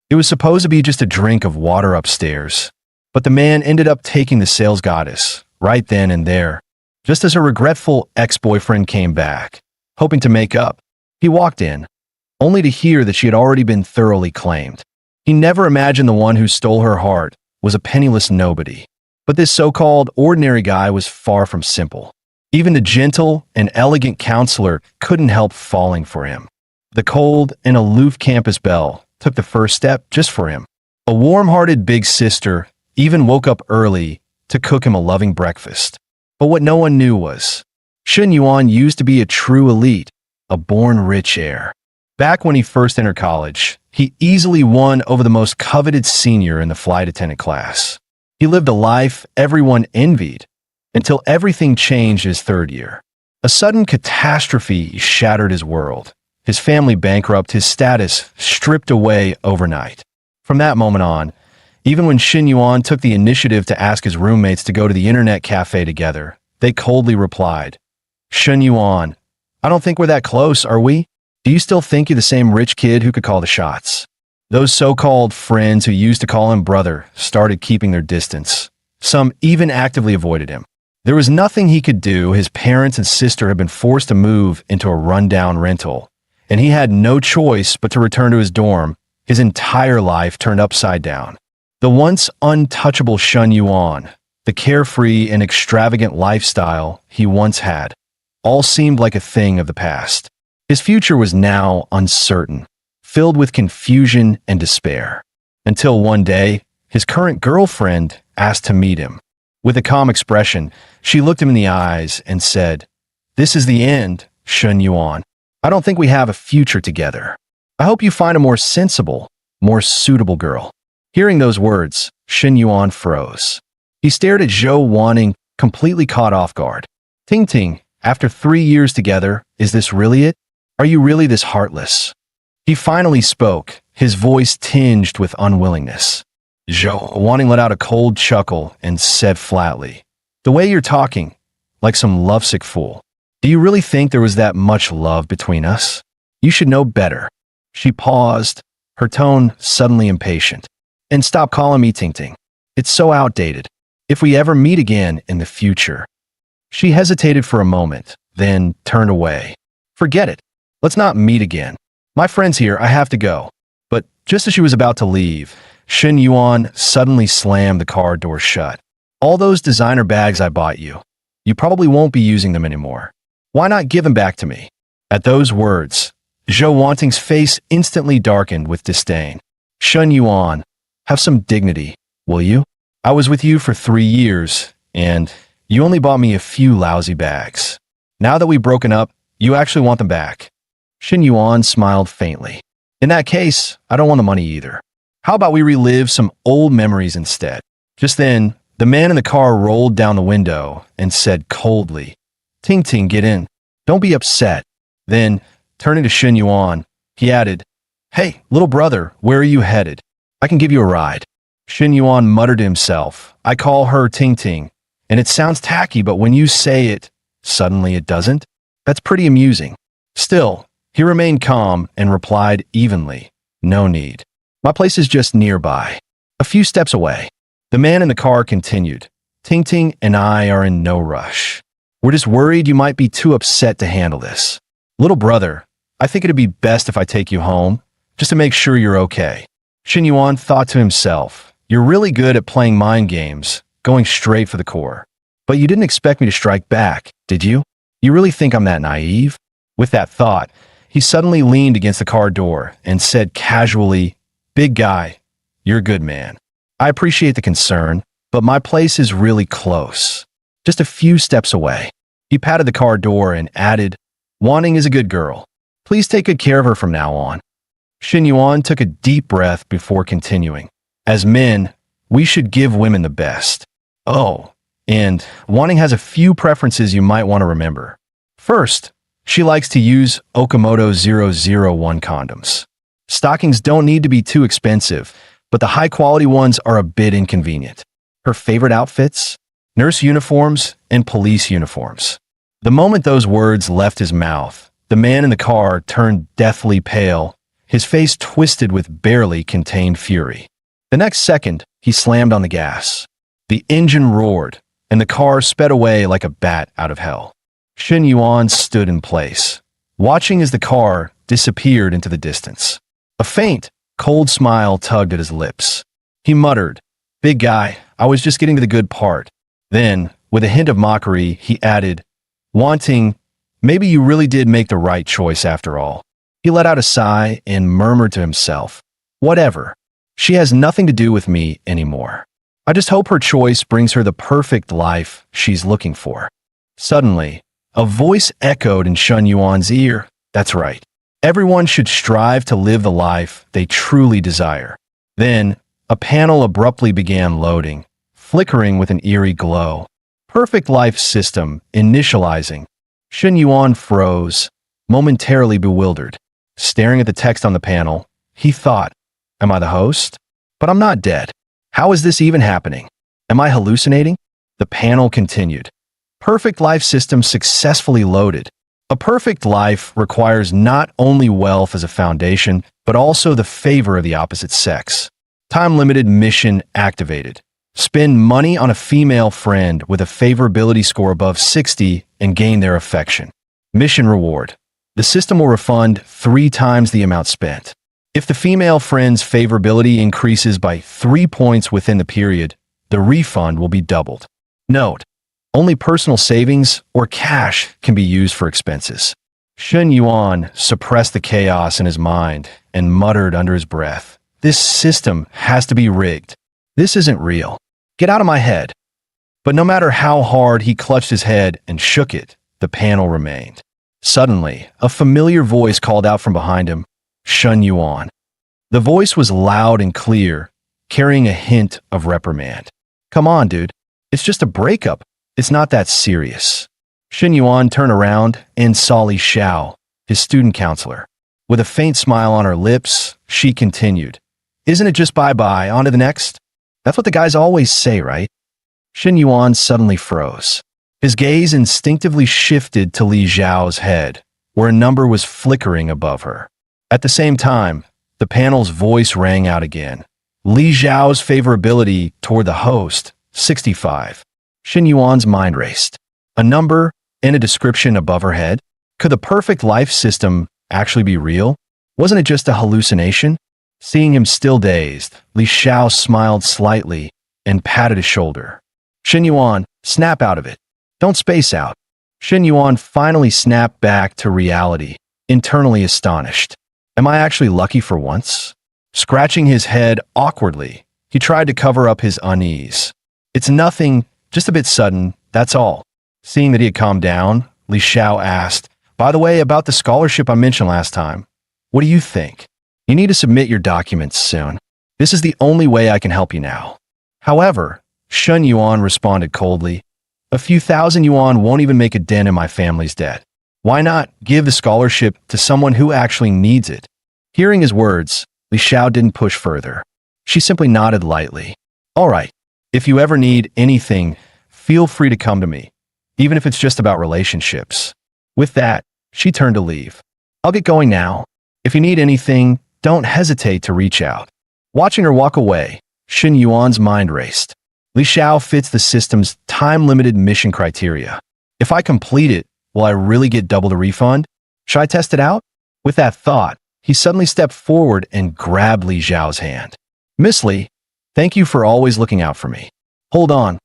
It was supposed to be just a drink of water upstairs, but the man ended up taking the sales goddess right then and there, just as her regretful ex-boyfriend came back, hoping to make up. He walked in, only to hear that she had already been thoroughly claimed. He never imagined the one who stole her heart was a penniless nobody. But this so-called ordinary guy was far from simple. Even the gentle and elegant counselor couldn't help falling for him. The cold and aloof campus belle took the first step just for him. A warm-hearted big sister even woke up early to cook him a loving breakfast. But what no one knew was, Shen Yuan used to be a true elite, a born rich heir. Back when he first entered college, he easily won over the most coveted senior in the flight attendant class. He lived a life everyone envied, until everything changed his third year. A sudden catastrophe shattered his world. His family bankrupt, his status stripped away overnight. From that moment on, even when Shen Yuan took the initiative to ask his roommates to go to the internet cafe together, they coldly replied, "Shen Yuan, I don't think we're that close, are we? Do you still think you're the same rich kid who could call the shots?" Those so-called friends who used to call him brother started keeping their distance. Some even actively avoided him. There was nothing he could do. His parents and sister had been forced to move into a rundown rental, and he had no choice but to return to his dorm. His entire life turned upside down. The once untouchable Shen Yuan, the carefree and extravagant lifestyle he once had, all seemed like a thing of the past. His future was now uncertain, filled with confusion and despair. Until one day, his current girlfriend asked to meet him. With a calm expression, she looked him in the eyes and said, "This is the end, Shen Yuan. I don't think we have a future together. I hope you find a more sensible, more suitable girl." Hearing those words, Shen Yuan froze. He stared at Zhou Wanting, completely caught off guard. "Ting Ting, after 3 years together, is this really it? Are you really this heartless?" He finally spoke, his voice tinged with unwillingness. Zhou Wanting let out a cold chuckle and said flatly, "The way you're talking, like some lovesick fool. Do you really think there was that much love between us? You should know better." She paused, her tone suddenly impatient. "And stop calling me Ting Ting. It's so outdated. If we ever meet again in the future." She hesitated for a moment, then turned away. "Forget it. Let's not meet again. My friend's here, I have to go." But just as she was about to leave, Shen Yuan suddenly slammed the car door shut. "All those designer bags I bought you, you probably won't be using them anymore. Why not give them back to me?" At those words, Zhou Wanting's face instantly darkened with disdain. "Shen Yuan, have some dignity, will you? I was with you for 3 years, and you only bought me a few lousy bags. Now that we've broken up, you actually want them back." Shen Yuan smiled faintly. "In that case, I don't want the money either. How about we relive some old memories instead?" Just then, the man in the car rolled down the window and said coldly, "Ting Ting, get in. Don't be upset." Then, turning to Shen Yuan, he added, "Hey, little brother, where are you headed? I can give you a ride." Shen Yuan muttered to himself, "I call her Ting Ting, and it sounds tacky, but when you say it, suddenly it doesn't? That's pretty amusing." Still, he remained calm and replied evenly, "No need. My place is just nearby, a few steps away." The man in the car continued, "Ting Ting and I are in no rush. We're just worried you might be too upset to handle this. Little brother, I think it'd be best if I take you home, just to make sure you're okay." Shen Yuan thought to himself, "You're really good at playing mind games, going straight for the core. But you didn't expect me to strike back, did you? You really think I'm that naive?" With that thought, he suddenly leaned against the car door and said casually, "Big guy, you're a good man. I appreciate the concern, but my place is really close, just a few steps away." He patted the car door and added, "Wanting is a good girl. Please take good care of her from now on." Shen Yuan took a deep breath before continuing, "As men, we should give women the best. Oh, and Wanting has a few preferences you might want to remember. First, she likes to use Okamoto 001 condoms. Stockings don't need to be too expensive, but the high-quality ones are a bit inconvenient. Her favorite outfits? Nurse uniforms and police uniforms." The moment those words left his mouth, the man in the car turned deathly pale his face twisted with barely contained fury. The next second, he slammed on the gas. The engine roared, and the car sped away like a bat out of hell. Shen Yuan stood in place, watching as the car disappeared into the distance. A faint, cold smile tugged at his lips. He muttered, "Big guy, I was just getting to the good part." Then, with a hint of mockery, he added, "Wanting, maybe you really did make the right choice after all." He let out a sigh and murmured to himself, "Whatever. She has nothing to do with me anymore. I just hope her choice brings her the perfect life she's looking for." Suddenly, a voice echoed in Shen Yuan's ear. "That's right. Everyone should strive to live the life they truly desire." Then, a panel abruptly began loading, flickering with an eerie glow. Perfect life system initializing. Shen Yuan froze, momentarily bewildered. Staring at the text on the panel, he thought, "Am I the host? But I'm not dead. How is this even happening? Am I hallucinating?" The panel continued. Perfect life system successfully loaded. A perfect life requires not only wealth as a foundation, but also the favor of the opposite sex. Time-limited mission activated. Spend money on a female friend with a favorability score above 60 and gain their affection. Mission reward. The system will refund 3 times the amount spent. If the female friend's favorability increases by 3 points within the period, the refund will be doubled. Note: only personal savings or cash can be used for expenses. Shen Yuan suppressed the chaos in his mind and muttered under his breath, "This system has to be rigged. This isn't real. Get out of my head." But no matter how hard he clutched his head and shook it, the panel remained. Suddenly, a familiar voice called out from behind him, "Shen Yuan." The voice was loud and clear, carrying a hint of reprimand. "Come on, dude. It's just a breakup. It's not that serious." Shen Yuan turned around and saw Li Xiao, his student counselor. With a faint smile on her lips, she continued, "Isn't it just bye-bye, on to the next? That's what the guys always say, right?" Shen Yuan suddenly froze. His gaze instinctively shifted to Li Xiao's head, where a number was flickering above her. At the same time, the panel's voice rang out again. Li Xiao's favorability toward the host, 65. Shen Yuan's mind raced. A number and a description above her head? Could the perfect life system actually be real? Wasn't it just a hallucination? Seeing him still dazed, Li Xiao smiled slightly and patted his shoulder. "Shen Yuan, snap out of it. Don't space out." Shen Yuan finally snapped back to reality, internally astonished. Am I actually lucky for once? Scratching his head awkwardly, he tried to cover up his unease. "It's nothing, just a bit sudden, that's all." Seeing that he had calmed down, Li Xiao asked, "By the way, about the scholarship I mentioned last time, what do you think? You need to submit your documents soon. This is the only way I can help you now." However, Shen Yuan responded coldly, "A few thousand yuan won't even make a dent in my family's debt. Why not give the scholarship to someone who actually needs it?" Hearing his words, Li Xiao didn't push further. She simply nodded lightly. "All right, if you ever need anything, feel free to come to me, even if it's just about relationships." With that, she turned to leave. "I'll get going now. If you need anything, don't hesitate to reach out." Watching her walk away, Shen Yuan's mind raced. Li Xiao fits the system's time-limited mission criteria. If I complete it, will I really get double the refund? Should I test it out? With that thought, he suddenly stepped forward and grabbed Li Xiao's hand. "Miss Li, thank you for always looking out for me. Hold on,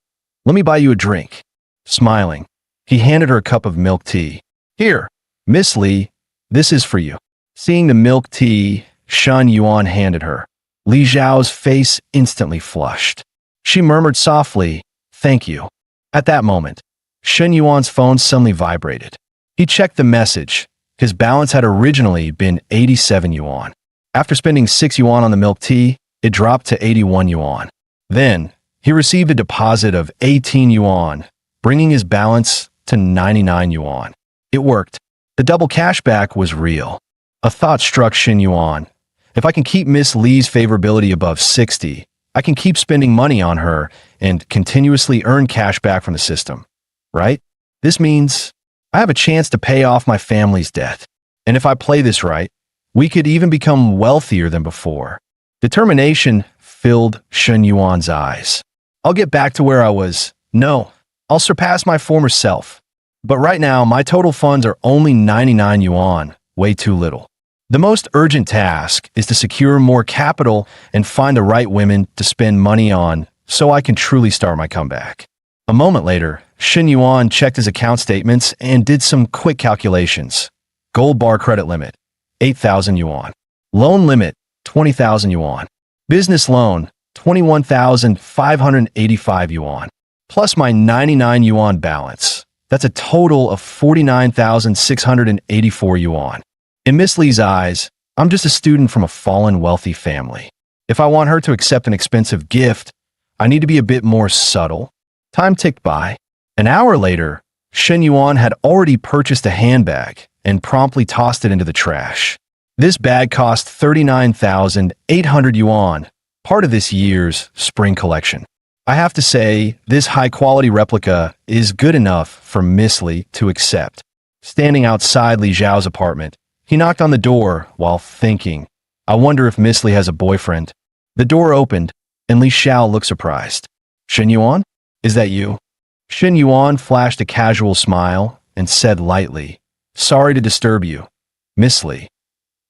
let me buy you a drink." Smiling, he handed her a cup of milk tea. "Here, Miss Li, this is for you." Seeing the milk tea Shen Yuan handed her, Li Xiao's face instantly flushed. She murmured softly, "Thank you." At that moment, Shen Yuan's phone suddenly vibrated. He checked the message. His balance had originally been 87 yuan. After spending 6 yuan on the milk tea, it dropped to 81 yuan. Then, he received a deposit of 18 yuan, bringing his balance to 99 yuan. It worked. The double cashback was real. A thought struck Shen Yuan. If I can keep Miss Li's favorability above 60, I can keep spending money on her and continuously earn cash back from the system, right? This means I have a chance to pay off my family's debt. And if I play this right, We could even become wealthier than before. Determination filled Shen Yuan's eyes. I'll get back to where I was. No, I'll surpass my former self. But right now, my total funds are only 99 yuan, way too little. The most urgent task is to secure more capital and find the right women to spend money on so I can truly start my comeback. A moment later, Shen Yuan checked his account statements and did some quick calculations. Gold bar credit limit, 8,000 yuan. Loan limit, 20,000 yuan. Business loan, 21,585 yuan. Plus my 99 yuan balance. That's a total of 49,684 yuan. In Miss Li's eyes, I'm just a student from a fallen wealthy family. If I want her to accept an expensive gift, I need to be a bit more subtle. Time ticked by. An hour later, Shen Yuan had already purchased a handbag and promptly tossed it into the trash. This bag cost 39,800 yuan, part of this year's spring collection. I have to say, this high-quality replica is good enough for Miss Li to accept. Standing outside Li Zhao's apartment, he knocked on the door while thinking, I wonder if Miss Li has a boyfriend. The door opened, and Li Xiao looked surprised. Shen Yuan? Is that you? Shen Yuan flashed a casual smile and said lightly, Sorry to disturb you. Miss Li,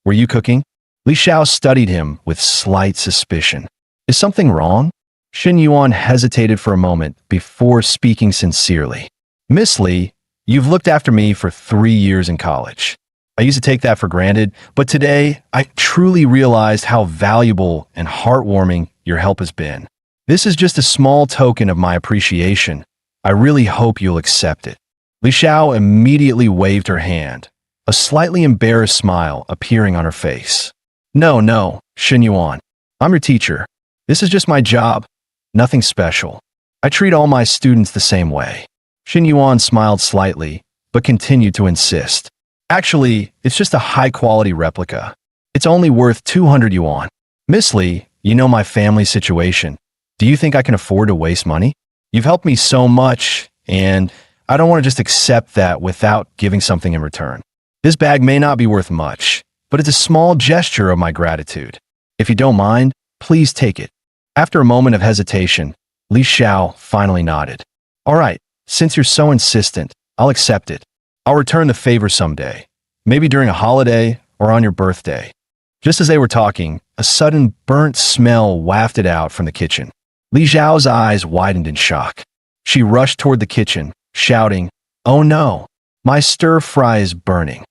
were you cooking? Li Xiao studied him with slight suspicion. Is something wrong? Shen Yuan hesitated for a moment before speaking sincerely. Miss Li, you've looked after me for 3 years in college. I used to take that for granted, but today I truly realized how valuable and heartwarming your help has been. This is just a small token of my appreciation. I really hope you'll accept it. Li Xiao immediately waved her hand, a slightly embarrassed smile appearing on her face. No, Shen Yuan. I'm your teacher. This is just my job. Nothing special. I treat all my students the same way. Shen Yuan smiled slightly, but continued to insist. Actually, it's just a high-quality replica. It's only worth 200 yuan. Miss Li, you know my family situation. Do you think I can afford to waste money? You've helped me so much, and I don't want to just accept that without giving something in return. This bag may not be worth much, but it's a small gesture of my gratitude. If you don't mind, please take it. After a moment of hesitation, Li Xiao finally nodded. All right, since you're so insistent, I'll accept it. I'll return the favor someday, maybe during a holiday or on your birthday. Just as they were talking, a sudden burnt smell wafted out from the kitchen. Li Xiao's eyes widened in shock. She rushed toward the kitchen, shouting, Oh no, my stir-fry is burning.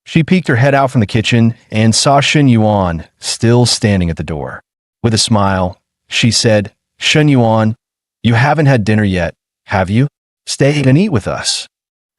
She peeked her head out from the kitchen and saw Shen Yuan still standing at the door. With a smile, she said, Shen Yuan, you haven't had dinner yet, have you? Stay and eat with us.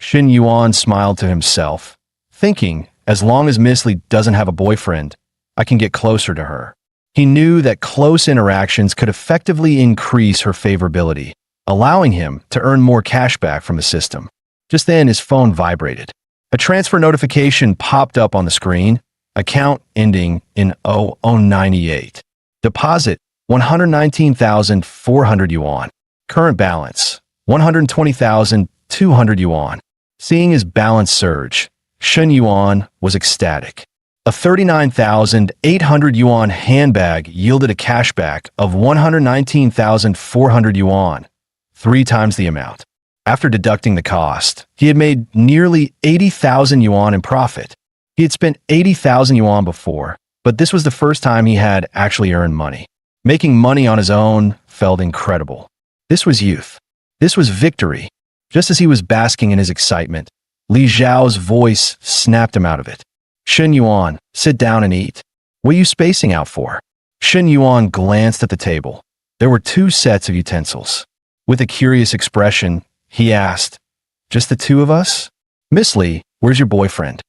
Shen Yuan smiled to himself, thinking, as long as Miss Li doesn't have a boyfriend, I can get closer to her. He knew that close interactions could effectively increase her favorability, allowing him to earn more cash back from the system. Just then, his phone vibrated. A transfer notification popped up on the screen, account ending in 0098. Deposit, 119,400 yuan. Current balance, 120,200 yuan. Seeing his balance surge, Shen Yuan was ecstatic. A 39,800 yuan handbag yielded a cashback of 119,400 yuan, 3 times the amount. After deducting the cost, he had made nearly 80,000 yuan in profit. He had spent 80,000 yuan before, but this was the first time he had actually earned money. Making money on his own felt incredible. This was youth. This was victory. Just as he was basking in his excitement, Li Zhao's voice snapped him out of it. Shen Yuan, sit down and eat. What are you spacing out for? Shen Yuan glanced at the table. There were 2 sets of utensils. With a curious expression, he asked, Just the 2 of us? Miss Li, where's your boyfriend?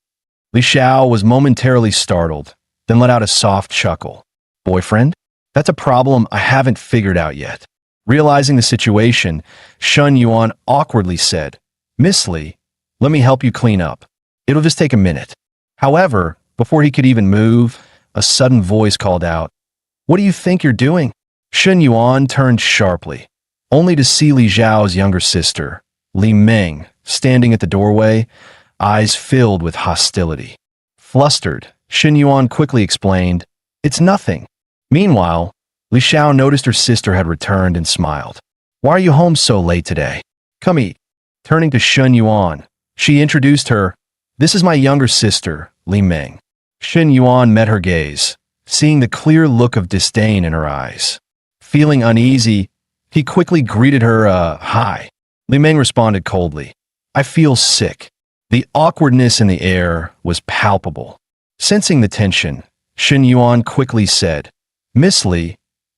Li Xiao was momentarily startled, then let out a soft chuckle. Boyfriend? That's a problem I haven't figured out yet. Realizing the situation, Shen Yuan awkwardly said, Miss Li, let me help you clean up. It'll just take a minute. However, before he could even move, a sudden voice called out, What do you think you're doing? Shen Yuan turned sharply, only to see Li Zhao's younger sister, Li Meng, standing at the doorway, eyes filled with hostility. Flustered, Shen Yuan quickly explained, "It's nothing." Meanwhile, Li Xiao noticed her sister had returned and smiled. "Why are you home so late today? Come eat." Turning to Shen Yuan, she introduced her. "This is my younger sister, Li Meng." Shen Yuan met her gaze, seeing the clear look of disdain in her eyes. Feeling uneasy, he quickly greeted her, "Hi." Li Meng responded coldly, "I feel sick." The awkwardness in the air was palpable. Sensing the tension, Shen Yuan quickly said, "Miss Li,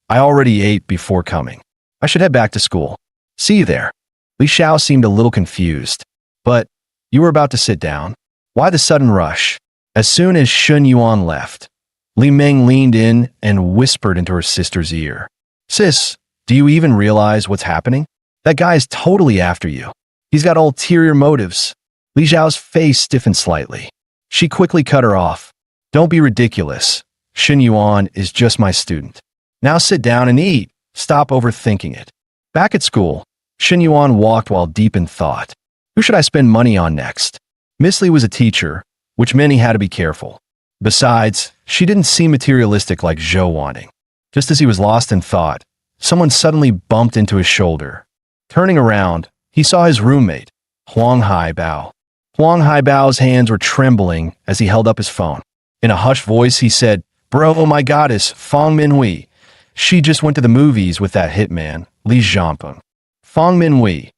I already ate before coming. I should head back to school. See you there." Li Xiao seemed a little confused. "But you were about to sit down. Why the sudden rush?" As soon as Shen Yuan left, Li Meng leaned in and whispered into her sister's ear, "Sis, do you even realize what's happening? That guy is totally after you. He's got ulterior motives." Li Xiao's face stiffened slightly. She quickly cut her off. "Don't be ridiculous. Shen Yuan is just my student. Now sit down and eat. Stop overthinking it." Back at school, Shen Yuan walked while deep in thought. Who should I spend money on next? Miss Li was a teacher, which meant he had to be careful. Besides, she didn't seem materialistic like Zhou wanting. Just as he was lost in thought, someone suddenly bumped into his shoulder. Turning around, he saw his roommate, Huang Haibao. Huang Haibao's hands were trembling as he held up his phone. In a hushed voice, he said, "Bro, oh my goddess, Fang Minhui. She just went to the movies with that hitman, Li Jianpeng." Fang Minhui.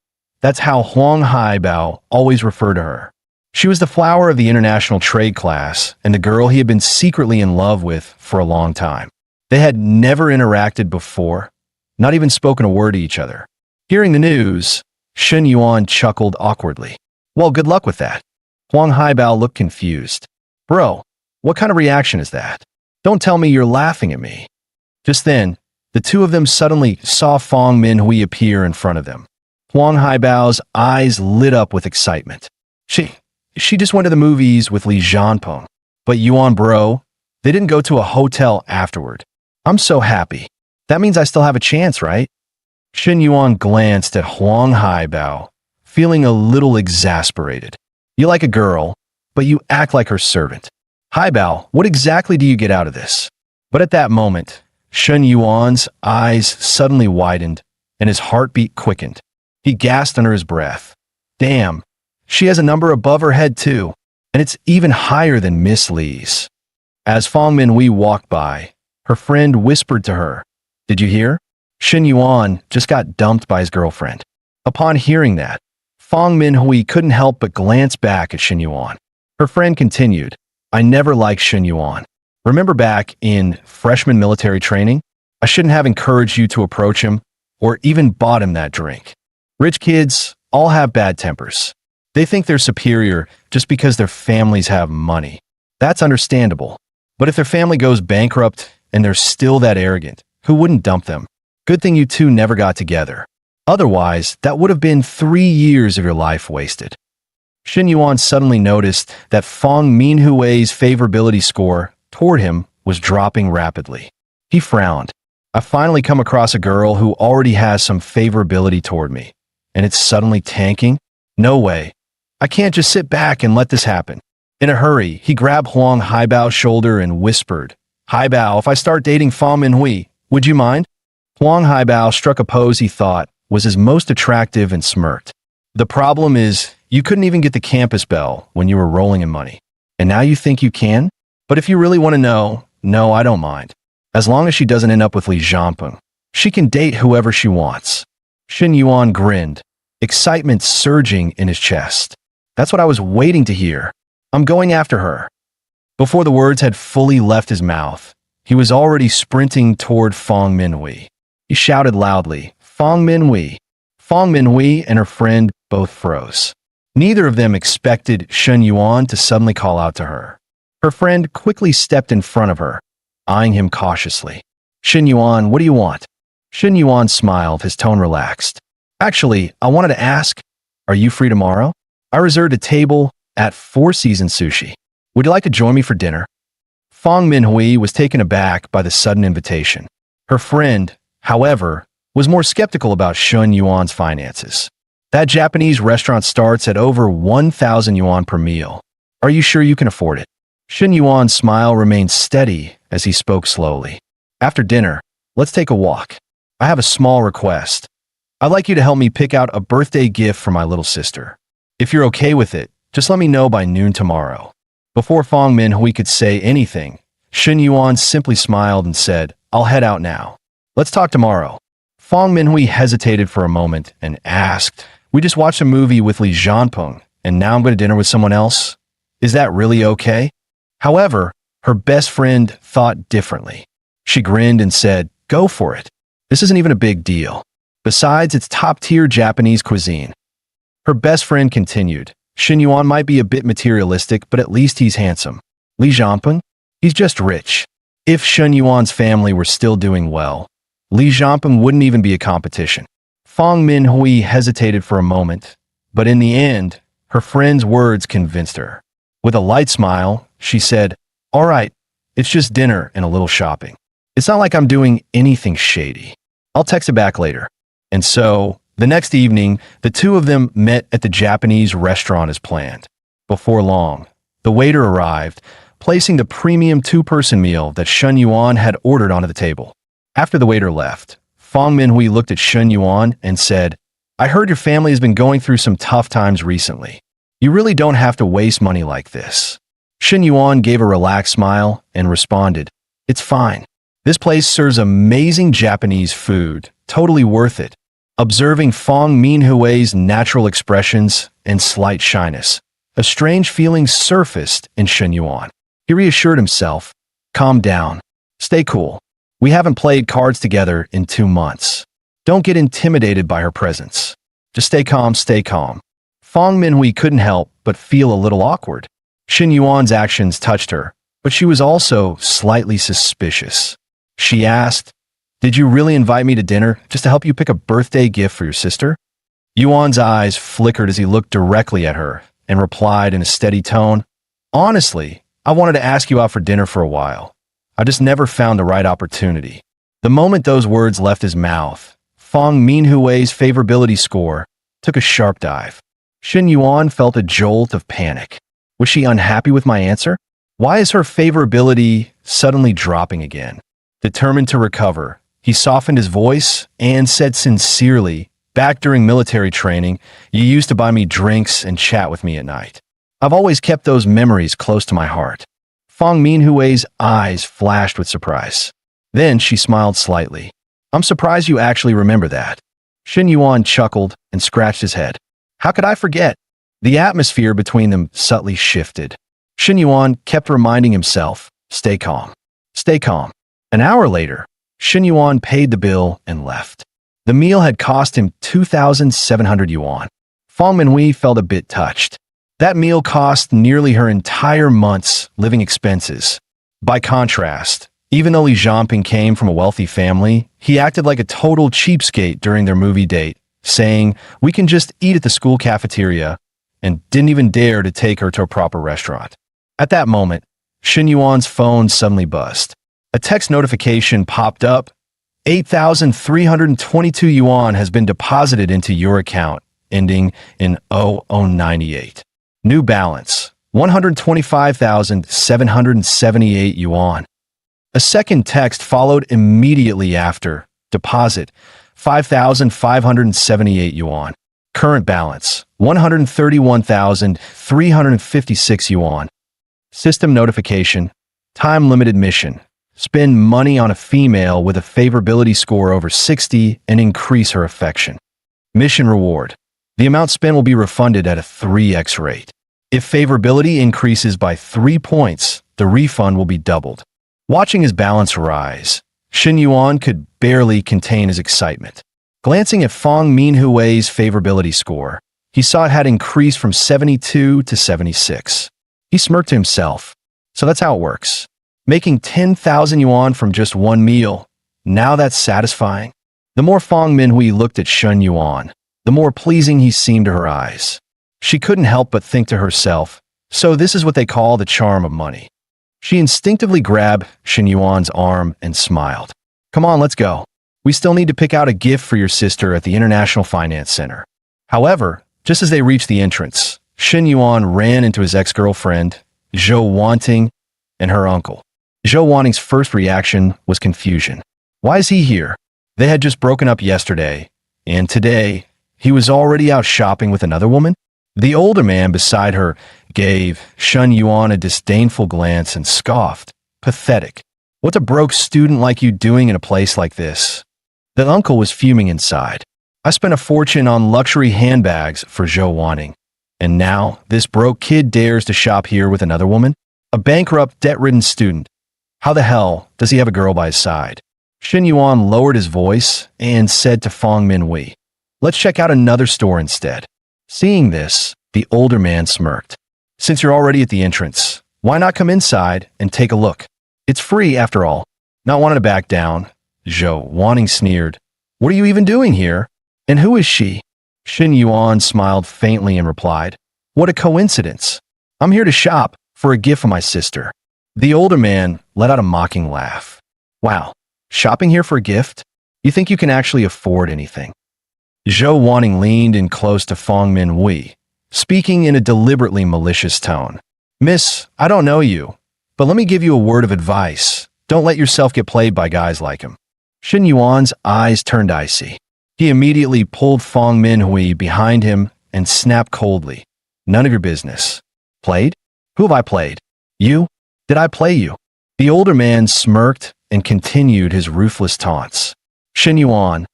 That's how Huang Haibao always referred to her. She was the flower of the international trade class and the girl he had been secretly in love with for a long time. They had never interacted before, not even spoken a word to each other. Hearing the news, Shen Yuan chuckled awkwardly. "Well, good luck with that." Huang Haibao looked confused. "Bro, what kind of reaction is that? Don't tell me you're laughing at me." Just then, the two of them suddenly saw Fang Minhui appear in front of them. Huang Haibao's eyes lit up with excitement. She just went to the movies with Li Jianpeng. But Yuan bro, they didn't go to a hotel afterward. I'm so happy. That means I still have a chance, right? Shen Yuan glanced at Huang Haibao, feeling a little exasperated. "You like a girl, but you act like her servant. Haibao, what exactly do you get out of this?" But at that moment, Shen Yuan's eyes suddenly widened and his heartbeat quickened. He gasped under his breath. "Damn, she has a number above her head too, and it's even higher than Miss Li's." As Fang Minhui walked by, her friend whispered to her, "Did you hear? Shen Yuan just got dumped by his girlfriend." Upon hearing that, Fang Minhui couldn't help but glance back at Shen Yuan. Her friend continued, "I never liked Shen Yuan. Remember back in freshman military training? I shouldn't have encouraged you to approach him or even bought him that drink. Rich kids all have bad tempers. They think they're superior just because their families have money. That's understandable. But if their family goes bankrupt and they're still that arrogant, who wouldn't dump them? Good thing you two never got together. Otherwise, that would have been 3 years of your life wasted." Shen Yuan suddenly noticed that Fang Minhui's favorability score toward him was dropping rapidly. He frowned. "I finally come across a girl who already has some favorability toward me, and it's suddenly tanking? No way. I can't just sit back and let this happen." In a hurry, he grabbed Huang Haibao's shoulder and whispered, "Haibao, if I start dating Fang Minhui, would you mind?" Huang Haibao struck a pose he thought was his most attractive and smirked. "The problem is, you couldn't even get the campus bell when you were rolling in money. And now you think you can? But if you really want to know, no, I don't mind. As long as she doesn't end up with Li Jianpeng, she can date whoever she wants." Shen Yuan grinned, excitement surging in his chest. "That's what I was waiting to hear. I'm going after her." Before the words had fully left his mouth, he was already sprinting toward Fang Minhui. He shouted loudly, "Fang Minhui!" Fang Minhui and her friend both froze. Neither of them expected Shen Yuan to suddenly call out to her. Her friend quickly stepped in front of her, eyeing him cautiously. "Shen Yuan, what do you want?" Shen Yuan smiled, his tone relaxed. "Actually, I wanted to ask, are you free tomorrow? I reserved a table at Four Seasons Sushi. Would you like to join me for dinner?" Fang Minhui was taken aback by the sudden invitation. Her friend, however, was more skeptical about Shen Yuan's finances. "That Japanese restaurant starts at over 1,000 yuan per meal. Are you sure you can afford it?" Shen Yuan's smile remained steady as he spoke slowly. After dinner, let's take a walk. I have a small request. I'd like you to help me pick out a birthday gift for my little sister. If you're okay with it, just let me know by noon tomorrow. Before Fang Minhui could say anything, Shen Yuan simply smiled and said, I'll head out now. Let's talk tomorrow. Fang Minhui hesitated for a moment and asked, We just watched a movie with Li Jianpeng, and now I'm going to dinner with someone else? Is that really okay? However, her best friend thought differently. She grinned and said, Go for it. This isn't even a big deal. Besides, it's top-tier Japanese cuisine. Her best friend continued, Shen Yuan might be a bit materialistic, but at least he's handsome. Li Jianpeng? He's just rich. If Shen Yuan's family were still doing well, Li Jianpeng wouldn't even be a competition. Fang Minhui hesitated for a moment, but in the end, her friend's words convinced her. With a light smile, she said, All right, it's just dinner and a little shopping. It's not like I'm doing anything shady. I'll text it back later. And so, the next evening, the two of them met at the Japanese restaurant as planned. Before long, the waiter arrived, placing the premium two-person meal that Shen Yuan had ordered onto the table. After the waiter left, Fang Minhui looked at Shen Yuan and said, I heard your family has been going through some tough times recently. You really don't have to waste money like this. Shen Yuan gave a relaxed smile and responded, It's fine. This place serves amazing Japanese food, totally worth it. Observing Fang Minhui's natural expressions and slight shyness, a strange feeling surfaced in Shen Yuan. He reassured himself, Calm down. Stay cool. We haven't played cards together in 2 months. Don't get intimidated by her presence. Just stay calm, stay calm. Fang Minhui couldn't help but feel a little awkward. Shen Yuan's actions touched her, but she was also slightly suspicious. She asked, Did you really invite me to dinner just to help you pick a birthday gift for your sister? Yuan's eyes flickered as he looked directly at her and replied in a steady tone, Honestly, I wanted to ask you out for dinner for a while. I just never found the right opportunity. The moment those words left his mouth, Fang Minhui's favorability score took a sharp dive. Shen Yuan felt a jolt of panic. Was she unhappy with my answer? Why is her favorability suddenly dropping again? Determined to recover, he softened his voice and said sincerely, Back during military training, you used to buy me drinks and chat with me at night. I've always kept those memories close to my heart. Fang Minhui's eyes flashed with surprise. Then she smiled slightly. I'm surprised you actually remember that. Shen Yuan chuckled and scratched his head. How could I forget? The atmosphere between them subtly shifted. Shen Yuan kept reminding himself, Stay calm. Stay calm. An hour later, Shen Yuan paid the bill and left. The meal had cost him 2,700 yuan. Fang Minhui felt a bit touched. That meal cost nearly her entire month's living expenses. By contrast, even though Li Jianping came from a wealthy family, he acted like a total cheapskate during their movie date, saying, We can just eat at the school cafeteria, and didn't even dare to take her to a proper restaurant. At that moment, Shen Yuan's phone suddenly buzzed. A text notification popped up. 8,322 yuan has been deposited into your account, ending in 0098. New balance, 125,778 yuan. A second text followed immediately after. Deposit, 5,578 yuan. Current balance, 131,356 yuan. System notification, time-limited mission. Spend money on a female with a favorability score over 60 and increase her affection. Mission reward. The amount spent will be refunded at a 3x rate. If favorability increases by 3 points, the refund will be doubled. Watching his balance rise, Shen Yuan could barely contain his excitement. Glancing at Fang Minhui's favorability score, he saw it had increased from 72 to 76. He smirked to himself. So that's how it works. Making 10,000 yuan from just one meal. Now that's satisfying. The more Fang Minhui looked at Shen Yuan, the more pleasing he seemed to her eyes. She couldn't help but think to herself, so this is what they call the charm of money. She instinctively grabbed Shen Yuan's arm and smiled. Come on, let's go. We still need to pick out a gift for your sister at the International Finance Center. However, just as they reached the entrance, Shen Yuan ran into his ex-girlfriend, Zhou Wanting, and her uncle. Zhou Wanting's first reaction was confusion. Why is he here? They had just broken up yesterday, and today, he was already out shopping with another woman? The older man beside her gave Shen Yuan a disdainful glance and scoffed. Pathetic. What's a broke student like you doing in a place like this? The uncle was fuming inside. I spent a fortune on luxury handbags for Zhou Wanting, and now this broke kid dares to shop here with another woman? A bankrupt, debt-ridden student. How the hell does he have a girl by his side? Shen Yuan lowered his voice and said to Fong Minhui, "Let's check out another store instead." Seeing this, the older man smirked. "Since you're already at the entrance, why not come inside and take a look? It's free after all." Not wanting to back down, Zhou Wanting sneered. "What are you even doing here? And who is she?" Shen Yuan smiled faintly and replied, "What a coincidence. I'm here to shop for a gift for my sister." The older man let out a mocking laugh. "Wow, shopping here for a gift? You think you can actually afford anything?" Zhou Wanting leaned in close to Fong Minhui, speaking in a deliberately malicious tone. "Miss, I don't know you, but let me give you a word of advice. Don't let yourself get played by guys like him." Shen Yuan's eyes turned icy. He immediately pulled Fong Minhui behind him and snapped coldly, "None of your business." "Played? Who have I played? You? Did I play you?" The older man smirked and continued his ruthless taunts. "Shen Yuan,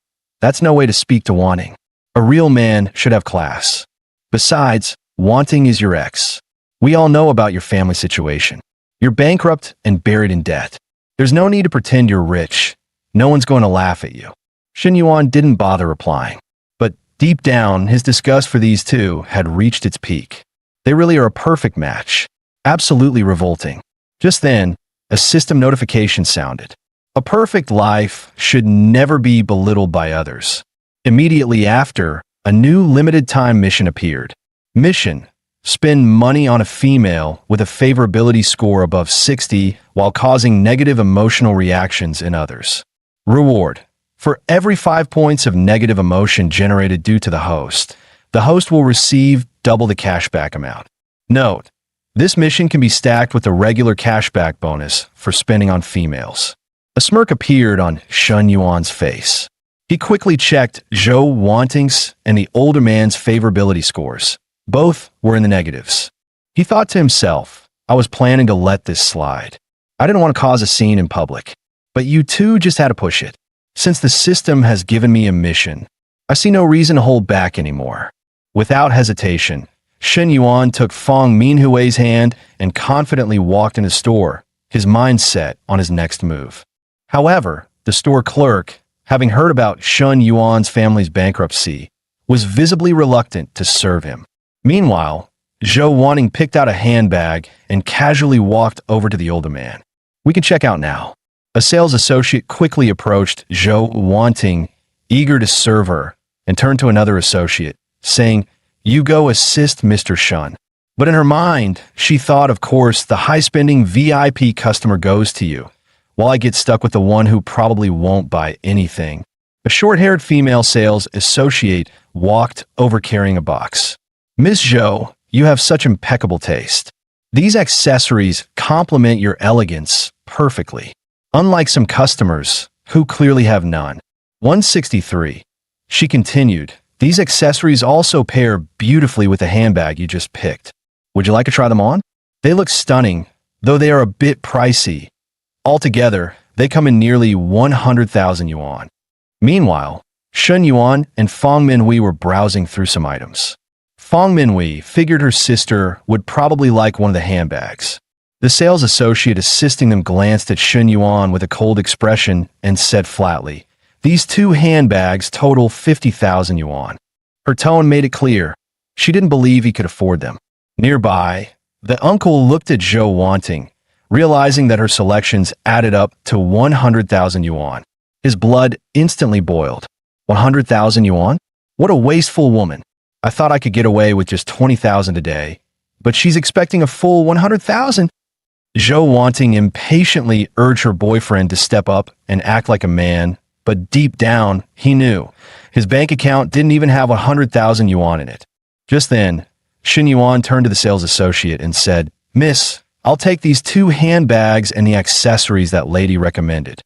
that's no way to speak to Wanting. A real man should have class. Besides, Wanting is your ex. We all know about your family situation. You're bankrupt and buried in debt. There's no need to pretend you're rich. No one's going to laugh at you." Shen Yuan didn't bother replying, but deep down, his disgust for these two had reached its peak. They really are a perfect match. Absolutely revolting. Just then, a system notification sounded. A perfect life should never be belittled by others. Immediately after, a new limited-time mission appeared. Mission: spend money on a female with a favorability score above 60 while causing negative emotional reactions in others. Reward: for every 5 points of negative emotion generated due to the host will receive double the cashback amount. Note: this mission can be stacked with a regular cashback bonus for spending on females. A smirk appeared on Shen Yuan's face. He quickly checked Zhou Wanting's and the older man's favorability scores. Both were in the negatives. He thought to himself, "I was planning to let this slide. I didn't want to cause a scene in public. But you two just had to push it. Since the system has given me a mission, I see no reason to hold back anymore." Without hesitation, Shen Yuan took Fong Minhui's hand and confidently walked in the store, his mind set on his next move. However, the store clerk, having heard about Shen Yuan's family's bankruptcy, was visibly reluctant to serve him. Meanwhile, Zhou Wanting picked out a handbag and casually walked over to the older man. "We can check out now." A sales associate quickly approached Zhou Wanting, eager to serve her, and turned to another associate, saying, "You go assist Mr. Shen." But in her mind, she thought, of course, the high-spending VIP customer goes to you, while I get stuck with the one who probably won't buy anything. A short-haired female sales associate walked over carrying a box. "Miss Zhou, you have such impeccable taste. These accessories complement your elegance perfectly, unlike some customers who clearly have none." 163. She continued, "These accessories also pair beautifully with the handbag you just picked. Would you like to try them on? They look stunning, though they are a bit pricey. Altogether, they come in nearly 100,000 yuan." Meanwhile, Shen Yuan and Fong Minhui were browsing through some items. Fong Minhui figured her sister would probably like one of the handbags. The sales associate assisting them glanced at Shen Yuan with a cold expression and said flatly, "These two handbags total 50,000 yuan. Her tone made it clear. She didn't believe he could afford them. Nearby, the uncle looked at Zhou Wanting, realizing that her selections added up to 100,000 yuan. His blood instantly boiled. 100,000 yuan? What a wasteful woman. I thought I could get away with just 20,000 a day, but she's expecting a full 100,000. Zhou Wanting impatiently urged her boyfriend to step up and act like a man, but deep down, he knew. His bank account didn't even have 100,000 yuan in it. Just then, Shen Yuan turned to the sales associate and said, "Miss, I'll take these 2 handbags and the accessories that lady recommended.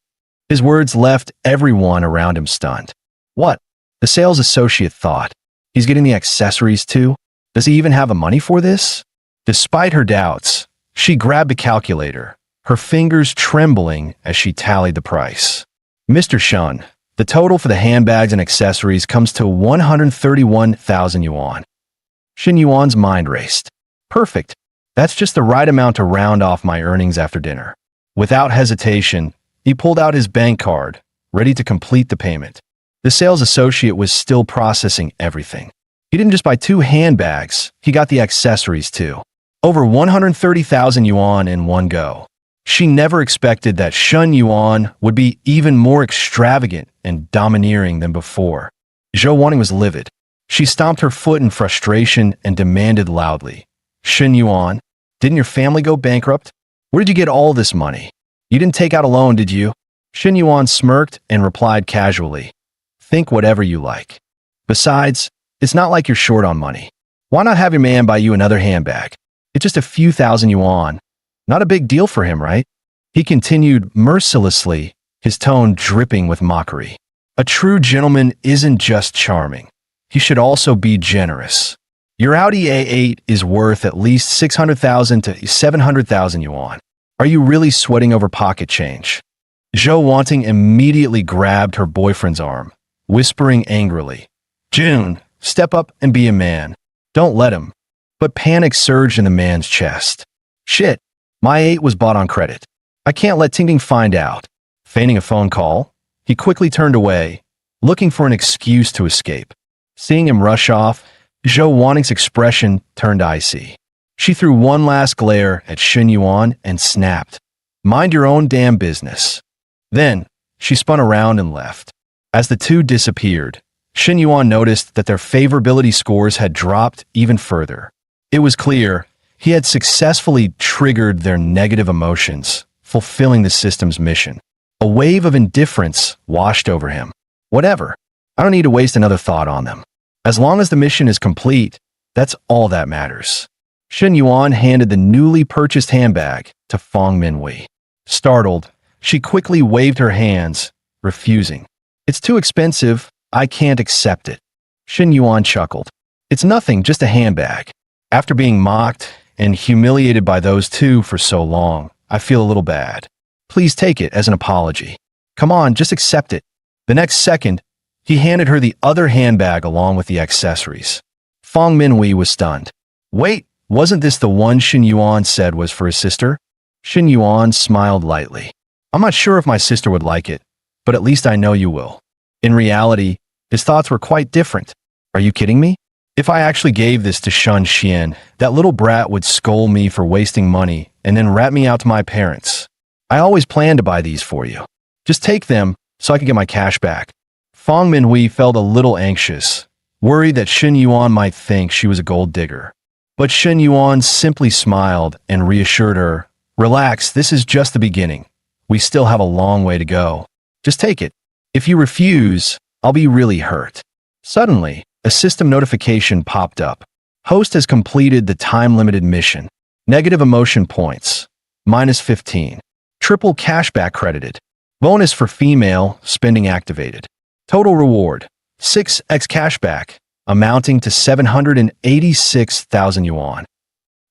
His words left everyone around him stunned. What? The sales associate thought. He's getting the accessories too? Does he even have the money for this? Despite her doubts, she grabbed a calculator, her fingers trembling as she tallied the price. Mr. Shun, the total for the handbags and accessories comes to 131,000 yuan. Shen Yuan's mind raced. Perfect. That's just the right amount to round off my earnings after dinner. Without hesitation, he pulled out his bank card, ready to complete the payment. The sales associate was still processing everything. He didn't just buy 2 handbags, he got the accessories too. Over 130,000 yuan in one go. She never expected that Shun Yuan would be even more extravagant and domineering than before. Zhou Wanting was livid. She stomped her foot in frustration and demanded loudly, Shen Yuan, didn't your family go bankrupt? Where did you get all this money? You didn't take out a loan, did you? Shen Yuan smirked and replied casually, think whatever you like. Besides, it's not like you're short on money. Why not have your man buy you another handbag? It's just a few thousand yuan. Not a big deal for him, right? He continued mercilessly, his tone dripping with mockery. A true gentleman isn't just charming. He should also be generous. Your Audi A8 is worth at least 600,000 to 700,000 yuan. Are you really sweating over pocket change? Zhou Wanting immediately grabbed her boyfriend's arm, whispering angrily, June, step up and be a man. Don't let him. But panic surged in the man's chest. Shit, my 8 was bought on credit. I can't let Ting Ting find out. Feigning a phone call, he quickly turned away, looking for an excuse to escape. Seeing him rush off, Zhou Wanting's expression turned icy. She threw one last glare at Shen Yuan and snapped, mind your own damn business. Then, she spun around and left. As the two disappeared, Shen Yuan noticed that their favorability scores had dropped even further. It was clear he had successfully triggered their negative emotions, fulfilling the system's mission. A wave of indifference washed over him. Whatever. I don't need to waste another thought on them. As long as the mission is complete, that's all that matters. Shen Yuan handed the newly purchased handbag to Fong Minhui. Startled, she quickly waved her hands, refusing. It's too expensive. I can't accept it. Shen Yuan chuckled. It's nothing, just a handbag. After being mocked and humiliated by those two for so long, I feel a little bad. Please take it as an apology. Come on, just accept it. The next second, he handed her the other handbag along with the accessories. Fong Minhui was stunned. Wait, wasn't this the one Shen Yuan said was for his sister? Shen Yuan smiled lightly. I'm not sure if my sister would like it, but at least I know you will. In reality, his thoughts were quite different. Are you kidding me? If I actually gave this to Shun Xian, that little brat would scold me for wasting money and then rat me out to my parents. I always planned to buy these for you. Just take them so I can get my cash back. Fong Minhui felt a little anxious, worried that Shen Yuan might think she was a gold digger. But Shen Yuan simply smiled and reassured her, relax, this is just the beginning. We still have a long way to go. Just take it. If you refuse, I'll be really hurt. Suddenly, a system notification popped up. Host has completed the time-limited mission. Negative emotion points. -15. Triple cashback credited. Bonus for female, spending activated. Total reward, 6x cashback, amounting to 786,000 yuan.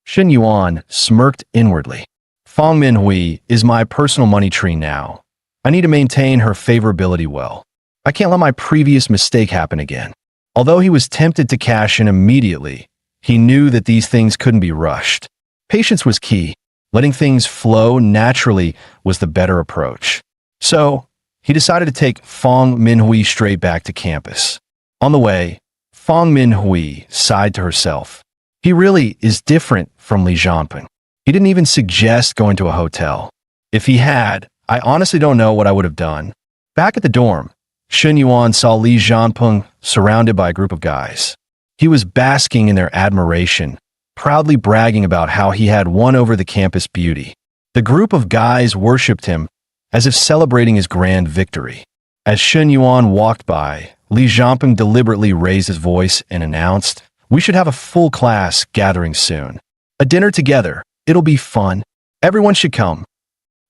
Shen Yuan smirked inwardly. Fong Minhui is my personal money tree now. I need to maintain her favorability well. I can't let my previous mistake happen again. Although he was tempted to cash in immediately, he knew that these things couldn't be rushed. Patience was key. Letting things flow naturally was the better approach. So, he decided to take Fong Minhui straight back to campus. On the way, Fong Minhui sighed to herself. He really is different from Li Zhanping. He didn't even suggest going to a hotel. If he had, I honestly don't know what I would have done. Back at the dorm, Shen Yuan saw Li Zhanping surrounded by a group of guys. He was basking in their admiration, proudly bragging about how he had won over the campus beauty. The group of guys worshipped him, as if celebrating his grand victory. As Shen Yuan walked by, Li Zhanping deliberately raised his voice and announced, we should have a full class gathering soon. A dinner together, it'll be fun. Everyone should come.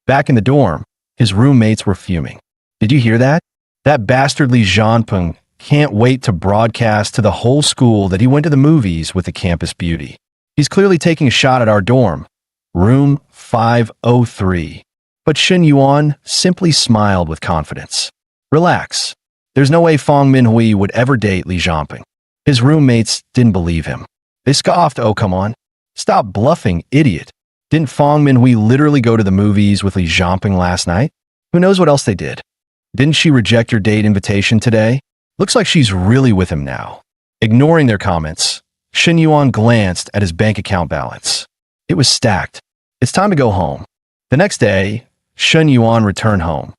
Back in the dorm, his roommates were fuming. Did you hear that? That bastard Li Jianpeng can't wait to broadcast to the whole school that he went to the movies with the campus beauty. He's clearly taking a shot at our dorm, room 503. But Shen Yuan simply smiled with confidence. Relax. There's no way Fang Minhui would ever date Li Jianpeng. His roommates didn't believe him. They scoffed, oh come on. Stop bluffing, idiot. Didn't Fang Minhui literally go to the movies with Li Jianpeng last night? Who knows what else they did? Didn't she reject your date invitation today? Looks like she's really with him now. Ignoring their comments, Shen Yuan glanced at his bank account balance. It was stacked. It's time to go home. The next day, Shen Yuan returned home,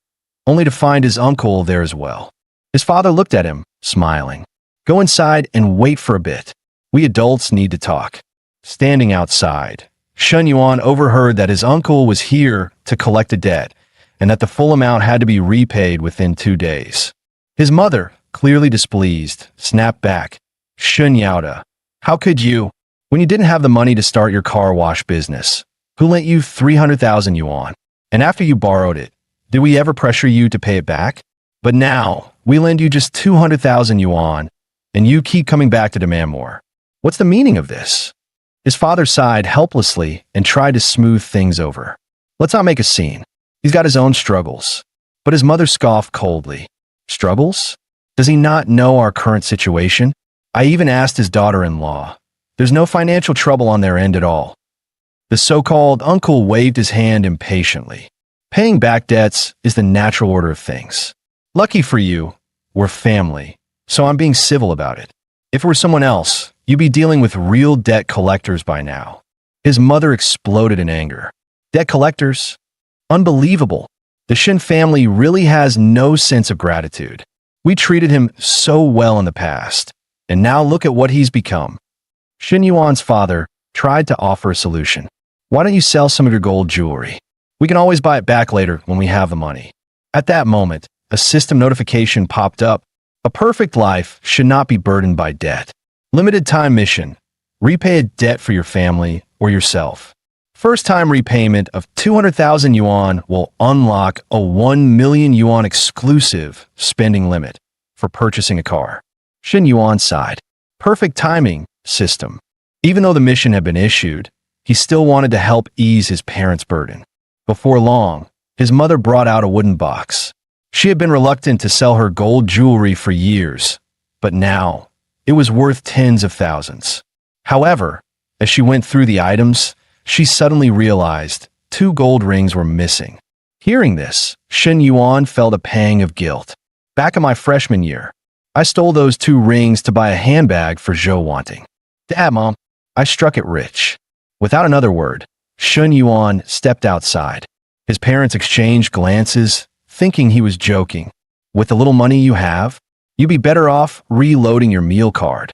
only to find his uncle there as well. His father looked at him, smiling. Go inside and wait for a bit. We adults need to talk. Standing outside, Shen Yuan overheard that his uncle was here to collect a debt and that the full amount had to be repaid within 2 days. His mother, clearly displeased, snapped back. Shen Yaoda, how could you? When you didn't have the money to start your car wash business, who lent you 300,000 yuan? And after you borrowed it, did we ever pressure you to pay it back? But now, we lend you just 200,000 yuan, and you keep coming back to demand more. What's the meaning of this? His father sighed helplessly and tried to smooth things over. Let's not make a scene. He's got his own struggles. But his mother scoffed coldly. Struggles? Does he not know our current situation? I even asked his daughter-in-law. There's no financial trouble on their end at all. The so-called uncle waved his hand impatiently. Paying back debts is the natural order of things. Lucky for you, we're family, so I'm being civil about it. If it were someone else, you'd be dealing with real debt collectors by now. His mother exploded in anger. Debt collectors? Unbelievable. The Shen family really has no sense of gratitude. We treated him so well in the past, and now look at what he's become. Shen Yuan's father tried to offer a solution. Why don't you sell some of your gold jewelry? We can always buy it back later when we have the money. At that moment, a system notification popped up. A perfect life should not be burdened by debt. Limited time mission. Repay a debt for your family or yourself. First time repayment of 200,000 yuan will unlock a 1 million yuan exclusive spending limit for purchasing a car. Shen Yuan sighed. Perfect timing, system. Even though the mission had been issued, he still wanted to help ease his parents' burden. Before long, his mother brought out a wooden box. She had been reluctant to sell her gold jewelry for years, but now it was worth tens of thousands. However, as she went through the items, she suddenly realized 2 gold rings were missing. Hearing this, Shen Yuan felt a pang of guilt. Back in my freshman year, I stole those 2 rings to buy a handbag for Zhou wanting. Dad, Mom, I struck it rich. Without another word, Shen Yuan stepped outside. His parents exchanged glances, thinking he was joking. With the little money you have, you'd be better off reloading your meal card.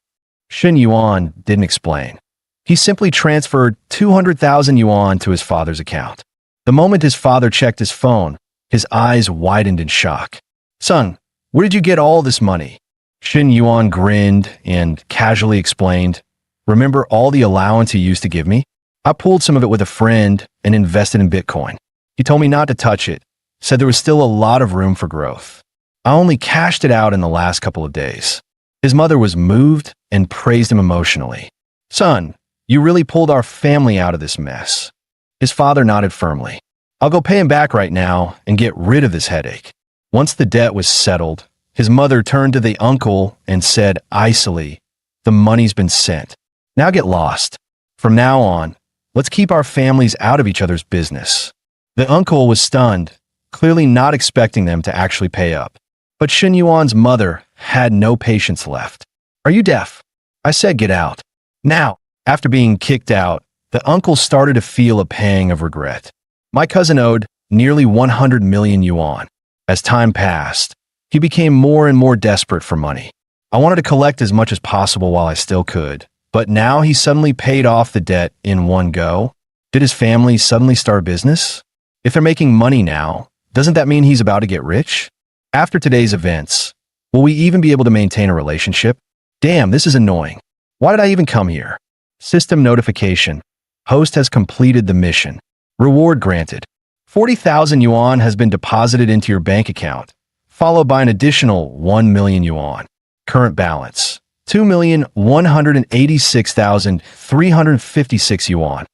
Shen Yuan didn't explain. He simply transferred 200,000 yuan to his father's account. The moment his father checked his phone, his eyes widened in shock. Son, where did you get all this money? Shen Yuan grinned and casually explained, remember all the allowance you used to give me? I pulled some of it with a friend and invested in Bitcoin. He told me not to touch it, said there was still a lot of room for growth. I only cashed it out in the last couple of days. His mother was moved and praised him emotionally. Son, you really pulled our family out of this mess. His father nodded firmly. I'll go pay him back right now and get rid of this headache. Once the debt was settled, his mother turned to the uncle and said icily, the money's been sent. Now get lost. From now on, let's keep our families out of each other's business. The uncle was stunned, clearly not expecting them to actually pay up. But Shen Yuan's mother had no patience left. Are you deaf? I said get out. Now. After being kicked out, the uncle started to feel a pang of regret. My cousin owed nearly 100 million yuan. As time passed, he became more and more desperate for money. I wanted to collect as much as possible while I still could, but now he suddenly paid off the debt in one go. Did his family suddenly start a business? If they're making money now, doesn't that mean he's about to get rich? After today's events, will we even be able to maintain a relationship? Damn, this is annoying. Why did I even come here? System notification. Host has completed the mission. Reward granted. 40,000 yuan has been deposited into your bank account, followed by an additional 1 million yuan. Current balance, 2,186,356 yuan.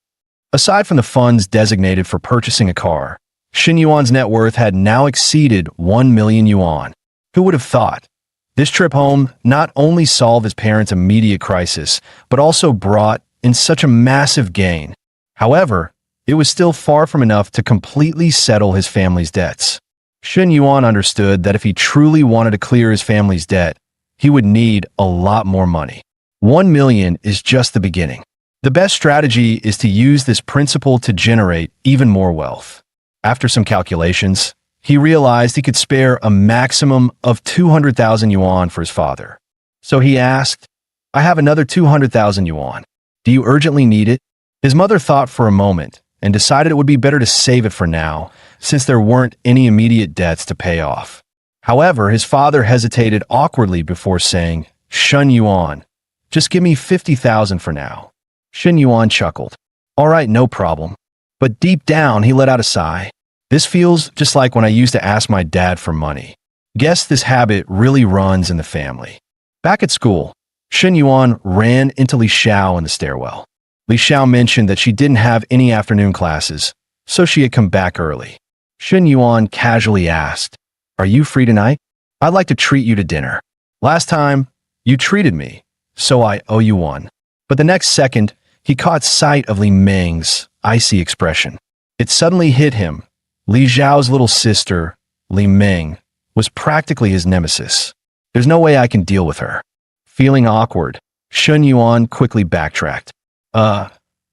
Aside from the funds designated for purchasing a car, Shen Yuan's net worth had now exceeded 1 million yuan. Who would have thought? This trip home not only solved his parents' immediate crisis, but also brought in such a massive gain. However, it was still far from enough to completely settle his family's debts. Shen Yuan understood that if he truly wanted to clear his family's debt, he would need a lot more money. 1 million is just the beginning. The best strategy is to use this principle to generate even more wealth. After some calculations, he realized he could spare a maximum of 200,000 yuan for his father. So he asked, "I have another 200,000 yuan. Do you urgently need it?" His mother thought for a moment and decided it would be better to save it for now, since there weren't any immediate debts to pay off. However, his father hesitated awkwardly before saying, "Shen Yuan, just give me 50,000 for now." Shen Yuan chuckled. "All right, no problem." But deep down, he let out a sigh. "This feels just like when I used to ask my dad for money. Guess this habit really runs in the family." Back at school, Shen Yuan ran into Li Xiao in the stairwell. Li Xiao mentioned that she didn't have any afternoon classes, so she had come back early. Shen Yuan casually asked, "Are you free tonight? I'd like to treat you to dinner. Last time, you treated me, so I owe you one." But the next second, he caught sight of Li Ming's icy expression. It suddenly hit him. Li Xiao's little sister, Li Ming, was practically his nemesis. There's no way I can deal with her. Feeling awkward, Shen Yuan quickly backtracked.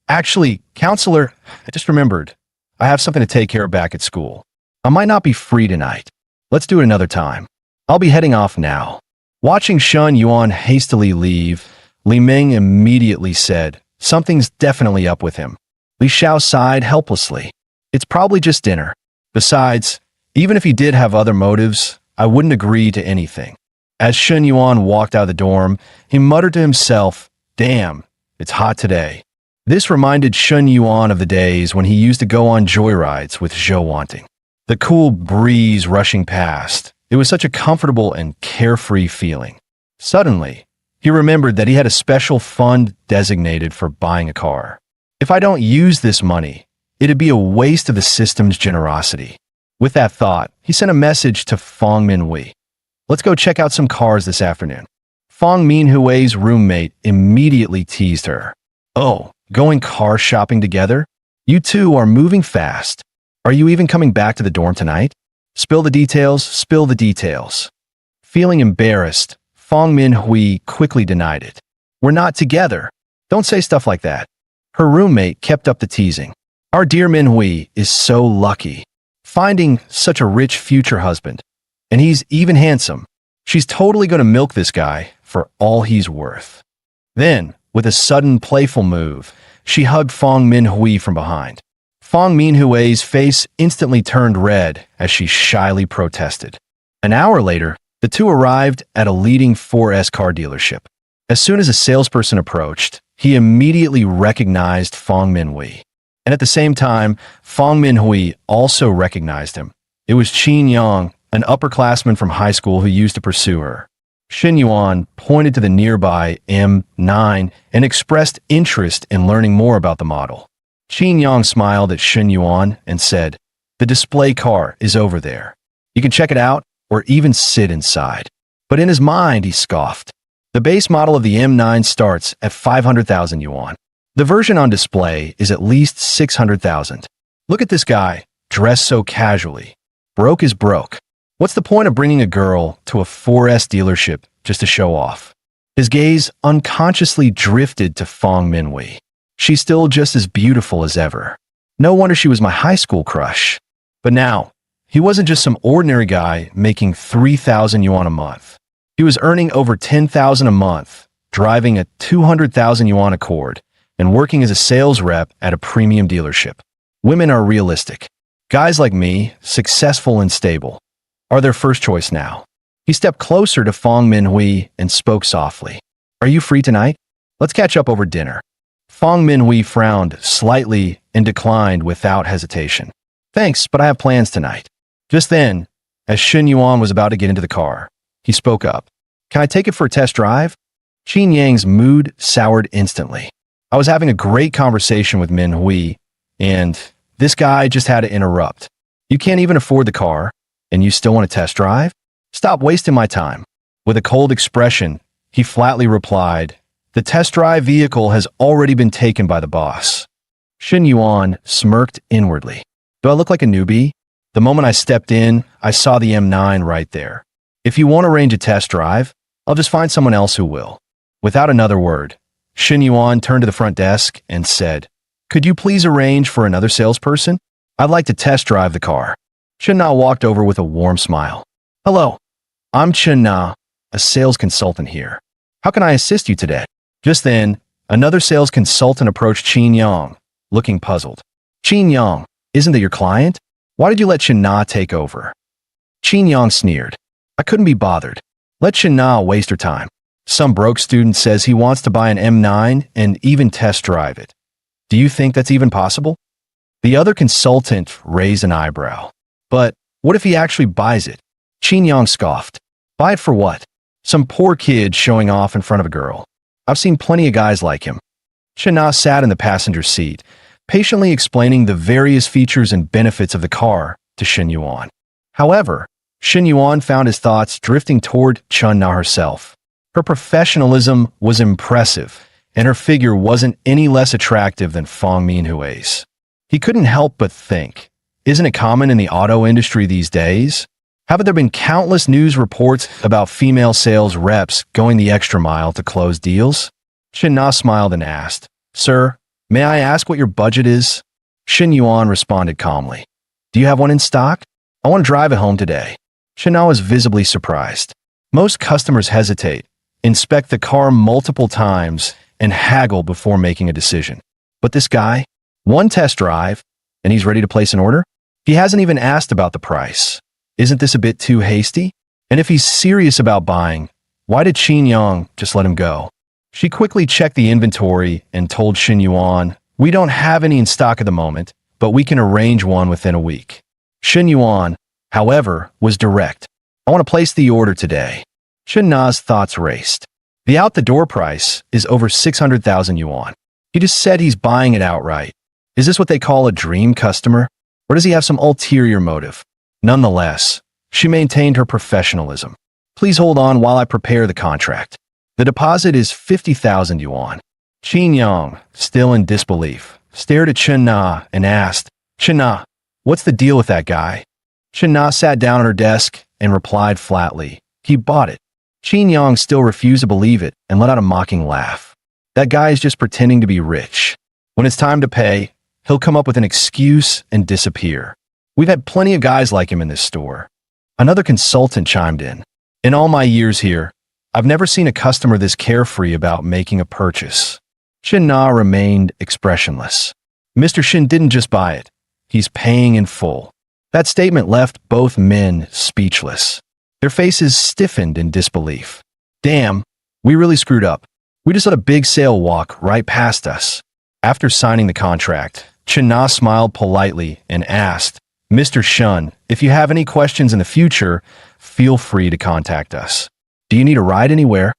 Actually, counselor, I just remembered. I have something to take care of back at school. I might not be free tonight. Let's do it another time. I'll be heading off now." Watching Shen Yuan hastily leave, Li Ming immediately said, "Something's definitely up with him." Li Xiao sighed helplessly. "It's probably just dinner. Besides, even if he did have other motives, I wouldn't agree to anything." As Shen Yuan walked out of the dorm, he muttered to himself, "Damn, it's hot today." This reminded Shen Yuan of the days when he used to go on joyrides with Zhou Wanting. The cool breeze rushing past, it was such a comfortable and carefree feeling. Suddenly, he remembered that he had a special fund designated for buying a car. If I don't use this money, it'd be a waste of the system's generosity. With that thought, he sent a message to Fang Minhui. "Let's go check out some cars this afternoon." Fang Minhui's roommate immediately teased her. "Oh, going car shopping together? You two are moving fast. Are you even coming back to the dorm tonight? Spill the details, spill the details." Feeling embarrassed, Fang Minhui quickly denied it. "We're not together. Don't say stuff like that." Her roommate kept up the teasing. "Our dear Minhui is so lucky, finding such a rich future husband. And he's even handsome. She's totally going to milk this guy for all he's worth." Then, with a sudden playful move, she hugged Fang Minhui from behind. Fang Minhui's face instantly turned red as she shyly protested. An hour later, the two arrived at a leading 4S car dealership. As soon as a salesperson approached, he immediately recognized Fang Minhui. And at the same time, Fang Minhui also recognized him. It was Qin Yang, an upperclassman from high school who used to pursue her. Shen Yuan pointed to the nearby M9 and expressed interest in learning more about the model. Qin Yang smiled at Shen Yuan and said, "The display car is over there. You can check it out or even sit inside." But in his mind, he scoffed. The base model of the M9 starts at 500,000 yuan. The version on display is at least 600,000. Look at this guy, dressed so casually. Broke is broke. What's the point of bringing a girl to a 4S dealership just to show off? His gaze unconsciously drifted to Fang Minhui. She's still just as beautiful as ever. No wonder she was my high school crush. But now, he wasn't just some ordinary guy making 3,000 yuan a month. He was earning over 10,000 a month, driving a 200,000 yuan Accord, and working as a sales rep at a premium dealership. Women are realistic. Guys like me, successful and stable, are their first choice now. He stepped closer to Fang Minhui and spoke softly. "Are you free tonight? Let's catch up over dinner." Fong Minhui frowned slightly and declined without hesitation. Thanks, but I have plans tonight. Just then, as Shen Yuan was about to get into the car, he spoke up. Can I take it for a test drive? Qin Yang's mood soured instantly. I was having a great conversation with Min Hui, and this guy just had to interrupt. You can't even afford the car, and you still want to test drive? Stop wasting my time. With a cold expression, he flatly replied, the test drive vehicle has already been taken by the boss. Shen Yuan smirked inwardly. Do I look like a newbie? The moment I stepped in, I saw the M9 right there. If you won't arrange a test drive, I'll just find someone else who will. Without another word, Shen Yuan turned to the front desk and said, could you please arrange for another salesperson? I'd like to test drive the car. Chen Na walked over with a warm smile. Hello, I'm Chen Na, a sales consultant here. How can I assist you today? Just then, another sales consultant approached Qin Yang, looking puzzled. Qin Yang, isn't that your client? Why did you let Chen Na take over? Qin Yang sneered. I couldn't be bothered. Let Chen Na waste her time. Some broke student says he wants to buy an M9 and even test drive it. Do you think that's even possible? The other consultant raised an eyebrow. But what if he actually buys it? Qin Yang scoffed. Buy it for what? Some poor kid showing off in front of a girl. I've seen plenty of guys like him. Chen Na sat in the passenger seat, patiently explaining the various features and benefits of the car to Shen Yuan. However, Shen Yuan found his thoughts drifting toward Chen Na herself. Her professionalism was impressive, and her figure wasn't any less attractive than Fong Minhui's. He couldn't help but think, isn't it common in the auto industry these days? Haven't there been countless news reports about female sales reps going the extra mile to close deals? Chen Na smiled and asked, Sir, may I ask what your budget is? Shen Yuan responded calmly. Do you have one in stock? I want to drive it home today. Chen Na was visibly surprised. Most customers hesitate, inspect the car multiple times, and haggle before making a decision. But this guy, one test drive, and he's ready to place an order? He hasn't even asked about the price. Isn't this a bit too hasty? And if he's serious about buying, why did Qin Yang just let him go? She quickly checked the inventory and told Shen Yuan, we don't have any in stock at the moment, but we can arrange one within a week. Shen Yuan, however, was direct. I want to place the order today. Chen Na's thoughts raced. The out-the-door price is over 600,000 yuan. He just said he's buying it outright. Is this what they call a dream customer? Or does he have some ulterior motive? Nonetheless, she maintained her professionalism. Please hold on while I prepare the contract. The deposit is 50,000 yuan. Qin Yang, still in disbelief, stared at Chen Na and asked, Chen Na, what's the deal with that guy? Chen Na sat down at her desk and replied flatly, he bought it. Qin Yang still refused to believe it and let out a mocking laugh. That guy is just pretending to be rich. When it's time to pay, he'll come up with an excuse and disappear. We've had plenty of guys like him in this store. Another consultant chimed in. In all my years here, I've never seen a customer this carefree about making a purchase. Chen Na remained expressionless. Mr. Shin didn't just buy it. He's paying in full. That statement left both men speechless. Their faces stiffened in disbelief. Damn, we really screwed up. We just let a big sale walk right past us. After signing the contract, Chen Na smiled politely and asked, Mr. Shun, if you have any questions in the future, feel free to contact us. Do you need a ride anywhere?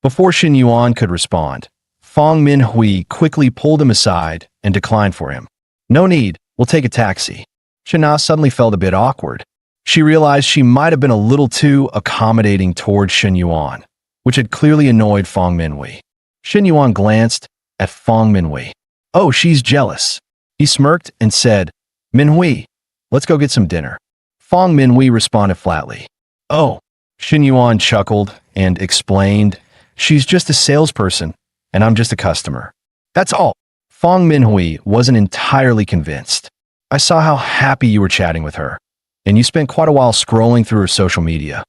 Before Shen Yuan could respond, Fong Minhui quickly pulled him aside and declined for him. No need, we'll take a taxi. Chen Na suddenly felt a bit awkward. She realized she might have been a little too accommodating towards Shen Yuan, which had clearly annoyed Fong Minhui. Shen Yuan glanced at Fong Minhui. Oh, she's jealous. He smirked and said, Minhui, let's go get some dinner. Fong Minhui responded flatly. Oh, Shen Yuan chuckled and explained, she's just a salesperson and I'm just a customer. That's all. Fong Minhui wasn't entirely convinced. I saw how happy you were chatting with her, and you spent quite a while scrolling through her social media.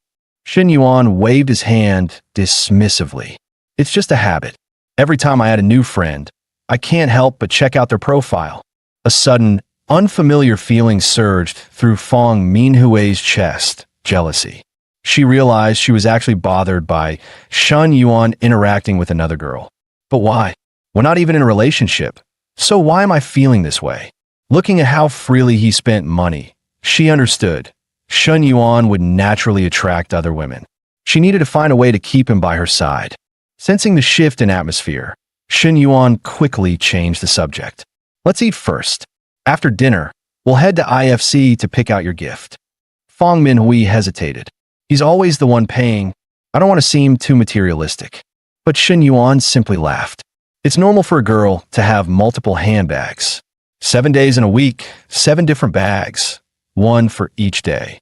Shen Yuan waved his hand dismissively. It's just a habit. Every time I add a new friend, I can't help but check out their profile. A sudden, unfamiliar feeling surged through Fong Minhui's chest, jealousy. She realized she was actually bothered by Shen Yuan interacting with another girl. But why? We're not even in a relationship. So why am I feeling this way? Looking at how freely he spent money, she understood. Shun Yuan would naturally attract other women. She needed to find a way to keep him by her side. Sensing the shift in atmosphere, Shun Yuan quickly changed the subject. Let's eat first. After dinner, we'll head to IFC to pick out your gift. Fang Minhui hesitated. He's always the one paying. I don't want to seem too materialistic. But Shun Yuan simply laughed. It's normal for a girl to have multiple handbags. 7 days in a week, 7 different bags, one for each day.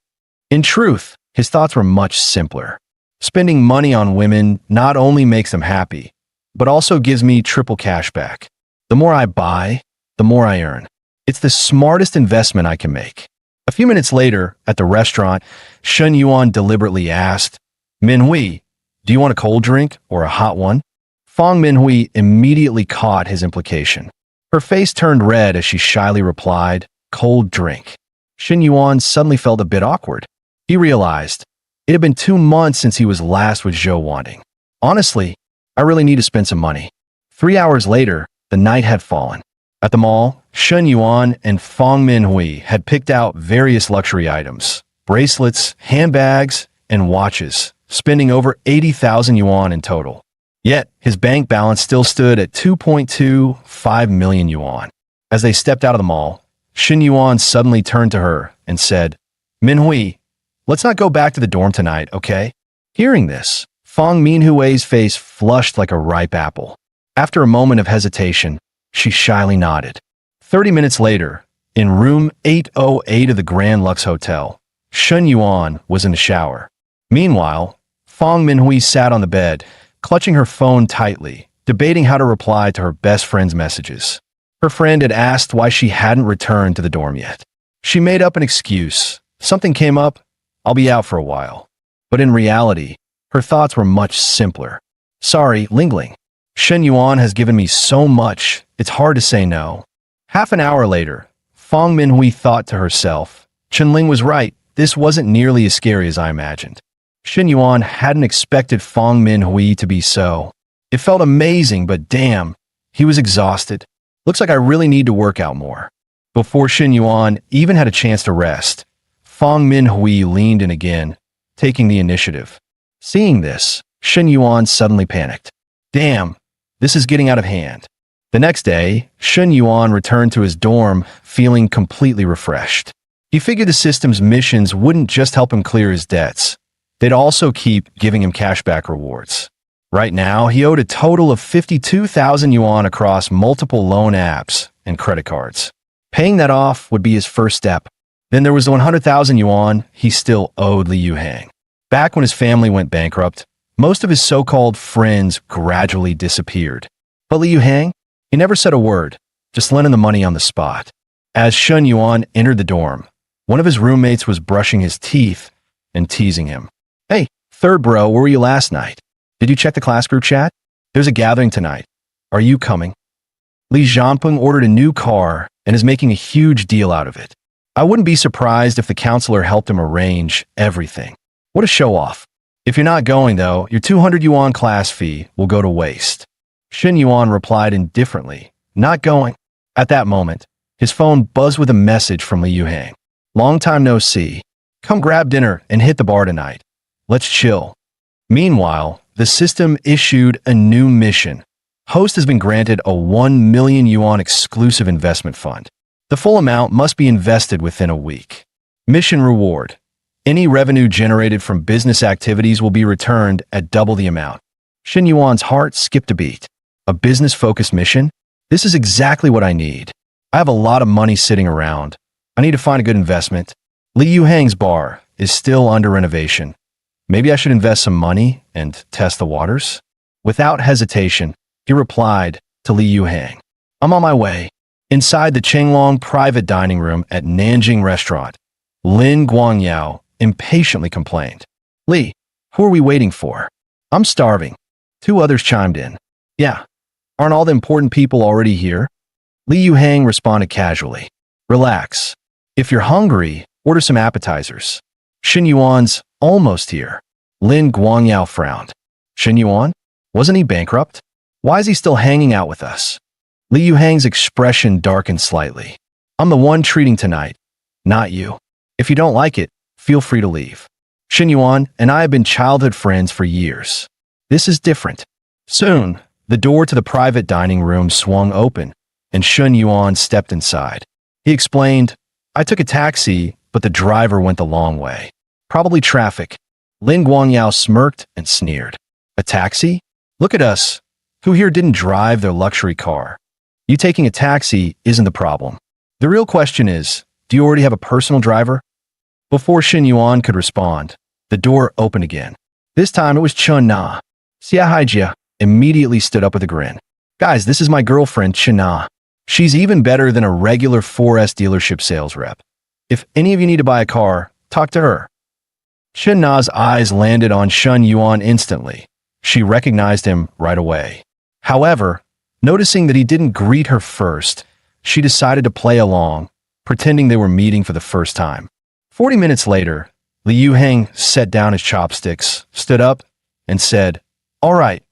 In truth, his thoughts were much simpler. Spending money on women not only makes them happy, but also gives me triple cash back. The more I buy, the more I earn. It's the smartest investment I can make. A few minutes later, at the restaurant, Shun Yuan deliberately asked, Minhui, do you want a cold drink or a hot one? Fang Minhui immediately caught his implication. Her face turned red as she shyly replied, cold drink. Shun Yuan suddenly felt a bit awkward. He realized it had been 2 months since he was last with Zhou Wanting. Honestly, I really need to spend some money. 3 hours later, the night had fallen. At the mall, Shun Yuan and Fang Minhui had picked out various luxury items, bracelets, handbags, and watches, spending over 80,000 yuan in total. Yet, his bank balance still stood at 2.25 million yuan. As they stepped out of the mall, Shun Yuan suddenly turned to her and said, Minhui, let's not go back to the dorm tonight, okay? Hearing this, Fang Minhui's face flushed like a ripe apple. After a moment of hesitation, she shyly nodded. 30 minutes later, in room 808 of the Grand Lux Hotel, Shun Yuan was in the shower. Meanwhile, Fang Minhui sat on the bed, clutching her phone tightly, debating how to reply to her best friend's messages. Her friend had asked why she hadn't returned to the dorm yet. She made up an excuse. Something came up. I'll be out for a while. But in reality, her thoughts were much simpler. Sorry, Lingling. Shun Yuan has given me so much, it's hard to say no. Half an hour later, Fang Minhui thought to herself, Chunling was right, this wasn't nearly as scary as I imagined. Shun Yuan hadn't expected Fang Minhui to be so. It felt amazing, but damn, he was exhausted. Looks like I really need to work out more. Before Shun Yuan even had a chance to rest, Fang Minhui leaned in again, taking the initiative. Seeing this, Shun Yuan suddenly panicked. Damn, this is getting out of hand. The next day, Shun Yuan returned to his dorm feeling completely refreshed. He figured the system's missions wouldn't just help him clear his debts. They'd also keep giving him cashback rewards. Right now, he owed a total of 52,000 yuan across multiple loan apps and credit cards. Paying that off would be his first step. Then there was the 100,000 yuan he still owed Li Yuhang. Back when his family went bankrupt, most of his so-called friends gradually disappeared. But Li Yuhang, he never said a word, just lent him the money on the spot. As Shun Yuan entered the dorm, one of his roommates was brushing his teeth and teasing him. Hey, third bro, where were you last night? Did you check the class group chat? There's a gathering tonight. Are you coming? Li Zhanpeng ordered a new car and is making a huge deal out of it. I wouldn't be surprised if the counselor helped him arrange everything. What a show-off. If you're not going, though, your 200 yuan class fee will go to waste. Shun Yuan replied indifferently, not going. At that moment, his phone buzzed with a message from Li Yuhang. Long time no see. Come grab dinner and hit the bar tonight. Let's chill. Meanwhile, the system issued a new mission. Host has been granted a 1 million yuan exclusive investment fund. The full amount must be invested within a week. Mission reward. Any revenue generated from business activities will be returned at double the amount. Shun Yuan's heart skipped a beat. A business-focused mission? This is exactly what I need. I have a lot of money sitting around. I need to find a good investment. Li Yuhang's bar is still under renovation. Maybe I should invest some money and test the waters? Without hesitation, he replied to Li Yuhang. I'm on my way. Inside the Chenglong private dining room at Nanjing restaurant, Lin Guangyao impatiently complained. Li, who are we waiting for? I'm starving. 2 others chimed in. Yeah, aren't all the important people already here? Li Yuhang responded casually. Relax. If you're hungry, order some appetizers. Shun Yuan's almost here. Lin Guangyao frowned. Shun Yuan? Wasn't he bankrupt? Why is he still hanging out with us? Li Yuhang's expression darkened slightly. I'm the one treating tonight, not you. If you don't like it, feel free to leave. Shen Yuan and I have been childhood friends for years. This is different. Soon, the door to the private dining room swung open, and Shen Yuan stepped inside. He explained, I took a taxi, but the driver went the long way. Probably traffic. Lin Guangyao smirked and sneered. A taxi? Look at us. Who here didn't drive their luxury car? You taking a taxi isn't the problem. The real question is, do you already have a personal driver? Before Shen Yuan could respond, the door opened again. This time it was Chun Na. Xia Haijia immediately stood up with a grin. Guys, this is my girlfriend, Chun Na. She's even better than a regular 4S dealership sales rep. If any of you need to buy a car, talk to her. Chun Na's eyes landed on Shen Yuan instantly. She recognized him right away. However, noticing that he didn't greet her first, she decided to play along, pretending they were meeting for the first time. 40 minutes later, Li Yuhang set down his chopsticks, stood up, and said, All right,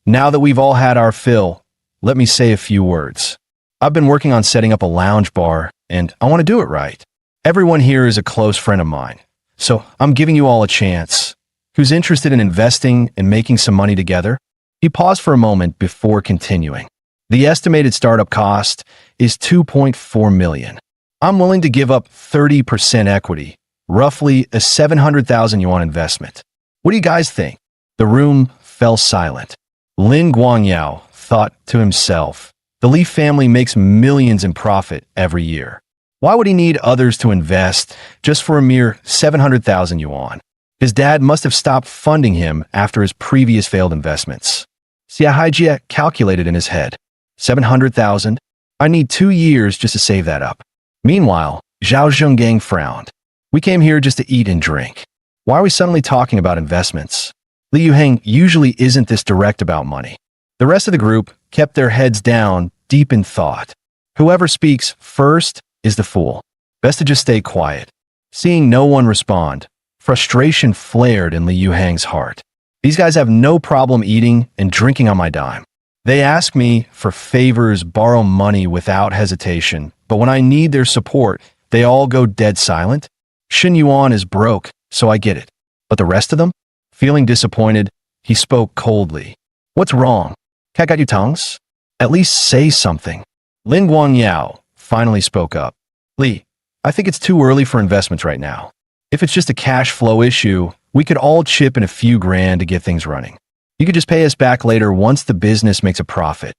now that we've all had our fill, let me say a few words. I've been working on setting up a lounge bar, and I want to do it right. Everyone here is a close friend of mine, so I'm giving you all a chance. Who's interested in investing and making some money together? He paused for a moment before continuing. The estimated startup cost is 2.4 million. I'm willing to give up 30% equity, roughly a 700,000 yuan investment. What do you guys think? The room fell silent. Lin Guangyao thought to himself, the Li family makes millions in profit every year. Why would he need others to invest just for a mere 700,000 yuan? His dad must have stopped funding him after his previous failed investments. Xia Haijia calculated in his head. 700,000? I need 2 years just to save that up. Meanwhile, Zhao Zhonggang frowned. We came here just to eat and drink. Why are we suddenly talking about investments? Li Yuhang usually isn't this direct about money. The rest of the group kept their heads down, deep in thought. Whoever speaks first is the fool. Best to just stay quiet. Seeing no one respond, frustration flared in Li Yuhang's heart. These guys have no problem eating and drinking on my dime. They ask me for favors, borrow money without hesitation, but when I need their support, they all go dead silent. Shen Yuan is broke, so I get it. But the rest of them? Feeling disappointed, he spoke coldly. What's wrong? Cat got you tongues? At least say something. Lin Guangyao finally spoke up. Li, I think it's too early for investments right now. If it's just a cash flow issue, we could all chip in a few grand to get things running. You could just pay us back later once the business makes a profit.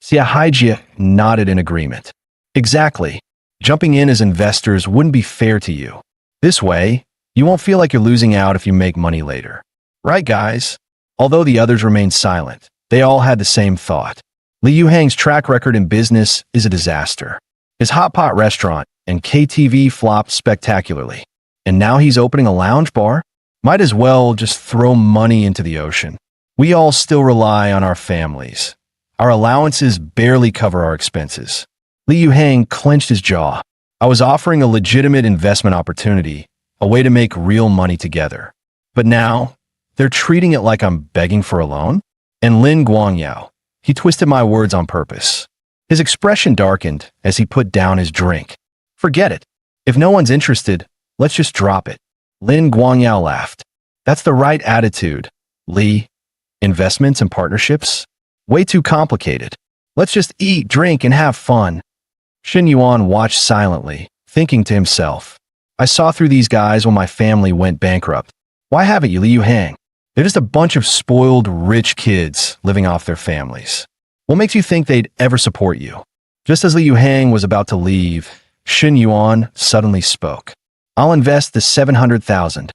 Xia Haijia nodded in agreement. Exactly. Jumping in as investors wouldn't be fair to you. This way, you won't feel like you're losing out if you make money later. Right, guys? Although the others remained silent, they all had the same thought. Li Yuhang's track record in business is a disaster. His hot pot restaurant and KTV flopped spectacularly. And now he's opening a lounge bar? Might as well just throw money into the ocean. We all still rely on our families. Our allowances barely cover our expenses. Li Yuhang clenched his jaw. I was offering a legitimate investment opportunity, a way to make real money together. But now, they're treating it like I'm begging for a loan? And Lin Guangyao, he twisted my words on purpose. His expression darkened as he put down his drink. Forget it. If no one's interested, let's just drop it. Lin Guangyao laughed. That's the right attitude, Li. Investments and partnerships? Way too complicated. Let's just eat, drink, and have fun. Shen Yuan watched silently, thinking to himself. I saw through these guys when my family went bankrupt. Why haven't you, Li Yuhang? They're just a bunch of spoiled, rich kids living off their families. What makes you think they'd ever support you? Just as Li Yuhang was about to leave, Shen Yuan suddenly spoke. I'll invest the 700,000.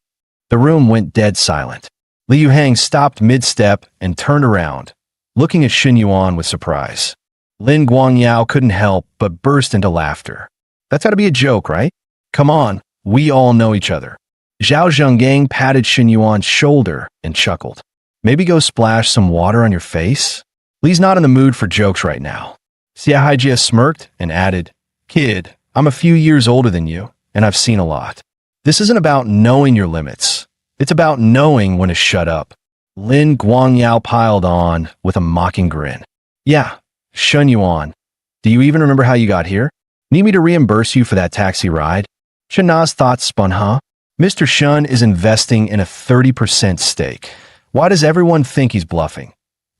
The room went dead silent. Li Yuhang stopped mid-step and turned around, looking at Shen Yuan with surprise. Lin Guangyao couldn't help but burst into laughter. That's got to be a joke, right? Come on, we all know each other. Zhao Zhonggang patted Shen Yuan's shoulder and chuckled. Maybe go splash some water on your face? Li's not in the mood for jokes right now. Xia Haijia smirked and added, Kid, I'm a few years older than you, and I've seen a lot. This isn't about knowing your limits. It's about knowing when to shut up. Lin Guangyao piled on with a mocking grin. Yeah, Shun Yuan. Do you even remember how you got here? Need me to reimburse you for that taxi ride? Chen Na's thoughts spun, huh? Mr. Shun is investing in a 30% stake. Why does everyone think he's bluffing?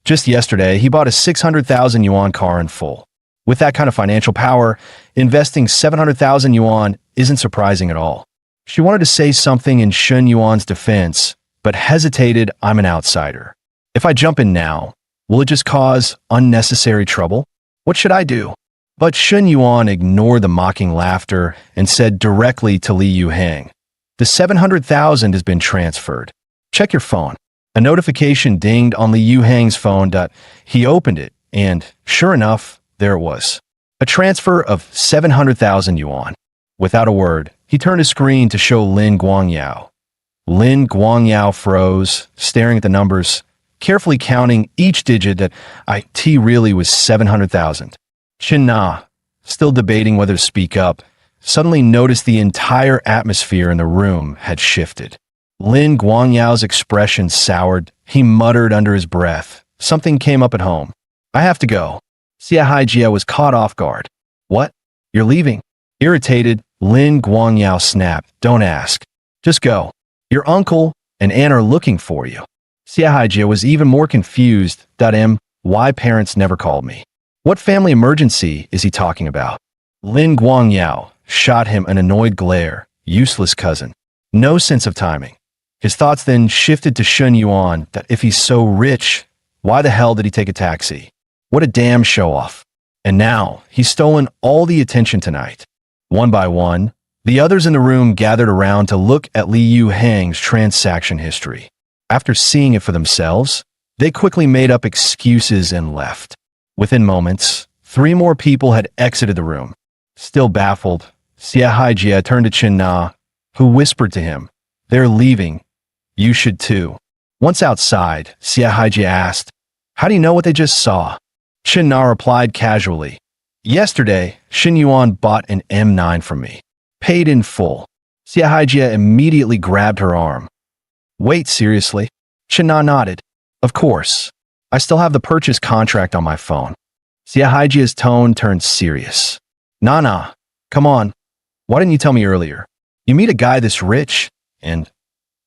Just yesterday, he bought a 600,000 yuan car in full. With that kind of financial power, investing 700,000 yuan isn't surprising at all. She wanted to say something in Shun Yuan's defense, but hesitated. I'm an outsider. If I jump in now, will it just cause unnecessary trouble? What should I do? But Shun Yuan ignored the mocking laughter and said directly to Li Yuhang, the 700,000 has been transferred. Check your phone. A notification dinged on Li Yuhang's phone. He opened it, and sure enough, there it was. A transfer of 700,000 yuan. Without a word, he turned his screen to show Lin Guangyao. Lin Guangyao froze, staring at the numbers, carefully counting each digit. That IT really was 700,000. Chen Na, still debating whether to speak up, suddenly noticed the entire atmosphere in the room had shifted. Lin Guangyao's expression soured. He muttered under his breath. Something came up at home. I have to go. Xia Haijia was caught off guard. What? You're leaving? Irritated, Lin Guangyao snapped. Don't ask. Just go. Your uncle and aunt are looking for you. Xia Haijia was even more confused. Why parents never called me? What family emergency is he talking about? Lin Guangyao shot him an annoyed glare. Useless cousin. No sense of timing. His thoughts then shifted to Shun Yuan. That if he's so rich, why the hell did he take a taxi? What a damn show-off. And now, he's stolen all the attention tonight. One by one, the others in the room gathered around to look at Li Yuhang's transaction history. After seeing it for themselves, they quickly made up excuses and left. Within moments, 3 more people had exited the room. Still baffled, Xia Haijia turned to Chen Na, who whispered to him, they're leaving. You should too. Once outside, Xia Haijia asked, how do you know what they just saw? Chen Na replied casually, yesterday, Xin Yuan bought an M9 from me. Paid in full. Xia Haijia immediately grabbed her arm. Wait, seriously? Chen Na nodded. Of course. I still have the purchase contract on my phone. Xia Haijia's tone turned serious. Nah, come on. Why didn't you tell me earlier? You meet a guy this rich, and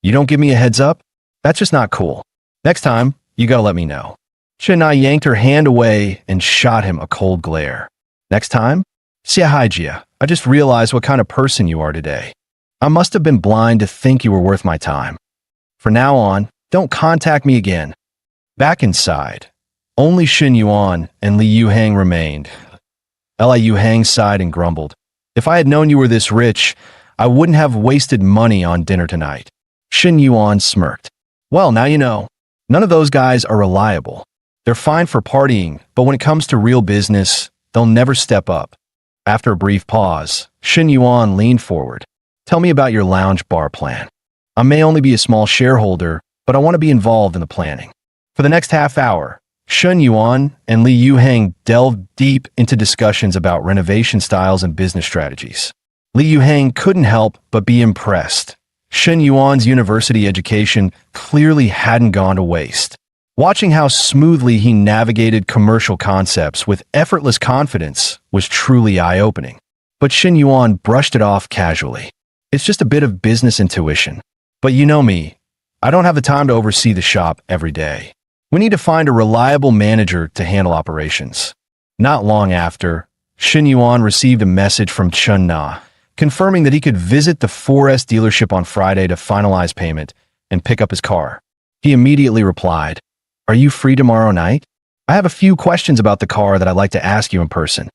you don't give me a heads up? That's just not cool. Next time, you gotta let me know. Chen Na yanked her hand away and shot him a cold glare. Next time? Xia Haijia, I just realized what kind of person you are today. I must have been blind to think you were worth my time. For now on, don't contact me again. Back inside, only Xin Yuan and Li Yuhang remained. Li Yuhang sighed and grumbled. If I had known you were this rich, I wouldn't have wasted money on dinner tonight. Xin Yuan smirked. Well, now you know. None of those guys are reliable. They're fine for partying, but when it comes to real business, they'll never step up. After a brief pause, Xin Yuan leaned forward. Tell me about your lounge bar plan. I may only be a small shareholder, but I want to be involved in the planning. For the next half hour, Shun Yuan and Li Yuhang delved deep into discussions about renovation styles and business strategies. Li Yuhang couldn't help but be impressed. Shun Yuan's university education clearly hadn't gone to waste. Watching how smoothly he navigated commercial concepts with effortless confidence was truly eye-opening. But Xin Yuan brushed it off casually. It's just a bit of business intuition. But you know me, I don't have the time to oversee the shop every day. We need to find a reliable manager to handle operations. Not long after, Xin Yuan received a message from Chen Na, confirming that he could visit the 4S dealership on Friday to finalize payment and pick up his car. He immediately replied, "Are you free tomorrow night? I have a few questions about the car that I'd like to ask you in person."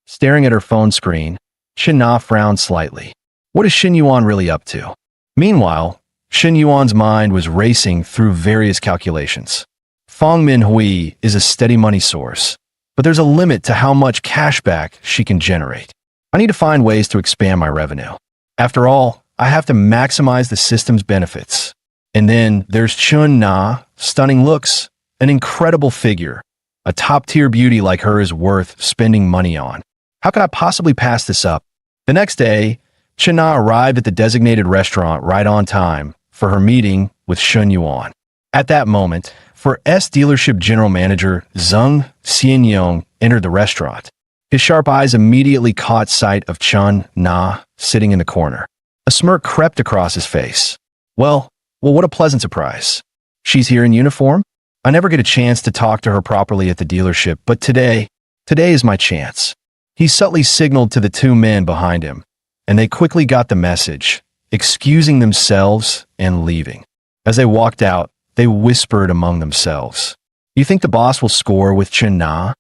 Staring at her phone screen, Chen Na frowned slightly. What is Xin Yuan really up to? Meanwhile, Xin Yuan's mind was racing through various calculations. Fang Minhui is a steady money source, but there's a limit to how much cashback she can generate. I need to find ways to expand my revenue. After all, I have to maximize the system's benefits. And then there's Chun Na, stunning looks, an incredible figure. A top-tier beauty like her is worth spending money on. How could I possibly pass this up? The next day, Chen Na arrived at the designated restaurant right on time for her meeting with Shun Yuan. At that moment, For S dealership general manager Zhang Xianyong entered the restaurant. His sharp eyes immediately caught sight of Chun Na sitting in the corner. A smirk crept across his face. Well, what a pleasant surprise. She's here in uniform? I never get a chance to talk to her properly at the dealership, but today is my chance. He subtly signaled to the two men behind him, and they quickly got the message, excusing themselves and leaving. As they walked out, they whispered among themselves. You think the boss will score with Chun Na?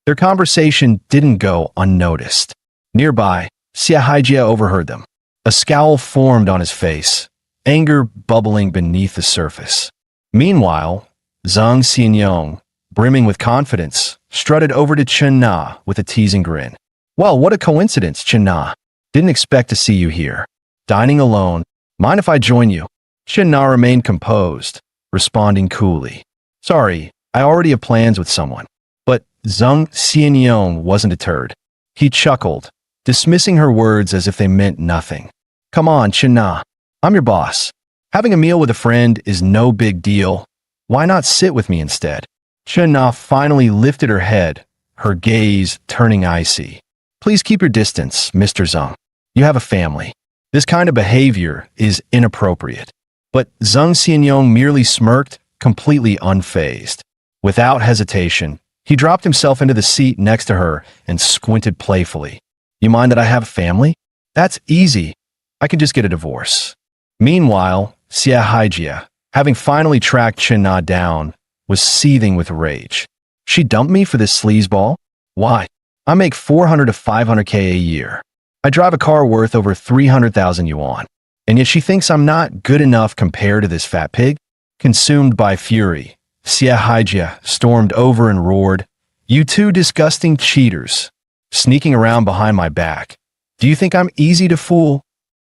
Their conversation didn't go unnoticed. Nearby, Xia Haijia overheard them. A scowl formed on his face, anger bubbling beneath the surface. Meanwhile, Zhang Xianyong, brimming with confidence, strutted over to Chun Na with a teasing grin. Well, what a coincidence, Chun Na. Didn't expect to see you here. Dining alone. Mind if I join you? Chun Na remained composed, responding coolly. Sorry, I already have plans with someone. But Zhang Xianyong wasn't deterred. He chuckled, dismissing her words as if they meant nothing. Come on, Chun Na. I'm your boss. Having a meal with a friend is no big deal. Why not sit with me instead? Chun Na finally lifted her head, her gaze turning icy. Please keep your distance, Mr. Zhang. You have a family. This kind of behavior is inappropriate. But Zhang Xianyong merely smirked, completely unfazed. Without hesitation, he dropped himself into the seat next to her and squinted playfully. You mind that I have a family? That's easy. I can just get a divorce. Meanwhile, Xia Haijia, having finally tracked Chun Na down, was seething with rage. She dumped me for this sleazeball? Why? I make 400 to 500k a year. I drive a car worth over 300,000 yuan. And yet she thinks I'm not good enough compared to this fat pig? Consumed by fury, Xia Haijia stormed over and roared, You two disgusting cheaters, sneaking around behind my back. Do you think I'm easy to fool?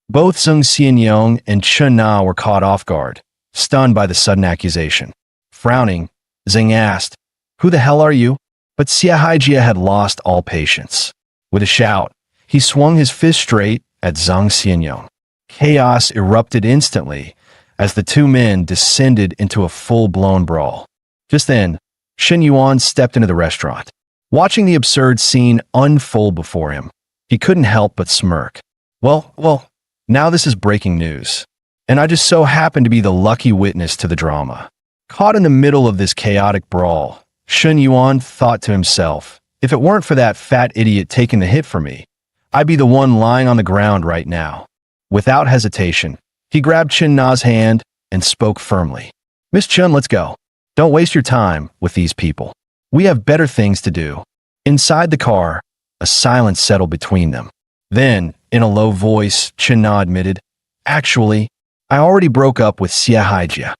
Both Zhang Xianyong and Chun Na were caught off guard, stunned by the sudden accusation. Frowning, Zhang asked, Who the hell are you? But Xia Haijia had lost all patience. With a shout, he swung his fist straight at Zhang Xianyong. Chaos erupted instantly as the two men descended into a full-blown brawl. Just then, Shen Yuan stepped into the restaurant. Watching the absurd scene unfold before him, he couldn't help but smirk. Well, now this is breaking news, and I just so happen to be the lucky witness to the drama. Caught in the middle of this chaotic brawl, Shen Yuan thought to himself, if it weren't for that fat idiot taking the hit for me, I'd be the one lying on the ground right now. Without hesitation, he grabbed Chun Na's hand and spoke firmly. Miss Chun, let's go. Don't waste your time with these people. We have better things to do. Inside the car, a silence settled between them. Then, in a low voice, Chun Na admitted, Actually, I already broke up with Xia Haijia.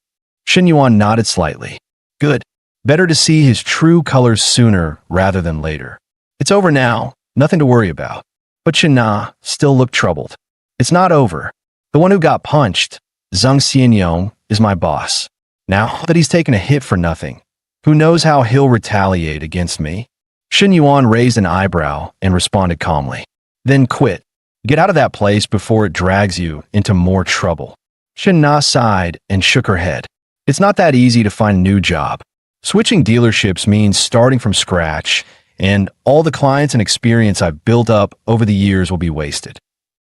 Shen Yuan nodded slightly. Good. Better to see his true colors sooner rather than later. It's over now, nothing to worry about. But Chun Na still looked troubled. It's not over. The one who got punched, Zhang Xianyong, is my boss. Now that he's taken a hit for nothing, who knows how he'll retaliate against me? Shen Yuan raised an eyebrow and responded calmly. Then quit. Get out of that place before it drags you into more trouble. Shen Na sighed and shook her head. It's not that easy to find a new job. Switching dealerships means starting from scratch, and all the clients and experience I've built up over the years will be wasted.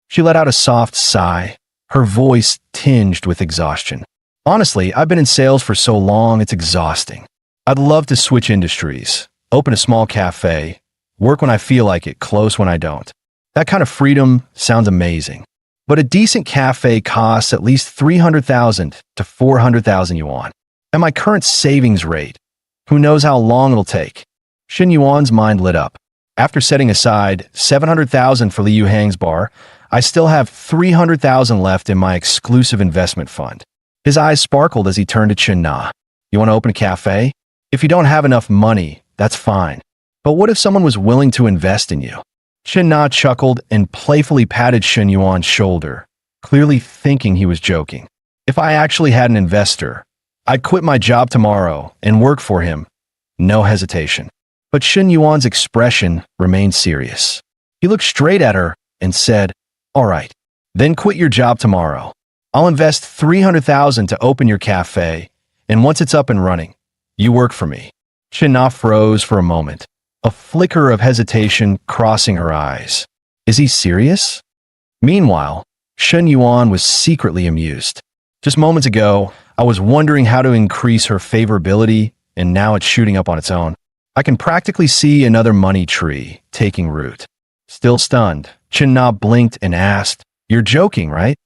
She let out a soft sigh, her voice tinged with exhaustion. Honestly, I've been in sales for so long, it's exhausting. I'd love to switch industries, open a small cafe, work when I feel like it, close when I don't. That kind of freedom sounds amazing. But a decent cafe costs at least 300,000 to 400,000 yuan. At my current savings rate, who knows how long it'll take? Shen Yuan's mind lit up. After setting aside 700,000 for Liu Hang's bar, I still have 300,000 left in my exclusive investment fund. His eyes sparkled as he turned to Chun Na. You want to open a cafe? If you don't have enough money, that's fine. But what if someone was willing to invest in you? Chun Na chuckled and playfully patted Shen Yuan's shoulder, clearly thinking he was joking. If I actually had an investor, I'd quit my job tomorrow and work for him. No hesitation. But Shen Yuan's expression remained serious. He looked straight at her and said, All right, then quit your job tomorrow. I'll invest 300,000 to open your cafe, and once it's up and running, You work for me. Shin-na froze for a moment, a flicker of hesitation crossing her eyes. Is he serious? Meanwhile, Shen Yuan was secretly amused. Just moments ago, I was wondering how to increase her favorability, and now it's shooting up on its own. I can practically see another money tree taking root. Still stunned, Shin-na blinked and asked, "You're joking, right?"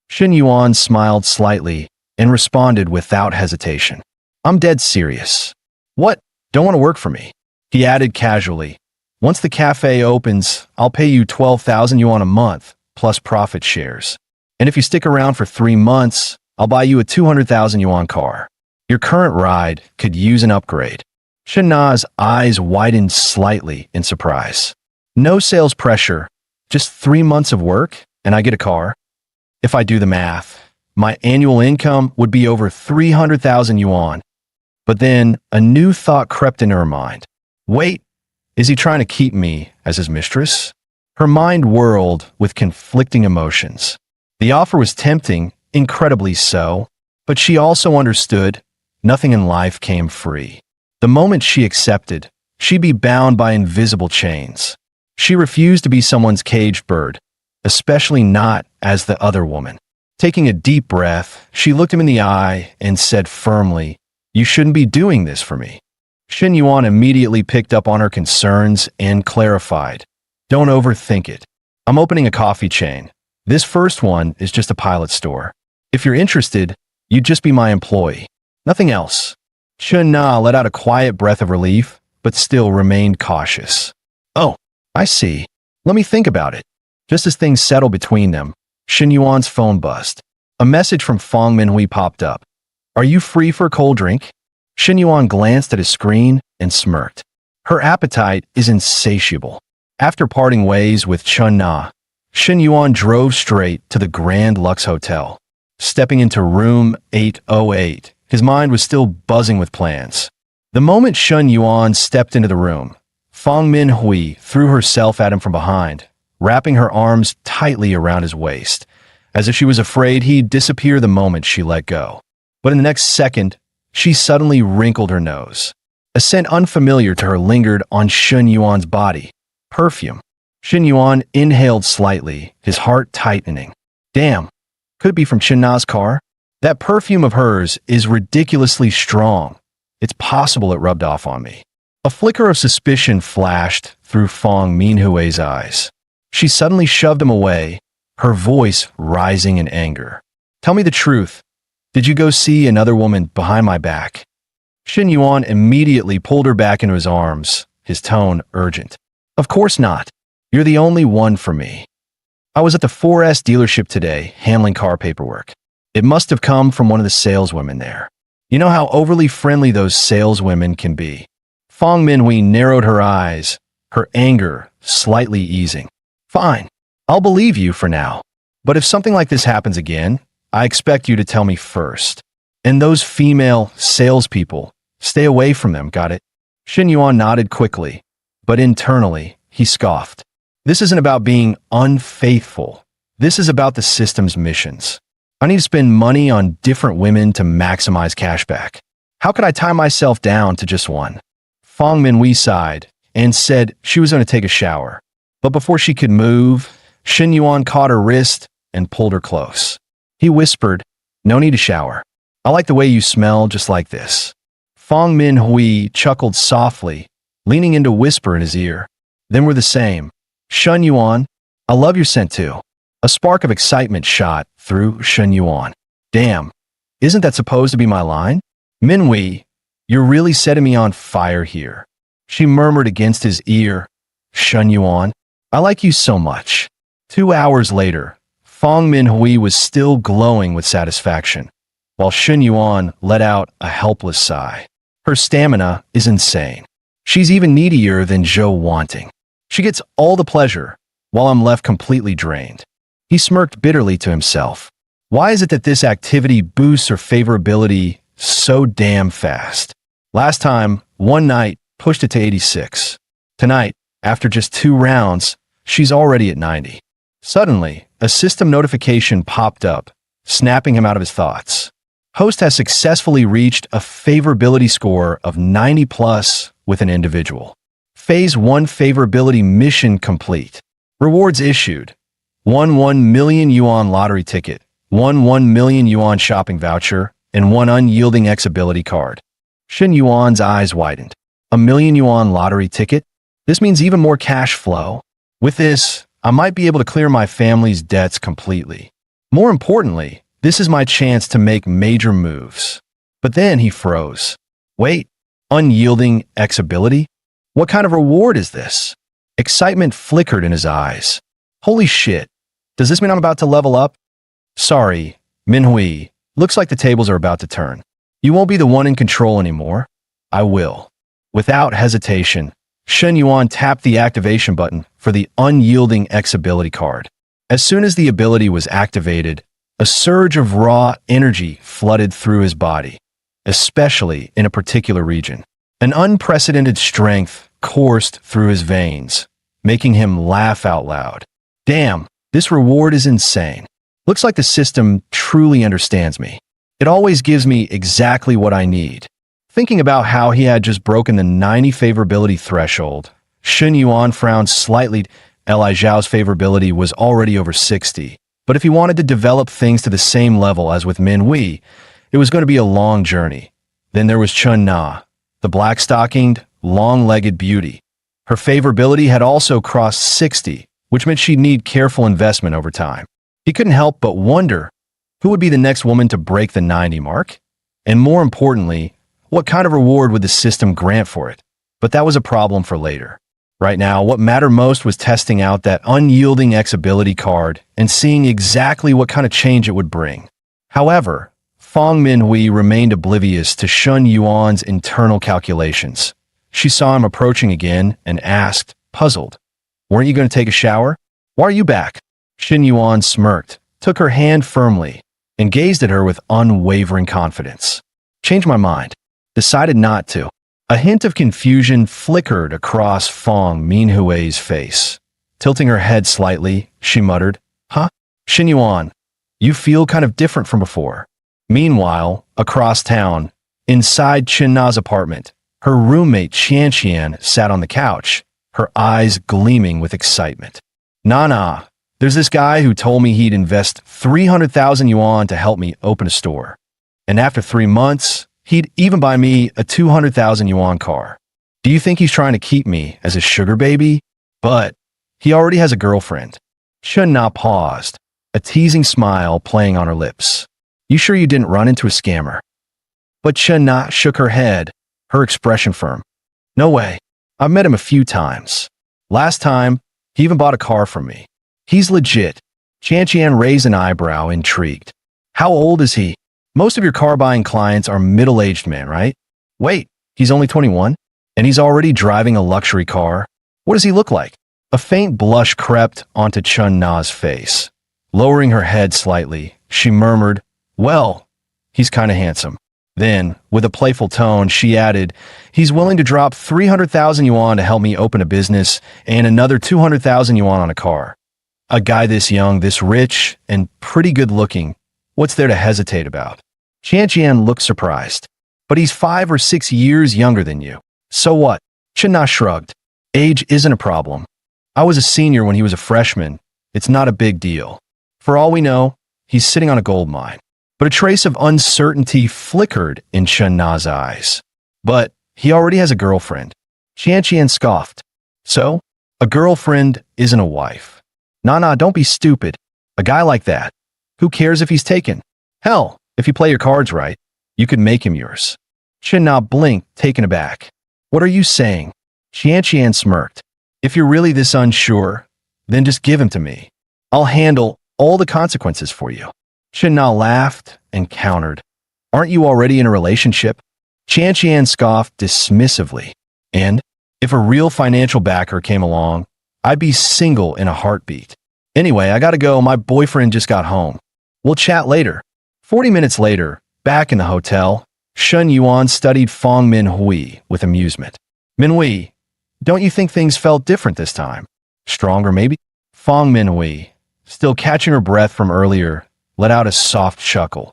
Shen Yuan smiled slightly and responded without hesitation. "I'm dead serious." "What? Don't want to work for me?" He added casually, "Once the cafe opens, I'll pay you 12,000 yuan a month, plus profit shares. And if you stick around for 3 months, I'll buy you a 200,000 yuan car. Your current ride could use an upgrade." Shin-na's eyes widened slightly in surprise. "No sales pressure, just 3 months of work, and I get a car?" If I do the math, my annual income would be over 300,000 yuan. But then a new thought crept into her mind. Wait, is he trying to keep me as his mistress? Her mind whirled with conflicting emotions. The offer was tempting, incredibly so, but she also understood nothing in life came free. The moment she accepted, she'd be bound by invisible chains. She refused to be someone's caged bird, especially not as the other woman. Taking a deep breath, she looked him in the eye and said firmly, "You shouldn't be doing this for me." Shen Yuan immediately picked up on her concerns and clarified, "Don't overthink it. I'm opening a coffee chain. This first one is just a pilot store. If you're interested, you'd just be my employee. Nothing else." Shen-na let out a quiet breath of relief, but still remained cautious. "Oh, I see. Let me think about it." Just as things settled between them, Shen Yuan's phone buzzed. A message from Fang Minhui popped up. "Are you free for a cold drink?" Shen Yuan glanced at his screen and smirked. Her appetite is insatiable. After parting ways with Chun-na, Shen Yuan drove straight to the Grand Lux Hotel. Stepping into room 808, his mind was still buzzing with plans. The moment Shen Yuan stepped into the room, Fang Minhui threw herself at him from behind, wrapping her arms tightly around his waist, as if she was afraid he'd disappear the moment she let go. But in the next second, she suddenly wrinkled her nose. A scent unfamiliar to her lingered on Shen Yuan's body. Perfume. Shen Yuan inhaled slightly, his heart tightening. Damn, could it be from Shin-na's car? That perfume of hers is ridiculously strong. It's possible it rubbed off on me. A flicker of suspicion flashed through Fang Minhui's eyes. She suddenly shoved him away, her voice rising in anger. "Tell me the truth. Did you go see another woman behind my back?" Shen Yuan immediately pulled her back into his arms, his tone urgent. "Of course not. You're the only one for me. I was at the 4S dealership today, handling car paperwork. It must have come from one of the saleswomen there. You know how overly friendly those saleswomen can be." Fang Minhui narrowed her eyes, her anger slightly easing. "Fine, I'll believe you for now. But if something like this happens again, I expect you to tell me first. And those female salespeople, stay away from them, got it?" Shen Yuan nodded quickly, but internally, he scoffed. "This isn't about being unfaithful. This is about the system's missions. I need to spend money on different women to maximize cashback. How could I tie myself down to just one?" Fang Minhui sighed and said she was going to take a shower. But before she could move, Shen Yuan caught her wrist and pulled her close. He whispered, "No need to shower. I like the way you smell just like this." Fang Minhui chuckled softly, leaning in to whisper in his ear. Then we're the same. "Shen Yuan, I love your scent too." A spark of excitement shot through Shen Yuan. "Damn, isn't that supposed to be my line?" "Minhui, you're really setting me on fire here." She murmured against his ear, "Shen Yuan, I like you so much." 2 hours later, Fang Minhui was still glowing with satisfaction, while Shen Yuan let out a helpless sigh. Her stamina is insane. She's even needier than Zhou wanting. She gets all the pleasure, while I'm left completely drained. He smirked bitterly to himself. Why is it that this activity boosts her favorability so damn fast? Last time, one night, pushed it to 86. Tonight, after just 2 rounds, she's already at 90. Suddenly, a system notification popped up, snapping him out of his thoughts. Host has successfully reached a favorability score of 90 plus with an individual. Phase 1 favorability mission complete. Rewards issued. 1 million yuan lottery ticket, 1 million yuan shopping voucher, and 1 unyielding X-ability card. Shen Yuan's eyes widened. 1 million yuan lottery ticket? This means even more cash flow. With this, I might be able to clear my family's debts completely. More importantly, this is my chance to make major moves. But then he froze. Wait, unyielding X-ability? What kind of reward is this? Excitement flickered in his eyes. Holy shit. Does this mean I'm about to level up? Sorry, MANHWA. Looks like the tables are about to turn. You won't be the one in control anymore. I will. Without hesitation, Shen Yuan tapped the activation button for the unyielding X-ability card. As soon as the ability was activated, a surge of raw energy flooded through his body, especially in a particular region. An unprecedented strength coursed through his veins, making him laugh out loud. Damn, this reward is insane. Looks like the system truly understands me. It always gives me exactly what I need. Thinking about how he had just broken the 90 favorability threshold, Shen Yuan frowned slightly. Li Zhao's favorability was already over 60, but if he wanted to develop things to the same level as with MANHWA, it was going to be a long journey. Then there was Chun Na, the black-stockinged, long-legged beauty. Her favorability had also crossed 60, which meant she'd need careful investment over time. He couldn't help but wonder who would be the next woman to break the 90 mark, and more importantly, what kind of reward would the system grant for it? But that was a problem for later. Right now, what mattered most was testing out that unyielding X-ability card and seeing exactly what kind of change it would bring. However, Fang Minhui remained oblivious to Shen Yuan's internal calculations. She saw him approaching again and asked, puzzled, "Weren't you going to take a shower? Why are you back?" Shen Yuan smirked, took her hand firmly, and gazed at her with unwavering confidence. "Changed my mind. Decided not to." A hint of confusion flickered across Fang Minhui's face. Tilting her head slightly, she muttered, "Huh? Shen Yuan, you feel kind of different from before." Meanwhile, across town, inside Chen Na's apartment, her roommate Qian sat on the couch, her eyes gleaming with excitement. "Nana, there's this guy who told me he'd invest 300,000 yuan to help me open a store. And after 3 months, he'd even buy me a 200,000 yuan car. Do you think he's trying to keep me as a sugar baby? But he already has a girlfriend." Chen Na paused, a teasing smile playing on her lips. "You sure you didn't run into a scammer?" But Chen Na shook her head, her expression firm. "No way. I've met him a few times. Last time, he even bought a car from me. He's legit." Qian raised an eyebrow, intrigued. "How old is he? Most of your car-buying clients are middle-aged men, right? Wait, he's only 21? And he's already driving a luxury car? What does he look like?" A faint blush crept onto Chun Na's face. Lowering her head slightly, she murmured, "Well, he's kind of handsome." Then, with a playful tone, she added, "He's willing to drop 300,000 yuan to help me open a business and another 200,000 yuan on a car. A guy this young, this rich, and pretty good looking, what's there to hesitate about?" Qian looked surprised. "But he's 5 or 6 years younger than you. So what?" Chen Na shrugged. "Age isn't a problem. I was a senior when he was a freshman. It's not a big deal. For all we know, he's sitting on a gold mine." But a trace of uncertainty flickered in Chen Na's eyes. "But he already has a girlfriend." Qian scoffed. "So? A girlfriend isn't a wife. Nah, don't be stupid. A guy like that, who cares if he's taken? Hell, if you play your cards right, you could make him yours." Chen Na blinked, taken aback. "What are you saying?" Qian smirked. "If you're really this unsure, then just give him to me. I'll handle all the consequences for you." Chen Na laughed and countered, "Aren't you already in a relationship?" Qian scoffed dismissively. "And if a real financial backer came along, I'd be single in a heartbeat. Anyway, I gotta go. My boyfriend just got home. We'll chat later." 40 minutes later, back in the hotel, Shen Yuan studied Fang Minhui with amusement. "Minhui, don't you think things felt different this time? Stronger, maybe?" Fang Minhui, still catching her breath from earlier, let out a soft chuckle.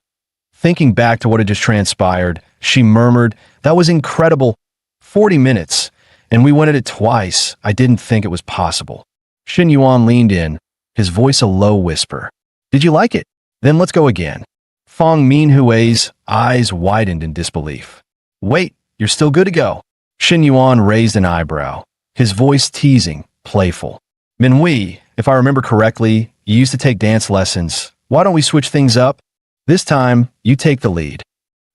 Thinking back to what had just transpired, she murmured, "That was incredible. 40 minutes. And we went at it twice. I didn't think it was possible." Shin Yuan leaned in, his voice a low whisper. "Did you like it? Then let's go again." Fang Minhui's eyes widened in disbelief. "Wait, you're still good to go." Shin Yuan raised an eyebrow, his voice teasing, playful. "Minhui, if I remember correctly, you used to take dance lessons. Why don't we switch things up? This time, you take the lead."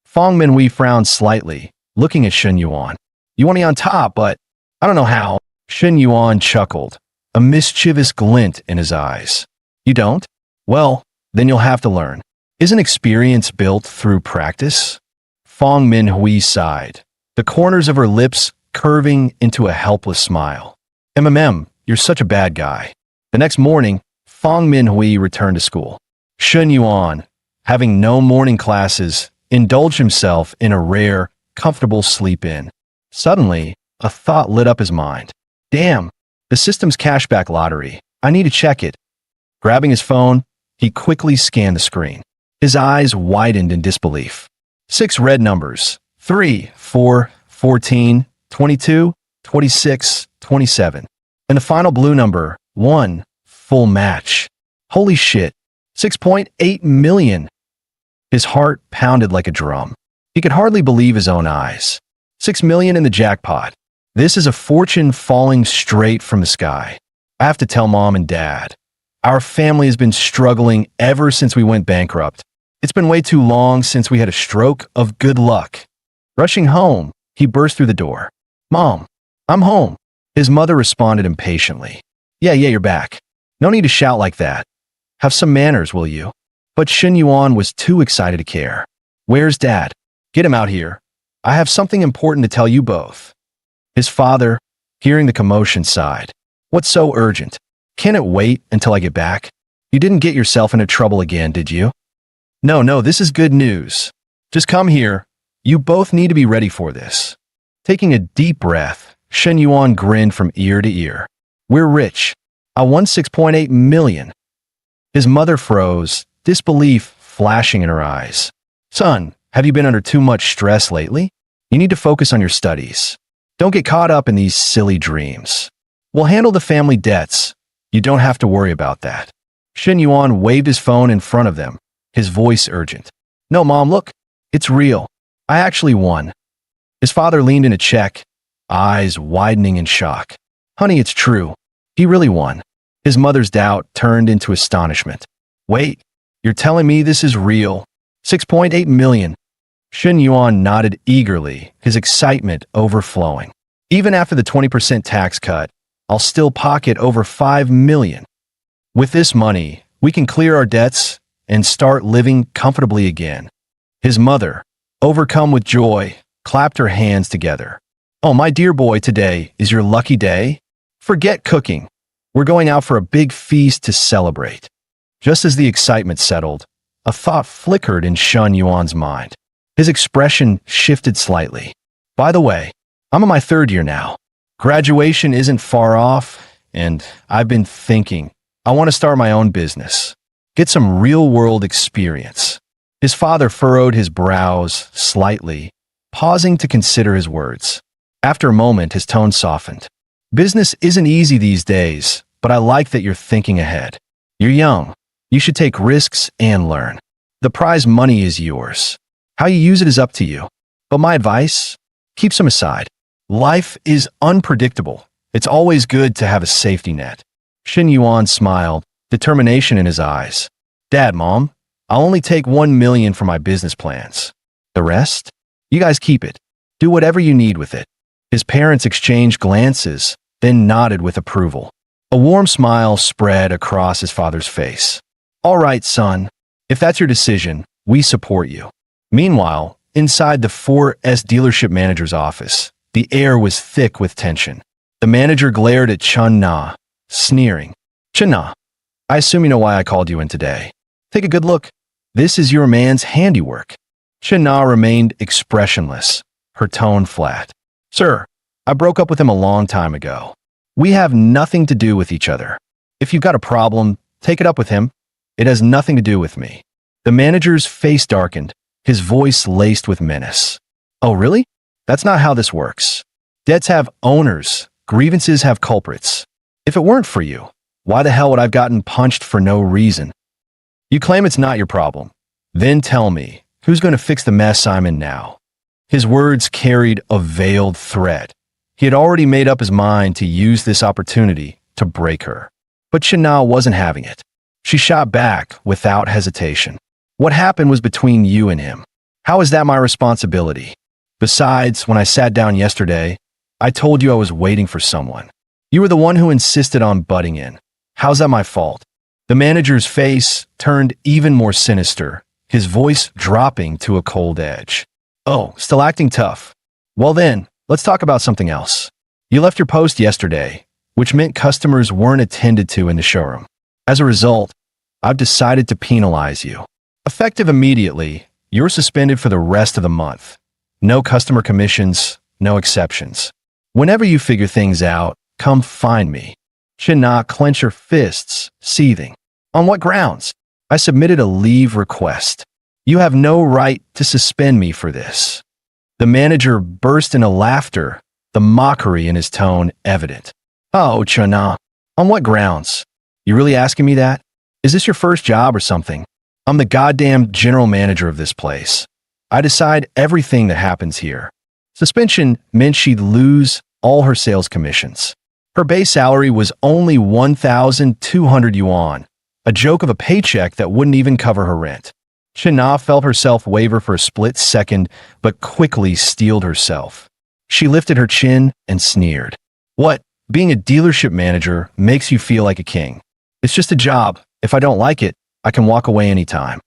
Fang Minhui frowned slightly, looking at Shin Yuan. "You want me on top, but I don't know how." Shin Yuan chuckled, a mischievous glint in his eyes. "You don't? Well, then you'll have to learn. Isn't experience built through practice?" Fang Minhui sighed, the corners of her lips curving into a helpless smile. You're such a bad guy." The next morning, Fang Minhui returned to school. Shin Yuan, having no morning classes, indulged himself in a rare, comfortable sleep-in. Suddenly, a thought lit up his mind. "Damn, the system's cashback lottery. I need to check it." Grabbing his phone, he quickly scanned the screen. His eyes widened in disbelief. 6 red numbers: 3, 4, 14, 22, 26, 27. And the final blue number, 1, full match. Holy shit, 6.8 million. His heart pounded like a drum. He could hardly believe his own eyes. 6 million in the jackpot. This is a fortune falling straight from the sky. I have to tell Mom and Dad. Our family has been struggling ever since we went bankrupt. It's been way too long since we had a stroke of good luck. Rushing home, he burst through the door. "Mom, I'm home." His mother responded impatiently. Yeah, you're back. No need to shout like that. Have some manners, will you?" But Shin Yuan was too excited to care. "Where's Dad? Get him out here. I have something important to tell you both." His father, hearing the commotion, sighed. "What's so urgent? Can it wait until I get back? You didn't get yourself into trouble again, did you?" No, this is good news. Just come here. You both need to be ready for this." Taking a deep breath, Shen Yuan grinned from ear to ear. "We're rich. I won 6.8 million. His mother froze, disbelief flashing in her eyes. "Son, have you been under too much stress lately? You need to focus on your studies. Don't get caught up in these silly dreams. We'll handle the family debts. You don't have to worry about that." Shen Yuan waved his phone in front of them, his voice urgent. "No, Mom, look. It's real. I actually won." His father leaned in to check, eyes widening in shock. "Honey, it's true. He really won." His mother's doubt turned into astonishment. "Wait, you're telling me this is real? 6.8 million. Shen Yuan nodded eagerly, his excitement overflowing. "Even after the 20% tax cut, I'll still pocket over 5 million. With this money, we can clear our debts and start living comfortably again." His mother, overcome with joy, clapped her hands together. "Oh, my dear boy, today is your lucky day. Forget cooking. We're going out for a big feast to celebrate." Just as the excitement settled, a thought flickered in Shen Yuan's mind. His expression shifted slightly. "By the way, I'm in my 3rd year now. Graduation isn't far off, and I've been thinking, I want to start my own business. Get some real-world experience." His father furrowed his brows slightly, pausing to consider his words. After a moment, his tone softened. "Business isn't easy these days, but I like that you're thinking ahead. You're young. You should take risks and learn. The prize money is yours. How you use it is up to you. But my advice? Keep some aside. Life is unpredictable. It's always good to have a safety net." Shen Yuan smiled, determination in his eyes. "Dad, Mom, I'll only take 1 million for my business plans. The rest? You guys keep it. Do whatever you need with it." His parents exchanged glances, then nodded with approval. A warm smile spread across his father's face. "All right, son. If that's your decision, we support you." Meanwhile, inside the 4S dealership manager's office, the air was thick with tension. The manager glared at Chun Na, sneering. "Chun Na, I assume you know why I called you in today. Take a good look. This is your man's handiwork." Chun Na remained expressionless, her tone flat. "Sir, I broke up with him a long time ago. We have nothing to do with each other. If you've got a problem, take it up with him. It has nothing to do with me." The manager's face darkened, his voice laced with menace. Oh, really? That's not how this works. Debts have owners, grievances have culprits. If it weren't for you, why the hell would I've gotten punched for no reason? You claim it's not your problem. Then tell me, who's going to fix the mess I'm in now? His words carried a veiled threat. He had already made up his mind to use this opportunity to break her. But Shana wasn't having it. She shot back without hesitation. What happened was between you and him. How is that my responsibility? Besides, when I sat down yesterday, I told you I was waiting for someone. You were the one who insisted on butting in. How's that my fault? The manager's face turned even more sinister, his voice dropping to a cold edge. Oh, still acting tough. Well then, let's talk about something else. You left your post yesterday, which meant customers weren't attended to in the showroom. As a result, I've decided to penalize you. Effective immediately, you're suspended for the rest of the month. No customer commissions, no exceptions. Whenever you figure things out, come find me. Shana clenched her fists, seething. On what grounds? I submitted a leave request. You have no right to suspend me for this. The manager burst into laughter, the mockery in his tone evident. Oh, Shana, on what grounds? You really asking me that? Is this your first job or something? I'm the goddamn general manager of this place. I decide everything that happens here. Suspension meant she'd lose all her sales commissions. Her base salary was only 1,200 yuan, a joke of a paycheck that wouldn't even cover her rent. Shana felt herself waver for a split second, but quickly steeled herself. She lifted her chin and sneered. What? Being a dealership manager makes you feel like a king. It's just a job. If I don't like it, I can walk away anytime.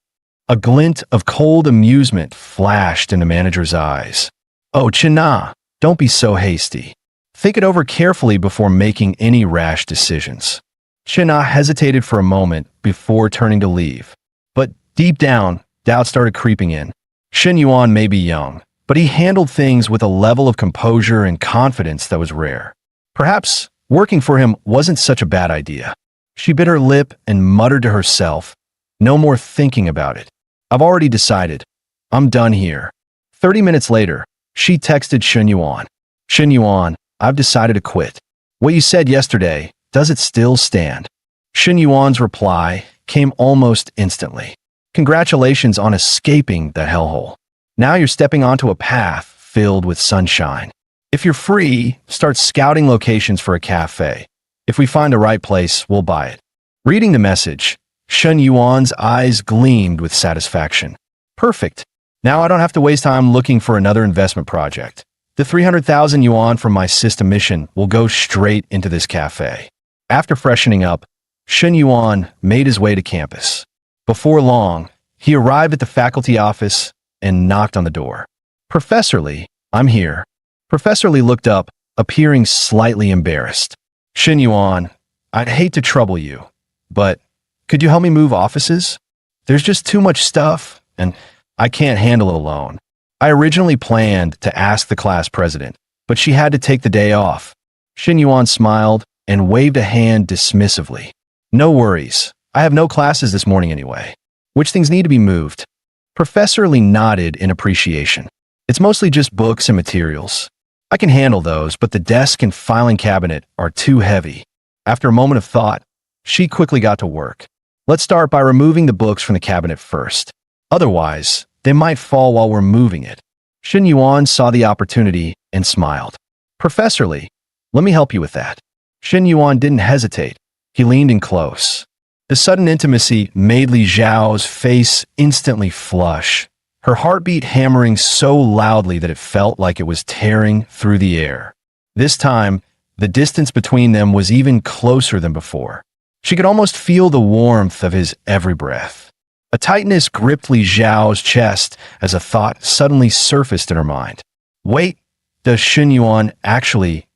A glint of cold amusement flashed in the manager's eyes. Oh, Shana, don't be so hasty. Think it over carefully before making any rash decisions. Shana hesitated for a moment before turning to leave. But deep down, doubt started creeping in. Shen Yuan may be young, but he handled things with a level of composure and confidence that was rare. Perhaps working for him wasn't such a bad idea. She bit her lip and muttered to herself, no more thinking about it. I've already decided. I'm done here. 30 minutes later, she texted Shen Yuan. Shen Yuan, I've decided to quit. What you said yesterday, does it still stand? Shen Yuan's reply came almost instantly. Congratulations on escaping the hellhole. Now you're stepping onto a path filled with sunshine. If you're free, start scouting locations for a cafe. If we find the right place, we'll buy it. Reading the message, Shen Yuan's eyes gleamed with satisfaction. Perfect. Now I don't have to waste time looking for another investment project. The 300,000 yuan from my system mission will go straight into this cafe. After freshening up, Shen Yuan made his way to campus. Before long, he arrived at the faculty office and knocked on the door. Professor Lee, I'm here. Professor Lee looked up, appearing slightly embarrassed. Shen Yuan, I'd hate to trouble you, but could you help me move offices? There's just too much stuff, and I can't handle it alone. I originally planned to ask the class president, but she had to take the day off. Shen Yuan smiled and waved a hand dismissively. No worries. I have no classes this morning anyway. Which things need to be moved? Professor Lee nodded in appreciation. It's mostly just books and materials. I can handle those, but the desk and filing cabinet are too heavy. After a moment of thought, she quickly got to work. Let's start by removing the books from the cabinet first. Otherwise, they might fall while we're moving it. Shen Yuan saw the opportunity and smiled. Professor Lee, let me help you with that. Shen Yuan didn't hesitate. He leaned in close. The sudden intimacy made Li Zhao's face instantly flush, her heartbeat hammering so loudly that it felt like it was tearing through the air. This time, the distance between them was even closer than before. She could almost feel the warmth of his every breath. A tightness gripped Li Zhao's chest as a thought suddenly surfaced in her mind. Wait, does Shen Yuan actually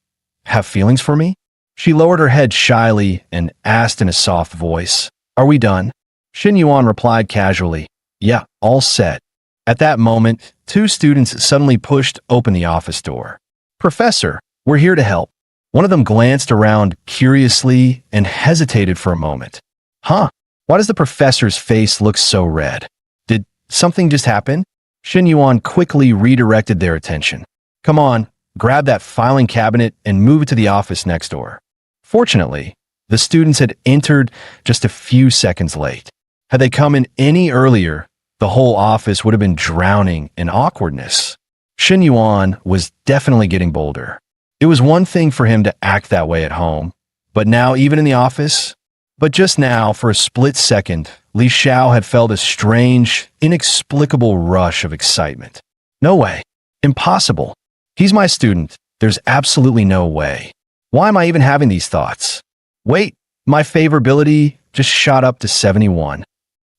have feelings for me? She lowered her head shyly and asked in a soft voice, Are we done? Shen Yuan replied casually, Yeah, all set. At that moment, two students suddenly pushed open the office door. Professor, we're here to help. One of them glanced around curiously and hesitated for a moment. Huh? Why does the professor's face look so red? Did something just happen? Shin Yuan quickly redirected their attention. Come on, grab that filing cabinet and move it to the office next door. Fortunately, the students had entered just a few seconds late. Had they come in any earlier, the whole office would have been drowning in awkwardness. Shin Yuan was definitely getting bolder. It was one thing for him to act that way at home, but now even in the office? But just now, for a split second, Li Xiao had felt a strange, inexplicable rush of excitement. No way. Impossible. He's my student. There's absolutely no way. Why am I even having these thoughts? Wait, my favorability just shot up to 71.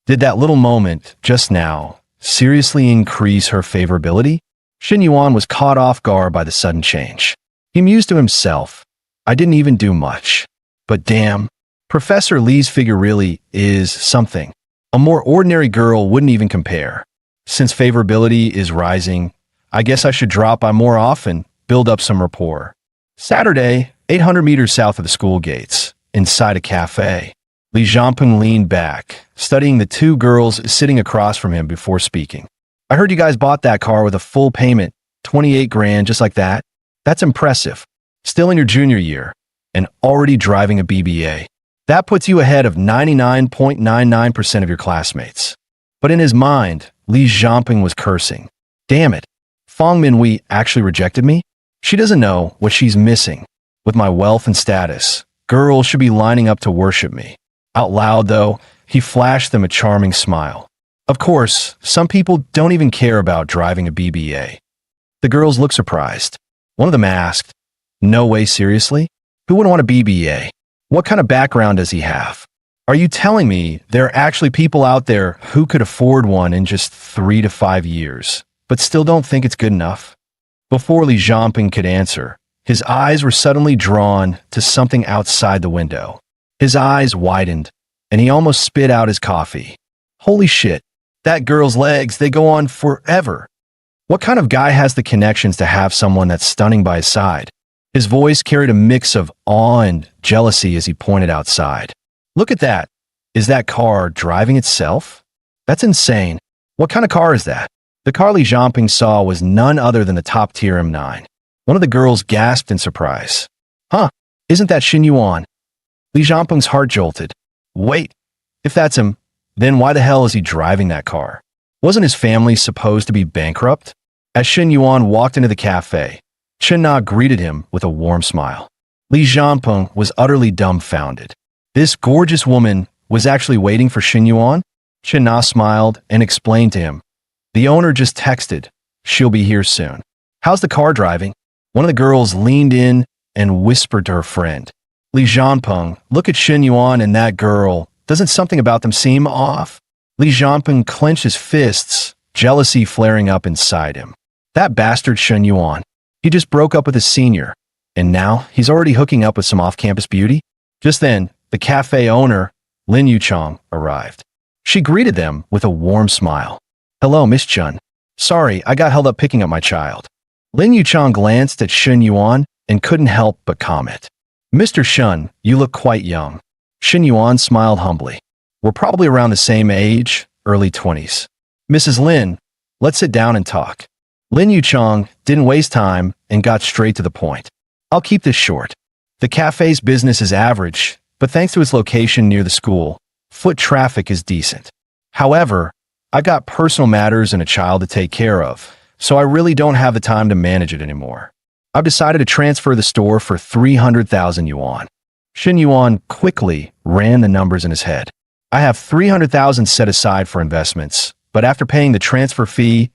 Did that little moment, just now, seriously increase her favorability? Shin Yuan was caught off guard by the sudden change. He mused to himself, I didn't even do much. But damn, Professor Li's figure really is something. A more ordinary girl wouldn't even compare. Since favorability is rising, I guess I should drop by more often, build up some rapport. Saturday, 800 meters south of the school gates, inside a cafe. Li Jianping leaned back, studying the two girls sitting across from him before speaking. I heard you guys bought that car with a full payment, 28 grand, just like that. That's impressive. Still in your junior year, and already driving a BBA. That puts you ahead of 99.99% of your classmates. But in his mind, Li Jianping was cursing. Damn it. Fang Minhui actually rejected me? She doesn't know what she's missing. With my wealth and status, girls should be lining up to worship me. Out loud, though, he flashed them a charming smile. Of course, some people don't even care about driving a BBA. The girls looked surprised. One of them asked, No way, seriously? Who would want a BBA? What kind of background does he have? Are you telling me there are actually people out there who could afford one in just 3 to 5 years, but still don't think it's good enough? Before Li Jianping could answer, his eyes were suddenly drawn to something outside the window. His eyes widened, and he almost spit out his coffee. Holy shit, that girl's legs, they go on forever. What kind of guy has the connections to have someone that's stunning by his side? His voice carried a mix of awe and jealousy as he pointed outside. Look at that. Is that car driving itself? That's insane. What kind of car is that? The car Li Jianping saw was none other than the top-tier M9. One of the girls gasped in surprise. Huh, isn't that Shin Yuan? Li Jianping's heart jolted. Wait, if that's him, then why the hell is he driving that car? Wasn't his family supposed to be bankrupt? As Shin Yuan walked into the cafe, Chen Na greeted him with a warm smile. Li Jianping was utterly dumbfounded. This gorgeous woman was actually waiting for Shin Yuan? Chen Na smiled and explained to him. The owner just texted. She'll be here soon. How's the car driving? One of the girls leaned in and whispered to her friend. Li Jianping, look at Shin Yuan and that girl. Doesn't something about them seem off? Li Jianping clenched his fists, jealousy flaring up inside him. That bastard Shin Yuan. He just broke up with his senior, and now he's already hooking up with some off-campus beauty? Just then, the cafe owner, Lin Yuchong, arrived. She greeted them with a warm smile. Hello, Miss Chun. Sorry, I got held up picking up my child. Lin Yuchong glanced at Shin Yuan and couldn't help but comment. Mr. Shun, you look quite young. Shin Yuan smiled humbly. We're probably around the same age, early 20s. Mrs. Lin, let's sit down and talk. Lin Yuchong didn't waste time and got straight to the point. I'll keep this short. The cafe's business is average, but thanks to its location near the school, foot traffic is decent. However, I've got personal matters and a child to take care of, so I really don't have the time to manage it anymore. I've decided to transfer the store for 300,000 yuan. Shin Yuan quickly ran the numbers in his head. I have 300,000 set aside for investments, but after paying the transfer fee,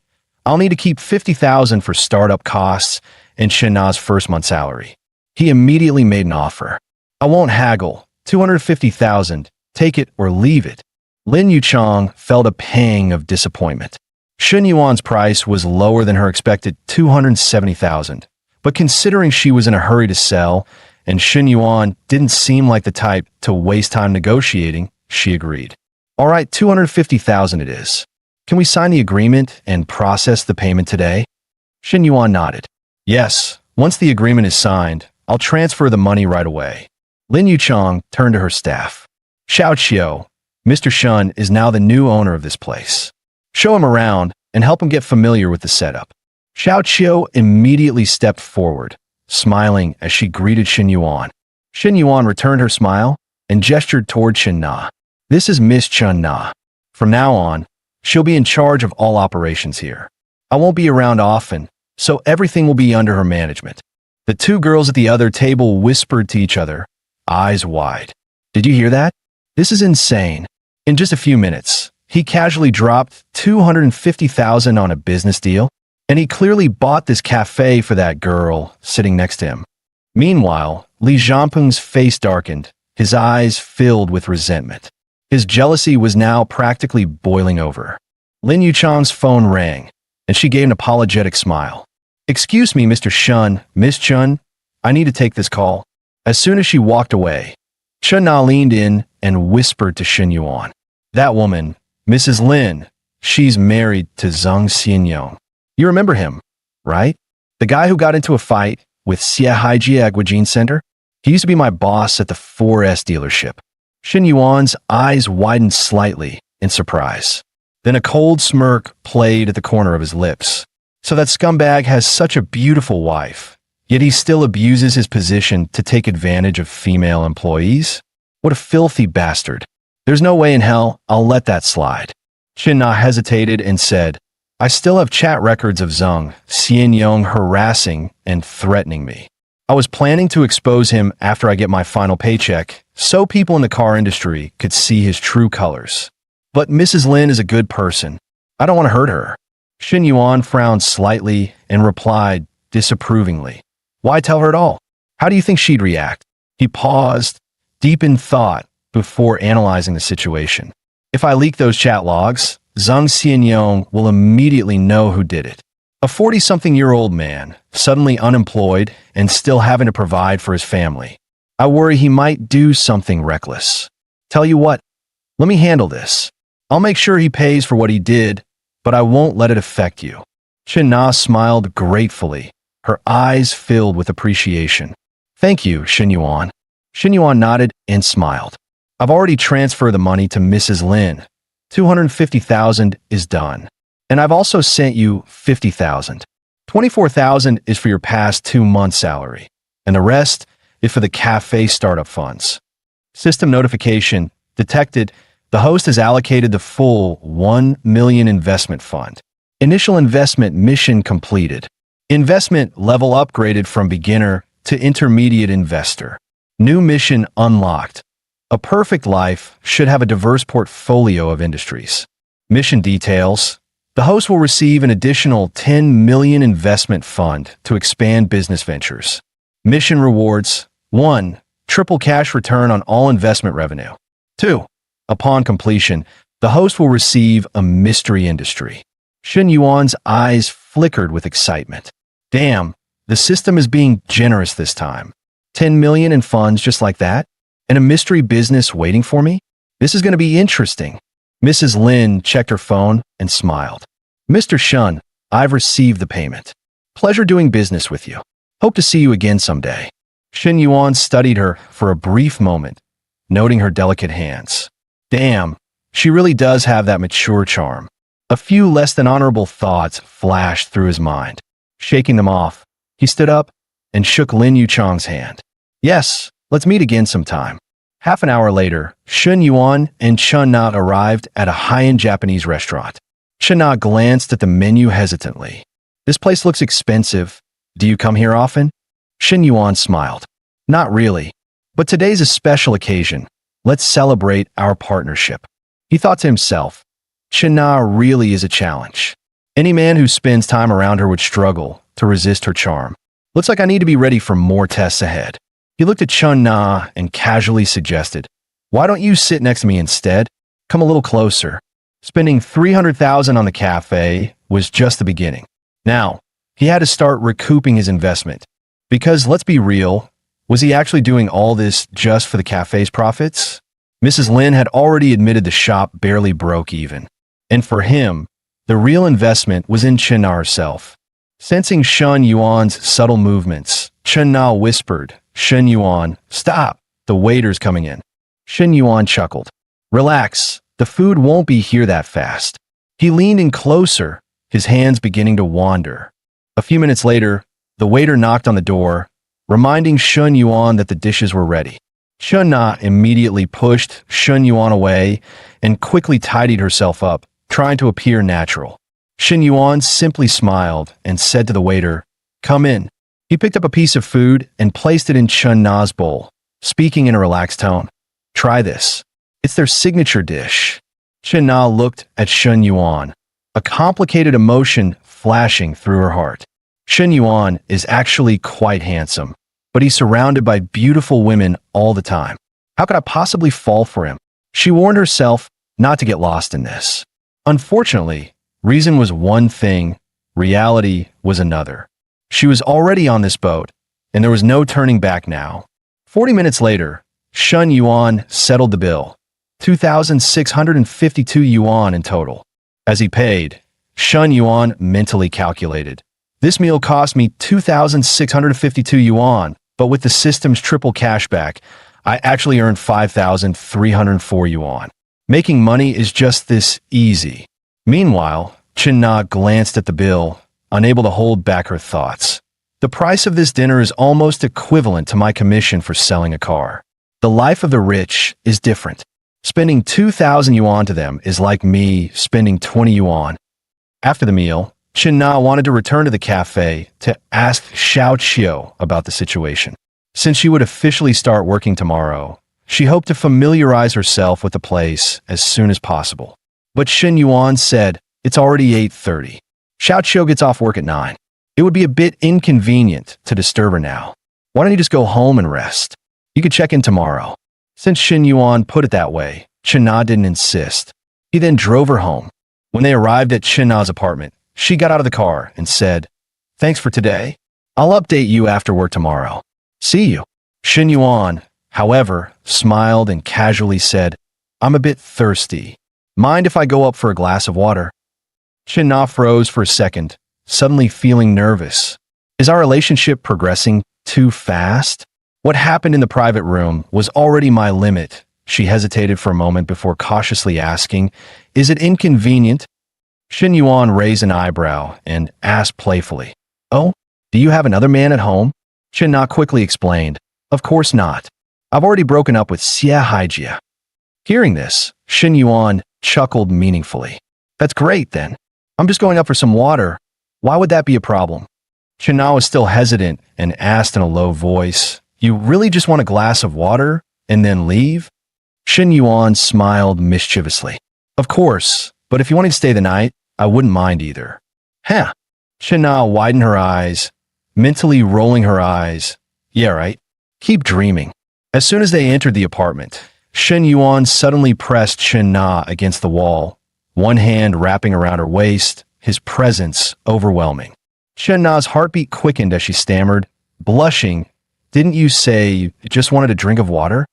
I'll need to keep 50,000 for startup costs and Shin Na's first month's salary. He immediately made an offer. I won't haggle. 250,000. Take it or leave it. Lin Yuchong felt a pang of disappointment. Shin Yuan's price was lower than her expected 270,000, but considering she was in a hurry to sell and Shin Yuan didn't seem like the type to waste time negotiating, she agreed. All right, 250,000 it is. Can we sign the agreement and process the payment today? Shin Yuan nodded. Yes, once the agreement is signed, I'll transfer the money right away. Lin Yuchong turned to her staff. Xiao Qiu, Mr. Shun is now the new owner of this place. Show him around and help him get familiar with the setup. Xiao Qiu immediately stepped forward, smiling as she greeted Xin Yuan. Xin Yuan returned her smile and gestured toward Chen Na. This is Miss Chen Na. From now on, she'll be in charge of all operations here. I won't be around often, so everything will be under her management. The two girls at the other table whispered to each other, eyes wide. Did you hear that? This is insane. In just a few minutes, he casually dropped $250,000 on a business deal, and he clearly bought this cafe for that girl sitting next to him. Meanwhile, Li Jianpeng's face darkened, his eyes filled with resentment. His jealousy was now practically boiling over. Lin Yuchang's phone rang, and she gave an apologetic smile. Excuse me, Mr. Shun, Miss Chun, I need to take this call. As soon as she walked away, Chen Na leaned in and whispered to Xin Yuan. That woman, Mrs. Lin, she's married to Zhang Xianyong. You remember him, right? The guy who got into a fight with Xie Haijie Agwajin Center? He used to be my boss at the 4S dealership. Xin Yuan's eyes widened slightly in surprise. Then a cold smirk played at the corner of his lips. So that scumbag has such a beautiful wife, yet he still abuses his position to take advantage of female employees? What a filthy bastard. There's no way in hell I'll let that slide. Chen Na hesitated and said, I still have chat records of Zhang Xianyong harassing and threatening me. I was planning to expose him after I get my final paycheck, so people in the car industry could see his true colors. But Mrs. Lin is a good person. I don't want to hurt her. Xin Yuan frowned slightly and replied disapprovingly. Why tell her at all? How do you think she'd react? He paused, deep in thought, before analyzing the situation. If I leak those chat logs, Zhang Xianyong will immediately know who did it. A 40-something-year-old man, suddenly unemployed and still having to provide for his family. I worry he might do something reckless. Tell you what, let me handle this. I'll make sure he pays for what he did, but I won't let it affect you. Chen Na smiled gratefully, her eyes filled with appreciation. Thank you, Xin Yuan. Xin Yuan nodded and smiled. I've already transferred the money to Mrs. Lin. 250,000 is done. And I've also sent you 50,000. 24,000 is for your past 2 months' salary, and the rest is for the cafe startup funds. System notification detected the host has allocated the full 1 million investment fund. Initial investment mission completed. Investment level upgraded from beginner to intermediate investor. New mission unlocked. A perfect life should have a diverse portfolio of industries. Mission details. The host will receive an additional 10 million investment fund to expand business ventures. Mission rewards. 1. Triple cash return on all investment revenue. 2. Upon completion, the host will receive a mystery industry. Xin Yuan's eyes flickered with excitement. Damn, the system is being generous this time. 10 million in funds just like that? And a mystery business waiting for me? This is going to be interesting. Mrs. Lin checked her phone and smiled. Mr. Shun, I've received the payment. Pleasure doing business with you. Hope to see you again someday. Xin Yuan studied her for a brief moment, noting her delicate hands. Damn, she really does have that mature charm. A few less than honorable thoughts flashed through his mind. Shaking them off, he stood up and shook Lin Yuchang's hand. Yes, let's meet again sometime. Half an hour later, Xin Yuan and Chen Na arrived at a high-end Japanese restaurant. Chen Na glanced at the menu hesitantly. This place looks expensive. Do you come here often? Xin Yuan smiled. Not really, but today's a special occasion. Let's celebrate our partnership. He thought to himself, Chen Na really is a challenge. Any man who spends time around her would struggle to resist her charm. Looks like I need to be ready for more tests ahead. He looked at Chen Na and casually suggested, why don't you sit next to me instead? Come a little closer. Spending 300,000 on the cafe was just the beginning. Now, he had to start recouping his investment. Because let's be real, was he actually doing all this just for the cafe's profits? Mrs. Lin had already admitted the shop barely broke even. And for him, the real investment was in Chen Na herself. Sensing Xin Yuan's subtle movements, Chen Na whispered, Xin Yuan, stop, the waiter's coming in. Xin Yuan chuckled. Relax, the food won't be here that fast. He leaned in closer, his hands beginning to wander. A few minutes later, the waiter knocked on the door, reminding Shun Yuan that the dishes were ready. Shun Na immediately pushed Shun Yuan away and quickly tidied herself up, trying to appear natural. Shun Yuan simply smiled and said to the waiter, "Come in." He picked up a piece of food and placed it in Shun Na's bowl, speaking in a relaxed tone. "Try this. It's their signature dish." Shun Na looked at Shun Yuan, a complicated emotion flashing through her heart. Shun Yuan is actually quite handsome, but he's surrounded by beautiful women all the time. How could I possibly fall for him? She warned herself not to get lost in this. Unfortunately, reason was one thing, reality was another. She was already on this boat, and there was no turning back now. 40 minutes later, Shun Yuan settled the bill, 2,652 yuan in total. As he paid, Shun Yuan mentally calculated. This meal cost me 2,652 yuan, but with the system's triple cashback, I actually earned 5,304 yuan. Making money is just this easy. Meanwhile, Chin Na glanced at the bill, unable to hold back her thoughts. The price of this dinner is almost equivalent to my commission for selling a car. The life of the rich is different. Spending 2,000 yuan to them is like me spending 20 yuan. After the meal, Chin Na wanted to return to the cafe to ask Xiao Qiu about the situation. Since she would officially start working tomorrow, she hoped to familiarize herself with the place as soon as possible. But Shun Yuan said, "It's already 8:30. Xiao Qiu gets off work at 9. It would be a bit inconvenient to disturb her now. Why don't you just go home and rest? You could check in tomorrow." Since Shun Yuan put it that way, Chin Na didn't insist. He then drove her home. When they arrived at Chin Na's apartment, she got out of the car and said, "Thanks for today. I'll update you after work tomorrow. See you." Shun Yuan, however, smiled and casually said, "I'm a bit thirsty. Mind if I go up for a glass of water?" Chin Na froze for a second, suddenly feeling nervous. Is our relationship progressing too fast? What happened in the private room was already my limit. She hesitated for a moment before cautiously asking, "Is it inconvenient?" Shun Yuan raised an eyebrow and asked playfully, "Oh, do you have another man at home?" Chin Na quickly explained, "Of course not. I've already broken up with Xia Haijia." Hearing this, Shun Yuan chuckled meaningfully. "That's great then. I'm just going up for some water. Why would that be a problem?" Chin Na was still hesitant and asked in a low voice, "You really just want a glass of water and then leave?" Shun Yuan smiled mischievously. "Of course, but if you wanted to stay the night, I wouldn't mind either." "Huh." Chin Na widened her eyes, mentally rolling her eyes. "Yeah, right. Keep dreaming." As soon as they entered the apartment, Shun Yuan suddenly pressed Chin Na against the wall, one hand wrapping around her waist, his presence overwhelming. Chin Na's heartbeat quickened as she stammered, blushing, "Didn't you say you just wanted a drink of water?"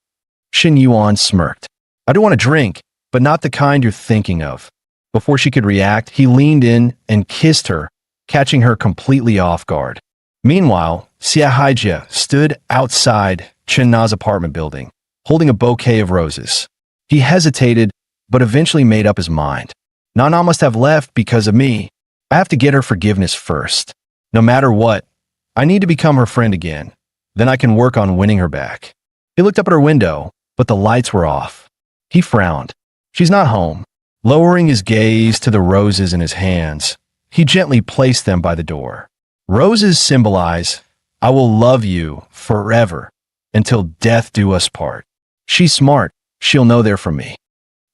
Shun Yuan smirked. "I do want a drink, but not the kind you're thinking of." Before she could react, he leaned in and kissed her, catching her completely off guard. Meanwhile, Xia Haijia stood outside Chin Na's apartment building, holding a bouquet of roses. He hesitated, but eventually made up his mind. "Nana must have left because of me. I have to get her forgiveness first. No matter what, I need to become her friend again. Then I can work on winning her back." He looked up at her window, but the lights were off. He frowned. She's not home. Lowering his gaze to the roses in his hands, he gently placed them by the door. Roses symbolize, "I will love you forever until death do us part." She's smart. She'll know they're from me.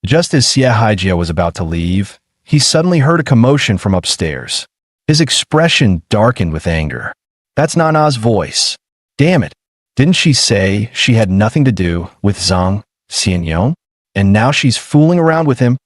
Just as Xia Haijia was about to leave, he suddenly heard a commotion from upstairs. His expression darkened with anger. "That's Nana's voice. Damn it. Didn't she say she had nothing to do with Zhang Xianyong? And now she's fooling around with him?"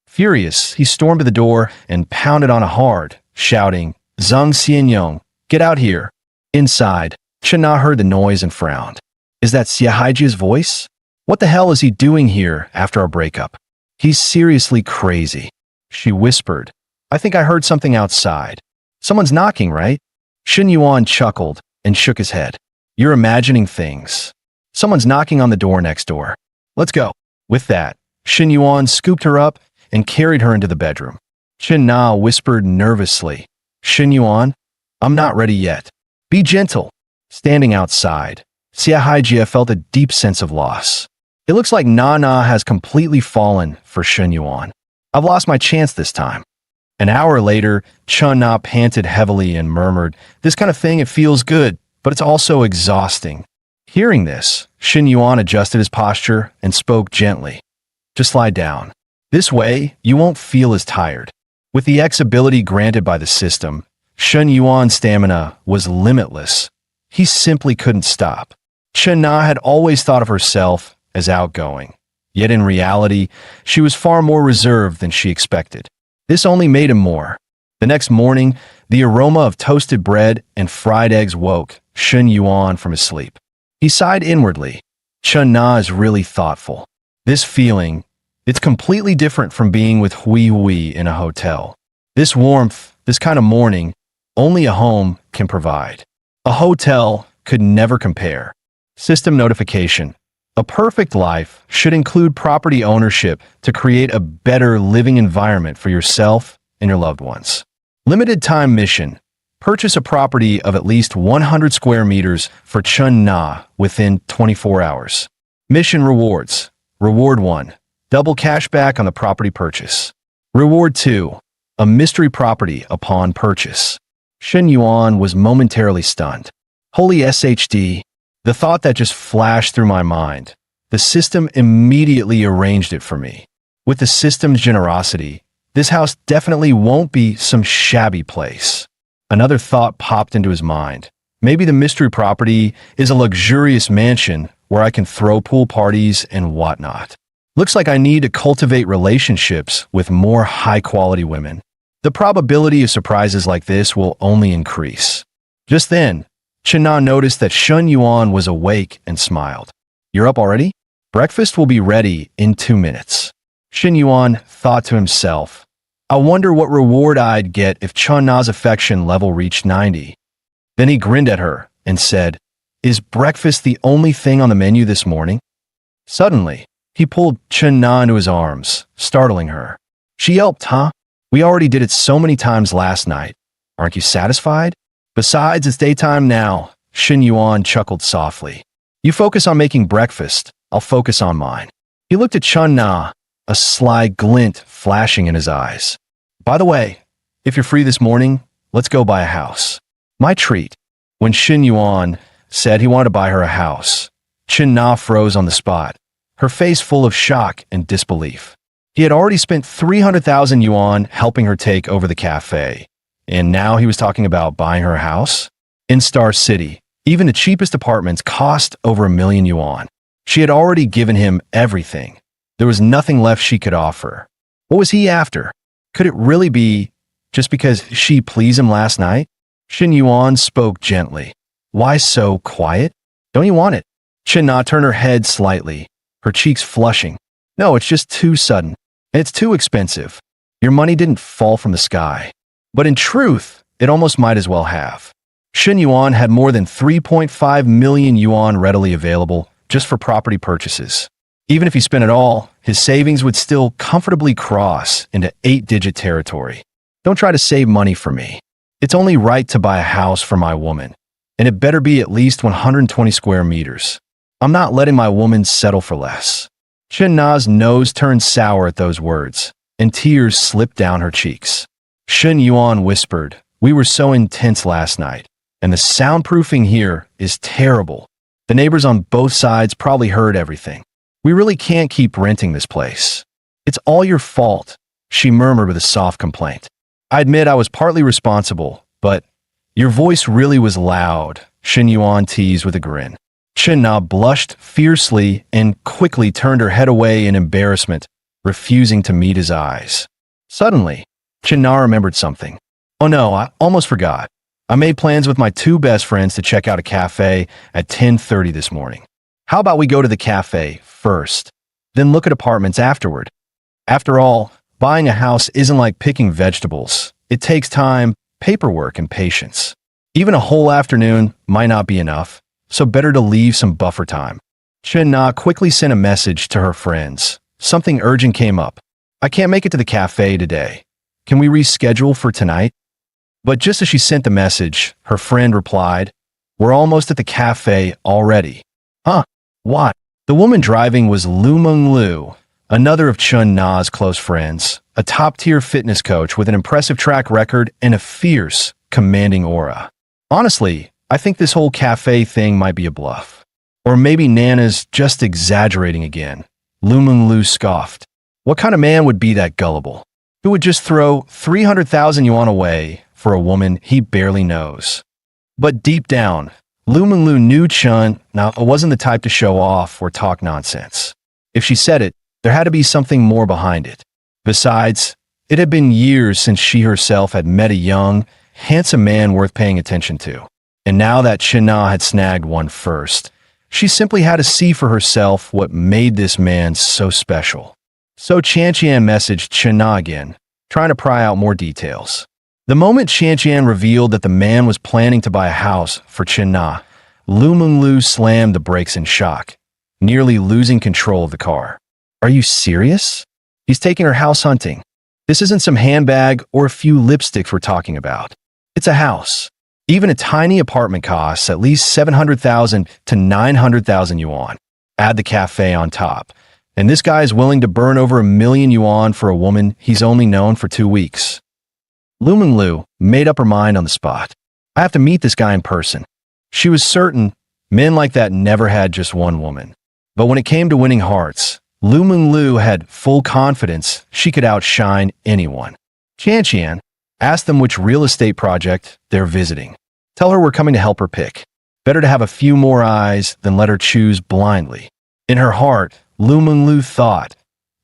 Furious, he stormed to the door and pounded on it hard, shouting, "Zhang Xianyong, get out here." Inside, Chin Na heard the noise and frowned. Is that Xia Haijia's voice? What the hell is he doing here after our breakup? He's seriously crazy. She whispered, "I think I heard something outside. Someone's knocking, right?" Shun Yuan chuckled and shook his head. "You're imagining things. Someone's knocking on the door next door. Let's go." With that, Shun Yuan scooped her up and carried her into the bedroom. Chen Na whispered nervously. Shen Yuan, I'm not ready yet. Be gentle. Standing outside, Xia Haijia felt a deep sense of loss. It looks like Na has completely fallen for Shen Yuan. I've lost my chance this time. An hour later, Chen Na panted heavily and murmured, this kind of thing, it feels good, but it's also exhausting. Hearing this, Shen Yuan adjusted his posture and spoke gently. Just lie down. This way, you won't feel as tired. With the X ability granted by the system, Shen Yuan's stamina was limitless. He simply couldn't stop. Chen Na had always thought of herself as outgoing, yet in reality, she was far more reserved than she expected. This only made him more. The next morning, the aroma of toasted bread and fried eggs woke Shen Yuan from his sleep. He sighed inwardly. Chen Na is really thoughtful. This feeling, it's completely different from being with Hui in a hotel. This warmth, this kind of morning, only a home can provide. A hotel could never compare. System notification. A perfect life should include property ownership to create a better living environment for yourself and your loved ones. Limited time mission. Purchase a property of at least 100 square meters for Chen Na within 24 hours. Mission rewards. Reward 1. Double cashback on the property purchase. Reward 2. A mystery property upon purchase. Shen Yuan was momentarily stunned. Holy SHD. The thought that just flashed through my mind. The system immediately arranged it for me. With the system's generosity, this house definitely won't be some shabby place. Another thought popped into his mind. Maybe the mystery property is a luxurious mansion where I can throw pool parties and whatnot. Looks like I need to cultivate relationships with more high-quality women. The probability of surprises like this will only increase. Just then, Chen Na noticed that Shen Yuan was awake and smiled. You're up already? Breakfast will be ready in 2 minutes. Shen Yuan thought to himself, I wonder what reward I'd get if Chen Na's affection level reached 90. Then he grinned at her and said, Is breakfast the only thing on the menu this morning? Suddenly, he pulled Chen Na into his arms, startling her. She yelped, Huh? We already did it so many times last night. Aren't you satisfied? Besides, it's daytime now. Shen Yuan chuckled softly. You focus on making breakfast. I'll focus on mine. He looked at Chen Na, a sly glint flashing in his eyes. By the way, if you're free this morning, let's go buy a house. My treat. When Shen Yuan said he wanted to buy her a house, Chen Na froze on the spot, her face full of shock and disbelief. He had already spent 300,000 yuan helping her take over the cafe. And now he was talking about buying her a house? In Star City, even the cheapest apartments cost over 1 million yuan. She had already given him everything. There was nothing left she could offer. What was he after? Could it really be just because she pleased him last night? Shen Yuan spoke gently. Why so quiet? Don't you want it? Chen Na turned her head slightly, her cheeks flushing. No, it's just too sudden. And it's too expensive. Your money didn't fall from the sky. But in truth, it almost might as well have. Shen Yuan had more than 3.5 million yuan readily available just for property purchases. Even if he spent it all, his savings would still comfortably cross into 8-digit territory. Don't try to save money for me. It's only right to buy a house for my woman, and it better be at least 120 square meters. I'm not letting my woman settle for less. Chen Na's nose turned sour at those words, and tears slipped down her cheeks. Shen Yuan whispered, We were so intense last night, and the soundproofing here is terrible. The neighbors on both sides probably heard everything. We really can't keep renting this place. It's all your fault, she murmured with a soft complaint. I admit I was partly responsible, but your voice really was loud, Shen Yuan teased with a grin. Chen Na blushed fiercely and quickly turned her head away in embarrassment, refusing to meet his eyes. Suddenly, Chen Na remembered something. Oh no, I almost forgot. I made plans with my 2 best friends to check out a cafe at 10:30 this morning. How about we go to the cafe first, then look at apartments afterward? After all, buying a house isn't like picking vegetables. It takes time, paperwork, and patience. Even a whole afternoon might not be enough, so better to leave some buffer time. Chen Na quickly sent a message to her friends. Something urgent came up. I can't make it to the cafe today. Can we reschedule for tonight? But just as she sent the message, her friend replied, we're almost at the cafe already. Huh? Why? The woman driving was Lu Meng Lu, another of Chun Na's close friends, a top-tier fitness coach with an impressive track record and a fierce, commanding aura. Honestly, I think this whole cafe thing might be a bluff. Or maybe Nana's just exaggerating again. Lu Meng Lu scoffed. What kind of man would be that gullible? Who would just throw 300,000 yuan away for a woman he barely knows? But deep down, Lu Meng Lu knew Chun Na wasn't the type to show off or talk nonsense. If she said it, there had to be something more behind it. Besides, it had been years since she herself had met a young, handsome man worth paying attention to. And now that Chun Na had snagged one first, she simply had to see for herself what made this man so special. So Qian messaged Chun Na again, trying to pry out more details. The moment Qian revealed that the man was planning to buy a house for Chun Na, Lu Meng Lu slammed the brakes in shock, nearly losing control of the car. Are you serious? He's taking her house hunting. This isn't some handbag or a few lipsticks we're talking about. It's a house. Even a tiny apartment costs at least 700,000 to 900,000 yuan. Add the cafe on top. And this guy is willing to burn over 1 million yuan for a woman he's only known for 2 weeks. Lu Meng Lu made up her mind on the spot. I have to meet this guy in person. She was certain men like that never had just one woman. But when it came to winning hearts, Lu Meng Lu had full confidence she could outshine anyone. Qian asked them which real estate project they're visiting. Tell her we're coming to help her pick. Better to have a few more eyes than let her choose blindly. In her heart, Lu Meng Lu thought,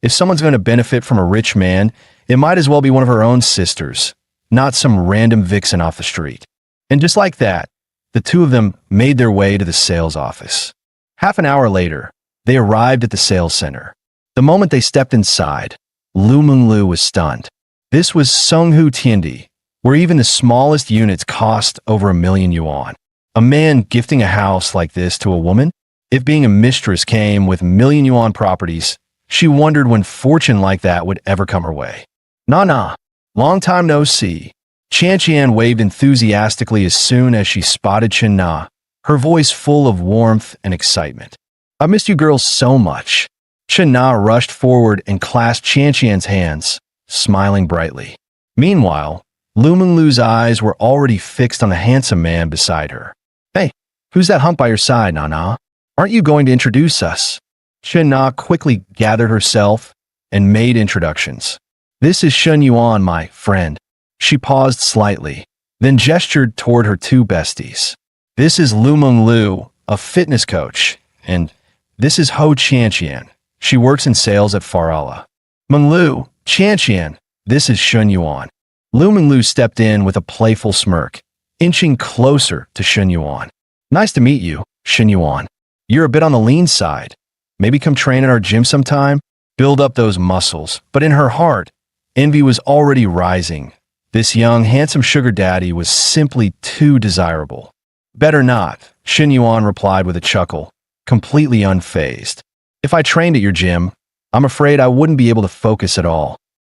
if someone's going to benefit from a rich man, it might as well be one of her own sisters, not some random vixen off the street. And just like that, the two of them made their way to the sales office. Half an hour later, they arrived at the sales center. The moment they stepped inside, Lu Meng Lu was stunned. This was Songhu Tiandi, where even the smallest units cost over 1 million yuan. A man gifting a house like this to a woman? If being a mistress came with 1 million yuan properties, she wondered when fortune like that would ever come her way. Nah, long time no see. Qian waved enthusiastically as soon as she spotted Chun Na, her voice full of warmth and excitement. I missed you girls so much. Chun Na rushed forward and clasped Qian's hands, smiling brightly. Meanwhile, Lu Meng Lu's eyes were already fixed on the handsome man beside her. Hey, who's that hump by your side, Nana? Aren't you going to introduce us? Chun Na quickly gathered herself and made introductions. This is Shun Yuan, my friend. She paused slightly, then gestured toward her two besties. This is Lu Meng Lu, a fitness coach, and this is Ho Qian. She works in sales at Farala. Meng Lu, Qian, this is Shun Yuan. Lu Meng Lu stepped in with a playful smirk, inching closer to Shun Yuan. Nice to meet you, Shun Yuan. You're a bit on the lean side. Maybe come train at our gym sometime? Build up those muscles. But in her heart, envy was already rising. This young, handsome sugar daddy was simply too desirable. Better not, Shun Yuan replied with a chuckle, completely unfazed. If I trained at your gym, I'm afraid I wouldn't be able to focus at all.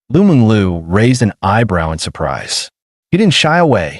Lu Meng Lu raised an eyebrow in surprise. He didn't shy away,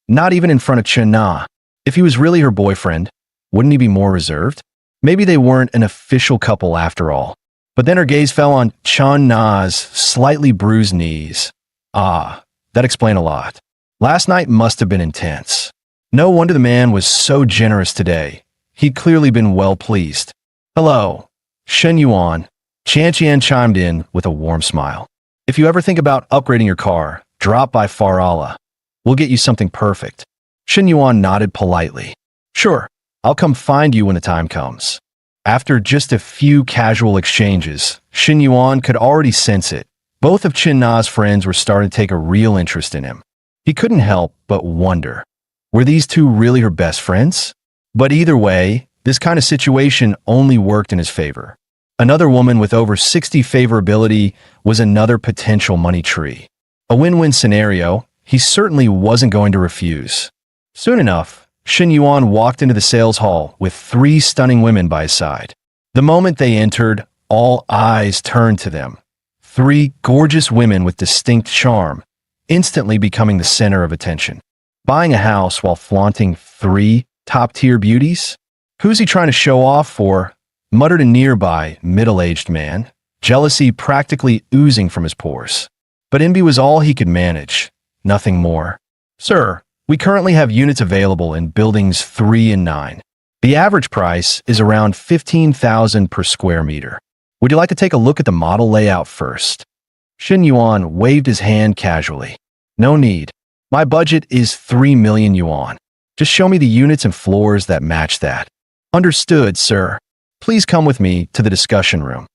not even in front of Chun Na. If he was really her boyfriend, wouldn't he be more reserved? Maybe they weren't an official couple after all. But then her gaze fell on Chun Na's slightly bruised knees. Ah, that explained a lot. Last night must have been intense. No wonder the man was so generous today. He'd clearly been well pleased. Hello, Shun Yuan. Qian chimed in with a warm smile. If you ever think about upgrading your car, drop by Farala. We'll get you something perfect. Shun Yuan nodded politely. Sure, I'll come find you when the time comes. After just a few casual exchanges, Shun Yuan could already sense it. Both of Chun Na's friends were starting to take a real interest in him. He couldn't help but wonder, were these two really her best friends? But either way, this kind of situation only worked in his favor. Another woman with over 60 favorability was another potential money tree. A win-win scenario he certainly wasn't going to refuse. Soon enough, Shun Yuan walked into the sales hall with 3 stunning women by his side. The moment they entered, all eyes turned to them. 3 gorgeous women with distinct charm, instantly becoming the center of attention. Buying a house while flaunting 3 top-tier beauties? Who's he trying to show off for? Muttered a nearby, middle-aged man, jealousy practically oozing from his pores. But envy was all he could manage, nothing more. Sir, we currently have units available in buildings 3 and 9. The average price is around $15,000 per square meter. Would you like to take a look at the model layout first? Shen Yuan waved his hand casually. No need. My budget is 3 million yuan. Just show me the units and floors that match that. Understood, sir. Please come with me to the discussion room.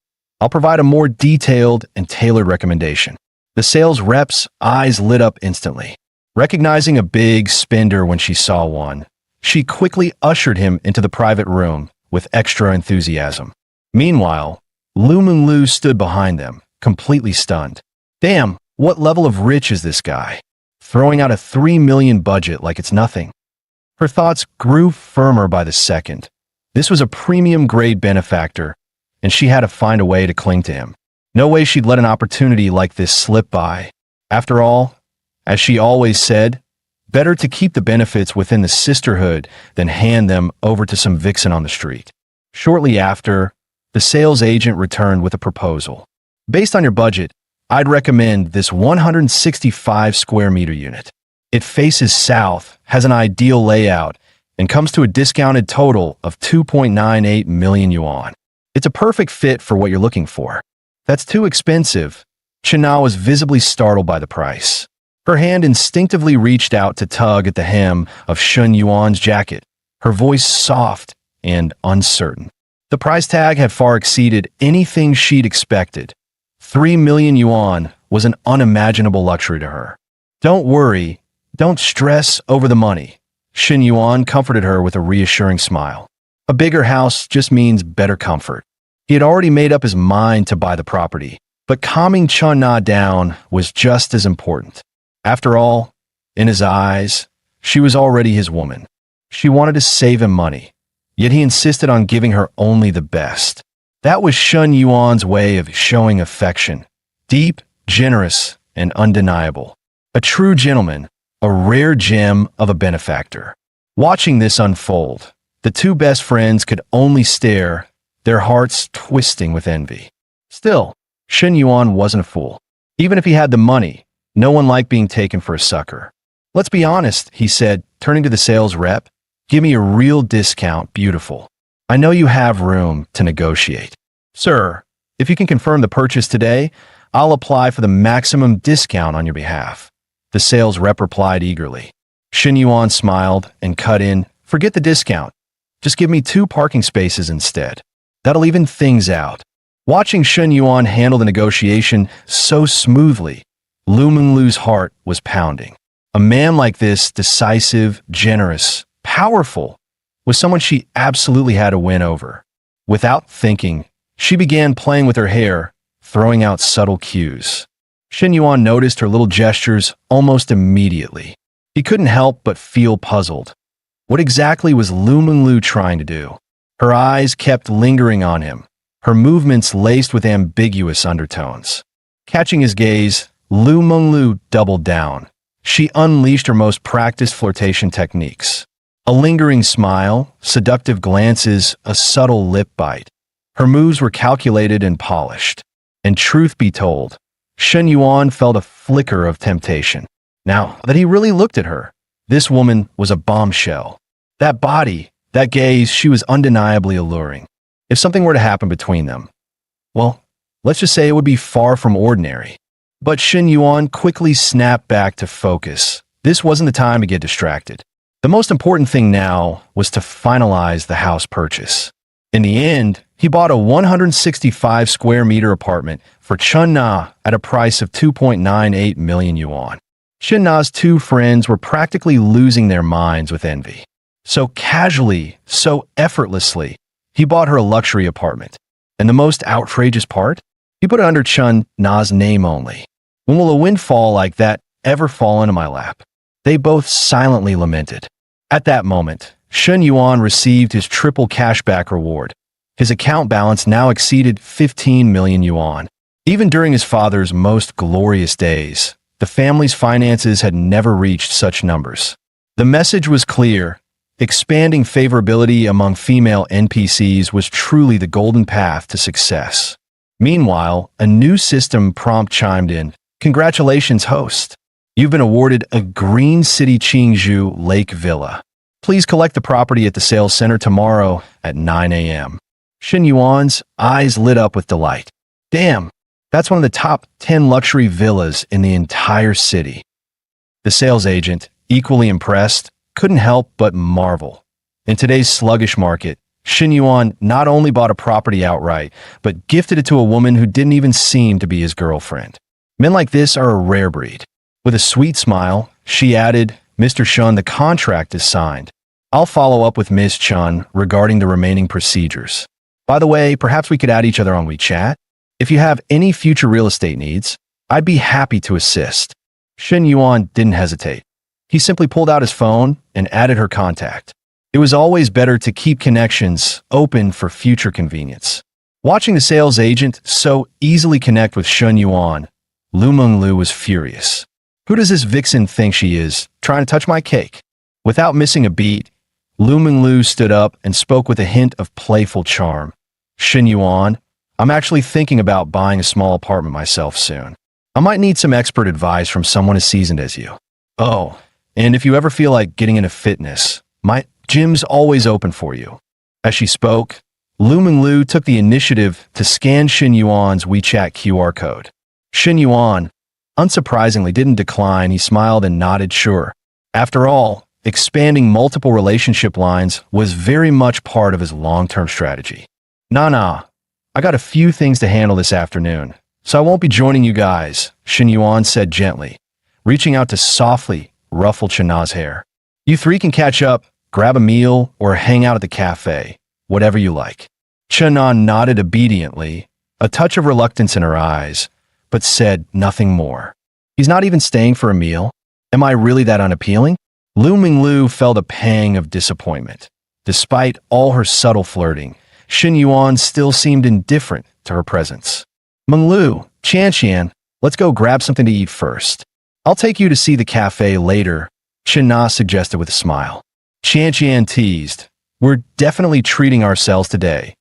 I'll provide a more detailed and tailored recommendation. The sales rep's eyes lit up instantly. Recognizing a big spender when she saw one, she quickly ushered him into the private room with extra enthusiasm. Meanwhile, Lu Menglu stood behind them, completely stunned. Damn, what level of rich is this guy? Throwing out a 3 million budget like it's nothing. Her thoughts grew firmer by the second. This was a premium-grade benefactor, and she had to find a way to cling to him. No way she'd let an opportunity like this slip by. After all, as she always said, better to keep the benefits within the sisterhood than hand them over to some vixen on the street. Shortly after, the sales agent returned with a proposal. Based on your budget, I'd recommend this 165 square meter unit. It faces south, has an ideal layout, and comes to a discounted total of 2.98 million yuan. It's a perfect fit for what you're looking for. That's too expensive. China was visibly startled by the price. Her hand instinctively reached out to tug at the hem of Shen Yuan's jacket, her voice soft and uncertain. The price tag had far exceeded anything she'd expected. 3 million yuan was an unimaginable luxury to her. Don't worry, don't stress over the money. Shen Yuan comforted her with a reassuring smile. A bigger house just means better comfort. He had already made up his mind to buy the property, but calming Chun Na down was just as important. After all, in his eyes, she was already his woman. She wanted to save him money, yet he insisted on giving her only the best. That was Shen Yuan's way of showing affection. Deep, generous, and undeniable. A true gentleman, a rare gem of a benefactor. Watching this unfold, the two best friends could only stare, their hearts twisting with envy. Still, Shen Yuan wasn't a fool. Even if he had the money, no one liked being taken for a sucker. Let's be honest, he said, turning to the sales rep. Give me a real discount, beautiful. I know you have room to negotiate. Sir, if you can confirm the purchase today, I'll apply for the maximum discount on your behalf. The sales rep replied eagerly. Shen Yuan smiled and cut in, forget the discount. Just give me 2 parking spaces instead. That'll even things out. Watching Shen Yuan handle the negotiation so smoothly, Lu Menglu's heart was pounding. A man like this, decisive, generous, powerful, was someone she absolutely had to win over. Without thinking, she began playing with her hair, throwing out subtle cues. Shen Yuan noticed her little gestures almost immediately. He couldn't help but feel puzzled. What exactly was Lu Menglu trying to do? Her eyes kept lingering on him, her movements laced with ambiguous undertones. Catching his gaze, Lu Menglu doubled down. She unleashed her most practiced flirtation techniques. A lingering smile, seductive glances, a subtle lip bite. Her moves were calculated and polished. And truth be told, Shen Yuan felt a flicker of temptation. Now that he really looked at her, this woman was a bombshell. That body, that gaze, she was undeniably alluring. If something were to happen between them, well, let's just say it would be far from ordinary. But Shen Yuan quickly snapped back to focus. This wasn't the time to get distracted. The most important thing now was to finalize the house purchase. In the end, he bought a 165 square meter apartment for Chun Na at a price of 2.98 million yuan. Shen Na's 2 friends were practically losing their minds with envy. So casually, so effortlessly, he bought her a luxury apartment. And the most outrageous part? He put it under Chun Na's name only. When will a windfall like that ever fall into my lap? They both silently lamented. At that moment, Shen Yuan received his triple cashback reward. His account balance now exceeded 15 million yuan. Even during his father's most glorious days, The family's finances had never reached such numbers. The message was clear. Expanding favorability among female NPCs was truly the golden path to success. Meanwhile, a new system prompt chimed in. Congratulations, host. You've been awarded a Green City Qingzhou Lake Villa. Please collect the property at the sales center tomorrow at 9 a.m. Shen Yuan's eyes lit up with delight. Damn, that's one of the top 10 luxury villas in the entire city. The sales agent, equally impressed, couldn't help but marvel. In today's sluggish market, Shen Yuan not only bought a property outright, but gifted it to a woman who didn't even seem to be his girlfriend. Men like this are a rare breed. With a sweet smile, she added, Mr. Shun, the contract is signed. I'll follow up with Ms. Chun regarding the remaining procedures. By the way, perhaps we could add each other on WeChat. If you have any future real estate needs, I'd be happy to assist. Shen Yuan didn't hesitate. He simply pulled out his phone and added her contact. It was always better to keep connections open for future convenience. Watching the sales agent so easily connect with Shen Yuan, Lu Menglu was furious. Who does this vixen think she is, trying to touch my cake? Without missing a beat, Lu Menglu stood up and spoke with a hint of playful charm. Shen Yuan, I'm actually thinking about buying a small apartment myself soon. I might need some expert advice from someone as seasoned as you. Oh, and if you ever feel like getting into fitness, my gym's always open for you. As she spoke, Lu Menglu took the initiative to scan Shen Yuan's WeChat QR code. Shen Yuan, unsurprisingly, didn't decline. He smiled and nodded sure. After all, expanding multiple relationship lines was very much part of his long-term strategy. Nah, I got a few things to handle this afternoon, so I won't be joining you guys, Shen Yuan said gently, reaching out to softly ruffle Chena's hair. You three can catch up, grab a meal, or hang out at the cafe, whatever you like. Chena nodded obediently, a touch of reluctance in her eyes, but said nothing more. He's not even staying for a meal? Am I really that unappealing? Lu Menglu felt a pang of disappointment. Despite all her subtle flirting, Shen Yuan still seemed indifferent to her presence. Menglu, Qian, let's go grab something to eat first. I'll take you to see the cafe later, Chena suggested with a smile. Qian teased, we're definitely treating ourselves today.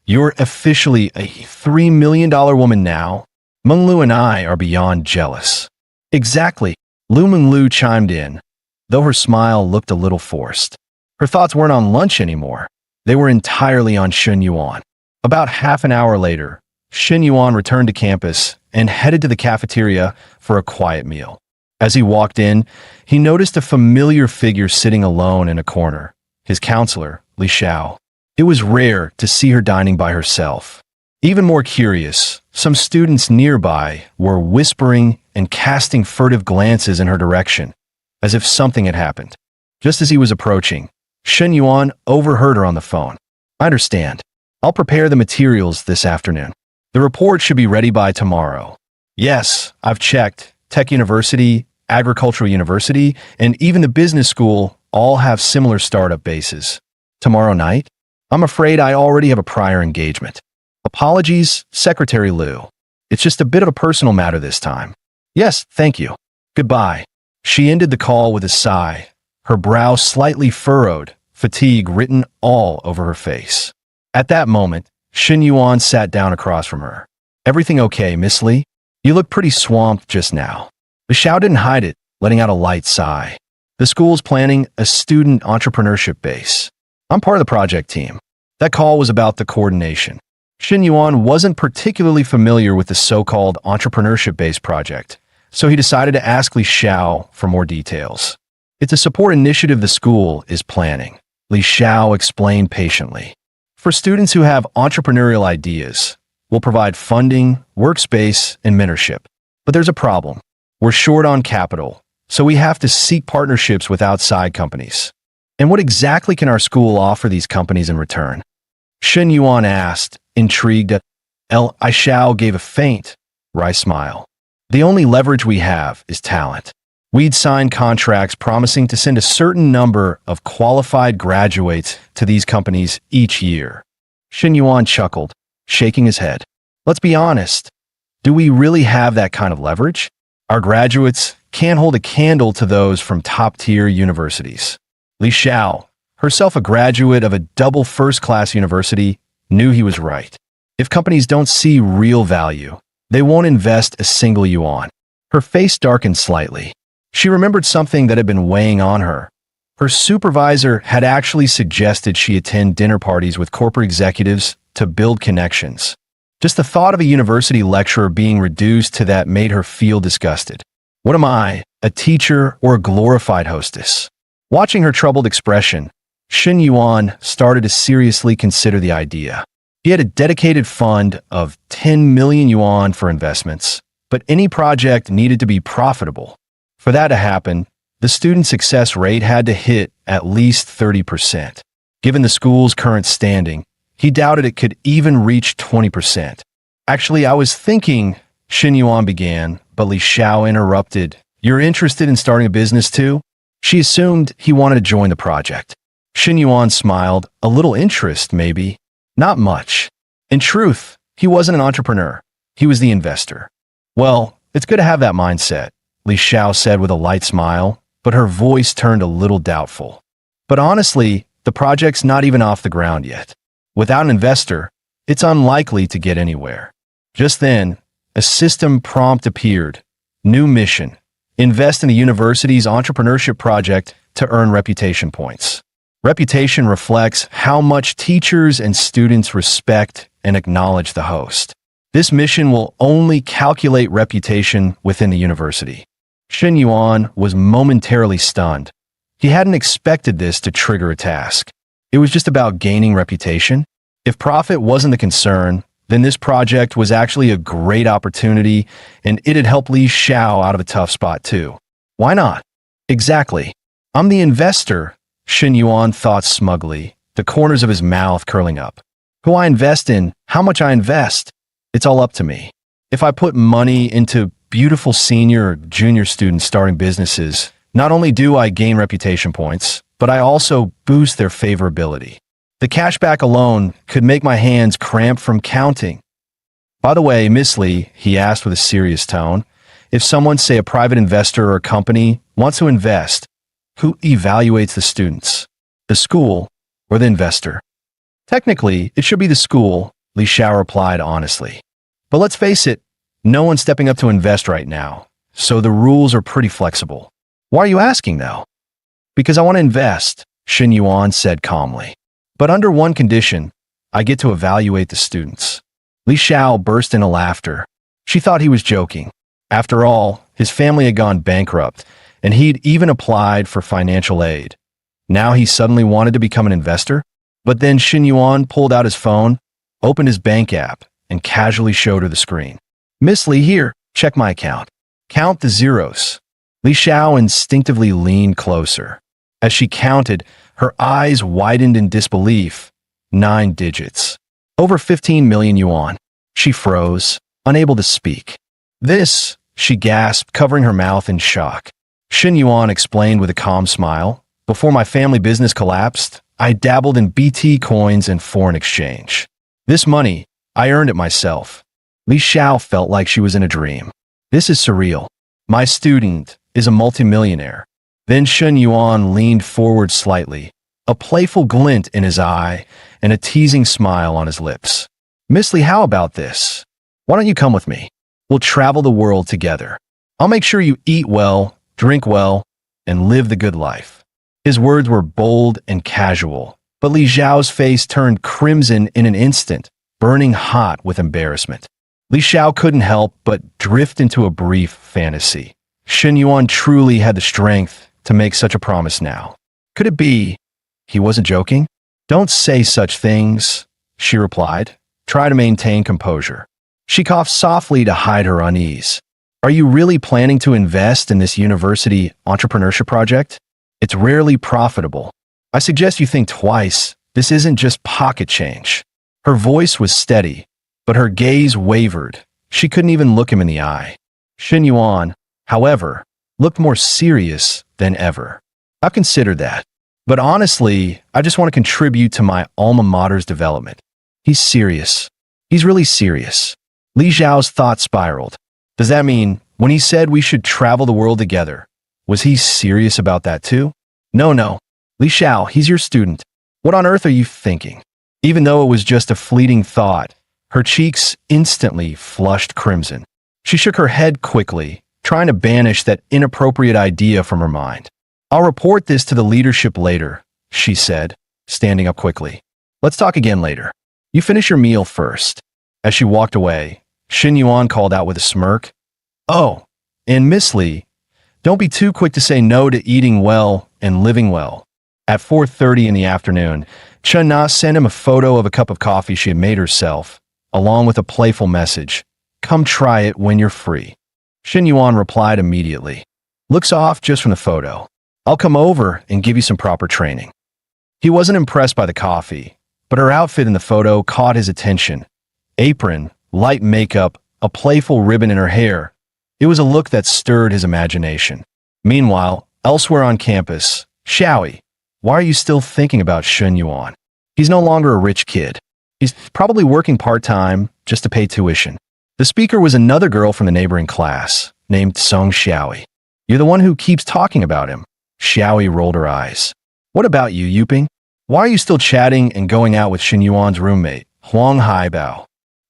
You're officially a $3 million woman now. Menglu and I are beyond jealous. Exactly, Lu Menglu chimed in, though her smile looked a little forced. Her thoughts weren't on lunch anymore. They were entirely on Shen Yuan. About half an hour later, Shen Yuan returned to campus and headed to the cafeteria for a quiet meal. As he walked in, he noticed a familiar figure sitting alone in a corner, his counselor, Li Xiao. It was rare to see her dining by herself. Even more curious, some students nearby were whispering and casting furtive glances in her direction, as if something had happened. Just as he was approaching, Shen Yuan overheard her on the phone. I understand. I'll prepare the materials this afternoon. The report should be ready by tomorrow. Yes, I've checked. Tech University, Agricultural University, and even the business school all have similar startup bases. Tomorrow night? I'm afraid I already have a prior engagement. Apologies, Secretary Liu. It's just a bit of a personal matter this time. Yes, thank you. Goodbye. She ended the call with a sigh, her brow slightly furrowed, fatigue written all over her face. At that moment, Shen Yuan sat down across from her. Everything okay, Miss Li? You look pretty swamped just now. Li Xiao didn't hide it, letting out a light sigh. The school's planning a student entrepreneurship base. I'm part of the project team. That call was about the coordination. Shen Yuan wasn't particularly familiar with the so-called entrepreneurship-based project, so he decided to ask Li Xiao for more details. It's a support initiative the school is planning, Li Xiao explained patiently. For students who have entrepreneurial ideas, we'll provide funding, workspace, and mentorship. But there's a problem. We're short on capital, so we have to seek partnerships with outside companies. And what exactly can our school offer these companies in return? Shen Yuan asked, intrigued. Li Xiao gave a faint, wry smile. The only leverage we have is talent. We'd sign contracts promising to send a certain number of qualified graduates to these companies each year. Shen Yuan chuckled, shaking his head. Let's be honest. Do we really have that kind of leverage? Our graduates can't hold a candle to those from top-tier universities. Li Xiao, herself a graduate of a double first-class university, knew he was right. If companies don't see real value, they won't invest a single yuan. Her face darkened slightly. She remembered something that had been weighing on her. Her supervisor had actually suggested she attend dinner parties with corporate executives to build connections. Just the thought of a university lecturer being reduced to that made her feel disgusted. What am I, a teacher or a glorified hostess? Watching her troubled expression, Shen Yuan started to seriously consider the idea. He had a dedicated fund of 10 million yuan for investments, but any project needed to be profitable. For that to happen, the student success rate had to hit at least 30%. Given the school's current standing, he doubted it could even reach 20%. Actually, I was thinking, Shen Yuan began, but Li Xiao interrupted. You're interested in starting a business too? She assumed he wanted to join the project. Shen Yuan smiled, a little interest maybe. Not much. In truth, he wasn't an entrepreneur. He was the investor. Well, it's good to have that mindset, Li Xiao said with a light smile, but her voice turned a little doubtful. But honestly, the project's not even off the ground yet. Without an investor, it's unlikely to get anywhere. Just then, a system prompt appeared. New mission. Invest in the university's entrepreneurship project to earn reputation points. Reputation reflects how much teachers and students respect and acknowledge the host. This mission will only calculate reputation within the university. Shen Yuan was momentarily stunned. He hadn't expected this to trigger a task. It was just about gaining reputation. If profit wasn't the concern, then this project was actually a great opportunity, and it'd help Li Xiao out of a tough spot too. Why not? Exactly. I'm the investor, Shen Yuan thought smugly, the corners of his mouth curling up. Who I invest in, how much I invest, it's all up to me. If I put money into beautiful senior or junior students starting businesses, not only do I gain reputation points, but I also boost their favorability. The cashback alone could make my hands cramp from counting. By the way, Miss Li, he asked with a serious tone, if someone, say a private investor or a company, wants to invest, who evaluates the students? The school or the investor? Technically, it should be the school, Li Xiao replied honestly. But let's face it, no one's stepping up to invest right now, so the rules are pretty flexible. Why are you asking, though? Because I want to invest, Shen Yuan said calmly. But under one condition, I get to evaluate the students. Li Xiao burst into laughter. She thought he was joking. After all, his family had gone bankrupt, and he'd even applied for financial aid. Now he suddenly wanted to become an investor? But then Shen Yuan pulled out his phone, opened his bank app, and casually showed her the screen. Miss Li, here, check my account. Count the zeros. Li Xiao instinctively leaned closer. As she counted, her eyes widened in disbelief. 9 digits. Over 15 million yuan. She froze, unable to speak. This, she gasped, covering her mouth in shock. Shen Yuan explained with a calm smile. Before my family business collapsed, I dabbled in BT coins and foreign exchange. This money, I earned it myself. Li Xiao felt like she was in a dream. This is surreal. My student is a multimillionaire. Then Shen Yuan leaned forward slightly, a playful glint in his eye and a teasing smile on his lips. Miss Li, how about this? Why don't you come with me? We'll travel the world together. I'll make sure you eat well, drink well, and live the good life. His words were bold and casual, but Li Xiao's face turned crimson in an instant, burning hot with embarrassment. Li Xiao couldn't help but drift into a brief fantasy. Shen Yuan truly had the strength to make such a promise now. Could it be he wasn't joking? Don't say such things, she replied. Try to maintain composure. She coughed softly to hide her unease. Are you really planning to invest in this university entrepreneurship project? It's rarely profitable. I suggest you think twice. This isn't just pocket change. Her voice was steady, but her gaze wavered. She couldn't even look him in the eye. Shen Yuan, however, looked more serious than ever. I've considered that. But honestly, I just want to contribute to my alma mater's development. He's serious. He's really serious. Li Xiao's thoughts spiraled. Does that mean When he said we should travel the world together, was he serious about that too? No. Li Xiao, he's your student. What on earth are you thinking? Even though it was just a fleeting thought, her cheeks instantly flushed crimson. She shook her head quickly, trying to banish that inappropriate idea from her mind. I'll report this to the leadership later, she said, standing up quickly. Let's talk again later. You finish your meal first. As she walked away, Xin Yuan called out with a smirk. Oh, and Miss Li, don't be too quick to say no to eating well and living well. At 4:30 in the afternoon, Chen Na sent him a photo of a cup of coffee she had made herself, along with a playful message. Come try it when you're free. Xin Yuan replied immediately. Looks off just from the photo. I'll come over and give you some proper training. He wasn't impressed by the coffee, but her outfit in the photo caught his attention. Apron, light makeup, a playful ribbon in her hair. It was a look that stirred his imagination. Meanwhile, elsewhere on campus, Xiaoi, why are you still thinking about Xin Yuan? He's no longer a rich kid. He's probably working part-time just to pay tuition. The speaker was another girl from the neighboring class, named Song Xiaoi. You're the one who keeps talking about him. Xiaoi rolled her eyes. What about you, Yuping? Why are you still chatting and going out with Xin Yuan's roommate, Huang Haibao?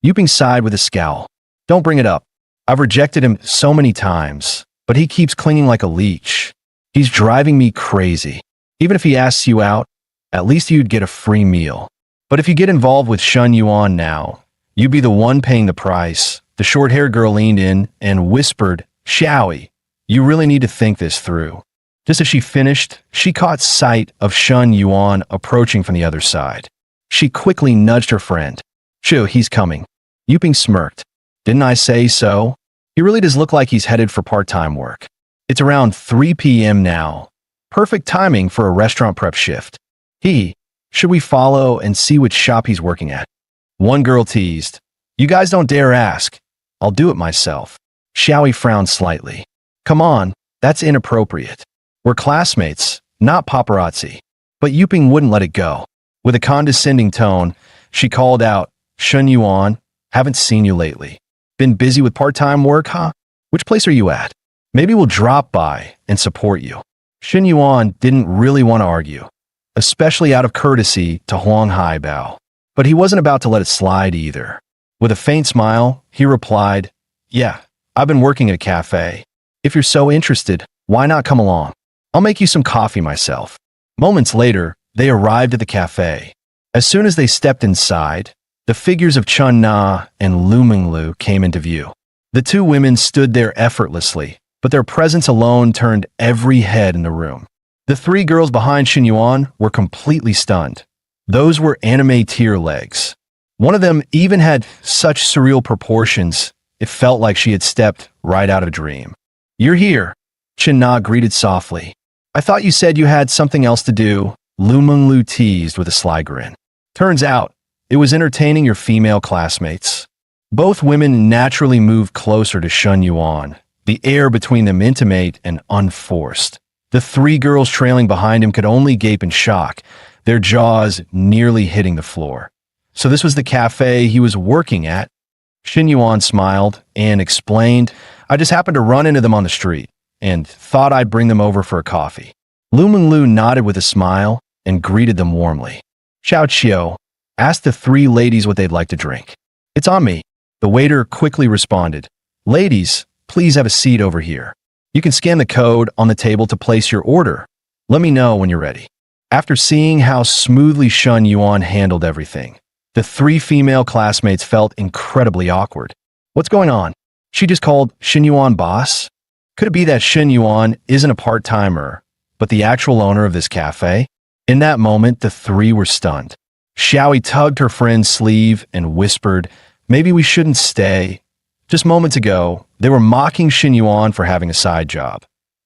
Yuping sighed with a scowl. Don't bring it up. I've rejected him so many times, but he keeps clinging like a leech. He's driving me crazy. Even if he asks you out, at least you'd get a free meal. But if you get involved with Xin Yuan now, you'd be the one paying the price. The short-haired girl leaned in and whispered, Xiaoi, you really need to think this through. Just as she finished, she caught sight of Xin Yuan approaching from the other side. She quickly nudged her friend. Shoo, he's coming. Yuping smirked. Didn't I say so? He really does look like he's headed for part-time work. It's around 3 p.m. now. Perfect timing for a restaurant prep shift. Should we follow and see which shop he's working at? One girl teased. You guys don't dare ask. I'll do it myself. Xiaoi frowned slightly. Come on, that's inappropriate. We're classmates, not paparazzi. But Yuping wouldn't let it go. With a condescending tone, she called out, Xin Yuan, haven't seen you lately. Been busy with part-time work, huh? Which place are you at? Maybe we'll drop by and support you. Xin Yuan didn't really want to argue, especially out of courtesy to Huang Haibao. But he wasn't about to let it slide either. With a faint smile, he replied, Yeah, I've been working at a cafe. If you're so interested, why not come along? I'll make you some coffee myself. Moments later, they arrived at the cafe. As soon as they stepped inside, the figures of Chun Na and Lu Minglu came into view. The two women stood there effortlessly, but their presence alone turned every head in the room. The three girls behind Xin Yuan were completely stunned. Those were anime tier legs. One of them even had such surreal proportions, it felt like she had stepped right out of a dream. You're here, Chen Na greeted softly. I thought you said you had something else to do, Lu Minglu teased with a sly grin. Turns out, it was entertaining your female classmates. Both women naturally moved closer to Xin Yuan, the air between them intimate and unforced. The three girls trailing behind him could only gape in shock, their jaws nearly hitting the floor. So this was the cafe he was working at? Xin Yuan smiled and explained, I just happened to run into them on the street and thought I'd bring them over for a coffee. Lu Minglu nodded with a smile and greeted them warmly. Xiao Qiu asked the three ladies what they'd like to drink. It's on me. The waiter quickly responded. Ladies, please have a seat over here. You can scan the code on the table to place your order. Let me know when you're ready. After seeing how smoothly Xin Yuan handled everything, the three female classmates felt incredibly awkward. What's going on? She just called Xin Yuan boss? Could it be that Xin Yuan isn't a part-timer, but the actual owner of this cafe? In that moment, the three were stunned. Xiaoi tugged her friend's sleeve and whispered, maybe we shouldn't stay. Just moments ago, they were mocking Xin Yuan for having a side job.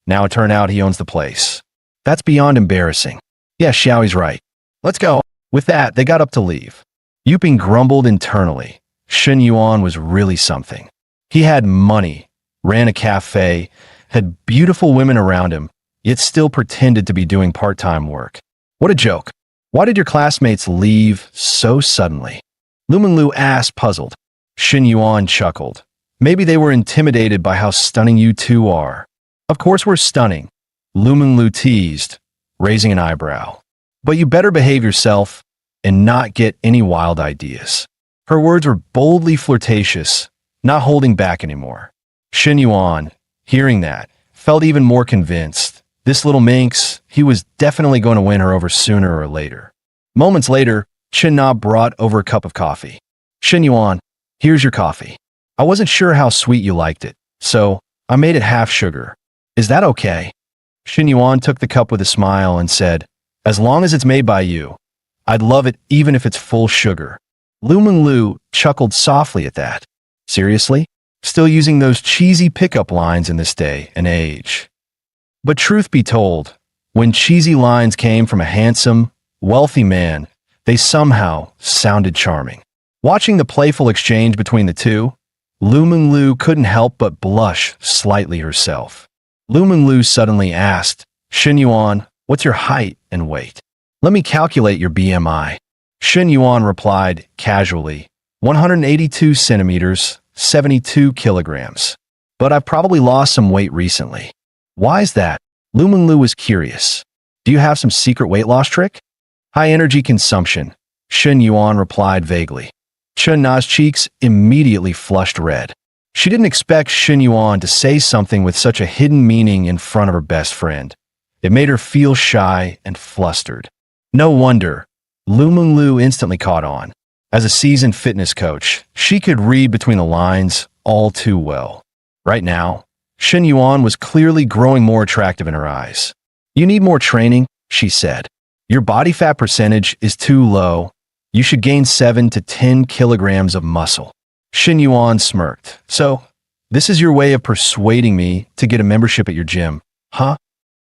Now it turned out he owns the place. That's beyond embarrassing. Yeah, Xiaoi's right. Let's go. With that, they got up to leave. Yuping grumbled internally. Xin Yuan was really something. He had money, ran a cafe, had beautiful women around him, yet still pretended to be doing part-time work. What a joke. Why did your classmates leave so suddenly? Lu Minglu asked, puzzled. Xin Yuan chuckled. Maybe they were intimidated by how stunning you two are. Of course we're stunning, Lu Menglu teased, raising an eyebrow. But you better behave yourself and not get any wild ideas. Her words were boldly flirtatious, not holding back anymore. Shen Yuan, hearing that, felt even more convinced. This little minx, he was definitely going to win her over sooner or later. Moments later, Chen Na brought over a cup of coffee. Shen Yuan, here's your coffee. I wasn't sure how sweet you liked it, so I made it half sugar. Is that okay? Shen Yuan took the cup with a smile and said, as long as it's made by you, I'd love it even if it's full sugar. Lu Menglu chuckled softly at that. Seriously? Still using those cheesy pickup lines in this day and age. But truth be told, when cheesy lines came from a handsome, wealthy man, they somehow sounded charming. Watching the playful exchange between the two, Lu Menglu couldn't help but blush slightly herself. Lu Menglu suddenly asked, Shen Yuan, what's your height and weight? Let me calculate your BMI. Shen Yuan replied casually, 182 centimeters, 72 kilograms. But I've probably lost some weight recently. Why is that? Lu Menglu was curious. Do you have some secret weight loss trick? High energy consumption, Shen Yuan replied vaguely. Chen Na's cheeks immediately flushed red. She didn't expect Shen Yuan to say something with such a hidden meaning in front of her best friend. It made her feel shy and flustered. No wonder. Lu Menglu instantly caught on. As a seasoned fitness coach, she could read between the lines all too well. Right now, Shen Yuan was clearly growing more attractive in her eyes. You need more training, she said. Your body fat percentage is too low. You should gain 7 to 10 kilograms of muscle. Shen Yuan smirked. So, this is your way of persuading me to get a membership at your gym, huh?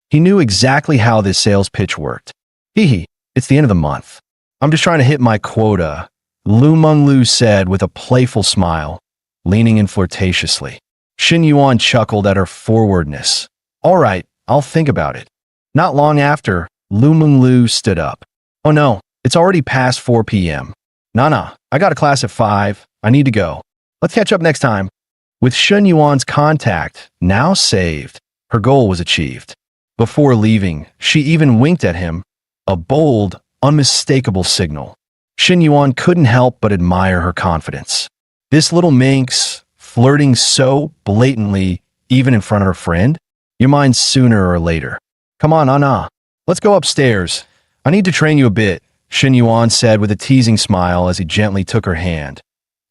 He knew exactly how this sales pitch worked. Hee, it's the end of the month. I'm just trying to hit my quota, Lu Menglu said with a playful smile, leaning in flirtatiously. Shen Yuan chuckled at her forwardness. All right, I'll think about it. Not long after, Lu Menglu stood up. Oh no, it's already past 4 p.m. Nah, I got a class at 5. I need to go. Let's catch up next time. With Shen Yuan's contact now saved, her goal was achieved. Before leaving, she even winked at him, a bold, unmistakable signal. Shen Yuan couldn't help but admire her confidence. This little minx, flirting so blatantly, even in front of her friend? You're mine sooner or later. Come on, Anna. Let's go upstairs. I need to train you a bit, Shen Yuan said with a teasing smile as he gently took her hand.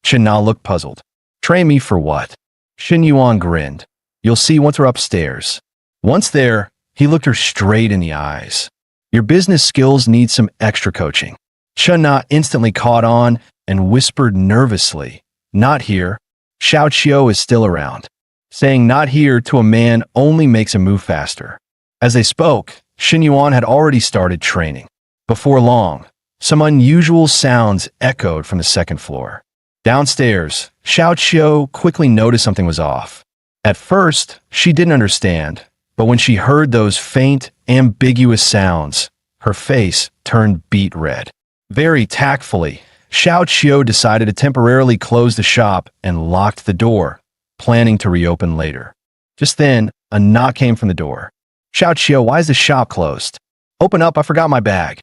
Chen Na looked puzzled. Train me for what? Shen Yuan grinned. You'll see once we're upstairs. Once there, he looked her straight in the eyes. Your business skills need some extra coaching. Chen Na instantly caught on and whispered nervously, not here. Xiao Qiu is still around. Saying not here to a man only makes him move faster. As they spoke, Shen Yuan had already started training. Before long, some unusual sounds echoed from the second floor. Downstairs, Xiao Qiu quickly noticed something was off. At first, she didn't understand, but when she heard those faint, ambiguous sounds, her face turned beet red. Very tactfully, Xiao Qiu decided to temporarily close the shop and locked the door, planning to reopen later. Just then, a knock came from the door. Xiao Qiu, why is the shop closed? Open up, I forgot my bag.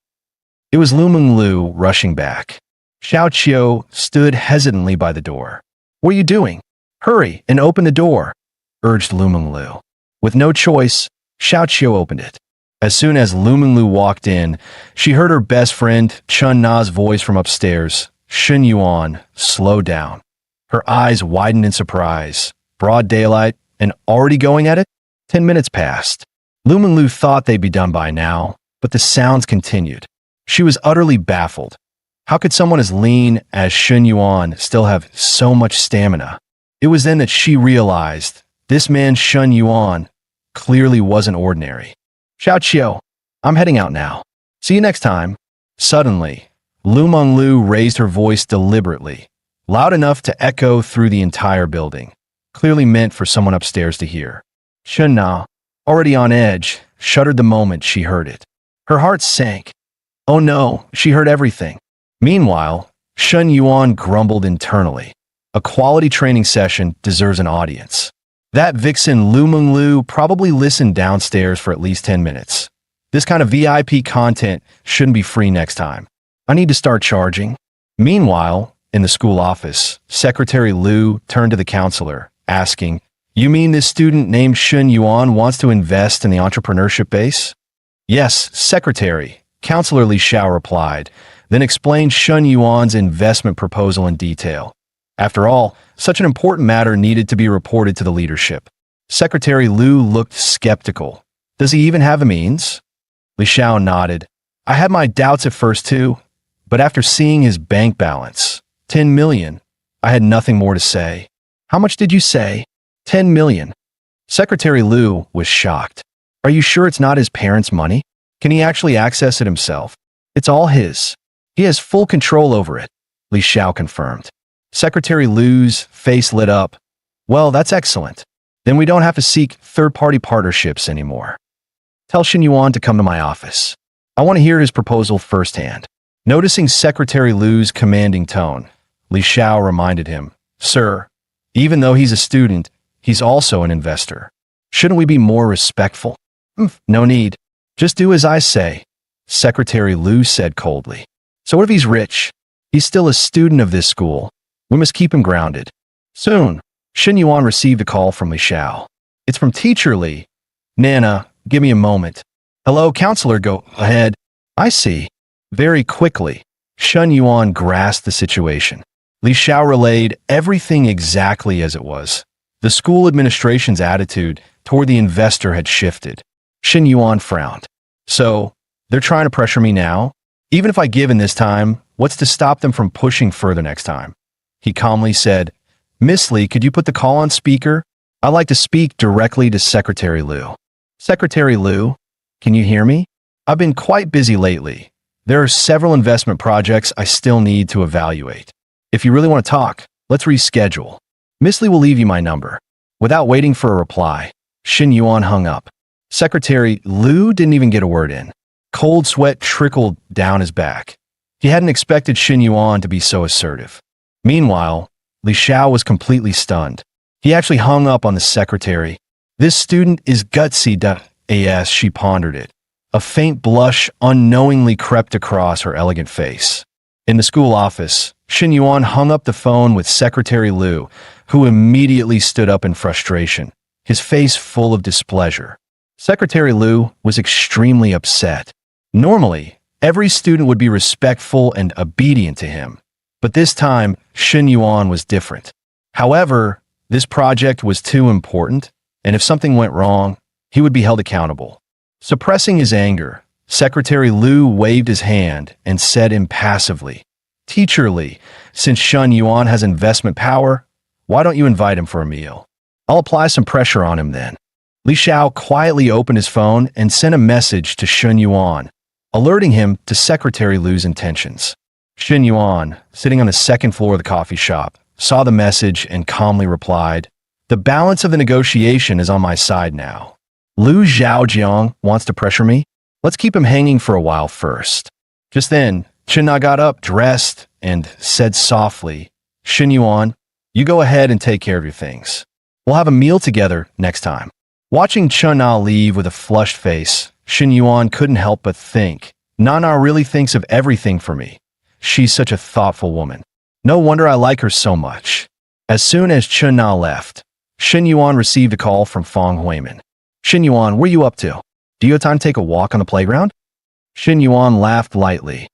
It was Lu Menglu rushing back. Xiao Qiu stood hesitantly by the door. What are you doing? Hurry and open the door, urged Lu Menglu. With no choice, Xiao Qiu opened it. As soon as Lu Menglu walked in, she heard her best friend Chen Na's voice from upstairs. Shen Yuan, slow down. Her eyes widened in surprise. Broad daylight and already going at it? 10 minutes passed. Lu Menglu thought they'd be done by now, but the sounds continued. She was utterly baffled. How could someone as lean as Shen Yuan still have so much stamina? It was then that she realized this man Shen Yuan clearly wasn't ordinary. Xiao Qiu, I'm heading out now. See you next time. Suddenly, Lu Menglu raised her voice deliberately, loud enough to echo through the entire building, clearly meant for someone upstairs to hear. Chen Na, already on edge, shuddered the moment she heard it. Her heart sank. Oh no, she heard everything. Meanwhile, Shen Yuan grumbled internally. A quality training session deserves an audience. That vixen Lu Meng Lu probably listened downstairs for at least 10 minutes. This kind of VIP content shouldn't be free next time. I need to start charging. Meanwhile, in the school office, Secretary Lu turned to the counselor, asking, "You mean this student named Shun Yuan wants to invest in the entrepreneurship base?" "Yes, Secretary," Counselor Li Xiao replied, then explained Shun Yuan's investment proposal in detail. After all, such an important matter needed to be reported to the leadership. Secretary Lu looked skeptical. "Does he even have the means?" Li Xiao nodded. "I had my doubts at first too, but after seeing his bank balance, 10 million, I had nothing more to say." "How much did you say?" 10 million. Secretary Lu was shocked. "Are you sure it's not his parents' money? Can he actually access it himself?" "It's all his. He has full control over it," Li Xiao confirmed. Secretary Lu's face lit up. "Well, that's excellent. Then we don't have to seek third-party partnerships anymore. Tell Shun Yuan to come to my office. I want to hear his proposal firsthand." Noticing Secretary Lu's commanding tone, Li Xiao reminded him, "Sir, even though he's a student, he's also an investor. Shouldn't we be more respectful?" "No need. Just do as I say," Secretary Lu said coldly. "So what if he's rich? He's still a student of this school. We must keep him grounded." Soon, Shun Yuan received a call from Li Xiao. "It's from Teacher Li." "Nana, give me a moment." "Hello, counselor, go ahead." "I see." Very quickly, Shun Yuan grasped the situation. Li Xiao relayed everything exactly as it was. The school administration's attitude toward the investor had shifted. Shun Yuan frowned. "So, they're trying to pressure me now? Even if I give in this time, what's to stop them from pushing further next time?" He calmly said, "Miss Li, could you put the call on speaker? I'd like to speak directly to Secretary Lu." "Secretary Lu, can you hear me? I've been quite busy lately. There are several investment projects I still need to evaluate. If you really want to talk, let's reschedule. Miss Li will leave you my number." Without waiting for a reply, Shun Yuan hung up. Secretary Lu didn't even get a word in. Cold sweat trickled down his back. He hadn't expected Shun Yuan to be so assertive. Meanwhile, Li Xiao was completely stunned. He actually hung up on the secretary. "This student is gutsy, as she pondered it. A faint blush unknowingly crept across her elegant face. In the school office, Shun Yuan hung up the phone with Secretary Lu, who immediately stood up in frustration, his face full of displeasure. Secretary Lu was extremely upset. Normally, every student would be respectful and obedient to him, but this time, Shun Yuan was different. However, this project was too important, and if something went wrong, he would be held accountable. Suppressing his anger, Secretary Lu waved his hand and said impassively, "Teacher Li, since Shun Yuan has investment power, why don't you invite him for a meal? I'll apply some pressure on him then." Li Xiao quietly opened his phone and sent a message to Shun Yuan, alerting him to Secretary Lu's intentions. Shun Yuan, sitting on the second floor of the coffee shop, saw the message and calmly replied, "The balance of the negotiation is on my side now. Lu Zhaojiang wants to pressure me? Let's keep him hanging for a while first." Just then, Chen Na got up, dressed, and said softly, "Shun Yuan, you go ahead and take care of your things. We'll have a meal together next time." Watching Chen Na leave with a flushed face, Shun Yuan couldn't help but think, "Nana really thinks of everything for me. She's such a thoughtful woman. No wonder I like her so much." As soon as Chen Na left, Shun Yuan received a call from Fong Huimin. "Shun Yuan, where are you up to? Do you have time to take a walk on the playground?" Shun Yuan laughed lightly.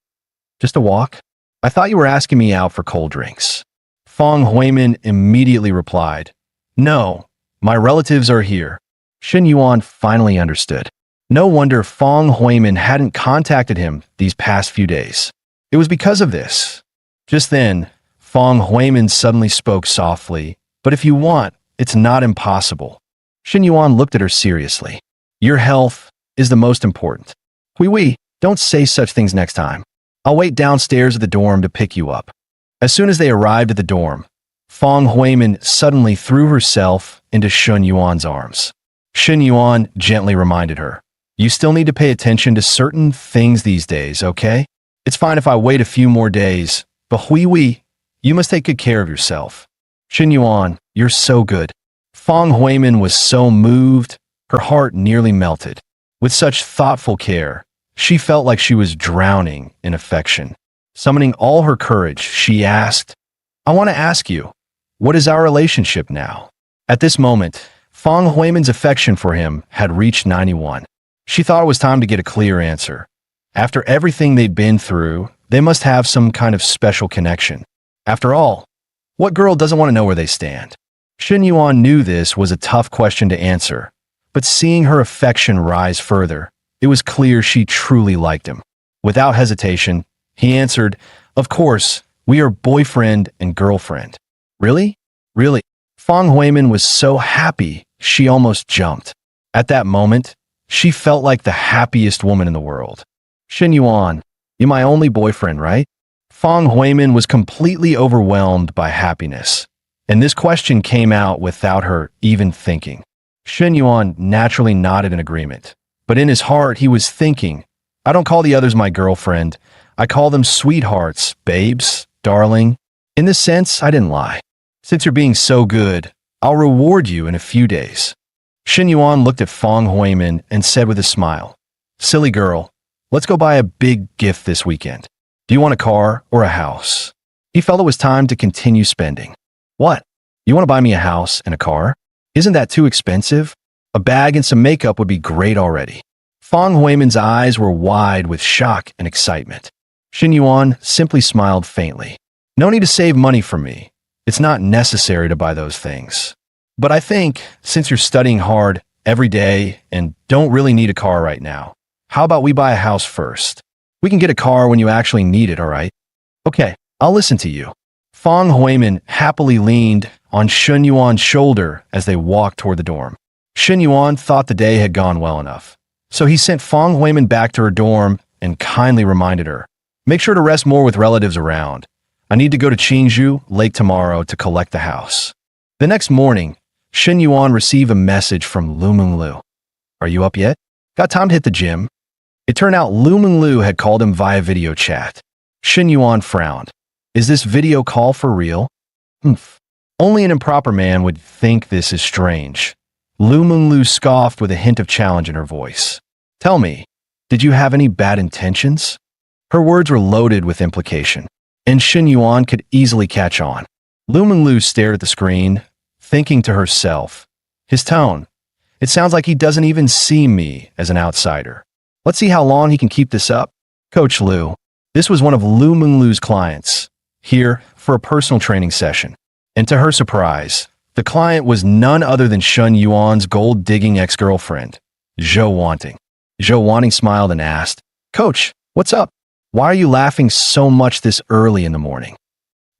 "Just a walk? I thought you were asking me out for cold drinks." Fong Huimin immediately replied, "No, my relatives are here." Shun Yuan finally understood. No wonder Fong Huimin hadn't contacted him these past few days. It was because of this. Just then, Fong Huimin suddenly spoke softly, "But if you want, it's not impossible." Shun Yuan looked at her seriously. "Your health is the most important. Oui, don't say such things next time. I'll wait downstairs at the dorm to pick you up." As soon as they arrived at the dorm, Fong Huimin suddenly threw herself into Shun Yuan's arms. Shun Yuan gently reminded her, "You still need to pay attention to certain things these days, okay? It's fine if I wait a few more days, but oui, you must take good care of yourself." Shin Yuan, you're so good. Fang Huimin was so moved, her heart nearly melted. With such thoughtful care, she felt like she was drowning in affection. Summoning all her courage, she asked, I want to ask you, what is our relationship now? At this moment, Fang Huimin's affection for him had reached 91. She thought it was time to get a clear answer. After everything they'd been through, they must have some kind of special connection. After all, what girl doesn't want to know where they stand? Shin Yuan knew this was a tough question to answer, but seeing her affection rise further, it was clear she truly liked him. Without hesitation, he answered, Of course, we are boyfriend and girlfriend. Really? Really? Fang Huimin was so happy, she almost jumped. At that moment, she felt like the happiest woman in the world. Shin Yuan, you're my only boyfriend, right? Fang Huimin was completely overwhelmed by happiness, and this question came out without her even thinking. Shin Yuan naturally nodded in agreement, but in his heart he was thinking, I don't call the others my girlfriend, I call them sweethearts, babes, darling. In this sense, I didn't lie. Since you're being so good, I'll reward you in a few days. Shin Yuan looked at Fang Huimin and said with a smile, Silly girl, let's go buy a big gift this weekend. Do you want a car or a house? He felt it was time to continue spending. What? You want to buy me a house and a car? Isn't that too expensive? A bag and some makeup would be great already. Fang Huimin's eyes were wide with shock and excitement. Shin Yuan simply smiled faintly. No need to save money from me. It's not necessary to buy those things. But I think, since you're studying hard every day and don't really need a car right now, how about we buy a house first? We can get a car when you actually need it, all right? Okay, I'll listen to you. Fang Huimin happily leaned on Shin Yuan's shoulder as they walked toward the dorm. Shin Yuan thought the day had gone well enough, so he sent Fang Huimin back to her dorm and kindly reminded her, Make sure to rest more with relatives around. I need to go to Qingzhou late tomorrow to collect the house. The next morning, Shin Yuan received a message from Lu Menglu. Are you up yet? Got time to hit the gym? It turned out Lu Menglu had called him via video chat. Shin Yuan frowned. Is this video call for real? Only an improper man would think this is strange. Lu Menglu scoffed with a hint of challenge in her voice. Tell me, did you have any bad intentions? Her words were loaded with implication, and Shin Yuan could easily catch on. Lu Menglu stared at the screen, thinking to herself, his tone. It sounds like he doesn't even see me as an outsider. Let's see how long he can keep this up. Coach Lu. This was one of Lu Menglu's clients, here for a personal training session. And to her surprise, the client was none other than Shin Yuan's gold-digging ex-girlfriend, Zhou Wanting. Zhou Wanting smiled and asked, Coach, what's up? Why are you laughing so much this early in the morning?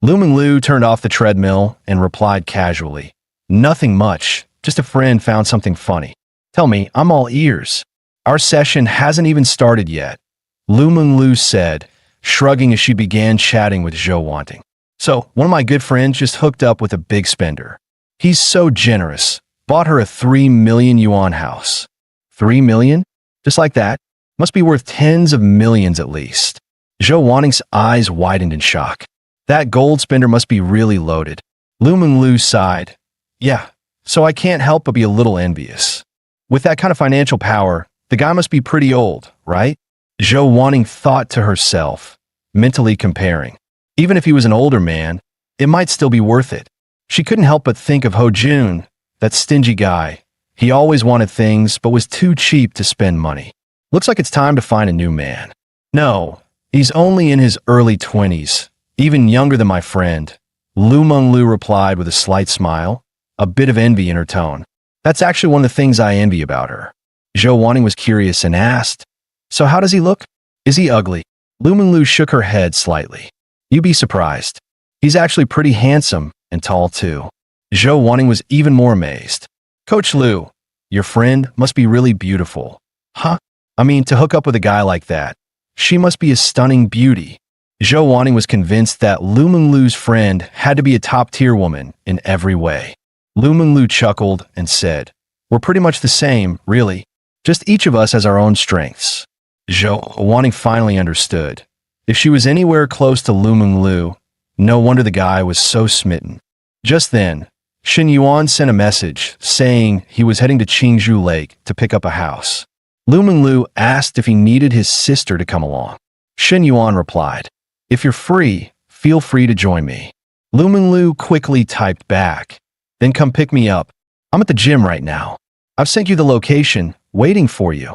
Lu Menglu turned off the treadmill and replied casually, Nothing much, just a friend found something funny. Tell me, I'm all ears. Our session hasn't even started yet, Lu Menglu said, shrugging as she began chatting with Zhou Wanting. So, one of my good friends just hooked up with a big spender. He's so generous, bought her a 3 million yuan house. 3 million? Just like that? Must be worth tens of millions at least. Zhou Wanting's eyes widened in shock. That gold spender must be really loaded. Lu Menglu sighed. Yeah, so I can't help but be a little envious. With that kind of financial power, the guy must be pretty old, right? Zhou Wanting thought to herself, mentally comparing. Even if he was an older man, it might still be worth it. She couldn't help but think of Ho Jun, that stingy guy. He always wanted things but was too cheap to spend money. Looks like it's time to find a new man. No, he's only in his early 20s, even younger than my friend. Lu Menglu replied with a slight smile, a bit of envy in her tone. That's actually one of the things I envy about her. Zhou Wanting was curious and asked, So how does he look? Is he ugly? Lu Menglu shook her head slightly. You'd be surprised. He's actually pretty handsome and tall too. Zhou Wanting was even more amazed. Coach Lu, your friend must be really beautiful. Huh? I mean, to hook up with a guy like that, she must be a stunning beauty. Zhou Wanting was convinced that Lu Menglu's friend had to be a top-tier woman in every way. Lu Menglu chuckled and said, We're pretty much the same, really. Just each of us has our own strengths. Zhou Wanting finally understood. If she was anywhere close to Lu Menglu, no wonder the guy was so smitten. Just then, Shen Yuan sent a message saying he was heading to Qingzhou Lake to pick up a house. Lu Menglu asked if he needed his sister to come along. Shen Yuan replied, "If you're free, feel free to join me." Lu Menglu quickly typed back, "Then come pick me up. I'm at the gym right now. I've sent you the location, waiting for you."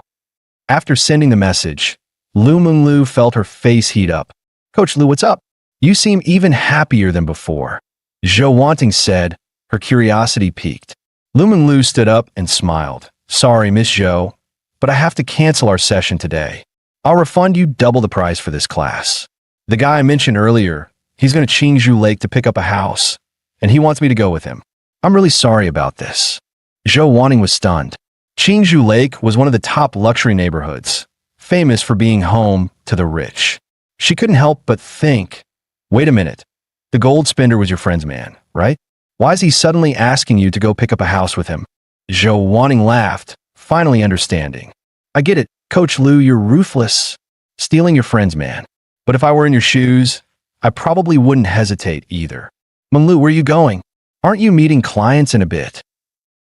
After sending the message, Lu Menglu felt her face heat up. "Coach Lu, what's up? You seem even happier than before," Zhou Wanting said, her curiosity piqued. Lu Menglu stood up and smiled. "Sorry, Miss Zhou, but I have to cancel our session today. I'll refund you double the price for this class. The guy I mentioned earlier, he's going to Qingzhou Lake to pick up a house, and he wants me to go with him. I'm really sorry about this." Zhou Wanting was stunned. Qingzhou Lake was one of the top luxury neighborhoods, famous for being home to the rich. She couldn't help but think, wait a minute, the gold spender was your friend's man, right? Why is he suddenly asking you to go pick up a house with him? Zhou Wanting laughed, finally understanding. "I get it, Coach Lu, you're ruthless, stealing your friend's man. But if I were in your shoes, I probably wouldn't hesitate either. Menglu, where are you going? Aren't you meeting clients in a bit?"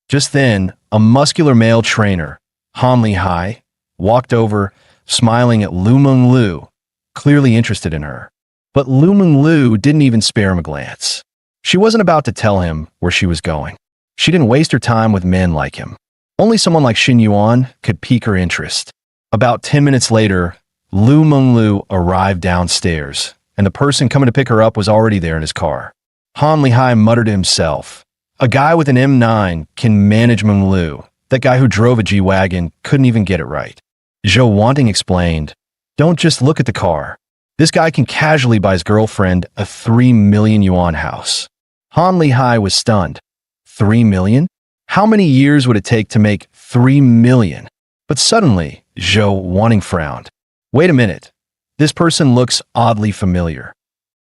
Just then, a muscular male trainer, Han Lihai, walked over, smiling at Lu Menglu, clearly interested in her. But Lu Menglu didn't even spare him a glance. She wasn't about to tell him where she was going. She didn't waste her time with men like him. Only someone like Shen Yuan could pique her interest. About 10 minutes later, Lu Menglu arrived downstairs, and the person coming to pick her up was already there in his car. Han Lihai muttered to himself, "A guy with an M9 can manage Menglu. That guy who drove a G-Wagon couldn't even get it right." Zhou Wanting explained, "Don't just look at the car. This guy can casually buy his girlfriend a 3 million yuan house." Han Lihai was stunned. 3 million? How many years would it take to make 3 million? But suddenly, Zhou Wanting frowned. Wait a minute. This person looks oddly familiar.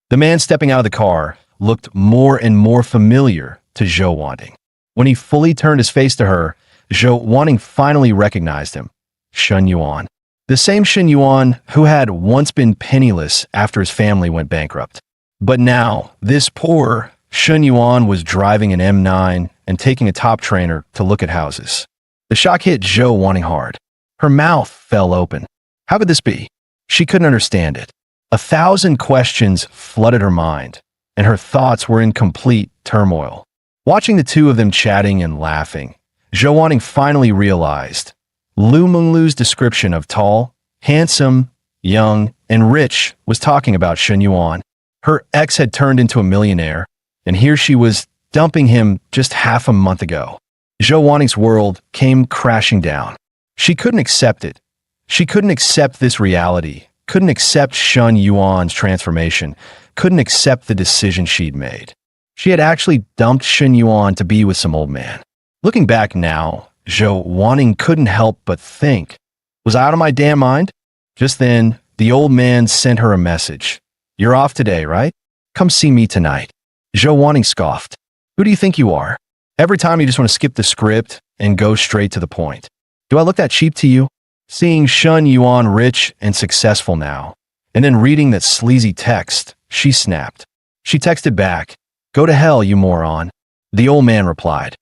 The man stepping out of the car looked more and more familiar to Zhou Wanting. When he fully turned his face to her, Zhou Wanting finally recognized him. Shen Yuan. The same Shen Yuan who had once been penniless after his family went bankrupt. But now, this poor Shen Yuan was driving an M9 and taking a top trainer to look at houses. The shock hit Zhou Wanting hard. Her mouth fell open. How could this be? She couldn't understand it. 1,000 questions flooded her mind, and her thoughts were in complete turmoil. Watching the two of them chatting and laughing, Zhou Wanting finally realized Lu Menglu's description of tall, handsome, young, and rich was talking about Shen Yuan. Her ex had turned into a millionaire, and here she was dumping him just half a month ago. Zhou Wanting's world came crashing down. She couldn't accept it. She couldn't accept this reality, couldn't accept Shen Yuan's transformation, couldn't accept the decision she'd made. She had actually dumped Shen Yuan to be with some old man. Looking back now, Zhou Wanting couldn't help but think, was I out of my damn mind? Just then, the old man sent her a message. You're off today, right? Come see me tonight. Zhou Wanting scoffed. Who do you think you are? Every time you just want to skip the script and go straight to the point. Do I look that cheap to you? Seeing Shen Yuan rich and successful now, and then reading that sleazy text, she snapped. She texted back, "Go to hell, you moron." The old man replied,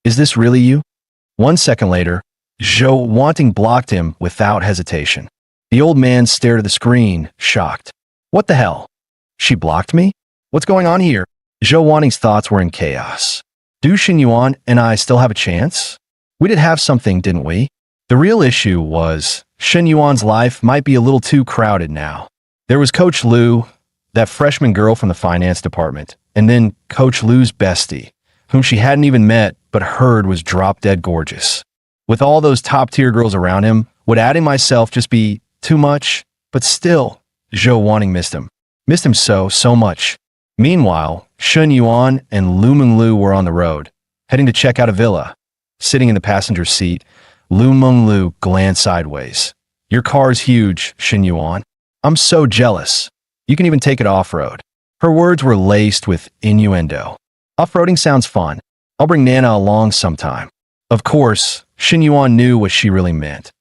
"Is this really you?" 1 second later, Zhou Wanting blocked him without hesitation. The old man stared at the screen, shocked. What the hell? She blocked me? What's going on here? Zhou Wanting's thoughts were in chaos. Do Shen Yuan and I still have a chance? We did have something, didn't we? The real issue was Shen Yuan's life might be a little too crowded now. There was Coach Lu, that freshman girl from the finance department, and then Coach Lu's bestie, whom she hadn't even met but heard was drop-dead gorgeous. With all those top-tier girls around him, would adding myself just be too much? But still, Zhou Wanting missed him. Missed him so much. Meanwhile, Shen Yuan and Lu Menglu were on the road, heading to check out a villa. Sitting in the passenger seat, Lu Menglu glanced sideways. Your car's huge, Shen Yuan. I'm so jealous. You can even take it off-road. Her words were laced with innuendo. Off-roading sounds fun. I'll bring Nana along sometime. Of course, Shen Yuan knew what she really meant.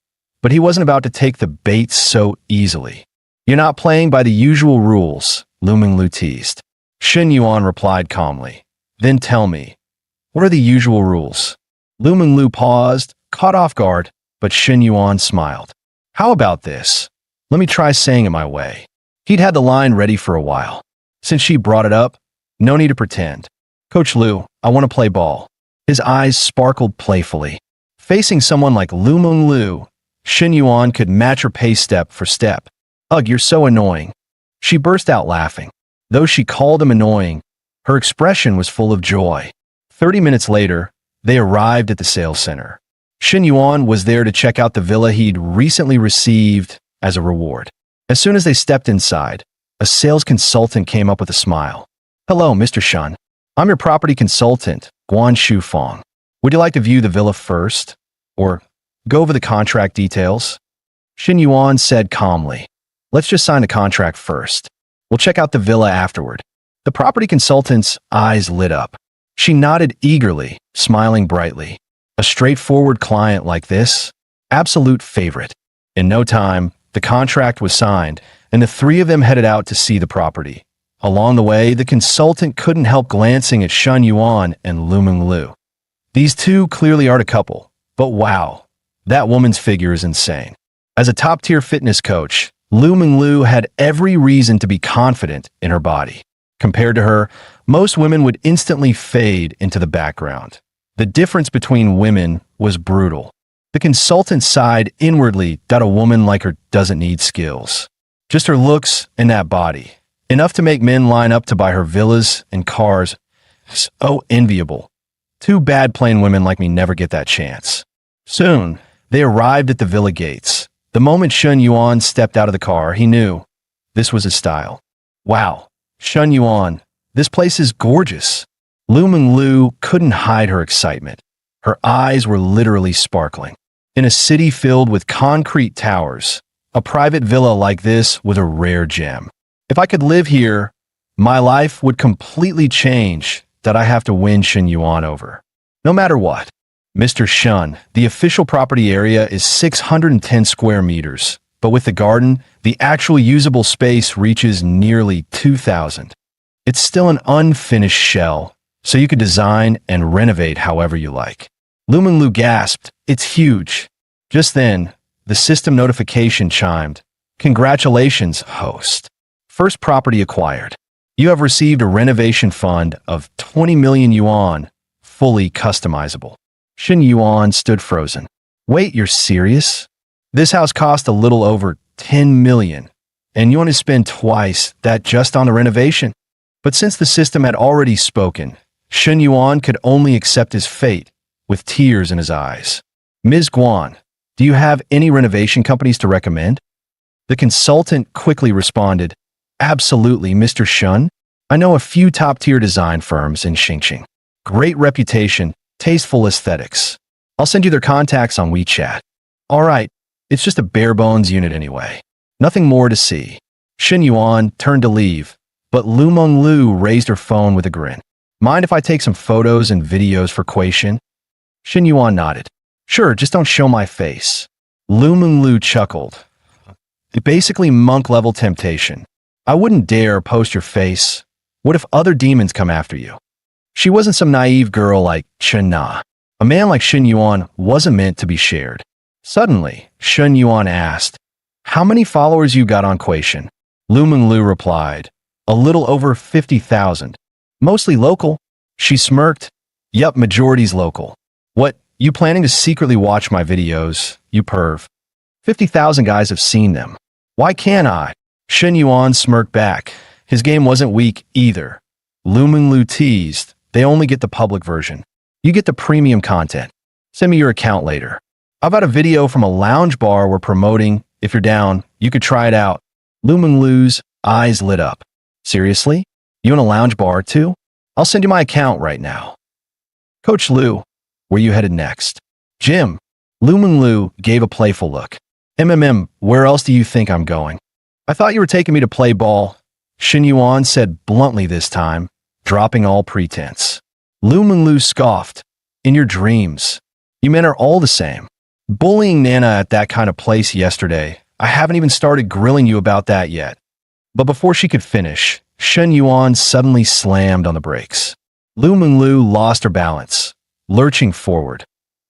But he wasn't about to take the bait so easily. You're not playing by the usual rules, Lu Menglu teased. Shen Yuan replied calmly. Then tell me, what are the usual rules? Lu Menglu paused, caught off guard, but Shen Yuan smiled. How about this? Let me try saying it my way. He'd had the line ready for a while. Since she brought it up, no need to pretend. Coach Lu, I want to play ball. His eyes sparkled playfully. Facing someone like Lu Menglu, Shen Yuan could match her pace step for step. Ugh, you're so annoying. She burst out laughing. Though she called him annoying, her expression was full of joy. 30 minutes later, they arrived at the sales center. Shen Yuan was there to check out the villa he'd recently received as a reward. As soon as they stepped inside, a sales consultant came up with a smile. Hello, Mr. Shen. I'm your property consultant, Guan Shufang. Would you like to view the villa first? Or go over the contract details? Shen Yuan said calmly. Let's just sign the contract first. We'll check out the villa afterward. The property consultant's eyes lit up. She nodded eagerly, smiling brightly. A straightforward client like this? Absolute favorite. In no time, the contract was signed, and the three of them headed out to see the property. Along the way, the consultant couldn't help glancing at Shen Yuan and Lu Menglu. These two clearly aren't a couple, but wow, that woman's figure is insane. As a top-tier fitness coach, Lu Menglu had every reason to be confident in her body. Compared to her, most women would instantly fade into the background. The difference between women was brutal. The consultant sighed inwardly that a woman like her doesn't need skills. Just her looks and that body. Enough to make men line up to buy her villas and cars. So enviable. Too bad plain women like me never get that chance. Soon, they arrived at the villa gates. The moment Shen Yuan stepped out of the car, he knew this was his style. Wow, Shen Yuan, this place is gorgeous. Lu Menglu couldn't hide her excitement. Her eyes were literally sparkling. In a city filled with concrete towers, a private villa like this was a rare gem. If I could live here, my life would completely change that I have to win Shen Yuan over. No matter what. Mr. Shen, the official property area is 610 square meters, but with the garden, the actual usable space reaches nearly 2,000. It's still an unfinished shell, so you could design and renovate however you like. Lu Menglu gasped, it's huge. Just then, the system notification chimed. Congratulations, host. First property acquired. You have received a renovation fund of 20 million yuan, fully customizable. Shen Yuan stood frozen. Wait, you're serious? This house cost a little over 10 million, and you want to spend twice that just on the renovation? But since the system had already spoken, Shen Yuan could only accept his fate with tears in his eyes. Ms. Guan, do you have any renovation companies to recommend? The consultant quickly responded, Absolutely, Mr. Shen. I know a few top-tier design firms in Xingqing. Great reputation, tasteful aesthetics. I'll send you their contacts on WeChat. All right, it's just a bare-bones unit anyway. Nothing more to see. Shen Yuan turned to leave, but Lu Menglu raised her phone with a grin. Mind if I take some photos and videos for Kuei-shen? Shen Yuan nodded. Sure, just don't show my face. Lu Menglu chuckled. Basically monk-level temptation. I wouldn't dare post your face. What if other demons come after you? She wasn't some naive girl like Chen Na. A man like Shen Yuan wasn't meant to be shared. Suddenly, Shen Yuan asked, How many followers you got on Kuei-shen? Lu Menglu replied, A little over 50,000. Mostly local. She smirked. Yup, majority's local. What, you planning to secretly watch my videos, you perv? 50,000 guys have seen them. Why can't I? Shen Yuan smirked back. His game wasn't weak either. Lu Menglu teased, they only get the public version. You get the premium content. Send me your account later. I've got a video from a lounge bar we're promoting. If you're down, you could try it out. Lu Menglu's eyes lit up. Seriously? You in a lounge bar too? I'll send you my account right now. Coach Lu, where you headed next? Gym. Lu Menglu gave a playful look. Where else do you think I'm going? I thought you were taking me to play ball. Shen Yuan said bluntly this time, dropping all pretense. Lu Menglu scoffed. In your dreams. You men are all the same. Bullying Nana at that kind of place yesterday. I haven't even started grilling you about that yet. But before she could finish, Shen Yuan suddenly slammed on the brakes. Lu Menglu lost her balance, lurching forward,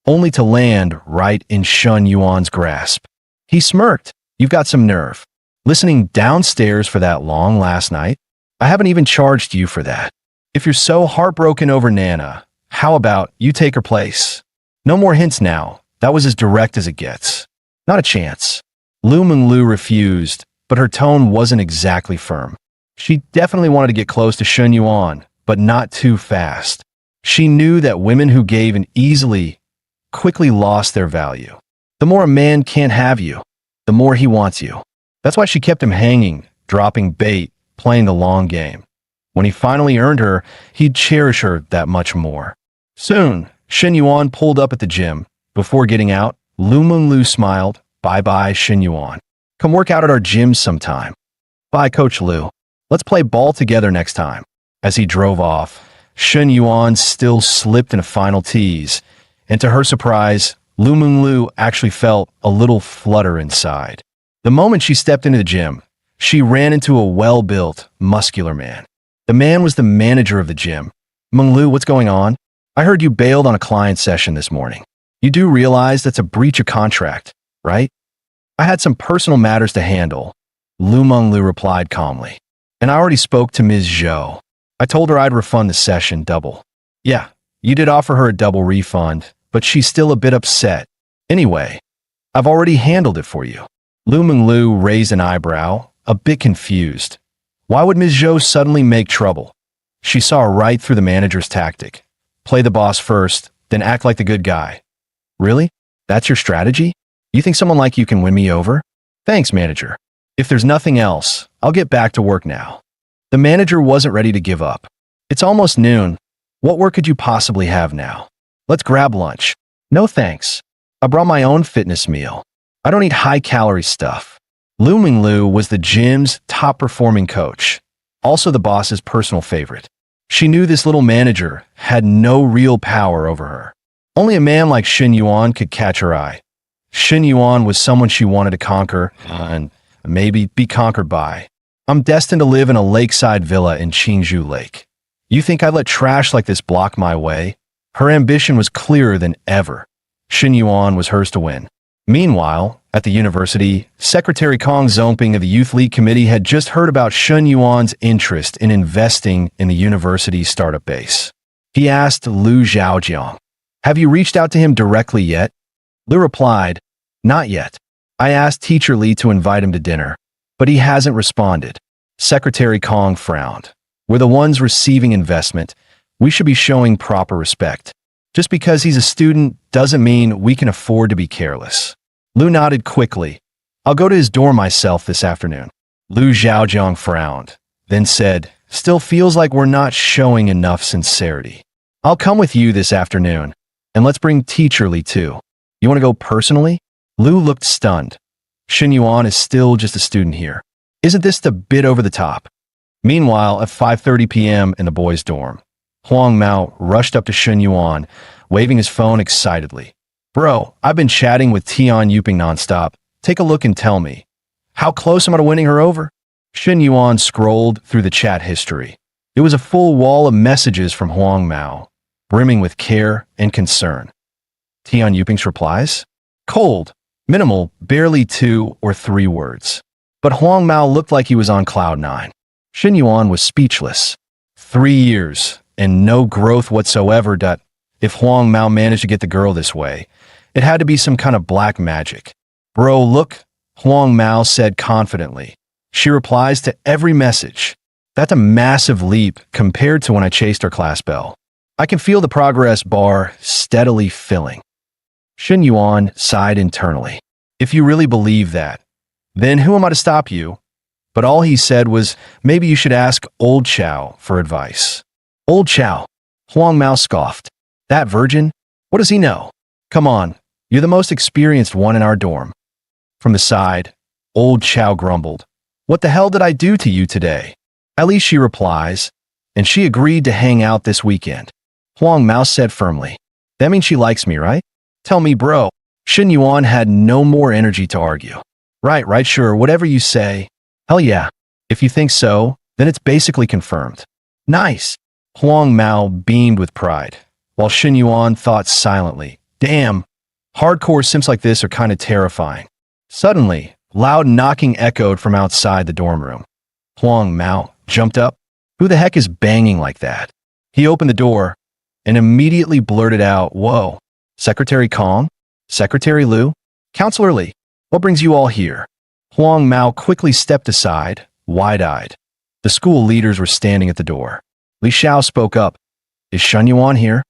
only to land right in Shun Yuan's grasp. He smirked. You've got some nerve. Listening downstairs for that long last night? I haven't even charged you for that. If you're so heartbroken over Nana, how about you take her place? No more hints now. That was as direct as it gets. Not a chance. Lu Menglu refused, but her tone wasn't exactly firm. She definitely wanted to get close to Shun Yuan, but not too fast. She knew that women who gave in easily quickly lost their value. The more a man can't have you, the more he wants you. That's why she kept him hanging, dropping bait, playing the long game. When he finally earned her, he'd cherish her that much more. Soon, Shen Yuan pulled up at the gym. Before getting out, Lu Menglu smiled. Bye-bye, Shen Yuan. Come work out at our gym sometime. Bye, Coach Lu. Let's play ball together next time. As he drove off, Shen Yuan still slipped in a final tease, and to her surprise, Lu Menglu actually felt a little flutter inside. The moment she stepped into the gym, she ran into a well-built, muscular man. The man was the manager of the gym. Menglu, what's going on? I heard you bailed on a client session this morning. You do realize that's a breach of contract, right? I had some personal matters to handle, Lu Menglu replied calmly. And I already spoke to Ms. Zhou. I told her I'd refund the session double. Yeah, you did offer her a double refund, but she's still a bit upset. Anyway, I've already handled it for you. Lu Menglu raised an eyebrow, a bit confused. Why would Ms. Zhou suddenly make trouble? She saw right through the manager's tactic. Play the boss first, then act like the good guy. Really? That's your strategy? You think someone like you can win me over? Thanks, manager. If there's nothing else, I'll get back to work now. The manager wasn't ready to give up. It's almost noon. What work could you possibly have now? Let's grab lunch. No thanks. I brought my own fitness meal. I don't eat high-calorie stuff. Lu Menglu was the gym's top-performing coach, also the boss's personal favorite. She knew this little manager had no real power over her. Only a man like Shen Yuan could catch her eye. Shen Yuan was someone she wanted to conquer and maybe be conquered by. I'm destined to live in a lakeside villa in Qingzhou Lake. You think I'd let trash like this block my way? Her ambition was clearer than ever. Shen Yuan was hers to win. Meanwhile, at the university, Secretary Kong Zongping of the Youth League Committee had just heard about Shen Yuan's interest in investing in the university's startup base. He asked Lu Zhaojiang, "Have you reached out to him directly yet?" Lu replied, "Not yet. I asked Teacher Li to invite him to dinner, but he hasn't responded." Secretary Kong frowned. We're the ones receiving investment. We should be showing proper respect. Just because he's a student doesn't mean we can afford to be careless. Lu nodded quickly. I'll go to his dorm myself this afternoon. Lu Zhaojiang frowned, then said, still feels like we're not showing enough sincerity. I'll come with you this afternoon, and let's bring Teacher Li too. You want to go personally? Lu looked stunned. Shen Yuan is still just a student here. Isn't this a bit over the top? Meanwhile, at 5:30 p.m. in the boys' dorm, Huang Mao rushed up to Shen Yuan, waving his phone excitedly. Bro, I've been chatting with Tian Yuping nonstop. Take a look and tell me. How close am I to winning her over? Shen Yuan scrolled through the chat history. It was a full wall of messages from Huang Mao, brimming with care and concern. Tian Yuping's replies? Cold, minimal, barely 2 or 3 words. But Huang Mao looked like he was on cloud 9. Shen Yuan was speechless. 3 years, and no growth whatsoever. If Huang Mao managed to get the girl this way, it had to be some kind of black magic. Bro, look, Huang Mao said confidently. She replies to every message. That's a massive leap compared to when I chased her class bell. I can feel the progress bar steadily filling. Shen Yuan sighed internally. If you really believe that, then who am I to stop you? But all he said was, maybe you should ask Old Chow for advice. Old Chow, Huang Mao scoffed. That virgin? What does he know? Come on, you're the most experienced one in our dorm. From the side, Old Chow grumbled. What the hell did I do to you today? At least she replies, and she agreed to hang out this weekend. Huang Mao said firmly. That means she likes me, right? Tell me, bro. Shen Yuan had no more energy to argue. Right, sure, whatever you say. Hell yeah. If you think so, then it's basically confirmed. Nice. Huang Mao beamed with pride, while Shen Yuan thought silently, damn, hardcore sims like this are kind of terrifying. Suddenly, loud knocking echoed from outside the dorm room. Huang Mao jumped up. Who the heck is banging like that? He opened the door and immediately blurted out, whoa, Secretary Kong? Secretary Liu? Counselor Li, what brings you all here? Huang Mao quickly stepped aside, wide-eyed. The school leaders were standing at the door. Li Xiao spoke up. Is Shen Yuan here?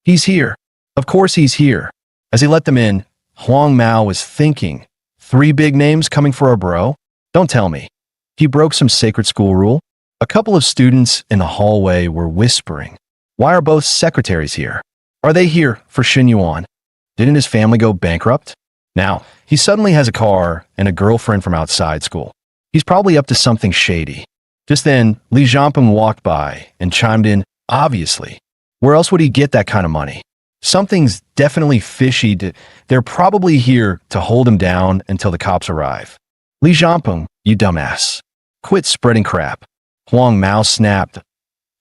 He's here. Of course he's here. As he let them in, Huang Mao was thinking, 3 big names coming for a bro? Don't tell me. He broke some sacred school rule? A couple of students in the hallway were whispering. Why are both secretaries here? Are they here for Shen Yuan? Didn't his family go bankrupt? Now, he suddenly has a car and a girlfriend from outside school. He's probably up to something shady. Just then, Li Jianpeng walked by and chimed in, obviously. Where else would he get that kind of money? Something's definitely fishy. They're probably here to hold him down until the cops arrive. Li Jianpeng, you dumbass. Quit spreading crap. Huang Mao snapped.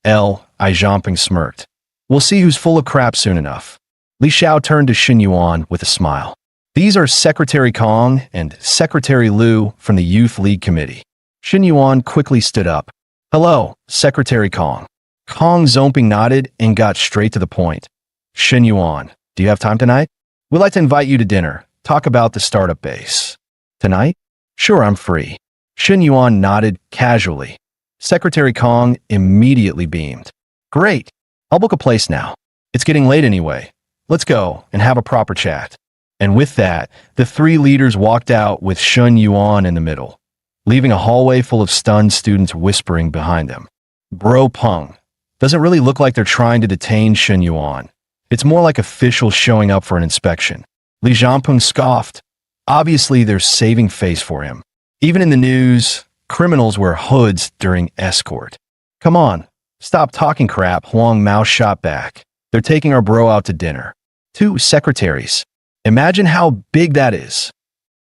I Jianpeng smirked. We'll see who's full of crap soon enough. Li Xiao turned to Shen Yuan with a smile. These are Secretary Kong and Secretary Liu from the Youth League Committee. Shen Yuan quickly stood up. Hello, Secretary Kong. Kong Zomping nodded and got straight to the point. Shen Yuan, do you have time tonight? We'd like to invite you to dinner. Talk about the startup base. Tonight? Sure, I'm free. Shen Yuan nodded casually. Secretary Kong immediately beamed. Great. I'll book a place now. It's getting late anyway. Let's go and have a proper chat. And with that, the 3 leaders walked out with Shen Yuan in the middle, leaving a hallway full of stunned students whispering behind them. Bro Peng. Doesn't really look like they're trying to detain Shen Yuan. It's more like officials showing up for an inspection. Li Jianpeng scoffed. Obviously, they're saving face for him. Even in the news, criminals wear hoods during escort. Come on, stop talking crap, Huang Mao shot back. They're taking our bro out to dinner. 2 secretaries. Imagine how big that is.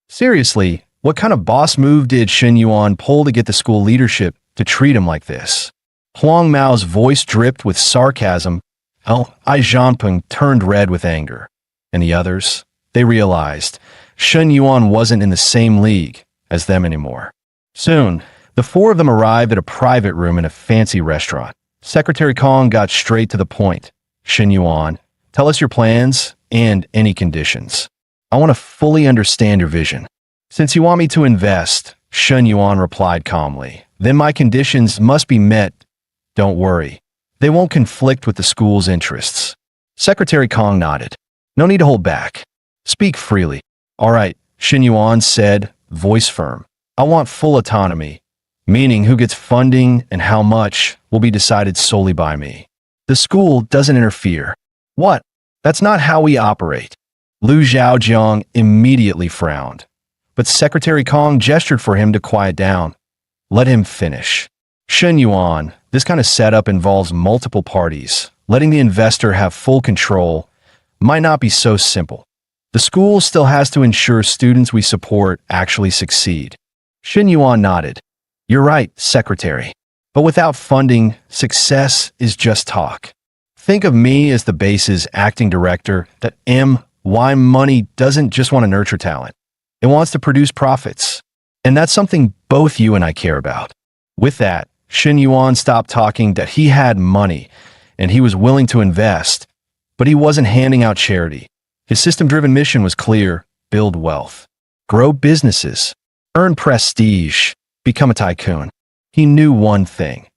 Seriously, what kind of boss move did Shen Yuan pull to get the school leadership to treat him like this? Huang Mao's voice dripped with sarcasm. I Jianpeng turned red with anger. And the others, they realized Shen Yuan wasn't in the same league as them anymore. Soon, the 4 of them arrived at a private room in a fancy restaurant. Secretary Kong got straight to the point. Shen Yuan, tell us your plans and any conditions. I want to fully understand your vision. Since you want me to invest, Shen Yuan replied calmly, then my conditions must be met. Don't worry. They won't conflict with the school's interests. Secretary Kong nodded. No need to hold back. Speak freely. All right, Shen Yuan said, voice firm. I want full autonomy, meaning who gets funding and how much will be decided solely by me. The school doesn't interfere. What? That's not how we operate. Liu Zhaojiang immediately frowned, but Secretary Kong gestured for him to quiet down. Let him finish. Shen Yuan, this kind of setup involves multiple parties. Letting the investor have full control might not be so simple. The school still has to ensure students we support actually succeed. Shen Yuan nodded. You're right, Secretary. But without funding, success is just talk. Think of me as the base's acting director that why money doesn't just want to nurture talent. It wants to produce profits. And that's something both you and I care about. With that, Shen Yuan stopped talking that he had money and he was willing to invest, but he wasn't handing out charity. His system-driven mission was clear: build wealth, grow businesses, earn prestige, become a tycoon. He knew one thing.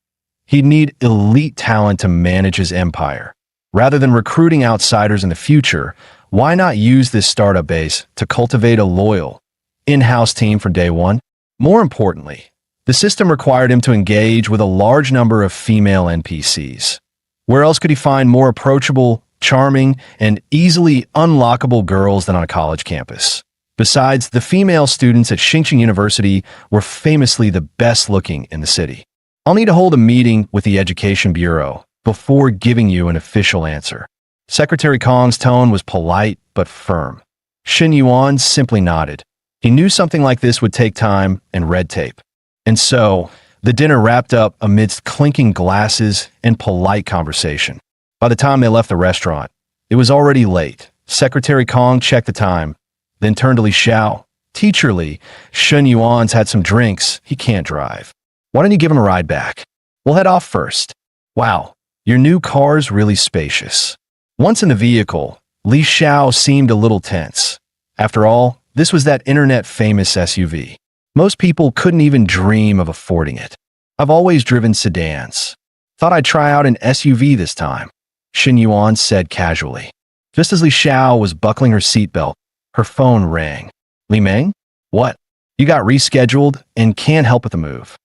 He'd need elite talent to manage his empire. Rather than recruiting outsiders in the future, why not use this startup base to cultivate a loyal, in-house team from day one? More importantly, the system required him to engage with a large number of female NPCs. Where else could he find more approachable, charming, and easily unlockable girls than on a college campus? Besides, the female students at Xingqing University were famously the best looking in the city. I'll need to hold a meeting with the Education Bureau before giving you an official answer. Secretary Kong's tone was polite but firm. Shen Yuan simply nodded. He knew something like this would take time and red tape. And so, The dinner wrapped up amidst clinking glasses and polite conversation. By the time they left the restaurant, it was already late. Secretary Kong checked the time, then turned to Li Xiao. Teacher Li, Shun Yuan's had some drinks. He can't drive. Why don't you give him a ride back? We'll head off first. Wow, your new car's really spacious. Once in the vehicle, Li Xiao seemed a little tense. After all, this was that internet-famous SUV. Most people couldn't even dream of affording it. I've always driven sedans. Thought I'd try out an SUV this time, Shun Yuan said casually. Just as Li Xiao was buckling her seatbelt, her phone rang. Li Meng? What? You got rescheduled and can't help with the move.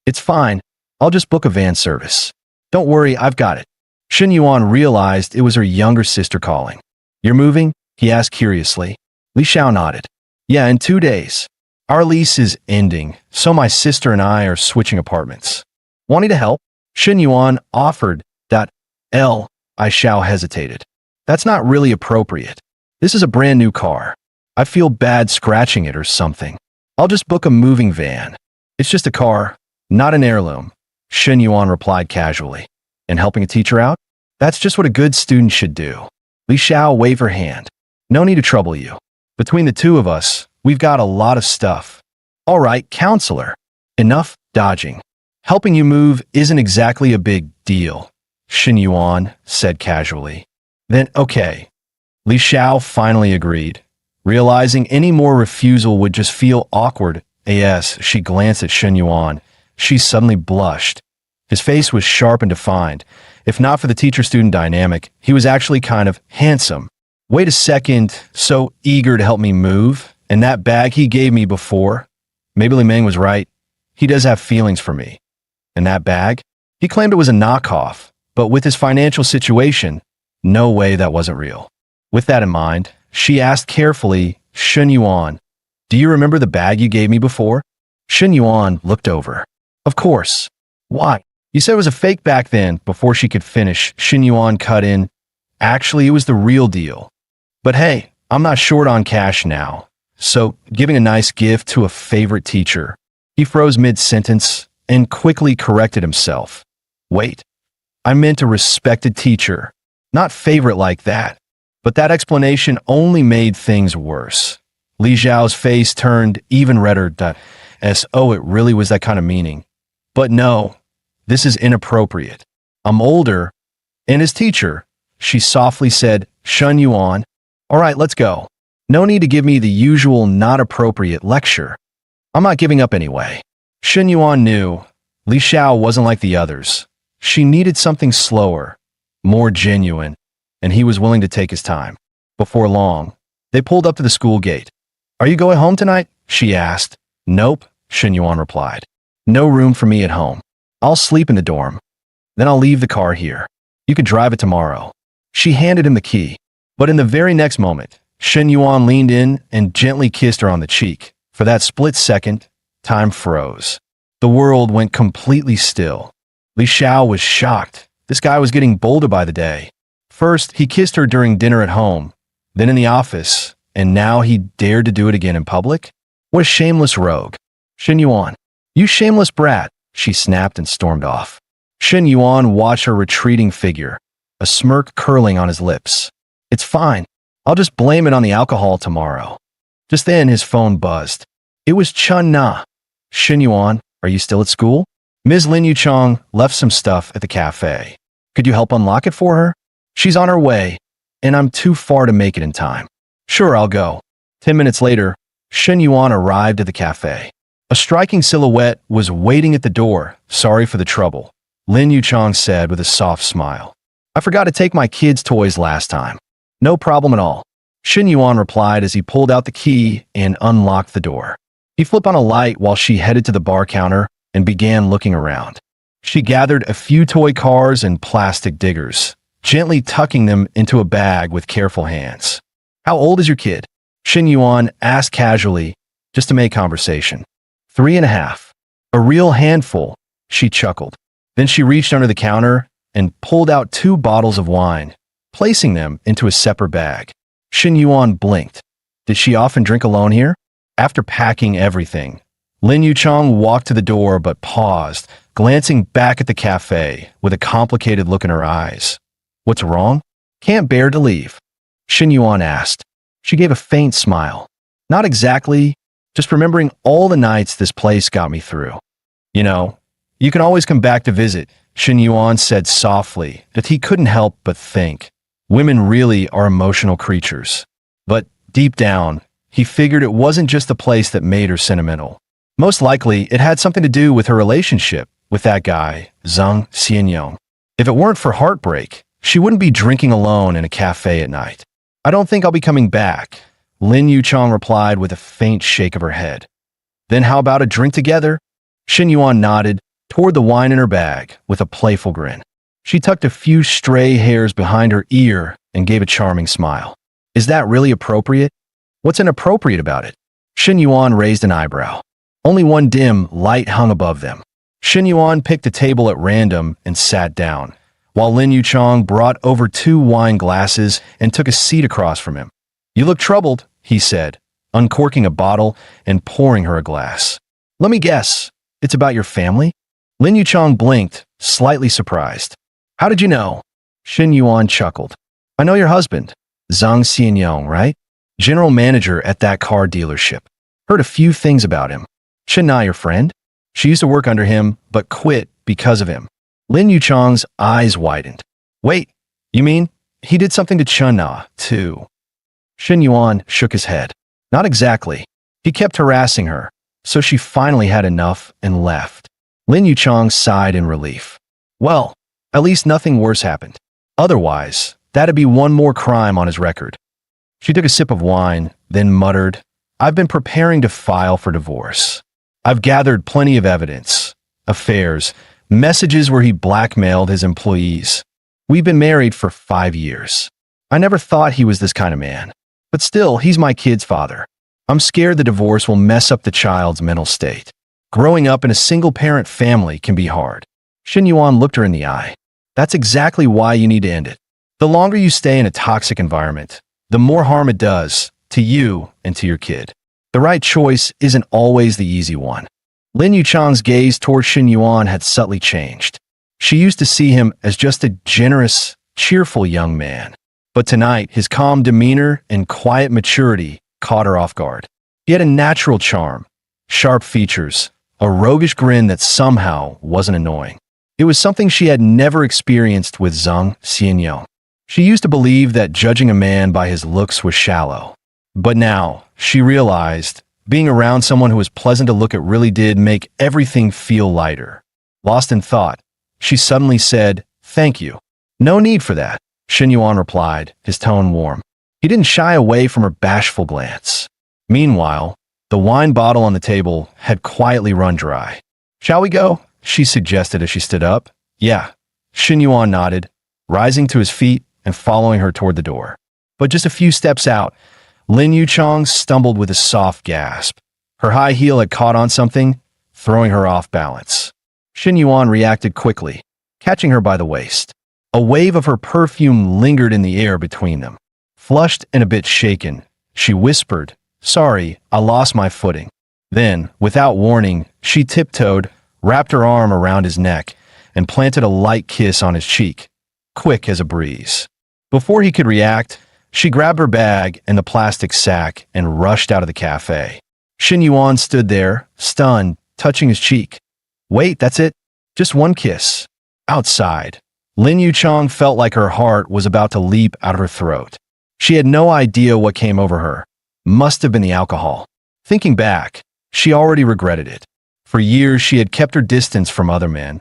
It's fine. I'll just book a van service. Don't worry, I've got it. Shun Yuan realized it was her younger sister calling. You're moving? He asked curiously. Li Xiao nodded. Yeah, in 2 days. Our lease is ending, so my sister and I are switching apartments. Wanting to help? Shun Yuan offered. Li Xiao hesitated. That's not really appropriate. This is a brand new car. I feel bad scratching it or something. I'll just book a moving van. It's just a car, not an heirloom, Shun Yuan replied casually. And helping a teacher out? That's just what a good student should do. Li Xiao waved her hand. No need to trouble you. Between the two of us, we've got a lot of stuff. All right, counselor. Enough dodging. Helping you move isn't exactly a big deal, Shun Yuan said casually. Then, okay. Li Xiao finally agreed. Realizing any more refusal would just feel awkward, as she glanced at Shun Yuan, she suddenly blushed. His face was sharp and defined. If not for the teacher-student dynamic, he was actually kind of handsome. Wait a second, so eager to help me move? And that bag he gave me before? Maybe Li Meng was right. He does have feelings for me. And that bag? He claimed it was a knockoff, but with his financial situation, no way that wasn't real. With that in mind, she asked carefully, Shun Yuan, do you remember the bag you gave me before? Shun Yuan looked over. Of course. Why? You said it was a fake back then. Before she could finish, Shun Yuan cut in. Actually, it was the real deal. But hey, I'm not short on cash now. So, giving a nice gift to a favorite teacher. He froze mid-sentence and quickly corrected himself. Wait, I meant a respected teacher, not favorite like that. But that explanation only made things worse. Li Xiao's face turned even redder. Oh, it really was that kind of meaning. But no, this is inappropriate. I'm older, and his teacher, she softly said, Shun Yuan. All right, let's go. No need to give me the usual not appropriate lecture. I'm not giving up anyway. Shun Yuan knew Li Xiao wasn't like the others. She needed something slower, more genuine, and he was willing to take his time. Before long, they pulled up to the school gate. Are you going home tonight? She asked. Nope, Shun Yuan replied. No room for me at home. I'll sleep in the dorm. Then I'll leave the car here. You can drive it tomorrow. She handed him the key. But in the very next moment, Shun Yuan leaned in and gently kissed her on the cheek. For that split second, time froze. The world went completely still. Li Xiao was shocked. This guy was getting bolder by the day. First, he kissed her during dinner at home, then in the office, and now he dared to do it again in public? What a shameless rogue. Shun Yuan, you shameless brat, she snapped and stormed off. Shun Yuan watched her retreating figure, a smirk curling on his lips. It's fine. I'll just blame it on the alcohol tomorrow. Just then, his phone buzzed. It was Chun Na. Shun Yuan, are you still at school? Ms. Lin Yuchong left some stuff at the cafe. Could you help unlock it for her? She's on her way, and I'm too far to make it in time. Sure, I'll go. 10 minutes later, Shun Yuan arrived at the cafe. A striking silhouette was waiting at the door. Sorry for the trouble, Lin Yuchong said with a soft smile. I forgot to take my kids' toys last time. No problem at all, Shun Yuan replied as he pulled out the key and unlocked the door. He flipped on a light while she headed to the bar counter and began looking around. She gathered a few toy cars and plastic diggers, gently tucking them into a bag with careful hands. How old is your kid? Shun Yuan asked casually, just to make conversation. 3.5. A real handful, she chuckled. Then she reached under the counter and pulled out 2 bottles of wine, placing them into a separate bag. Shun Yuan blinked. Did she often drink alone here? After packing everything, Lin Yuchong walked to the door but paused, glancing back at the cafe with a complicated look in her eyes. What's wrong? Can't bear to leave. Xin Yuan asked. She gave a faint smile. Not exactly, just remembering all the nights this place got me through. You know, you can always come back to visit, Xin Yuan said softly, that he couldn't help but think. Women really are emotional creatures. But deep down, he figured it wasn't just the place that made her sentimental. Most likely, it had something to do with her relationship with that guy, Zhang Xianyong. If it weren't for heartbreak, she wouldn't be drinking alone in a cafe at night. I don't think I'll be coming back, Lin Yuchong replied with a faint shake of her head. Then how about a drink together? Xin Yuan nodded toward the wine in her bag with a playful grin. She tucked a few stray hairs behind her ear and gave a charming smile. Is that really appropriate? What's inappropriate about it? Xin Yuan raised an eyebrow. Only one dim light hung above them. Xin Yuan picked a table at random and sat down, while Lin Yuchong brought over 2 wine glasses and took a seat across from him. You look troubled, he said, uncorking a bottle and pouring her a glass. Let me guess, it's about your family? Lin Yuchong blinked, slightly surprised. How did you know? Xin Yuan chuckled. I know your husband, Zhang Xianyong, right? General manager at that car dealership. Heard a few things about him. Chen Na your friend? She used to work under him, but quit because of him. Lin Yuchong's eyes widened. Wait, you mean he did something to Chen Na, too? Xin Yuan shook his head. Not exactly. He kept harassing her, so she finally had enough and left. Lin Yuchong sighed in relief. Well, at least nothing worse happened. Otherwise, that'd be one more crime on his record. She took a sip of wine, then muttered, I've been preparing to file for divorce. I've gathered plenty of evidence, affairs, messages where he blackmailed his employees. We've been married for 5 years. I never thought he was this kind of man. But still, he's my kid's father. I'm scared the divorce will mess up the child's mental state. Growing up in a single-parent family can be hard. Xin Yuan looked her in the eye. That's exactly why you need to end it. The longer you stay in a toxic environment, the more harm it does to you and to your kid. The right choice isn't always the easy one. Lin Yuchong's gaze toward Xin Yuan had subtly changed. She used to see him as just a generous, cheerful young man. But tonight, his calm demeanor and quiet maturity caught her off guard. He had a natural charm, sharp features, a roguish grin that somehow wasn't annoying. It was something she had never experienced with Zhang Xianyong. She used to believe that judging a man by his looks was shallow. But now, she realized, being around someone who was pleasant to look at really did make everything feel lighter. Lost in thought, she suddenly said, Thank you. No need for that, Xin Yuan replied, his tone warm. He didn't shy away from her bashful glance. Meanwhile, the wine bottle on the table had quietly run dry. Shall we go? She suggested as she stood up. Yeah, Xin Yuan nodded, rising to his feet and following her toward the door. But just a few steps out, Lin Yuchong stumbled with a soft gasp. Her high heel had caught on something, throwing her off balance. Xin Yuan reacted quickly, catching her by the waist. A wave of her perfume lingered in the air between them. Flushed and a bit shaken, she whispered, Sorry, I lost my footing. Then, without warning, she tiptoed, wrapped her arm around his neck, and planted a light kiss on his cheek, quick as a breeze. Before he could react, she grabbed her bag and the plastic sack and rushed out of the cafe. Xin Yuan stood there, stunned, touching his cheek. Wait, that's it? Just one kiss. Outside, Lin Yuchong felt like her heart was about to leap out of her throat. She had no idea what came over her. Must have been the alcohol. Thinking back, she already regretted it. For years, she had kept her distance from other men,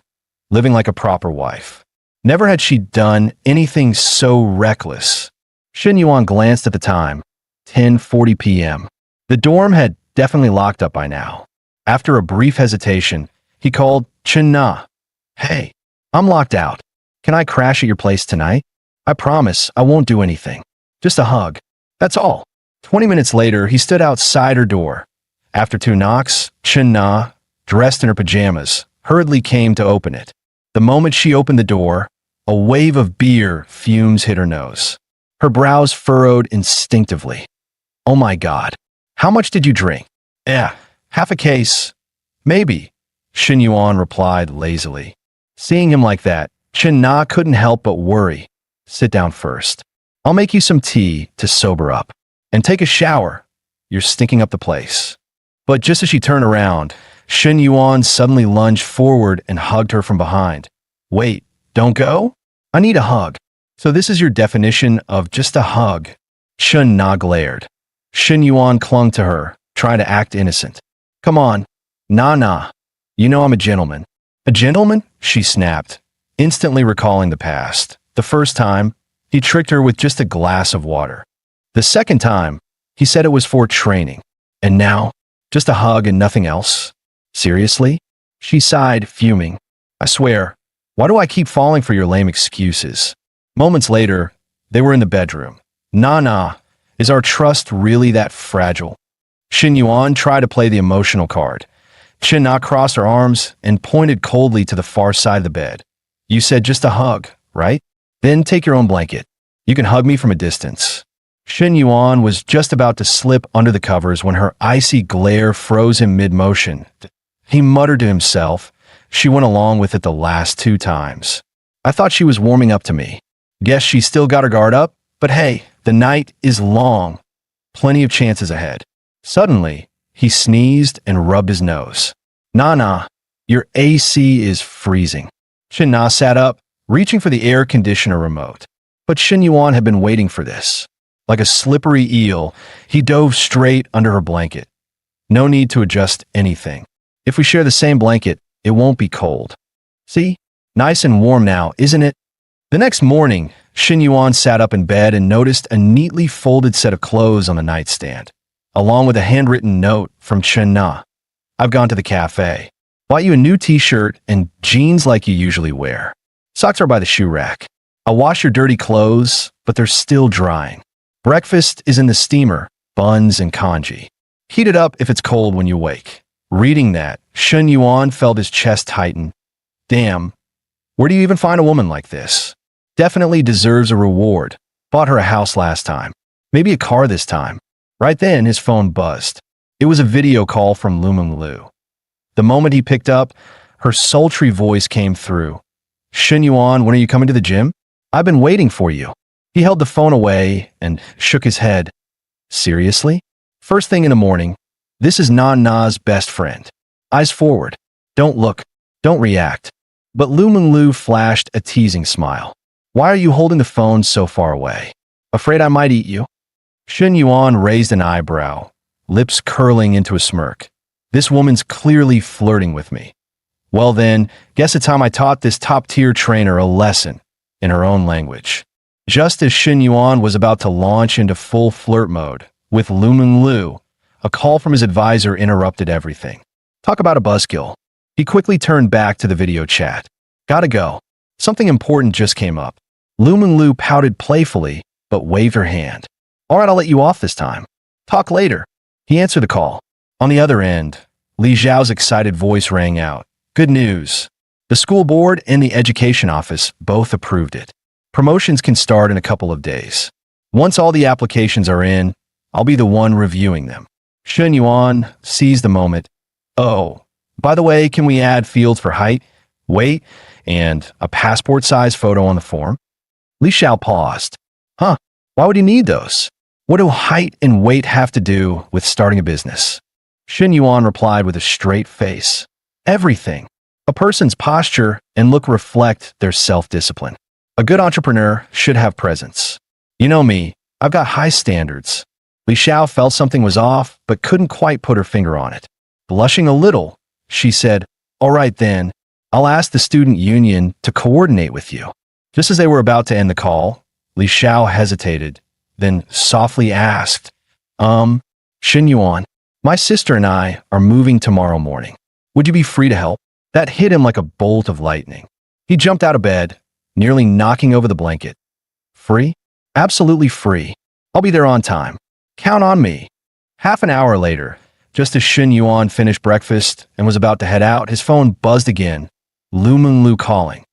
living like a proper wife. Never had she done anything so reckless. Xin Yuan glanced at the time, 10:40 p.m. The dorm had definitely locked up by now. After a brief hesitation, he called Chen Na. Hey, I'm locked out. Can I crash at your place tonight? I promise I won't do anything. Just a hug. That's all. 20 minutes later, he stood outside her door. After 2 knocks, Chen Na, dressed in her pajamas, hurriedly came to open it. The moment she opened the door, a wave of beer fumes hit her nose. Her brows furrowed instinctively. Oh my God. How much did you drink? Half a case. Maybe, Shin Yuan replied lazily. Seeing him like that, Chen Na couldn't help but worry. Sit down first. I'll make you some tea to sober up. And take a shower. You're stinking up the place. But just as she turned around, Shin Yuan suddenly lunged forward and hugged her from behind. Wait, don't go? I need a hug. So this is your definition of just a hug? Chen Na glared. Shin Yuan clung to her, trying to act innocent. Come on. Nah. You know I'm a gentleman. A gentleman? She snapped, instantly recalling the past. The first time, he tricked her with just a glass of water. The second time, he said it was for training. And now, just a hug and nothing else? Seriously? She sighed, fuming. I swear, why do I keep falling for your lame excuses? Moments later, they were in the bedroom. Nah. Is our trust really that fragile? Shin Yuan tried to play the emotional card. Chen Na crossed her arms and pointed coldly to the far side of the bed. You said just a hug, right? Then take your own blanket. You can hug me from a distance. Shin Yuan was just about to slip under the covers when her icy glare froze him mid-motion. He muttered to himself. She went along with it the last 2 times. I thought she was warming up to me. Guess she still got her guard up, but hey, the night is long. Plenty of chances ahead. Suddenly, he sneezed and rubbed his nose. Nah, your AC is freezing. Chen Na sat up, reaching for the air conditioner remote. But Shin Yuan had been waiting for this. Like a slippery eel, he dove straight under her blanket. No need to adjust anything. If we share the same blanket, it won't be cold. See? Nice and warm now, isn't it? The next morning, Shin Yuan sat up in bed and noticed a neatly folded set of clothes on the nightstand, along with a handwritten note from Chen Na. I've gone to the cafe. Bought you a new t-shirt and jeans like you usually wear. Socks are by the shoe rack. I'll wash your dirty clothes, but they're still drying. Breakfast is in the steamer, buns and congee. Heat it up if it's cold when you wake. Reading that, Shin Yuan felt his chest tighten. Damn, where do you even find a woman like this? Definitely deserves a reward. Bought her a house last time. Maybe a car this time. Right then, his phone buzzed. It was a video call from Lumeng Lu. The moment he picked up, her sultry voice came through. Shin Yuan, when are you coming to the gym? I've been waiting for you. He held the phone away and shook his head. Seriously? First thing in the morning. This is Na's best friend. Eyes forward. Don't look. Don't react. But Lumeng Lu flashed a teasing smile. Why are you holding the phone so far away? Afraid I might eat you? Shin Yuan raised an eyebrow, lips curling into a smirk. This woman's clearly flirting with me. Well then, guess it's time I taught this top-tier trainer a lesson in her own language. Just as Shin Yuan was about to launch into full flirt mode with Lumeng Lu, a call from his advisor interrupted everything. Talk about a buzzkill. He quickly turned back to the video chat. Gotta go. Something important just came up. Lumeng Lu pouted playfully, but waved her hand. All right, I'll let you off this time. Talk later. He answered the call. On the other end, Li Zhao's excited voice rang out. Good news. The school board and the education office both approved it. Promotions can start in a couple of days. Once all the applications are in, I'll be the one reviewing them. Shin Yuan seized the moment. Oh, by the way, can we add fields for height, weight, and a passport-size photo on the form? Li Xiao paused. Huh, why would you need those? What do height and weight have to do with starting a business? Shin Yuan replied with a straight face. Everything. A person's posture and look reflect their self-discipline. A good entrepreneur should have presence. You know me, I've got high standards. Li Xiao felt something was off, but couldn't quite put her finger on it. Blushing a little, she said, all right then, I'll ask the student union to coordinate with you. Just as they were about to end the call, Li Xiao hesitated, then softly asked, Shin Yuan, my sister and I are moving tomorrow morning. Would you be free to help? That hit him like a bolt of lightning. He jumped out of bed, nearly knocking over the blanket. Free? Absolutely free. I'll be there on time. Count on me. Half an hour later, just as Shin Yuan finished breakfast and was about to head out, his phone buzzed again. Lumeng Lu calling.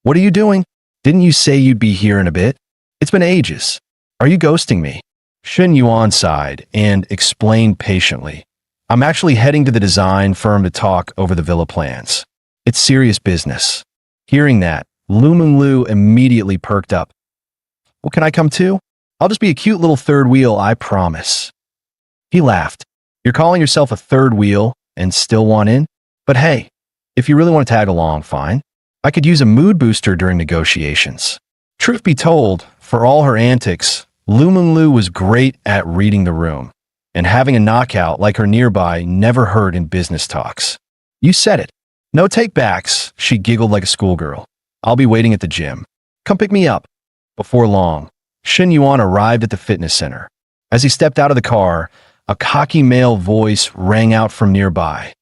What are you doing? Didn't you say you'd be here in a bit? It's been ages. Are you ghosting me? Shin Yuan sighed and explained patiently. I'm actually heading to the design firm to talk over the villa plans. It's serious business. Hearing that, Lu immediately perked up. Well, can I come too? I'll just be a cute little third wheel, I promise. He laughed. You're calling yourself a third wheel and still want in? But hey, if you really want to tag along, fine. I could use a mood booster during negotiations. Truth be told, for all her antics, Lu was great at reading the room, and having a knockout like her nearby never hurt in business talks. You said it. No take-backs, she giggled like a schoolgirl. I'll be waiting at the gym. Come pick me up. Before long, Shen Yuan arrived at the fitness center. As he stepped out of the car, a cocky male voice rang out from nearby.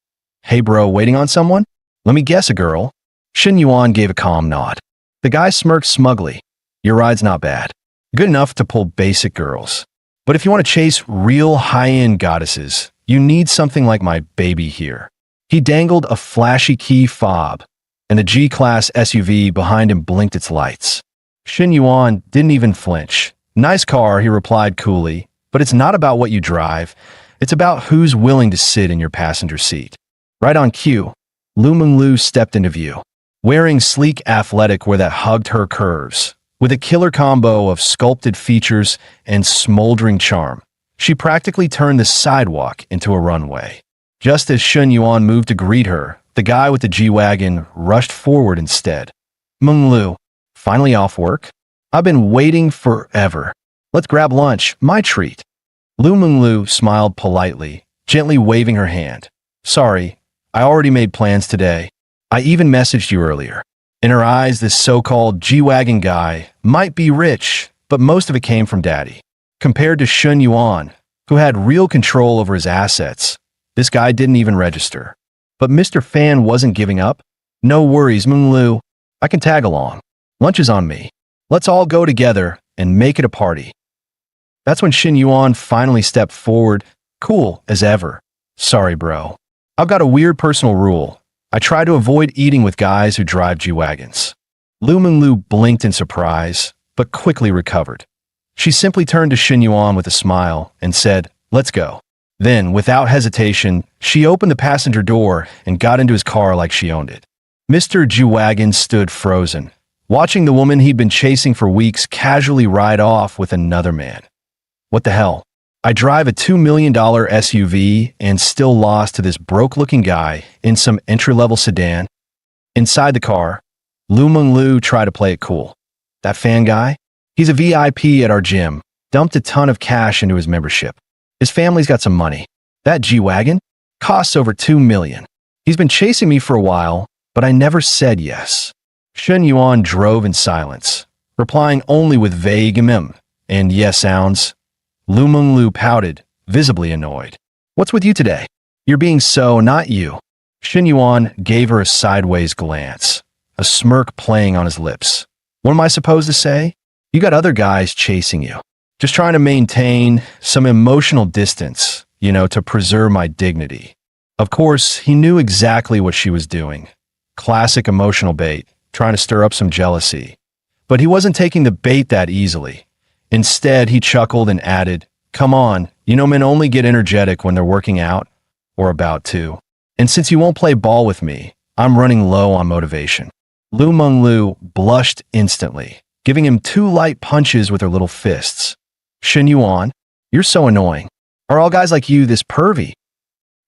Hey bro, waiting on someone? Let me guess, a girl. Shen Yuan gave a calm nod. The guy smirked smugly. Your ride's not bad. Good enough to pull basic girls. But if you want to chase real high-end goddesses, you need something like my baby here. He dangled a flashy key fob, and the G-Class SUV behind him blinked its lights. Shen Yuan didn't even flinch. Nice car, he replied coolly, but it's not about what you drive. It's about who's willing to sit in your passenger seat. Right on cue, Lu stepped into view, wearing sleek athletic wear that hugged her curves. With a killer combo of sculpted features and smoldering charm, she practically turned the sidewalk into a runway. Just as Shen Yuan moved to greet her, the guy with the G-Wagon rushed forward instead. Lu, finally off work? I've been waiting forever. Let's grab lunch, my treat. Lu smiled politely, gently waving her hand. Sorry, I already made plans today. I even messaged you earlier. In her eyes, this so-called G-Wagon guy might be rich, but most of it came from daddy. Compared to Shen Yuan, who had real control over his assets, this guy didn't even register. But Mr. Fan wasn't giving up. No worries, Lu. I can tag along. Lunch is on me. Let's all go together and make it a party. That's when Shen Yuan finally stepped forward, cool as ever. Sorry, bro. I've got a weird personal rule. I try to avoid eating with guys who drive G-Wagons. Lu blinked in surprise, but quickly recovered. She simply turned to Shen Yuan with a smile and said, let's go. Then, without hesitation, she opened the passenger door and got into his car like she owned it. Mr. G-Wagon stood frozen, watching the woman he'd been chasing for weeks casually ride off with another man. What the hell? I drive a $2 million SUV and still lost to this broke-looking guy in some entry-level sedan. Inside the car, Lu tried to play it cool. That fan guy? He's a VIP at our gym, dumped a ton of cash into his membership. His family's got some money. That G-Wagon costs over $2 million. He's been chasing me for a while, but I never said yes. Shen Yuan drove in silence, replying only with vague and yes sounds. Lu pouted, visibly annoyed. What's with you today? You're being so not you. Shen Yuan gave her a sideways glance, a smirk playing on his lips. What am I supposed to say? You got other guys chasing you. Just trying to maintain some emotional distance, to preserve my dignity. Of course, he knew exactly what she was doing. Classic emotional bait, trying to stir up some jealousy. But he wasn't taking the bait that easily. Instead, he chuckled and added, come on, men only get energetic when they're working out, or about to. And since you won't play ball with me, I'm running low on motivation. Lu blushed instantly, giving him 2 light punches with her little fists. Shen Yuan, you're so annoying. Are all guys like you this pervy?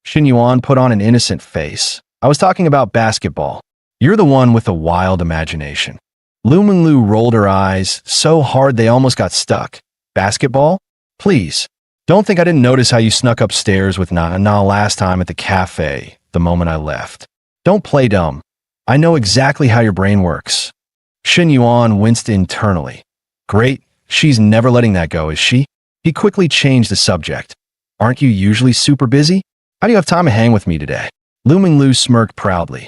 Shen Yuan put on an innocent face. I was talking about basketball. You're the one with a wild imagination. Lu rolled her eyes so hard they almost got stuck. Basketball? Please. Don't think I didn't notice how you snuck upstairs with Na last time at the cafe the moment I left. Don't play dumb. I know exactly how your brain works. Shen Yuan winced internally. Great, she's never letting that go, is she? He quickly changed the subject. Aren't you usually super busy? How do you have time to hang with me today? Lu smirked proudly.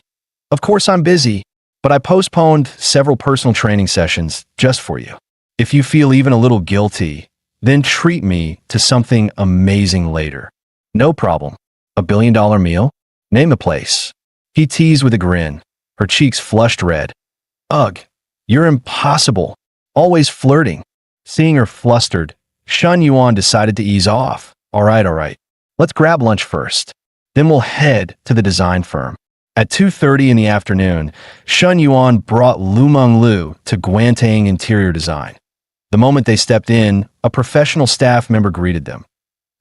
Of course I'm busy, but I postponed several personal training sessions just for you. If you feel even a little guilty, then treat me to something amazing later. No problem. $1 billion meal? Name the place. He teased with a grin, her cheeks flushed red. Ugh, you're impossible. Always flirting. Seeing her flustered, Shen Yuan decided to ease off. All right. Let's grab lunch first. Then we'll head to the design firm. At 2:30 in the afternoon, Shun Yuan brought Lu Meng Lu to Guantang Interior Design. The moment they stepped in, a professional staff member greeted them.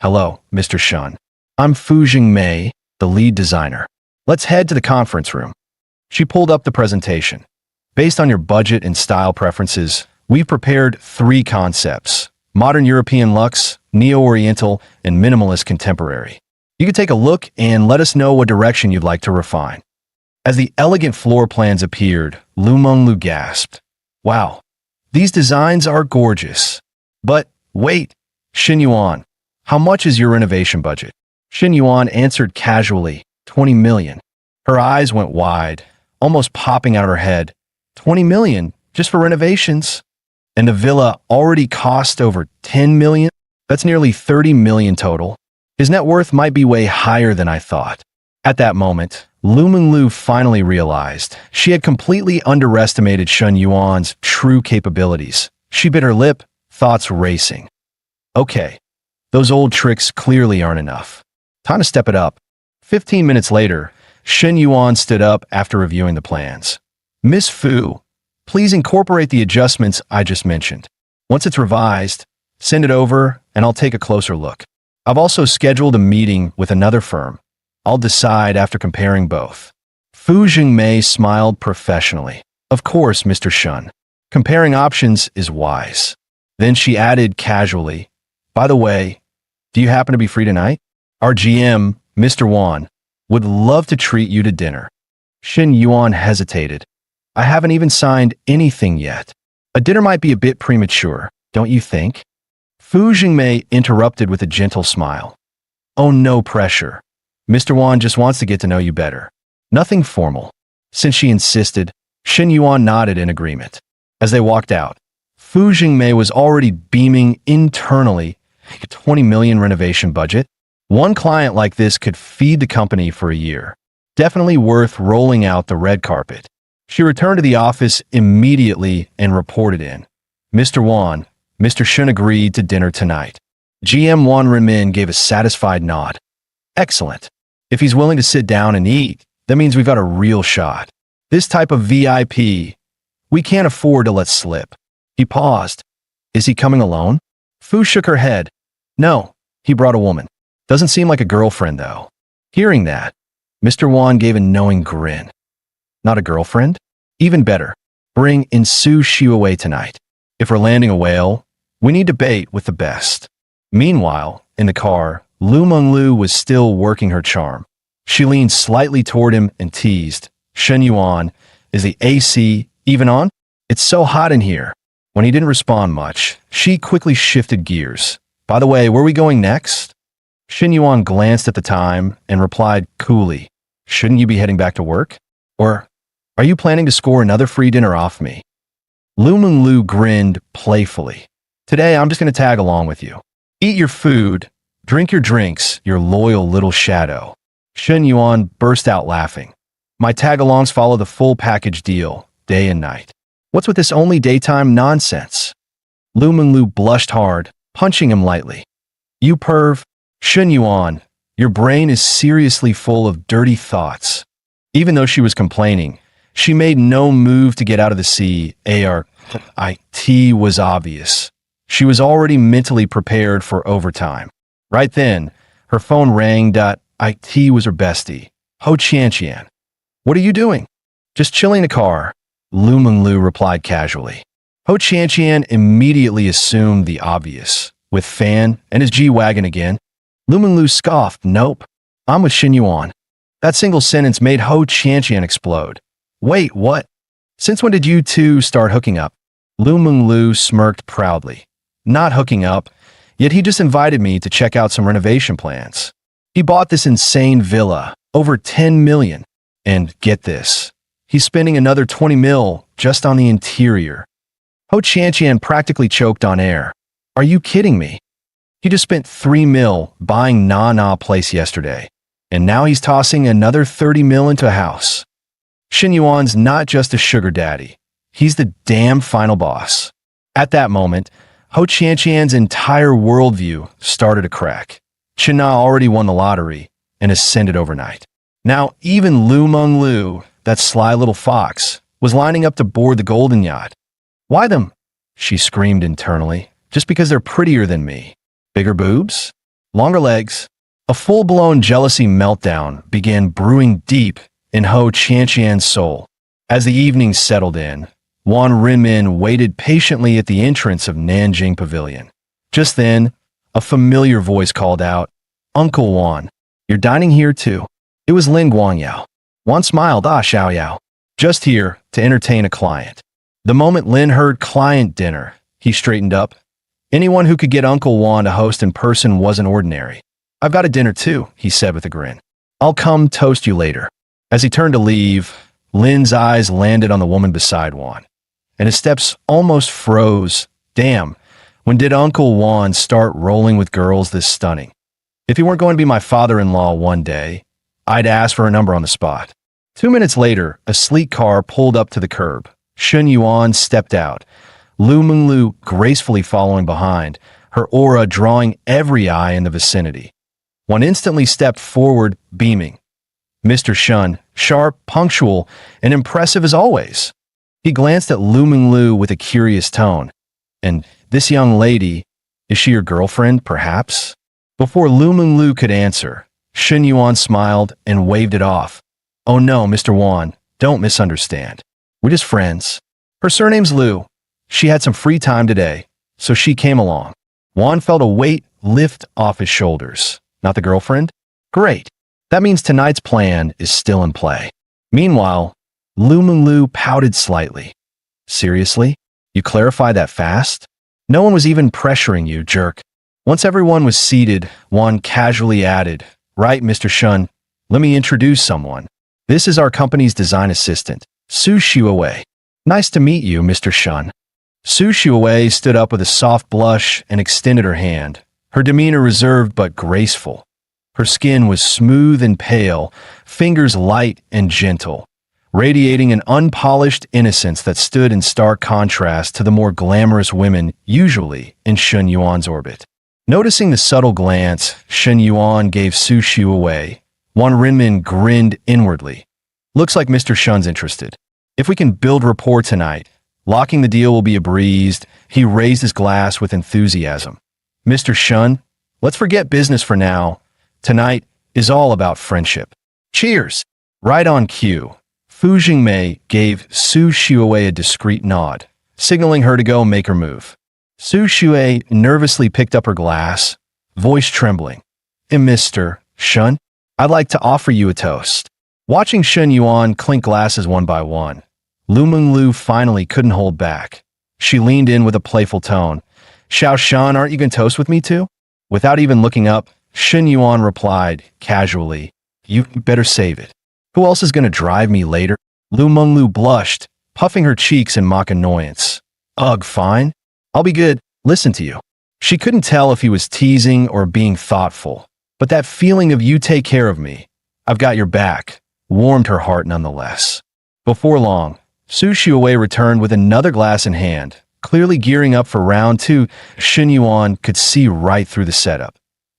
"Hello, Mr. Shun. I'm Fu Jingmei, the lead designer. Let's head to the conference room." She pulled up the presentation. "Based on your budget and style preferences, we've prepared 3 concepts: modern European luxe, neo-oriental, and minimalist contemporary. You can take a look and let us know what direction you'd like to refine." As the elegant floor plans appeared, Lu Meng Lu gasped. "Wow, these designs are gorgeous. But wait, Xin Yuan, how much is your renovation budget?" Xin Yuan answered casually, 20 million. Her eyes went wide, almost popping out of her head. 20 million just for renovations? And the villa already cost over 10 million? That's nearly 30 million total. His net worth might be way higher than I thought. At that moment, Lu Meng Lu finally realized she had completely underestimated Shun Yuan's true capabilities. She bit her lip, thoughts racing. Okay, those old tricks clearly aren't enough. Time to step it up. 15 minutes later, Shun Yuan stood up after reviewing the plans. "Miss Fu, please incorporate the adjustments I just mentioned. Once it's revised, send it over and I'll take a closer look. I've also scheduled a meeting with another firm. I'll decide after comparing both." Fu Jingmei smiled professionally. "Of course, Mr. Shun. Comparing options is wise." Then she added casually, "By the way, do you happen to be free tonight? Our GM, Mr. Wan, would love to treat you to dinner." Xin Yuan hesitated. "I haven't even signed anything yet. A dinner might be a bit premature, don't you think?" Fu Jingmei interrupted with a gentle smile. "Oh, no pressure. Mr. Wan just wants to get to know you better. Nothing formal." Since she insisted, Xin Yuan nodded in agreement. As they walked out, Fu Jingmei was already beaming internally. 20 million renovation budget? One client like this could feed the company for a year. Definitely worth rolling out the red carpet. She returned to the office immediately and reported in. "Mr. Wan, Mr. Shun agreed to dinner tonight." GM Wan Renmin gave a satisfied nod. "Excellent. If he's willing to sit down and eat, that means we've got a real shot. This type of VIP, we can't afford to let slip." He paused. "Is he coming alone?" Fu shook her head. "No, he brought a woman. Doesn't seem like a girlfriend, though." Hearing that, Mr. Wan gave a knowing grin. "Not a girlfriend? Even better. Bring Insu Shiawei tonight. If we're landing a whale, we need to bait with the best." Meanwhile, in the car, Lu Meng Lu was still working her charm. She leaned slightly toward him and teased, "Shen Yuan, is the AC even on? It's so hot in here." When he didn't respond much, she quickly shifted gears. "By the way, where are we going next?" Shen Yuan glanced at the time and replied coolly, "Shouldn't you be heading back to work? Or are you planning to score another free dinner off me?" Lu Meng Lu grinned playfully. "Today, I'm just going to tag along with you. Eat your food, drink your drinks, your loyal little shadow." Shen Yuan burst out laughing. "My tag-alongs follow the full package deal, day and night. What's with this only daytime nonsense?" Lu Meng Lu blushed hard, punching him lightly. "You perv, Shen Yuan, your brain is seriously full of dirty thoughts." Even though she was complaining, she made no move to get out of the sea. It was obvious. She was already mentally prepared for overtime. Right then, her phone rang. It was her bestie, Ho Qianqian. "What are you doing?" "Just chilling in the car," Lu Meng Lu replied casually. Ho Qianqian immediately assumed the obvious. With Fan and his G-Wagon again, Lu Meng Lu scoffed, "Nope, I'm with Xin Yuan." That single sentence made Ho Qianqian explode. "Wait, what? Since when did you two start hooking up?" Lu Meng Lu smirked proudly. "Not hooking up, yet he just invited me to check out some renovation plans. He bought this insane villa, over 10 million. And get this, he's spending another 20 mil just on the interior." Ho Qianqian practically choked on air. "Are you kidding me? He just spent 3 mil buying Na Place yesterday, and now he's tossing another 30 mil into a house. Xin Yuan's not just a sugar daddy. He's the damn final boss." At that moment, Ho Qianqian's entire worldview started to crack. China already won the lottery. and ascended overnight. Now, even Lu Meng Lu, that sly little fox, was lining up to board the golden yacht. Why them? She screamed internally. Just because they're prettier than me. Bigger boobs? Longer legs? A full-blown jealousy meltdown began brewing deep in Ho Qianqian's soul. As the evening settled in, Wan Rinmin waited patiently at the entrance of Nanjing Pavilion. Just then, a familiar voice called out, "Uncle Wan, you're dining here too." It was Lin Guangyao. Wan smiled, Xiao Yao. Just here to entertain a client. The moment Lin heard client dinner, he straightened up. Anyone who could get Uncle Wan to host in person wasn't ordinary. "I've got a dinner too," he said with a grin. "I'll come toast you later." As he turned to leave, Lin's eyes landed on the woman beside Wan, and his steps almost froze. Damn, when did Uncle Wan start rolling with girls this stunning? If he weren't going to be my father-in-law one day, I'd ask for a number on the spot. 2 minutes later, a sleek car pulled up to the curb. Shun Yuan stepped out, Lu Menglu gracefully following behind, her aura drawing every eye in the vicinity. One instantly stepped forward, beaming. Mr. Shun, sharp, punctual, and impressive as always. He glanced at Lu Menglu with a curious tone. "And this young lady, is she your girlfriend, perhaps?" Before Lu Menglu could answer, Shun Yuan smiled and waved it off. "Oh no, Mr. Wan, don't misunderstand. We're just friends. Her surname's Lu. She had some free time today, so she came along." Wan felt a weight lift off his shoulders. Not the girlfriend? Great. That means tonight's plan is still in play. Meanwhile, Lu Menglu pouted slightly. "Seriously? You clarify that fast? No one was even pressuring you, jerk." Once everyone was seated, Wan casually added, "Right, Mr. Shun, let me introduce someone. This is our company's design assistant, Su Xiuwei. Nice to meet you, Mr. Shun." Su Xiuwei stood up with a soft blush and extended her hand, her demeanor reserved but graceful. Her skin was smooth and pale, fingers light and gentle, radiating an unpolished innocence that stood in stark contrast to the more glamorous women usually in Shun Yuan's orbit. Noticing the subtle glance Shun Yuan gave Su Xiuwei, Wan Rinmin grinned inwardly. "Looks like Mr. Shun's interested. If we can build rapport tonight, locking the deal will be a breeze." He raised his glass with enthusiasm. "Mr. Shun, let's forget business for now. Tonight is all about friendship. Cheers!" Right on cue, Fu Jingmei gave Su Xiuwei a discreet nod, signaling her to go make her move. Su Xiuwei nervously picked up her glass, voice trembling. "Mr. Shun, I'd like to offer you a toast." Watching Shun Yuan clink glasses one by one, Lu Menglu finally couldn't hold back. She leaned in with a playful tone. "Xiao Shan, aren't you going to toast with me too?" Without even looking up, Shun Yuan replied, casually, "You better save it. Who else is going to drive me later?" Lu Menglu blushed, puffing her cheeks in mock annoyance. "Ugh, fine. I'll be good. Listen to you." She couldn't tell if he was teasing or being thoughtful, but that feeling of "you take care of me, I've got your back," warmed her heart nonetheless. Before long, Su Xiuwei returned with another glass in hand, clearly gearing up for round two. Shun Yuan could see right through the setup.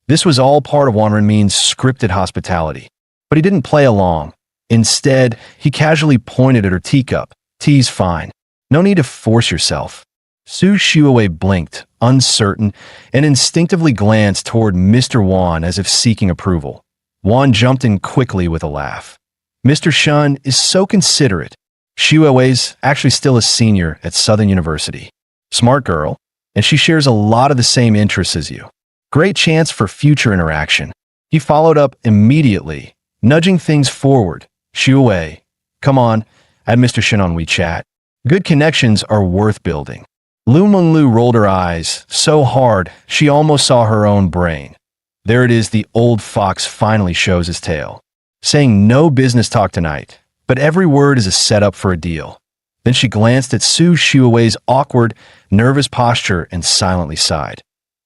This was all part of Wan Renmin's scripted hospitality. But he didn't play along. Instead, he casually pointed at her teacup. "Tea's fine. No need to force yourself." Su Xiuwei blinked, uncertain, and instinctively glanced toward Mr. Wan as if seeking approval. Wan jumped in quickly with a laugh. "Mr. Shun is so considerate. Xiuwei's actually still a senior at Southern University. Smart girl, and she shares a lot of the same interests as you. Great chance for future interaction." He followed up immediately, nudging things forward. "Xiuwei, come on, add Mr. Shun on WeChat. Good connections are worth building." Lu Menglu rolled her eyes so hard she almost saw her own brain. There it is, the old fox finally shows his tail. Saying no business talk tonight, but every word is a setup for a deal. Then she glanced at Su Xiuwei's awkward, nervous posture and silently sighed.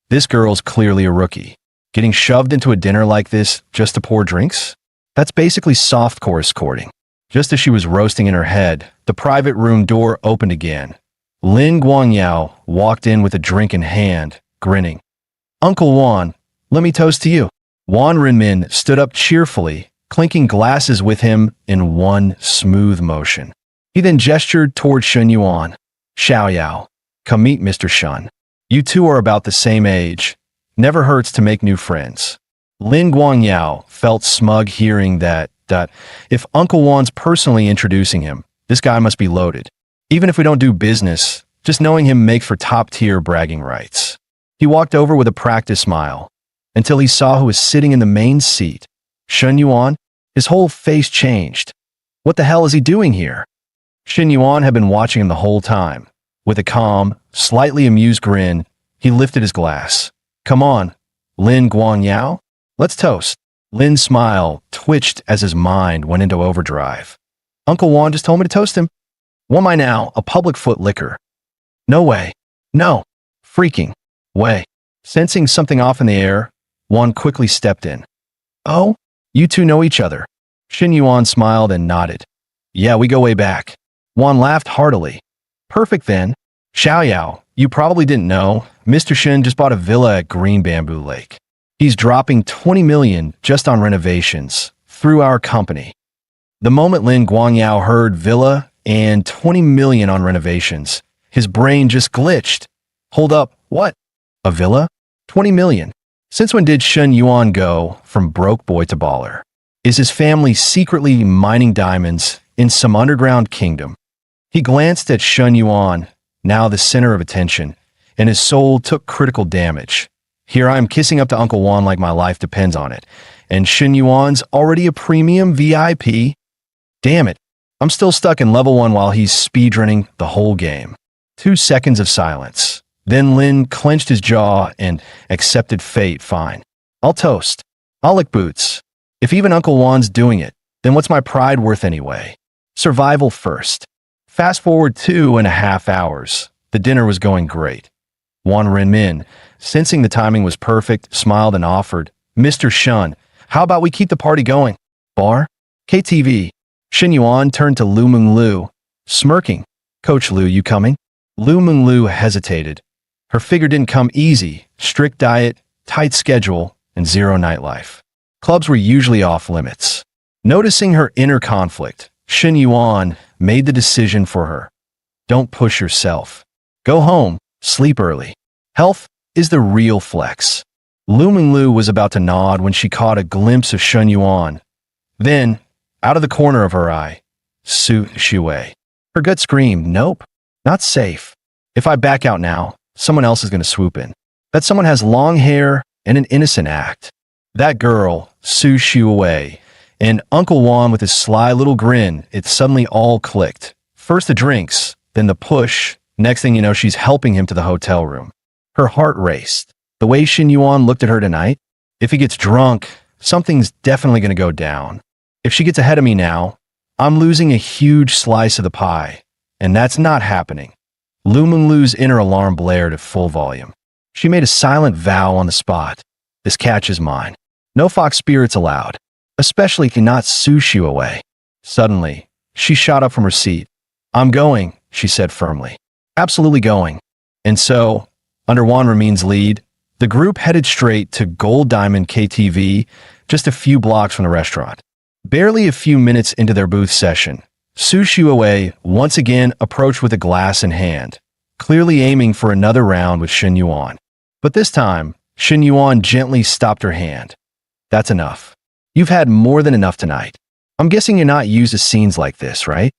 This girl's clearly a rookie. Getting shoved into a dinner like this just to pour drinks? That's basically softcore escorting. Just as she was roasting in her head, the private room door opened again. Lin Guangyao walked in with a drink in hand, grinning. "Uncle Wan, let me toast to you." Wan Renmin stood up cheerfully, clinking glasses with him in one smooth motion. He then gestured toward Shen Yuan. Xiao Yao, come meet Mr. Shun. You two are about the same age. Never hurts to make new friends. Lin Guangyao felt smug hearing that if Uncle Wan's personally introducing him, this guy must be loaded. Even if we don't do business, just knowing him makes for top-tier bragging rights. He walked over with a practiced smile, until he saw who was sitting in the main seat. Shen Yuan, his whole face changed. What the hell is he doing here? Shen Yuan had been watching him the whole time. With a calm, slightly amused grin, he lifted his glass. Come on, Lin Guangyao, let's toast. Lin's smile twitched as his mind went into overdrive. Uncle Wan just told me to toast him. What am I now, a public foot liquor? No way. No. Freaking way. Sensing something off in the air, Wan quickly stepped in. Oh, you two know each other. Shen Yuan smiled and nodded. Yeah, we go way back. Wan laughed heartily. Perfect then. Xiao Yao, you probably didn't know, Mr. Shen just bought a villa at Green Bamboo Lake. He's dropping 20 million just on renovations through our company. The moment Lin Guangyao heard villa and 20 million on renovations, his brain just glitched. Hold up, what? A villa? 20 million? Since when did Shen Yuan go from broke boy to baller? Is his family secretly mining diamonds in some underground kingdom? He glanced at Shen Yuan, now the center of attention, and his soul took critical damage. Here I am kissing up to Uncle Wan like my life depends on it, and Shen Yuan's already a premium VIP. Damn it, I'm still stuck in level 1 while he's speedrunning the whole game. 2 seconds of silence. Then Lin clenched his jaw and accepted fate fine. I'll toast. I'll lick boots. If even Uncle Wan's doing it, then what's my pride worth anyway? Survival first. Fast forward 2.5 hours. The dinner was going great. Wan Renmin, sensing the timing was perfect, smiled and offered, Mr. Shun, how about we keep the party going? Bar? KTV. Shen Yuan turned to Lu Menglu, smirking. Coach Lu, you coming? Lu Menglu hesitated. Her figure didn't come easy. Strict diet, tight schedule, and zero nightlife. Clubs were usually off limits. Noticing her inner conflict, Shen Yuan made the decision for her. Don't push yourself. Go home, sleep early. Health is the real flex. Lu Menglu was about to nod when she caught a glimpse of Shen Yuan. Then, out of the corner of her eye, Su Shuwei. Her gut screamed, nope, not safe. If I back out now, someone else is going to swoop in. That someone has long hair and an innocent act. That girl, Su Shuwei, and Uncle Wan with his sly little grin, it suddenly all clicked. First the drinks, then the push. Next thing you know, she's helping him to the hotel room. Her heart raced. The way Shen Yuan looked at her tonight, if he gets drunk, something's definitely going to go down. If she gets ahead of me now, I'm losing a huge slice of the pie. And that's not happening. Lu Menglu's inner alarm blared at full volume. She made a silent vow on the spot. This catch is mine. No fox spirits allowed. Especially not sushi away. Suddenly, she shot up from her seat. I'm going, she said firmly. Absolutely going. And so, under Wan Renmin's lead, the group headed straight to Gold Diamond KTV, just a few blocks from the restaurant. Barely a few minutes into their booth session, Su Shuwei once again approached with a glass in hand, clearly aiming for another round with Shen Yuan. But this time, Shen Yuan gently stopped her hand. That's enough. You've had more than enough tonight. I'm guessing you're not used to scenes like this, right?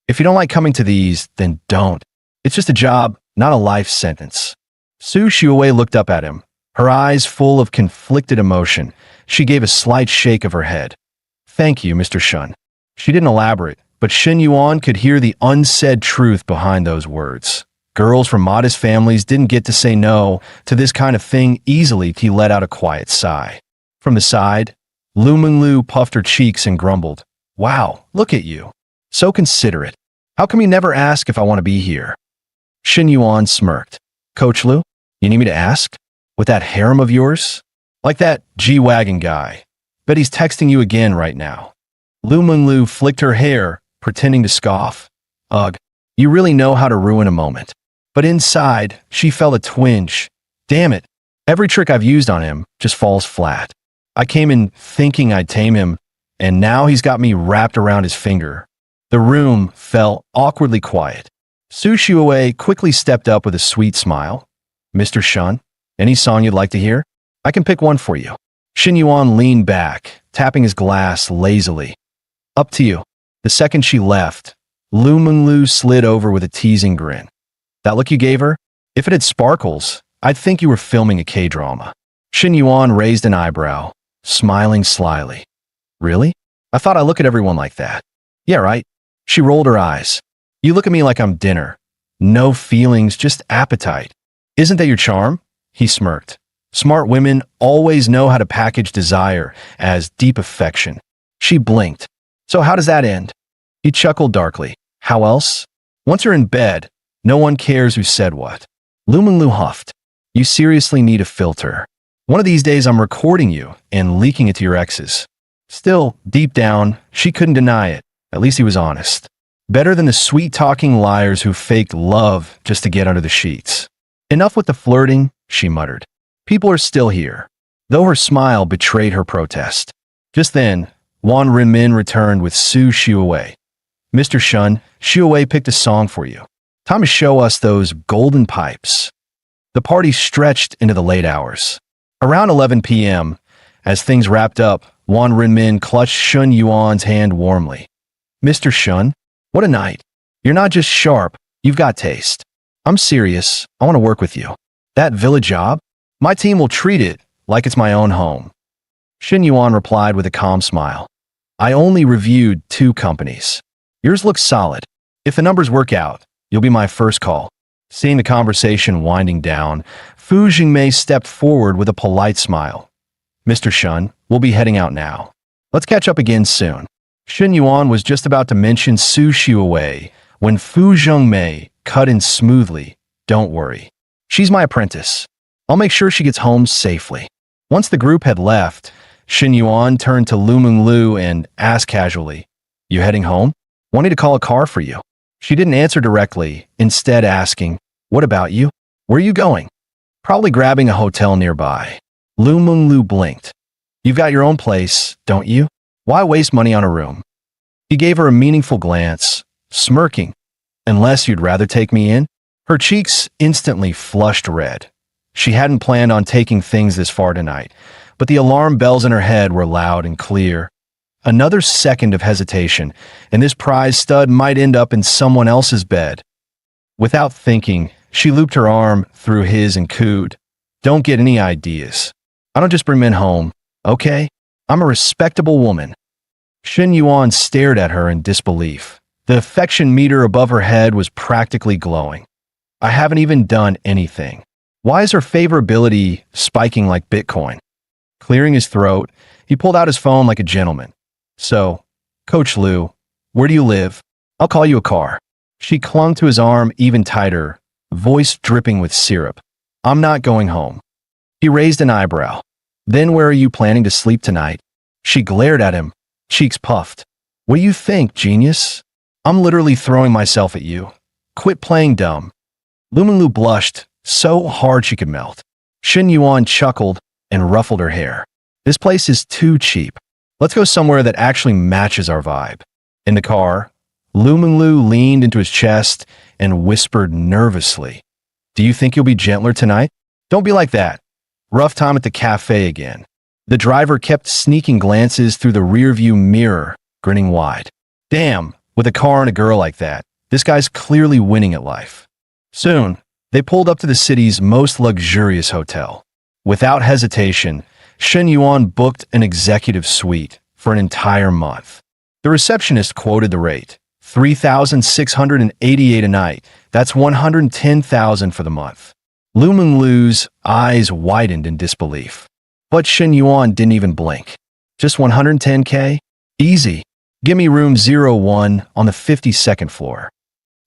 If you don't like coming to these, then don't. It's just a job, not a life sentence. Su Shuwei looked up at him, her eyes full of conflicted emotion. She gave a slight shake of her head. Thank you, Mr. Shun. She didn't elaborate, but Shen Yuan could hear the unsaid truth behind those words. Girls from modest families didn't get to say no to this kind of thing easily. He let out a quiet sigh. From the side, Lu Menglu puffed her cheeks and grumbled, wow, look at you. So considerate. How come you never ask if I want to be here? Shen Yuan smirked. Coach Lu, you need me to ask? With that harem of yours? Like that G-Wagon guy. Bet he's texting you again right now. Lu Menglu flicked her hair, pretending to scoff. Ugh, you really know how to ruin a moment. But inside, she felt a twinge. Damn it, every trick I've used on him just falls flat. I came in thinking I'd tame him, and now he's got me wrapped around his finger. The room fell awkwardly quiet. Su Xiuwei quickly stepped up with a sweet smile. Mr. Shun, any song you'd like to hear? I can pick one for you. Xin Yuan leaned back, tapping his glass lazily. Up to you. The second she left, Lu Menglu slid over with a teasing grin. That look you gave her? If it had sparkles, I'd think you were filming a K-drama. Xin Yuan raised an eyebrow, smiling slyly. Really? I thought I look at everyone like that. Yeah, right. She rolled her eyes. You look at me like I'm dinner. No feelings, just appetite. Isn't that your charm? He smirked. Smart women always know how to package desire as deep affection. She blinked. So how does that end? He chuckled darkly. How else? Once you're in bed, no one cares who said what. Lu Menglu huffed. You seriously need a filter. One of these days I'm recording you and leaking it to your exes. Still, deep down, she couldn't deny it. At least he was honest. Better than the sweet-talking liars who faked love just to get under the sheets. Enough with the flirting, she muttered. People are still here, though her smile betrayed her protest. Just then, Wan Renmin returned with Su Xiuwei. Mr. Shun, Xiuwei picked a song for you. Time to show us those golden pipes. The party stretched into the late hours. Around 11 p.m., as things wrapped up, Wan Renmin clutched Shun Yuan's hand warmly. Mr. Shun, what a night. You're not just sharp, you've got taste. I'm serious, I want to work with you. That villa job? My team will treat it like it's my own home. Xin Yuan replied with a calm smile. I only reviewed 2 companies. Yours looks solid. If the numbers work out, you'll be my first call. Seeing the conversation winding down, Fu Jingmei stepped forward with a polite smile. Mr. Shun, we'll be heading out now. Let's catch up again soon. Xin Yuan was just about to mention Su Xiuwei when Fu Jingmei cut in smoothly. Don't worry. She's my apprentice. I'll make sure she gets home safely. Once the group had left, Xin Yuan turned to Lu Menglu and asked casually, You heading home? Wanting to call a car for you. She didn't answer directly, instead asking, What about you? Where are you going? Probably grabbing a hotel nearby. Lu Menglu blinked. You've got your own place, don't you? Why waste money on a room? He gave her a meaningful glance, smirking. Unless you'd rather take me in? Her cheeks instantly flushed red. She hadn't planned on taking things this far tonight, but the alarm bells in her head were loud and clear. Another second of hesitation, and this prize stud might end up in someone else's bed. Without thinking, she looped her arm through his and cooed, Don't get any ideas. I don't just bring men home, okay? I'm a respectable woman. Xin Yuan stared at her in disbelief. The affection meter above her head was practically glowing. I haven't even done anything. Why is her favorability spiking like Bitcoin? Clearing his throat, he pulled out his phone like a gentleman. So, Coach Lu, where do you live? I'll call you a car. She clung to his arm even tighter, voice dripping with syrup. I'm not going home. He raised an eyebrow. Then where are you planning to sleep tonight? She glared at him, cheeks puffed. What do you think, genius? I'm literally throwing myself at you. Quit playing dumb. Lu Menglu blushed so hard she could melt. Xin Yuan chuckled and ruffled her hair. This place is too cheap. Let's go somewhere that actually matches our vibe. In the car, Lu Menglu leaned into his chest and whispered nervously, Do you think you'll be gentler tonight? Don't be like that. Rough time at the cafe again. The driver kept sneaking glances through the rearview mirror, grinning wide. Damn, with a car and a girl like that, this guy's clearly winning at life. Soon, they pulled up to the city's most luxurious hotel. Without hesitation, Shen Yuan booked an executive suite for an entire month. The receptionist quoted the rate, $3,688 a night. That's $110,000 for the month. Lu Menglu's eyes widened in disbelief. But Shen Yuan didn't even blink. Just $110K? Easy. Give me room 01 on the 52nd floor.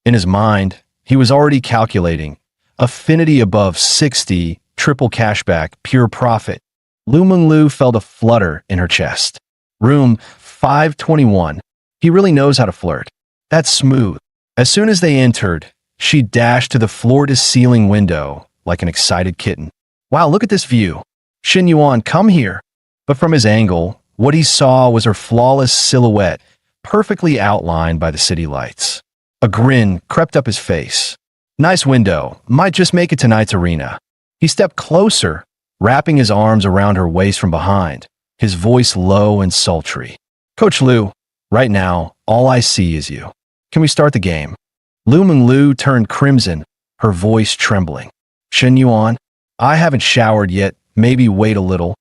In his mind, he was already calculating. Affinity above 60, triple cashback, pure profit. Lu Menglu felt a flutter in her chest. Room 521. He really knows how to flirt. That's smooth. As soon as they entered, she dashed to the floor-to-ceiling window like an excited kitten. Wow, look at this view. Shen Yuan, come here. But from his angle, what he saw was her flawless silhouette, perfectly outlined by the city lights. A grin crept up his face. Nice window, might just make it tonight's arena. He stepped closer, wrapping his arms around her waist from behind, his voice low and sultry. Coach Liu, right now, all I see is you. Can we start the game? Lu Menglu turned crimson, her voice trembling. Shen Yuan, I haven't showered yet, maybe wait a little.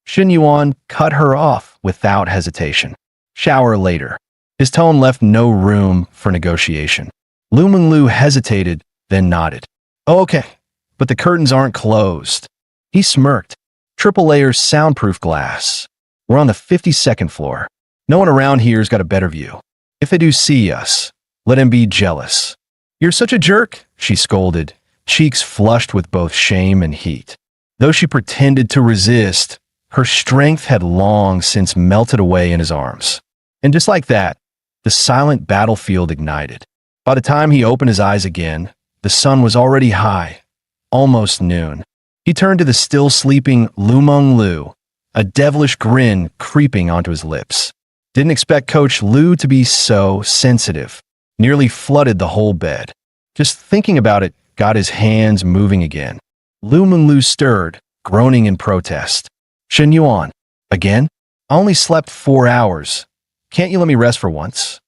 Shen Yuan cut her off without hesitation. Shower later. His tone left no room for negotiation. Lu Menglu hesitated, then nodded. Oh, okay, but the curtains aren't closed. He smirked. Triple layer soundproof glass. We're on the 52nd floor. No one around here's got a better view. If they do see us, let him be jealous. You're such a jerk, she scolded, cheeks flushed with both shame and heat. Though she pretended to resist, her strength had long since melted away in his arms. And just like that, the silent battlefield ignited. By the time he opened his eyes again, the sun was already high, almost noon. He turned to the still sleeping Lu Menglu, a devilish grin creeping onto his lips. Didn't expect Coach Liu to be so sensitive. Nearly flooded the whole bed. Just thinking about it got his hands moving again. Lu Menglu stirred, groaning in protest. Shen Yuan, again? I only slept 4 hours. Can't you let me rest for once?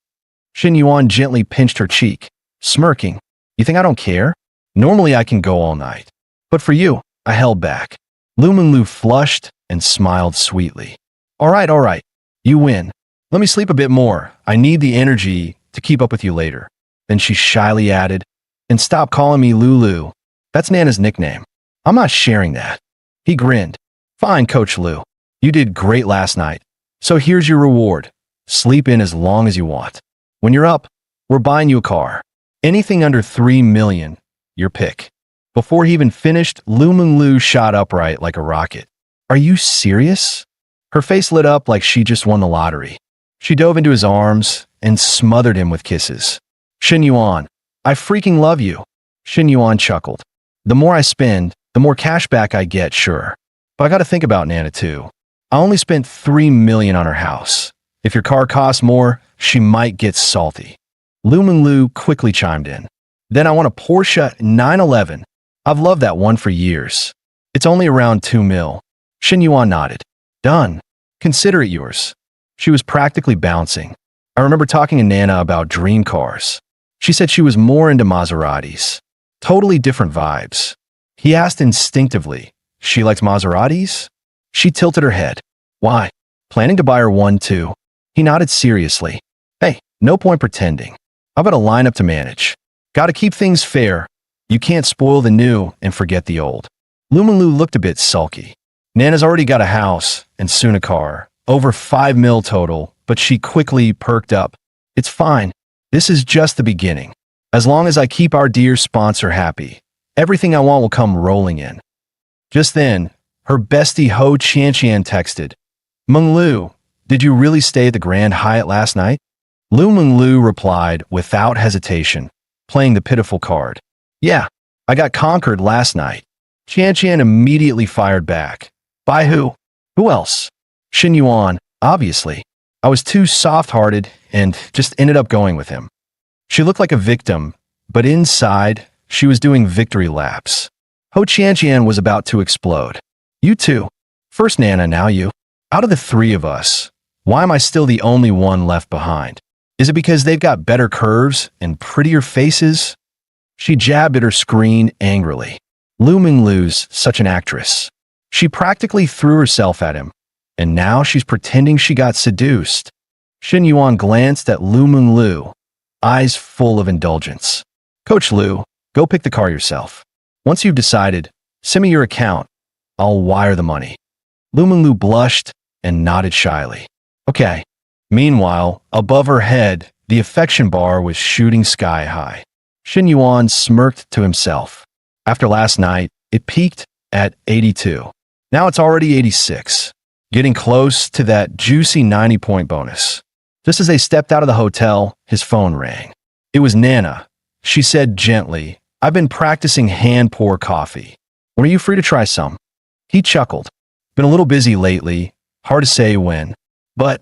Shen Yuan gently pinched her cheek, smirking. You think I don't care? Normally I can go all night. But for you, I held back. Lu Menglu flushed and smiled sweetly. All right. You win. Let me sleep a bit more. I need the energy to keep up with you later. Then she shyly added, and stop calling me Lulu. That's Nana's nickname. I'm not sharing that. He grinned. Fine, Coach Liu. You did great last night. So here's your reward. Sleep in as long as you want. When you're up, we're buying you a car. Anything under 3 million, your pick. Before he even finished, Lu Menglu shot upright like a rocket. Are you serious? Her face lit up like she just won the lottery. She dove into his arms and smothered him with kisses. Shen Yuan, I freaking love you. Shen Yuan chuckled. The more I spend, the more cash back I get, sure. But I gotta think about Nana too. I only spent 3 million on her house. If your car costs more, she might get salty. Lu Menglu quickly chimed in. Then I want a Porsche 911. I've loved that one for years. It's only around 2 mil. Shen Yuan nodded. Done. Consider it yours. She was practically bouncing. I remember talking to Nana about dream cars. She said she was more into Maseratis. Totally different vibes. He asked instinctively, she likes Maseratis? She tilted her head. Why? Planning to buy her one too. He nodded seriously. Hey, no point pretending. I've got a lineup to manage. Gotta keep things fair. You can't spoil the new and forget the old. Lu Menglu looked a bit sulky. Nana's already got a house and soon a car. Over 5 mil total, but she quickly perked up. It's fine. This is just the beginning. As long as I keep our dear sponsor happy, everything I want will come rolling in. Just then, her bestie Ho Qianqian texted, Menglu, did you really stay at the Grand Hyatt last night? Lu Menglu replied without hesitation, playing the pitiful card. Yeah, I got conquered last night. Qianqian immediately fired back. By who? Who else? Shen Yuan, obviously. I was too soft-hearted and just ended up going with him. She looked like a victim, but inside, she was doing victory laps. Ho Qianqian was about to explode. You too. First Nana, now you. Out of the 3 of us, why am I still the only one left behind? Is it because they've got better curves and prettier faces? She jabbed at her screen angrily. Lu Menglu's such an actress. She practically threw herself at him, and now she's pretending she got seduced. Shen Yuan glanced at Lu Menglu, eyes full of indulgence. Coach Liu, go pick the car yourself. Once you've decided, send me your account. I'll wire the money. Lu Menglu blushed and nodded shyly. Okay. Meanwhile, above her head, the affection bar was shooting sky high. Shen Yuan smirked to himself. After last night, it peaked at 82. Now it's already 86, getting close to that juicy 90-point bonus. Just as they stepped out of the hotel, his phone rang. It was Nana. She said gently, I've been practicing hand-pour coffee. When are you free to try some? He chuckled. Been a little busy lately, Hard to say when, but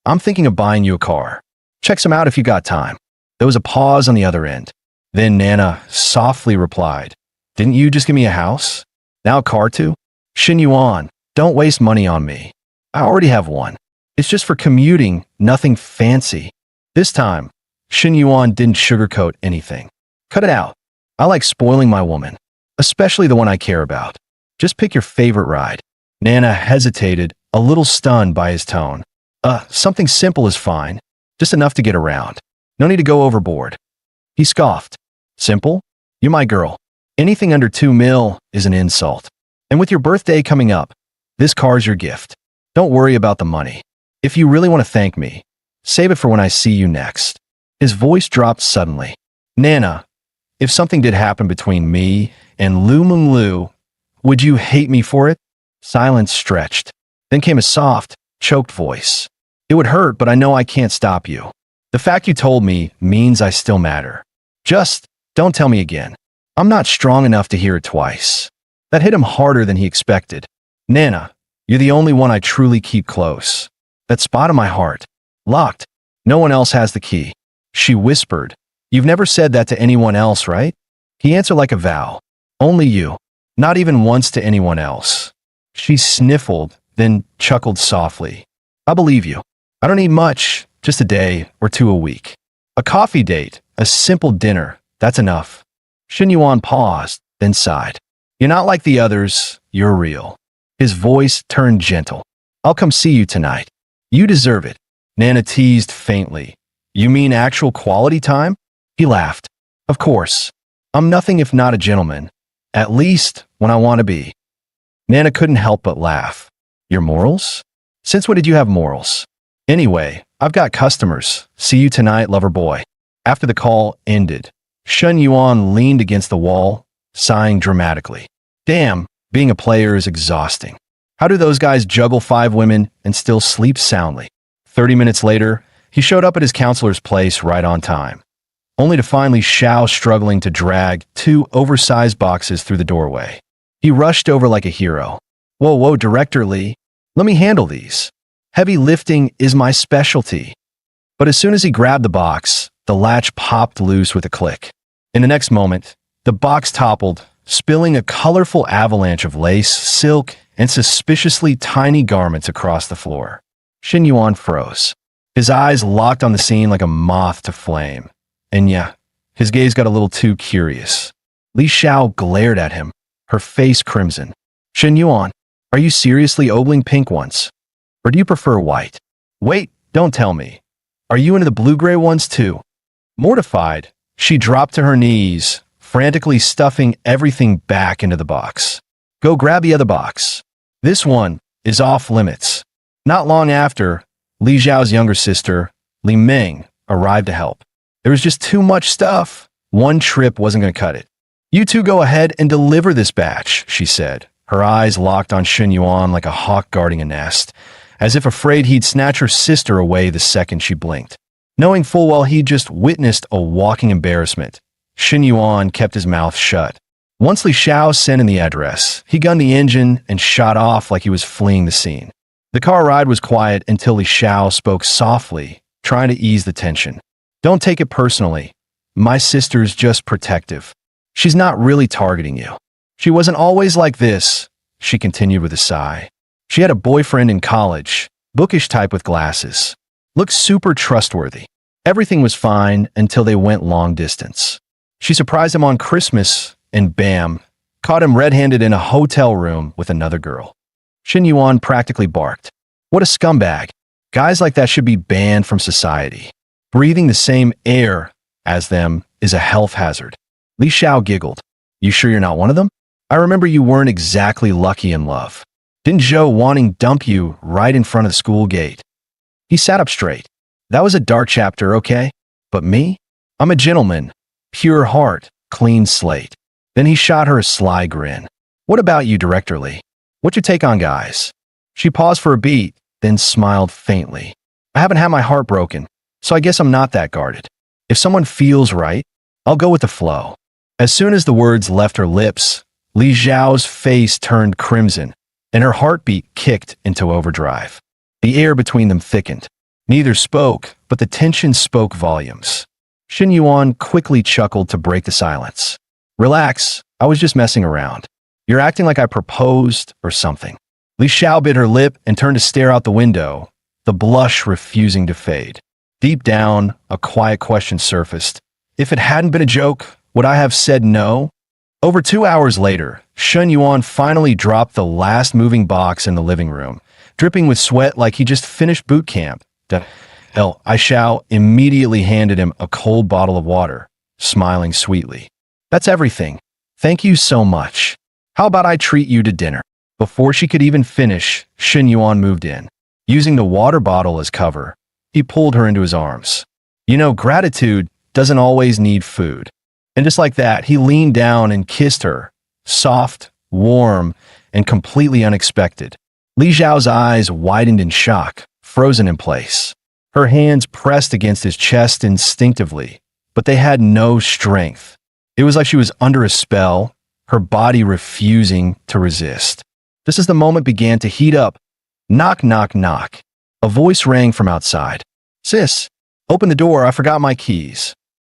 I'm thinking of buying you a car. Check some out if you got time. There was a pause on the other end. Then Nana softly replied, Didn't you just give me a house? Now a car too? Shin Yuan, don't waste money on me. I already have one. It's just for commuting, nothing fancy. This time, Shin Yuan didn't sugarcoat anything. Cut it out. I like spoiling my woman, especially the one I care about. Just pick your favorite ride. Nana hesitated, a little stunned by his tone. Something simple is fine. Just enough to get around. No need to go overboard. He scoffed. Simple? You're my girl. Anything under 2 mil is an insult. And with your birthday coming up, this car's your gift. Don't worry about the money. If you really want to thank me, save it for when I see you next. His voice dropped suddenly. Nana, if something did happen between me and Lu Meng Lu, would you hate me for it? Silence stretched. Then came a soft, choked voice. It would hurt, but I know I can't stop you. The fact you told me means I still matter. Just don't tell me again. I'm not strong enough to hear it twice. That hit him harder than he expected. Nana, you're the only one I truly keep close. That spot in my heart. Locked. No one else has the key. She whispered. You've never said that to anyone else, right? He answered like a vow. Only you. Not even once to anyone else. She sniffled, then chuckled softly. I believe you. I don't need much, just a day or 2 a week. A coffee date, a simple dinner, that's enough. Shin Yuan paused, then sighed. You're not like the others, you're real. His voice turned gentle. I'll come see you tonight. You deserve it. Nana teased faintly. You mean actual quality time? He laughed. Of course. I'm nothing if not a gentleman. At least when I want to be. Nana couldn't help but laugh. Your morals? Since when did you have morals? Anyway, I've got customers. See you tonight, lover boy. After the call ended, Shen Yuan leaned against the wall, sighing dramatically. Damn, being a player is exhausting. How do those guys juggle 5 women and still sleep soundly? 30 minutes later, he showed up at his counselor's place right on time, only to find Li Xiao struggling to drag 2 oversized boxes through the doorway. He rushed over like a hero. Whoa, Director Li, let me handle these. Heavy lifting is my specialty. But as soon as he grabbed the box, the latch popped loose with a click. In the next moment, the box toppled, spilling a colorful avalanche of lace, silk, and suspiciously tiny garments across the floor. Shin Yuan froze. His eyes locked on the scene like a moth to flame. And yeah, his gaze got a little too curious. Li Xiao glared at him, her face crimson. Shin Yuan, are you seriously ogling pink ones? Or do you prefer white? Wait, don't tell me. Are you into the blue-gray ones too? Mortified, she dropped to her knees, frantically stuffing everything back into the box. Go grab the other box. This one is off limits. Not long after, Li Zhao's younger sister, Li Ming, arrived to help. There was just too much stuff. One trip wasn't going to cut it. You two go ahead and deliver this batch, she said, her eyes locked on Shin Yuan like a hawk guarding a nest, as if afraid he'd snatch her sister away the second she blinked. Knowing full well he'd just witnessed a walking embarrassment, Shin Yuan kept his mouth shut. Once Li Xiao sent in the address, he gunned the engine and shot off like he was fleeing the scene. The car ride was quiet until Li Xiao spoke softly, trying to ease the tension. Don't take it personally. My sister's just protective. She's not really targeting you. She wasn't always like this, she continued with a sigh. She had a boyfriend in college, bookish type with glasses. Looked super trustworthy. Everything was fine until they went long distance. She surprised him on Christmas, and bam, caught him red-handed in a hotel room with another girl. Shin Yuan practically barked. What a scumbag. Guys like that should be banned from society. Breathing the same air as them is a health hazard. Li Xiao giggled. You sure you're not one of them? I remember you weren't exactly lucky in love. Didn't Zhou wanting dump you right in front of the school gate? He sat up straight. That was a dark chapter, okay? But me? I'm a gentleman. Pure heart, clean slate. Then he shot her a sly grin. What about you, Director Li? What's your take on guys? She paused for a beat, then smiled faintly. I haven't had my heart broken, so I guess I'm not that guarded. If someone feels right, I'll go with the flow. As soon as the words left her lips, Li Zhao's face turned crimson, and her heartbeat kicked into overdrive. The air between them thickened. Neither spoke, but the tension spoke volumes. Shen Yuan quickly chuckled to break the silence. Relax, I was just messing around. You're acting like I proposed or something. Li Xiao bit her lip and turned to stare out the window, the blush refusing to fade. Deep down, a quiet question surfaced. If it hadn't been a joke, would I have said no? Over 2 hours later, Shen Yuan finally dropped the last moving box in the living room, dripping with sweat like he just finished boot camp. Ai Xiao immediately handed him a cold bottle of water, smiling sweetly. That's everything. Thank you so much. How about I treat you to dinner? Before she could even finish, Shen Yuan moved in. Using the water bottle as cover, he pulled her into his arms. You know, gratitude doesn't always need food. And just like that, he leaned down and kissed her, soft, warm, and completely unexpected. Li Xiao's eyes widened in shock, frozen in place. Her hands pressed against his chest instinctively, but they had no strength. It was like she was under a spell, her body refusing to resist. Just as the moment began to heat up, knock, knock, knock. A voice rang from outside. Sis, open the door, I forgot my keys.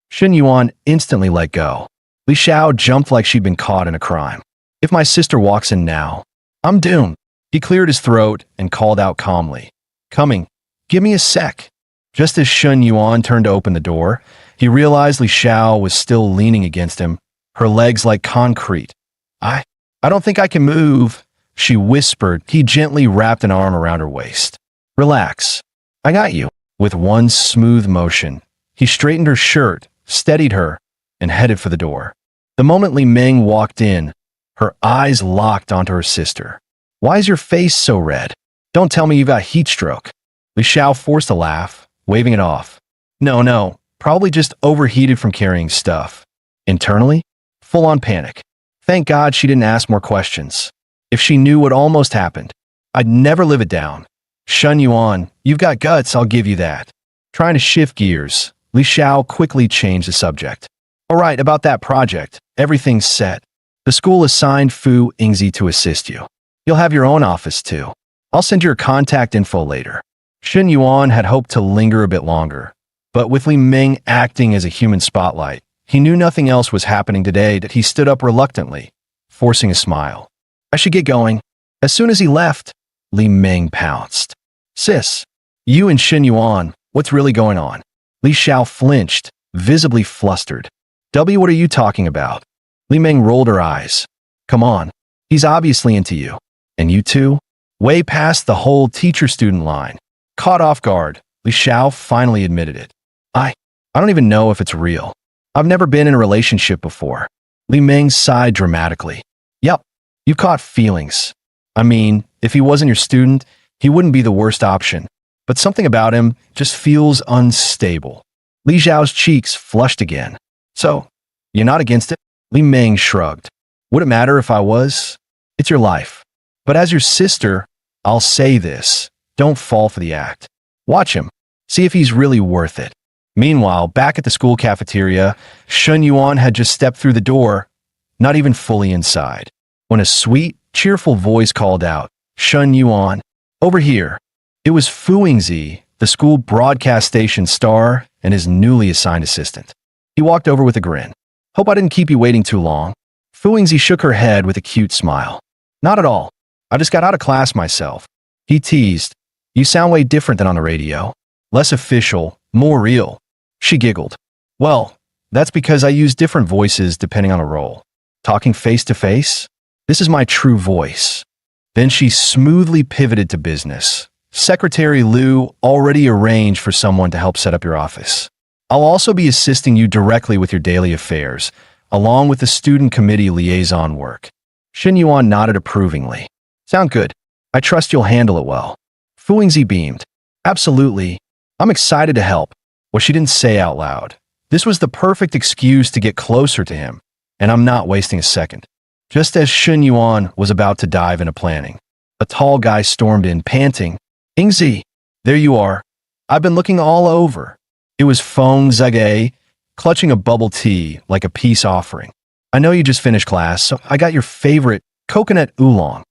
Shen Yuan instantly let go. Li Xiao jumped like she'd been caught in a crime. If my sister walks in now, I'm doomed. He cleared his throat and called out calmly. Coming. Give me a sec. Just as Shen Yuan turned to open the door, he realized Li Xiao was still leaning against him, her legs like concrete. I don't think I can move, she whispered. He gently wrapped an arm around her waist. Relax. I got you. With one smooth motion, he straightened her shirt, steadied her, and headed for the door. The moment Li Meng walked in, her eyes locked onto her sister. Why is your face so red? Don't tell me you've got heat stroke. Li Xiao forced a laugh, waving it off. No, probably just overheated from carrying stuff. Internally, full-on panic. Thank God she didn't ask more questions. If she knew what almost happened, I'd never live it down. Shen Yuan, you've got guts, I'll give you that. Trying to shift gears, Li Xiao quickly changed the subject. All right, about that project, everything's set. The school assigned Fu Yingzi to assist you. You'll have your own office too. I'll send your contact info later. Shen Yuan had hoped to linger a bit longer, but with Li Meng acting as a human spotlight, he knew nothing else was happening today that he stood up reluctantly, forcing a smile. I should get going. As soon as he left, Li Meng pounced. Sis, you and Shen Yuan, what's really going on? Li Xiao flinched, visibly flustered. What are you talking about? Li Meng rolled her eyes. Come on, he's obviously into you. And you two? Way past the whole teacher-student line. Caught off guard, Li Xiao finally admitted it. I don't even know if it's real. I've never been in a relationship before. Li Meng sighed dramatically. Yep, you caught feelings. I mean, if he wasn't your student, he wouldn't be the worst option. But something about him just feels unstable. Li Xiao's cheeks flushed again. So, you're not against it? Li Meng shrugged. Would it matter if I was? It's your life. But as your sister, I'll say this. Don't fall for the act. Watch him. See if he's really worth it. Meanwhile, back at the school cafeteria, Shen Yuan had just stepped through the door, not even fully inside, when a sweet, cheerful voice called out, Shen Yuan, over here. It was Fu Yingzi, the school broadcast station star and his newly assigned assistant. He walked over with a grin. Hope I didn't keep you waiting too long. Fu Yingzi shook her head with a cute smile. Not at all. I just got out of class myself. He teased. You sound way different than on the radio. Less official, more real. She giggled. Well, that's because I use different voices depending on the role. Talking face to face? This is my true voice. Then she smoothly pivoted to business. Secretary Liu already arranged for someone to help set up your office. I'll also be assisting you directly with your daily affairs, along with the student committee liaison work. Shen Yuan nodded approvingly. Sound good. I trust you'll handle it well. Fu Yingzi beamed. Absolutely. I'm excited to help. What she didn't say out loud. This was the perfect excuse to get closer to him, and I'm not wasting a second. Just as Shen Yuan was about to dive into planning, a tall guy stormed in, panting. Yingzi, there you are. I've been looking all over. It was Feng Zege, clutching a bubble tea like a peace offering. I know you just finished class, so I got your favorite coconut oolong.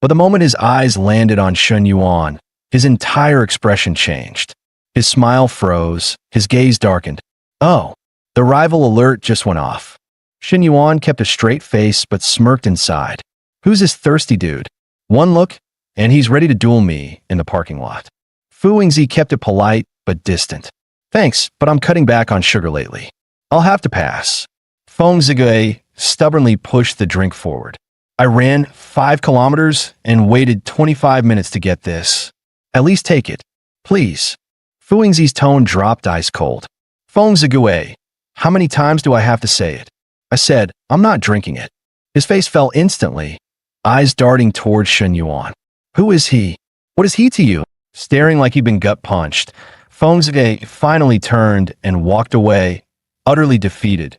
But the moment his eyes landed on Shen Yuan, His entire expression changed. His smile froze, his gaze darkened. Oh, the rival alert just went off. Shen Yuan kept a straight face but smirked inside. Who's this thirsty dude? One look, and he's ready to duel me in the parking lot. Fu Yingzi kept it polite but distant. Thanks, but I'm cutting back on sugar lately. I'll have to pass. Feng Zige stubbornly pushed the drink forward. I ran 5 kilometers and waited 25 minutes to get this. At least take it. Please. Fu Yingzi's tone dropped ice cold. Feng Zige, how many times do I have to say it? I said, I'm not drinking it. His face fell instantly, eyes darting towards Shen Yuan. Who is he? What is he to you? Staring like he'd been gut-punched, Feng Zige finally turned and walked away, utterly defeated.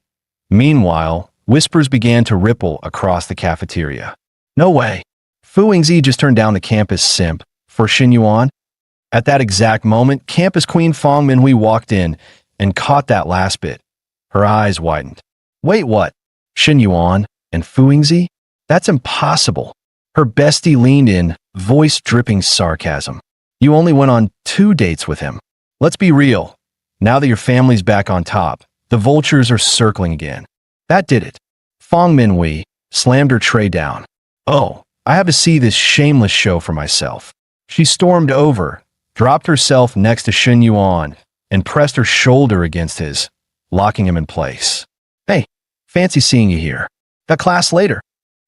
Meanwhile, whispers began to ripple across the cafeteria. No way. Fu Yingzi just turned down the campus simp for Shen Yuan. At that exact moment, campus queen Feng Minhui walked in and caught that last bit. Her eyes widened. Wait, what? Shen Yuan and Fu Yingzi? That's impossible. Her bestie leaned in, voice dripping sarcasm. You only went on 2 dates with him. Let's be real. Now that your family's back on top, the vultures are circling again. That did it. Feng Minhui slammed her tray down. Oh, I have to see this shameless show for myself. She stormed over, dropped herself next to Shen Yuan, and pressed her shoulder against his, locking him in place. Hey, fancy seeing you here. Got class later.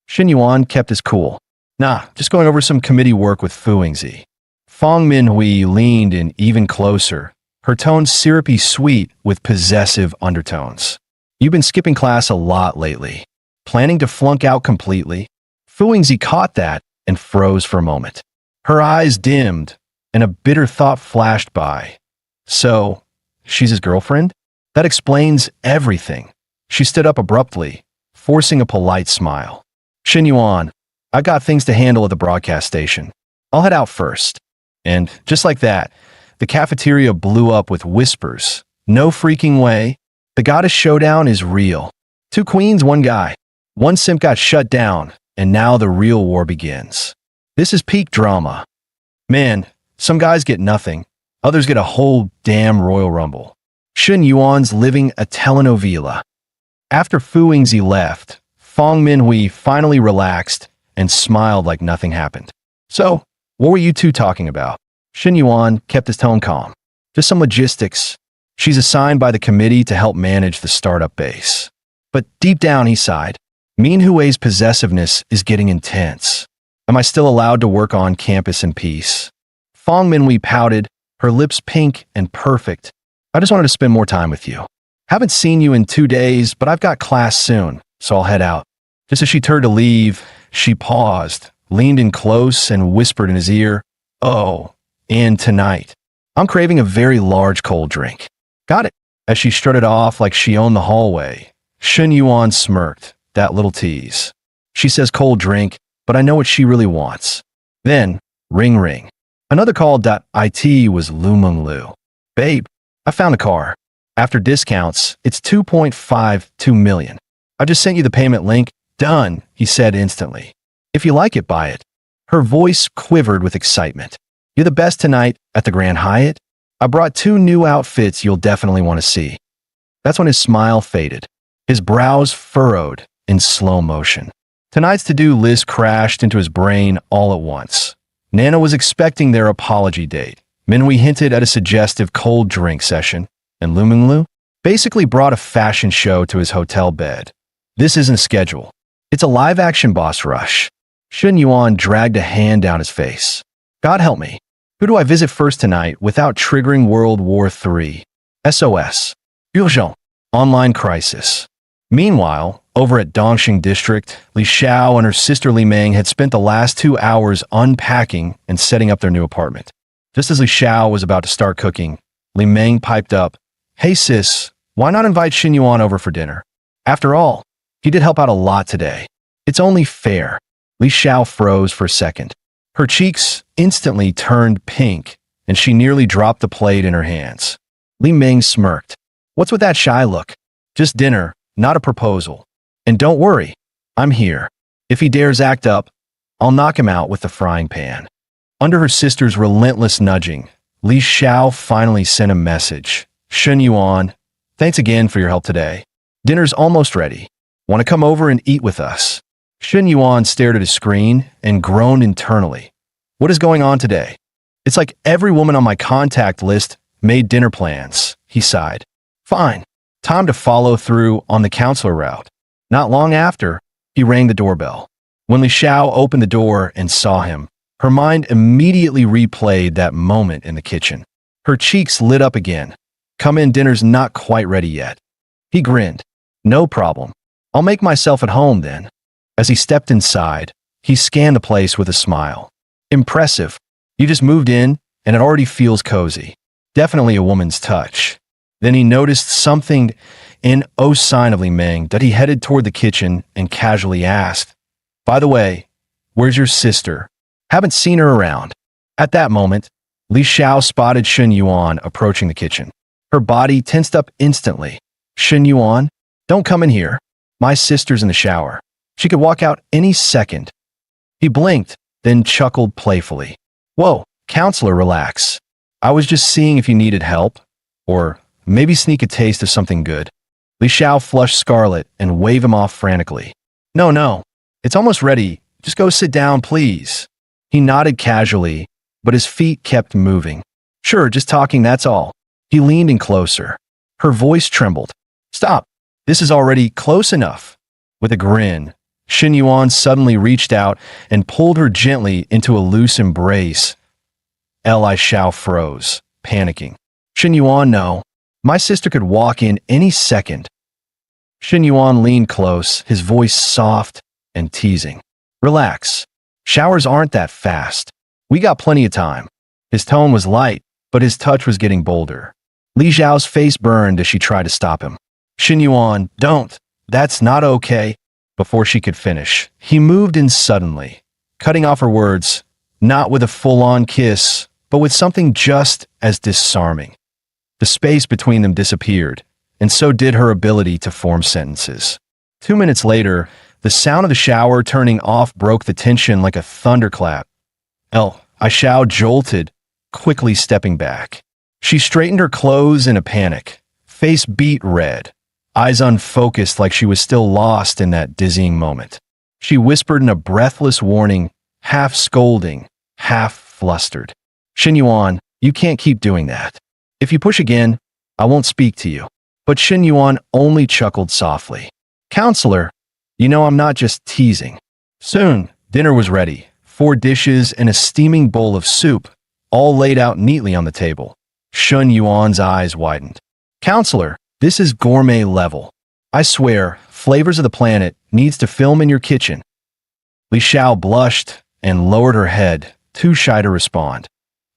Shen Yuan kept his cool. Nah, just going over some committee work with Fu Yingzi. Feng Minhui leaned in even closer, her tone syrupy sweet with possessive undertones. You've been skipping class a lot lately. Planning to flunk out completely? Fu Yingzi caught that and froze for a moment. Her eyes dimmed, and a bitter thought flashed by. So, she's his girlfriend? That explains everything. She stood up abruptly, forcing a polite smile. Shen Yuan, I got things to handle at the broadcast station. I'll head out first. And just like that, the cafeteria blew up with whispers. No freaking way. The goddess showdown is real. 2 queens, 1 guy. 1 simp got shut down, and now the real war begins. This is peak drama. Man, some guys get nothing. Others get a whole damn Royal Rumble. Shen Yuan's living a telenovela. After Fu Yingzi left, Feng Minhui finally relaxed and smiled like nothing happened. So, what were you two talking about? Shen Yuan kept his tone calm. Just some logistics. She's assigned by the committee to help manage the startup base. But deep down, he sighed. MANHWA's possessiveness is getting intense. Am I still allowed to work on campus in peace? Feng Minhui pouted, her lips pink and perfect. I just wanted to spend more time with you. Haven't seen you in 2 days, but I've got class soon, so I'll head out. Just as she turned to leave, she paused, leaned in close, and whispered in his ear, Oh, and tonight, I'm craving a very large cold drink. Got it. As she strutted off like she owned the hallway, Shen Yuan smirked, that little tease. She says cold drink, but I know what she really wants. Then, ring ring. Another call.it was Lu Meng Lu. Babe, I found a car. After discounts, it's 2.52 million. I just sent you the payment link. Done, he said instantly. If you like it, buy it. Her voice quivered with excitement. You're the best tonight at the Grand Hyatt? I brought 2 new outfits you'll definitely want to see. That's when his smile faded. His brows furrowed in slow motion. Tonight's to-do list crashed into his brain all at once. Nana was expecting their apology date. Minhui hinted at a suggestive cold drink session, and Lu Meng Lu basically brought a fashion show to his hotel bed. This isn't a schedule. It's a live-action boss rush. Shen Yuan dragged a hand down his face. God help me. Who do I visit first tonight without triggering World War III? SOS. Urgent. Online crisis. Meanwhile, over at Dongxing District, Li Xiao and her sister Li Meng had spent the last 2 hours unpacking and setting up their new apartment. Just as Li Xiao was about to start cooking, Li Meng piped up, Hey sis, why not invite Shen Yuan over for dinner? After all, he did help out a lot today. It's only fair. Li Xiao froze for a second. Her cheeks instantly turned pink, and she nearly dropped the plate in her hands. Li Meng smirked. What's with that shy look? Just dinner, not a proposal. And don't worry, I'm here. If he dares act up, I'll knock him out with the frying pan. Under her sister's relentless nudging, Li Xiao finally sent a message. Shen Yuan, thanks again for your help today. Dinner's almost ready. Want to come over and eat with us? Shen Yuan stared at his screen and groaned internally. What is going on today? It's like every woman on my contact list made dinner plans, he sighed. Fine. Time to follow through on the counselor route. Not long after, he rang the doorbell. When Li Xiao opened the door and saw him, her mind immediately replayed that moment in the kitchen. Her cheeks lit up again. Come in, dinner's not quite ready yet. He grinned. No problem. I'll make myself at home then. As he stepped inside, he scanned the place with a smile. Impressive. You just moved in, and it already feels cozy. Definitely a woman's touch. Then he noticed something in sign of Li Meng that he headed toward the kitchen and casually asked, By the way, where's your sister? Haven't seen her around. At that moment, Li Xiao spotted Shen Yuan approaching the kitchen. Her body tensed up instantly. Shen Yuan, don't come in here. My sister's in the shower. She could walk out any second. He blinked, then chuckled playfully. Whoa, counselor, relax. I was just seeing if you needed help, or maybe sneak a taste of something good. Li Xiao flushed scarlet and waved him off frantically. No, it's almost ready. Just go sit down, please. He nodded casually, but his feet kept moving. Sure, just talking, that's all. He leaned in closer. Her voice trembled. Stop. This is already close enough. With a grin, Shen Yuan suddenly reached out and pulled her gently into a loose embrace. Li Xiao froze, panicking. Shen Yuan, no. My sister could walk in any second. Shen Yuan leaned close, his voice soft and teasing. Relax. Showers aren't that fast. We got plenty of time. His tone was light, but his touch was getting bolder. Li Xiao's face burned as she tried to stop him. Shen Yuan, don't. That's not okay. Before she could finish, he moved in suddenly, cutting off her words, not with a full-on kiss, but with something just as disarming. The space between them disappeared, and so did her ability to form sentences. 2 minutes later, the sound of the shower turning off broke the tension like a thunderclap. Li Xiao jolted, quickly stepping back. She straightened her clothes in a panic, face beet red, eyes unfocused like she was still lost in that dizzying moment. She whispered in a breathless warning, half scolding, half flustered. Shen Yuan, you can't keep doing that. If you push again, I won't speak to you. But Shen Yuan only chuckled softly. Counselor, you know I'm not just teasing. Soon, dinner was ready. 4 dishes and a steaming bowl of soup, all laid out neatly on the table. Shen Yuan's eyes widened. Counselor, this is gourmet level. I swear, Flavors of the Planet needs to film in your kitchen. Li Xiao blushed and lowered her head, too shy to respond.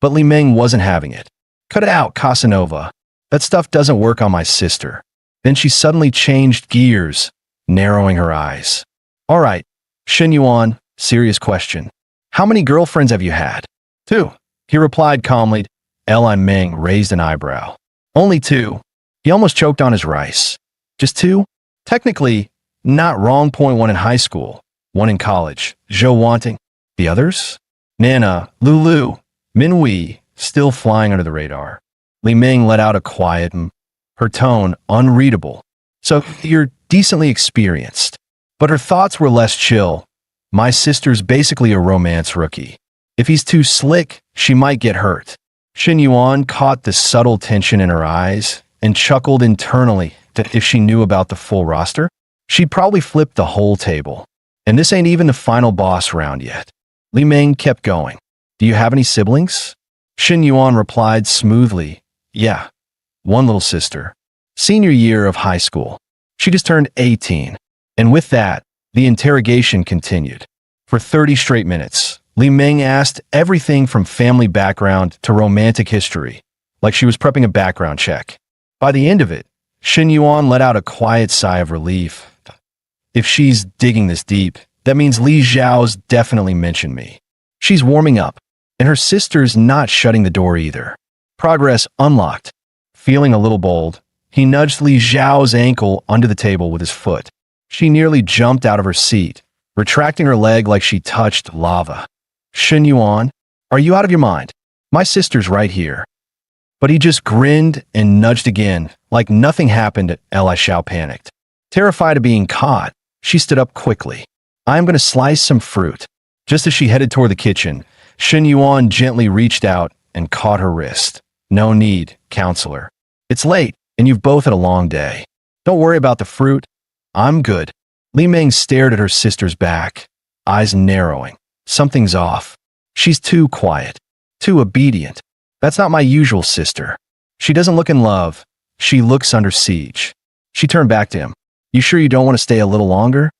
But Li Meng wasn't having it. Cut it out, Casanova. That stuff doesn't work on my sister. Then she suddenly changed gears, narrowing her eyes. All right, Shen Yuan, serious question. How many girlfriends have you had? 2. He replied calmly. Li Meng raised an eyebrow. Only 2. He almost choked on his rice. Just 2? Technically, not wrong. Point 1 in high school, 1 in college. Zhou wanting. The others? Nana, Lulu, Minhui, still flying under the radar. Li Meng let out a quiet her tone unreadable. So you're decently experienced. But her thoughts were less chill. My sister's basically a romance rookie. If he's too slick, she might get hurt. Shen Yuan caught the subtle tension in her eyes and chuckled internally that if she knew about the full roster, she'd probably flip the whole table. And this ain't even the final boss round yet. Li Meng kept going. Do you have any siblings? Shen Yuan replied smoothly. Yeah, 1 little sister. Senior year of high school. She just turned 18. And with that, the interrogation continued. For 30 straight minutes, Li Meng asked everything from family background to romantic history, like she was prepping a background check. By the end of it, Shen Yuan let out a quiet sigh of relief. If she's digging this deep, that means Li Xiao's definitely mentioned me. She's warming up, and her sister's not shutting the door either. Progress unlocked. Feeling a little bold, he nudged Li Xiao's ankle under the table with his foot. She nearly jumped out of her seat, retracting her leg like she touched lava. Shen Yuan, Are you out of your mind? My sister's right here. But he just grinned and nudged again, like nothing happened. Li Xiao panicked. Terrified of being caught, she stood up quickly. I am going to slice some fruit. Just as she headed toward the kitchen, Shen Yuan gently reached out and caught her wrist. No need, counselor. It's late, and you've both had a long day. Don't worry about the fruit. I'm good. Li Meng stared at her sister's back, eyes narrowing. Something's off. She's too quiet, too obedient. That's not my usual sister. She doesn't look in love. She looks under siege. She turned back to him. You sure you don't want to stay a little longer?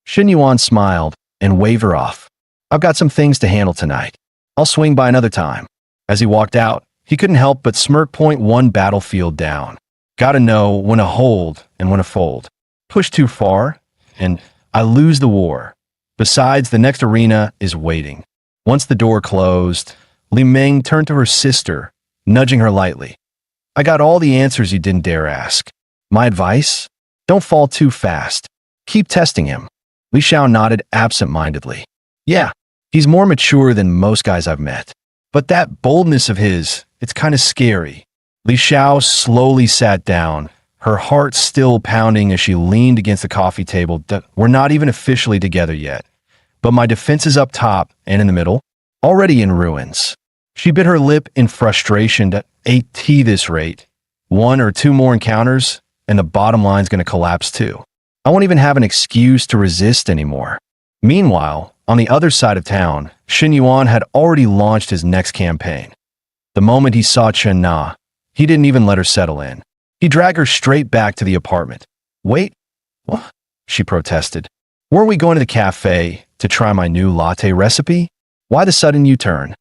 Shen Yuan smiled and waved her off. I've got some things to handle tonight. I'll swing by another time. As he walked out, he couldn't help but smirk. One battlefield down. Gotta know when to hold and when to fold. Push too far, and I lose the war. Besides, the next arena is waiting. Once the door closed, Li Meng turned to her sister, nudging her lightly. I got all the answers you didn't dare ask. My advice? Don't fall too fast. Keep testing him. Li Xiao nodded absent-mindedly. Yeah, he's more mature than most guys I've met. But that boldness of his, it's kind of scary. Li Xiao slowly sat down, her heart still pounding as she leaned against the coffee table. We're not even officially together yet. But my defenses up top and in the middle, already in ruins. She bit her lip in frustration. At this rate, 1 or 2 more encounters, and the bottom line's going to collapse too. I won't even have an excuse to resist anymore. Meanwhile, on the other side of town, Shen Yuan had already launched his next campaign. The moment he saw Chen Na, he didn't even let her settle in. He dragged her straight back to the apartment. Wait, what? She protested. Weren't we going to the cafe to try my new latte recipe? Why the sudden U-turn?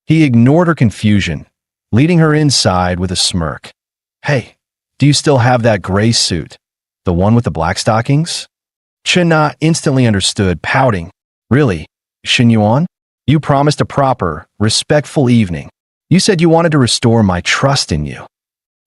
He ignored her confusion, leading her inside with a smirk. Hey, do you still have that gray suit? The one with the black stockings? Chen Na instantly understood, pouting. Really, Shen Yuan? You promised a proper, respectful evening. You said you wanted to restore my trust in you.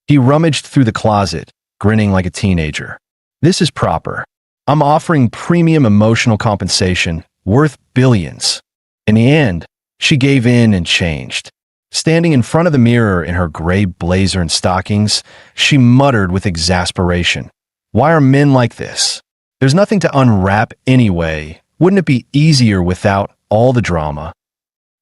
He rummaged through the closet, grinning like a teenager. This is proper. I'm offering premium emotional compensation, worth billions. In the end, she gave in and changed. Standing in front of the mirror in her gray blazer and stockings, she muttered with exasperation. Why are men like this? There's nothing to unwrap anyway. Wouldn't it be easier without all the drama?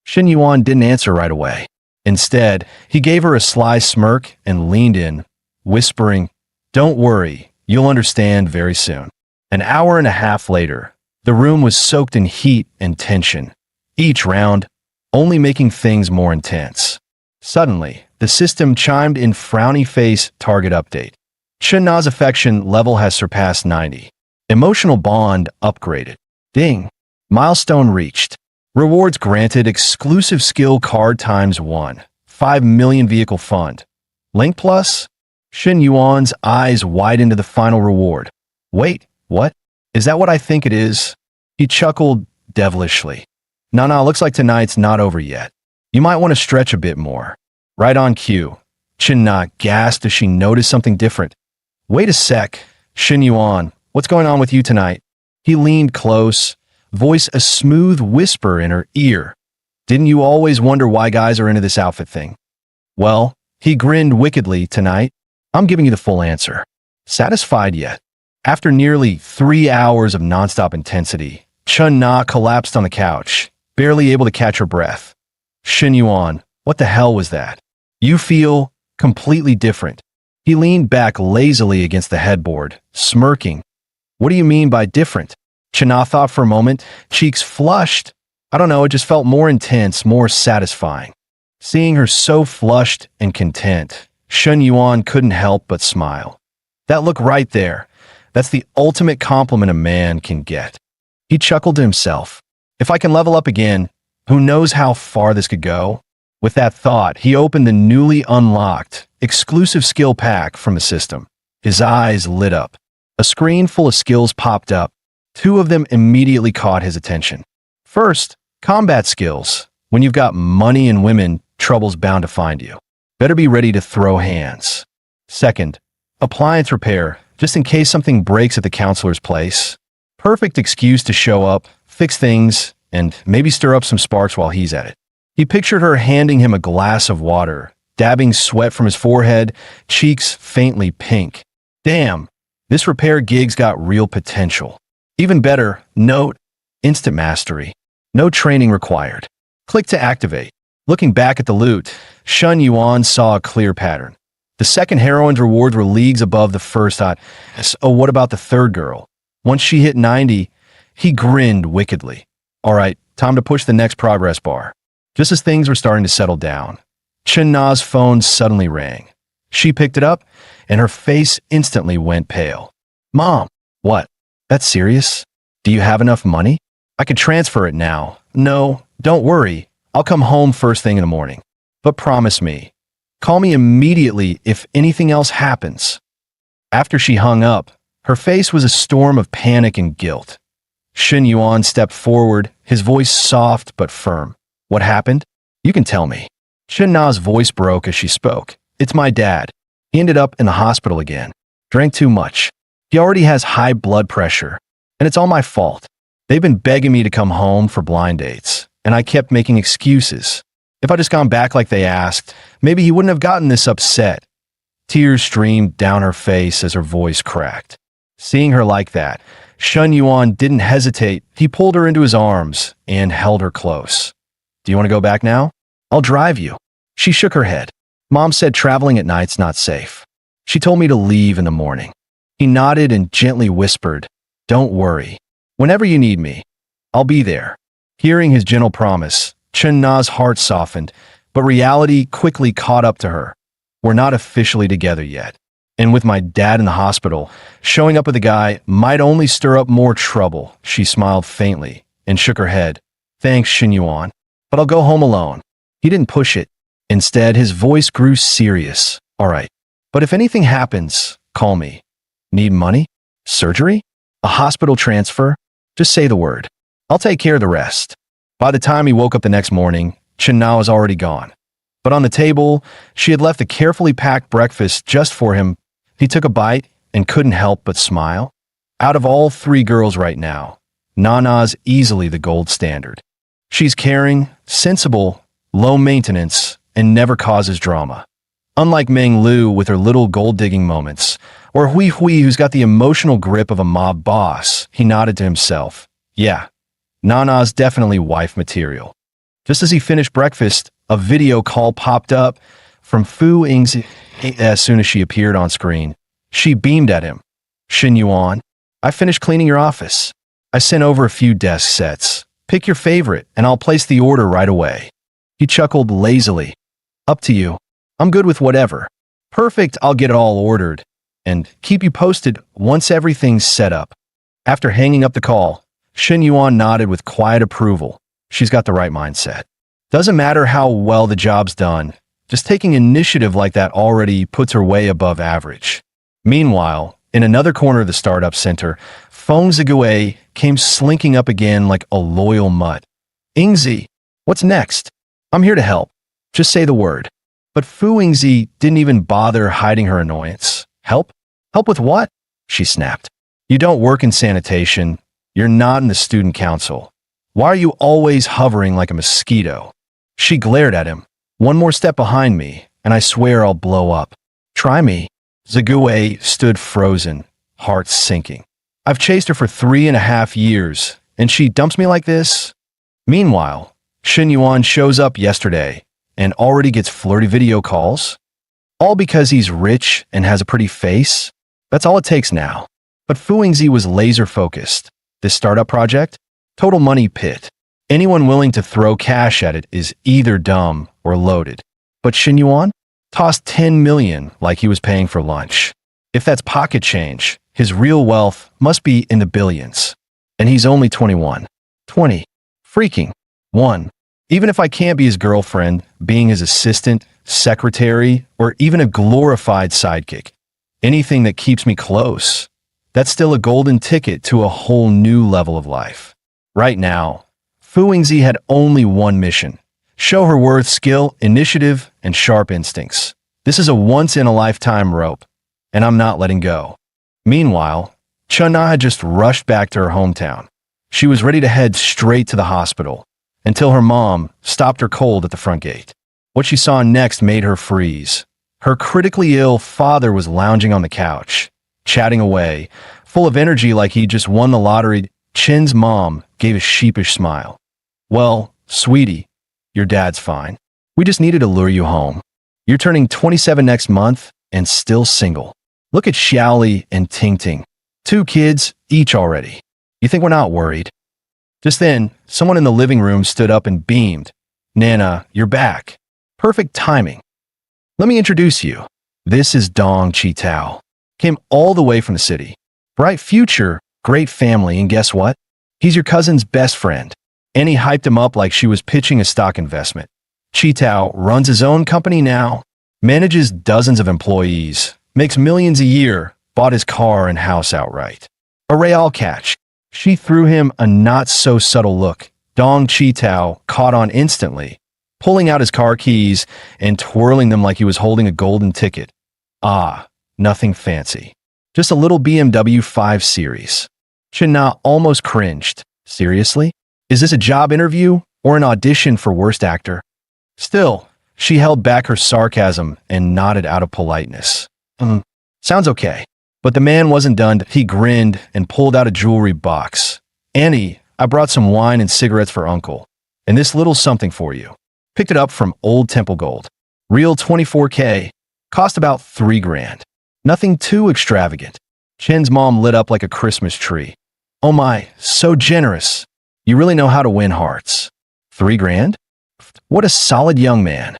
Shen Yuan didn't answer right away. Instead, he gave her a sly smirk and leaned in, whispering, Don't worry, you'll understand very soon. An hour and a half later, the room was soaked in heat and tension, each round only making things more intense. Suddenly, the system chimed in frowny face target update. Chen Na's affection level has surpassed 90. Emotional bond upgraded. Ding. Milestone reached. Rewards granted exclusive skill card ×1. 5 million vehicle fund. Link plus? Shen Yuan's eyes widened to the final reward. Wait, what? Is that what I think it is? He chuckled devilishly. Nah, looks like tonight's not over yet. You might want to stretch a bit more. Right on cue. Chen Na gasped as she noticed something different. Wait a sec, Shen Yuan, what's going on with you tonight? He leaned close, voice a smooth whisper in her ear. Didn't you always wonder why guys are into this outfit thing? Well, he grinned wickedly tonight. I'm giving you the full answer. Satisfied yet? After nearly 3 hours of nonstop intensity, Chen Na collapsed on the couch, barely able to catch her breath. Shen Yuan, what the hell was that? You feel completely different. He leaned back lazily against the headboard, smirking. What do you mean by different? Chen Na thought for a moment, cheeks flushed. I don't know, it just felt more intense, more satisfying. Seeing her so flushed and content, Shen Yuan couldn't help but smile. That look right there, that's the ultimate compliment a man can get. He chuckled to himself. If I can level up again, who knows how far this could go? With that thought, he opened the newly unlocked, exclusive skill pack from the system. His eyes lit up. A screen full of skills popped up. 2 of them immediately caught his attention. First, combat skills. When you've got money and women, trouble's bound to find you. Better be ready to throw hands. Second, appliance repair, just in case something breaks at the counselor's place. Perfect excuse to show up, fix things, and maybe stir up some sparks while he's at it. He pictured her handing him a glass of water, dabbing sweat from his forehead, cheeks faintly pink. Damn, this repair gig's got real potential. Even better, note, instant mastery. No training required. Click to activate. Looking back at the loot, Shun Yuan saw a clear pattern. The second heroine's rewards were leagues above the first. Oh, what about the third girl? Once she hit 90, he grinned wickedly. All right, time to push the next progress bar. Just as things were starting to settle down, Chen Na's phone suddenly rang. She picked it up, and her face instantly went pale. Mom, what? That's serious? Do you have enough money? I could transfer it now. No, don't worry. I'll come home first thing in the morning. But promise me, call me immediately if anything else happens. After she hung up, her face was a storm of panic and guilt. Shen Yuan stepped forward, his voice soft but firm. What happened? You can tell me. Chen Na's voice broke as she spoke. It's my dad. He ended up in the hospital again. Drank too much. He already has high blood pressure. And it's all my fault. They've been begging me to come home for blind dates, and I kept making excuses. If I'd just gone back like they asked, maybe he wouldn't have gotten this upset. Tears streamed down her face as her voice cracked. Seeing her like that, Shun Yuan didn't hesitate. He pulled her into his arms and held her close. Do you want to go back now? I'll drive you. She shook her head. Mom said traveling at night's not safe. She told me to leave in the morning. He nodded and gently whispered, Don't worry. Whenever you need me, I'll be there. Hearing his gentle promise, Chen Na's heart softened, but reality quickly caught up to her. We're not officially together yet. And with my dad in the hospital, showing up with a guy might only stir up more trouble. She smiled faintly and shook her head. Thanks, Shen Yuan, but I'll go home alone. He didn't push it. Instead, his voice grew serious. All right, but if anything happens, call me. Need money? Surgery? A hospital transfer? Just say the word. I'll take care of the rest. By the time he woke up the next morning, Chen Na was already gone. But on the table, she had left a carefully packed breakfast just for him. He took a bite and couldn't help but smile. Out of all three girls right now, Nana's easily the gold standard. She's caring, sensible, low maintenance, and never causes drama. Unlike Meng Lu with her little gold-digging moments, or Hui Hui who's got the emotional grip of a mob boss, he nodded to himself. Yeah, Nana's definitely wife material. Just as he finished breakfast, a video call popped up from Fu Yingzi. As soon as she appeared on screen, she beamed at him. Shen Yuan, I finished cleaning your office. I sent over a few desk sets. Pick your favorite, and I'll place the order right away. He chuckled lazily. Up to you. I'm good with whatever. Perfect, I'll get it all ordered. And keep you posted once everything's set up. After hanging up the call, Shen Yuan nodded with quiet approval. She's got the right mindset. Doesn't matter how well the job's done, just taking initiative like that already puts her way above average. Meanwhile, in another corner of the startup center, Feng Zigui came slinking up again like a loyal mutt. Yingzi, what's next? I'm here to help. Just say the word. But Fu Yingzi didn't even bother hiding her annoyance. Help? Help with what? She snapped. You don't work in sanitation. You're not in the student council. Why are you always hovering like a mosquito? She glared at him. One more step behind me, and I swear I'll blow up. Try me. Zigui stood frozen, heart sinking. I've chased her for 3.5 years, and she dumps me like this? Meanwhile, Shen Yuan shows up yesterday and already gets flirty video calls? All because he's rich and has a pretty face? That's all it takes now. But Fu Yingzi was laser-focused. This startup project? Total money pit. Anyone willing to throw cash at it is either dumb or loaded. But Shen Yuan tossed 10 million like he was paying for lunch. If that's pocket change, his real wealth must be in the billions. And he's only 21. 20. Freaking. 1. Even if I can't be his girlfriend, being his assistant, secretary, or even a glorified sidekick, anything that keeps me close, that's still a golden ticket to a whole new level of life. Right now, Fu Yingzi had only one mission. Show her worth, skill, initiative, and sharp instincts. This is a once-in-a-lifetime rope, and I'm not letting go. Meanwhile, Chen Na had just rushed back to her hometown. She was ready to head straight to the hospital, until her mom stopped her cold at the front gate. What she saw next made her freeze. Her critically ill father was lounging on the couch, chatting away, full of energy like he just won the lottery. Chin's mom gave a sheepish smile. "Well, sweetie, your dad's fine. We just needed to lure you home. You're turning 27 next month and still single. Look at Xiaoli and Tingting. 2 kids each already. You think we're not worried?" Just then, someone in the living room stood up and beamed. "Nana, you're back. Perfect timing. Let me introduce you. This is Dong Chi-Tao. Came all the way from the city. Bright future, great family, and guess what? He's your cousin's best friend." And he hyped him up like she was pitching a stock investment. Chi-Tao runs his own company now, manages dozens of employees, makes millions a year, bought his car and house outright. A real catch. She threw him a not-so-subtle look. Dong Chi-Tao caught on instantly, pulling out his car keys and twirling them like he was holding a golden ticket. Ah, nothing fancy. Just a little BMW 5 Series. Chen-Na almost cringed. Seriously? Is this a job interview or an audition for worst actor? Still, she held back her sarcasm and nodded out of politeness. Sounds okay. But the man wasn't done. He grinned and pulled out a jewelry box. "Annie, I brought some wine and cigarettes for Uncle. And this little something for you. Picked it up from Old Temple Gold. Real 24K. Cost about 3 grand. Nothing too extravagant." Chen's mom lit up like a Christmas tree. "Oh my, so generous. You really know how to win hearts. 3 grand? What a solid young man."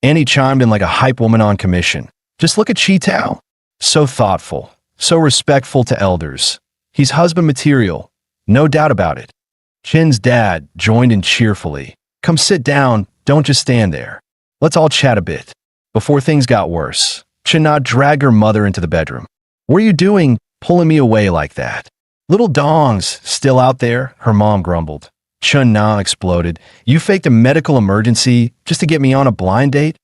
Annie chimed in like a hype woman on commission. "Just look at Chi-Tao. So thoughtful, so respectful to elders. He's husband material, no doubt about it." Chen's dad joined in cheerfully. "Come sit down, don't just stand there. Let's all chat a bit." Before things got worse, Chen-Na dragged her mother into the bedroom. "What are you doing, pulling me away like that?" "Little Dong's still out there," her mom grumbled. Chen-Na exploded. "You faked a medical emergency just to get me on a blind date?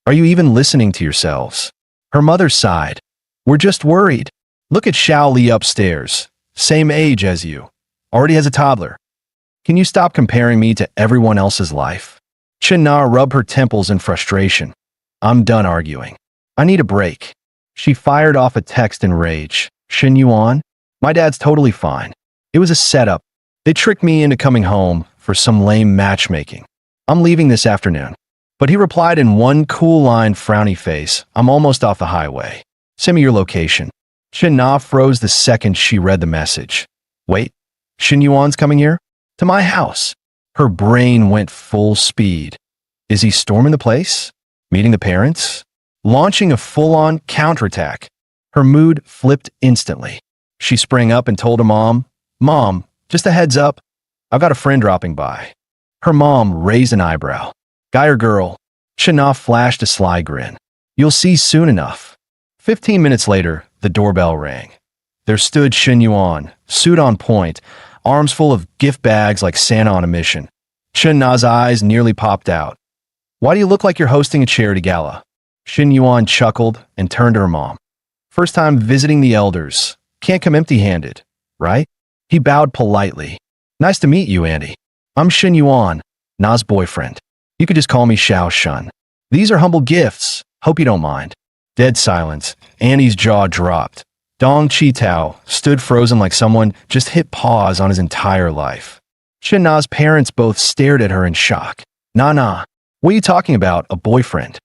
Are you even listening to yourselves?" Her mother sighed. "We're just worried. Look at Xiao Li upstairs. Same age as you. Already has a toddler. Can you stop comparing me to everyone else's life?" Chen-Na rubbed her temples in frustration. "I'm done arguing. I need a break." She fired off a text in rage. "Shin Yuan? My dad's totally fine. It was a setup. They tricked me into coming home for some lame matchmaking. I'm leaving this afternoon." But he replied in one cool line, frowny face. "I'm almost off the highway. Send me your location." Chen-Na froze the second she read the message. "Wait, Shin Yuan's coming here? To my house?" Her brain went full speed. Is he storming the place? Meeting the parents? Launching a full-on counterattack? Her mood flipped instantly. She sprang up and told her mom, "Mom, just a heads up. I've got a friend dropping by." Her mom raised an eyebrow. "Guy or girl?" Chen-Na flashed a sly grin. "You'll see soon enough." 15 minutes later, the doorbell rang. There stood Shin Yuan, suit on point, arms full of gift bags like Santa on a mission. Chen-Na's eyes nearly popped out. "Why do you look like you're hosting a charity gala?" Shin Yuan chuckled and turned to her mom. "First time visiting the elders. Can't come empty-handed, right?" He bowed politely. "Nice to meet you, Andy. I'm Shin Yuan, Na's boyfriend. You could just call me Xiao Shun. These are humble gifts. Hope you don't mind." Dead silence. Annie's jaw dropped. Dong Chi-Tao stood frozen like someone just hit pause on his entire life. Chen-Na's parents both stared at her in shock. "Nah, what are you talking about, a boyfriend?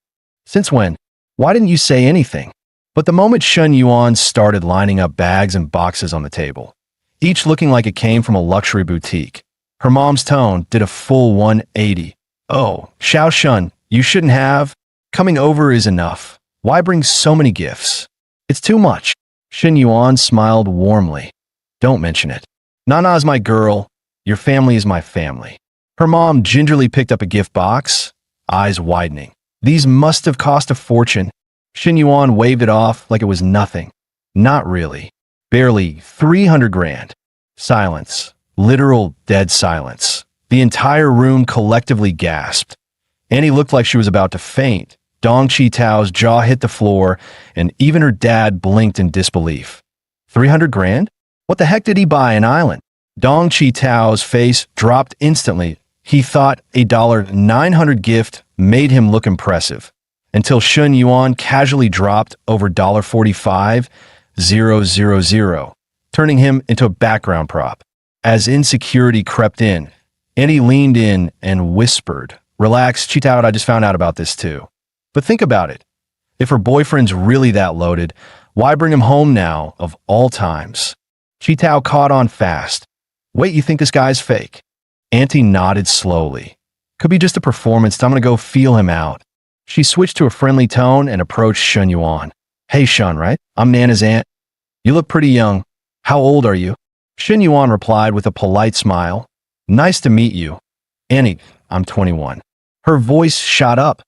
Since when? Why didn't you say anything?" But the moment Shin Yuan started lining up bags and boxes on the table, each looking like it came from a luxury boutique, her mom's tone did a full 180. "Oh, Xiao Shun, you shouldn't have. Coming over is enough. Why bring so many gifts? It's too much." Shin Yuan smiled warmly. "Don't mention it. Nana's my girl. Your family is my family." Her mom gingerly picked up a gift box, eyes widening. "These must have cost a fortune." Shin Yuan waved it off like it was nothing. "Not really. Barely 300 grand. Silence. Literal dead silence. The entire room collectively gasped. Annie looked like she was about to faint. Dong Chi-Tao's jaw hit the floor, and even her dad blinked in disbelief. 300 grand? What the heck did he buy an island? Dong Chi-Tao's face dropped instantly. He thought a $900 gift made him look impressive, until Shun Yuan casually dropped over $45,000, turning him into a background prop. As insecurity crept in, Annie leaned in and whispered, "Relax, Chitao, I just found out about this too." But think about it. If her boyfriend's really that loaded, why bring him home now, of all times? Chitao caught on fast. "Wait, you think this guy's fake?" Auntie nodded slowly. "Could be just a performance, so I'm gonna go feel him out." She switched to a friendly tone and approached Shun Yuan. "Hey Shun, right? I'm Nana's aunt. You look pretty young. How old are you?" Shun Yuan replied with a polite smile. "Nice to meet you. Annie, I'm 21. Her voice shot up.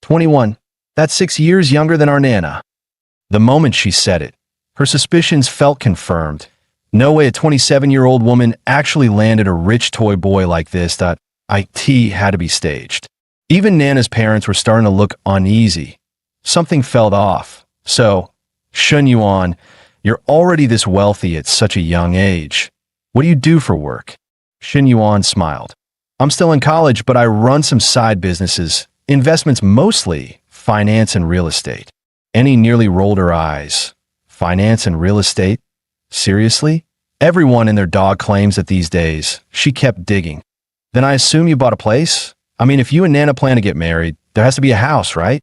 21. That's 6 years younger than our Nana. The moment she said it, her suspicions felt confirmed. No way a 27-year-old woman actually landed a rich toy boy like this. That IT had to be staged. Even Nana's parents were starting to look uneasy. Something felt off. "So, Shun Yuan, you're already this wealthy at such a young age. What do you do for work?" Shun Yuan smiled. "I'm still in college, but I run some side businesses, investments mostly, finance and real estate." Annie nearly rolled her eyes. "Finance and real estate? Seriously? Everyone and their dog claims that these days." She kept digging. "Then I assume you bought a place? I mean, if you and Nana plan to get married, there has to be a house, right?"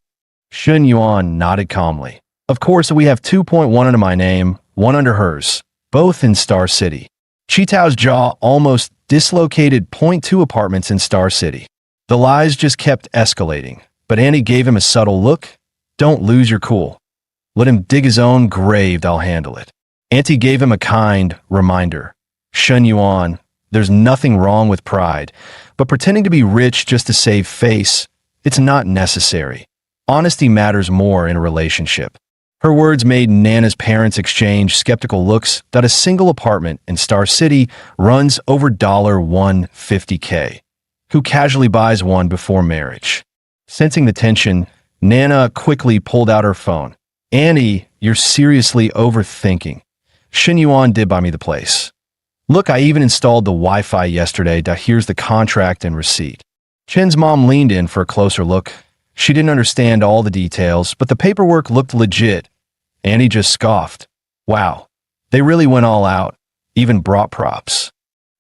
Shun Yuan nodded calmly. "Of course, we have 2.1 under my name, 1 under hers, both in Star City." Chitao's jaw almost dislocated. .2 apartments in Star City. The lies just kept escalating, but Annie gave him a subtle look. "Don't lose your cool. Let him dig his own grave, I'll handle it." Auntie gave him a kind reminder. "Shun Yuan, there's nothing wrong with pride, but pretending to be rich just to save face, it's not necessary. Honesty matters more in a relationship." Her words made Nana's parents exchange skeptical looks. That a single apartment in Star City runs over $150K. Who casually buys one before marriage? Sensing the tension, Nana quickly pulled out her phone. "Annie, you're seriously overthinking. Shun Yuan did buy me the place. Look, I even installed the Wi-Fi yesterday. Here's the contract and receipt." Chen's mom leaned in for a closer look. She didn't understand all the details, but the paperwork looked legit. Annie just scoffed. "Wow, they really went all out, even brought props."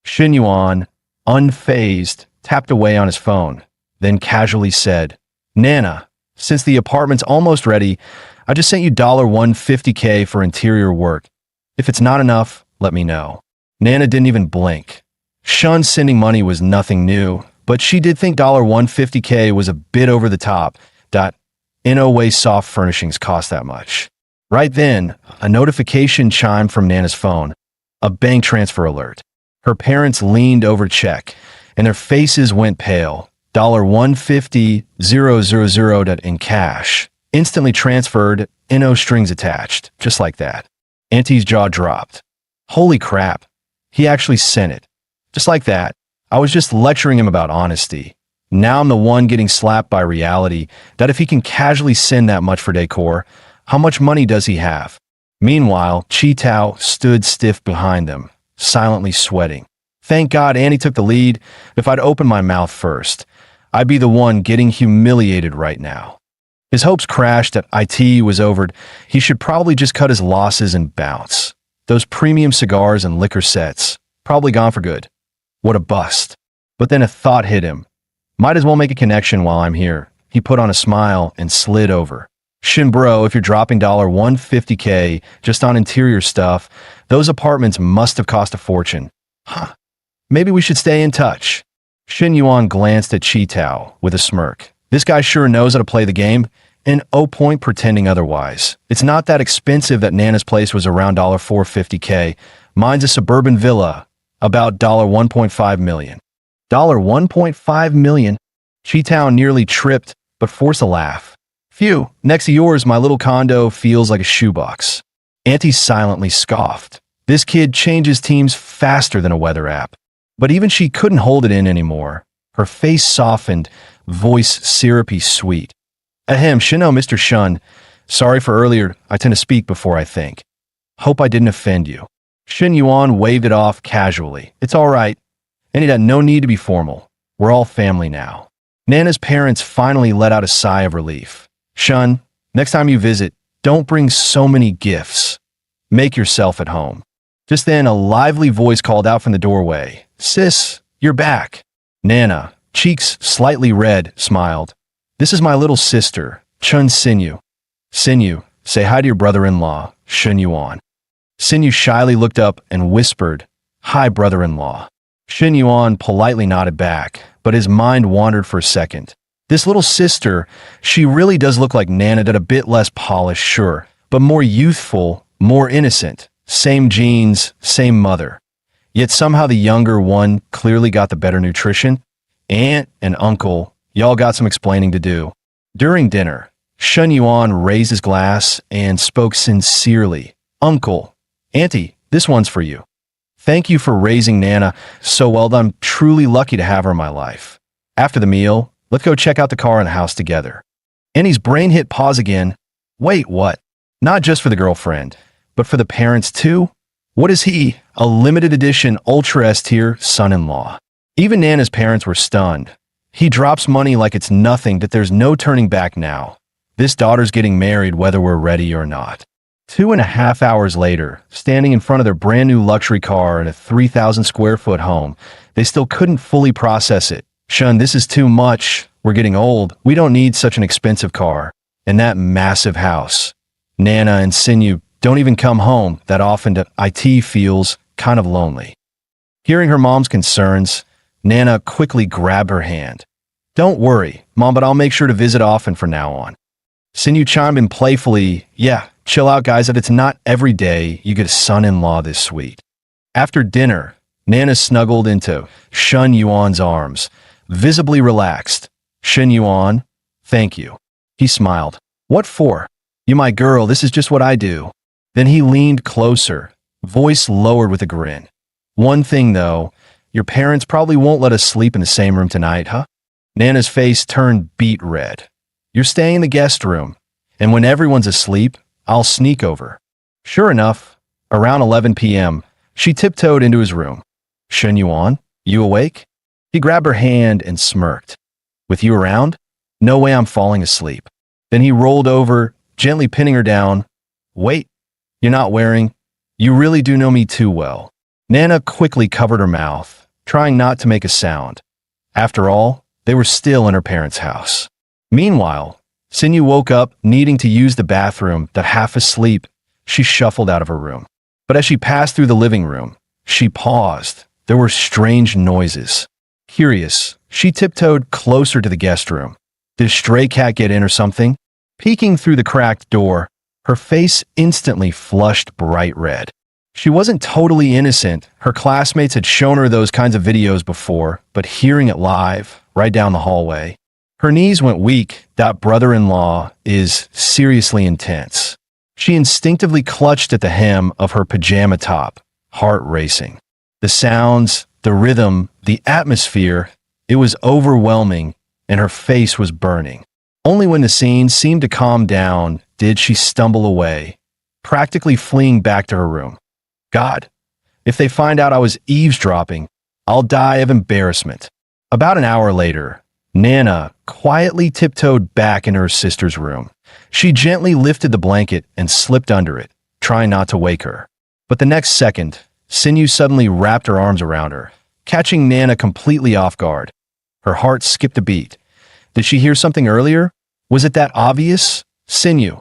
Shun Yuan, unfazed, tapped away on his phone, then casually said, "Nana, since the apartment's almost ready, I just sent you $150K for interior work. If it's not enough, let me know." Nana didn't even blink. Shun sending money was nothing new, but she did think $150K was a bit over the top. No way soft furnishings cost that much. Right then, a notification chimed from Nana's phone. A bank transfer alert. Her parents leaned over check, and their faces went pale. $150,000 in cash. Instantly transferred, no strings attached, just like that. Auntie's jaw dropped. Holy crap. He actually sent it. Just like that. I was just lecturing him about honesty. Now I'm the one getting slapped by reality. That if he can casually send that much for decor, how much money does he have? Meanwhile, Chitao stood stiff behind them, silently sweating. Thank God Annie took the lead. If I'd opened my mouth first, I'd be the one getting humiliated right now. His hopes crashed that IT was over. He should probably just cut his losses and bounce. Those premium cigars and liquor sets, probably gone for good. What a bust. But then a thought hit him. Might as well make a connection while I'm here. He put on a smile and slid over. Shin bro, if you're dropping $150K just on interior stuff, those apartments must have cost a fortune. Huh. Maybe we should stay in touch. Shin Yuan glanced at Chitao with a smirk. This guy sure knows how to play the game, and point pretending otherwise. It's not that expensive. That Nana's place was around $450K. Mine's a suburban villa, about $1.5 million. $1.5 million? Chitao nearly tripped, but forced a laugh. Phew, next to yours, my little condo feels like a shoebox. Auntie silently scoffed. This kid changes teams faster than a weather app. But even she couldn't hold it in anymore. Her face softened, voice syrupy sweet. Ahem, Shino, Mr. Shun. Sorry for earlier, I tend to speak before I think. Hope I didn't offend you. Shin Yuan waved it off casually. It's all right. And it had no need to be formal. We're all family now. Nana's parents finally let out a sigh of relief. Shun, next time you visit, don't bring so many gifts. Make yourself at home. Just then, a lively voice called out from the doorway. Sis, you're back. Nana, cheeks slightly red, smiled. This is my little sister, Chun Sinyu. Sinyu, say hi to your brother-in-law, Shun Yuan. Sinyu shyly looked up and whispered, Hi, brother-in-law. Shun Yuan politely nodded back, but his mind wandered for a second. This little sister, she really does look like Nana, but a bit less polished, sure, but more youthful, more innocent. Same genes, same mother. Yet somehow the younger one clearly got the better nutrition. Aunt and uncle, y'all got some explaining to do. During dinner, Shun Yuan raised his glass and spoke sincerely. Uncle, Auntie, this one's for you. Thank you for raising Nana so well. I'm truly lucky to have her in my life. After the meal, let's go check out the car and the house together. Annie's brain hit pause again. Wait, what? Not just for the girlfriend, but for the parents too? What is he? A limited edition Ultra S-tier son-in-law. Even Nana's parents were stunned. He drops money like it's nothing, that there's no turning back now. This daughter's getting married whether we're ready or not. 2.5 hours later, standing in front of their brand new luxury car in a 3,000 square foot home, they still couldn't fully process it. Shun, this is too much. We're getting old. We don't need such an expensive car. And that massive house. Nana and Sinyu don't even come home that often. To IT feels kind of lonely. Hearing her mom's concerns, Nana quickly grabbed her hand. Don't worry, Mom, but I'll make sure to visit often from now on. Sinyu chimed in playfully, yeah, chill out guys, that it's not every day you get a son-in-law this sweet. After dinner, Nana snuggled into Shun Yuan's arms, visibly relaxed. Shun Yuan, thank you. He smiled. What for? You my girl, this is just what I do. Then he leaned closer, voice lowered with a grin. One thing though, your parents probably won't let us sleep in the same room tonight, huh? Nana's face turned beet red. You're staying in the guest room, and when everyone's asleep, I'll sneak over. Sure enough, around 11 p.m., she tiptoed into his room. Shun Yuan, you awake? He grabbed her hand and smirked. With you around? No way I'm falling asleep. Then he rolled over, gently pinning her down. Wait, you're not wearing? You really do know me too well. Nana quickly covered her mouth, trying not to make a sound. After all, they were still in her parents' house. Meanwhile, Sinyu woke up needing to use the bathroom, that half asleep, she shuffled out of her room. But as she passed through the living room, she paused. There were strange noises. Curious, she tiptoed closer to the guest room. Did a stray cat get in or something? Peeking through the cracked door, her face instantly flushed bright red. She wasn't totally innocent. Her classmates had shown her those kinds of videos before, but hearing it live, right down the hallway, her knees went weak. That brother-in-law is seriously intense. She instinctively clutched at the hem of her pajama top, heart racing. The sounds, the rhythm, the atmosphere, it was overwhelming, and her face was burning. Only when the scene seemed to calm down did she stumble away, practically fleeing back to her room. God, if they find out I was eavesdropping, I'll die of embarrassment. About an hour later, Nana quietly tiptoed back into her sister's room. She gently lifted the blanket and slipped under it, trying not to wake her. But the next second, Sinyu suddenly wrapped her arms around her, catching Nana completely off guard. Her heart skipped a beat. Did she hear something earlier? Was it that obvious? Sinyu,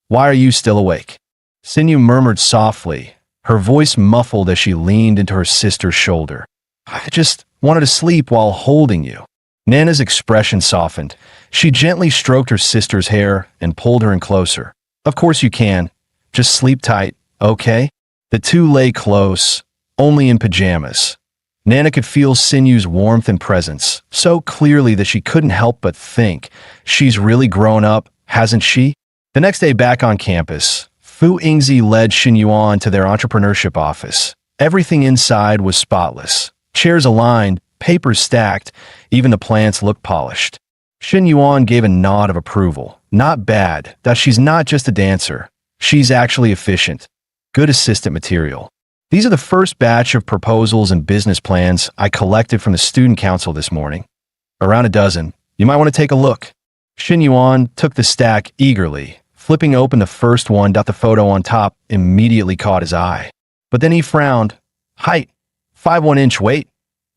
why are you still awake? Sinyu murmured softly, her voice muffled as she leaned into her sister's shoulder. I just wanted to sleep while holding you. Nana's expression softened. She gently stroked her sister's hair and pulled her in closer. Of course you can. Just sleep tight, okay? The two lay close, only in pajamas. Nana could feel Sinyu's warmth and presence so clearly that she couldn't help but think, she's really grown up, hasn't she? The next day back on campus, Fu Yingzi led Xin Yuan to their entrepreneurship office. Everything inside was spotless. Chairs aligned, papers stacked, even the plants looked polished. Xin Yuan gave a nod of approval. Not bad, that she's not just a dancer. She's actually efficient. Good assistant material. These are the first batch of proposals and business plans I collected from the student council this morning. Around a dozen. You might want to take a look. Shen Yuan took the stack eagerly. Flipping open the first one, the photo on top immediately caught his eye. But then he frowned. Height, 5'1" weight,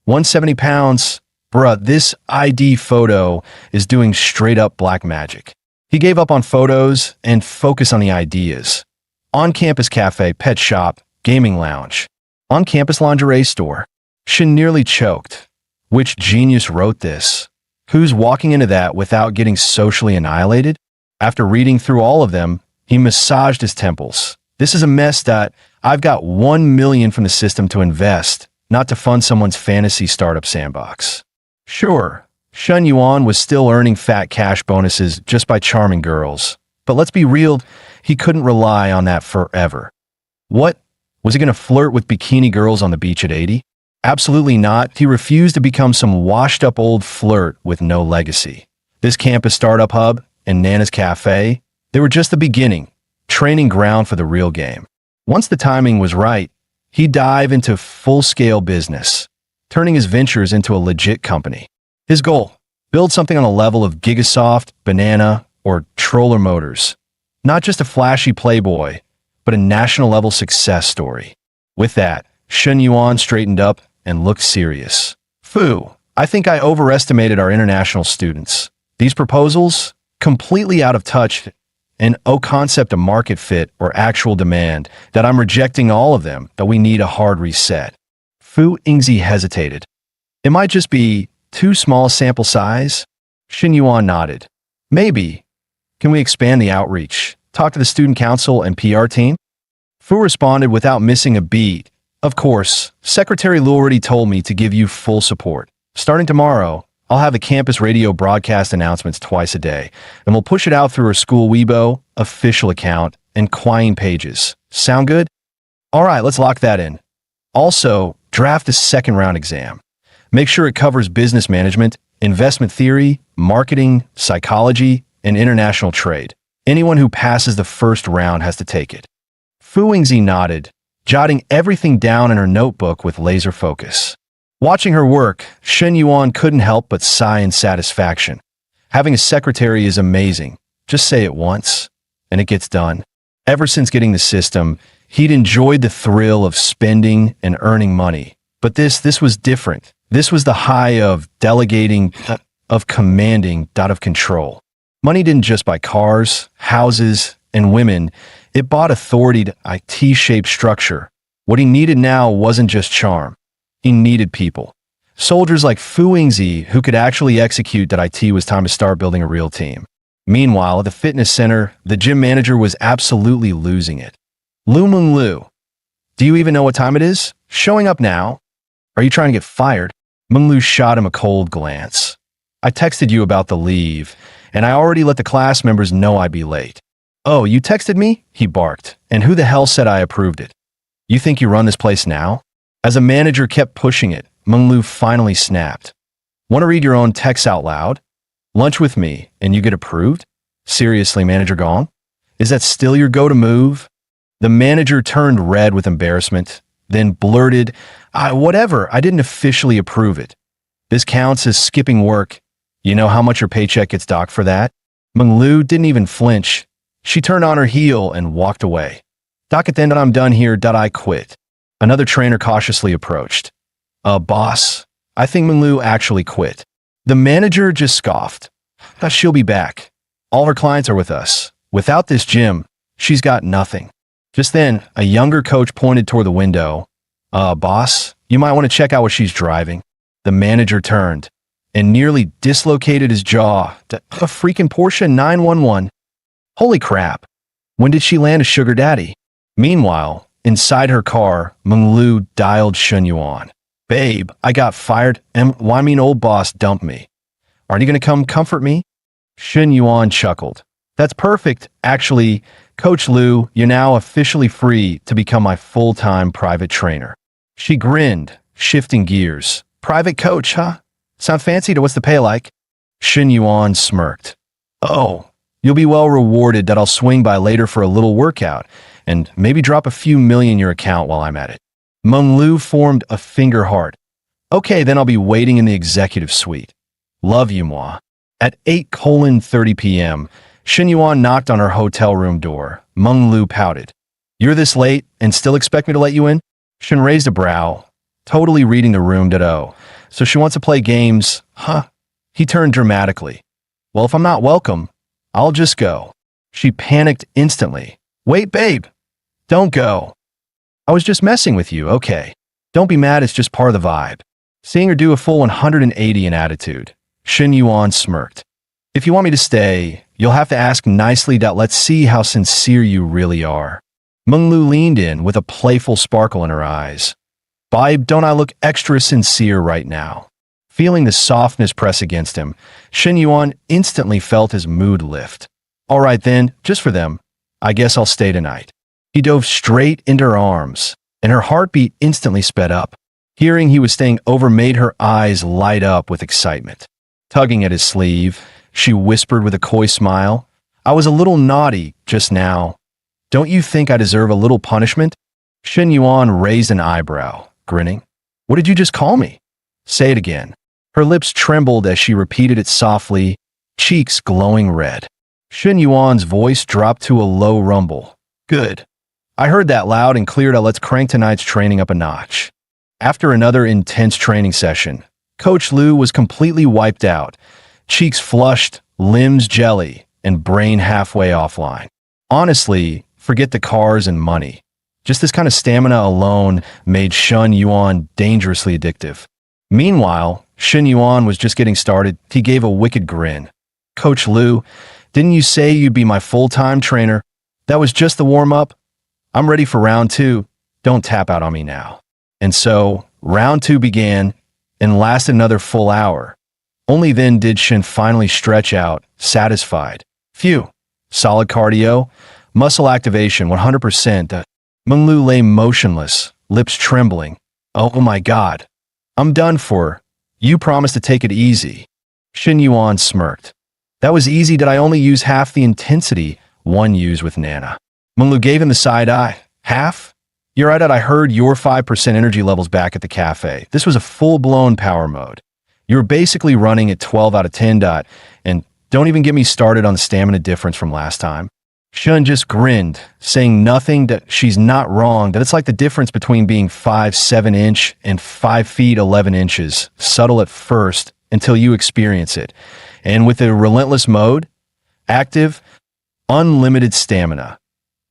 170 pounds. Bruh, this ID photo is doing straight up black magic. He gave up on photos and focused on the ideas. On-campus cafe, pet shop, gaming lounge. On-campus lingerie store. Shen nearly choked. Which genius wrote this? Who's walking into that without getting socially annihilated? After reading through all of them, he massaged his temples. This is a mess that I've got 1 million from the system to invest, not to fund someone's fantasy startup sandbox. Sure, Shen Yuan was still earning fat cash bonuses just by charming girls. But let's be real, he couldn't rely on that forever. What? Was he going to flirt with bikini girls on the beach at 80? Absolutely not. He refused to become some washed-up old flirt with no legacy. This campus startup hub and Nana's Cafe, they were just the beginning, training ground for the real game. Once the timing was right, he'd dive into full-scale business, turning his ventures into a legit company. His goal, build something on the level of Gigasoft, Banana, or Troller Motors. Not just a flashy playboy, but a national-level success story. With that, Shen Yuan straightened up and looked serious. Fu, I think I overestimated our international students. These proposals, completely out of touch, and concept of market fit or actual demand, that I'm rejecting all of them, that we need a hard reset. Fu Yingzi hesitated. It might just be too small a sample size? Shen Yuan nodded. Maybe. Can we expand the outreach? Talk to the student council and PR team? Fu responded without missing a beat. Of course, Secretary Liu already told me to give you full support. Starting tomorrow, I'll have a campus radio broadcast announcements twice a day, and we'll push it out through our school Weibo, official account, and Quine pages. Sound good? All right, let's lock that in. Also, draft a second round exam. Make sure it covers business management, investment theory, marketing, psychology, and international trade. Anyone who passes the first round has to take it. Fu Yingzi nodded, jotting everything down in her notebook with laser focus. Watching her work, Shen Yuan couldn't help but sigh in satisfaction. Having a secretary is amazing. Just say it once, and it gets done. Ever since getting the system, he'd enjoyed the thrill of spending and earning money. But this was different. This was the high of delegating, of commanding, of control. Money didn't just buy cars, houses, and women. It bought authority to a T-shaped structure. What he needed now wasn't just charm. He needed people. Soldiers like Fu Yingzi who could actually execute that it was time to start building a real team. Meanwhile, at the fitness center, the gym manager was absolutely losing it. Lu, do you even know what time it is? Showing up now? Are you trying to get fired? Menglu shot him a cold glance. I texted you about the leave, and I already let the class members know I'd be late. Oh, you texted me? He barked. And who the hell said I approved it? You think you run this place now? As a manager kept pushing it, Menglu finally snapped. Want to read your own text out loud? Lunch with me, and you get approved? Seriously, Manager Gong? Is that still your go-to move? The manager turned red with embarrassment, then blurted, whatever, I didn't officially approve it. This counts as skipping work. You know how much your paycheck gets docked for that? Menglu didn't even flinch. She turned on her heel and walked away. Doc, at the end I'm done here, I quit. Another trainer cautiously approached. Boss, I think Menglu actually quit. The manager just scoffed. She'll be back. All her clients are with us. Without this gym, she's got nothing. Just then, a younger coach pointed toward the window. Boss, you might want to check out what she's driving. The manager turned and nearly dislocated his jaw. A freaking Porsche 911. Holy crap. When did she land a sugar daddy? Meanwhile, inside her car, Menglu dialed Shen Yuan. Babe, I got fired, and old boss dumped me. Aren't you going to come comfort me? Shen Yuan chuckled. That's perfect. Actually, Coach Liu, you're now officially free to become my full-time private trainer. She grinned, shifting gears. Private coach, huh? Sound fancy? To what's the pay like? Shen Yuan smirked. Oh, you'll be well rewarded that I'll swing by later for a little workout and maybe drop a few million in your account while I'm at it. Menglu formed a finger heart. Okay, then I'll be waiting in the executive suite. Love you, moi. At 8:30 p.m., Shin Yuan knocked on her hotel room door. Meng Lu pouted. You're this late and still expect me to let you in? Shin raised a brow, totally reading the room ditto. So she wants to play games, huh? He turned dramatically. Well, if I'm not welcome, I'll just go. She panicked instantly. Wait, babe. Don't go. I was just messing with you, okay. Don't be mad, it's just part of the vibe. Seeing her do a full 180 in attitude, Shin Yuan smirked. If you want me to stay, you'll have to ask nicely. Let's see how sincere you really are. Meng Lu leaned in with a playful sparkle in her eyes. Babe, don't I look extra sincere right now? Feeling the softness press against him, Shin Yuan instantly felt his mood lift. All right then, just for them, I guess I'll stay tonight. He dove straight into her arms, and her heartbeat instantly sped up. Hearing he was staying over made her eyes light up with excitement. Tugging at his sleeve, she whispered with a coy smile, I was a little naughty just now. Don't you think I deserve a little punishment? Shin Yuan raised an eyebrow, grinning. What did you just call me? Say it again. Her lips trembled as she repeated it softly, cheeks glowing red. Shin Yuan's voice dropped to a low rumble. Good. I heard that loud and clear. Let's crank tonight's training up a notch. After another intense training session, Coach Liu was completely wiped out, cheeks flushed, limbs jelly, and brain halfway offline. Honestly, forget the cars and money. Just this kind of stamina alone made Shin Yuan dangerously addictive. Meanwhile, Shin Yuan was just getting started. He gave a wicked grin. Coach Liu, didn't you say you'd be my full-time trainer? That was just the warm-up. I'm ready for round 2. Don't tap out on me now. And so, round 2 began and lasted another full hour. Only then did Shin finally stretch out, satisfied. Phew. Solid cardio, muscle activation 100%. Meng Lu lay motionless, lips trembling. Oh my God. I'm done for. You promised to take it easy. Shin Yuan smirked. That was easy. Did I only use half the intensity one used with Nana? Meng Lu gave him the side eye. Half? You're right. I heard your 5% energy levels back at the cafe. This was a full-blown power mode. You were basically running at 12 out of 10. And don't even get me started on the stamina difference from last time. Shun just grinned, saying nothing. That she's not wrong, that it's like the difference between being 5'7" inch and 5 feet 11 inches, subtle at first until you experience it. And with a relentless mode, active, unlimited stamina.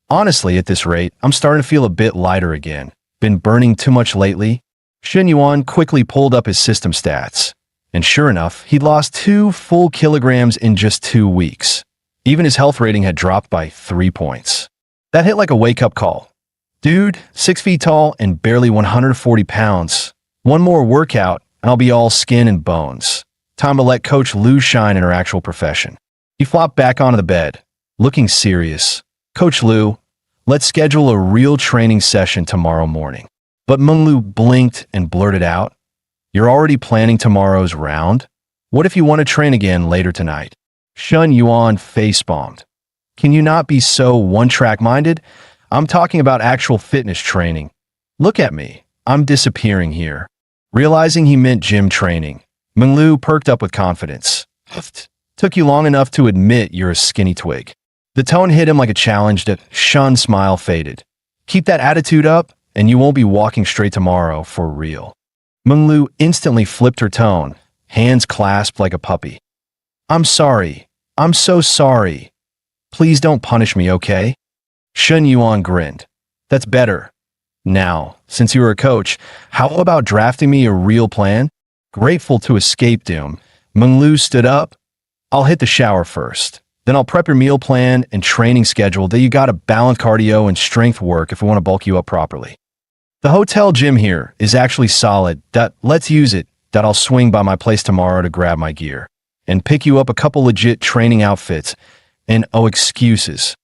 Honestly, at this rate, I'm starting to feel a bit lighter again. Been burning too much lately. Shin Yuan quickly pulled up his system stats. And sure enough, he'd lost 2 full kilograms in just 2 weeks. Even his health rating had dropped by 3 points. That hit like a wake-up call. Dude, 6 feet tall and barely 140 pounds. One more workout, and I'll be all skin and bones. Time to let Coach Liu shine in her actual profession. He flopped back onto the bed, looking serious. Coach Liu, let's schedule a real training session tomorrow morning. But Meng Lu blinked and blurted out, You're already planning tomorrow's round? What if you want to train again later tonight? Shun Yuan face-bombed. Can you not be so one-track minded? I'm talking about actual fitness training. Look at me. I'm disappearing here. Realizing he meant gym training, Meng Lu perked up with confidence. Took you long enough to admit you're a skinny twig. The tone hit him like a challenge. That Shun's smile faded. Keep that attitude up, and you won't be walking straight tomorrow for real. Meng Lu instantly flipped her tone, hands clasped like a puppy. I'm sorry. I'm so sorry. Please don't punish me, okay? Shun Yuan grinned. That's better. Now, since you were a coach, how about drafting me a real plan? Grateful to escape doom, Meng Lu stood up. I'll hit the shower first. Then I'll prep your meal plan and training schedule. That you gotta balance cardio and strength work if we want to bulk you up properly. The hotel gym here is actually solid. Let's use it. I'll swing by my place tomorrow to grab my gear and pick you up a couple legit training outfits. And oh, excuses.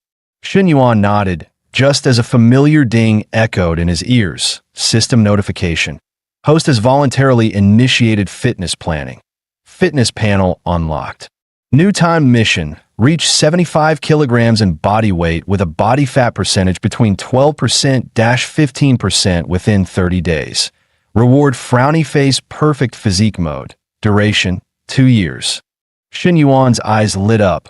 Shin Yuan nodded, just as a familiar ding echoed in his ears. System notification. Host has voluntarily initiated fitness planning. Fitness panel unlocked. New time mission. Reach 75 kilograms in body weight with a body fat percentage between 12%-15% within 30 days. Reward frowny face perfect physique mode. Duration, 2 years. Shin Yuan's eyes lit up.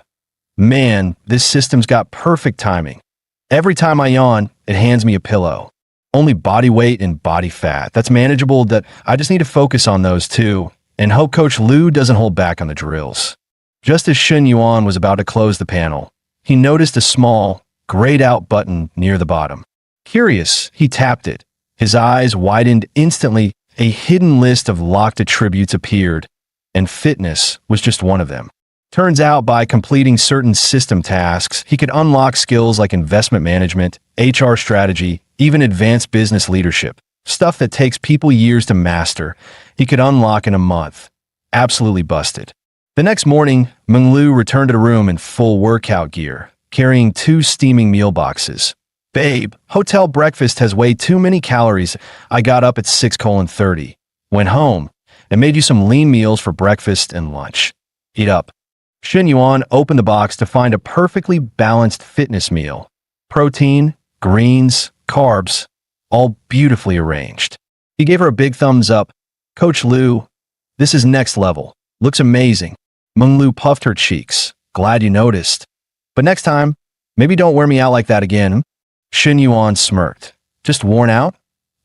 Man, this system's got perfect timing. Every time I yawn, it hands me a pillow. Only body weight and body fat. That's manageable. That I just need to focus on those too, and hope Coach Liu doesn't hold back on the drills. Just as Shin Yuan was about to close the panel, he noticed a small, grayed out button near the bottom. Curious, he tapped it. His eyes widened instantly. A hidden list of locked attributes appeared, and fitness was just one of them. Turns out by completing certain system tasks, he could unlock skills like investment management, HR strategy, even advanced business leadership. Stuff that takes people years to master, he could unlock in a month. Absolutely busted. The next morning, Menglu returned to the room in full workout gear, carrying 2 steaming meal boxes. Babe, hotel breakfast has way too many calories. I got up at 6:30. Went home and made you some lean meals for breakfast and lunch. Eat up. Shin Yuan opened the box to find a perfectly balanced fitness meal. Protein, greens, carbs, all beautifully arranged. He gave her a big thumbs up. Coach Liu, this is next level. Looks amazing. Menglu puffed her cheeks. Glad you noticed. But next time, maybe don't wear me out like that again. Shin Yuan smirked. Just worn out?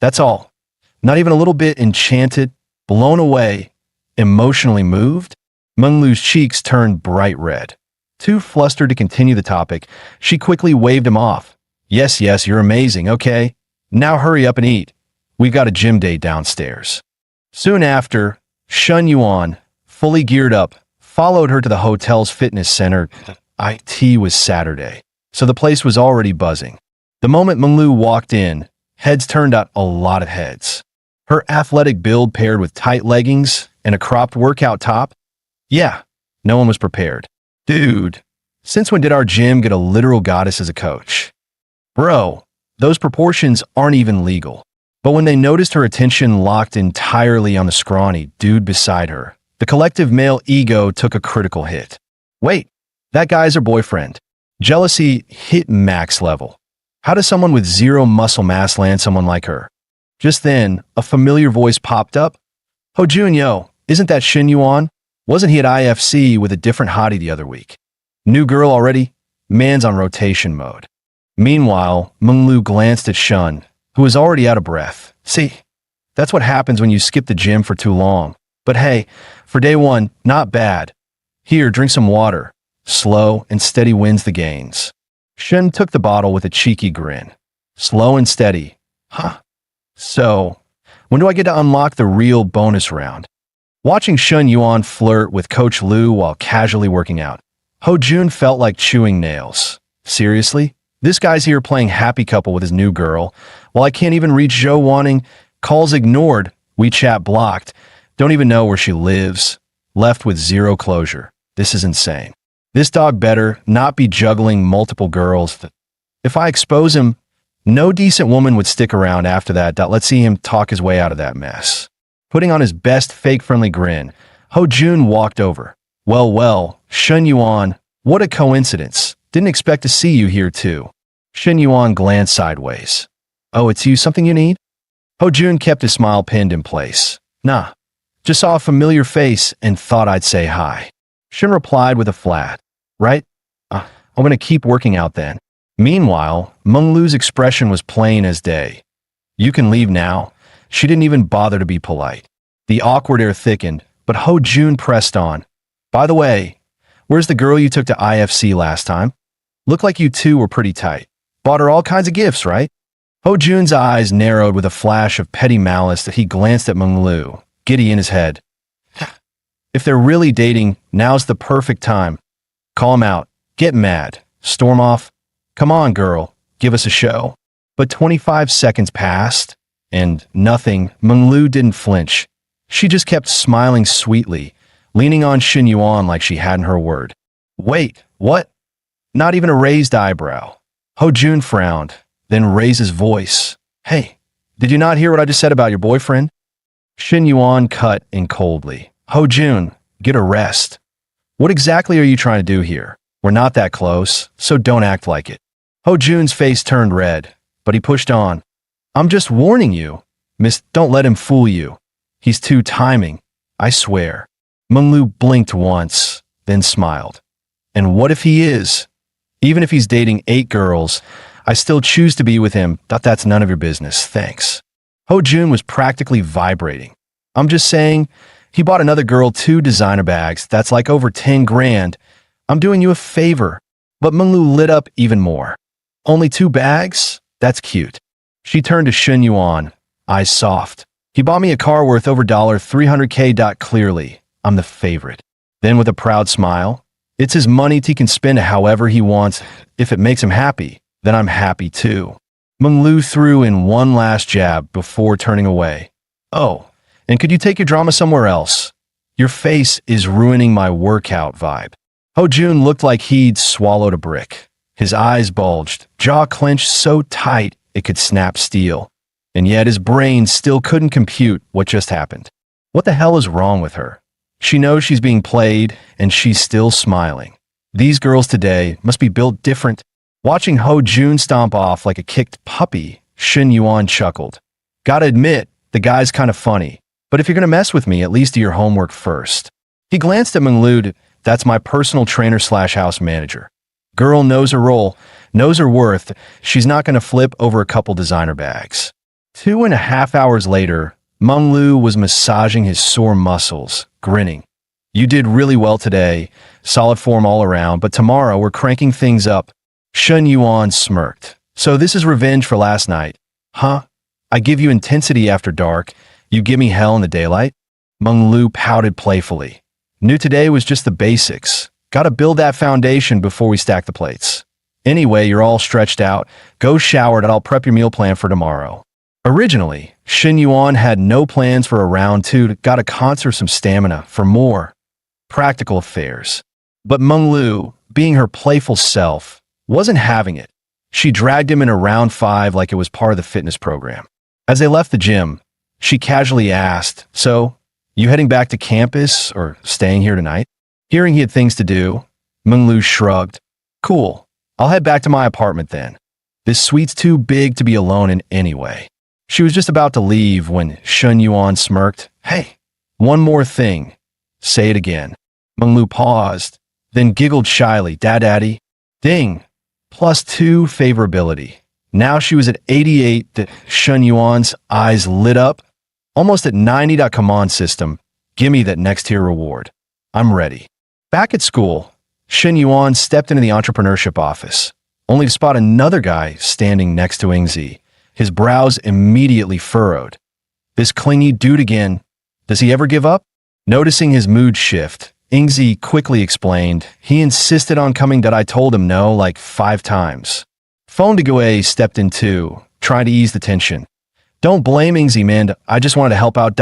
That's all. Not even a little bit enchanted, blown away, emotionally moved? Menglu's cheeks turned bright red. Too flustered to continue the topic, she quickly waved him off. Yes, you're amazing, okay? Now hurry up and eat. We've got a gym day downstairs. Soon after, Shin Yuan, fully geared up, followed her to the hotel's fitness center. IT was Saturday, so the place was already buzzing. The moment Menglu walked in, heads turned out a lot of heads. Her athletic build paired with tight leggings and a cropped workout top? Yeah, no one was prepared. Dude, since when did our gym get a literal goddess as a coach? Bro, those proportions aren't even legal. But when they noticed her attention locked entirely on the scrawny dude beside her, the collective male ego took a critical hit. Wait, that guy's her boyfriend. Jealousy hit max level. How does someone with zero muscle mass land someone like her? Just then, a familiar voice popped up. Ho Jun, yo, isn't that Shin Yuan? Wasn't he at IFC with a different hottie the other week? New girl already? Man's on rotation mode. Meanwhile, Menglu glanced at Shun, who was already out of breath. See, that's what happens when you skip the gym for too long. But hey, for day one, not bad. Here, drink some water. Slow and steady wins the gains. Shun took the bottle with a cheeky grin. Slow and steady. Huh. So, when do I get to unlock the real bonus round? Watching Shin Yuan flirt with Coach Liu while casually working out, Ho Jun felt like chewing nails. Seriously? This guy's here playing happy couple with his new girl, while I can't even reach Zhou Wanting, calls ignored, WeChat blocked, don't even know where she lives, left with zero closure. This is insane. This dog better not be juggling multiple girls. If I expose him, no decent woman would stick around after that. Let's see him talk his way out of that mess. Putting on his best fake-friendly grin, Ho Jun walked over. Well, Shin Yuan, what a coincidence. Didn't expect to see you here too. Shin Yuan glanced sideways. Oh, it's you, something you need? Ho Jun kept his smile pinned in place. Nah, just saw a familiar face and thought I'd say hi. Shin replied with a flat. Right? I'm gonna keep working out then. Meanwhile, Menglu's expression was plain as day. You can leave now. She didn't even bother to be polite. The awkward air thickened, but Ho Jun pressed on. By the way, where's the girl you took to IFC last time? Looked like you two were pretty tight. Bought her all kinds of gifts, right? Ho Jun's eyes narrowed with a flash of petty malice that he glanced at Menglu, giddy in his head. If they're really dating, now's the perfect time. Call him out. Get mad. Storm off. Come on, girl. Give us a show. But 25 seconds passed, and nothing. Menglu didn't flinch. She just kept smiling sweetly, leaning on Shin Yuan like she hadn't her word. Wait, what? Not even a raised eyebrow. Ho Jun frowned, then raised his voice. Hey, did you not hear what I just said about your boyfriend? Shin Yuan cut in coldly. Ho Jun, get a rest. What exactly are you trying to do here? We're not that close, so don't act like it. Ho Jun's face turned red, but he pushed on. I'm just warning you. Miss, don't let him fool you. He's too timing, I swear. Menglu blinked once, then smiled. And what if he is? Even if he's dating 8 girls, I still choose to be with him. That's none of your business, thanks. Ho Jun was practically vibrating. I'm just saying, he bought another girl 2 designer bags. That's like over 10 grand. I'm doing you a favor. But Menglu lit up even more. Only 2 bags? That's cute. She turned to Shun Yuan, eyes soft. He bought me a car worth over $300K. Clearly, I'm the favorite. Then with a proud smile, it's his money. He can spend it however he wants. If it makes him happy, then I'm happy too. Menglu threw in one last jab before turning away. Oh, and could you take your drama somewhere else? Your face is ruining my workout vibe. Ho Jun looked like he'd swallowed a brick. His eyes bulged, jaw clenched so tight it could snap steel. And yet his brain still couldn't compute what just happened. What the hell is wrong with her? She knows she's being played, and she's still smiling. These girls today must be built different. Watching Ho Jun stomp off like a kicked puppy, Shun Yuan chuckled. Gotta admit, the guy's kind of funny. But if you're gonna mess with me, at least do your homework first. He glanced at Menglu. That's my personal trainer/house manager. Girl knows her role, knows her worth. She's not gonna flip over a couple designer bags. 2.5 hours later, Menglu was massaging his sore muscles, grinning. You did really well today. Solid form all around, but tomorrow we're cranking things up. Shun Yuan smirked. So this is revenge for last night, huh? I give you intensity after dark. You give me hell in the daylight? Menglu pouted playfully. Knew today was just the basics. Gotta build that foundation before we stack the plates. Anyway, you're all stretched out. Go shower and I'll prep your meal plan for tomorrow. Originally, Shun Yuan had no plans for a round 2. Gotta conserve some stamina for more practical affairs. But Menglu, being her playful self, wasn't having it. She dragged him into round 5 like it was part of the fitness program. As they left the gym, she casually asked, So, you heading back to campus or staying here tonight? Hearing he had things to do, Menglu shrugged. Cool, I'll head back to my apartment then. This suite's too big to be alone in anyway. She was just about to leave when Shun Yuan smirked. Hey, one more thing. Say it again. Menglu paused, then giggled shyly. Daddy. Ding. +2 favorability. Now she was at 88. That Shun Yuan's eyes lit up. Almost at 90. Come on, system. Gimme that next tier reward. I'm ready. Back at school, Shun Yuan stepped into the entrepreneurship office, only to spot another guy standing next to Yingzi. His brows immediately furrowed. This clingy dude again. Does he ever give up? Noticing his mood shift, Yingzi quickly explained. He insisted on coming. I told him no like 5 times. Phone de Gouet stepped in too, trying to ease the tension. Don't blame Yingzi, man. I just wanted to help out.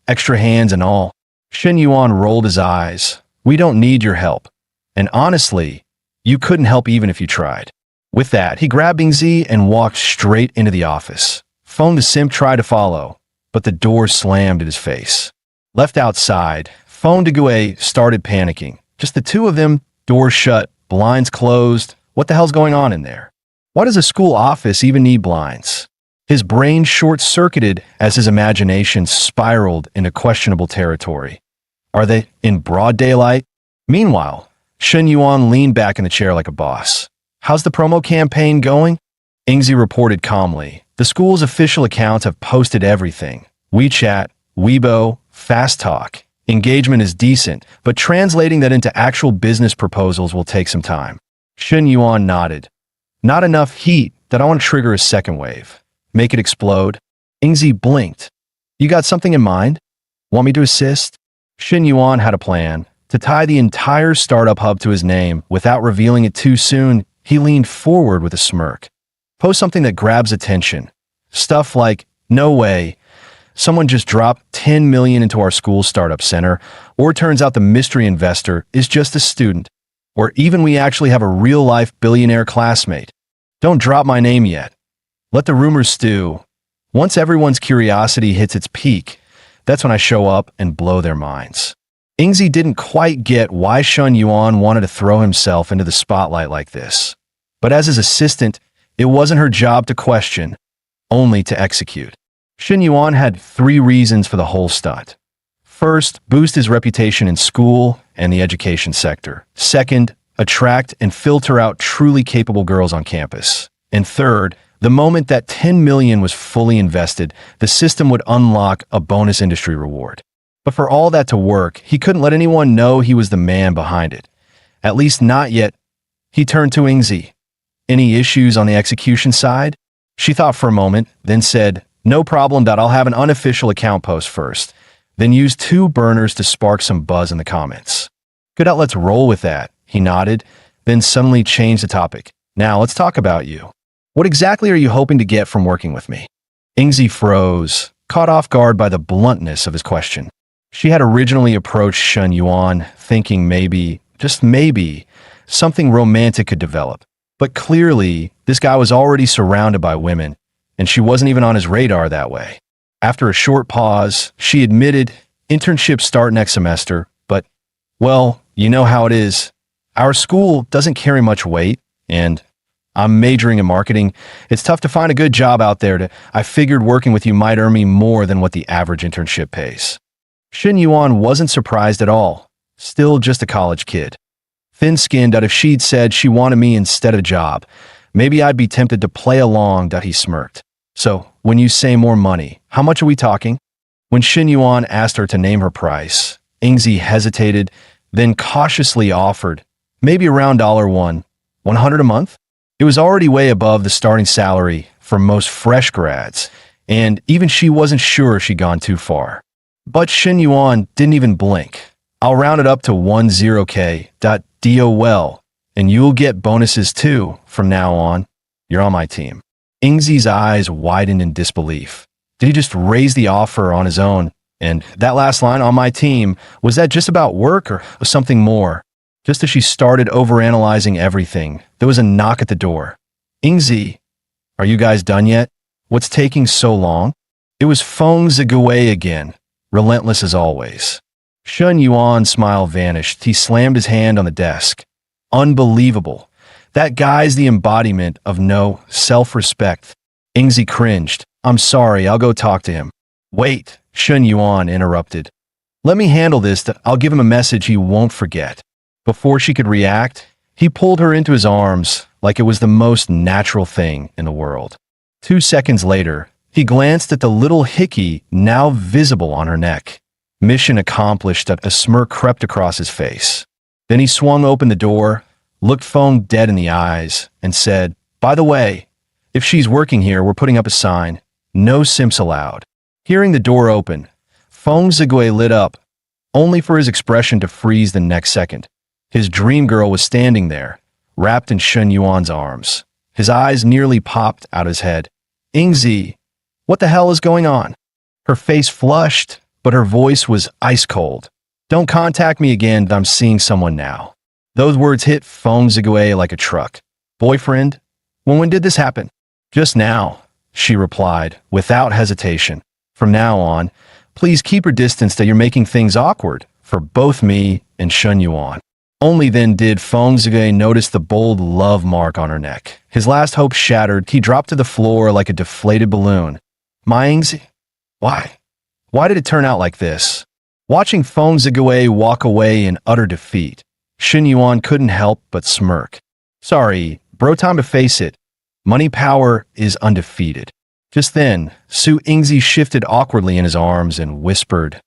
Extra hands and all. Shun Yuan rolled his eyes. We don't need your help. And honestly, you couldn't help even if you tried. With that, he grabbed Yingzi and walked straight into the office. Phone the simp tried to follow, but the door slammed in his face. Left outside, Phone de Gouet started panicking. Just the two of them, doors shut, blinds closed. What the hell's going on in there? Why does a school office even need blinds? His brain short-circuited as his imagination spiraled into questionable territory. Are they in broad daylight? Meanwhile, Shun Yuan leaned back in the chair like a boss. How's the promo campaign going? Yingzi reported calmly. The school's official accounts have posted everything. WeChat, Weibo, Fast Talk. Engagement is decent, but translating that into actual business proposals will take some time. Shun Yuan nodded. Not enough heat that I want to trigger a second wave. Make it explode. Yingzi blinked. You got something in mind? Want me to assist? Shun Yuan had a plan. To tie the entire startup hub to his name without revealing it too soon, he leaned forward with a smirk. Post something that grabs attention. Stuff like, no way, someone just dropped 10 million into our school startup center, or turns out the mystery investor is just a student, or even we actually have a real-life billionaire classmate. Don't drop my name yet. Let the rumors stew. Once everyone's curiosity hits its peak, that's when I show up and blow their minds. Yingzi didn't quite get why Shun Yuan wanted to throw himself into the spotlight like this. But as his assistant, it wasn't her job to question, only to execute. Shun Yuan had 3 reasons for the whole stunt. First, boost his reputation in school and the education sector. Second, attract and filter out truly capable girls on campus. And third, the moment that 10 million was fully invested, the system would unlock a bonus industry reward. But for all that to work, he couldn't let anyone know he was the man behind it. At least not yet. He turned to Ingzi. Any issues on the execution side? She thought for a moment, then said, no problem. I'll have an unofficial account post first, then use 2 burners to spark some buzz in the comments. Good, let's roll with that. He nodded, then suddenly changed the topic. Now let's talk about you. What exactly are you hoping to get from working with me? Ingzi froze, caught off guard by the bluntness of his question. She had originally approached Shen Yuan, thinking maybe, just maybe, something romantic could develop. But clearly, this guy was already surrounded by women, and she wasn't even on his radar that way. After a short pause, she admitted, internships start next semester, but, well, you know how it is. Our school doesn't carry much weight, and I'm majoring in marketing. It's tough to find a good job out there. I figured working with you might earn me more than what the average internship pays. Shen Yuan wasn't surprised at all. Still just a college kid. Thin-skinned, if she'd said she wanted me instead of a job, maybe I'd be tempted to play along. He smirked. So, when you say more money, how much are we talking? When Shen Yuan asked her to name her price, Ingzi hesitated, then cautiously offered, maybe around $100 a month? It was already way above the starting salary for most fresh grads, and even she wasn't sure she'd gone too far. But Shen Yuan didn't even blink. I'll round it up to 10K. DOL, and you'll get bonuses too from now on. You're on my team. Ingzi's eyes widened in disbelief. Did he just raise the offer on his own? And that last line, on my team, was that just about work or something more? Just as she started overanalyzing everything, there was a knock at the door. Ingzi, are you guys done yet? What's taking so long? It was Feng Zigui again, relentless as always. Shen Yuan's smile vanished. He slammed his hand on the desk. Unbelievable. That guy's the embodiment of no self-respect. Ingzi cringed. I'm sorry, I'll go talk to him. Wait, Shen Yuan interrupted. Let me handle this. I'll give him a message he won't forget. Before she could react, he pulled her into his arms like it was the most natural thing in the world. 2 seconds later, he glanced at the little hickey now visible on her neck. Mission accomplished. A smirk crept across his face. Then he swung open the door, looked Feng dead in the eyes, and said, by the way, if she's working here, we're putting up a sign, no simps allowed. Hearing the door open, Feng Zigui lit up, only for his expression to freeze the next second. His dream girl was standing there, wrapped in Shen Yuan's arms. His eyes nearly popped out his head. Ingzi, what the hell is going on? Her face flushed, but her voice was ice cold. Don't contact me again. I'm seeing someone now. Those words hit Feng Zigui like a truck. Boyfriend? When did this happen? Just now, she replied, without hesitation. From now on, please keep your distance. That you're making things awkward for both me and Shen Yuan. Only then did Feng Zigui notice the bold love mark on her neck. His last hope shattered. He dropped to the floor like a deflated balloon. My Ingzi? Why? Why did it turn out like this? Watching Feng Zigui walk away in utter defeat, Shen Yuan couldn't help but smirk. Sorry, bro, time to face it. Money power is undefeated. Just then, Su Ingzi shifted awkwardly in his arms and whispered,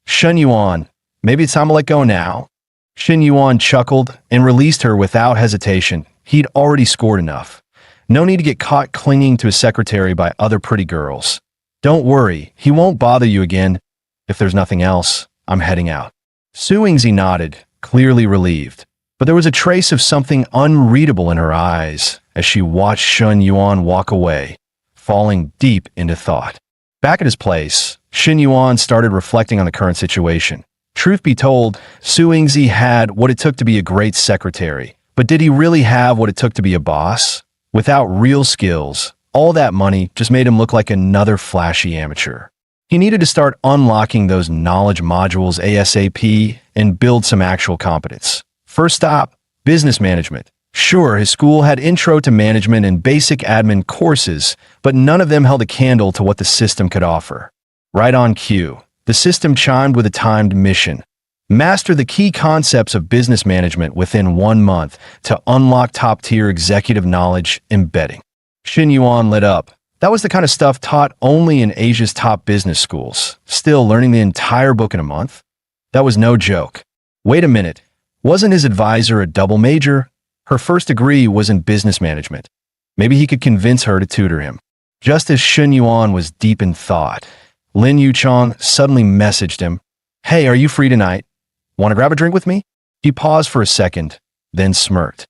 Shen Yuan, maybe it's time to let go now. Shen Yuan chuckled and released her without hesitation. He'd already scored enough. No need to get caught clinging to his secretary by other pretty girls. Don't worry, he won't bother you again. If there's nothing else, I'm heading out. Su Ingzi nodded, clearly relieved, but there was a trace of something unreadable in her eyes as she watched Shen Yuan walk away, falling deep into thought. Back at his place, Shen Yuan started reflecting on the current situation. Truth be told, Su Ingzi had what it took to be a great secretary, but did he really have what it took to be a boss? Without real skills, all that money just made him look like another flashy amateur. He needed to start unlocking those knowledge modules ASAP and build some actual competence. First stop, business management. Sure, his school had intro to management and basic admin courses, but none of them held a candle to what the system could offer. Right on cue, The system chimed with a timed mission. Master the key concepts of business management within 1 month to unlock top-tier executive knowledge embedding. Shin Yuan lit up. That was the kind of stuff taught only in Asia's top business schools. Still, learning the entire book in a month? That was no joke. Wait a minute. Wasn't his advisor a double major? Her first degree was in business management. Maybe he could convince her to tutor him. Just as Shin Yuan was deep in thought, Lin Yuchong suddenly messaged him, "Hey, are you free tonight? Want to grab a drink with me?" He paused for a second, then smirked.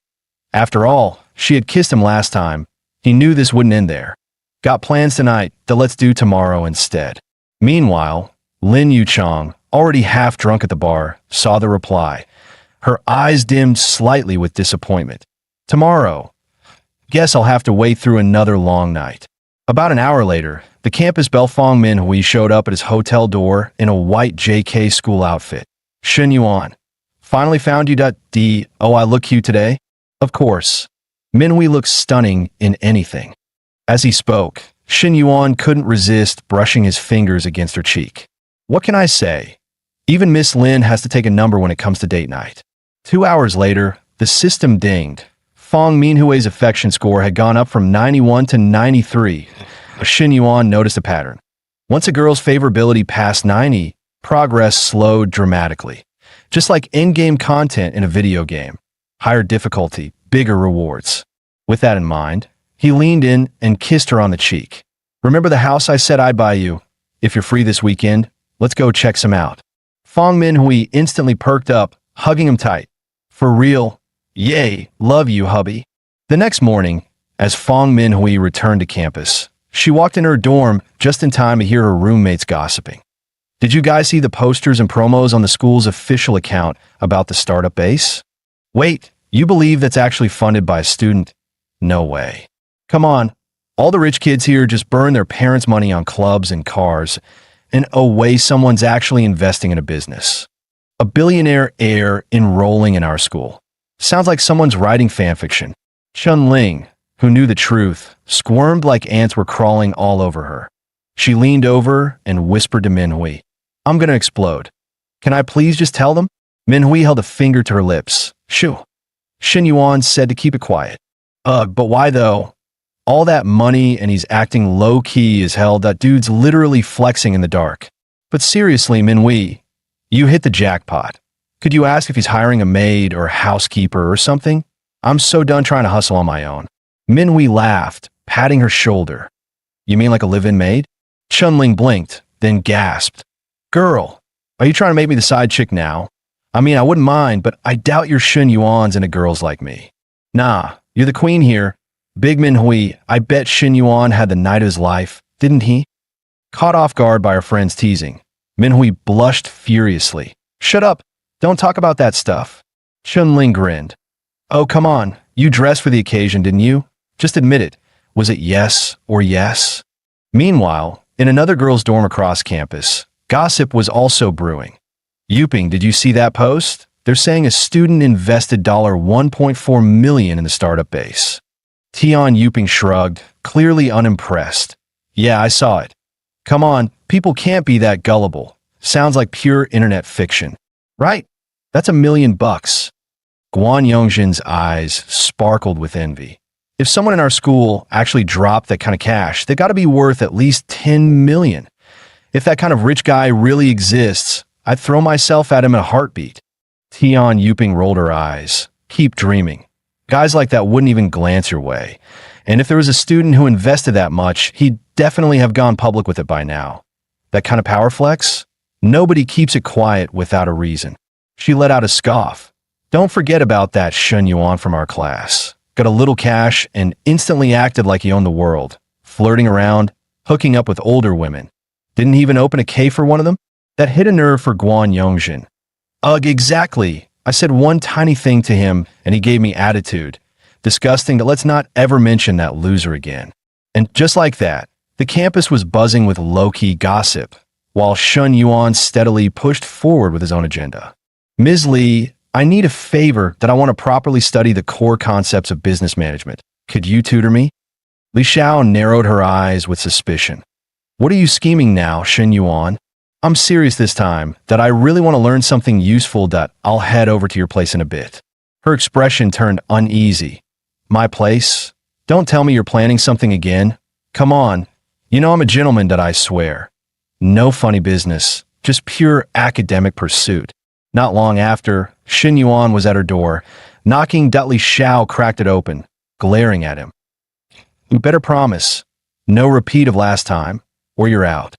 After all, she had kissed him last time. He knew this wouldn't end there. Got plans tonight that let's do tomorrow instead. Meanwhile, Lin Yuchong, already half drunk at the bar, saw the reply. Her eyes dimmed slightly with disappointment. Tomorrow. Guess I'll have to wait through another long night. About an hour later, the campus belle Fong Minhui showed up at his hotel door in a white JK school outfit. Shin Yuan. Finally found you. Oh, I look cute today? Of course. Minhui looked stunning in anything. As he spoke, Shin Yuan couldn't resist brushing his fingers against her cheek. What can I say? Even Miss Lin has to take a number when it comes to date night. 2 hours later, the system dinged. Fong Minhui's affection score had gone up from 91 to 93. Shin Yuan noticed a pattern. Once a girl's favorability passed 90, progress slowed dramatically. Just like in-game content in a video game. Higher difficulty, bigger rewards. With that in mind, he leaned in and kissed her on the cheek. Remember the house I said I'd buy you? If you're free this weekend, let's go check some out. Fong Minhui instantly perked up, hugging him tight. For real? Yay, love you, hubby. The next morning, as Fong Minhui returned to campus, she walked in her dorm just in time to hear her roommates gossiping. Did you guys see the posters and promos on the school's official account about the startup base? Wait, you believe that's actually funded by a student? No way. Come on, all the rich kids here just burn their parents' money on clubs and cars, and oh wait, someone's actually investing in a business. A billionaire heir enrolling in our school. Sounds like someone's writing fanfiction. Chun Ling, who knew the truth, squirmed like ants were crawling all over her. She leaned over and whispered to Minhui, "I'm gonna explode. Can I please just tell them?" Minhui held a finger to her lips. Shoo. Shin Yuan said to keep it quiet. Ugh, but why though? All that money and he's acting low-key as hell. That dude's literally flexing in the dark. But seriously, Minhui, you hit the jackpot. Could you ask if he's hiring a maid or housekeeper or something? I'm so done trying to hustle on my own. Minhui laughed, patting her shoulder. You mean like a live-in maid? Chunling blinked, then gasped. Girl, are you trying to make me the side chick now? I mean, I wouldn't mind, but I doubt your Shin Yuans into girls like me. Nah, you're the queen here. Big Minhui, I bet Shin Yuan had the night of his life, didn't he? Caught off guard by her friend's teasing, Minhui blushed furiously. Shut up. Don't talk about that stuff. Chunling grinned. Oh, come on. You dressed for the occasion, didn't you? Just admit it. Was it yes or yes? Meanwhile, in another girl's dorm across campus, gossip was also brewing. Yuping, did you see that post? They're saying a student invested $1.4 million in the startup base. Tian Yuping shrugged, clearly unimpressed. Yeah, I saw it. Come on, people can't be that gullible. Sounds like pure internet fiction. Right? That's $1 million. Guan Yongjin's eyes sparkled with envy. If someone in our school actually dropped that kind of cash, they got to be worth at least $10 million. If that kind of rich guy really exists, I'd throw myself at him in a heartbeat. Tian Yuping rolled her eyes. Keep dreaming. Guys like that wouldn't even glance your way. And if there was a student who invested that much, he'd definitely have gone public with it by now. That kind of power flex? Nobody keeps it quiet without a reason. She let out a scoff. Don't forget about that Shun Yuan from our class. Got a little cash and instantly acted like he owned the world. Flirting around, hooking up with older women. Didn't he even open a K for one of them? That hit a nerve for Guan Yongjin. Ugh, exactly. I said one tiny thing to him and he gave me attitude. Disgusting, but let's not ever mention that loser again. And just like that, the campus was buzzing with low-key gossip, while Shun Yuan steadily pushed forward with his own agenda. Ms. Lee, I need a favor that I want to properly study the core concepts of business management. Could you tutor me? Li Xiao narrowed her eyes with suspicion. What are you scheming now, Shun Yuan? I'm serious this time, that I really want to learn something useful. That I'll head over to your place in a bit. Her expression turned uneasy. My place? Don't tell me you're planning something again. Come on. You know I'm a gentleman, that I swear. No funny business, just pure academic pursuit. Not long after, Xin Yuan was at her door, knocking. Li Xiao cracked it open, glaring at him. You better promise. No repeat of last time, or you're out.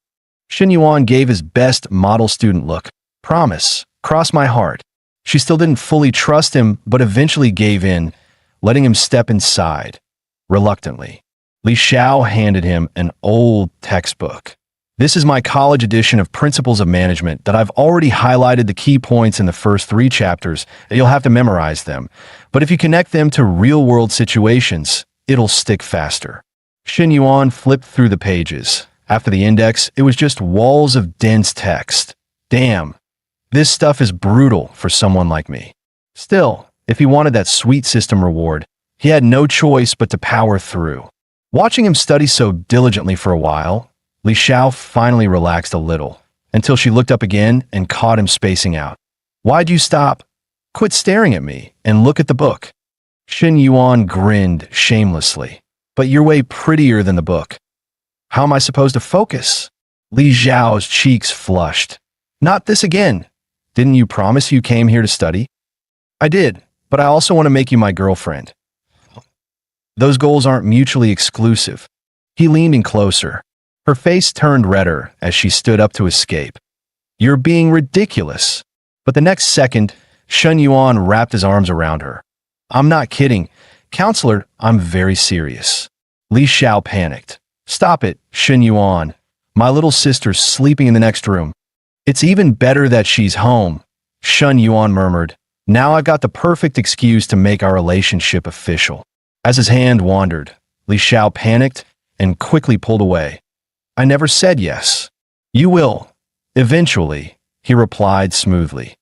Xin Yuan gave his best model student look. Promise. Cross my heart. She still didn't fully trust him, but eventually gave in, letting him step inside. Reluctantly, Li Xiao handed him an old textbook. This is my college edition of Principles of Management that I've already highlighted the key points in the first 3 chapters. You'll have to memorize them. But if you connect them to real-world situations, it'll stick faster. Xin Yuan flipped through the pages. After the index, it was just walls of dense text. Damn, this stuff is brutal for someone like me. Still, if he wanted that sweet system reward, he had no choice but to power through. Watching him study so diligently for a while, Li Xiao finally relaxed a little, until she looked up again and caught him spacing out. Why'd you stop? Quit staring at me and look at the book. Xin Yuan grinned shamelessly. But you're way prettier than the book. How am I supposed to focus? Li Xiao's cheeks flushed. Not this again. Didn't you promise you came here to study? I did, but I also want to make you my girlfriend. Those goals aren't mutually exclusive. He leaned in closer. Her face turned redder as she stood up to escape. You're being ridiculous. But the next second, Xin Yuan wrapped his arms around her. I'm not kidding. Counselor, I'm very serious. Li Xiao panicked. Stop it, Xin Yuan. My little sister's sleeping in the next room. It's even better that she's home, Xin Yuan murmured. Now I've got the perfect excuse to make our relationship official. As his hand wandered, Li Xiao panicked and quickly pulled away. I never said yes. You will. Eventually, he replied smoothly.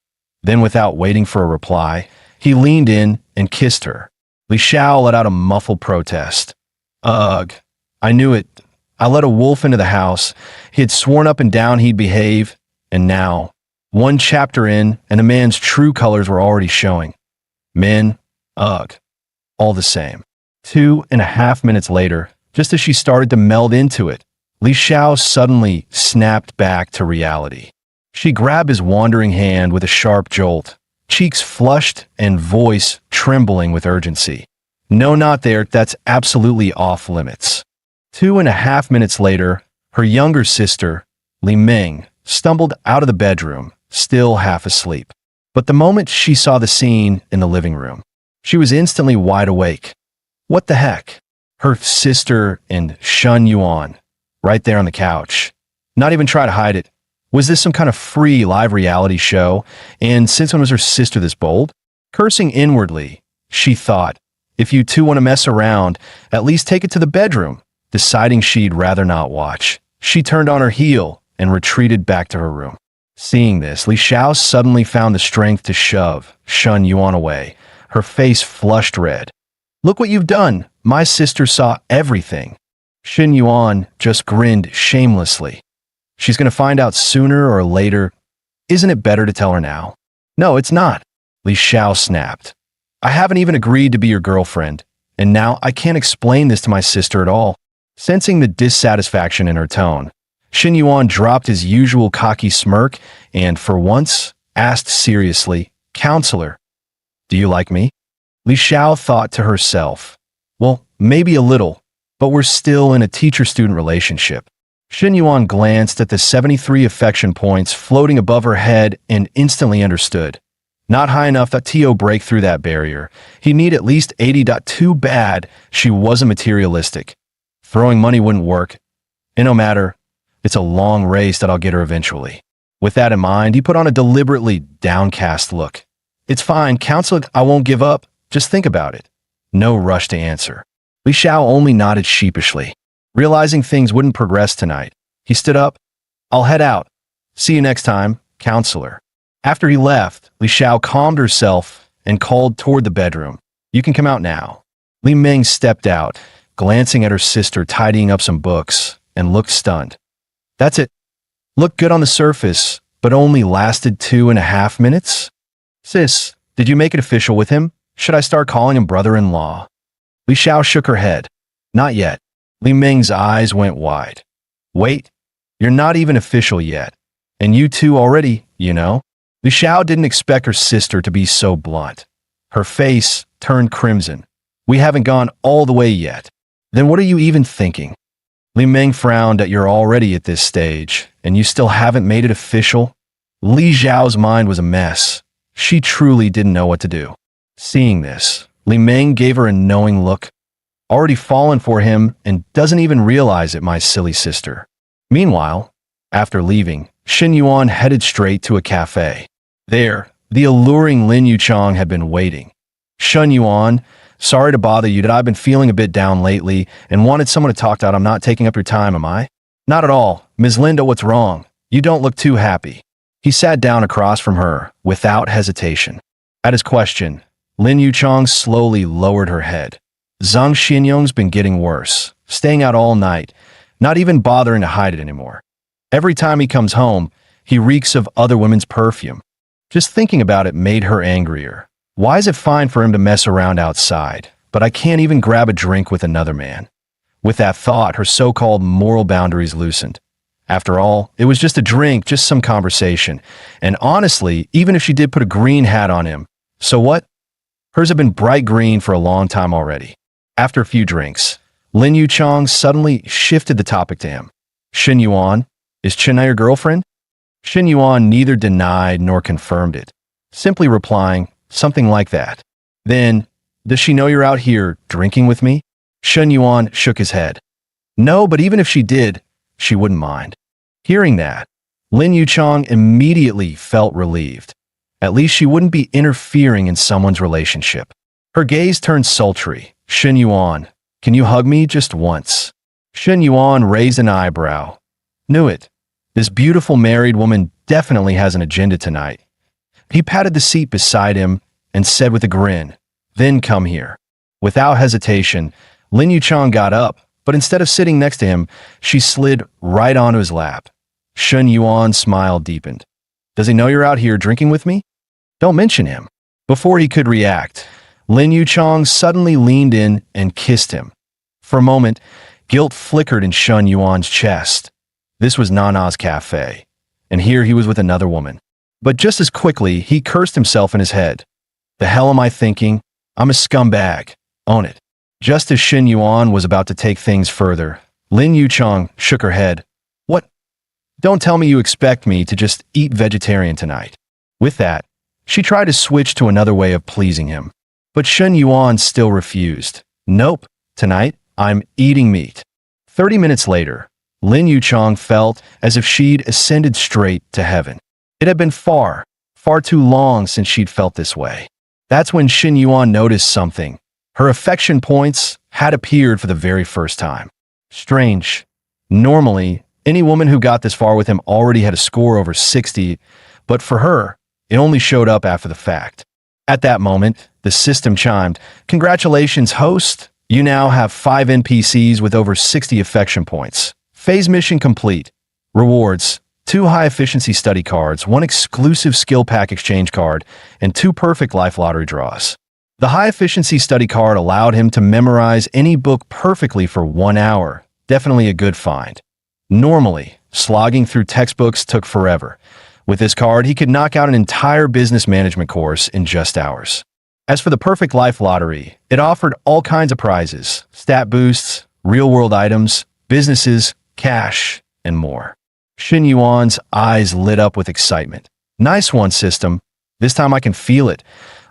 Then, without waiting for a reply, he leaned in and kissed her. Li Xiao let out a muffled protest. Ugh, I knew it. I let a wolf into the house. He had sworn up and down he'd behave, and now, 1 chapter in, and a man's true colors were already showing. Men, ugh, all the same. 2.5 minutes later, just as she started to meld into it, Li Xiao suddenly snapped back to reality. She grabbed his wandering hand with a sharp jolt, cheeks flushed and voice trembling with urgency. No, not there. That's absolutely off limits. 2.5 minutes later, her younger sister, Li Ming, stumbled out of the bedroom, still half asleep. But the moment she saw the scene in the living room, she was instantly wide awake. What the heck? Her sister and Xin Yuan, right there on the couch. Not even try to hide it. Was this some kind of free live reality show? And since when was her sister this bold? Cursing inwardly, she thought, if you two want to mess around, at least take it to the bedroom. Deciding she'd rather not watch, she turned on her heel and retreated back to her room. Seeing this, Li Xiao suddenly found the strength to shove Xin Yuan away. Her face flushed red. Look what you've done. My sister saw everything. Xin Yuan just grinned shamelessly. She's going to find out sooner or later. Isn't it better to tell her now? No, it's not. Li Xiao snapped. I haven't even agreed to be your girlfriend, and now I can't explain this to my sister at all. Sensing the dissatisfaction in her tone, Xin Yuan dropped his usual cocky smirk and, for once, asked seriously, Counselor, do you like me? Li Xiao thought to herself, well, maybe a little, but we're still in a teacher-student relationship. Xin Yuan glanced at the 73 affection points floating above her head and instantly understood. Not high enough that Tio break through that barrier. He'd need at least 80. Too bad she wasn't materialistic. Throwing money wouldn't work. And no matter, it's a long race that I'll get her eventually. With that in mind, he put on a deliberately downcast look. It's fine, Counselor, I won't give up. Just think about it. No rush to answer. Li Xiao only nodded sheepishly. Realizing things wouldn't progress tonight, he stood up. I'll head out. See you next time, Counselor. After he left, Li Xiao calmed herself and called toward the bedroom. You can come out now. Li Ming stepped out, glancing at her sister tidying up some books, and looked stunned. That's it. Looked good on the surface, but only lasted 2.5 minutes? Sis, did you make it official with him? Should I start calling him brother-in-law? Li Xiao shook her head. Not yet. Li Ming's eyes went wide. Wait, you're not even official yet. And you two already, you know? Li Xiao didn't expect her sister to be so blunt. Her face turned crimson. We haven't gone all the way yet. Then what are you even thinking? Li Ming frowned at you're already at this stage, and you still haven't made it official? Li Xiao's mind was a mess. She truly didn't know what to do. Seeing this, Li Ming gave her a knowing look. Already fallen for him and doesn't even realize it, my silly sister. Meanwhile, after leaving, Xin Yuan headed straight to a cafe. There, the alluring Lin Yuchang had been waiting. Shun Yuan, sorry to bother you, that I've been feeling a bit down lately and wanted someone to talk to. I'm not taking up your time, am I? Not at all. Ms. Linda, what's wrong? You don't look too happy. He sat down across from her without hesitation. At his question, Lin Yuchang slowly lowered her head. Zhang Xinyong's been getting worse, staying out all night, not even bothering to hide it anymore. Every time he comes home, he reeks of other women's perfume. Just thinking about it made her angrier. Why is it fine for him to mess around outside, but I can't even grab a drink with another man? With that thought, her so-called moral boundaries loosened. After all, it was just a drink, just some conversation. And honestly, even if she did put a green hat on him, so what? Hers had been bright green for a long time already. After a few drinks, Lin Yuchang suddenly shifted the topic to him. Xin Yuan, is Chennai your girlfriend? Xin Yuan neither denied nor confirmed it, simply replying something like that. Then, does she know you're out here drinking with me? Xin Yuan shook his head. No, but even if she did, she wouldn't mind. Hearing that, Lin Yuchang immediately felt relieved. At least she wouldn't be interfering in someone's relationship. Her gaze turned sultry. Xin Yuan, can you hug me just once? Xin Yuan raised an eyebrow. Knew it. This beautiful married woman definitely has an agenda tonight. He patted the seat beside him and said with a grin, then come here. Without hesitation, Lin Yuchang got up, but instead of sitting next to him, she slid right onto his lap. Shun Yuan's smile deepened. Does he know you're out here drinking with me? Don't mention him. Before he could react, Lin Yuchang suddenly leaned in and kissed him. For a moment, guilt flickered in Shun Yuan's chest. This was Nana's cafe, and here he was with another woman. But just as quickly, he cursed himself in his head. The hell am I thinking? I'm a scumbag. Own it. Just as Xin Yuan was about to take things further, Lin Yuchang shook her head. What? Don't tell me you expect me to just eat vegetarian tonight. With that, she tried to switch to another way of pleasing him. But Xin Yuan still refused. Nope, tonight I'm eating meat. 30 minutes later, Lin Yuchang felt as if she'd ascended straight to heaven. It had been far, far too long since she'd felt this way. That's when Xin Yuan noticed something. Her affection points had appeared for the very first time. Strange. Normally, any woman who got this far with him already had a score over 60, but for her, it only showed up after the fact. At that moment, the system chimed, "Congratulations, host! You now have 5 NPCs with over 60 affection points. Phase mission complete. Rewards: 2 high-efficiency study cards, 1 exclusive skill pack exchange card, and 2 perfect life lottery draws." The high-efficiency study card allowed him to memorize any book perfectly for 1 hour. Definitely a good find. Normally, slogging through textbooks took forever. With this card, he could knock out an entire business management course in just hours. As for the perfect life lottery, it offered all kinds of prizes, stat boosts, real-world items, businesses, cash, and more. Xin Yuan's eyes lit up with excitement. Nice one, system. This time I can feel it.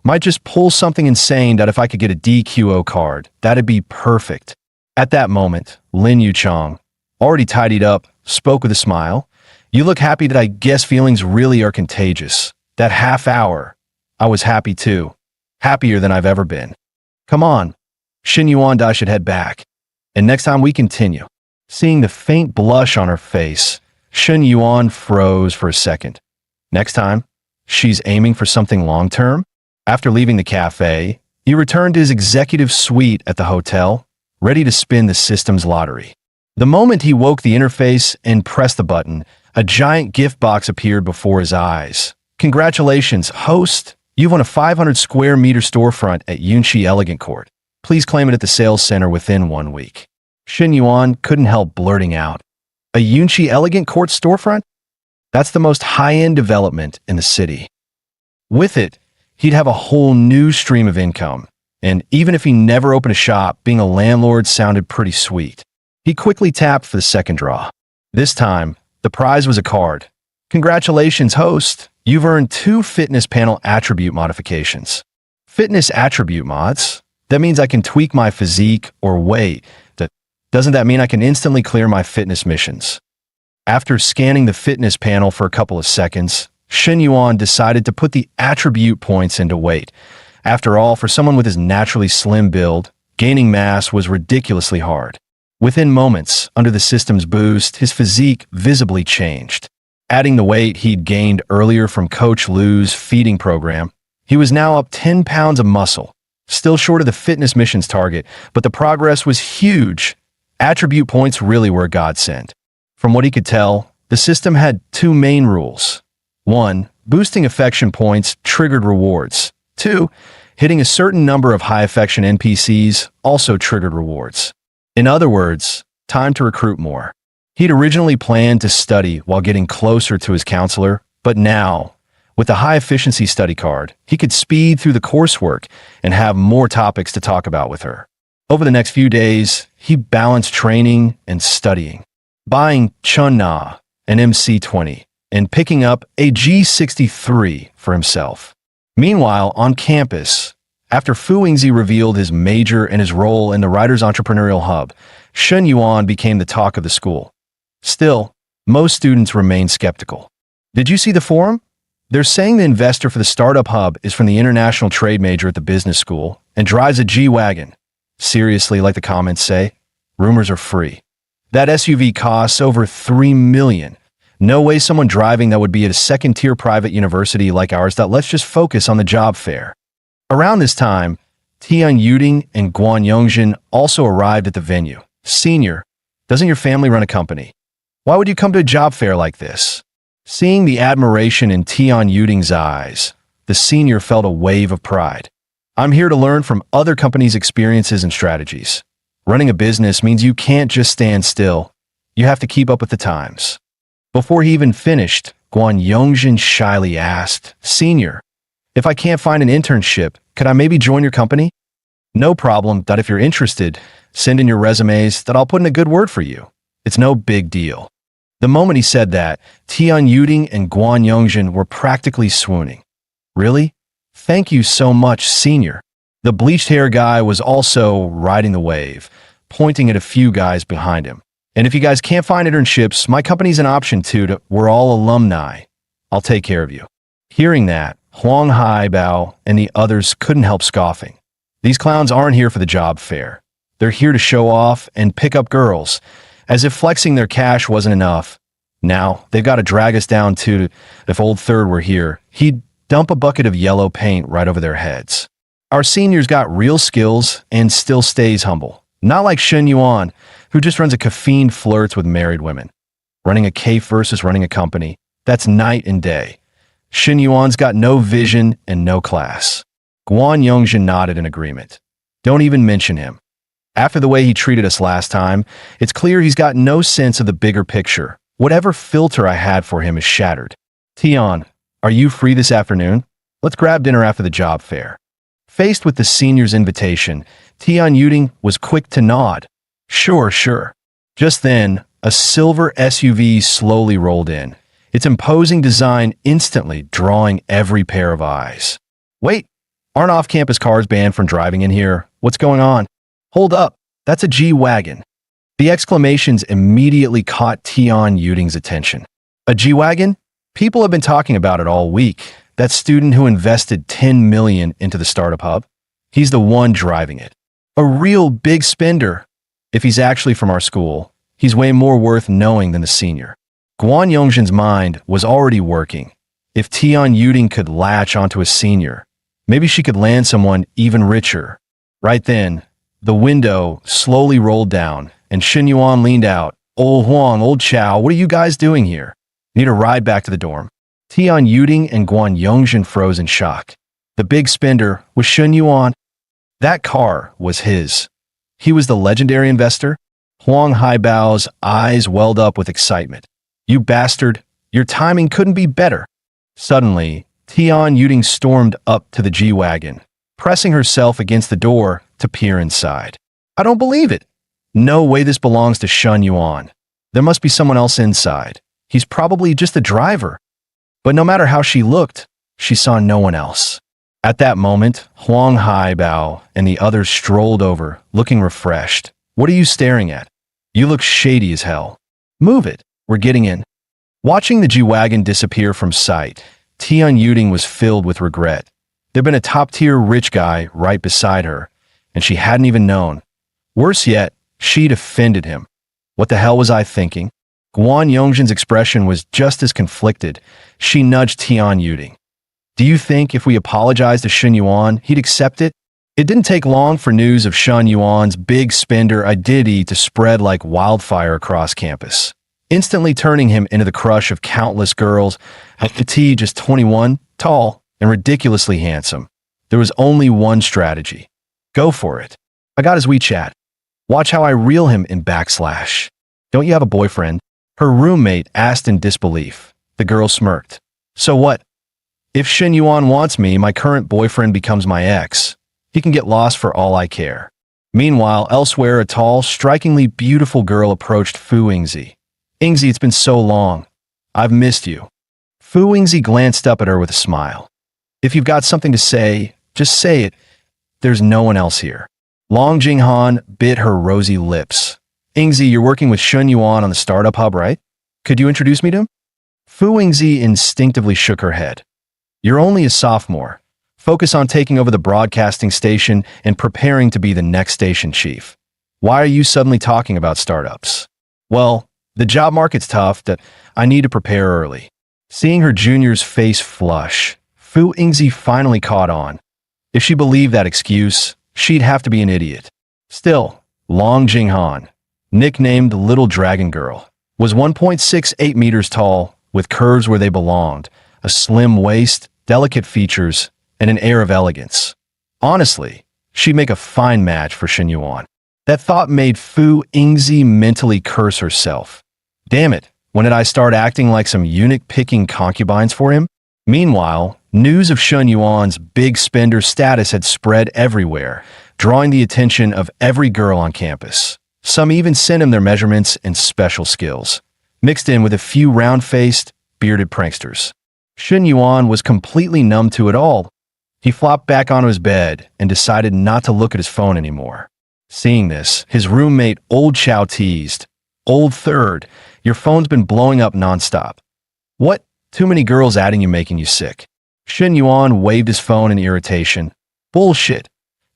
Might just pull something insane that if I could get a DQO card, that'd be perfect. At that moment, Lin Yuchang, already tidied up, spoke with a smile. You look happy. That I guess feelings really are contagious. That half hour, I was happy too. Happier than I've ever been. Come on. Xin Yuan should head back. And next time we continue. Seeing the faint blush on her face, Xin Yuan froze for a second. Next time, she's aiming for something long-term? After leaving the cafe, he returned to his executive suite at the hotel, ready to spin the system's lottery. The moment he woke the interface and pressed the button, A giant gift box appeared before his eyes. Congratulations, host! You've won a 500 square meter storefront at Yunxi Elegant Court. Please claim it at the sales center within 1 week. Shen Yuan couldn't help blurting out, a Yunxi Elegant Court storefront? That's the most high-end development in the city. With it, he'd have a whole new stream of income, and even if he never opened a shop, being a landlord sounded pretty sweet. He quickly tapped for the second draw. This time, the prize was a card. Congratulations, host! You've earned 2 fitness panel attribute modifications. Fitness attribute mods? That means I can tweak my physique or weight. Doesn't that mean I can instantly clear my fitness missions? After scanning the fitness panel for a couple of seconds, Shen Yuan decided to put the attribute points into weight. After all, for someone with his naturally slim build, gaining mass was ridiculously hard. Within moments, under the system's boost, his physique visibly changed. Adding the weight he'd gained earlier from Coach Lu's feeding program, he was now up 10 pounds of muscle. Still short of the fitness missions target, but the progress was huge. Attribute points really were a godsend. From what he could tell, the system had 2 main rules. 1. Boosting affection points triggered rewards. 2. Hitting a certain number of high affection NPCs also triggered rewards. In other words, time to recruit more. He'd originally planned to study while getting closer to his counselor, but now, with the high-efficiency study card, he could speed through the coursework and have more topics to talk about with her. Over the next few days, he balanced training and studying, buying Chun Na, an MC-20, and picking up a G63 for himself. Meanwhile, on campus, after Fu Yingzi revealed his major and his role in the Writers' Entrepreneurial Hub, Shen Yuan became the talk of the school. Still, most students remain skeptical. Did you see the forum? They're saying the investor for the startup hub is from the international trade major at the business school and drives a G-Wagon. Seriously, like the comments say, rumors are free. That SUV costs over $3 million. No way someone driving that would be at a second-tier private university like ours. Let's just focus on the job fair. Around this time, Tian Yuding and Guan Yongjin also arrived at the venue. Senior, doesn't your family run a company? Why would you come to a job fair like this? Seeing the admiration in Tian Yuding's eyes, the senior felt a wave of pride. I'm here to learn from other companies' experiences and strategies. Running a business means you can't just stand still. You have to keep up with the times. Before he even finished, Guan Yongjin shyly asked, Senior, if I can't find an internship, could I maybe join your company? No problem. If you're interested, send in your resumes. I'll put in a good word for you. It's no big deal. The moment he said that, Tian Yuding and Guan Yongjin were practically swooning. Really? Thank you so much, Senior. The bleached hair guy was also riding the wave, pointing at a few guys behind him. And if you guys can't find internships, my company's an option too. We're all alumni. I'll take care of you. Hearing that, Huang Haibao and the others couldn't help scoffing. These clowns aren't here for the job fair. They're here to show off and pick up girls, as if flexing their cash wasn't enough. Now, they've got to drag us down too. If Old Third were here, he'd dump a bucket of yellow paint right over their heads. Our senior's got real skills and still stays humble. Not like Shen Yuan, who just runs a caffeine flirts with married women. Running a cafe versus running a company, that's night and day. Shen Yuan's got no vision and no class. Guan Yongjin nodded in agreement. Don't even mention him. After the way he treated us last time, it's clear he's got no sense of the bigger picture. Whatever filter I had for him is shattered. Tian, are you free this afternoon? Let's grab dinner after the job fair. Faced with the senior's invitation, Tian Yuding was quick to nod. Sure. Just then, a silver SUV slowly rolled in, its imposing design instantly drawing every pair of eyes. Wait, aren't off-campus cars banned from driving in here? What's going on? Hold up, that's a G-Wagon. The exclamations immediately caught Tian Yuding's attention. A G-Wagon? People have been talking about it all week. That student who invested $10 million into the startup hub. He's the one driving it. A real big spender. If he's actually from our school, he's way more worth knowing than the senior. Guan Yongjin's mind was already working. If Tian Yuding could latch onto a senior, maybe she could land someone even richer. Right then, the window slowly rolled down, and Shen Yuan leaned out. Old Huang, old Chow, what are you guys doing here? Need a ride back to the dorm. Tian Yuding and Guan Yongjin froze in shock. The big spender was Shun Yuan. That car was his. He was the legendary investor? Huang Haibao's eyes welled up with excitement. You bastard, your timing couldn't be better. Suddenly, Tian Yuding stormed up to the G-Wagon, pressing herself against the door to peer inside. I don't believe it. No way this belongs to Shun Yuan. There must be someone else inside. He's probably just the driver. But no matter how she looked, she saw no one else. At that moment, Huang Haibao and the others strolled over, looking refreshed. What are you staring at? You look shady as hell. Move it. We're getting in. Watching the G-Wagon disappear from sight, Tian Yuding was filled with regret. There'd been a top-tier rich guy right beside her, and she hadn't even known. Worse yet, she'd offended him. What the hell was I thinking? Guan Yongjin's expression was just as conflicted. She nudged Tian Yuding. Do you think if we apologized to Shun Yuan, he'd accept it? It didn't take long for news of Shun Yuan's big spender identity to spread like wildfire across campus, instantly turning him into the crush of countless girls. At T, just 21, tall, and ridiculously handsome. There was only one strategy. Go for it. I got his WeChat. Watch how I reel him in backslash. Don't you have a boyfriend? Her roommate asked in disbelief. The girl smirked. So what? If Shun Yuan wants me, my current boyfriend becomes my ex. He can get lost for all I care. Meanwhile, elsewhere, a tall, strikingly beautiful girl approached Fu Yingzi. Yingzi, it's been so long. I've missed you. Fu Yingzi glanced up at her with a smile. If you've got something to say, just say it. There's no one else here. Long Jinghan bit her rosy lips. Yingzi, you're working with Shun Yuan on the startup hub, right? Could you introduce me to him? Fu Yingzi instinctively shook her head. You're only a sophomore. Focus on taking over the broadcasting station and preparing to be the next station chief. Why are you suddenly talking about startups? Well, the job market's tough that I need to prepare early. Seeing her junior's face flush, Fu Yingzi finally caught on. If she believed that excuse, she'd have to be an idiot. Still, Long Jinghan, nicknamed Little Dragon Girl, was 1.68 meters tall, with curves where they belonged, a slim waist, delicate features, and an air of elegance. Honestly, she'd make a fine match for Shun Yuan. That thought made Fu Yingzi mentally curse herself. Damn it, when did I start acting like some eunuch-picking concubines for him? Meanwhile, news of Shun Yuan's big spender status had spread everywhere, drawing the attention of every girl on campus. Some even sent him their measurements and special skills, mixed in with a few round-faced, bearded pranksters. Shun Yuan was completely numb to it all. He flopped back onto his bed and decided not to look at his phone anymore. Seeing this, his roommate Old Chow teased, Old Third, your phone's been blowing up nonstop. What? Too many girls adding you making you sick. Shun Yuan waved his phone in irritation. Bullshit.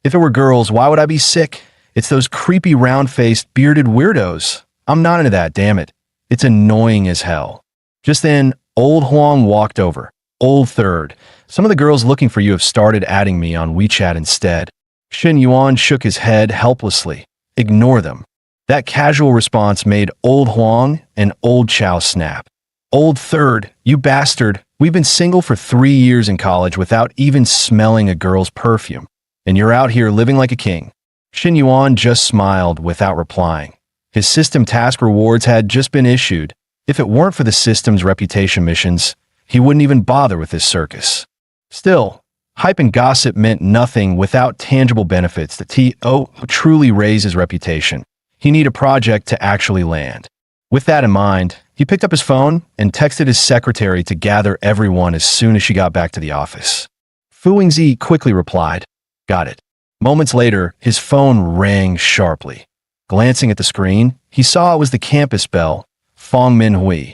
If it were girls, why would I be sick? It's those creepy round-faced, bearded weirdos. I'm not into that, damn it. It's annoying as hell. Just then, Old Huang walked over. Old Third, some of the girls looking for you have started adding me on WeChat instead. Shun Yuan shook his head helplessly. Ignore them. That casual response made Old Huang and Old Chow snap. Old Third, you bastard, we've been single for 3 years in college without even smelling a girl's perfume. And you're out here living like a king. Shun Yuan just smiled without replying. His system task rewards had just been issued. If it weren't for the system's reputation missions, he wouldn't even bother with this circus. Still, hype and gossip meant nothing without tangible benefits that T.O. truly raise his reputation. He needed a project to actually land. With that in mind, he picked up his phone and texted his secretary to gather everyone as soon as she got back to the office. Fu Yingzi quickly replied, Got it. Moments later, his phone rang sharply. Glancing at the screen, he saw it was the campus bell, Fong Minhui.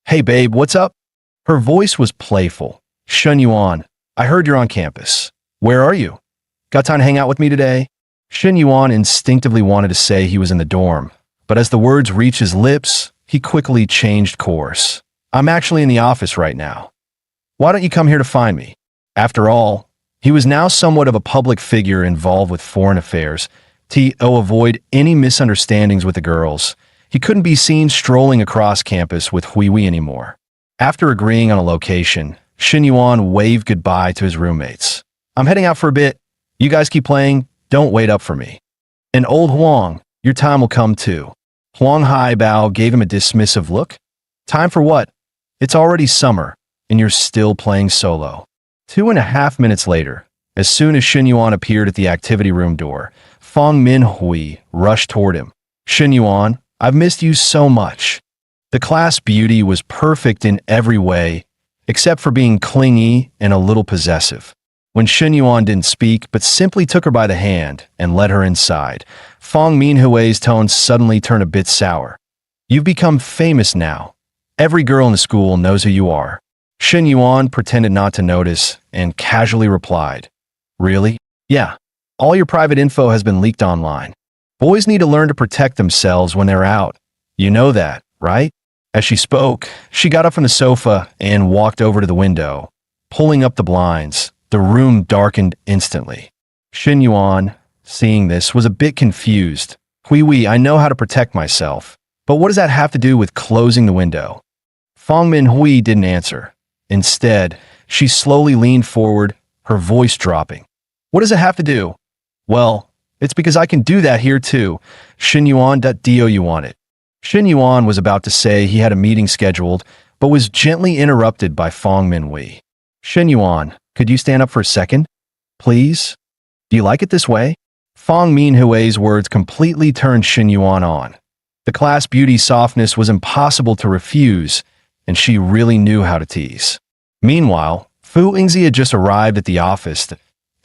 Hey babe, what's up? Her voice was playful. Shun Yuan, I heard you're on campus. Where are you? Got time to hang out with me today? Shun Yuan instinctively wanted to say he was in the dorm, but as the words reached his lips, he quickly changed course. I'm actually in the office right now. Why don't you come here to find me? After all, he was now somewhat of a public figure involved with foreign affairs. To avoid any misunderstandings with the girls, he couldn't be seen strolling across campus with Hui Wei anymore. After agreeing on a location, Shin Yuan waved goodbye to his roommates. I'm heading out for a bit. You guys keep playing. Don't wait up for me. And old Huang, your time will come too. Huang Haibao gave him a dismissive look. Time for what? It's already summer, and you're still playing solo. 2.5 minutes later, as soon as Shin Yuan appeared at the activity room door, Fang Minhui rushed toward him. Shin Yuan, I've missed you so much. The class beauty was perfect in every way, except for being clingy and a little possessive. When Shin Yuan didn't speak, but simply took her by the hand and led her inside, Fang Minhui's tone suddenly turned a bit sour. You've become famous now. Every girl in the school knows who you are. Shin Yuan pretended not to notice and casually replied, Really? Yeah. All your private info has been leaked online. Boys need to learn to protect themselves when they're out. You know that, right? As she spoke, she got up from the sofa and walked over to the window. Pulling up the blinds, the room darkened instantly. Shin Yuan, seeing this, was a bit confused. Hui, I know how to protect myself, but what does that have to do with closing the window? Fang Minhui didn't answer. Instead, she slowly leaned forward, her voice dropping. What does it have to do? Well, it's because I can do that here too. Shin Yuan, do you want it? Shin Yuan was about to say he had a meeting scheduled, but was gently interrupted by Fang Minhui. Shin Yuan, could you stand up for a second? Please? Do you like it this way? Fang Minhui's words completely turned Shin Yuan on. The class beauty's softness was impossible to refuse, and she really knew how to tease. Meanwhile, Fu Yingzi had just arrived at the office.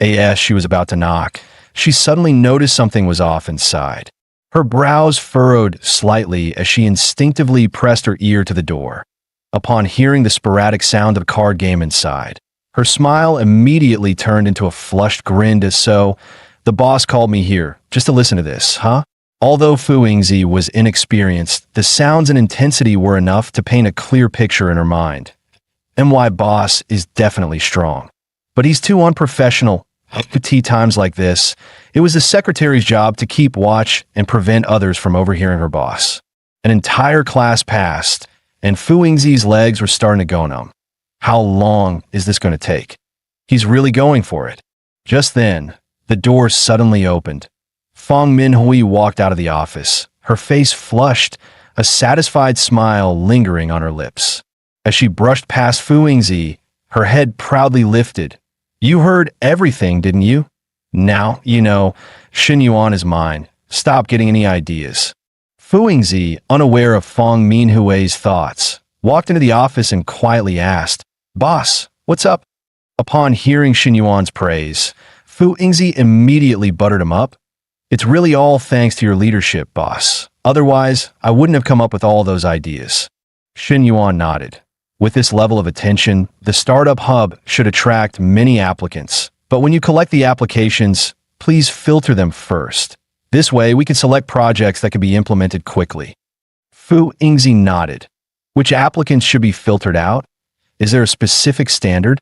As she was about to knock, she suddenly noticed something was off inside. Her brows furrowed slightly as she instinctively pressed her ear to the door. Upon hearing the sporadic sound of a card game inside, her smile immediately turned into a flushed grin as so, the boss called me here, just to listen to this, huh? Although Fu Yingzi was inexperienced, the sounds and intensity were enough to paint a clear picture in her mind. MY boss is definitely strong, but he's too unprofessional. At tea times like this, it was the secretary's job to keep watch and prevent others from overhearing her boss. An entire class passed, and Fu Yingzi's legs were starting to go numb. How long is this going to take? He's really going for it. Just then, the door suddenly opened. Fang Minhui walked out of the office, her face flushed, a satisfied smile lingering on her lips. As she brushed past Fu Yingzi, her head proudly lifted. You heard everything, didn't you? Now, you know, Shin Yuan is mine. Stop getting any ideas. Fu Yingzi, unaware of Fang Minhui's thoughts, walked into the office and quietly asked, Boss, what's up? Upon hearing Shin Yuan's praise, Fu Yingzi immediately buttered him up. It's really all thanks to your leadership, boss. Otherwise, I wouldn't have come up with all those ideas. Shin Yuan nodded. With this level of attention, the startup hub should attract many applicants. But when you collect the applications, please filter them first. This way, we can select projects that can be implemented quickly. Fu Yingzi nodded. Which applicants should be filtered out? Is there a specific standard?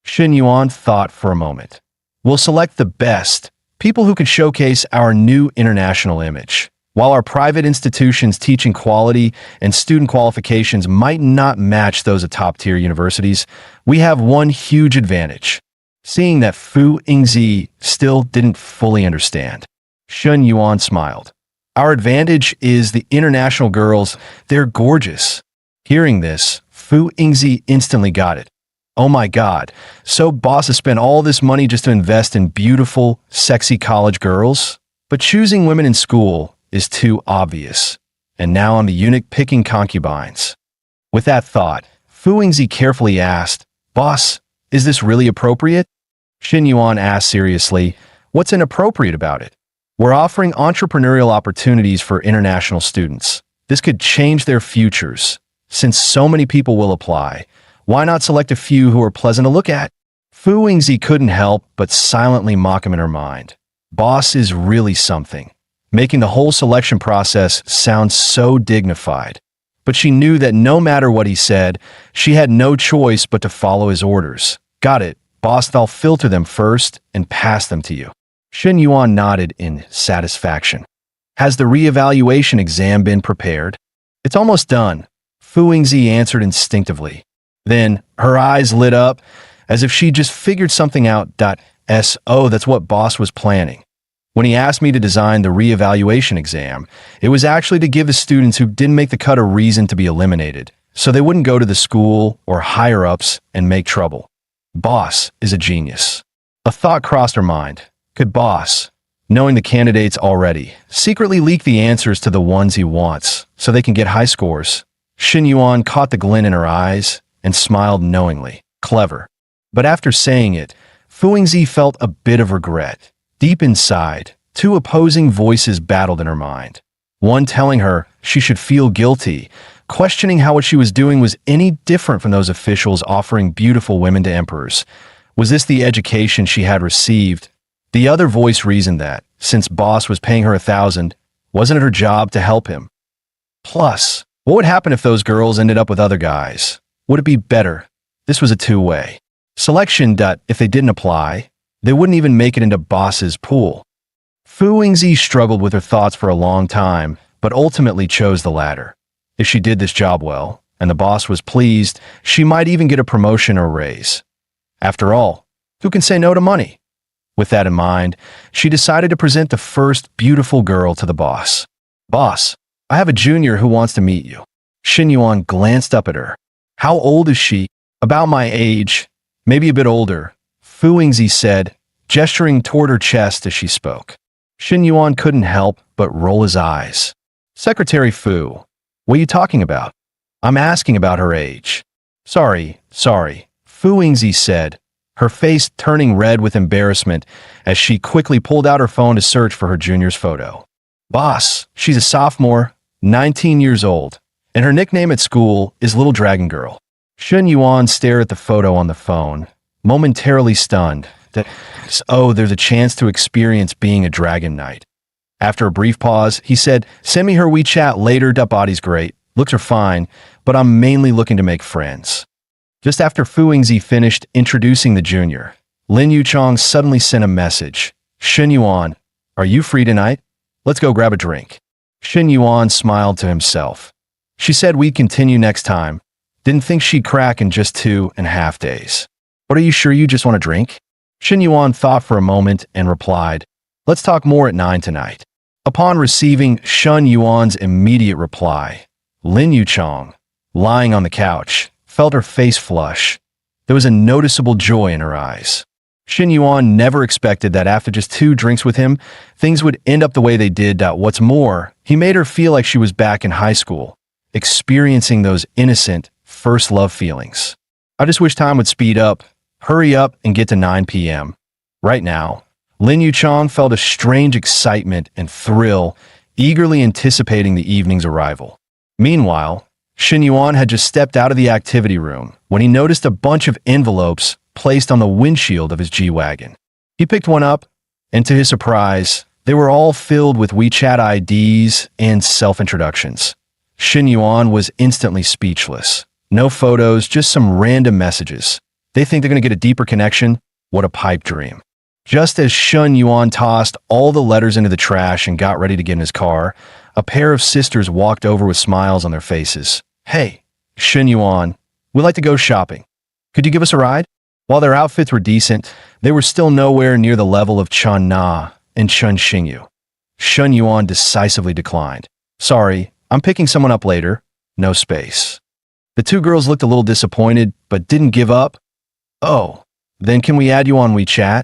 Shin Yuan thought for a moment. We'll select the best, people who can showcase our new international image. While our private institutions teaching quality and student qualifications might not match those of top-tier universities, we have one huge advantage. Seeing that Fu Yingzi still didn't fully understand, Shin Yuan smiled. Our advantage is the international girls. They're gorgeous. Hearing this, Fu Yingzi instantly got it. Oh my God, so bosses spend all this money just to invest in beautiful, sexy college girls? But choosing women in school is too obvious, and now I'm the eunuch picking concubines. With that thought, Fu Yingzi carefully asked, Boss, is this really appropriate? Shin Yuan asked seriously, what's inappropriate about it? We're offering entrepreneurial opportunities for international students. This could change their futures. Since so many people will apply, why not select a few who are pleasant to look at? Fu Yingzi couldn't help but silently mock him in her mind. Boss is really something, making the whole selection process sound so dignified. But she knew that no matter what he said, she had no choice but to follow his orders. Got it, boss, I'll filter them first and pass them to you. Shin Yuan nodded in satisfaction. Has the re-evaluation exam been prepared? It's almost done, Fu Yingzi answered instinctively. Then her eyes lit up as if she just figured something out. Oh, that's what boss was planning. When he asked me to design the reevaluation exam, it was actually to give the students who didn't make the cut a reason to be eliminated, so they wouldn't go to the school or higher-ups and make trouble. Boss is a genius. A thought crossed her mind. Could boss, knowing the candidates already, secretly leak the answers to the ones he wants so they can get high scores? Shin Yuan caught the glint in her eyes and smiled knowingly. Clever. But after saying it, Fu Yingzi felt a bit of regret. Deep inside, two opposing voices battled in her mind. One telling her she should feel guilty, questioning how what she was doing was any different from those officials offering beautiful women to emperors. Was this the education she had received? The other voice reasoned that, since boss was paying her 1,000, wasn't it her job to help him? Plus, what would happen if those girls ended up with other guys? Would it be better? This was a two-way. Selection. If they didn't apply, they wouldn't even make it into boss's pool. Fu Yingzi struggled with her thoughts for a long time, but ultimately chose the latter. If she did this job well, and the boss was pleased, she might even get a promotion or raise. After all, who can say no to money? With that in mind, she decided to present the first beautiful girl to the boss. Boss, I have a junior who wants to meet you. Shin Yuan glanced up at her. How old is she? About my age, maybe a bit older, Fu Yingzi said, gesturing toward her chest as she spoke. Shin Yuan couldn't help but roll his eyes. Secretary Fu, what are you talking about? I'm asking about her age. Sorry, Fu Yingzi said, her face turning red with embarrassment as she quickly pulled out her phone to search for her junior's photo. Boss, she's a sophomore, 19 years old, and her nickname at school is Little Dragon Girl. Shin Yuan stared at the photo on the phone, momentarily stunned that, oh, there's a chance to experience being a dragon knight. After a brief pause, he said, send me her WeChat later. Body's great, looks are fine, but I'm mainly looking to make friends. Just after Fu Yingzi finished introducing the junior, Lin Yuchong suddenly sent a message. Shin Yuan, are you free tonight? Let's go grab a drink. Shin Yuan smiled to himself. She said we'd continue next time. Didn't think she'd crack in just 2.5 days. But are you sure you just want a drink? Shin Yuan thought for a moment and replied, let's talk more at 9 tonight. Upon receiving Shin Yuan's immediate reply, Lin Yuchong, lying on the couch, felt her face flush. There was a noticeable joy in her eyes. Shin Yuan never expected that after just 2 drinks with him, things would end up the way they did. What's more, he made her feel like she was back in high school, experiencing those innocent, first love feelings. I just wish time would speed up, hurry up, and get to 9 p.m. Right now, Lin Yuchong felt a strange excitement and thrill, eagerly anticipating the evening's arrival. Meanwhile, Shin Yuan had just stepped out of the activity room when he noticed a bunch of envelopes placed on the windshield of his G-Wagon. He picked one up, and to his surprise, they were all filled with WeChat IDs and self-introductions. Shin Yuan was instantly speechless. No photos, just some random messages. They think they're going to get a deeper connection? What a pipe dream. Just as Shin Yuan tossed all the letters into the trash and got ready to get in his car, a pair of sisters walked over with smiles on their faces. Hey, Shin Yuan, we'd like to go shopping. Could you give us a ride? While their outfits were decent, they were still nowhere near the level of Chun Na and Chun Xingyu. Shin Yuan decisively declined. Sorry, I'm picking someone up later. No space. The 2 girls looked a little disappointed, but didn't give up. Oh, then can we add you on WeChat?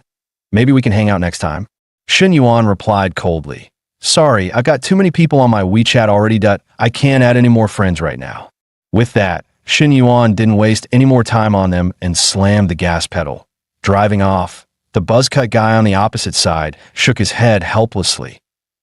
Maybe we can hang out next time. Shin Yuan replied coldly. Sorry, I've got too many people on my WeChat already. I can't add any more friends right now. With that, Shin Yuan didn't waste any more time on them and slammed the gas pedal. Driving off, the buzzcut guy on the opposite side shook his head helplessly.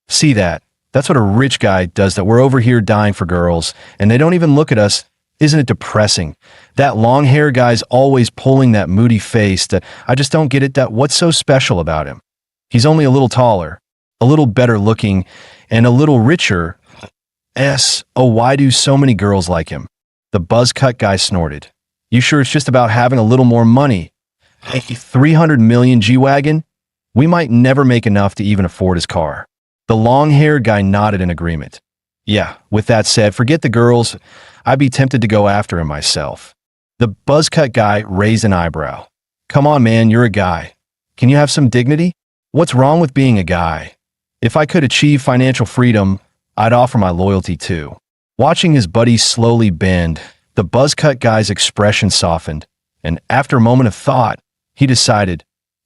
See that? That's what a rich guy does. That we're over here dying for girls, and they don't even look at us. Isn't it depressing? That long hair guy's always pulling that moody face. That I just don't get it. That what's so special about him? He's only a little taller, a little better looking, and a little richer. Oh, why do so many girls like him? The buzzcut guy snorted. You sure it's just about having a little more money? A 300 million G-Wagon? We might never make enough to even afford his car. The long-haired guy nodded in agreement. Yeah, with that said, forget the girls. I'd be tempted to go after him myself. The buzzcut guy raised an eyebrow. Come on, man, you're a guy. Can you have some dignity? What's wrong with being a guy? If I could achieve financial freedom, I'd offer my loyalty too. Watching his buddy slowly bend, the buzzcut guy's expression softened, and after a moment of thought, he decided,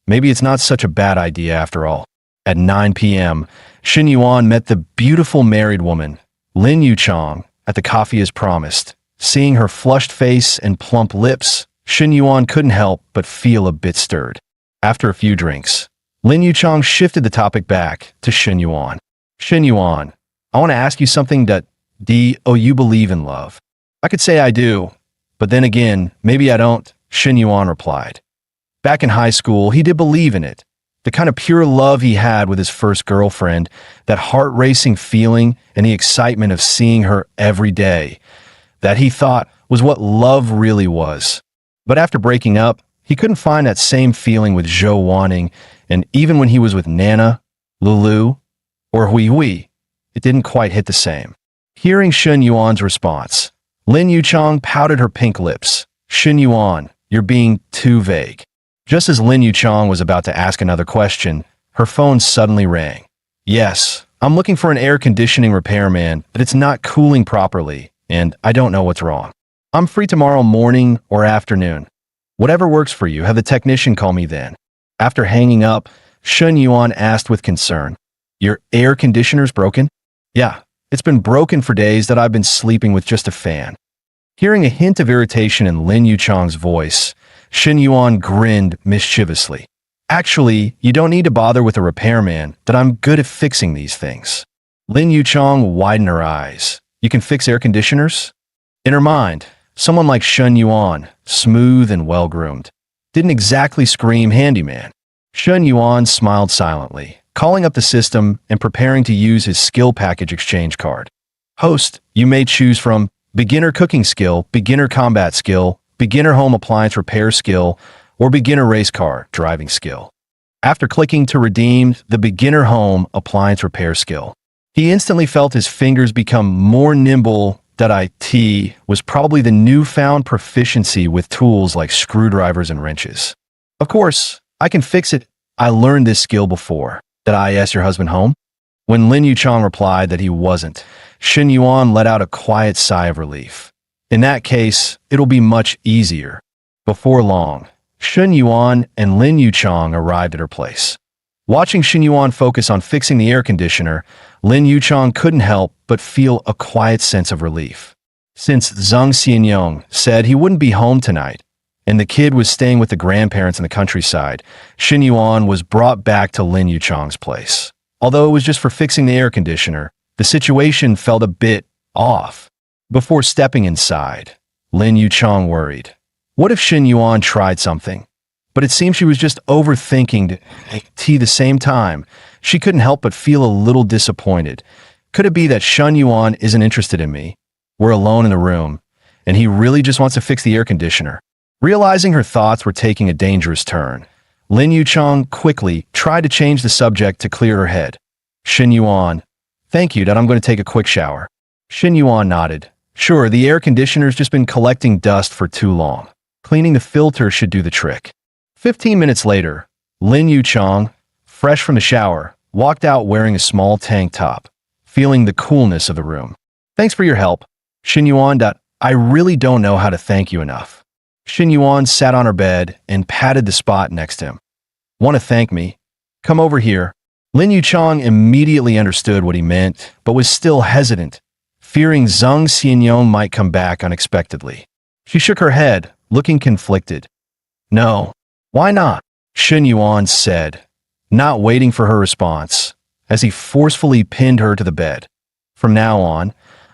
maybe it's not such a bad idea after all. At 9 p.m., Shin Yuan met the beautiful married woman, Lin Yuchong, at the coffee as promised. Seeing her flushed face and plump lips, Shin Yuan couldn't help but feel a bit stirred. After a few drinks, Lin Yuchong shifted the topic back to Shin Yuan. Shin Yuan, I want to ask you something that you believe in love. I could say I do, but then again, maybe I don't, Shin Yuan replied. Back in high school, he did believe in it. The kind of pure love he had with his first girlfriend, that heart-racing feeling and the excitement of seeing her every day, that he thought was what love really was. But after breaking up, he couldn't find that same feeling with Zhou Wanning, and even when he was with Nana, Lulu, or Hui Hui, it didn't quite hit the same. Hearing Shin Yuan's response, Lin Yuchong pouted her pink lips. Shin Yuan, you're being too vague. Just as Lin Yuchong was about to ask another question, her phone suddenly rang. Yes, I'm looking for an air conditioning repairman, but it's not cooling properly, and I don't know what's wrong. I'm free tomorrow morning or afternoon. Whatever works for you, have the technician call me then. After hanging up, Shin Yuan asked with concern, your air conditioner's broken? Yeah, it's been broken for days that I've been sleeping with just a fan. Hearing a hint of irritation in Lin Yuchong's voice, Shin Yuan grinned mischievously. Actually, you don't need to bother with a repairman, that I'm good at fixing these things. Lin Yuchong widened her eyes. You can fix air conditioners? In her mind, someone like Shin Yuan, smooth and well-groomed, didn't exactly scream handyman. Shin Yuan smiled silently, calling up the system and preparing to use his skill package exchange card. Host, you may choose from beginner cooking skill, beginner combat skill, beginner home appliance repair skill, or beginner race car driving skill. After clicking to redeem the beginner home appliance repair skill, he instantly felt his fingers become more nimble. It was probably the newfound proficiency with tools like screwdrivers and wrenches. Of course, I can fix it. I learned this skill before. Did I ask your husband home? When Lin Yuchong replied that he wasn't, Shin Yuan let out a quiet sigh of relief. In that case, it'll be much easier. Before long, Shin Yuan and Lin Yuchong arrived at her place. Watching Shin Yuan focus on fixing the air conditioner, Lin Yuchong couldn't help but feel a quiet sense of relief. Since Zhang Xianyong said he wouldn't be home tonight, and the kid was staying with the grandparents in the countryside, Shin Yuan was brought back to Lin Yuchong's place. Although it was just for fixing the air conditioner, the situation felt a bit off. Before stepping inside, Lin Yuchong worried. What if Shin Yuan tried something? But it seemed she was just overthinking. At the same time, she couldn't help but feel a little disappointed. Could it be that Shin Yuan isn't interested in me? We're alone in the room, and he really just wants to fix the air conditioner. Realizing her thoughts were taking a dangerous turn, Lin Yuchong quickly tried to change the subject to clear her head. Shin Yuan, thank you that I'm going to take a quick shower. Shin Yuan nodded. Sure, the air conditioner's just been collecting dust for too long. Cleaning the filter should do the trick. 15 minutes later, Lin Yuchong, fresh from the shower, walked out wearing a small tank top, feeling the coolness of the room. Thanks for your help, Shin Yuan. I really don't know how to thank you enough. Shin Yuan sat on her bed and patted the spot next to him. Want to thank me? Come over here. Lin Yuchong immediately understood what he meant, but was still hesitant, fearing Zhang Xianyong might come back unexpectedly. She shook her head, looking conflicted. No. Why not? Shin Yuan said, not waiting for her response, as he forcefully pinned her to the bed. From now on,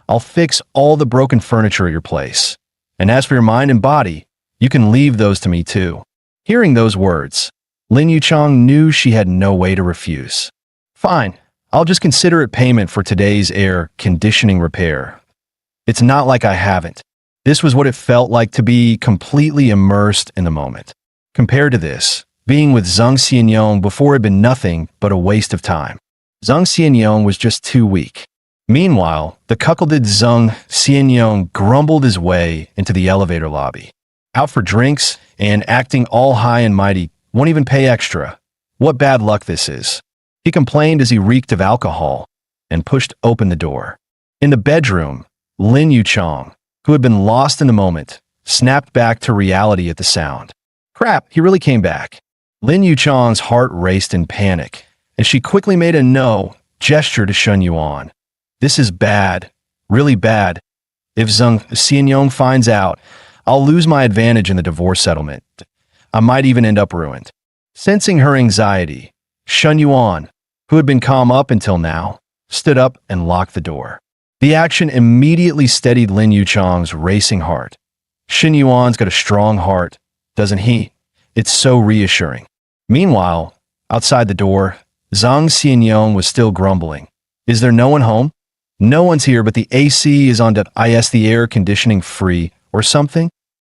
I'll fix all the broken furniture at your place. And as for your mind and body, you can leave those to me too. Hearing those words, Lin Yuchong knew she had no way to refuse. Fine, I'll just consider it payment for today's air conditioning repair. It's not like I haven't. This was what it felt like to be completely immersed in the moment. Compared to this, being with Zhang Xianyong before had been nothing but a waste of time. Zhang Xianyong was just too weak. Meanwhile, the cuckolded Zhang Xianyong grumbled his way into the elevator lobby. Out for drinks and acting all high and mighty, won't even pay extra. What bad luck this is. He complained as he reeked of alcohol and pushed open the door. In the bedroom, Lin Yuchong, who had been lost in the moment, snapped back to reality at the sound. Crap, he really came back. Lin Yuchong's heart raced in panic, and she quickly made a no gesture to Shen Yuan. This is bad, really bad. If Zhang Xianyong finds out, I'll lose my advantage in the divorce settlement. I might even end up ruined. Sensing her anxiety, Shen Yuan, who had been calm up until now, stood up and locked the door. The action immediately steadied Lin Yuchong's racing heart. Shen Yuan's got a strong heart, doesn't he? It's so reassuring. Meanwhile, outside the door, Zhang Xianyong was still grumbling. Is there no one home? No one's here, but the AC is on the air conditioning free or something?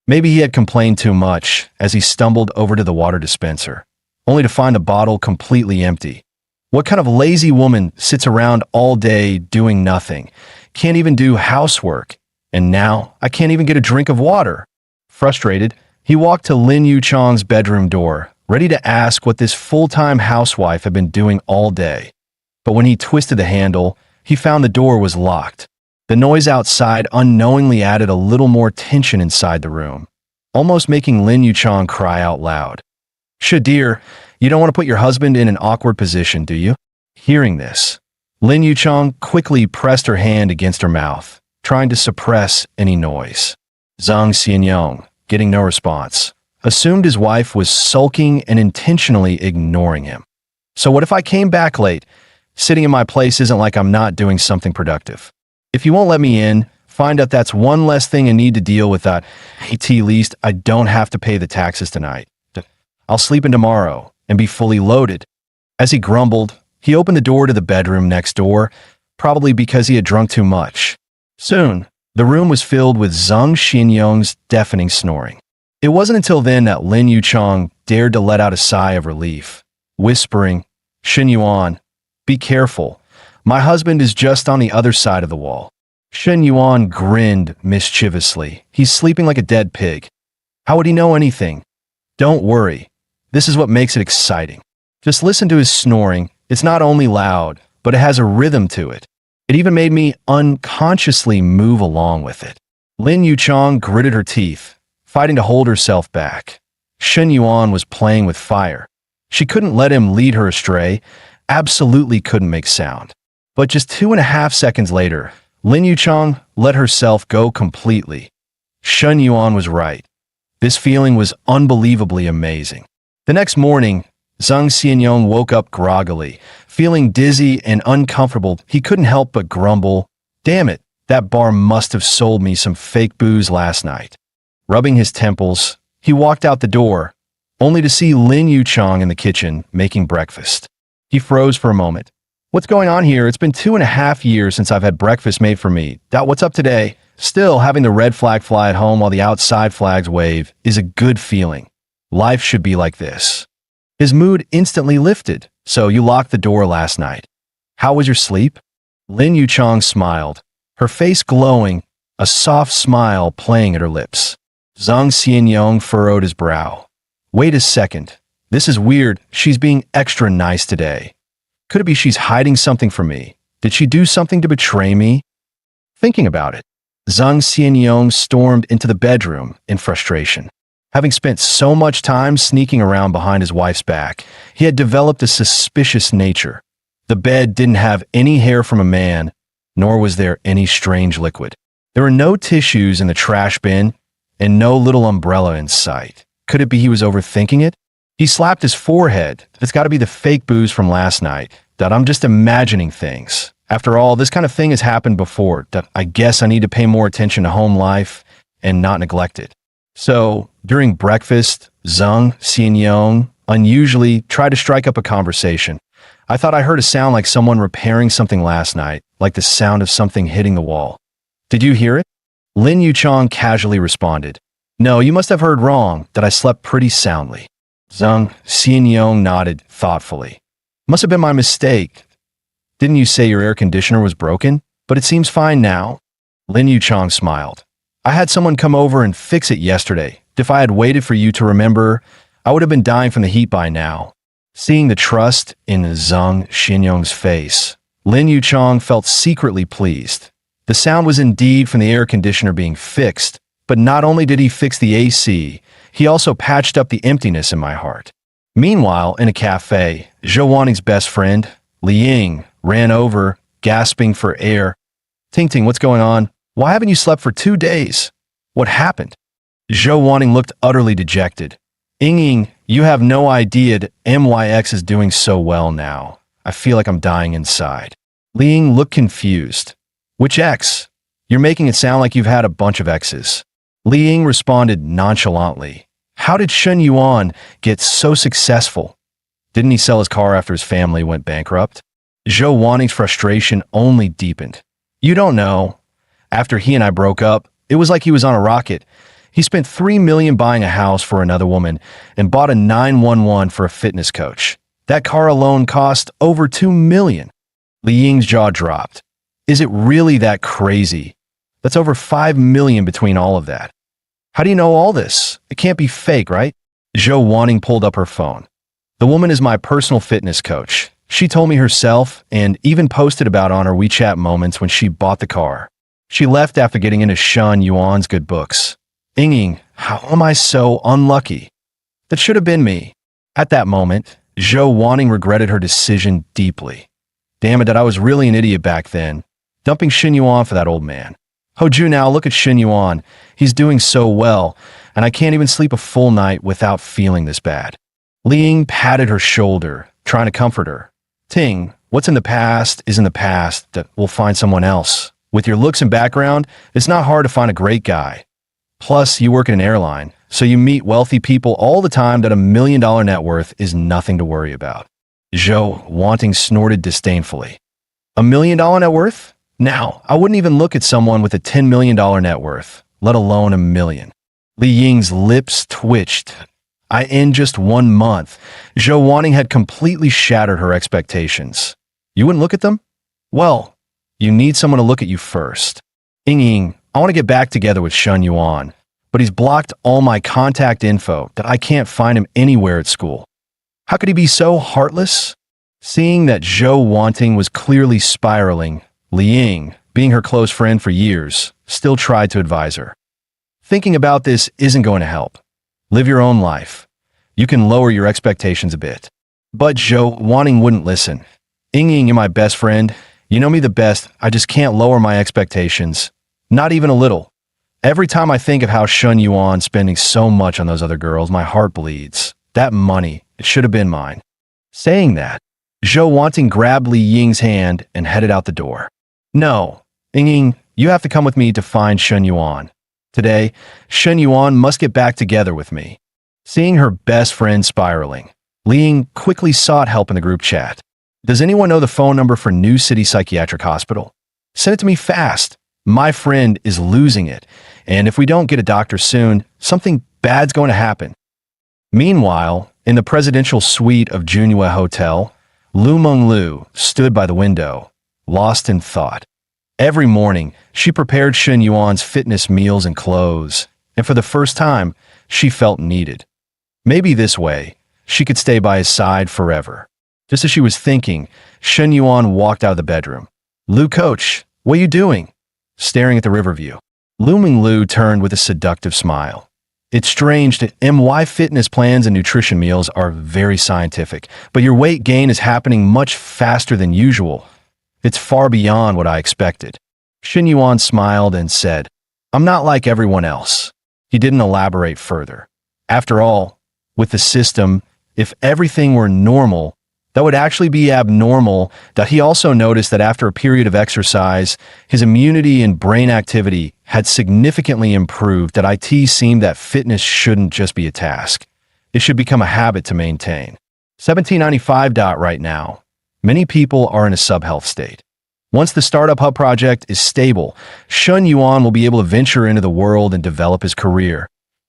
Maybe he had complained too much as he stumbled over to the water dispenser, only to find the bottle completely empty. What kind of lazy woman sits around all day doing nothing, can't even do housework, and now I can't even get a drink of water? Frustrated, he walked to Lin Yuchong's bedroom door, ready to ask what this full-time housewife had been doing all day. But when he twisted the handle, he found the door was locked. The noise outside unknowingly added a little more tension inside the room, almost making Lin Yuchong cry out loud. Dear, you don't want to put your husband in an awkward position, do you? Hearing this, Lin Yuchong quickly pressed her hand against her mouth, trying to suppress any noise. Zhang Xianyong, getting no response, assumed his wife was sulking and intentionally ignoring him. So what if I came back late? Sitting in my place isn't like I'm not doing something productive. If you won't let me in, find out that's one less thing I need to deal with that. At least I don't have to pay the taxes tonight. I'll sleep in tomorrow and be fully loaded. As he grumbled, he opened the door to the bedroom next door, probably because he had drunk too much. Soon, the room was filled with Zhang Xianyong's deafening snoring. It wasn't until then that Lin Yuchong dared to let out a sigh of relief, whispering, Shen Yuan, be careful. My husband is just on the other side of the wall. Shen Yuan grinned mischievously. He's sleeping like a dead pig. How would he know anything? Don't worry. This is what makes it exciting. Just listen to his snoring. It's not only loud, but it has a rhythm to it. It even made me unconsciously move along with it. Lin Yuchong gritted her teeth, fighting to hold herself back. Shen Yuan was playing with fire. She couldn't let him lead her astray, absolutely couldn't make sound. But just 2.5 seconds later, Lin Yuchong let herself go completely. Shen Yuan was right. This feeling was unbelievably amazing. The next morning, Zhang Xianyong woke up groggily, feeling dizzy and uncomfortable. He couldn't help but grumble, damn it, that bar must have sold me some fake booze last night. Rubbing his temples, he walked out the door, only to see Lin Yuchong in the kitchen making breakfast. He froze for a moment. What's going on here? It's been 2.5 years since I've had breakfast made for me. What's up today? Still, having the red flag fly at home while the outside flags wave is a good feeling. Life should be like this. His mood instantly lifted. So you locked the door last night. How was your sleep? Lin Yuchong smiled, her face glowing, a soft smile playing at her lips. Zhang Xianyong furrowed his brow. Wait a second. This is weird. She's being extra nice today. Could it be she's hiding something from me? Did she do something to betray me? Thinking about it, Zhang Xianyong stormed into the bedroom in frustration. Having spent so much time sneaking around behind his wife's back, he had developed a suspicious nature. The bed didn't have any hair from a man, nor was there any strange liquid. There were no tissues in the trash bin, and no little umbrella in sight. Could it be he was overthinking it? He slapped his forehead. It's got to be the fake booze from last night. I'm just imagining things. After all, this kind of thing has happened before. I guess I need to pay more attention to home life and not neglect it. So, during breakfast, Zhang Xianyong unusually tried to strike up a conversation. I thought I heard a sound like someone repairing something last night, like the sound of something hitting the wall. Did you hear it? Lin Yuchong casually responded. No, you must have heard wrong, that I slept pretty soundly. Zhang Xianyong nodded thoughtfully. Must have been my mistake. Didn't you say your air conditioner was broken? But it seems fine now. Lin Yuchong smiled. I had someone come over and fix it yesterday. If I had waited for you to remember, I would have been dying from the heat by now. Seeing the trust in Zhang Xinyong's face, Lin Yuchong felt secretly pleased. The sound was indeed from the air conditioner being fixed, but not only did he fix the AC, he also patched up the emptiness in my heart. Meanwhile, in a cafe, Zhou Wanting's best friend, Li Ying, ran over, gasping for air. Ting, what's going on? Why haven't you slept for 2 days? What happened? Zhou Wanting looked utterly dejected. Ying, you have no idea that MYX is doing so well now. I feel like I'm dying inside. Li Ying looked confused. Which X? You're making it sound like you've had a bunch of X's. Li Ying responded nonchalantly. How did Shen Yuan get so successful? Didn't he sell his car after his family went bankrupt? Zhou Wanting's frustration only deepened. You don't know. After he and I broke up, it was like he was on a rocket. He spent $3 million buying a house for another woman and bought a 911 for a fitness coach. That car alone cost over $2 million. Li Ying's jaw dropped. Is it really that crazy? That's over $5 million between all of that. How do you know all this? It can't be fake, right? Zhou Wanting pulled up her phone. The woman is my personal fitness coach. She told me herself and even posted about on her WeChat moments when she bought the car. She left after getting into Shen Yuan's good books. Ying, how am I so unlucky? That should have been me. At that moment, Zhou Wanting regretted her decision deeply. Damn it, that I was really an idiot back then, dumping Shen Yuan for that old man. Hoju, now look at Shen Yuan. He's doing so well, and I can't even sleep a full night without feeling this bad. Li Ying patted her shoulder, trying to comfort her. Ting, what's in the past is in the past. That we'll find someone else. With your looks and background, it's not hard to find a great guy. Plus, you work in an airline, so you meet wealthy people all the time that $1 million net worth is nothing to worry about. Zhou Wanting snorted disdainfully. $1 million net worth? Now, I wouldn't even look at someone with a $10 million net worth, let alone $1 million. Li Ying's lips twitched. In just 1 month, Zhou Wanting had completely shattered her expectations. You wouldn't look at them? Well, you need someone to look at you first. Ying, I want to get back together with Shen Yuan, but he's blocked all my contact info that I can't find him anywhere at school. How could he be so heartless? Seeing that Zhou Wanting was clearly spiraling, Li Ying, being her close friend for years, still tried to advise her. Thinking about this isn't going to help. Live your own life. You can lower your expectations a bit. But Zhou Wanting wouldn't listen. Ying, you're my best friend. You know me the best. I just can't lower my expectations. Not even a little. Every time I think of how Shen Yuan spending so much on those other girls, my heart bleeds. That money, it should have been mine. Saying that, Zhou Wanting grabbed Li Ying's hand and headed out the door. No, Ying, you have to come with me to find Shen Yuan. Today, Shen Yuan must get back together with me. Seeing her best friend spiraling, Li Ying quickly sought help in the group chat. Does anyone know the phone number for New City Psychiatric Hospital? Send it to me fast. My friend is losing it, and if we don't get a doctor soon, something bad's going to happen. Meanwhile, in the presidential suite of Junhua Hotel, Lu Menglu stood by the window, lost in thought. Every morning, she prepared Shen Yuan's fitness meals and clothes, and for the first time, she felt needed. Maybe this way, she could stay by his side forever. Just as she was thinking, Shen Yuan walked out of the bedroom. Lu, coach, what are you doing? Staring at the river view. Lu Menglu turned with a seductive smile. It's strange that MY fitness plans and nutrition meals are very scientific, but your weight gain is happening much faster than usual. It's far beyond what I expected. Shen Yuan smiled and said, I'm not like everyone else. He didn't elaborate further. After all, with the system, if everything were normal, that would actually be abnormal. That he also noticed that after a period of exercise, his immunity and brain activity had significantly improved. That it seemed that fitness shouldn't just be a task. It should become a habit to maintain. 1795. Right now, many people are in a sub-health state. Once the Startup Hub project is stable, Shen Yuan will be able to venture into the world and develop his career.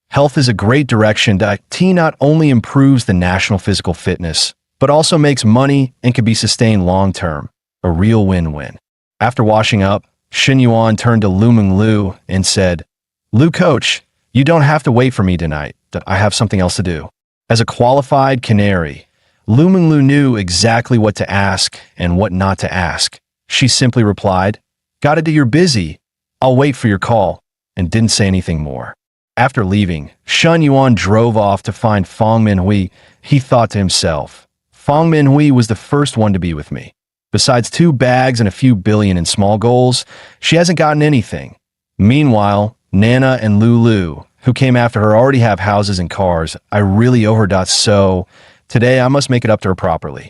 Health is a great direction that not only improves the national physical fitness, but also makes money and can be sustained long-term. A real win-win. After washing up, Shen Yuan turned to Lu Menglu and said, Lu, coach, You don't have to wait for me tonight. I have something else to do. As a qualified canary, Lu Minglu knew exactly what to ask and what not to ask. She simply replied, "Got it, you're busy. I'll wait for your call," and didn't say anything more. After leaving, Shun Yuan drove off to find Fong Minhui. He thought to himself, Fong Minhui was the first one to be with me. Besides 2 bags and a few billion in small goals, she hasn't gotten anything. Meanwhile, Nana and Lulu, who came after her, already have houses and cars. I really owe her. So today I must make it up to her properly.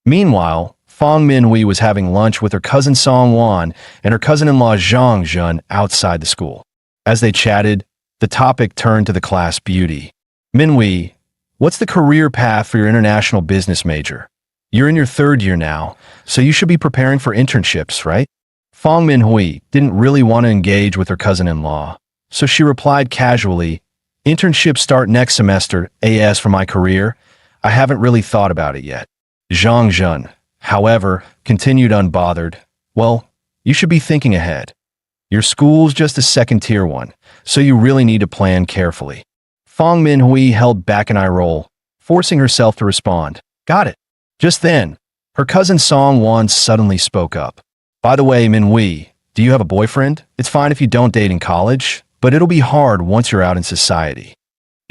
Meanwhile, Fong Minhui was having lunch with her cousin Song Wan and her cousin-in-law Zhang Jun outside the school. As they chatted, the topic turned to the class beauty. "Minhui, what's the career path for your international business major? You're in your 3rd year now, so you should be preparing for internships, right?" Fong Minhui didn't really want to engage with her cousin-in-law, so she replied casually, "Internships start next semester. As for my career, I haven't really thought about it yet." Zhang Jun, however, continued unbothered, "Well, you should be thinking ahead. Your school's just a 2nd-tier one, so you really need to plan carefully." Fong Minhui held back an eye roll, forcing herself to respond, "Got it." Just then, her cousin Song Wan suddenly spoke up. "By the way, Minhui, do you have a boyfriend? It's fine if you don't date in college, but it'll be hard once you're out in society."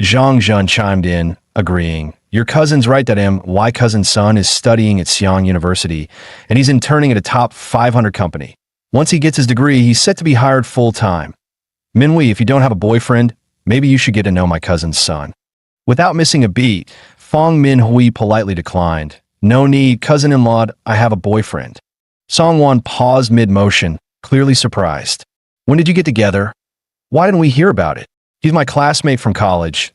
Zhang Jun chimed in, agreeing, "Your cousin's right that my cousin's son is studying at Xi'an University, and he's interning at a top 500 company. Once he gets his degree, he's set to be hired full-time. Minhui, if you don't have a boyfriend, maybe you should get to know my cousin's son." Without missing a beat, Fong Minhui politely declined. "No need, cousin-in-law, I have a boyfriend." Song Wan paused mid-motion, clearly surprised. "When did you get together? Why didn't we hear about it? He's my classmate from college.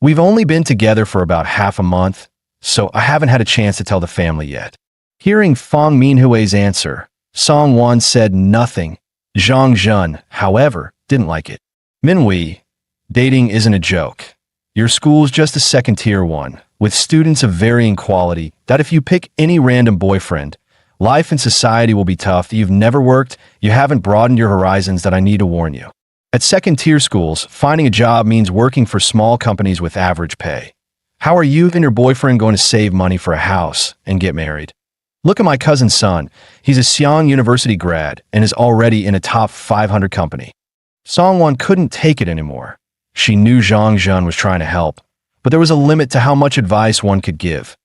We've only been together for about half a month, so I haven't had a chance to tell the family yet." Hearing Fong Minhui's answer, Song Wan said nothing. Zhang Jun, however, didn't like it. "Minhui, dating isn't a joke. Your school's just a 2nd-tier one, with students of varying quality, that if you pick any random boyfriend, life in society will be tough. You've never worked, you haven't broadened your horizons, that I need to warn you. At 2nd-tier schools, finding a job means working for small companies with average pay. How are you and your boyfriend going to save money for a house and get married? Look at my cousin's son. He's a Xi'an University grad and is already in a top 500 company." Song Wan couldn't take it anymore. She knew Zhang Jun was trying to help, but there was a limit to how much advice one could give.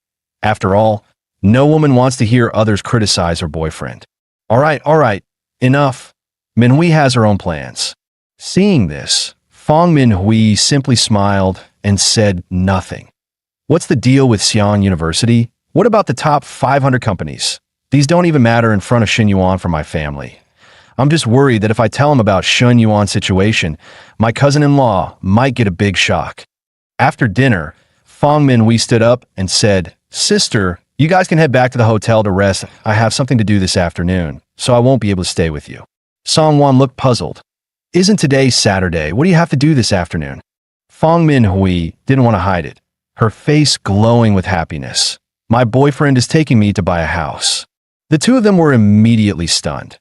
After all, no woman wants to hear others criticize her boyfriend. All right, enough. Minhui has her own plans." Seeing this, Fong Minhui simply smiled and said nothing. "What's the deal with Xi'an University? What about the top 500 companies? These don't even matter in front of Shun Yuan for my family. I'm just worried that if I tell him about Shun Yuan's situation, my cousin-in-law might get a big shock." After dinner, Fong Minhui stood up and said, "Sister, you guys can head back to the hotel to rest. I have something to do this afternoon, so I won't be able to stay with you." Song Wan looked puzzled. "Isn't today Saturday? What do you have to do this afternoon?" Fong Minhui didn't want to hide it, her face glowing with happiness. "My boyfriend is taking me to buy a house." The two of them were immediately stunned.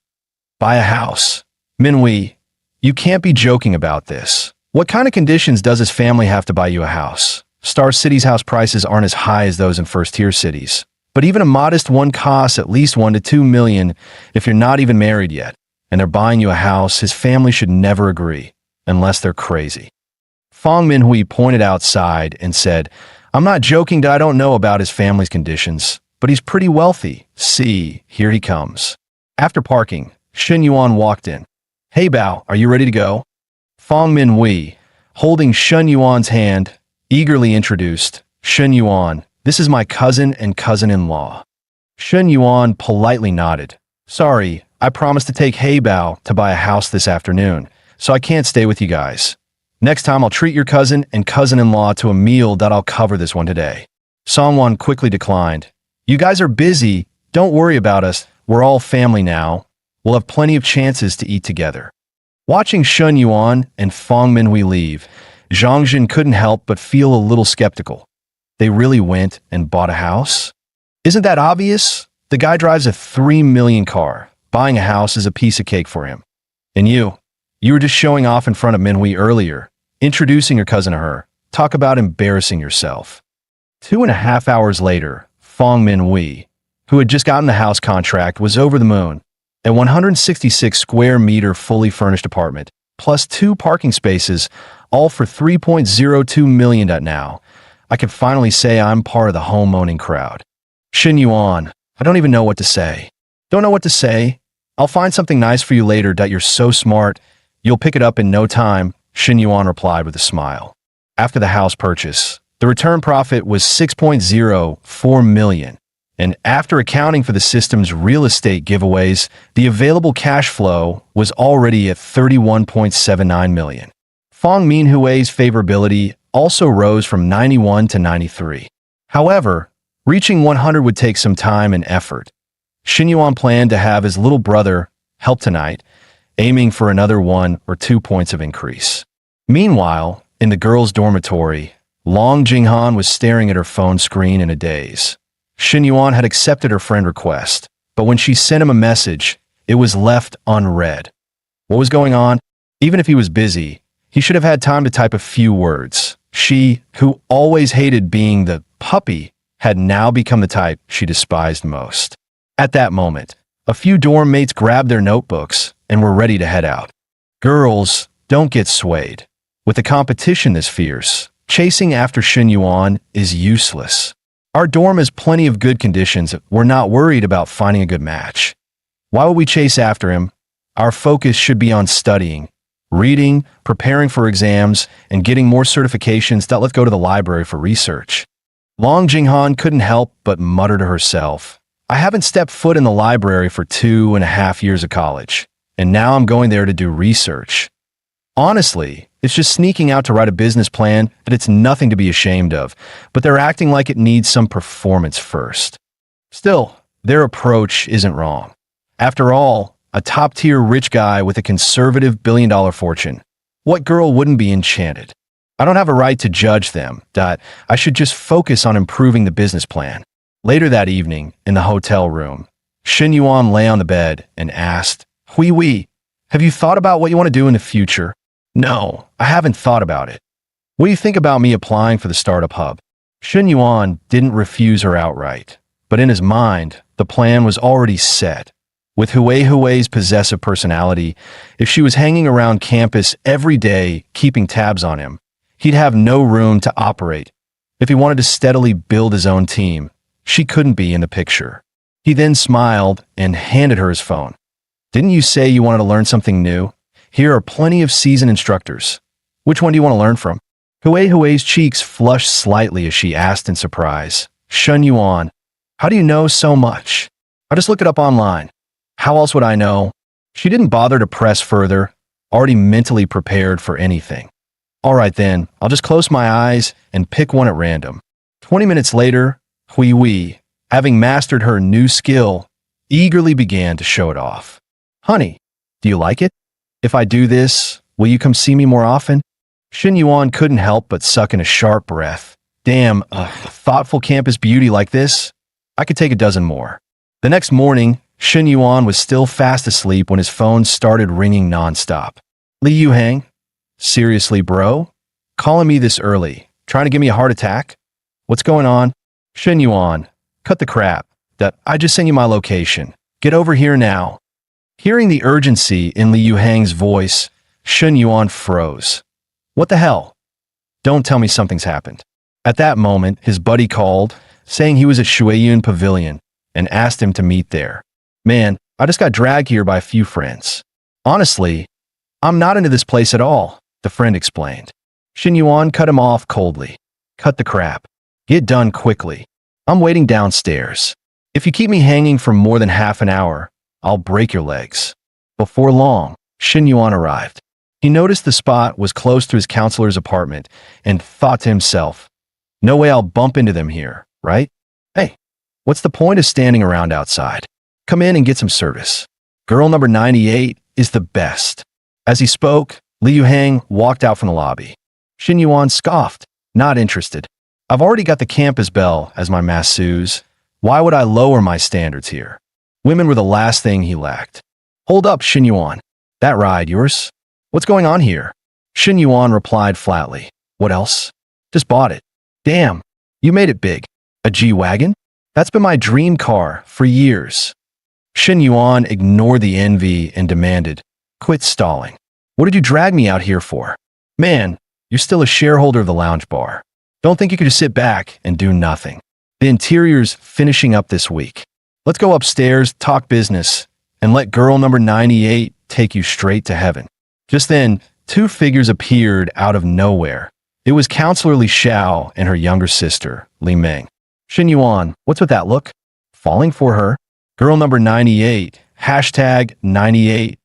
"Buy a house? Minhui, you can't be joking about this. What kind of conditions does his family have to buy you a house? Star City's house prices aren't as high as those in 1st-tier cities, but even a modest one costs at least 1 to 2 million if you're not even married yet, and they're buying you a house. His family should never agree, unless they're crazy." Fong Minhui pointed outside and said, "I'm not joking that I don't know about his family's conditions, but he's pretty wealthy. See, here he comes." After parking, Shun Yuan walked in. "Hey Bao, are you ready to go?" Fong Minhui, holding Shun Yuan's hand, eagerly introduced, "Shun Yuan, this is my cousin and cousin-in-law." Shun Yuan politely nodded. "Sorry, I promised to take Hey Bao to buy a house this afternoon, so I can't stay with you guys. Next time I'll treat your cousin and cousin-in-law to a meal that I'll cover this one today." Song Wan quickly declined. "You guys are busy. Don't worry about us. We're all family now. We'll have plenty of chances to eat together." Watching Shun Yuan and Fong Minhui leave, Zhang Jun couldn't help but feel a little skeptical. They really went and bought a house? Isn't that obvious? The guy drives a 3 million car. Buying a house is a piece of cake for him. And you were just showing off in front of Minhui earlier. introducing her cousin to her. Talk about embarrassing yourself. 2.5 hours later, Fong Min-wei, who had just gotten the house contract, was over the moon. A 166 square meter fully furnished apartment, plus 2 parking spaces, all for $3.02 million. Now, I can finally say I'm part of the home-owning crowd. Shin Yuan, I don't even know what to say. Don't know what to say? I'll find something nice for you later. You're so smart. You'll pick it up in no time, Shin Yuan replied with a smile. After the house purchase, the return profit was $6.04 million. And after accounting for the system's real estate giveaways, the available cash flow was already at $31.79 million. Fong Minhui's favorability also rose from 91 to 93. However, reaching 100 would take some time and effort. Shin Yuan planned to have his little brother help tonight, aiming for another 1 or 2 points of increase. Meanwhile, in the girls' dormitory, Long Jinghan was staring at her phone screen in a daze. Shin Yuan had accepted her friend request, but when she sent him a message, it was left unread. What was going on? Even if he was busy, he should have had time to type a few words. She, who always hated being the puppy, had now become the type she despised most. At that moment, a few dorm mates grabbed their notebooks and were ready to head out. Girls, don't get swayed. With the competition this fierce, chasing after Shin Yuan is useless. Our dorm has plenty of good conditions. We're not worried about finding a good match. Why would we chase after him? Our focus should be on studying, reading, preparing for exams, and getting more certifications. Let's go to the library for research. Long Jinghan couldn't help but mutter to herself, I haven't stepped foot in the library for 2.5 years of college, and now I'm going there to do research. Honestly, it's just sneaking out to write a business plan that it's nothing to be ashamed of, but they're acting like it needs some performance first. Still, their approach isn't wrong. After all, a top-tier rich guy with a conservative billion-dollar fortune. What girl wouldn't be enchanted? I don't have a right to judge them. I should just focus on improving the business plan. Later that evening, in the hotel room, Shin Yuan lay on the bed and asked, Hui Wei, have you thought about what you want to do in the future? No, I haven't thought about it. What do you think about me applying for the startup hub? Shin Yuan didn't refuse her outright, but in his mind, the plan was already set. With Hui's possessive personality, if she was hanging around campus every day, keeping tabs on him, he'd have no room to operate. If he wanted to steadily build his own team, she couldn't be in the picture. He then smiled and handed her his phone. Didn't you say you wanted to learn something new? Here are plenty of seasoned instructors. Which one do you want to learn from? Hui's cheeks flushed slightly as she asked in surprise. Shin Yuan, how do you know so much? I just looked it up online. How else would I know? She didn't bother to press further, already mentally prepared for anything. All right then, I'll just close my eyes and pick one at random. 20 minutes later, Hui, having mastered her new skill, eagerly began to show it off. Honey, do you like it? If I do this, will you come see me more often? Shin Yuan couldn't help but suck in a sharp breath. Damn, a thoughtful campus beauty like this? I could take a dozen more. The next morning, Shin Yuan was still fast asleep when his phone started ringing nonstop. Li Yuhang? Seriously, bro? Calling me this early? Trying to give me a heart attack? What's going on? Shin Yuan, cut the crap. I just sent you my location. Get over here now. Hearing the urgency in Li Yuhang's voice, Shin Yuan froze. What the hell? Don't tell me something's happened. At that moment, his buddy called, saying he was at Shuiyun Pavilion, and asked him to meet there. Man, I just got dragged here by a few friends. Honestly, I'm not into this place at all, the friend explained. Shin Yuan cut him off coldly. Cut the crap. Get done quickly. I'm waiting downstairs. If you keep me hanging for more than half an hour, I'll break your legs. Before long, Shin Yuan arrived. He noticed the spot was close to his counselor's apartment and thought to himself, no way I'll bump into them here, right? Hey, what's the point of standing around outside? Come in and get some service. Girl number 98 is the best. As he spoke, Li Yuhang walked out from the lobby. Shin Yuan scoffed, not interested. I've already got the campus belle as my masseuse. Why would I lower my standards here? Women were the last thing he lacked. Hold up, Shin Yuan. That ride yours? What's going on here? Shen Yuan replied flatly. What else? Just bought it. Damn, you made it big. A G-Wagon? That's been my dream car for years. Shen Yuan ignored the envy and demanded, quit stalling. What did you drag me out here for? Man, you're still a shareholder of the lounge bar. Don't think you could just sit back and do nothing. The interior's finishing up this week. Let's go upstairs, talk business, and let girl number 98 take you straight to heaven. Just then, two figures appeared out of nowhere. It was Counselor Li Xiao and her younger sister, Li Meng. Shen Yuan, what's with that look? Falling for her? Girl number 98, hashtag 98.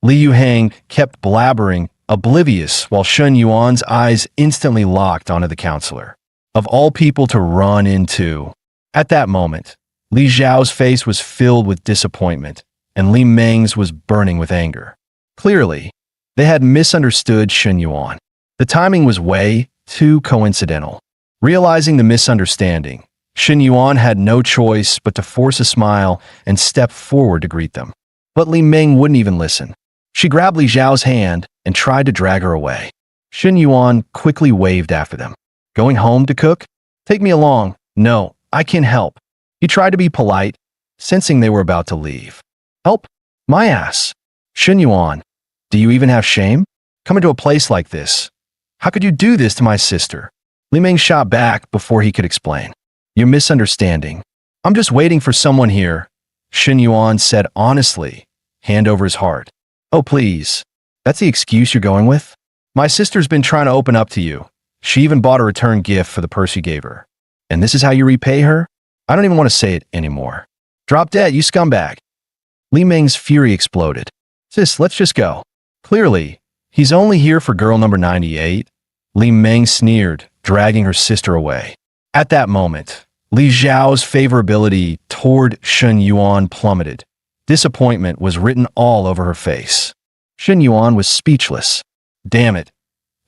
Li Yuhang kept blabbering, oblivious, while Shen Yuan's eyes instantly locked onto the counselor. Of all people to run into. At that moment, Li Xiao's face was filled with disappointment, and Li Meng's was burning with anger. Clearly, they had misunderstood Shen Yuan. The timing was way too coincidental. Realizing the misunderstanding, Shen Yuan had no choice but to force a smile and step forward to greet them. But Li Meng wouldn't even listen. She grabbed Li Xiao's hand and tried to drag her away. Shen Yuan quickly waved after them. Going home to cook? Take me along. No, I can't help. He tried to be polite, sensing they were about to leave. Help? My ass. Shen Yuan, do you even have shame? Coming to a place like this. How could you do this to my sister? Li Meng shot back before he could explain. You're misunderstanding. I'm just waiting for someone here, Shen Yuan said honestly, hand over his heart. Oh, please. That's the excuse you're going with? My sister's been trying to open up to you. She even bought a return gift for the purse you gave her. And this is how you repay her? I don't even want to say it anymore. Drop dead, you scumbag. Li Meng's fury exploded. Sis, let's just go. Clearly, he's only here for girl number 98. Li Meng sneered, dragging her sister away. At that moment, Li Xiao's favorability toward Shen Yuan plummeted. Disappointment was written all over her face. Shen Yuan was speechless. Damn it.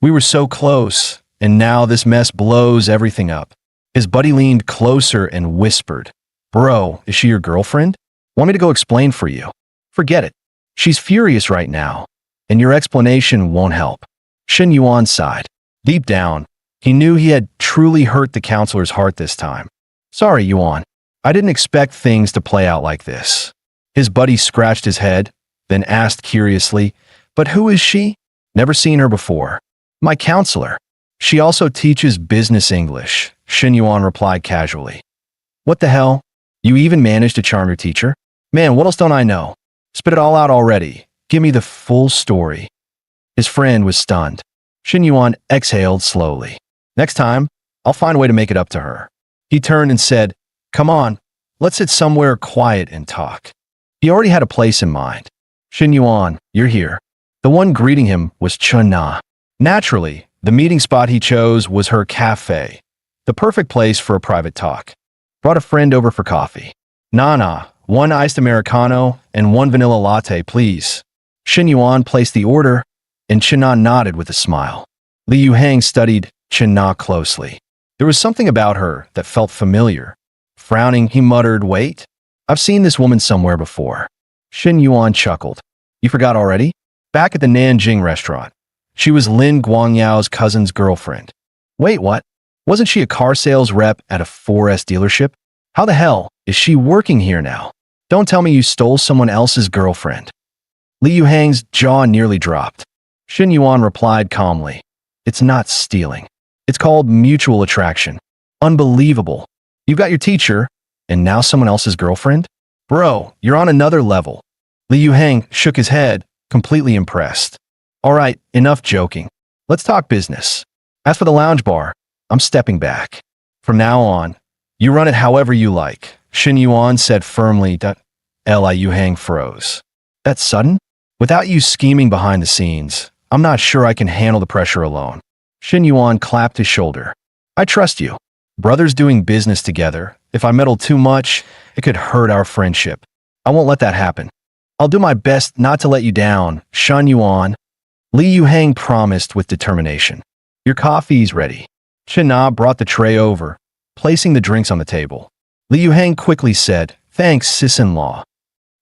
We were so close, and now this mess blows everything up. His buddy leaned closer and whispered, Bro, is she your girlfriend? Want me to go explain for you? Forget it. She's furious right now, and your explanation won't help. Shen Yuan sighed. Deep down, he knew he had truly hurt the counselor's heart this time. Sorry, Yuan. I didn't expect things to play out like this. His buddy scratched his head, then asked curiously, But who is she? Never seen her before. My counselor. She also teaches business English, Shen Yuan replied casually. What the hell? You even managed to charm your teacher? Man, what else don't I know? Spit it all out already. Give me the full story. His friend was stunned. Shen Yuan exhaled slowly. Next time, I'll find a way to make it up to her. He turned and said, Come on, let's sit somewhere quiet and talk. He already had a place in mind. Shen Yuan, you're here. The one greeting him was Chun Na. Naturally, the meeting spot he chose was her cafe, the perfect place for a private talk. Brought a friend over for coffee. Nah, one iced Americano and one vanilla latte, please. Shen Yuan placed the order, and Chen Na nodded with a smile. Li Yuhang studied Chen Na closely. There was something about her that felt familiar. Frowning, he muttered, Wait, I've seen this woman somewhere before. Shen Yuan chuckled. You forgot already? Back at the Nanjing restaurant. She was Lin Guangyao's cousin's girlfriend. Wait, what? Wasn't she a car sales rep at a 4S dealership? How the hell is she working here now? Don't tell me you stole someone else's girlfriend. Li Yuhang's jaw nearly dropped. Shen Yuan replied calmly. It's not stealing. It's called mutual attraction. Unbelievable. You've got your teacher, and now someone else's girlfriend? Bro, you're on another level. Li Yuhang shook his head, completely impressed. All right, enough joking. Let's talk business. As for the lounge bar, I'm stepping back. From now on, you run it however you like, Shen Yuan said firmly. Li Yuhang froze. That's sudden? Without you scheming behind the scenes, I'm not sure I can handle the pressure alone. Shen Yuan clapped his shoulder. I trust you. Brothers doing business together. If I meddle too much, it could hurt our friendship. I won't let that happen. I'll do my best not to let you down, Shen Yuan. Li Yuhang promised with determination. Your coffee's ready. Chen Na brought the tray over, placing the drinks on the table. Li Yuhang quickly said, Thanks, sis-in-law.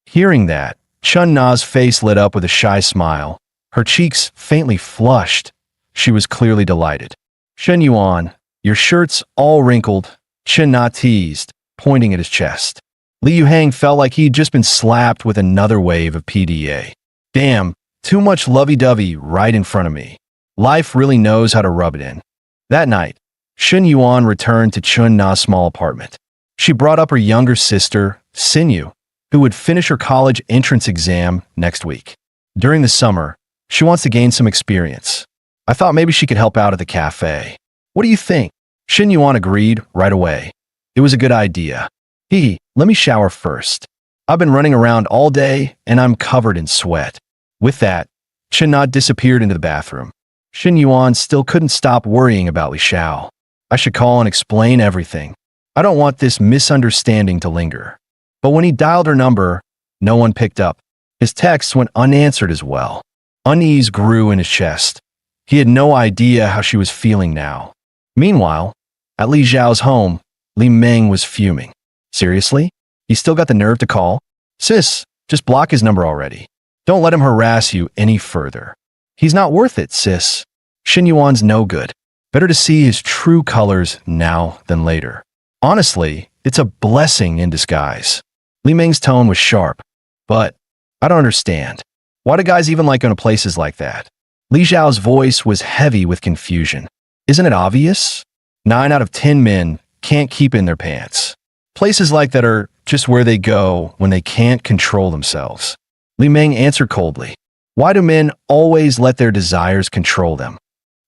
Hearing that, Chen Na's face lit up with a shy smile. Her cheeks faintly flushed, She was clearly delighted. Shen Yuan, your shirt's all wrinkled, Chen Na teased, pointing at his chest. Li Yuhang felt like he'd just been slapped with another wave of PDA. Damn, too much lovey-dovey right in front of me. Life really knows how to rub it in. That night, Shen Yuan returned to Chun Na's small apartment. She brought up her younger sister, Sinyu, who would finish her college entrance exam next week. During the summer, she wants to gain some experience. I thought maybe she could help out at the cafe. What do you think? Shen Yuan agreed right away. It was a good idea. Let me shower first. I've been running around all day and I'm covered in sweat. With that, Chen Na disappeared into the bathroom. Shen Yuan still couldn't stop worrying about Li Xiao. I should call and explain everything. I don't want this misunderstanding to linger. But when he dialed her number, no one picked up. His texts went unanswered as well. Unease grew in his chest. He had no idea how she was feeling now. Meanwhile, at Li Xiao's home, Li Meng was fuming. Seriously? He still got the nerve to call? Sis, just block his number already. Don't let him harass you any further. He's not worth it, sis. Shen Yuan's no good. Better to see his true colors now than later. Honestly, it's a blessing in disguise. Li Meng's tone was sharp. But I don't understand. Why do guys even like going to places like that? Li Xiao's voice was heavy with confusion. Isn't it obvious? 9 out of 10 men can't keep in their pants. Places like that are just where they go when they can't control themselves. Li Meng answered coldly. Why do men always let their desires control them?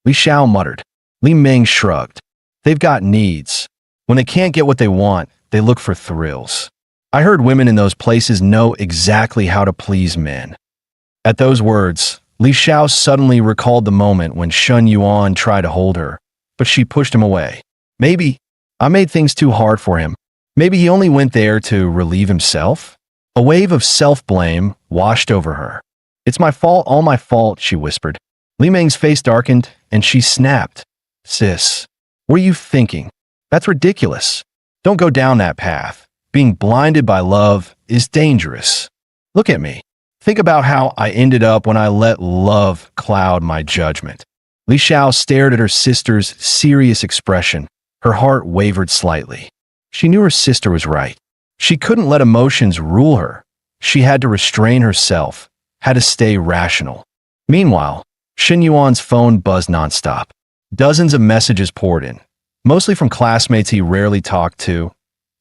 Li Xiao muttered. Li Meng shrugged. They've got needs. When they can't get what they want, they look for thrills. I heard women in those places know exactly how to please men. At those words, Li Xiao suddenly recalled the moment when Shen Yuan tried to hold her, but she pushed him away. Maybe I made things too hard for him. Maybe he only went there to relieve himself? A wave of self-blame washed over her. It's my fault, all my fault, she whispered. Li Meng's face darkened, and she snapped. Sis, what are you thinking? That's ridiculous. Don't go down that path. Being blinded by love is dangerous. Look at me. Think about how I ended up when I let love cloud my judgment. Li Xiao stared at her sister's serious expression. Her heart wavered slightly. She knew her sister was right. She couldn't let emotions rule her. She had to restrain herself, had to stay rational. Meanwhile, Shen Yuan's phone buzzed nonstop. Dozens of messages poured in, mostly from classmates he rarely talked to,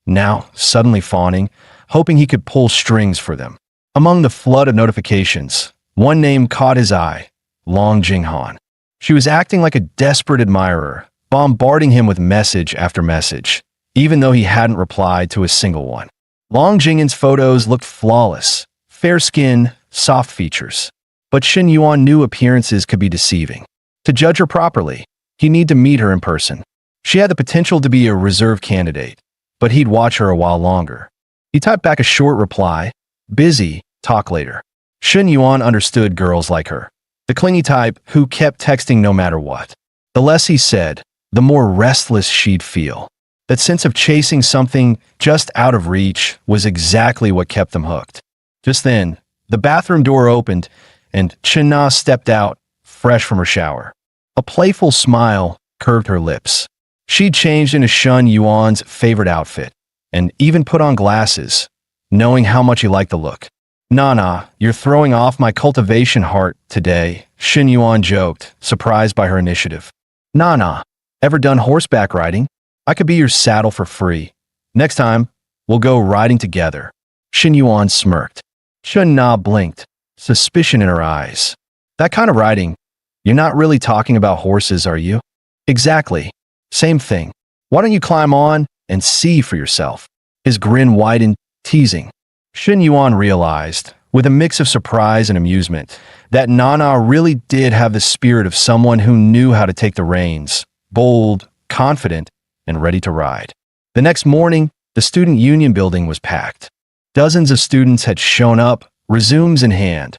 now suddenly fawning, hoping he could pull strings for them. Among the flood of notifications, one name caught his eye, Long Jinghan. She was acting like a desperate admirer, bombarding him with message after message, even though he hadn't replied to a single one. Long Jinghan's photos looked flawless, fair skin, soft features. But Shen Yuan knew appearances could be deceiving. To judge her properly, he'd need to meet her in person. She had the potential to be a reserve candidate, but he'd watch her a while longer. He typed back a short reply, busy, talk later. Shen Yuan understood girls like her, the clingy type who kept texting no matter what. The less he said, the more restless she'd feel. That sense of chasing something just out of reach was exactly what kept them hooked. Just then, the bathroom door opened, and Chen Na stepped out, fresh from her shower. A playful smile curved her lips. She'd changed into Shen Yuan's favorite outfit, and even put on glasses, knowing how much he liked the look. Nana, you're throwing off my cultivation heart today, Shen Yuan joked, surprised by her initiative. Nana, ever done horseback riding? I could be your saddle for free. Next time, we'll go riding together. Shen Yuan smirked. Chen Na blinked, suspicion in her eyes. That kind of riding, you're not really talking about horses, are you? Exactly. Same thing. Why don't you climb on and see for yourself? His grin widened, teasing. Shen Yuan realized, with a mix of surprise and amusement, that Nana really did have the spirit of someone who knew how to take the reins, bold, confident, and ready to ride. The next morning, the student union building was packed. Dozens of students had shown up, resumes in hand,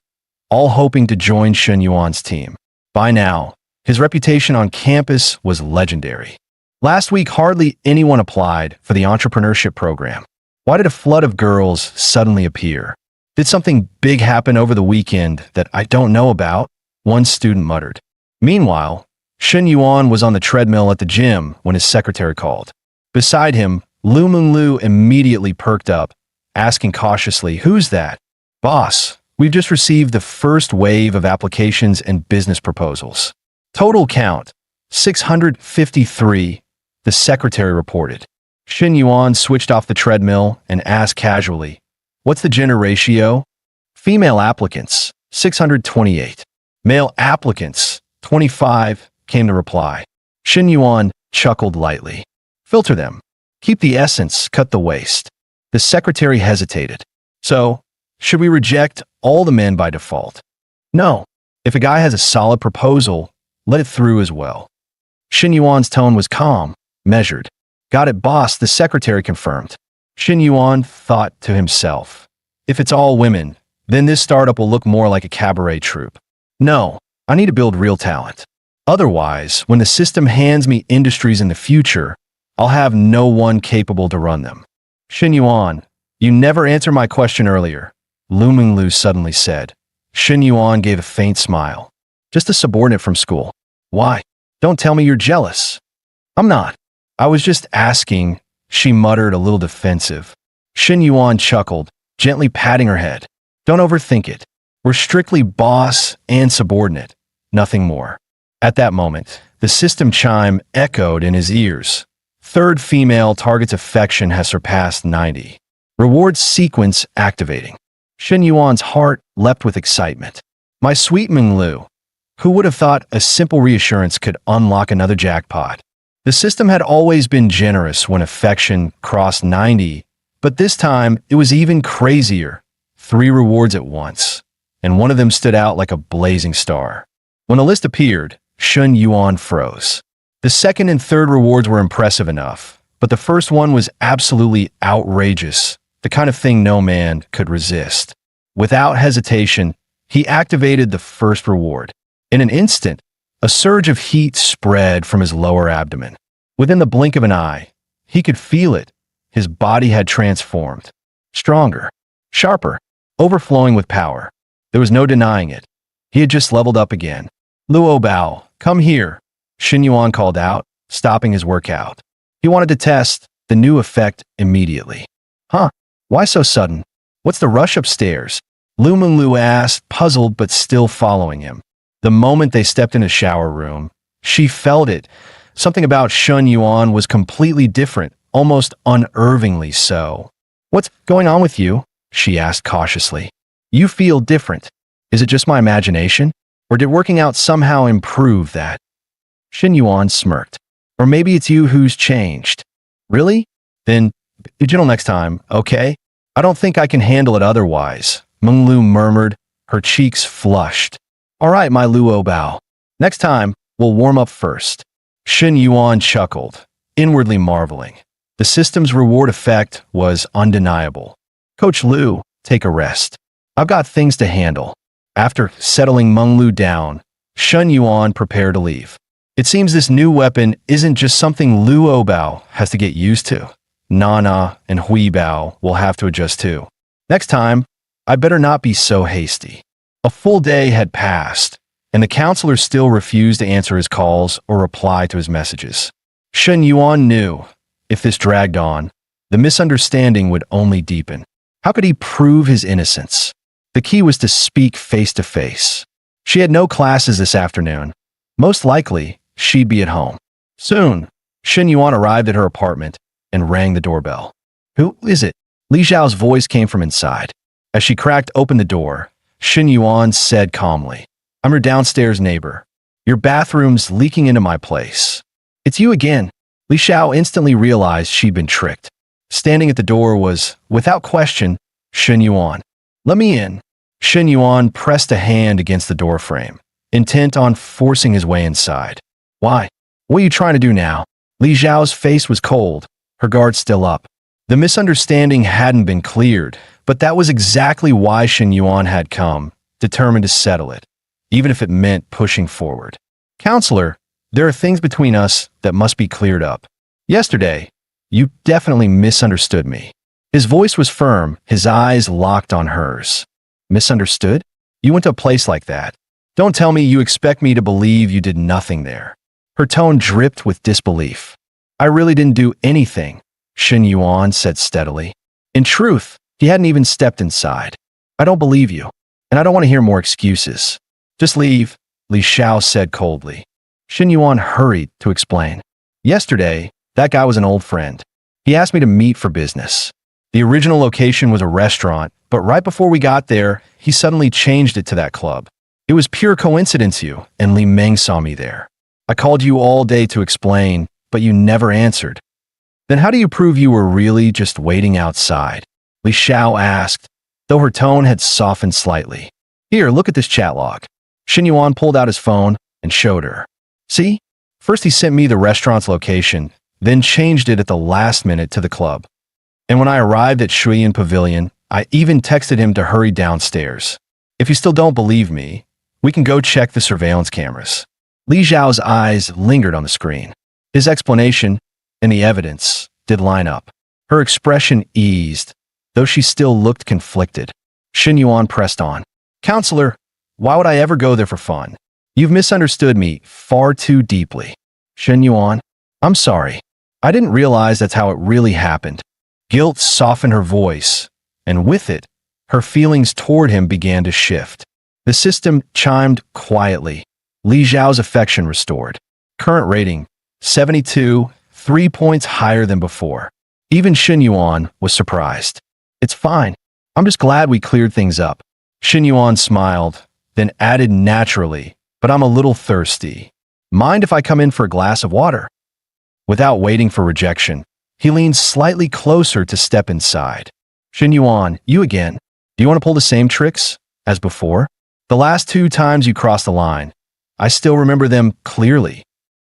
all hoping to join Shen Yuan's team. By now, his reputation on campus was legendary. Last week, hardly anyone applied for the entrepreneurship program. Why did a flood of girls suddenly appear? Did something big happen over the weekend that I don't know about? One student muttered. Meanwhile, Shen Yuan was on the treadmill at the gym when his secretary called. Beside him, Lu Menglu immediately perked up, asking cautiously, "Who's that?" "Boss, we've just received the first wave of applications and business proposals. Total count, 653, the secretary reported. Shen Yuan switched off the treadmill and asked casually, "What's the gender ratio?" "Female applicants, 628. Male applicants, 25, came the reply. Shen Yuan chuckled lightly. "Filter them. Keep the essence, cut the waste." The secretary hesitated. "So, should we reject all the men by default?" "No. If a guy has a solid proposal, let it through as well." Shen Yuan's tone was calm, measured. "Got it, boss," the secretary confirmed. Shen Yuan thought to himself, "If it's all women, then this startup will look more like a cabaret troupe. No, I need to build real talent. Otherwise, when the system hands me industries in the future, I'll have no one capable to run them." "Shen Yuan, you never answered my question earlier," Lu Menglu suddenly said. Shen Yuan gave a faint smile. "Just a subordinate from school." "Why? Don't tell me you're jealous." "I'm not. I was just asking," she muttered, a little defensive. Shen Yuan chuckled, gently patting her head. "Don't overthink it. We're strictly boss and subordinate, nothing more." At that moment, the system chime echoed in his ears. Third female target's affection has surpassed 90. Reward sequence activating. Shen Yuan's heart leapt with excitement. "My sweet Menglu, who would have thought a simple reassurance could unlock another jackpot?" The system had always been generous when affection crossed 90, but this time it was even crazier. 3 rewards at once, and one of them stood out like a blazing star. When the list appeared, Shen Yuan froze. The second and third rewards were impressive enough, but the first one was absolutely outrageous, the kind of thing no man could resist. Without hesitation, he activated the first reward. In an instant, a surge of heat spread from his lower abdomen. Within the blink of an eye, he could feel it. His body had transformed. Stronger, sharper, overflowing with power. There was no denying it. He had just leveled up again. "Luo Bao, come here," Shen Yuan called out, stopping his workout. He wanted to test the new effect immediately. "Huh? Why so sudden? What's the rush upstairs?" Lu Menglu asked, puzzled but still following him. The moment they stepped in a shower room, she felt it. Something about Shen Yuan was completely different, almost unnervingly so. "What's going on with you?" she asked cautiously. "You feel different. Is it just my imagination? Or did working out somehow improve that?" Shen Yuan smirked. "Or maybe it's you who's changed." "Really? Then be gentle next time, okay? I don't think I can handle it otherwise," Menglu murmured, her cheeks flushed. "All right, my Luo Bao. Next time, we'll warm up first." Shen Yuan chuckled, inwardly marveling. The system's reward effect was undeniable. "Coach Lu, take a rest. I've got things to handle." After settling Menglu down, Shen Yuan prepared to leave. It seems this new weapon isn't just something Luo Bao has to get used to. Nana and Hui Bao will have to adjust too. Next time, I better not be so hasty. A full day had passed, and the counselor still refused to answer his calls or reply to his messages. Shen Yuan knew, if this dragged on, the misunderstanding would only deepen. How could he prove his innocence? The key was to speak face to face. She had no classes this afternoon. Most likely, she'd be at home. Soon, Shen Yuan arrived at her apartment and rang the doorbell. "Who is it?" Li Xiao's voice came from inside. As she cracked open the door, Shen Yuan said calmly, "I'm your downstairs neighbor. Your bathroom's leaking into my place." "It's you again." Li Xiao instantly realized she'd been tricked. Standing at the door was, without question, Shen Yuan. "Let me in." Shen Yuan pressed a hand against the doorframe, intent on forcing his way inside. "Why? What are you trying to do now?" Li Xiao's face was cold, her guard still up. The misunderstanding hadn't been cleared, but that was exactly why Shen Yuan had come, determined to settle it, even if it meant pushing forward. "Counselor, there are things between us that must be cleared up. Yesterday, you definitely misunderstood me." His voice was firm, his eyes locked on hers. "Misunderstood? You went to a place like that. Don't tell me you expect me to believe you did nothing there." Her tone dripped with disbelief. I really didn't do anything, Shen Yuan said steadily. In truth, he hadn't even stepped inside. I don't believe you, and I don't want to hear more excuses. Just leave, Li Xiao said coldly. Shen Yuan hurried to explain. Yesterday, that guy was an old friend. He asked me to meet for business. The original location was a restaurant, but right before we got there, he suddenly changed it to that club. It was pure coincidence you and Li Meng saw me there. I called you all day to explain, but you never answered. Then how do you prove you were really just waiting outside? Li Xiao asked, though her tone had softened slightly. Here, look at this chat log. Shen Yuan pulled out his phone and showed her. See? First he sent me the restaurant's location, then changed it at the last minute to the club. And when I arrived at Shuyan Pavilion, I even texted him to hurry downstairs. If you still don't believe me, we can go check the surveillance cameras. Li Zhao's eyes lingered on the screen. His explanation and the evidence did line up. Her expression eased, though she still looked conflicted. Shen Yuan pressed on. Counselor, why would I ever go there for fun? You've misunderstood me far too deeply. Shen Yuan, I'm sorry. I didn't realize that's how it really happened. Guilt softened her voice, and with it, her feelings toward him began to shift. The system chimed quietly. Li Zhao's affection restored. Current rating, 72, 3 points higher than before. Even Shen Yuan was surprised. It's fine. I'm just glad we cleared things up. Shen Yuan smiled, then added naturally, but I'm a little thirsty. Mind if I come in for a glass of water? Without waiting for rejection, he leaned slightly closer to step inside. Shen Yuan, you again. Do you want to pull the same tricks as before? The last 2 times you crossed the line, I still remember them clearly.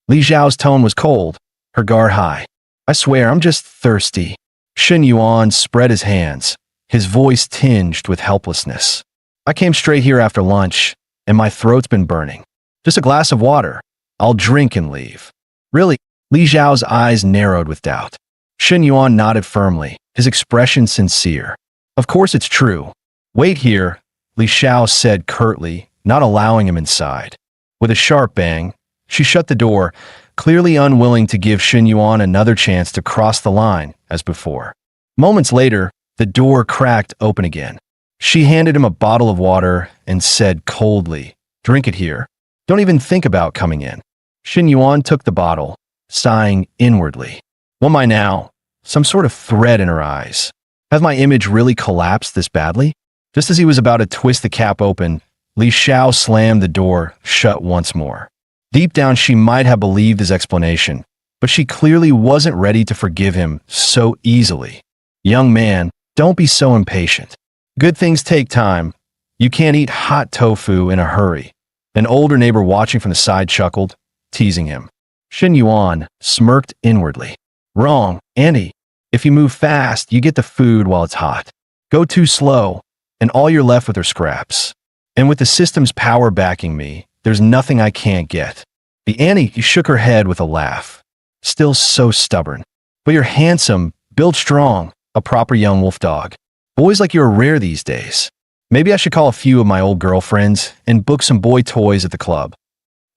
Li Zhao's tone was cold, her guard high. I swear, I'm just thirsty. Shen Yuan spread his hands, his voice tinged with helplessness. I came straight here after lunch, and my throat's been burning. Just a glass of water. I'll drink and leave. Really? Li Zhao's eyes narrowed with doubt. Shen Yuan nodded firmly, his expression sincere. Of course it's true. Wait here, Li Xiao said curtly, not allowing him inside. With a sharp bang, she shut the door, clearly unwilling to give Shen Yuan another chance to cross the line as before. Moments later, the door cracked open again. She handed him a bottle of water and said coldly, drink it here. Don't even think about coming in. Shen Yuan took the bottle, sighing inwardly. What am I now? Some sort of thread in her eyes. Has my image really collapsed this badly? Just as he was about to twist the cap open, Li Xiao slammed the door shut once more. Deep down, she might have believed his explanation, but she clearly wasn't ready to forgive him so easily. Young man, don't be so impatient. Good things take time. You can't eat hot tofu in a hurry. An older neighbor watching from the side chuckled, teasing him. Shen Yuan smirked inwardly. Wrong, Annie. If you move fast, you get the food while it's hot. Go too slow, and all you're left with are scraps. And with the system's power backing me, there's nothing I can't get. The Annie shook her head with a laugh. Still so stubborn. But you're handsome, built strong, a proper young wolf dog. Boys like you are rare these days. Maybe I should call a few of my old girlfriends and book some boy toys at the club.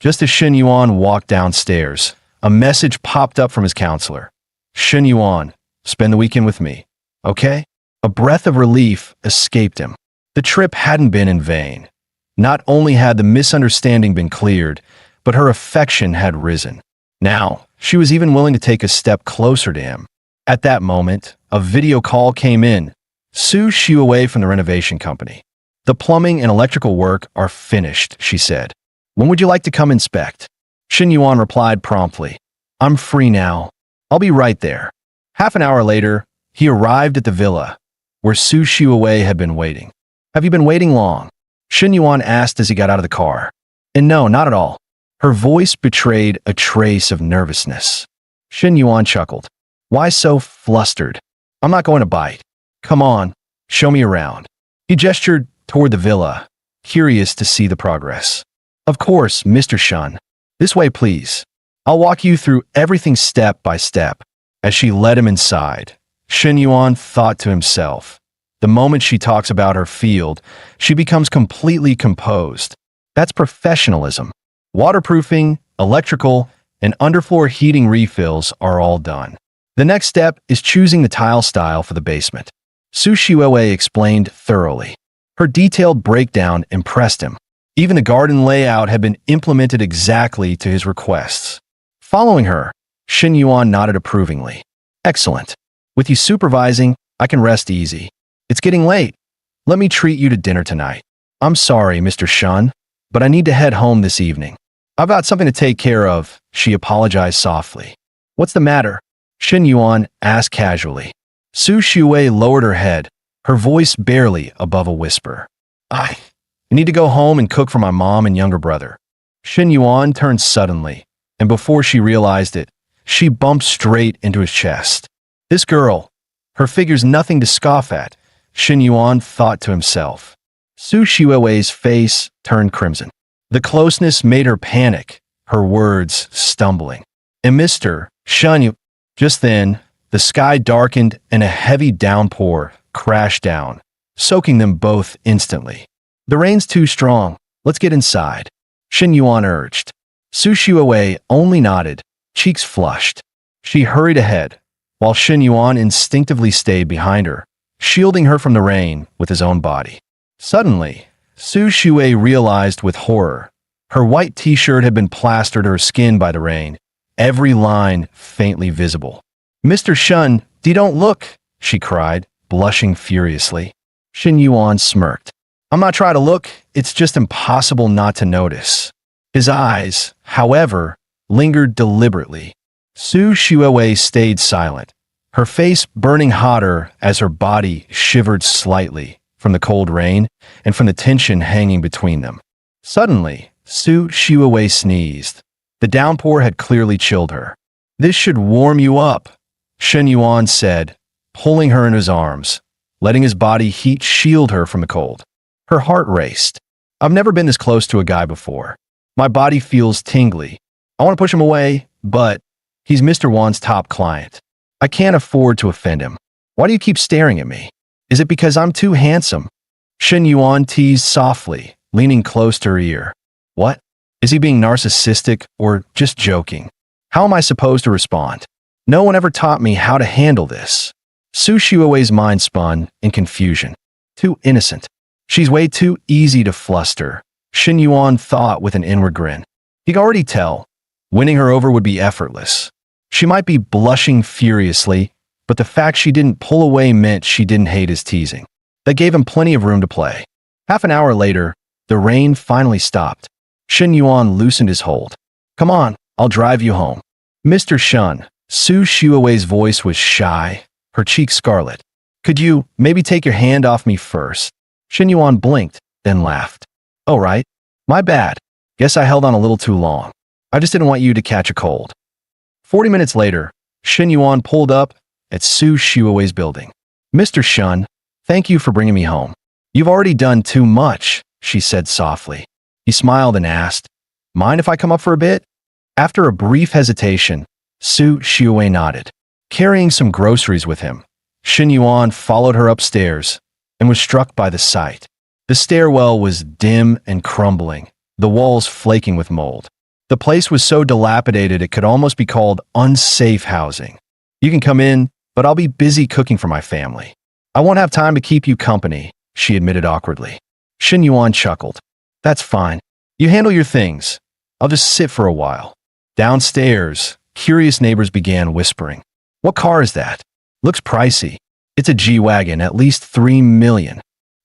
Just as Shen Yuan walked downstairs, a message popped up from his counselor. Shen Yuan, spend the weekend with me, okay? A breath of relief escaped him. The trip hadn't been in vain. Not only had the misunderstanding been cleared, but her affection had risen. Now, she was even willing to take a step closer to him. At that moment, a video call came in. Su Xiuwei from the renovation company. The plumbing and electrical work are finished, she said. When would you like to come inspect? Shen Yuan replied promptly. I'm free now. I'll be right there. Half an hour later, he arrived at the villa, where Su Xiuwei had been waiting. Have you been waiting long? Shen Yuan asked as he got out of the car. And no, not at all. Her voice betrayed a trace of nervousness. Shen Yuan chuckled. Why so flustered? I'm not going to bite. Come on, show me around. He gestured toward the villa, curious to see the progress. Of course, Mr. Shun. This way, please. I'll walk you through everything step by step. As she led him inside, Shen Yuan thought to himself. The moment she talks about her field, she becomes completely composed. That's professionalism. Waterproofing, electrical, and underfloor heating refills are all done. The next step is choosing the tile style for the basement. Su Shiwei explained thoroughly. Her detailed breakdown impressed him. Even the garden layout had been implemented exactly to his requests. Following her, Shen Yuan nodded approvingly. Excellent. With you supervising, I can rest easy. It's getting late. Let me treat you to dinner tonight. I'm sorry, Mr. Shun, but I need to head home this evening. I've got something to take care of, she apologized softly. What's the matter? Shen Yuan asked casually. Su Shiwei lowered her head, her voice barely above a whisper. I need to go home and cook for my mom and younger brother. Shen Yuan turned suddenly, and before she realized it, she bumped straight into his chest. This girl, her figure's nothing to scoff at, Shen Yuan thought to himself. Su Shiwei's face turned crimson. The closeness made her panic, her words stumbling. And Mr. Shun, just then, the sky darkened and a heavy downpour crashed down, soaking them both instantly. The rain's too strong. Let's get inside, Shen Yuan urged. Su Shiwei only nodded, cheeks flushed. She hurried ahead, while Shen Yuan instinctively stayed behind her, shielding her from the rain with his own body. Suddenly, Su Shiwei realized with horror. Her white t-shirt had been plastered to her skin by the rain, every line faintly visible. Mr. Shun, don't look, she cried, blushing furiously. Shen Yuan smirked. I'm not trying to look, it's just impossible not to notice. His eyes, however, lingered deliberately. Su Shiwei stayed silent, her face burning hotter as her body shivered slightly from the cold rain and from the tension hanging between them. Suddenly, Su Shiwei sneezed. The downpour had clearly chilled her. This should warm you up, Shen Yuan said, pulling her in his arms, letting his body heat shield her from the cold. Her heart raced. I've never been this close to a guy before. My body feels tingly. I want to push him away, but he's Mr. Wan's top client. I can't afford to offend him. Why do you keep staring at me? Is it because I'm too handsome? Shen Yuan teased softly, leaning close to her ear. What? Is he being narcissistic or just joking? How am I supposed to respond? No one ever taught me how to handle this. Su Shiwei's mind spun in confusion. Too innocent. She's way too easy to fluster, Shen Yuan thought with an inward grin. He could already tell. Winning her over would be effortless. She might be blushing furiously, but the fact she didn't pull away meant she didn't hate his teasing. That gave him plenty of room to play. Half an hour later, the rain finally stopped. Shen Yuan loosened his hold. Come on, I'll drive you home. Mr. Shun, Su Shiwei's voice was shy, her cheeks scarlet. Could you maybe take your hand off me first? Shen Yuan blinked, then laughed. Oh right, my bad. Guess I held on a little too long. I just didn't want you to catch a cold. 40 minutes later, Shen Yuan pulled up at Su Shiwei's building. Mr. Shun, thank you for bringing me home. You've already done too much, she said softly. He smiled and asked, mind if I come up for a bit? After a brief hesitation, Su Shiwei nodded. Carrying some groceries with him, Shen Yuan followed her upstairs and was struck by the sight. The stairwell was dim and crumbling, the walls flaking with mold. The place was so dilapidated it could almost be called unsafe housing. You can come in, but I'll be busy cooking for my family. I won't have time to keep you company, she admitted awkwardly. Shen Yuan chuckled. That's fine. You handle your things. I'll just sit for a while. Downstairs, curious neighbors began whispering. What car is that? Looks pricey. It's a G-Wagon, at least 3 million.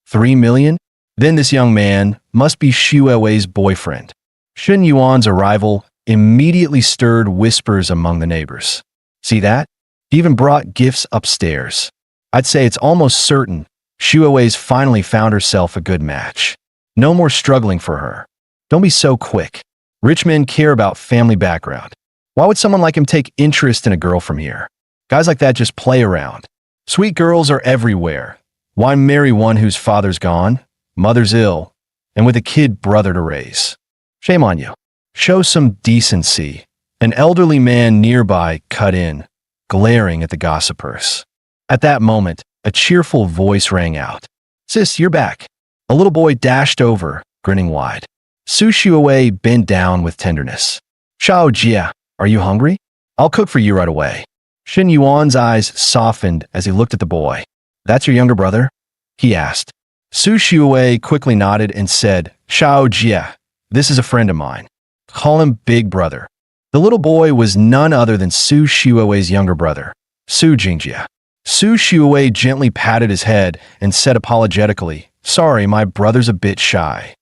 3 million? Then this young man must be Shiwei's boyfriend. Shen Yuan's arrival immediately stirred whispers among the neighbors. See that? He even brought gifts upstairs. I'd say it's almost certain Shiwei's finally found herself a good match. No more struggling for her. Don't be so quick. Rich men care about family background. Why would someone like him take interest in a girl from here? Guys like that just play around. Sweet girls are everywhere. Why marry one whose father's gone, mother's ill, and with a kid brother to raise? Shame on you. Show some decency. An elderly man nearby cut in, glaring at the gossipers. At that moment, a cheerful voice rang out. Sis, you're back. A little boy dashed over, grinning wide. Su Shiwei bent down with tenderness. Xiao Jia, Are you hungry? I'll cook for you right away. Shin Yuan's eyes softened as he looked at the boy. That's your younger brother? He asked. Su Xiuwei quickly nodded and said, Xiao Jie, this is a friend of mine. Call him Big Brother. The little boy was none other than Su Xiuwei's younger brother, Su Jingjie. Su Xiuwei gently patted his head and said apologetically, Sorry, my brother's a bit shy.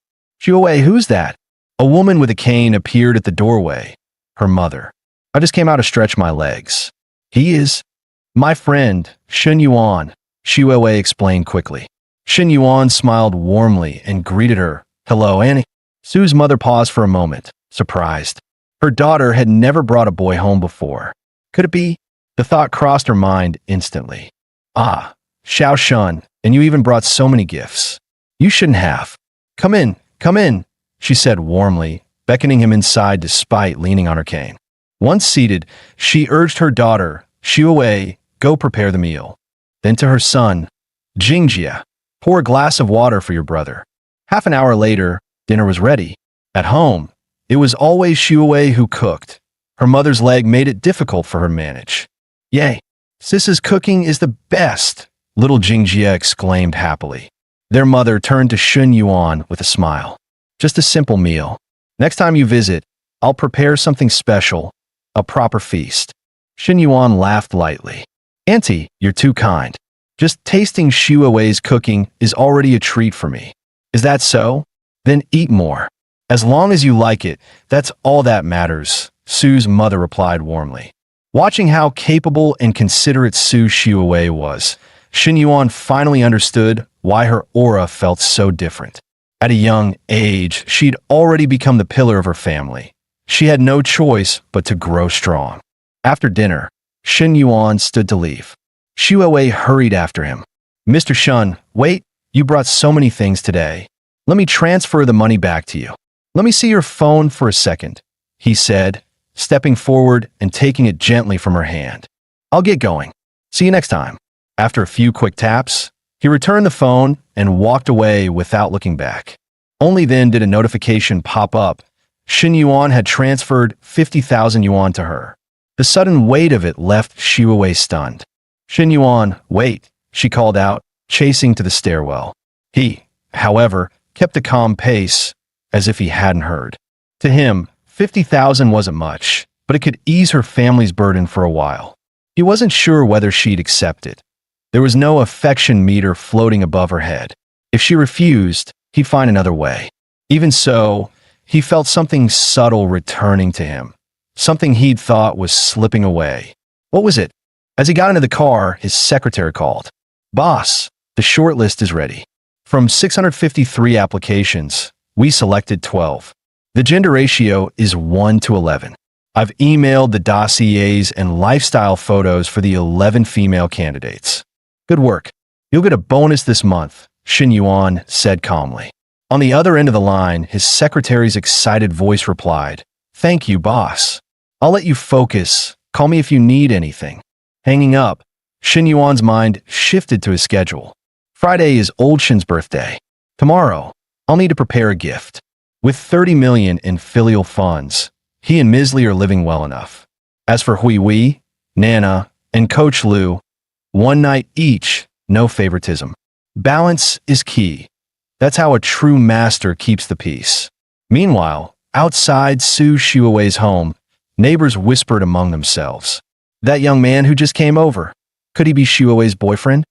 Xiuwei, who's that? A woman with a cane appeared at the doorway. Her mother. I just came out to stretch my legs. He is my friend, Shin Yuan, Xiuwei explained quickly. Shin Yuan smiled warmly and greeted her. Hello, Annie. Su's mother paused for a moment, surprised. Her daughter had never brought a boy home before. Could it be? The thought crossed her mind instantly. Ah, Xiao Shun, and you even brought so many gifts. You shouldn't have. Come in, she said warmly, beckoning him inside despite leaning on her cane. Once seated, she urged her daughter, Xiuwei, go prepare the meal. Then to her son, Jingjie, pour a glass of water for your brother. Half an hour later, dinner was ready. At home, it was always Xiuwei who cooked. Her mother's leg made it difficult for her to manage. Yay, Sis's cooking is the best, little Jingjie exclaimed happily. Their mother turned to Shin Yuan with a smile. Just a simple meal. Next time you visit, I'll prepare something special, a proper feast. Shin Yuan laughed lightly. Auntie, you're too kind. Just tasting Xiuwei's cooking is already a treat for me. Is that so? Then eat more. As long as you like it, that's all that matters, Su's mother replied warmly. Watching how capable and considerate Su Xiuwei was, Shin Yuan finally understood why her aura felt so different. At a young age, she'd already become the pillar of her family. She had no choice but to grow strong. After dinner, Shin Yuan stood to leave. Xiuwei hurried after him. Mr. Shun, wait, you brought so many things today. Let me transfer the money back to you. Let me see your phone for a second, he said, stepping forward and taking it gently from her hand. I'll get going. See you next time. After a few quick taps, he returned the phone and walked away without looking back. Only then did a notification pop up. Shin Yuan had transferred 50,000 yuan to her. The sudden weight of it left Xiuwei stunned. Shin Yuan, wait, she called out, chasing to the stairwell. He, however, kept a calm pace, as if he hadn't heard. To him, 50,000 wasn't much, but it could ease her family's burden for a while. He wasn't sure whether she'd accept it. There was no affection meter floating above her head. If she refused, he'd find another way. Even so, he felt something subtle returning to him, something he'd thought was slipping away. What was it? As he got into the car, his secretary called. Boss, the shortlist is ready. From 653 applications, we selected 12. The gender ratio is 1 to 11. I've emailed the dossiers and lifestyle photos for the 11 female candidates. Good work. You'll get a bonus this month, Shin Yuan said calmly. On the other end of the line, his secretary's excited voice replied, Thank you, boss. I'll let you focus. Call me if you need anything. Hanging up, Shin Yuan's mind shifted to his schedule. Friday is Old Shin's birthday. Tomorrow, I'll need to prepare a gift. With 30 million in filial funds, he and Ms. Li are living well enough. As for Hui Wei, Nana, and Coach Lu, one night each, no favoritism. Balance is key. That's how a true master keeps the peace. Meanwhile, outside Su Xiuwei's home, neighbors whispered among themselves. That young man who just came over, could he be Xiuwei's boyfriend?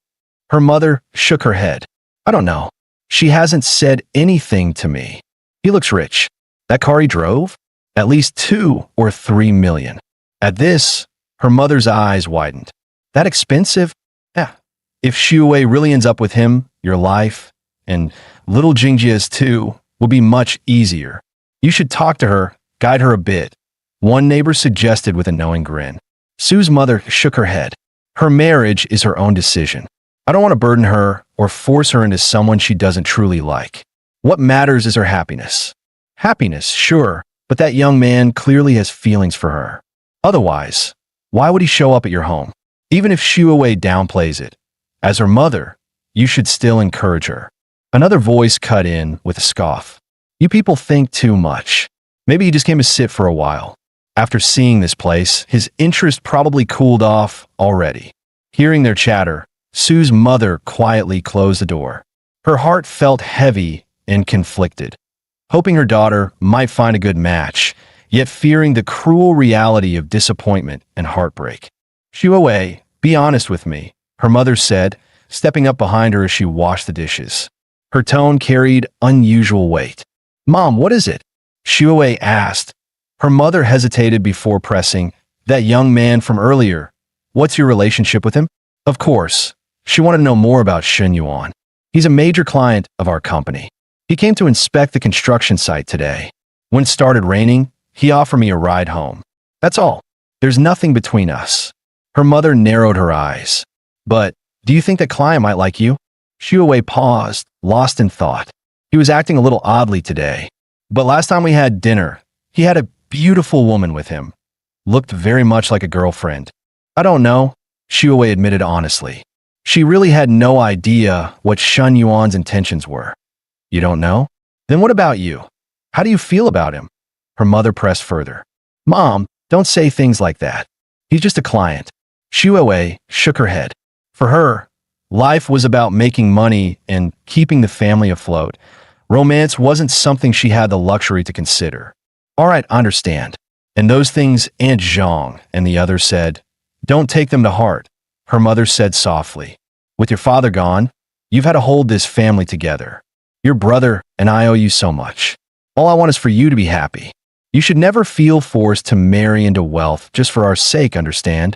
Her mother shook her head. I don't know. She hasn't said anything to me. He looks rich. That car he drove? At least 2 or 3 million. At this, her mother's eyes widened. That expensive? Yeah. If Xiuwei really ends up with him, your life, and little Jingjie's too, will be much easier. You should talk to her, guide her a bit, one neighbor suggested with a knowing grin. Su's mother shook her head. Her marriage is her own decision. I don't want to burden her or force her into someone she doesn't truly like. What matters is her happiness. Happiness, sure, but that young man clearly has feelings for her. Otherwise, why would he show up at your home? Even if Xiuwei downplays it, as her mother, you should still encourage her. Another voice cut in with a scoff. You people think too much. Maybe you just came to sit for a while. After seeing this place, his interest probably cooled off already. Hearing their chatter, Sue's mother quietly closed the door. Her heart felt heavy and conflicted, hoping her daughter might find a good match, yet fearing the cruel reality of disappointment and heartbreak. "Shuawei, be honest with me," her mother said, stepping up behind her as she washed the dishes. Her tone carried unusual weight. "Mom, what is it?" Shuawei asked. Her mother hesitated before pressing, "That young man from earlier. What's your relationship with him?" Of course, she wanted to know more about Shen Yuan. "He's a major client of our company. He came to inspect the construction site today. When it started raining, he offered me a ride home. That's all. There's nothing between us." Her mother narrowed her eyes. "But do you think that client might like you?" Shuawei paused, lost in thought. He was acting a little oddly today. "But last time we had dinner, he had a beautiful woman with him. Looked very much like a girlfriend." "I don't know," Shuawei admitted honestly. She really had no idea what Shen Yuan's intentions were. "You don't know? Then what about you? How do you feel about him?" Her mother pressed further. "Mom, don't say things like that. He's just a client." Shuawei shook her head. For her, life was about making money and keeping the family afloat. Romance wasn't something she had the luxury to consider. "All right, I understand." And those things Aunt Zhang and the others said, "Don't take them to heart," her mother said softly. "With your father gone, you've had to hold this family together. Your brother and I owe you so much. All I want is for you to be happy. You should never feel forced to marry into wealth just for our sake, understand?"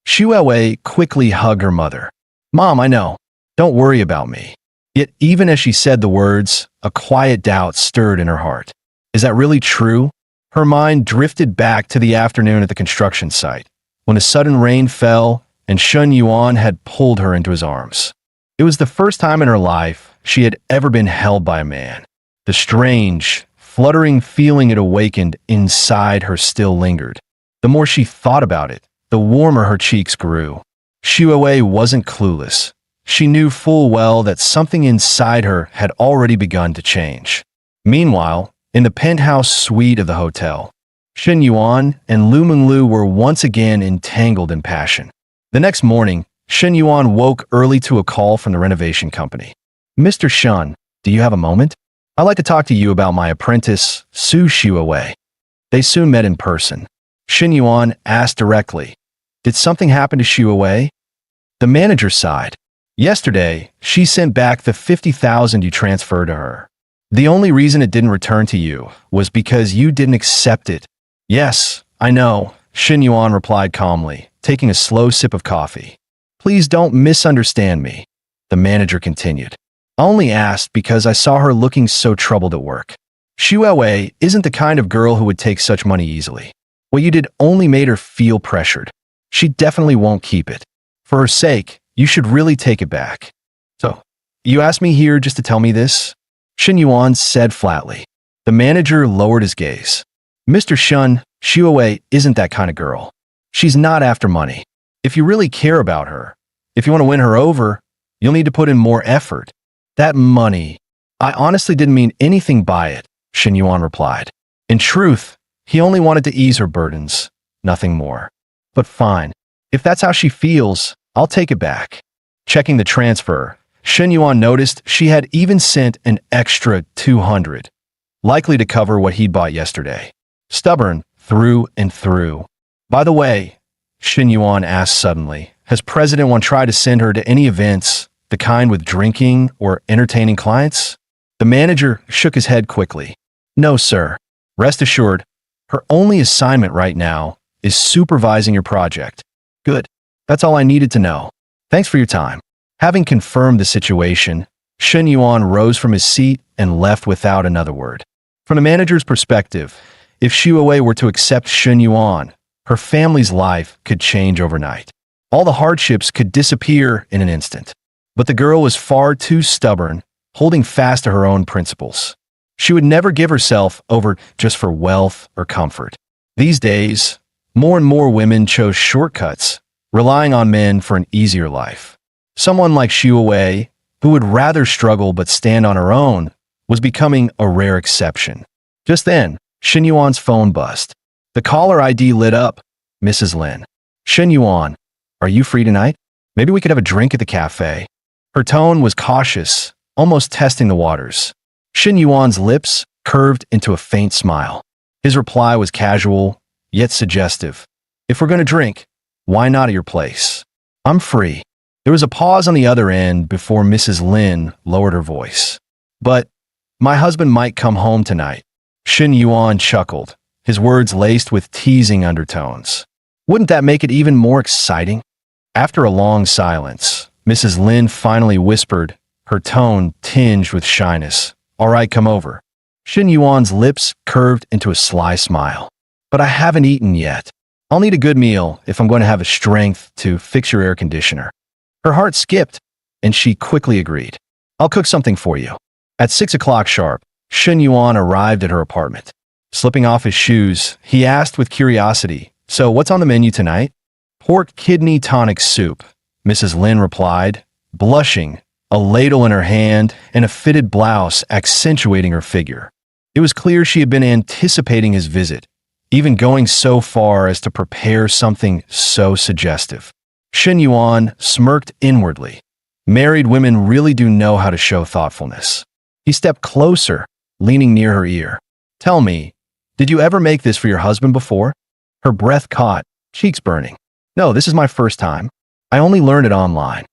Shuawei quickly hugged her mother. "Mom, I know. Don't worry about me." Yet even as she said the words, a quiet doubt stirred in her heart. Is that really true? Her mind drifted back to the afternoon at the construction site, when a sudden rain fell and Shen Yuan had pulled her into his arms. It was the first time in her life she had ever been held by a man. The strange, fluttering feeling it awakened inside her still lingered. The more she thought about it, the warmer her cheeks grew. Shuawei wasn't clueless. She knew full well that something inside her had already begun to change. Meanwhile, in the penthouse suite of the hotel, Shen Yuan and Lu Menglu were once again entangled in passion. The next morning, Shen Yuan woke early to a call from the renovation company. "Mr. Shen, do you have a moment? I'd like to talk to you about my apprentice, Su Shuawei." They soon met in person. Shen Yuan asked directly, "Did something happen to Shuawei?" The manager sighed. "Yesterday, she sent back the 50,000 you transferred to her. The only reason it didn't return to you was because you didn't accept it." "Yes, I know," Shen Yuan replied calmly, taking a slow sip of coffee. "Please don't misunderstand me," the manager continued. "I only asked because I saw her looking so troubled at work. Shuawei isn't the kind of girl who would take such money easily. What you did only made her feel pressured. She definitely won't keep it. For her sake, you should really take it back." "So, you asked me here just to tell me this?" Shen Yuan said flatly. The manager lowered his gaze. "Mr. Shen, Shuawei isn't that kind of girl. She's not after money. If you really care about her, if you want to win her over, you'll need to put in more effort. That money, I honestly didn't mean anything by it," Shen Yuan replied. In truth, he only wanted to ease her burdens, nothing more. "But fine, if that's how she feels, I'll take it back." Checking the transfer, Shen Yuan noticed she had even sent an extra 200, likely to cover what he'd bought yesterday. Stubborn through and through. "By the way," Shen Yuan asked suddenly, "has President Wan tried to send her to any events, the kind with drinking or entertaining clients?" The manager shook his head quickly. "No, sir. Rest assured, her only assignment right now is supervising your project." "Good. That's all I needed to know. Thanks for your time." Having confirmed the situation, Shen Yuan rose from his seat and left without another word. From the manager's perspective, if Shuawei were to accept Shen Yuan, her family's life could change overnight. All the hardships could disappear in an instant. But the girl was far too stubborn, holding fast to her own principles. She would never give herself over just for wealth or comfort. These days, more and more women chose shortcuts, relying on men for an easier life. Someone like Shuawei, who would rather struggle but stand on her own, was becoming a rare exception. Just then, Shen Yuan's phone buzzed. The caller ID lit up. Mrs. Lin. Shen Yuan, are you free tonight? Maybe we could have a drink at the cafe. Her tone was cautious, almost testing the waters. Shen Yuan's lips curved into a faint smile. His reply was casual, yet suggestive. If we're going to drink, why not at your place? I'm free. There was a pause on the other end before Mrs. Lin lowered her voice. But my husband might come home tonight. Shen Yuan chuckled, his words laced with teasing undertones. Wouldn't that make it even more exciting? After a long silence, Mrs. Lin finally whispered, her tone tinged with shyness. All right, come over. Shen Yuan's lips curved into a sly smile. But I haven't eaten yet. I'll need a good meal if I'm going to have the strength to fix your air conditioner. Her heart skipped, and she quickly agreed. I'll cook something for you. At 6 o'clock sharp, Shen Yuan arrived at her apartment. Slipping off his shoes, he asked with curiosity, So what's on the menu tonight? Pork kidney tonic soup, Mrs. Lin replied, blushing, a ladle in her hand and a fitted blouse accentuating her figure. It was clear she had been anticipating his visit, even going so far as to prepare something so suggestive. Shen Yuan smirked inwardly. Married women really do know how to show thoughtfulness. He stepped closer, leaning near her ear. Tell me, did you ever make this for your husband before? Her breath caught, cheeks burning. No, this is my first time. I only learned it online.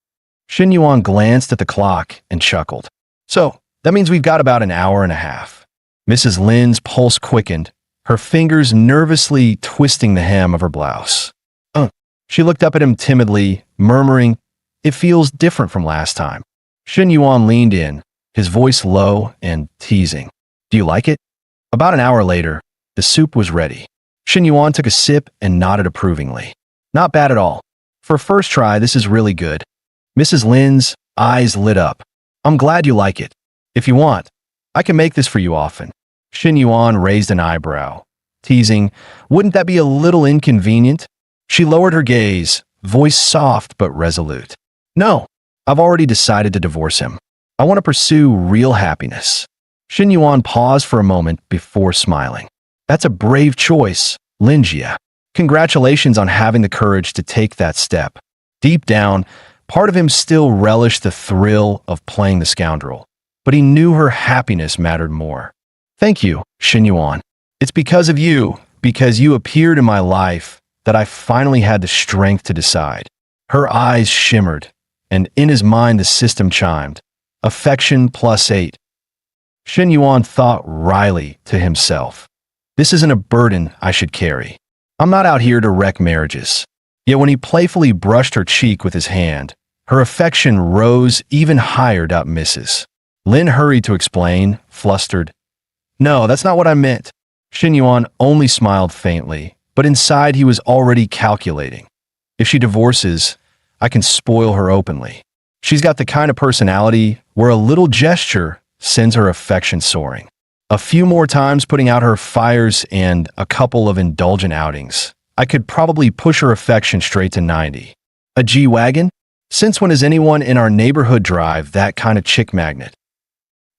Shen Yuan glanced at the clock and chuckled. So, that means we've got about an hour and a half. Mrs. Lin's pulse quickened, her fingers nervously twisting the hem of her blouse. She looked up at him timidly, murmuring, It feels different from last time. Shen Yuan leaned in, his voice low and teasing. Do you like it? About an hour later, the soup was ready. Shen Yuan took a sip and nodded approvingly. Not bad at all. For a first try, this is really good. Mrs. Lin's eyes lit up. I'm glad you like it. If you want, I can make this for you often. Shen Yuan raised an eyebrow, teasing, Wouldn't that be a little inconvenient? She lowered her gaze, voice soft but resolute. No, I've already decided to divorce him. I want to pursue real happiness. Shen Yuan paused for a moment before smiling. That's a brave choice, Linjia. Congratulations on having the courage to take that step. Deep down, part of him still relished the thrill of playing the scoundrel, but he knew her happiness mattered more. Thank you, Shen Yuan. It's because of you, because you appeared in my life, that I finally had the strength to decide. Her eyes shimmered, and in his mind the system chimed. Affection +8. Shen Yuan thought wryly to himself. This isn't a burden I should carry. I'm not out here to wreck marriages. Yet when he playfully brushed her cheek with his hand, her affection rose even higher. Mrs. Lin hurried to explain, flustered. No, that's not what I meant. Shen Yuan only smiled faintly, but inside he was already calculating. If she divorces, I can spoil her openly. She's got the kind of personality where a little gesture sends her affection soaring. A few more times putting out her fires and a couple of indulgent outings, I could probably push her affection straight to 90. A G-Wagon? Since when has anyone in our neighborhood drive that kind of chick magnet?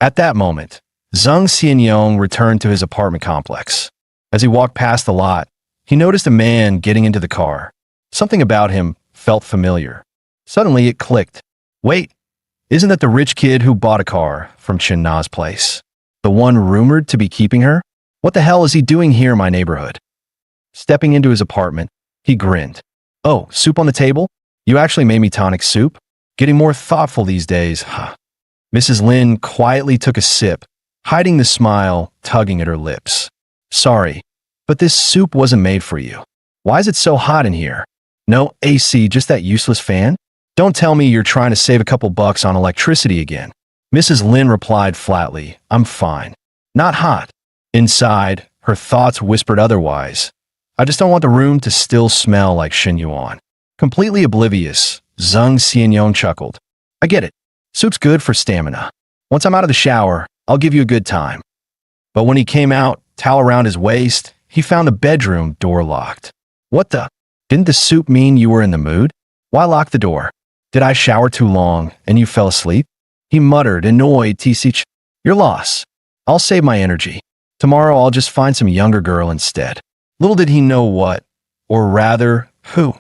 At that moment, Zhang Xianyong returned to his apartment complex. As he walked past the lot, he noticed a man getting into the car. Something about him felt familiar. Suddenly it clicked. Wait, isn't that the rich kid who bought a car from Chen Na's place? The one rumored to be keeping her? What the hell is he doing here in my neighborhood? Stepping into his apartment, he grinned. Oh, soup on the table? You actually made me tonic soup? Getting more thoughtful these days, huh? Mrs. Lin quietly took a sip, hiding the smile tugging at her lips. Sorry, but this soup wasn't made for you. Why is it so hot in here? No AC, just that useless fan? Don't tell me you're trying to save a couple bucks on electricity again. Mrs. Lin replied flatly, I'm fine. Not hot. Inside, her thoughts whispered otherwise. I just don't want the room to still smell like Shen Yuan. Completely oblivious, Zhang Xianyong chuckled. I get it. Soup's good for stamina. Once I'm out of the shower, I'll give you a good time. But when he came out, towel around his waist, he found the bedroom door locked. What the? Didn't the soup mean you were in the mood? Why lock the door? Did I shower too long and you fell asleep? He muttered, annoyed, TC. Your loss. I'll save my energy. Tomorrow I'll just find some younger girl instead. Little did he know what, or rather, who,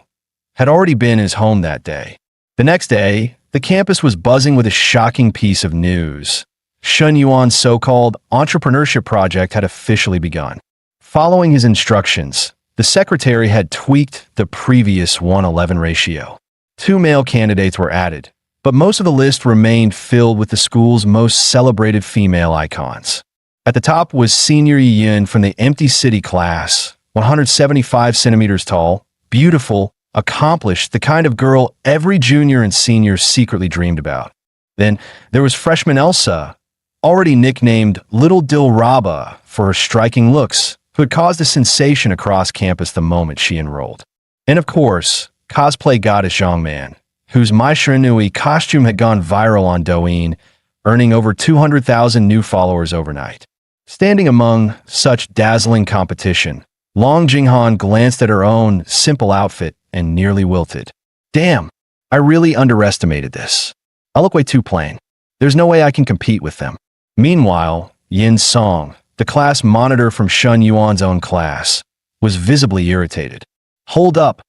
had already been his home that day. The next day, the campus was buzzing with a shocking piece of news. Shun Yuan's so-called entrepreneurship project had officially begun. Following his instructions, the secretary had tweaked the previous 1:11 ratio. 2 male candidates were added, but most of the list remained filled with the school's most celebrated female icons. At the top was Senior Yin from the Empty City class, 175 centimeters tall, beautiful, accomplished, the kind of girl every junior and senior secretly dreamed about. Then there was freshman Elsa, already nicknamed Little Dilraba for her striking looks, who had caused a sensation across campus the moment she enrolled. And of course, cosplay goddess Zhongman, whose Mai Shiranui costume had gone viral on Douyin, earning over 200,000 new followers overnight. Standing among such dazzling competition, Long Jinghan glanced at her own simple outfit and nearly wilted. Damn, I really underestimated this. I look way too plain. There's no way I can compete with them. Meanwhile, Yin Song, the class monitor from Shun Yuan's own class, was visibly irritated. Hold up.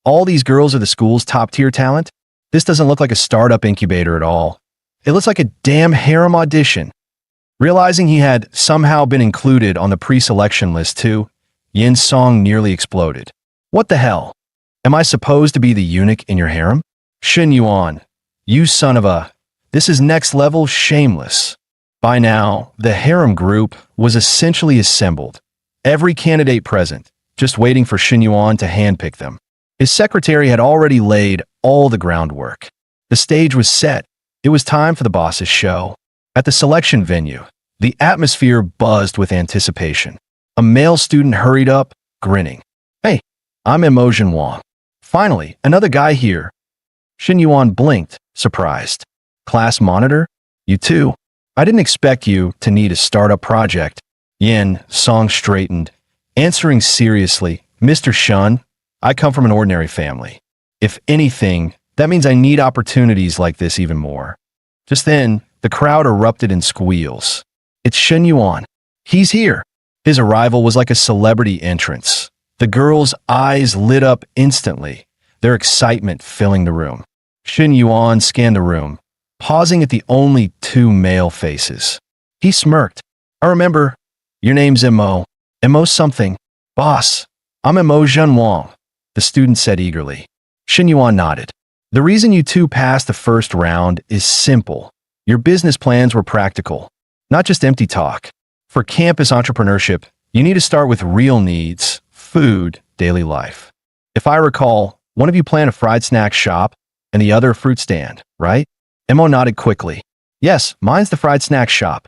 All these girls are the school's top-tier talent? This doesn't look like a startup incubator at all. It looks like a damn harem audition. Realizing he had somehow been included on the pre-selection list too, Yin Song nearly exploded. What the hell? Am I supposed to be the eunuch in your harem? Shun Yuan, you son of a... This is next-level shameless. By now, the harem group was essentially assembled. Every candidate present, just waiting for Shun Yuan to handpick them. His secretary had already laid all the groundwork. The stage was set. It was time for the boss's show. At the selection venue, the atmosphere buzzed with anticipation. A male student hurried up, grinning. Hey, I'm Imogen Wang. Finally, another guy here. Shun Yuan blinked, surprised. Class monitor? You too? I didn't expect you to need a startup project. Yin Song straightened, answering seriously, Mr. Shun, I come from an ordinary family. If anything, that means I need opportunities like this even more. Just then, the crowd erupted in squeals. It's Shun Yuan. He's here. His arrival was like a celebrity entrance. The girls' eyes lit up instantly, their excitement filling the room. Shun Yuan scanned the room, pausing at the only 2 male faces. He smirked. I remember. Your name's Mo. Mo something. Boss, I'm Imogen Wang, the student said eagerly. Shun Yuan nodded. The reason you two passed the first round is simple. Your business plans were practical, not just empty talk. For campus entrepreneurship, you need to start with real needs, food, daily life. If I recall, one of you planned a fried snack shop and the other a fruit stand, right? Mo nodded quickly. Yes, mine's the fried snack shop.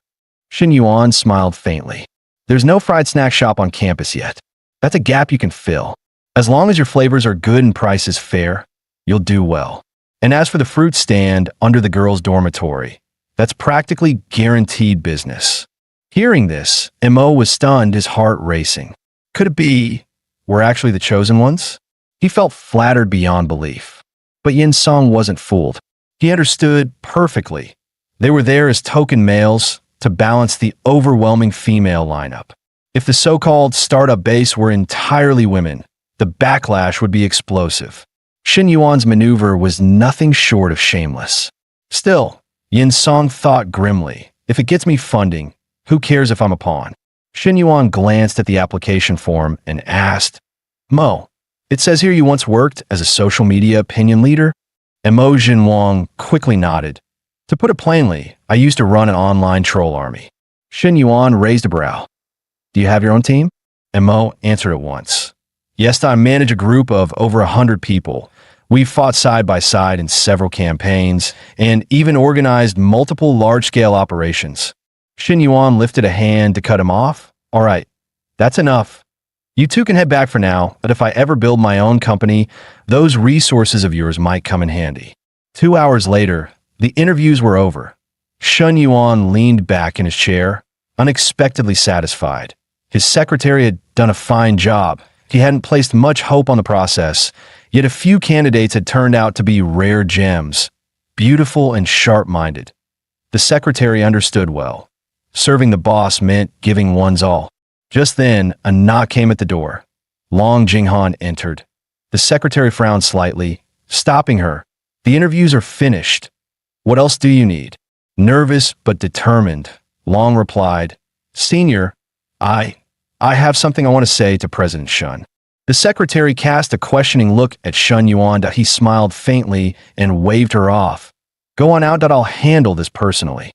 Shun Yuan smiled faintly. There's no fried snack shop on campus yet. That's a gap you can fill. As long as your flavors are good and price is fair, you'll do well. And as for the fruit stand under the girls' dormitory, that's practically guaranteed business. Hearing this, Mo was stunned, his heart racing. Could it be we're actually the chosen ones? He felt flattered beyond belief. But Yin Song wasn't fooled. He understood perfectly. They were there as token males to balance the overwhelming female lineup. If the so-called startup base were entirely women, the backlash would be explosive. Shun Yuan's maneuver was nothing short of shameless. Still, Yin Song thought grimly, if it gets me funding, who cares if I'm a pawn? Shun Yuan glanced at the application form and asked, Mo, it says here you once worked as a social media opinion leader? Imogen Wang quickly nodded. To put it plainly, I used to run an online troll army. Shun Yuan raised a brow. Do you have your own team? Mo answered at once. Yes, I manage a group of over 100 people. We've fought side by side in several campaigns and even organized multiple large-scale operations. Shun Yuan lifted a hand to cut him off. All right, that's enough. You two can head back for now, but if I ever build my own company, those resources of yours might come in handy. 2 hours later, the interviews were over. Shun Yuan leaned back in his chair, unexpectedly satisfied. His secretary had done a fine job. He hadn't placed much hope on the process, yet a few candidates had turned out to be rare gems, beautiful and sharp-minded. The secretary understood well. Serving the boss meant giving one's all. Just then, a knock came at the door. Long Jinghan entered. The secretary frowned slightly, stopping her. The interviews are finished. What else do you need? Nervous but determined, Long replied, Senior, I have something I want to say to President Shun. The secretary cast a questioning look at Shun Yuan. He smiled faintly and waved her off. Go on out. I'll handle this personally.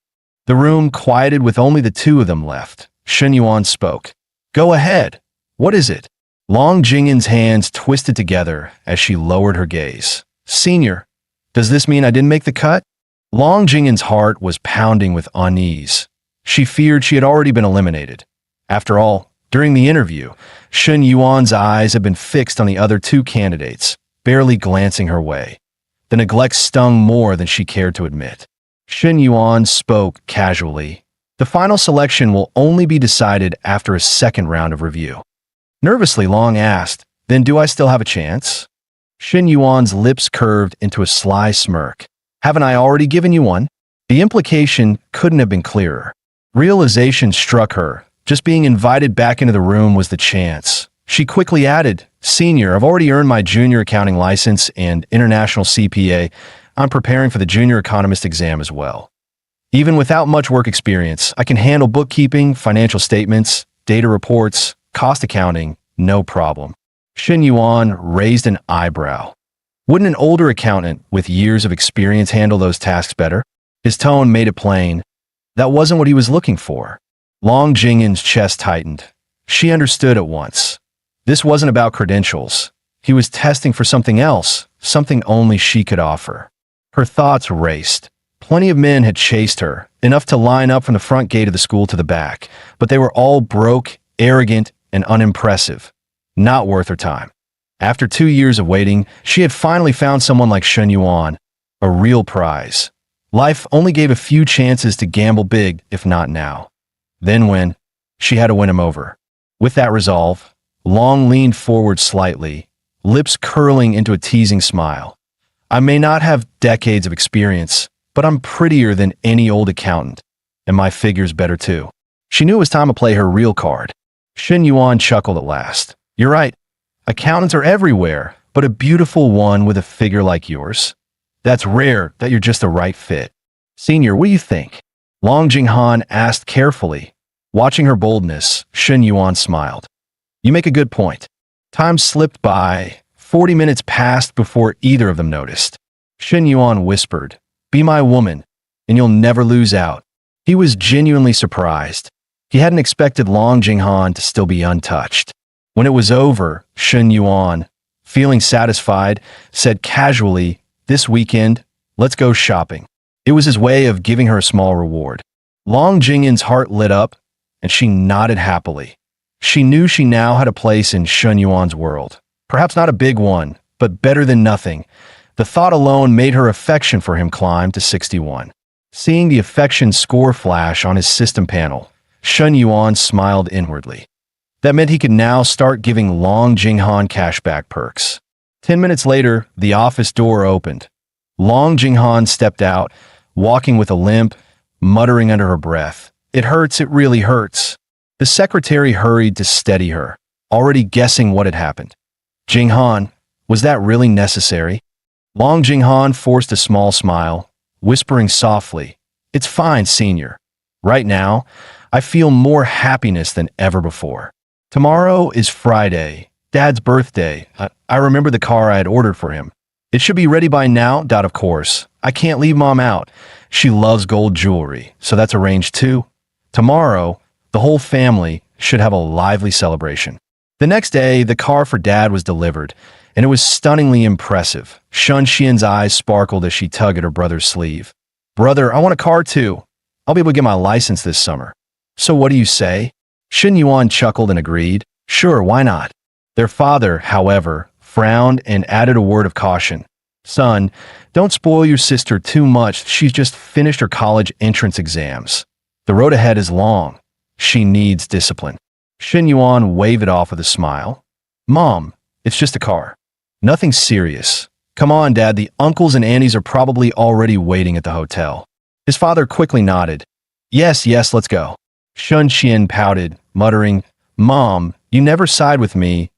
The room quieted with only the two of them left. Shun Yuan spoke. Go ahead. What is it? Long Jingyan's hands twisted together as she lowered her gaze. Senior, does this mean I didn't make the cut? Long Jingyan's heart was pounding with unease. She feared she had already been eliminated. After all, during the interview, Shun Yuan's eyes had been fixed on the other two candidates, barely glancing her way. The neglect stung more than she cared to admit. Shun Yuan spoke casually. The final selection will only be decided after a second round of review. Nervously, Long asked, Then do I still have a chance? Shun Yuan's lips curved into a sly smirk. Haven't I already given you one? The implication couldn't have been clearer. Realization struck her. Just being invited back into the room was the chance. She quickly added, Senior, I've already earned my junior accounting license and international CPA. I'm preparing for the junior economist exam as well. Even without much work experience, I can handle bookkeeping, financial statements, data reports, cost accounting, no problem. Shun Yuan raised an eyebrow. Wouldn't an older accountant with years of experience handle those tasks better? His tone made it plain. That wasn't what he was looking for. Long Jingyan's chest tightened. She understood at once. This wasn't about credentials. He was testing for something else, something only she could offer. Her thoughts raced. Plenty of men had chased her, enough to line up from the front gate of the school to the back, but they were all broke, arrogant, and unimpressive. Not worth her time. After 2 years of waiting, she had finally found someone like Shun Yuan, a real prize. Life only gave a few chances to gamble big, if not now. Then when, she had to win him over. With that resolve, Long leaned forward slightly, lips curling into a teasing smile. I may not have decades of experience, but I'm prettier than any old accountant, and my figure's better too. She knew it was time to play her real card. Shun Yuan chuckled at last. You're right. Accountants are everywhere, but a beautiful one with a figure like yours. That's rare that you're just the right fit. Senior, what do you think? Long Jinghan asked carefully. Watching her boldness, Shun Yuan smiled. You make a good point. Time slipped by. 40 minutes passed before either of them noticed. Shun Yuan whispered, Be my woman, and you'll never lose out. He was genuinely surprised. He hadn't expected Long Jinghan to still be untouched. When it was over, Shun Yuan, feeling satisfied, said casually, This weekend, let's go shopping. It was his way of giving her a small reward. Long Jingyan's heart lit up, and she nodded happily. She knew she now had a place in Shun Yuan's world. Perhaps not a big one, but better than nothing. The thought alone made her affection for him climb to 61. Seeing the affection score flash on his system panel, Shun Yuan smiled inwardly. That meant he could now start giving Long Jinghan cashback perks. 10 minutes later, the office door opened. Long Jinghan stepped out, walking with a limp, muttering under her breath. It hurts, it really hurts. The secretary hurried to steady her, already guessing what had happened. Jinghan, was that really necessary? Long Jinghan forced a small smile, whispering softly, It's fine, Senior. Right now, I feel more happiness than ever before. Tomorrow is Friday, Dad's birthday. I remember the car I had ordered for him. It should be ready by now, of course. I can't leave Mom out. She loves gold jewelry, so that's arranged too. Tomorrow, the whole family should have a lively celebration. The next day, the car for Dad was delivered, and it was stunningly impressive. Shun Xian's eyes sparkled as she tugged at her brother's sleeve. Brother, I want a car too. I'll be able to get my license this summer. So what do you say? Shun Yuan chuckled and agreed. Sure, why not? Their father, however, frowned and added a word of caution. Son, don't spoil your sister too much. She's just finished her college entrance exams. The road ahead is long. She needs discipline. Shun Yuan waved it off with a smile. Mom, it's just a car. Nothing serious. Come on, Dad, the uncles and aunties are probably already waiting at the hotel. His father quickly nodded. Yes, let's go. Shun Xian pouted, muttering, Mom, you never side with me.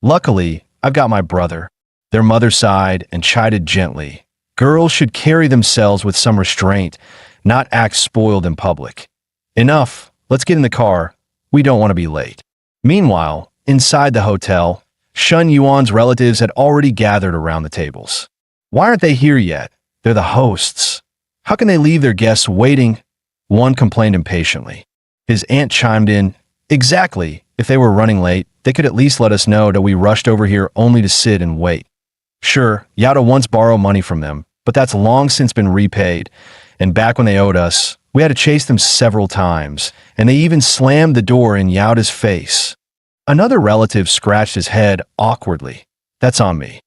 Luckily, I've got my brother. Their mother sighed and chided gently. Girls should carry themselves with some restraint, not act spoiled in public. Enough, let's get in the car. We don't want to be late. Meanwhile, inside the hotel, Shun Yuan's relatives had already gathered around the tables. Why aren't they here yet? They're the hosts. How can they leave their guests waiting? One complained impatiently. His aunt chimed in, exactly. If they were running late, they could at least let us know that we rushed over here only to sit and wait. Sure, Yada once borrowed money from them, but that's long since been repaid. And back when they owed us, we had to chase them several times, and they even slammed the door in Yada's face. Another relative scratched his head awkwardly. That's on me.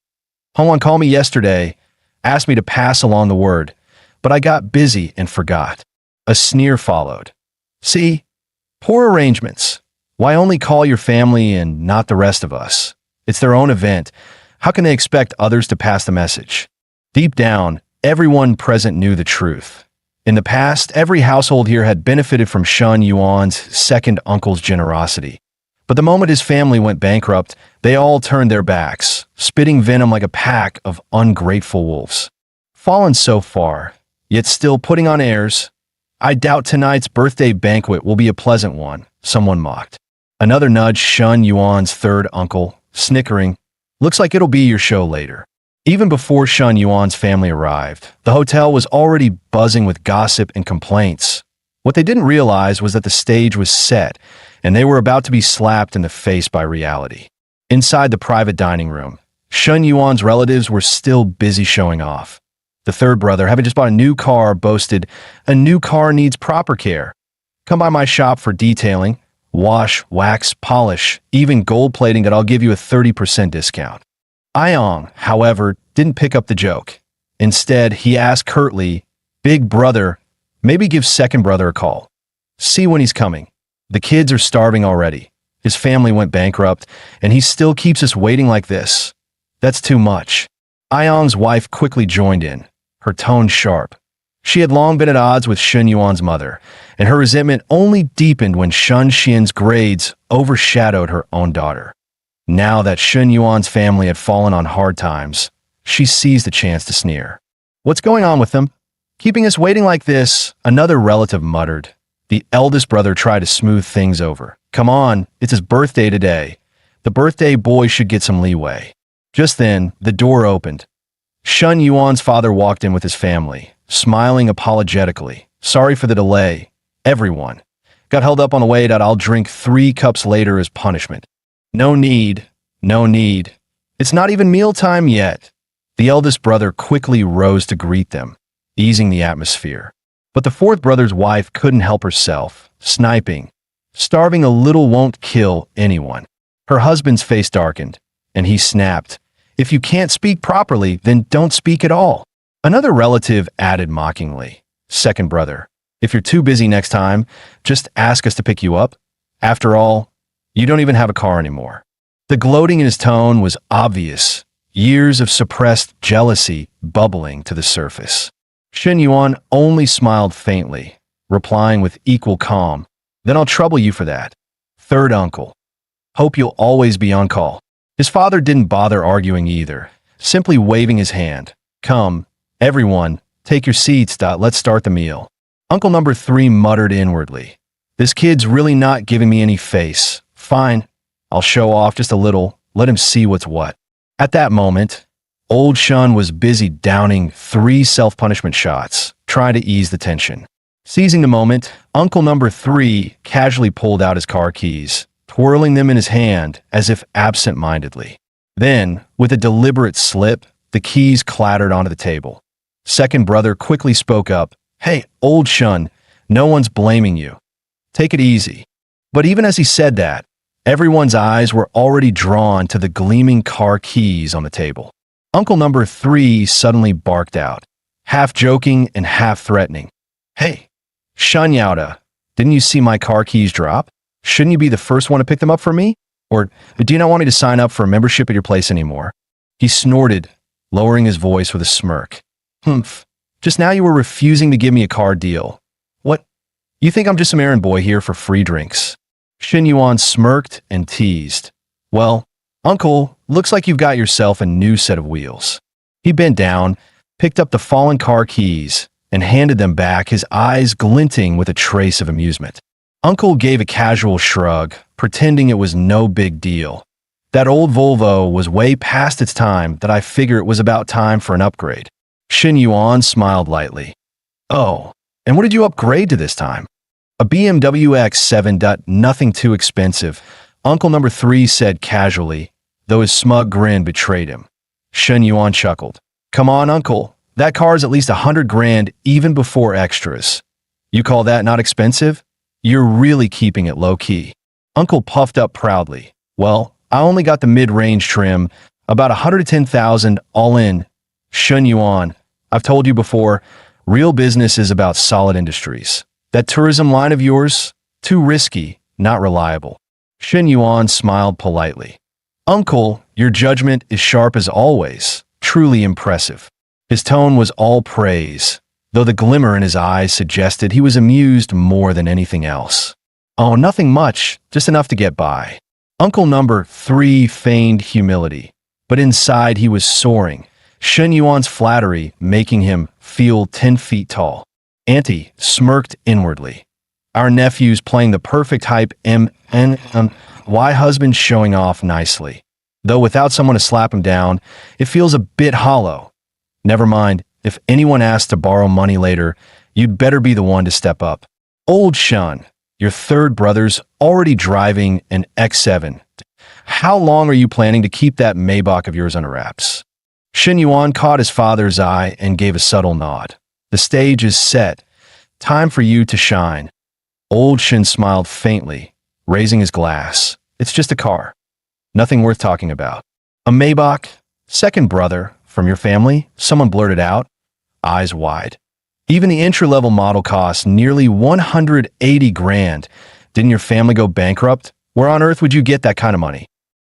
Hongwan called me yesterday, asked me to pass along the word, but I got busy and forgot. A sneer followed. See? Poor arrangements. Why only call your family and not the rest of us? It's their own event. How can they expect others to pass the message? Deep down, everyone present knew the truth. In the past, every household here had benefited from Shun Yuan's second uncle's generosity. But the moment his family went bankrupt, they all turned their backs, spitting venom like a pack of ungrateful wolves. Fallen so far, yet still putting on airs. I doubt tonight's birthday banquet will be a pleasant one, someone mocked. Another nudged Shun Yuan's third uncle, snickering. Looks like it'll be your show later. Even before Shun Yuan's family arrived, the hotel was already buzzing with gossip and complaints. What they didn't realize was that the stage was set, and they were about to be slapped in the face by reality. Inside the private dining room, Shun Yuan's relatives were still busy showing off. The third brother, having just bought a new car, boasted, "A new car needs proper care. Come by my shop for detailing, wash, wax, polish, even gold plating that I'll give you a 30% discount." Ayong, however, didn't pick up the joke. Instead, he asked curtly, "Big brother, maybe give second brother a call. See when he's coming. The kids are starving already. His family went bankrupt, and he still keeps us waiting like this. That's too much." Ayong's wife quickly joined in, her tone sharp. She had long been at odds with Shun Yuan's mother, and her resentment only deepened when Shun Xian's grades overshadowed her own daughter. Now that Shun Yuan's family had fallen on hard times, she seized the chance to sneer. "What's going on with them? Keeping us waiting like this," another relative muttered. The eldest brother tried to smooth things over. "Come on, it's his birthday today. The birthday boy should get some leeway." Just then, the door opened. Shun Yuan's father walked in with his family, smiling apologetically. "Sorry for the delay, everyone. Got held up on the way that I'll drink 3 cups later as punishment." "No need, no need. It's not even mealtime yet." The eldest brother quickly rose to greet them, easing the atmosphere. But the fourth brother's wife couldn't help herself, sniping. "Starving a little won't kill anyone." Her husband's face darkened, and he snapped, "If you can't speak properly, then don't speak at all." Another relative added mockingly, "Second brother, if you're too busy next time, just ask us to pick you up. After all, you don't even have a car anymore." The gloating in his tone was obvious, years of suppressed jealousy bubbling to the surface. Shun Yuan only smiled faintly, replying with equal calm, "Then I'll trouble you for that. Third uncle. Hope you'll always be on call." His father didn't bother arguing either, simply waving his hand. "Come, everyone, take your seats. Let's start the meal." Uncle number 3 muttered inwardly, "This kid's really not giving me any face. Fine, I'll show off just a little, let him see what's what." At that moment, old Shun was busy downing 3 self-punishment shots, trying to ease the tension. Seizing the moment, Uncle number 3 casually pulled out his car keys, twirling them in his hand as if absent-mindedly. Then, with a deliberate slip, the keys clattered onto the table. Second brother quickly spoke up, "Hey, old Shun, no one's blaming you. Take it easy." But even as he said that, everyone's eyes were already drawn to the gleaming car keys on the table. Uncle number 3 suddenly barked out, half joking and half threatening. "Hey, Shun Yada, didn't you see my car keys drop? Shouldn't you be the first one to pick them up for me? Or do you not want me to sign up for a membership at your place anymore?" He snorted, lowering his voice with a smirk. "Humph, just now you were refusing to give me a car deal. What? You think I'm just some errand boy here for free drinks?" Shun Yuan smirked and teased. "Well, Uncle, looks like you've got yourself a new set of wheels. He bent down, picked up the fallen car keys, and handed them back, his eyes glinting with a trace of amusement. Uncle gave a casual shrug, pretending it was no big deal. That old Volvo was way past its time that I figure it was about time for an upgrade. Shin Yuan smiled lightly. Oh, and what did you upgrade to this time? A BMW X7. Nothing too expensive, Uncle number 3 said casually, though his smug grin betrayed him. Shen Yuan chuckled. Come on, Uncle. That car's at least 100 grand even before extras. You call that not expensive? You're really keeping it low-key. Uncle puffed up proudly. Well, I only got the mid-range trim, about 110,000 all in. Shen Yuan, I've told you before, real business is about solid industries. That tourism line of yours, too risky, not reliable. Shen Yuan smiled politely. Uncle, your judgment is sharp as always, truly impressive. His tone was all praise, though the glimmer in his eyes suggested he was amused more than anything else. Oh, nothing much, just enough to get by. Uncle number 3 feigned humility, but inside he was soaring, Shen Yuan's flattery making him feel 10 feet tall. Auntie smirked inwardly. Our nephew's playing the perfect hype MNY husband showing off nicely. Though without someone to slap him down, it feels a bit hollow. Never mind, if anyone asks to borrow money later, you'd better be the one to step up. Old Shun, your third brother's already driving an X7. How long are you planning to keep that Maybach of yours under wraps? Shen Yuan caught his father's eye and gave a subtle nod. The stage is set. Time for you to shine. Old Shin smiled faintly, raising his glass. It's just a car. Nothing worth talking about. A Maybach? Second brother? From your family? Someone blurted out, eyes wide. Even the entry-level model costs nearly 180 grand. Didn't your family go bankrupt? Where on earth would you get that kind of money?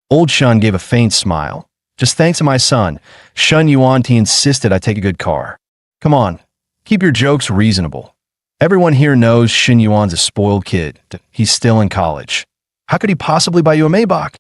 Old Shun gave a faint smile. Just thanks to my son, Shun Yuan, he insisted I take a good car. Come on, keep your jokes reasonable. Everyone here knows Shin Yuan's a spoiled kid. He's still in college. How could he possibly buy you a Maybach?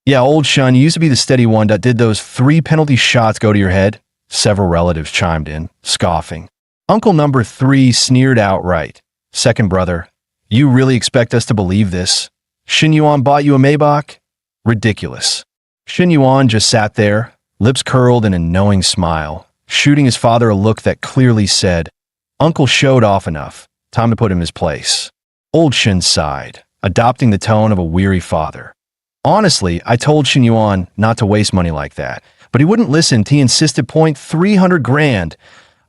Yeah, old Shun, you used to be the steady one. Did those 3 penalty shots go to your head? Several relatives chimed in, scoffing. Uncle number 3 sneered outright. Second brother, you really expect us to believe this? Shin Yuan bought you a Maybach? Ridiculous. Shin Yuan just sat there, lips curled in a knowing smile, shooting his father a look that clearly said, Uncle showed off enough. Time to put him in his place. Old Shin sighed, adopting the tone of a weary father. Honestly, I told Shin Yuan not to waste money like that, but he wouldn't listen. He insisted, point 300 grand.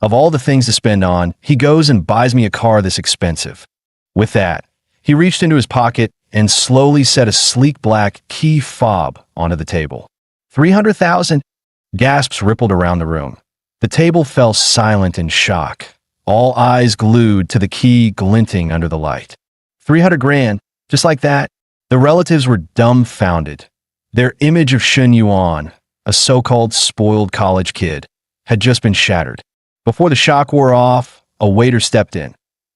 Of all the things to spend on, he goes and buys me a car this expensive. With that, he reached into his pocket and slowly set a sleek black key fob onto the table. 300,000? Gasps rippled around the room. The table fell silent in shock, all eyes glued to the key glinting under the light. 300 grand, just like that? The relatives were dumbfounded. Their image of Shen Yuan, a so-called spoiled college kid, had just been shattered. Before the shock wore off, a waiter stepped in.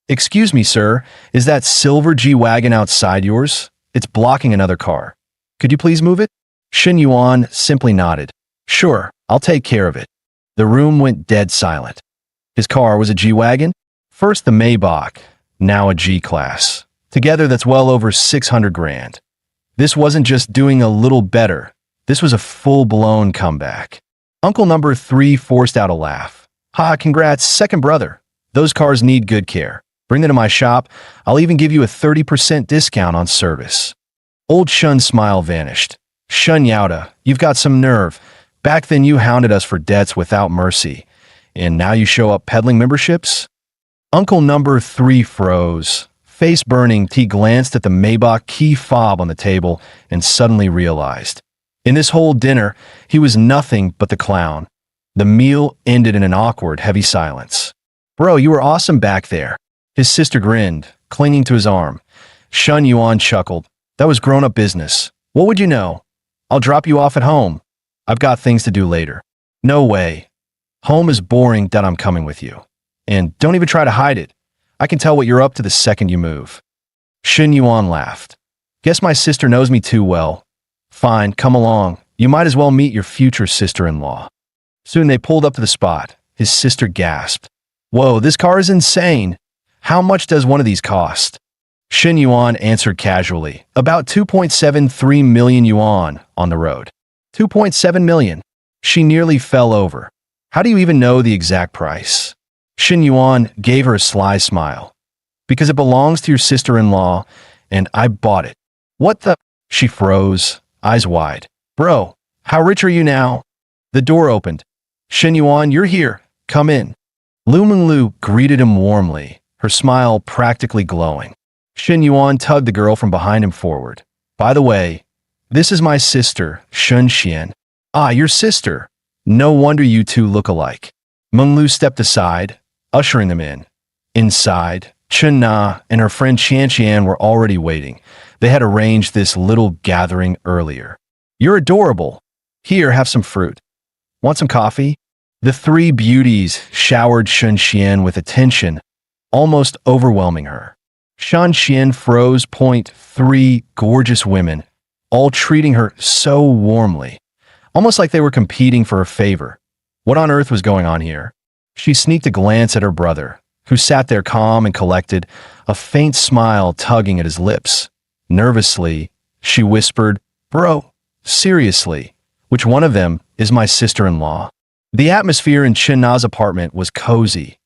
Excuse me, sir, is that silver G-Wagon outside yours? It's blocking another car. Could you please move it? Shen Yuan simply nodded. Sure, I'll take care of it. The room went dead silent. His car was a G-Wagon? First the Maybach, now a G-Class. Together, that's well over 600 grand. This wasn't just doing a little better. This was a full-blown comeback. Uncle number 3 forced out a laugh. Ha, congrats, second brother. Those cars need good care. Bring them to my shop. I'll even give you a 30% discount on service. Old Shun's smile vanished. Shun Yauda, you've got some nerve. Back then you hounded us for debts without mercy. And now you show up peddling memberships? Uncle number 3 froze. Face burning, he glanced at the Maybach key fob on the table and suddenly realized. In this whole dinner, he was nothing but the clown. The meal ended in an awkward, heavy silence. Bro, you were awesome back there. His sister grinned, clinging to his arm. Shun Yuan chuckled. That was grown-up business. What would you know? I'll drop you off at home. I've got things to do later. No way. Home is boring. That I'm coming with you. And don't even try to hide it. I can tell what you're up to the second you move. Shin Yuan laughed. Guess my sister knows me too well. Fine, come along. You might as well meet your future sister-in-law. Soon they pulled up to the spot. His sister gasped. Whoa, this car is insane. How much does one of these cost? Shen Yuan answered casually. About 2.73 million yuan on the road. 2.7 million. She nearly fell over. How do you even know the exact price? Shen Yuan gave her a sly smile. Because it belongs to your sister-in-law, and I bought it. What the? She froze, eyes wide. Bro, how rich are you now? The door opened. Shen Yuan, you're here. Come in. Lu Menglu greeted him warmly, her smile practically glowing. Shen Yuan tugged the girl from behind him forward. By the way, this is my sister, Shun Xian. Ah, your sister. No wonder you two look alike. Menglu stepped aside, ushering them in. Inside, Chen Na and her friend Qian Qian were already waiting. They had arranged this little gathering earlier. You're adorable. Here, have some fruit. Want some coffee? The three beauties showered Shun Xian with attention, almost overwhelming her. Shun Xian froze. Three gorgeous women, all treating her so warmly, almost like they were competing for a favor. What on earth was going on here? She sneaked a glance at her brother, who sat there calm and collected, a faint smile tugging at his lips. Nervously, she whispered, Bro, seriously, which one of them is my sister-in-law? The atmosphere in Chen Na's apartment was cozy.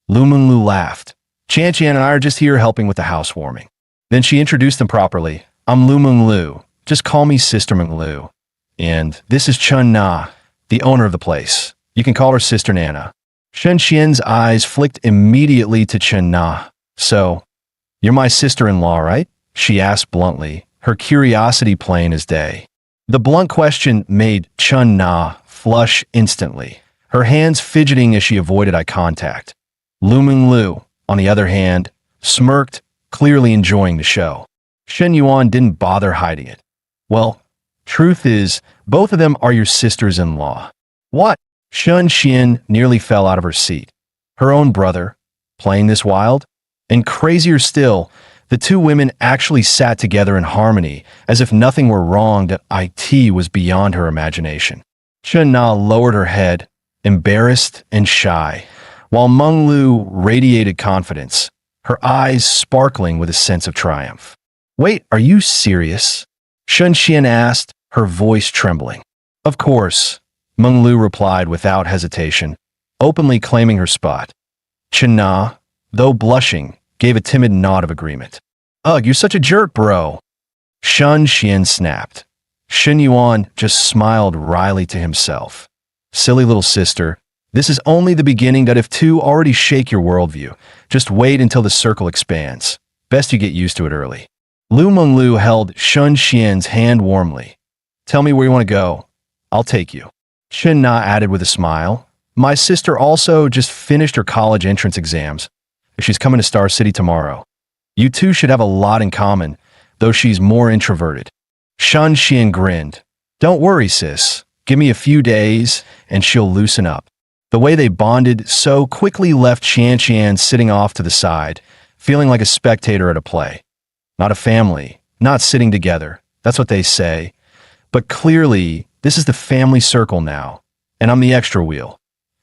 Lu Menglu laughed. Qian Qian and I are just here helping with the housewarming. Then she introduced them properly. I'm Lu Menglu. Just call me Sister Menglu. And this is Chen Na, the owner of the place. You can call her Sister Nana. Shen Xian's eyes flicked immediately to Chen Na. So, you're my sister-in-law, right? She asked bluntly, her curiosity plain as day. The blunt question made Chen Na flush instantly, her hands fidgeting as she avoided eye contact. Lu Menglu, on the other hand, smirked, clearly enjoying the show. Shen Yuan didn't bother hiding it. Well, truth is, both of them are your sisters-in-law. What? Shun Xian nearly fell out of her seat. Her own brother, playing this wild? And crazier still, the two women actually sat together in harmony, as if nothing were wrong, that it was beyond her imagination. Chen Na lowered her head, embarrassed and shy, while Menglu radiated confidence, her eyes sparkling with a sense of triumph. Wait, are you serious? Shun Xian asked, her voice trembling. Of course, Menglu replied without hesitation, openly claiming her spot. Chen Na, though blushing, gave a timid nod of agreement. Ugh, you're such a jerk, bro. Shun Xian snapped. Shen Yuan just smiled wryly to himself. Silly little sister, this is only the beginning. That if two already shake your worldview, just wait until the circle expands. Best you get used to it early. Lu Menglu held Shun Xian's hand warmly. Tell me where you want to go. I'll take you. Chen Na added with a smile. My sister also just finished her college entrance exams. She's coming to Star City tomorrow. You two should have a lot in common, though she's more introverted. Shun Xian grinned. Don't worry, sis. Give me a few days, and she'll loosen up. The way they bonded so quickly left Qian Qian sitting off to the side, feeling like a spectator at a play. Not a family, not sitting together. That's what they say. But clearly, this is the family circle now, and I'm the extra wheel.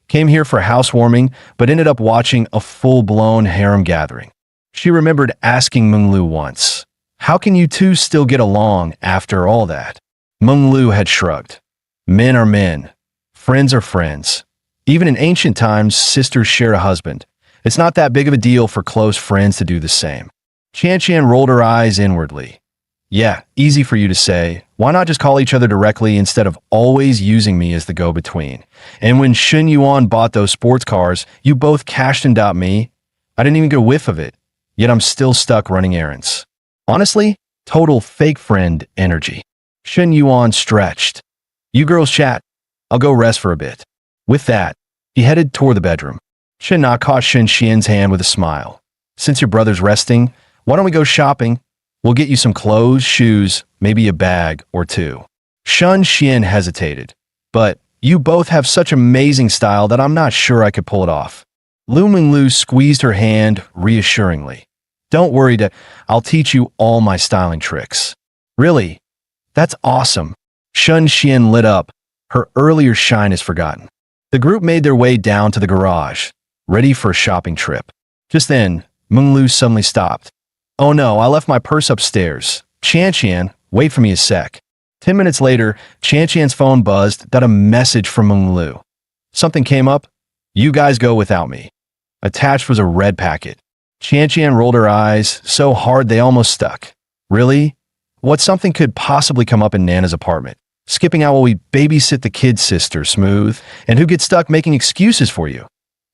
Came here for housewarming, but ended up watching a full-blown harem gathering. She remembered asking Menglu once, how can you two still get along after all that? Menglu had shrugged. Men are men. Friends are friends. Even in ancient times, sisters shared a husband. It's not that big of a deal for close friends to do the same. Qian Qian rolled her eyes inwardly. Yeah, easy for you to say. Why not just call each other directly instead of always using me as the go-between? And when Shen Yuan bought those sports cars, you both cashed in on me. I didn't even get a whiff of it. Yet I'm still stuck running errands. Honestly, total fake friend energy. Shen Yuan stretched. You girls chat. I'll go rest for a bit. With that, he headed toward the bedroom. Chen Na caught Shen Xian's hand with a smile. Since your brother's resting, why don't we go shopping? We'll get you some clothes, shoes, maybe a bag or two. Shun Xian hesitated. But you both have such amazing style that I'm not sure I could pull it off. Lu Menglu squeezed her hand reassuringly. Don't worry, I'll teach you all my styling tricks. Really? That's awesome. Shun Xian lit up, her earlier shyness forgotten. The group made their way down to the garage, ready for a shopping trip. Just then, Menglu suddenly stopped. Oh no, I left my purse upstairs. Qian, wait for me a sec. 10 minutes later, Qian's phone buzzed, got a message from Menglu. Something came up. You guys go without me. Attached was a red packet. Qian rolled her eyes so hard they almost stuck. Really? What something could possibly come up in Nana's apartment? Skipping out while we babysit the kid's sister, smooth, and who gets stuck making excuses for you?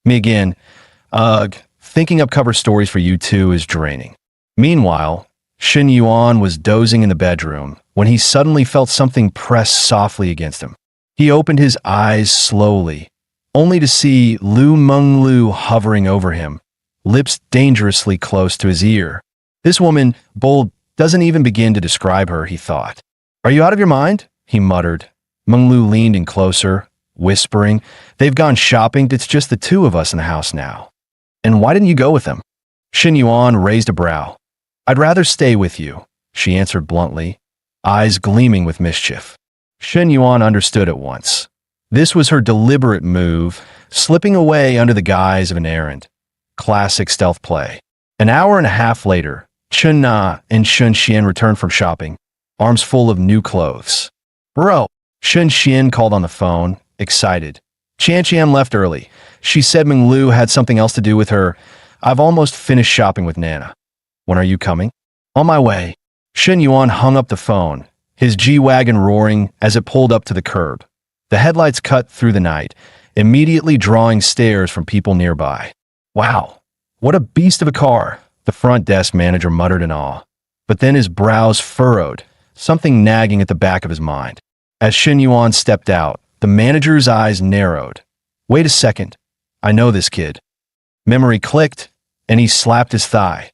Me again. Ugh, thinking up cover stories for you two is draining. Meanwhile, Shen Yuan was dozing in the bedroom when he suddenly felt something press softly against him. He opened his eyes slowly, only to see Lu Menglu hovering over him, lips dangerously close to his ear. This woman, bold, doesn't even begin to describe her, he thought. Are you out of your mind? He muttered. Menglu leaned in closer, whispering, They've gone shopping, it's just the two of us in the house now. And why didn't you go with them? Shen Yuan raised a brow. I'd rather stay with you, she answered bluntly, eyes gleaming with mischief. Shen Yuan understood at once. This was her deliberate move, slipping away under the guise of an errand. Classic stealth play. An hour and a half later, Chen Na and Shun Xian returned from shopping, arms full of new clothes. Bro, Shun Xian called on the phone, excited. Qian left early. She said Menglu had something else to do with her. I've almost finished shopping with Nana. When are you coming? On my way. Shen Yuan hung up the phone, his G-Wagon roaring as it pulled up to the curb. The headlights cut through the night, immediately drawing stares from people nearby. Wow, what a beast of a car, the front desk manager muttered in awe. But then his brows furrowed, something nagging at the back of his mind. As Shen Yuan stepped out, the manager's eyes narrowed. Wait a second, I know this kid. Memory clicked, and he slapped his thigh.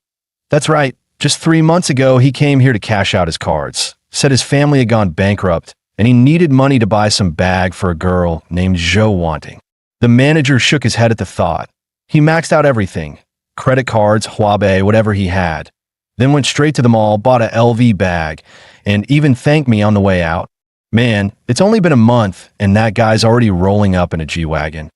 That's right, just 3 months ago he came here to cash out his cards, said his family had gone bankrupt, and he needed money to buy some bag for a girl named Zhou Wanting. The manager shook his head at the thought. He maxed out everything, credit cards, Huabei, whatever he had, then went straight to the mall, bought a LV bag, and even thanked me on the way out. Man, it's only been a month, and that guy's already rolling up in a G-Wagon.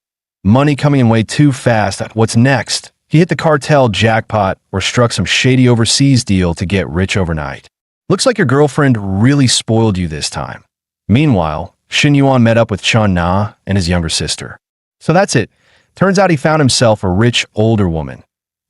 Money coming in way too fast. What's next? He hit the cartel jackpot or struck some shady overseas deal to get rich overnight. Looks like your girlfriend really spoiled you this time. Meanwhile, Shen Yuan met up with Chen Na and his younger sister. So that's it. Turns out he found himself a rich, older woman.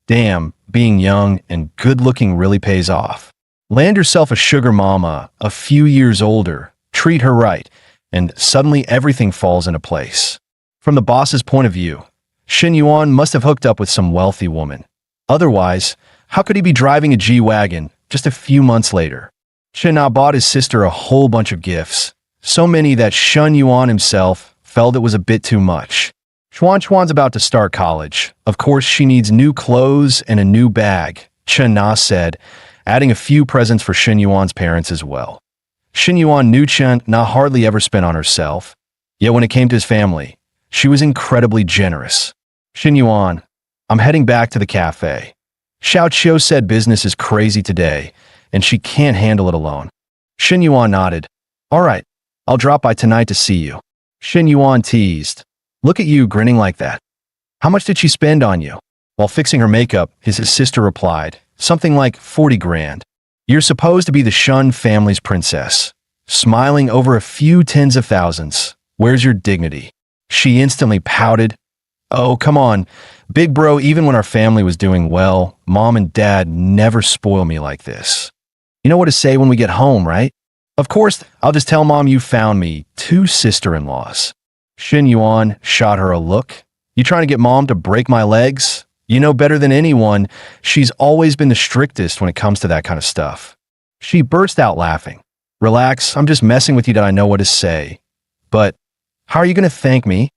Damn, being young and good-looking really pays off. Land yourself a sugar mama, a few years older, treat her right, and suddenly everything falls into place. From the boss's point of view, Shen Yuan must have hooked up with some wealthy woman. Otherwise, how could he be driving a G-Wagon just a few months later? Chen Na bought his sister a whole bunch of gifts, so many that Shen Yuan himself felt it was a bit too much. Chuan's about to start college. Of course, she needs new clothes and a new bag, Chen Na said, adding a few presents for Shen Yuan's parents as well. Shen Yuan knew Chen Na hardly ever spent on herself, yet when it came to his family, she was incredibly generous. Shen Yuan, I'm heading back to the cafe. Xiao Qiu said business is crazy today, and she can't handle it alone. Shen Yuan nodded. All right, I'll drop by tonight to see you. Shen Yuan teased. Look at you grinning like that. How much did she spend on you? While fixing her makeup, his sister replied, something like 40 grand. You're supposed to be the Shun family's princess. Smiling over a few tens of thousands. Where's your dignity? She instantly pouted. Oh, come on. Big bro, even when our family was doing well, mom and dad never spoil me like this. You know what to say when we get home, right? Of course, I'll just tell mom you found me 2 sister-in-laws. Shen Yuan shot her a look. You trying to get mom to break my legs? You know better than anyone, she's always been the strictest when it comes to that kind of stuff. She burst out laughing. Relax, I'm just messing with you that I know what to say. But how are you going to thank me?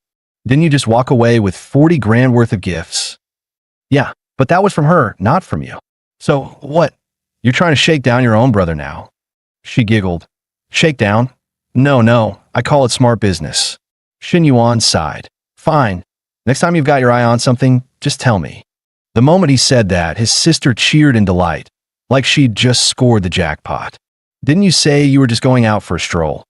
Didn't you just walk away with 40 grand worth of gifts? Yeah, but that was from her, not from you. So what? You're trying to shake down your own brother now. She giggled. Shake down? No, I call it smart business. Shen Yuan sighed. Fine. Next time you've got your eye on something, just tell me. The moment he said that, his sister cheered in delight, like she'd just scored the jackpot. Didn't you say you were just going out for a stroll?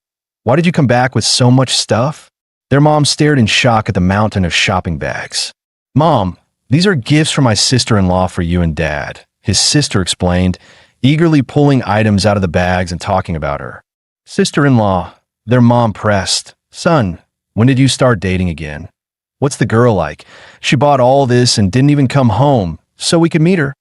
Why did you come back with so much stuff? Their mom stared in shock at the mountain of shopping bags. Mom, these are gifts from my sister-in-law for you and Dad, his sister explained, eagerly pulling items out of the bags and talking about her. Sister-in-law, their mom pressed. Son, when did you start dating again? What's the girl like? She bought all this and didn't even come home, so we could meet her.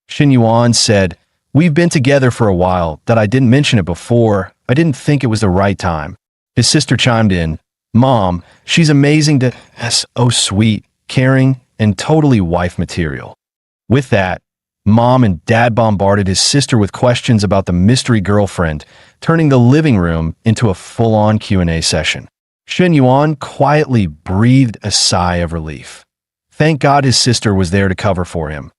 Shin Yuan said, We've been together for a while, that I didn't mention it before. I didn't think it was the right time. His sister chimed in, Mom, she's amazing to, oh sweet, caring, and totally wife material. With that, Mom and Dad bombarded his sister with questions about the mystery girlfriend, turning the living room into a full-on Q&A session. Shin Yuan quietly breathed a sigh of relief. Thank God his sister was there to cover for him.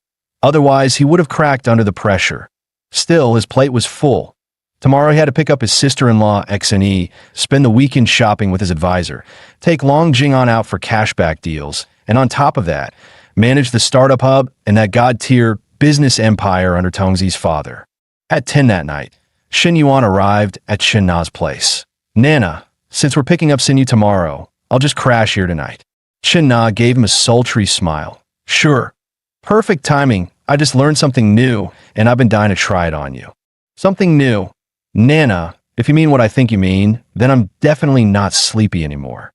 Otherwise, he would have cracked under the pressure. Still, his plate was full. Tomorrow he had to pick up his sister-in-law X&E, spend the weekend shopping with his advisor, take Long Jing'an out for cashback deals, and on top of that, manage the startup hub and that god-tier business empire under Tongzi's father. At 10 that night, Shin Yuan arrived at Shin Na's place. Nana, since we're picking up Sinyu tomorrow, I'll just crash here tonight. Shin Na gave him a sultry smile. Sure. Perfect timing. I just learned something new, and I've been dying to try it on you. Something new. Nana, if you mean what I think you mean, then I'm definitely not sleepy anymore.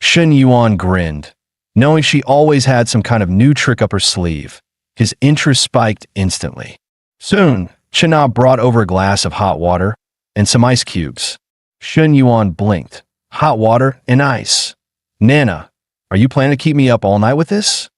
Shin Yuan grinned. Knowing she always had some kind of new trick up her sleeve, his interest spiked instantly. Soon, Shin Na brought over a glass of hot water and some ice cubes. Shin Yuan blinked. Hot water and ice. Nana, are you planning to keep me up all night with this?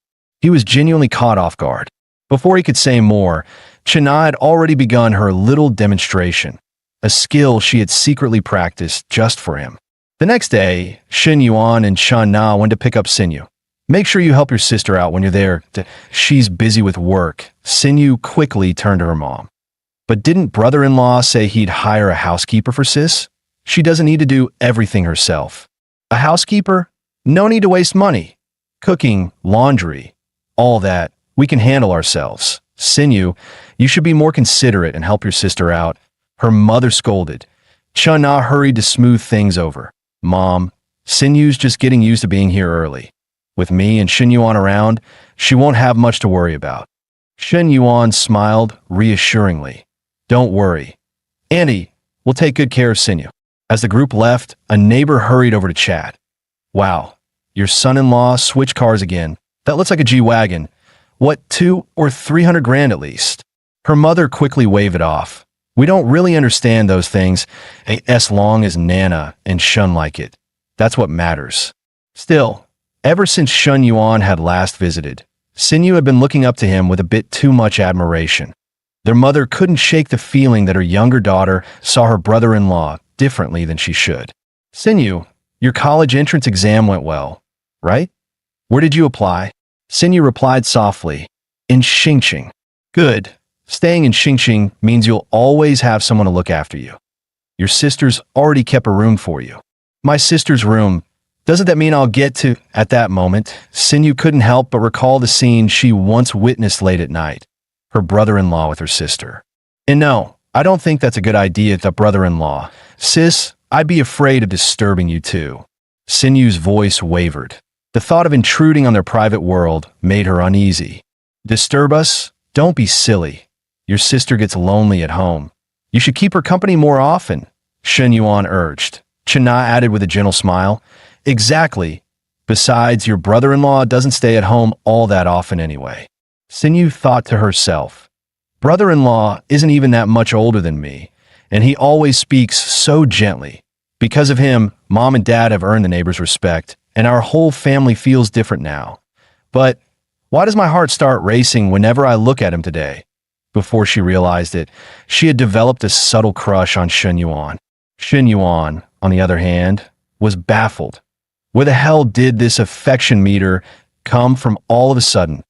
He was genuinely caught off guard. Before he could say more, China had already begun her little demonstration, a skill she had secretly practiced just for him. The next day, Shin Yuan and Shan Na went to pick up Sinyu. Make sure you help your sister out when you're there. She's busy with work. Sinyu quickly turned to her mom. But didn't brother-in-law say he'd hire a housekeeper for sis? She doesn't need to do everything herself. A housekeeper? No need to waste money. Cooking, laundry, all that. We can handle ourselves. Sinyu, you should be more considerate and help your sister out. Her mother scolded. Chun Na hurried to smooth things over. Mom, Sinyu's just getting used to being here early. With me and Shin Yuan around, she won't have much to worry about. Shin Yuan smiled reassuringly. Don't worry. Auntie, we'll take good care of Sinyu. As the group left, a neighbor hurried over to chat. Wow, your son-in-law switched cars again. That looks like a G-Wagon. What, 200 or 300 grand at least? Her mother quickly waved it off. We don't really understand those things, as long as Nana and Shun like it. That's what matters. Still, ever since Shun Yuan had last visited, Sinyu had been looking up to him with a bit too much admiration. Their mother couldn't shake the feeling that her younger daughter saw her brother-in-law differently than she should. Sinyu, your college entrance exam went well, right? Where did you apply? Sinyu replied softly, in Xingqing. Good. Staying in Xingqing means you'll always have someone to look after you. Your sister's already kept a room for you. My sister's room. Doesn't that mean I'll get to? At that moment, Sinyu couldn't help but recall the scene she once witnessed late at night. Her brother-in-law with her sister. And no, I don't think that's a good idea, the brother-in-law. Sis, I'd be afraid of disturbing you too. Sinyu's voice wavered. The thought of intruding on their private world made her uneasy. Disturb us? Don't be silly. Your sister gets lonely at home. You should keep her company more often, Shen Yuan urged. Chen Na added with a gentle smile. Exactly. Besides, your brother-in-law doesn't stay at home all that often anyway. Sinyu thought to herself. Brother-in-law isn't even that much older than me, and he always speaks so gently. Because of him, Mom and Dad have earned the neighbors' respect, and our whole family feels different now. But why does my heart start racing whenever I look at him today? Before she realized it, she had developed a subtle crush on Shen Yuan. Shen Yuan, on the other hand, was baffled. Where the hell did this affection meter come from all of a sudden?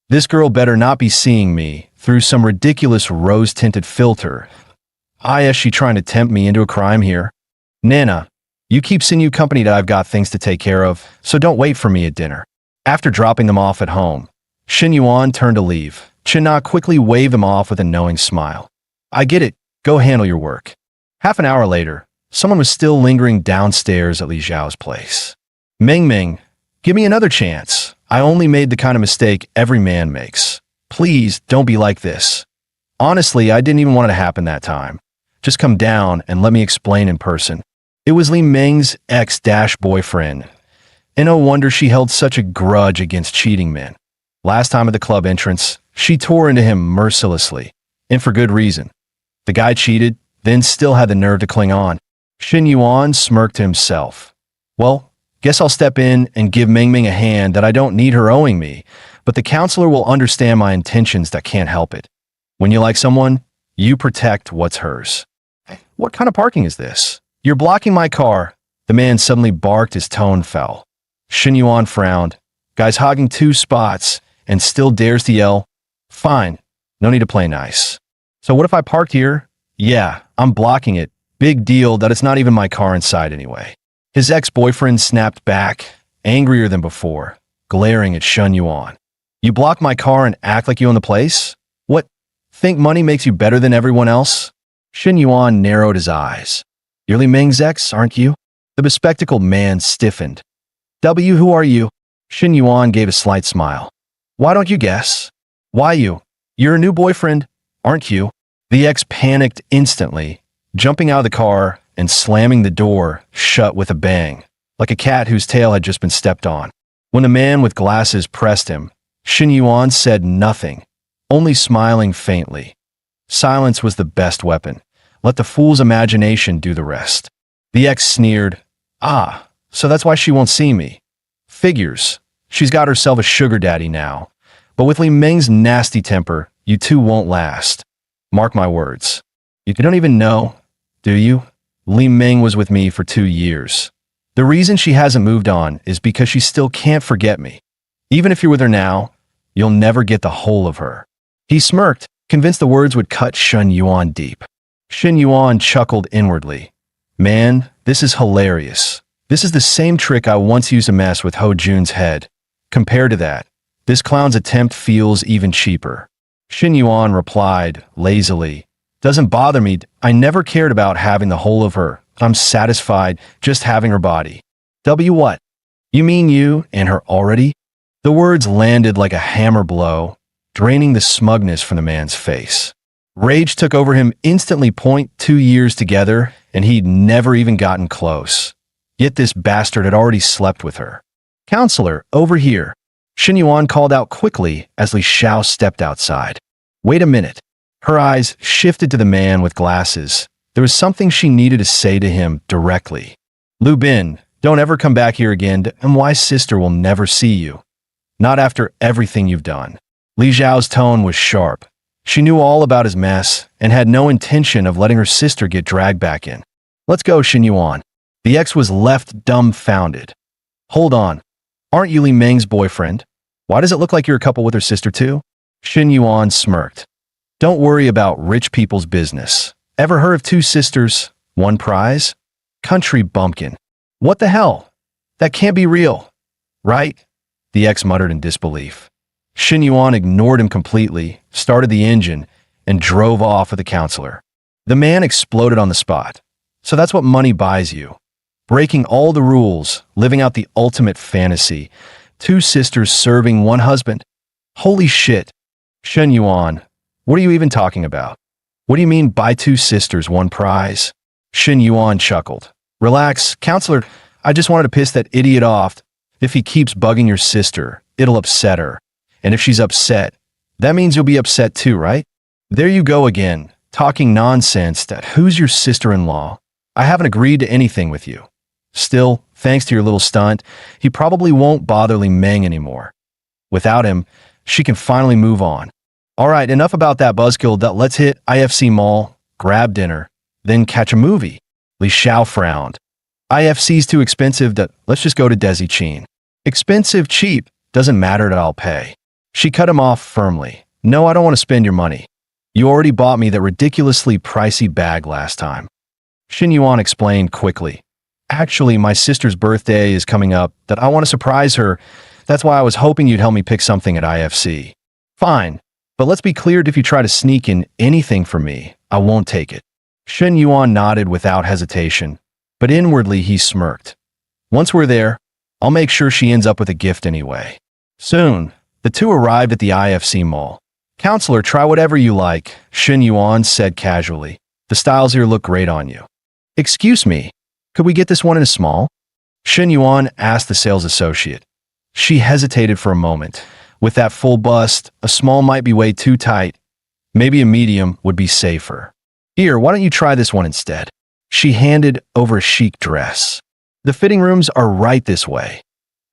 This girl better not be seeing me through some ridiculous rose-tinted filter. Is she trying to tempt me into a crime here? Nana, you keep Sinyu company that I've got things to take care of, so don't wait for me at dinner. After dropping them off at home, Shin Yuan turned to leave. Chen Na quickly waved him off with a knowing smile. I get it. Go handle your work. Half an hour later, Someone was still lingering downstairs at Li Xiao's place. Meng Meng, give me another chance. I only made the kind of mistake every man makes. Please, don't be like this. Honestly, I didn't even want it to happen that time. Just come down and let me explain in person. It was Li Meng's ex-boyfriend. And no wonder she held such a grudge against cheating men. Last time at the club entrance, she tore into him mercilessly. And for good reason. The guy cheated, then still had the nerve to cling on. Xin Yuan smirked to himself. Well, guess I'll step in and give Meng Meng a hand that I don't need her owing me, but the counselor will understand my intentions that can't help it. When you like someone, you protect what's hers. What kind of parking is this? You're blocking my car. The man suddenly barked, his tone fell. Xin Yuan frowned. Guy's hogging 2 spots and still dares to yell. Fine, no need to play nice. So what if I parked here? Yeah, I'm blocking it. Big deal that it's not even my car inside anyway. His ex-boyfriend snapped back, angrier than before, glaring at Xin Yuan. You block my car and act like you own the place? What? Think money makes you better than everyone else? Xin Yuan narrowed his eyes. You're Li Meng's ex, aren't you? The bespectacled man stiffened. Who are you? Xin Yuan gave a slight smile. Why don't you guess? Why you? You're a new boyfriend, aren't you? The ex panicked instantly, jumping out of the car and slamming the door shut with a bang, like a cat whose tail had just been stepped on. When the man with glasses pressed him, Xin Yuan said nothing, only smiling faintly. Silence was the best weapon. Let the fool's imagination do the rest. The ex sneered. Ah, so that's why she won't see me. Figures. She's got herself a sugar daddy now. But with Li Meng's nasty temper, you two won't last. Mark my words. You don't even know, do you? Li Meng was with me for 2 years. The reason she hasn't moved on is because she still can't forget me. Even if you're with her now, you'll never get the whole of her. He smirked, convinced the words would cut Xin Yuan deep. Xin Yuan chuckled inwardly. Man, this is hilarious. This is the same trick I once used to mess with Ho Jun's head. Compared to that, this clown's attempt feels even cheaper. Xin Yuan replied, lazily. Doesn't bother me. I never cared about having the whole of her. I'm satisfied just having her body. What? You mean you and her already? The words landed like a hammer blow, draining the smugness from the man's face. Rage took over him instantly. 2 years together, and he'd never even gotten close. Yet this bastard had already slept with her. Counselor, over here. Xin Yuan called out quickly as Li Xiao stepped outside. Wait a minute. Her eyes shifted to the man with glasses. There was something she needed to say to him directly. Lu Bin, don't ever come back here again, and Wai's sister will never see you. Not after everything you've done. Li Xiao's tone was sharp. She knew all about his mess and had no intention of letting her sister get dragged back in. Let's go, Xin Yuan. The ex was left dumbfounded. Hold on. Aren't you Li Meng's boyfriend? Why does it look like you're a couple with her sister too? Xin Yuan smirked. Don't worry about rich people's business. Ever heard of 2 sisters, 1 prize? Country bumpkin. What the hell? That can't be real. Right? The ex muttered in disbelief. Xin Yuan ignored him completely, started the engine, and drove off with the counselor. The man exploded on the spot. So that's what money buys you. Breaking all the rules, living out the ultimate fantasy. 2 sisters serving 1 husband. Holy shit. Xin Yuan, what are you even talking about? What do you mean buy 2 sisters, 1 prize? Xin Yuan chuckled. Relax, counselor. I just wanted to piss that idiot off. If he keeps bugging your sister, it'll upset her. And if she's upset, that means you'll be upset too, right? There you go again, talking nonsense that who's your sister-in-law? I haven't agreed to anything with you. Still, thanks to your little stunt, he probably won't bother Li Meng anymore. Without him, she can finally move on. All right, enough about that buzzkill. Let's hit IFC Mall, grab dinner, then catch a movie. Li Xiao frowned. IFC's too expensive. Let's just go to Desi Chin. Expensive, cheap, doesn't matter that I'll pay. She cut him off firmly. No, I don't want to spend your money. You already bought me that ridiculously pricey bag last time. Xin Yuan explained quickly. Actually, my sister's birthday is coming up that I want to surprise her. That's why I was hoping you'd help me pick something at IFC. Fine, but let's be clear, if you try to sneak in anything from me, I won't take it. Xin Yuan nodded without hesitation, but inwardly he smirked. Once we're there, I'll make sure she ends up with a gift anyway. Soon, the two arrived at the IFC mall. Counselor, try whatever you like, Shen Yuan said casually. The styles here look great on you. Excuse me, could we get this one in a small? Shen Yuan asked the sales associate. She hesitated for a moment. With that full bust, a small might be way too tight. Maybe a medium would be safer. Here, why don't you try this one instead? She handed over a chic dress. The fitting rooms are right this way.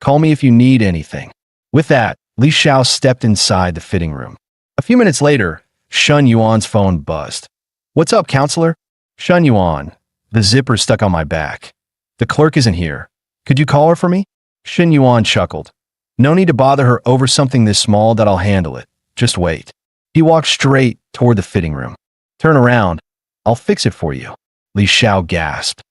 Call me if you need anything. With that, Li Xiao stepped inside the fitting room. A few minutes later, Shen Yuan's phone buzzed. What's up, counselor? Shen Yuan. The zipper's stuck on my back. The clerk isn't here. Could you call her for me? Shen Yuan chuckled. No need to bother her over something this small that I'll handle it. Just wait. He walked straight toward the fitting room. Turn around. I'll fix it for you. Li Xiao gasped.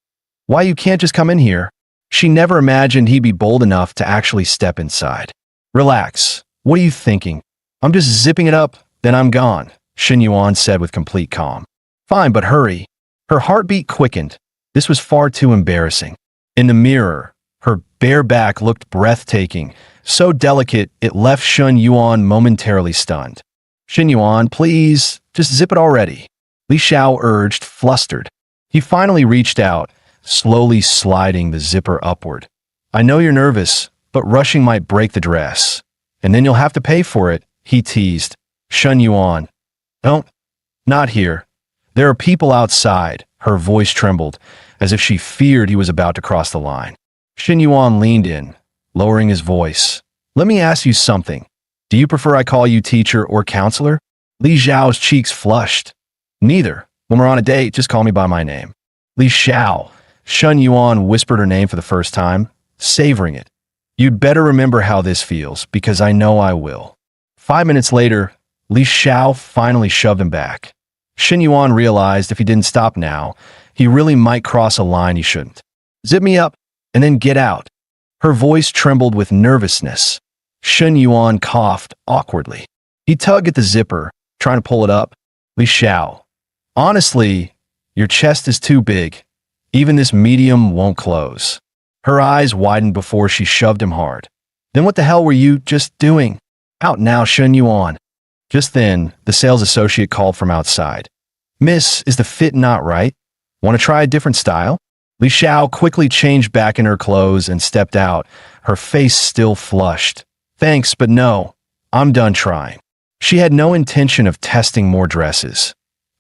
Why, you can't just come in here? She never imagined he'd be bold enough to actually step inside. Relax. What are you thinking? I'm just zipping it up, then I'm gone, Shen Yuan said with complete calm. Fine, but hurry. Her heartbeat quickened. This was far too embarrassing. In the mirror, her bare back looked breathtaking, so delicate it left Shen Yuan momentarily stunned. Shen Yuan, please, just zip it already. Li Xiao urged, flustered. He finally reached out, slowly sliding the zipper upward. I know you're nervous, but rushing might break the dress. And then you'll have to pay for it, he teased. Shen Yuan. Don't. Not here. There are people outside. Her voice trembled, as if she feared he was about to cross the line. Shen Yuan leaned in, lowering his voice. Let me ask you something. Do you prefer I call you teacher or counselor? Li Xiao's cheeks flushed. Neither. When we're on a date, just call me by my name. Li Xiao. Shen Yuan whispered her name for the first time, savoring it. You'd better remember how this feels, because I know I will. 5 minutes later, Li Xiao finally shoved him back. Shen Yuan realized if he didn't stop now, he really might cross a line he shouldn't. Zip me up, and then get out. Her voice trembled with nervousness. Shen Yuan coughed awkwardly. He tugged at the zipper, trying to pull it up. Li Xiao. Honestly, your chest is too big. Even this medium won't close. Her eyes widened before she shoved him hard. Then what the hell were you just doing? Out now, Shen Yuan. Just then, the sales associate called from outside. Miss, is the fit not right? Want to try a different style? Li Xiao quickly changed back in her clothes and stepped out, her face still flushed. Thanks, but no. I'm done trying. She had no intention of testing more dresses.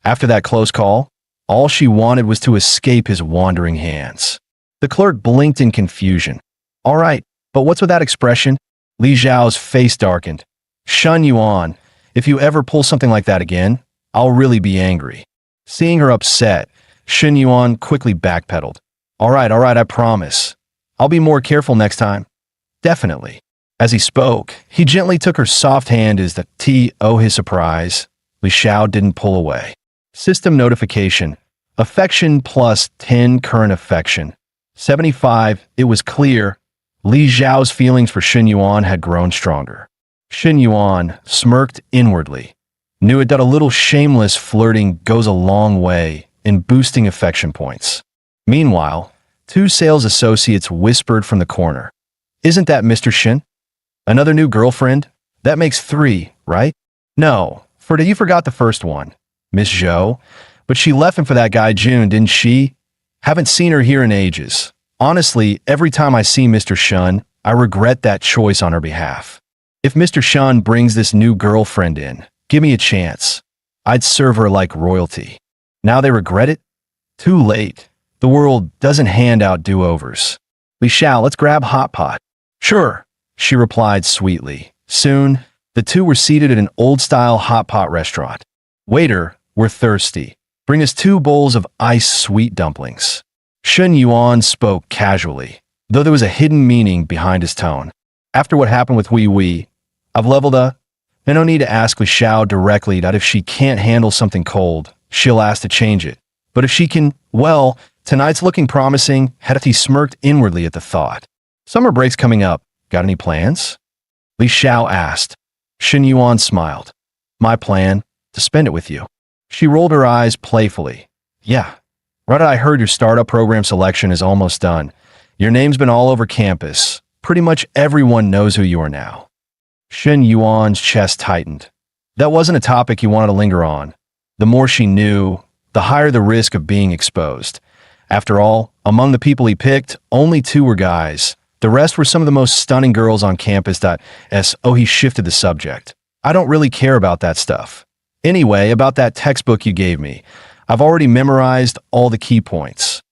After that close call, all she wanted was to escape his wandering hands. The clerk blinked in confusion. All right, but what's with that expression? Li Xiao's face darkened. Shen Yuan, if you ever pull something like that again, I'll really be angry. Seeing her upset, Shen Yuan quickly backpedaled. All right, I promise. I'll be more careful next time. Definitely. As he spoke, he gently took her soft hand as the his surprise. Li Xiao didn't pull away. System notification. Affection plus 10 current affection. 75, it was clear. Li Xiao's feelings for Shen Yuan had grown stronger. Shen Yuan smirked inwardly, knew that a little shameless flirting goes a long way in boosting affection points. Meanwhile, two sales associates whispered from the corner. Isn't that Mr. Shen? Another new girlfriend? That makes 3, right? No, you forgot the first one, Miss Zhou. But she left him for that guy June, didn't she? Haven't seen her here in ages. Honestly, every time I see Mr. Shen, I regret that choice on her behalf. If Mr. Shen brings this new girlfriend in, give me a chance. I'd serve her like royalty. Now they regret it? Too late. The world doesn't hand out do-overs. Li Xiao, let's grab hot pot. Sure, she replied sweetly. Soon, the two were seated at an old-style hot pot restaurant. Waiter, we're thirsty. Bring us 2 bowls of iced sweet dumplings. Shen Yuan spoke casually, though there was a hidden meaning behind his tone. After what happened with Wee Wee, I've leveled up. I don't need to ask Li Xiao directly that if she can't handle something cold, she'll ask to change it. But if she can, well, tonight's looking promising. He smirked inwardly at the thought. Summer break's coming up. Got any plans? Li Xiao asked. Shen Yuan smiled. My plan? To spend it with you. She rolled her eyes playfully. Yeah, Right, I heard your startup program selection is almost done. Your name's been all over campus. Pretty much everyone knows who you are now. Shen Yuan's chest tightened. That wasn't a topic he wanted to linger on. The more she knew, the higher the risk of being exposed. After all, among the people he picked, only two were guys. The rest were some of the most stunning girls on campus. He shifted the subject. I don't really care about that stuff. Anyway, about that textbook you gave me. I've already memorized all the key points.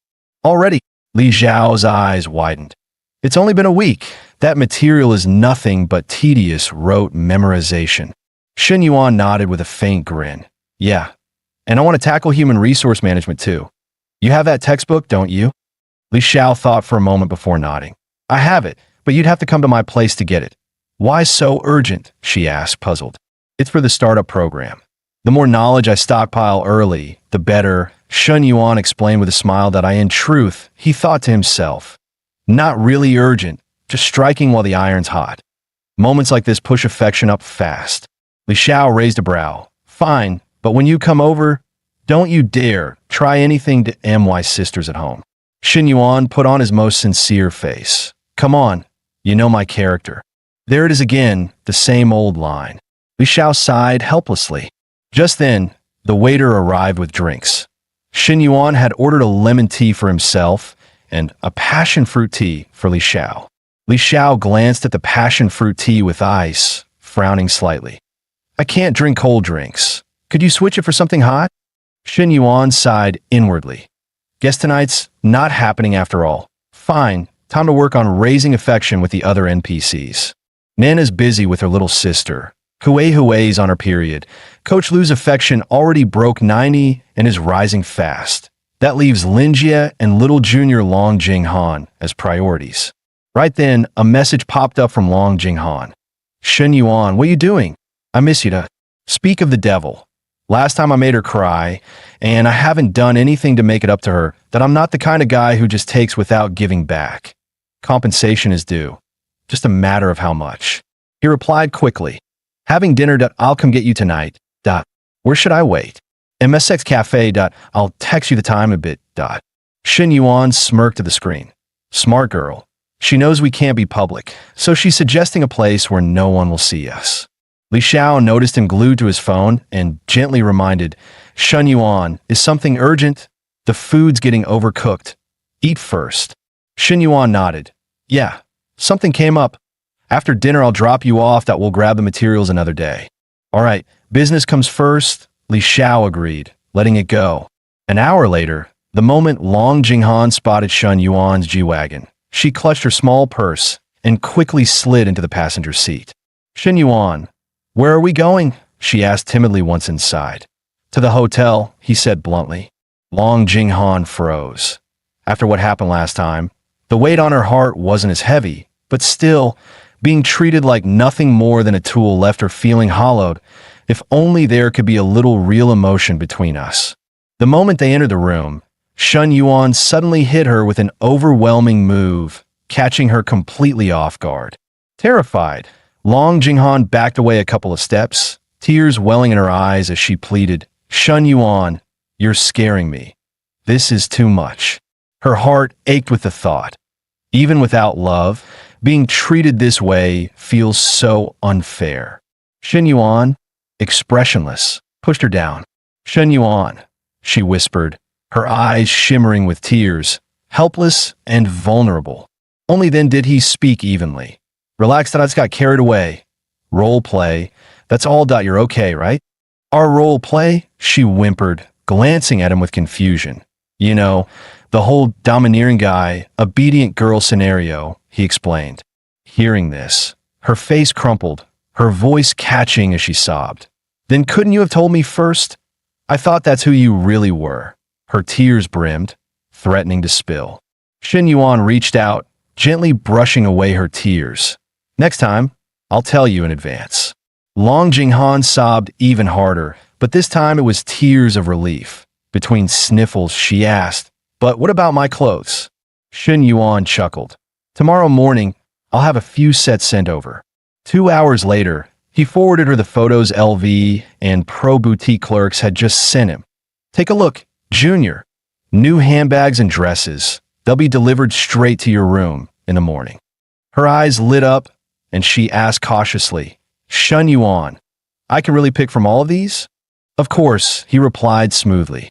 Already? Li Xiao's eyes widened. It's only been a week. That material is nothing but tedious rote memorization. Shen Yuan nodded with a faint grin. Yeah, and I want to tackle human resource management too. You have that textbook, don't you? Li Xiao thought for a moment before nodding. I have it, but you'd have to come to my place to get it. Why so urgent? She asked, puzzled. It's for the startup program. The more knowledge I stockpile early, the better, Shen Yuan explained with a smile that in truth, he thought to himself. Not really urgent, just striking while the iron's hot. Moments like this push affection up fast. Li Xiao raised a brow. Fine, but when you come over, don't you dare try anything to MY sisters at home. Shen Yuan put on his most sincere face. Come on, you know my character. There it is again, the same old line. Li Xiao sighed helplessly. Just then, the waiter arrived with drinks. Shen Yuan had ordered a lemon tea for himself and a passion fruit tea for Li Xiao. Li Xiao glanced at the passion fruit tea with ice, frowning slightly. I can't drink cold drinks. Could you switch it for something hot? Shen Yuan sighed inwardly. Guess tonight's not happening after all. Fine, time to work on raising affection with the other NPCs. Nana's busy with her little sister. Huey's on her period. Coach Lu's affection already broke 90 and is rising fast. That leaves Linjia and little junior Long Jinghan as priorities. Right then, a message popped up from Long Jinghan. Shen Yuan, what are you doing? I miss you to speak of the devil. Last time I made her cry, and I haven't done anything to make it up to her, that I'm not the kind of guy who just takes without giving back. Compensation is due. Just a matter of how much. He replied quickly. Having dinner. I'll come get you tonight. Where should I wait? MSX Cafe. I'll text you the time a bit. Shen Yuan smirked at the screen. Smart girl. She knows we can't be public, so she's suggesting a place where no one will see us. Li Xiao noticed him glued to his phone and gently reminded, Shen Yuan, is something urgent? The food's getting overcooked. Eat first. Shen Yuan nodded. Yeah, something came up. After dinner, I'll drop you off. We'll grab the materials another day. All right, business comes first. Li Xiao agreed, letting it go. An hour later, the moment Long Jinghan spotted Shen Yuan's G-Wagon, she clutched her small purse and quickly slid into the passenger seat. Shen Yuan, where are we going? She asked timidly once inside. To the hotel, he said bluntly. Long Jinghan froze. After what happened last time, the weight on her heart wasn't as heavy, but still, being treated like nothing more than a tool left her feeling hollowed. If only there could be a little real emotion between us. The moment they entered the room, Shen Yuan suddenly hit her with an overwhelming move, catching her completely off guard. Terrified, Long Jinghan backed away a couple of steps, tears welling in her eyes as she pleaded, Shen Yuan, you're scaring me. This is too much. Her heart ached with the thought. Even without love, being treated this way feels so unfair. Shen Yuan, expressionless, pushed her down. Shen Yuan, she whispered, her eyes shimmering with tears, helpless and vulnerable. Only then did he speak evenly. Relax, that I just got carried away. Role play. That's all. You're okay, right? Our role play? She whimpered, glancing at him with confusion. You know, the whole domineering guy, obedient girl scenario, he explained. Hearing this, her face crumpled, her voice catching as she sobbed. Then couldn't you have told me first? I thought that's who you really were. Her tears brimmed, threatening to spill. Shen Yuan reached out, gently brushing away her tears. Next time, I'll tell you in advance. Long Jinghan sobbed even harder, but this time it was tears of relief. Between sniffles, she asked, but what about my clothes? Shen Yuan chuckled. Tomorrow morning, I'll have a few sets sent over. 2 hours later, he forwarded her the photos LV and Pro Boutique clerks had just sent him. Take a look, Junior. New handbags and dresses. They'll be delivered straight to your room in the morning. Her eyes lit up, and she asked cautiously, Shun Yuan, I can really pick from all of these? Of course, he replied smoothly.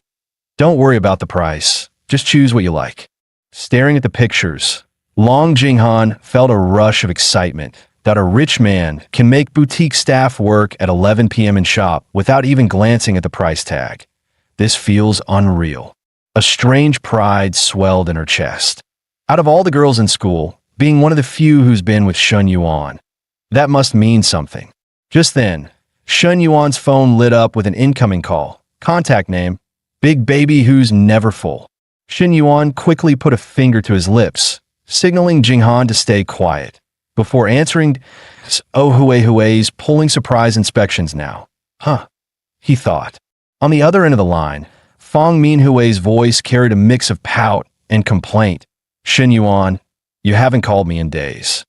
Don't worry about the price. Just choose what you like. Staring at the pictures, Long Jinghan felt a rush of excitement that a rich man can make boutique staff work at 11 p.m. in shop without even glancing at the price tag. This feels unreal. A strange pride swelled in her chest. Out of all the girls in school, being one of the few who's been with Shun Yuan, that must mean something. Just then, Shun Yuan's phone lit up with an incoming call. Contact name, Big Baby Who's Never Full. Shun Yuan quickly put a finger to his lips, signaling Jinghan to stay quiet. Before answering, Oh Huey's pulling surprise inspections now. Huh, he thought. On the other end of the line, Fong Minhui's voice carried a mix of pout and complaint. Shun Yuan, you haven't called me in days.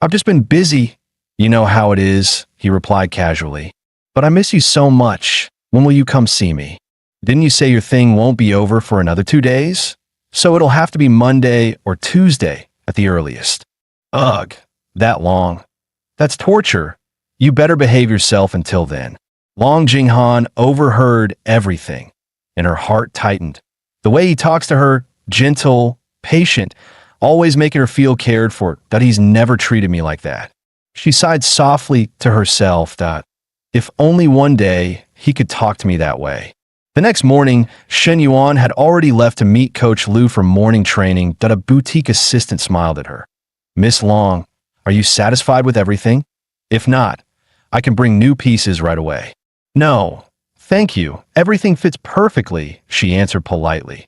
I've just been busy. You know how it is, he replied casually. But I miss you so much. When will you come see me? Didn't you say your thing won't be over for another 2 days? So it'll have to be Monday or Tuesday at the earliest. Ugh, that long. That's torture. You better behave yourself until then. Long Jinghan overheard everything, and her heart tightened. The way he talks to her, gentle, patient, always making her feel cared for, that he's never treated me like that. She sighed softly to herself that, if only one day he could talk to me that way. The next morning, Shun Yuan had already left to meet Coach Lu for morning training that a boutique assistant smiled at her. Miss Long, are you satisfied with everything? If not, I can bring new pieces right away. No, thank you. Everything fits perfectly, she answered politely.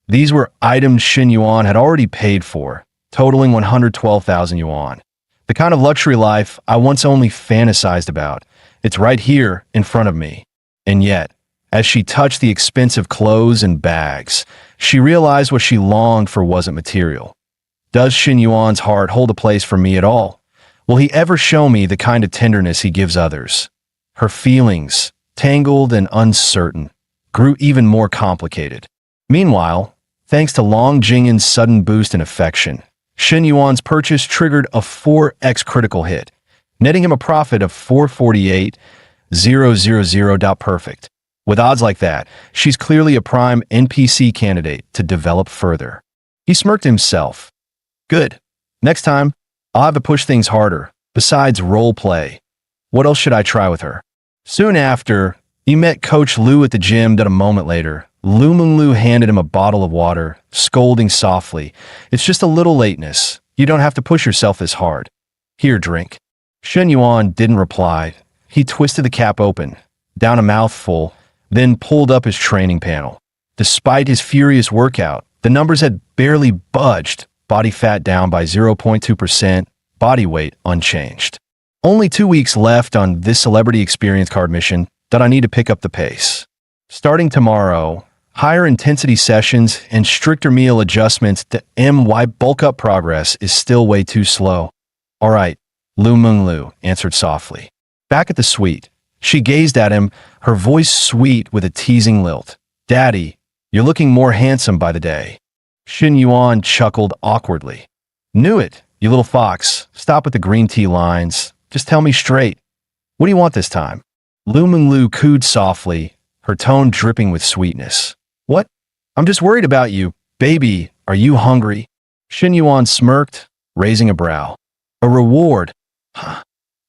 These were items Shun Yuan had already paid for, totaling 112,000 yuan. The kind of luxury life I once only fantasized about. It's right here in front of me. And yet, as she touched the expensive clothes and bags, she realized what she longed for wasn't material. Does Shun Yuan's heart hold a place for me at all? Will he ever show me the kind of tenderness he gives others? Her feelings, tangled and uncertain, grew even more complicated. Meanwhile, thanks to Long Jinghan's sudden boost in affection, Shun Yuan's purchase triggered a 4x critical hit, netting him a profit of 448,000. Perfect. With odds like that, she's clearly a prime NPC candidate to develop further. He smirked to himself. Good. Next time, I'll have to push things harder, besides role play. What else should I try with her? Soon after, he met Coach Lu at the gym. A moment later, Lu handed him a bottle of water, scolding softly. It's just a little lateness. You don't have to push yourself this hard. Here, drink. Shun Yuan didn't reply. He twisted the cap open, down a mouthful, then pulled up his training panel. Despite his furious workout, the numbers had barely budged. Body fat down by 0.2%, body weight unchanged. Only 2 weeks left on this celebrity experience card mission that I need to pick up the pace. Starting tomorrow, higher intensity sessions and stricter meal adjustments. The MY bulk up progress is still way too slow. All right, Lu answered softly. Back at the suite, she gazed at him, her voice sweet with a teasing lilt. Daddy, you're looking more handsome by the day. Shun Yuan chuckled awkwardly. Knew it, you little fox. Stop with the green tea lines. Just tell me straight. What do you want this time? Lu cooed softly, her tone dripping with sweetness. What? I'm just worried about you. Baby, are you hungry? Shun Yuan smirked, raising a brow. A reward? Huh.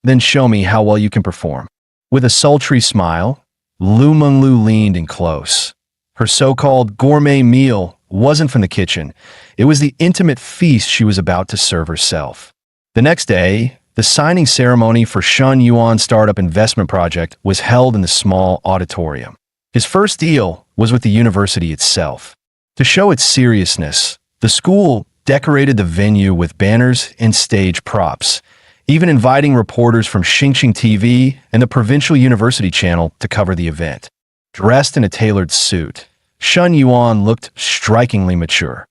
Then show me how well you can perform. With a sultry smile, Lu leaned in close. Her so-called gourmet meal wasn't from the kitchen. It was the intimate feast she was about to serve herself. The next day, the signing ceremony for Shun Yuan's startup investment project was held in the small auditorium. His first deal was with the university itself. To show its seriousness, the school decorated the venue with banners and stage props, even inviting reporters from Xingqing TV and the provincial university channel to cover the event. Dressed in a tailored suit, Shun Yuan looked strikingly mature.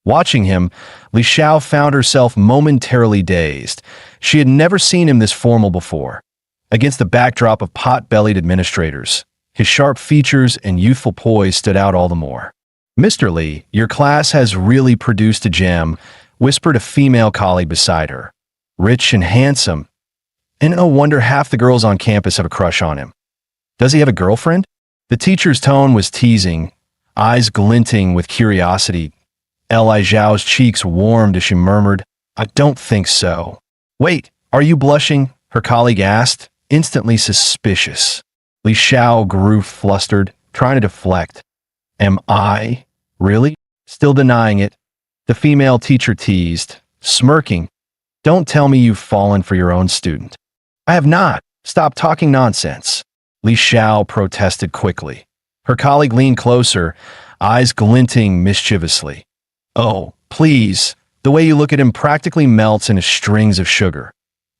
Watching him, Li Xiao found herself momentarily dazed. She had never seen him this formal before. Against the backdrop of pot-bellied administrators, his sharp features and youthful poise stood out all the more. Mr. Lee, your class has really produced a gem, whispered a female colleague beside her. Rich and handsome. And no wonder half the girls on campus have a crush on him. Does he have a girlfriend? The teacher's tone was teasing, eyes glinting with curiosity. Li Zhao's cheeks warmed as she murmured, I don't think so. Wait, are you blushing? Her colleague asked, instantly suspicious. Li Xiao grew flustered, trying to deflect. Am I? Really? Still denying it? The female teacher teased, smirking. Don't tell me you've fallen for your own student. I have not. Stop talking nonsense. Li Xiao protested quickly. Her colleague leaned closer, eyes glinting mischievously. Oh, please. The way you look at him practically melts into strings of sugar.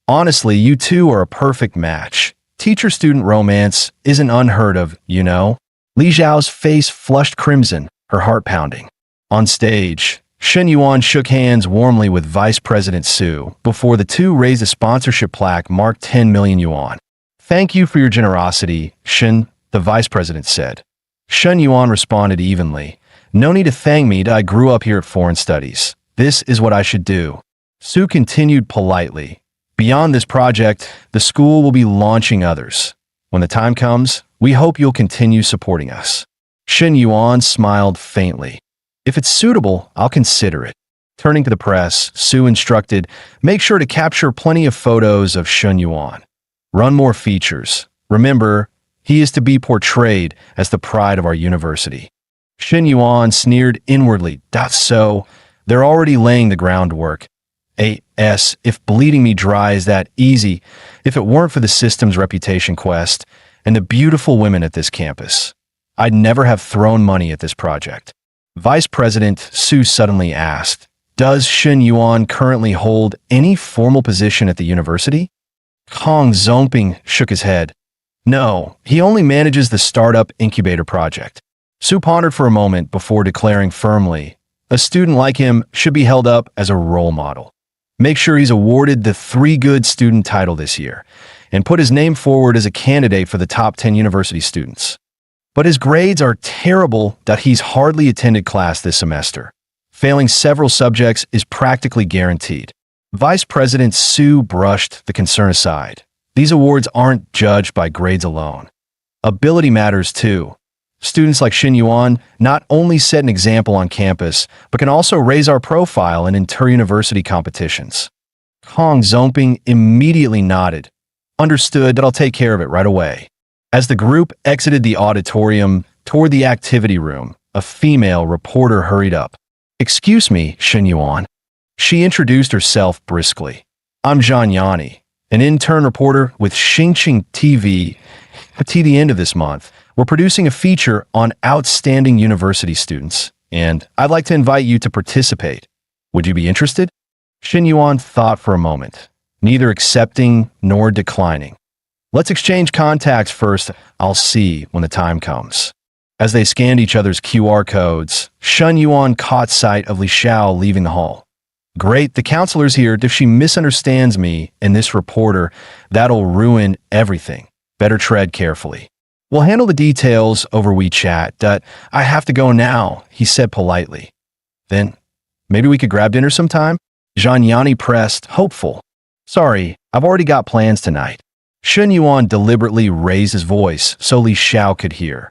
Honestly, you two are a perfect match. Teacher-student romance isn't unheard of, you know. Li Zhao's face flushed crimson, her heart pounding. On stage, Shen Yuan shook hands warmly with Vice President Su before the two raised a sponsorship plaque marked 10 million yuan. Thank you for your generosity, Shen, the Vice President said. Shen Yuan responded evenly. No need to thank me, I grew up here at Foreign Studies. This is what I should do. Su continued politely. Beyond this project, the school will be launching others. When the time comes, we hope you'll continue supporting us. Shen Yuan smiled faintly. If it's suitable, I'll consider it. Turning to the press, Su instructed, make sure to capture plenty of photos of Shen Yuan. Run more features. Remember, he is to be portrayed as the pride of our university. Shen Yuan sneered inwardly. That's so. They're already laying the groundwork. If bleeding me dry is that easy, if it weren't for the system's reputation quest and the beautiful women at this campus, I'd never have thrown money at this project. Vice President Su suddenly asked, does Shen Yuan currently hold any formal position at the university? Kong Zongping shook his head. No, he only manages the startup incubator project. Su pondered for a moment before declaring firmly, a student like him should be held up as a role model. Make sure he's awarded the 3 Good Student title this year, and put his name forward as a candidate for the top 10 university students. But his grades are terrible that he's hardly attended class this semester. Failing several subjects is practically guaranteed. Vice President Su brushed the concern aside. These awards aren't judged by grades alone. Ability matters too. Students like Shen Yuan not only set an example on campus, but can also raise our profile in inter-university competitions. Kong Zongping immediately nodded. Understood that I'll take care of it right away. As the group exited the auditorium toward the activity room, a female reporter hurried up. Excuse me, Shen Yuan. She introduced herself briskly. I'm Zhang Yani, an intern reporter with Xingqing TV. At the end of this month, we're producing a feature on outstanding university students, and I'd like to invite you to participate. Would you be interested? Shen Yuan thought for a moment, neither accepting nor declining. Let's exchange contacts first. I'll see when the time comes. As they scanned each other's QR codes, Shen Yuan caught sight of Li Xiao leaving the hall. Great, the counselor's here. If she misunderstands me and this reporter, that'll ruin everything. Better tread carefully. We'll handle the details over WeChat. I have to go now, he said politely. Then, maybe we could grab dinner sometime? Zhang Yani pressed, hopeful. Sorry, I've already got plans tonight. Shen Yuan deliberately raised his voice so Li Xiao could hear.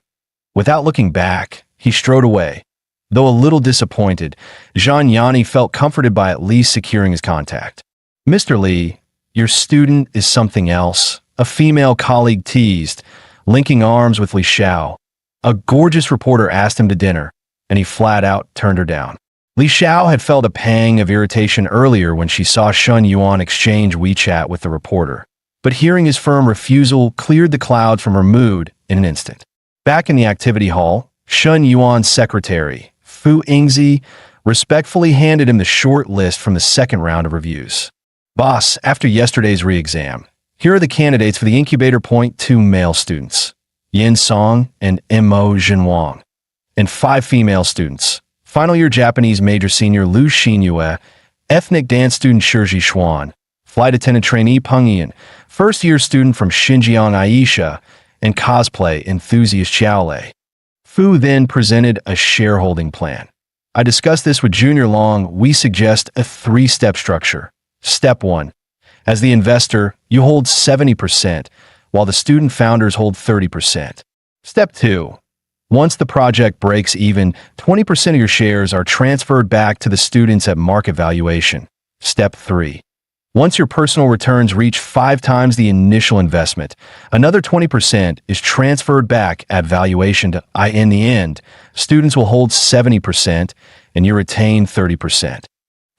Without looking back, he strode away. Though a little disappointed, Zhang Yani felt comforted by at least securing his contact. Mr. Li, your student is something else, a female colleague teased, linking arms with Li Xiao. A gorgeous reporter asked him to dinner, and he flat out turned her down. Li Xiao had felt a pang of irritation earlier when she saw Shen Yuan exchange WeChat with the reporter. But hearing his firm refusal cleared the cloud from her mood in an instant. Back in the activity hall, Shen Yuan's secretary, Fu Yingzi, respectfully handed him the short list from the second round of reviews. Boss, after yesterday's re-exam, here are the candidates for the Incubator Point 2 male students, Yin Song and Mo Jinwang, and 5 female students, final year Japanese major senior Lu Xinyue, ethnic dance student Shiji Xuan, flight attendant trainee Peng Yin, first year student from Xinjiang Aisha, and cosplay enthusiast Xiaolei. Fu then presented a shareholding plan. I discussed this with Junior Long. We suggest a three-step structure. Step 1. As the investor, you hold 70%, while the student founders hold 30%. Step 2. Once the project breaks even, 20% of your shares are transferred back to the students at market valuation. Step 3. Once your personal returns reach 5 times the initial investment, another 20% is transferred back at valuation in the end, students will hold 70% and you retain 30%.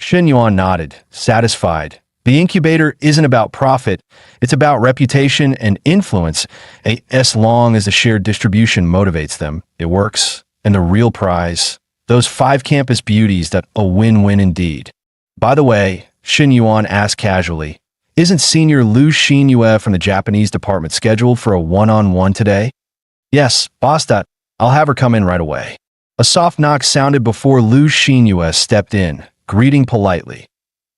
Shen Yuan nodded, satisfied. The incubator isn't about profit, it's about reputation and influence. As long as the shared distribution motivates them, it works. And the real prize, those 5 campus beauties, that a win-win indeed. By the way, Shen Yuan asked casually, isn't Senior Liu Xinyue from the Japanese department scheduled for a one-on-one today? Yes, boss. I'll have her come in right away. A soft knock sounded before Liu Xinyue stepped in, greeting politely.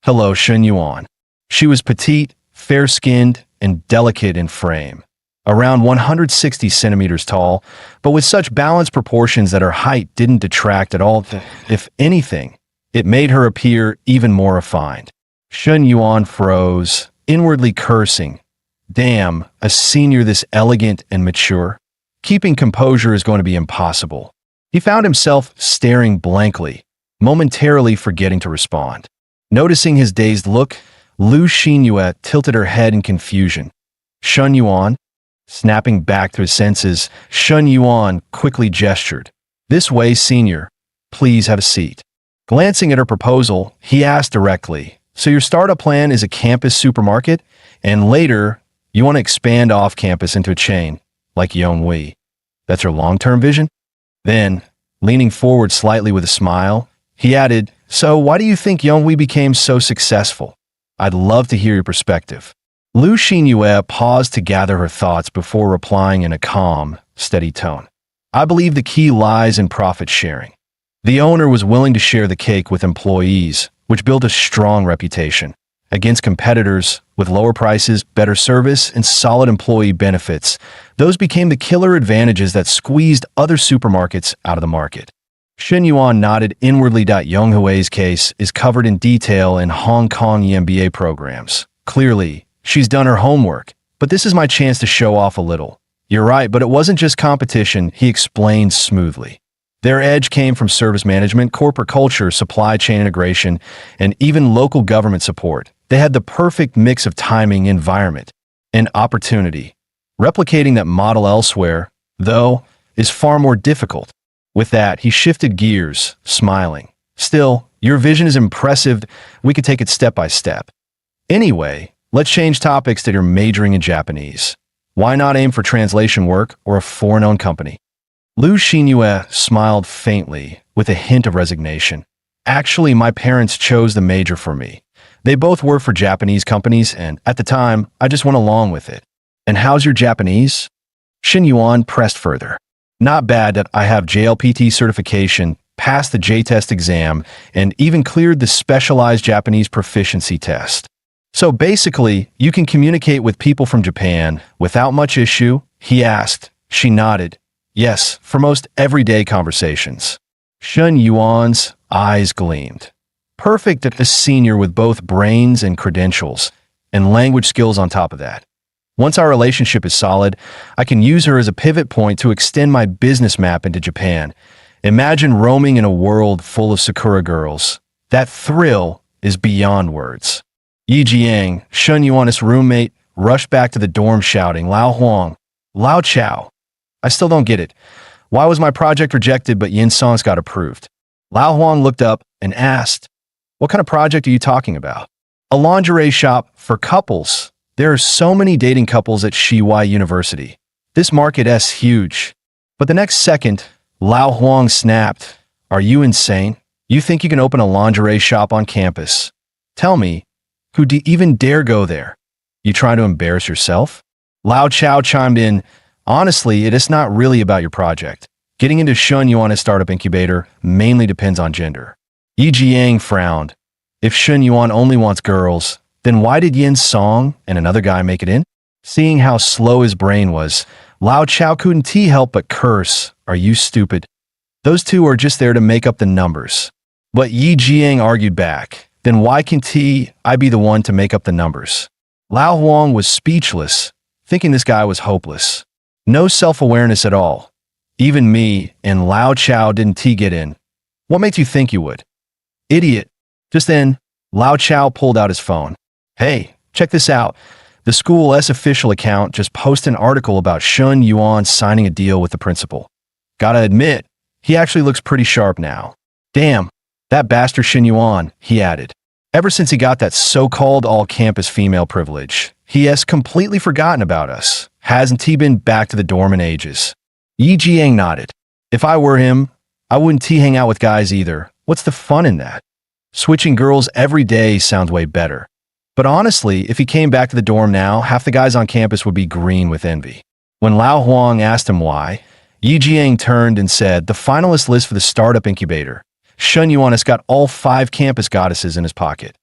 Hello, Shen Yuan. She was petite, fair-skinned, and delicate in frame. Around 160 centimeters tall, but with such balanced proportions that her height didn't detract at all. If anything, it made her appear even more refined. Shen Yuan froze, inwardly cursing. Damn, a senior this elegant and mature? Keeping composure is going to be impossible. He found himself staring blankly, momentarily forgetting to respond. Noticing his dazed look, Liu Xinyue tilted her head in confusion. Shen Yuan? Snapping back to his senses, Shen Yuan quickly gestured. This way, senior. Please have a seat. Glancing at her proposal, he asked directly, so your startup plan is a campus supermarket, and later, you want to expand off campus into a chain, like Yonghui. That's your long-term vision? Then, leaning forward slightly with a smile, he added, so why do you think Yonghui became so successful? I'd love to hear your perspective. Liu Xinyue paused to gather her thoughts before replying in a calm, steady tone. I believe the key lies in profit sharing. The owner was willing to share the cake with employees, which built a strong reputation. Against competitors, with lower prices, better service, and solid employee benefits, those became the killer advantages that squeezed other supermarkets out of the market. Shen Yuan nodded inwardly. Yonghui's case is covered in detail in Hong Kong MBA programs. Clearly, she's done her homework, but this is my chance to show off a little. You're right, but it wasn't just competition, he explained smoothly. Their edge came from service management, corporate culture, supply chain integration, and even local government support. They had the perfect mix of timing, environment, and opportunity. Replicating that model elsewhere, though, is far more difficult. With that, he shifted gears, smiling. Still, your vision is impressive. We could take it step by step. Anyway, let's change topics that you're majoring in Japanese. Why not aim for translation work or a foreign-owned company? Liu Xinyue smiled faintly, with a hint of resignation. Actually, my parents chose the major for me. They both work for Japanese companies, and at the time, I just went along with it. And how's your Japanese? Shen Yuan pressed further. Not bad. That I have JLPT certification, passed the J-test exam, and even cleared the specialized Japanese proficiency test. So basically, you can communicate with people from Japan without much issue? He asked. She nodded. Yes, for most everyday conversations. Shen Yuan's eyes gleamed. Perfect at a senior with both brains and credentials, and language skills on top of that. Once our relationship is solid, I can use her as a pivot point to extend my business map into Japan. Imagine roaming in a world full of Sakura girls. That thrill is beyond words. Yi Jiang, Shen Yuan's roommate, rushed back to the dorm shouting, Lao Huang, Lao Chao. I still don't get it. Why was my project rejected but Yin Song's got approved? Lao Huang looked up and asked, what kind of project are you talking about? A lingerie shop for couples. There are so many dating couples at Shiwai University. This market is huge. But the next second, Lao Huang snapped, are you insane? You think you can open a lingerie shop on campus? Tell me, who even dare go there? You trying to embarrass yourself? Lao Chao chimed in, honestly, it is not really about your project. Getting into Shen Yuan's startup incubator mainly depends on gender. Yi Jiang frowned. If Shen Yuan only wants girls, then why did Yin Song and another guy make it in? Seeing how slow his brain was, Lao Chao couldn't help but curse, "Are you stupid? Those two are just there to make up the numbers." But Yi Jiang argued back, "Then why can't I be the one to make up the numbers?" Lao Huang was speechless, thinking this guy was hopeless. No self-awareness at all. Even me and Lao Chao didn't get in. "What makes you think you would?" "Idiot." Just then, Lao Chao pulled out his phone. "Hey, check this out. The school's official account just posted an article about Shun Yuan signing a deal with the principal. Gotta admit, he actually looks pretty sharp now. Damn, that bastard Shun Yuan," he added. "Ever since he got that so-called all-campus female privilege, he has completely forgotten about us. Hasn't he been back to the dorm in ages?" Yi Jiang nodded. "If I were him, I wouldn't hang out with guys either. What's the fun in that? Switching girls every day sounds way better. But honestly, if he came back to the dorm now, half the guys on campus would be green with envy." When Lao Huang asked him why, Yi Jiang turned and said, "The finalist list for the startup incubator. Shun Yuan has got all 5 campus goddesses in his pocket.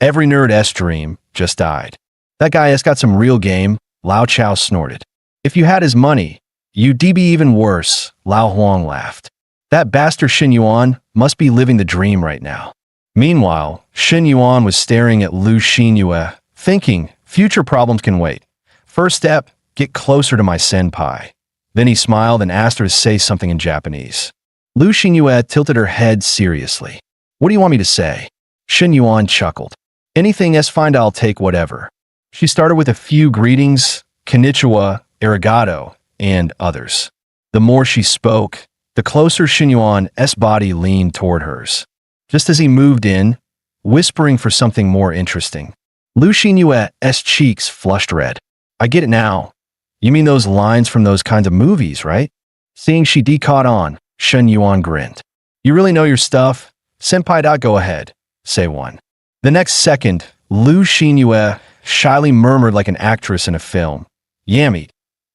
Every nerd's dream just died. That guy has got some real game," Lao Chao snorted. "If you had his money, you'd be even worse," Lao Huang laughed. "That bastard Shun Yuan must be living the dream right now." Meanwhile, Shun Yuan was staring at Lu Xinyue, thinking, future problems can wait. First step, get closer to my senpai. Then he smiled and asked her to say something in Japanese. Lu Xinyue tilted her head seriously. "What do you want me to say?" Shun Yuan chuckled. "Anything is fine, I'll take whatever." She started with a few greetings, konnichiwa, arigato, and others. The more she spoke, the closer Shun Yuan's body leaned toward hers. Just as he moved in, whispering for something more interesting, Lu Xinyue's cheeks flushed red. "I get it now. You mean those lines from those kinds of movies, right?" Seeing she caught on, Shun Yuan grinned. "You really know your stuff? Senpai, go ahead. Say one." The next second, Lu Xinyue shyly murmured like an actress in a film, "Yammeet,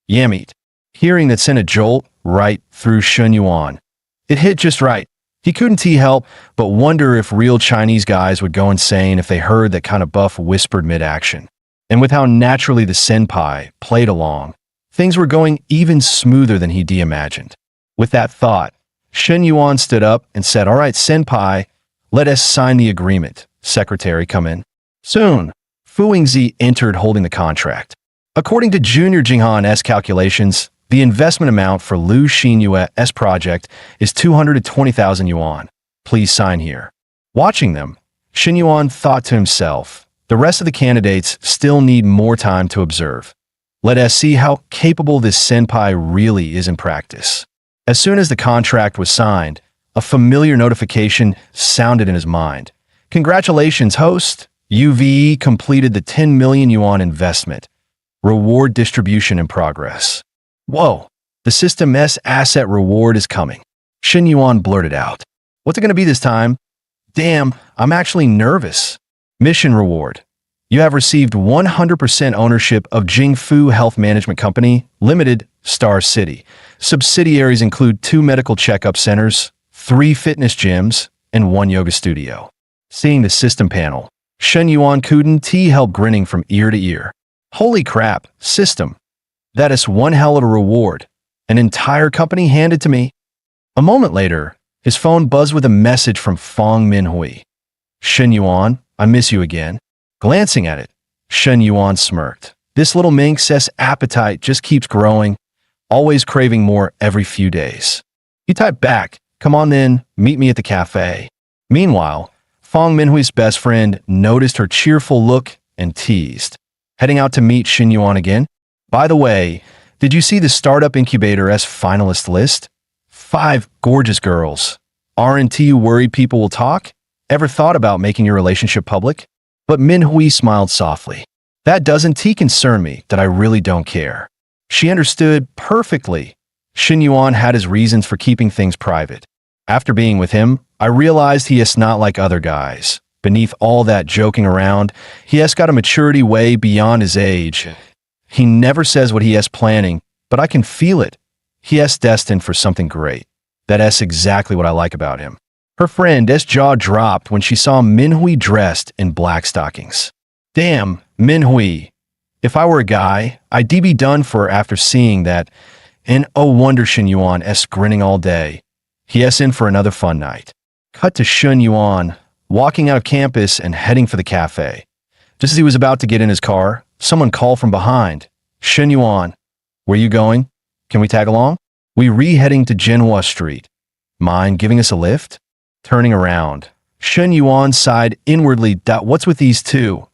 yammeet." Hearing that sent a jolt right through Shun Yuan. It hit just right. He couldn't help but wonder if real Chinese guys would go insane if they heard that kind of buff whispered mid-action. And with how naturally the senpai played along, things were going even smoother than he imagined. With that thought, Shun Yuan stood up and said, "All right, senpai, let us sign the agreement. Secretary, come in." Soon, Fu Yingzi entered holding the contract. According to Junior Jinghan's calculations, the investment amount for Lu Xinyue's project is 220,000 yuan. Please sign here. Watching them, Shun Yuan thought to himself, the rest of the candidates still need more time to observe. Let us see how capable this senpai really is in practice. As soon as the contract was signed, a familiar notification sounded in his mind. "Congratulations, host! UVE completed the 10 million yuan investment. Reward distribution in progress." "Whoa, the system's asset reward is coming." Shun Yuan blurted out. "What's it going to be this time?" "Damn, I'm actually nervous." "Mission reward. You have received 100% ownership of Jingfu Health Management Company, Limited, Star City. Subsidiaries include 2 medical checkup centers, 3 fitness gyms, and 1 yoga studio." Seeing the system panel, Shun Yuan couldn't help grinning from ear to ear. "Holy crap, system. That is one hell of a reward. An entire company handed to me." A moment later, his phone buzzed with a message from Fong Minhui. "Shun Yuan, I miss you again." Glancing at it, Shun Yuan smirked. This little minx's appetite just keeps growing, always craving more every few days. He typed back, "Come on then, meet me at the cafe." Meanwhile, Fong Minhui's best friend noticed her cheerful look and teased. "Heading out to meet Shun Yuan again? By the way, did you see the startup incubator's finalist list? 5 gorgeous girls. Aren't you worried people will talk? Ever thought about making your relationship public?" But Minhui smiled softly. "That doesn't concern me, that I really don't care." She understood perfectly. Shun Yuan had his reasons for keeping things private. After being with him, I realized he is not like other guys. Beneath all that joking around, he has got a maturity way beyond his age. He never says what he is planning, but I can feel it. He is destined for something great. That's exactly what I like about him. Her friend's jaw dropped when she saw Minhui dressed in black stockings. "Damn, Minhui, If I were a guy, I'd be done for after seeing that. And oh wonder Shen Yuan s grinning all day. He s in for another fun night. Cut to Shen Yuan, walking out of campus and heading for the cafe. Just as he was about to get in his car, someone called from behind. Shen Yuan, where you going? Can we tag along? We re-heading to MANHWA Street. Mind giving us a lift? Turning around, Shen Yuan sighed inwardly. What's with these two?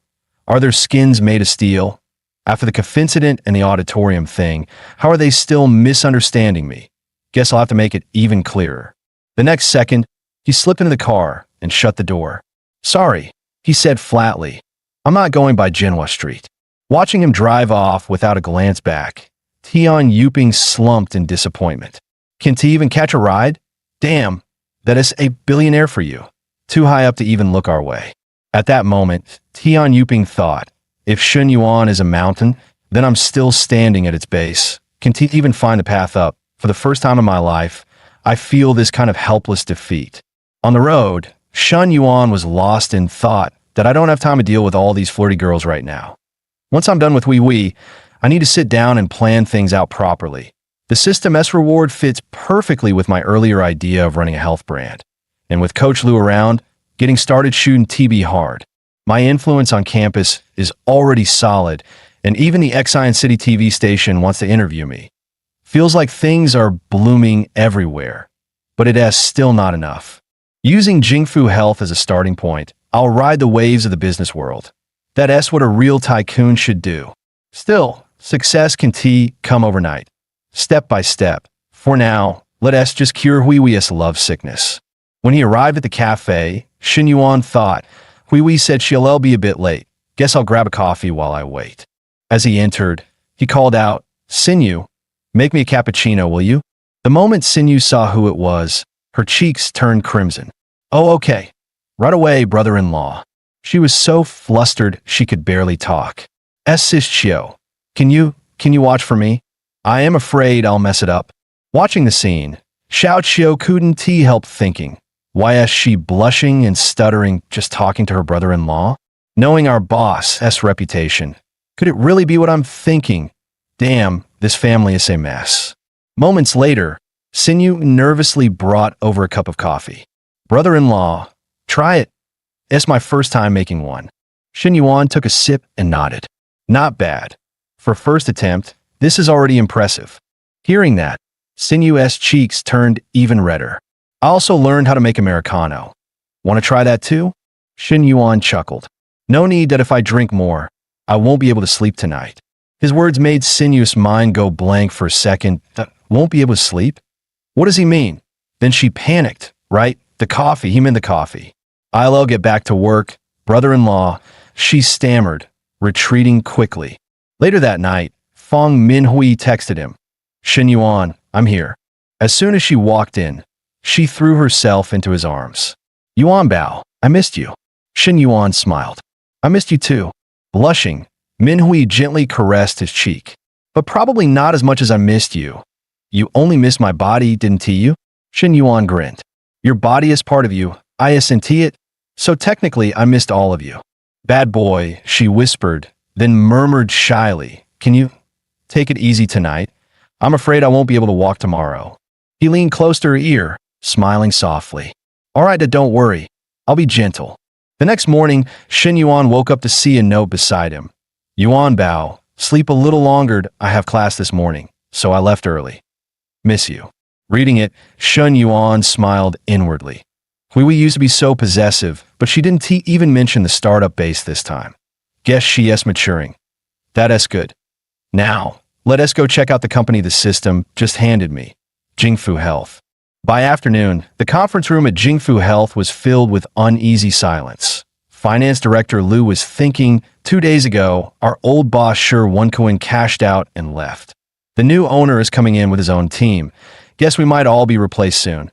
Are their skins made of steel? After the incident and the auditorium thing, how are they still misunderstanding me? Guess I'll have to make it even clearer. The next second, he slipped into the car and shut the door. Sorry, he said flatly. I'm not going by MANHWA Street. Watching him drive off without a glance back, Tian Yuping slumped in disappointment. Can't he even catch a ride? Damn, that is a billionaire for you. Too high up to even look our way. At that moment, Tian Yuping thought, if Shen Yuan is a mountain, then I'm still standing at its base. Can't he even find a path up? For the first time in my life, I feel this kind of helpless defeat. On the road, Shen Yuan was lost in thought that I don't have time to deal with all these flirty girls right now. Once I'm done with wee-wee, I need to sit down and plan things out properly. The System S reward fits perfectly with my earlier idea of running a health brand. And with Coach Lou around, getting started shooting TB hard. My influence on campus is already solid, and even the Exine City TV station wants to interview me. Feels like things are blooming everywhere, but it is still not enough. Using Jingfu Health as a starting point, I'll ride the waves of the business world. That's what a real tycoon should do. Still, success can come overnight, step by step. For now, let us just cure Hui's love sickness. When he arrived at the cafe, Shen Yuan thought, Hui said she'll be a bit late. Guess I'll grab a coffee while I wait. As he entered, he called out, Sinew, make me a cappuccino, will you? The moment Sinew saw who it was, her cheeks turned crimson. Oh, okay. Right away, brother-in-law. She was so flustered she could barely talk. Sis Chio, can you watch for me? I am afraid I'll mess it up. Watching the scene, Xiao Chio couldn't help thinking. Why is she blushing and stuttering just talking to her brother-in-law? Knowing our boss's reputation, could it really be what I'm thinking? Damn, this family is a mess. Moments later, Sinew nervously brought over a cup of coffee. Brother-in-law, try it. It's my first time making one. Shen Yuan took a sip and nodded. Not bad. For first attempt, this is already impressive. Hearing that, Sinew's cheeks turned even redder. I also learned how to make Americano. Want to try that too? Shen Yuan chuckled. No need that if I drink more, I won't be able to sleep tonight. His words made Sinew's mind go blank for a second. Won't be able to sleep? What does he mean? Then she panicked, right? The coffee, he meant the coffee. I'll get back to work, brother-in-law, she stammered, retreating quickly. Later that night, Feng Minhui texted him. Shen Yuan, I'm here. As soon as she walked in, she threw herself into his arms. Yuan Bao, I missed you. Shen Yuan smiled. I missed you too. Blushing, Minhui gently caressed his cheek. But probably not as much as I missed you. You only missed my body, didn't you? Shen Yuan grinned. Your body is part of you. I sent it. So technically, I missed all of you. Bad boy, she whispered, then murmured shyly. Can you take it easy tonight? I'm afraid I won't be able to walk tomorrow. He leaned close to her ear, smiling softly. All right, don't worry. I'll be gentle. The next morning, Shen Yuan woke up to see a note beside him. Yuan Bao, sleep a little longer. I have class this morning, so I left early. Miss you. Reading it, Shen Yuan smiled inwardly. We used to be so possessive, but she didn't even mention the startup base this time. Guess she is maturing. That is good. Now, let us go check out the company the system just handed me, Jingfu Health. By afternoon, the conference room at Jingfu Health was filled with uneasy silence. Finance Director Liu was thinking, 2 days ago, our old boss Shi Wenkuan cashed out and left. The new owner is coming in with his own team. Guess we might all be replaced soon.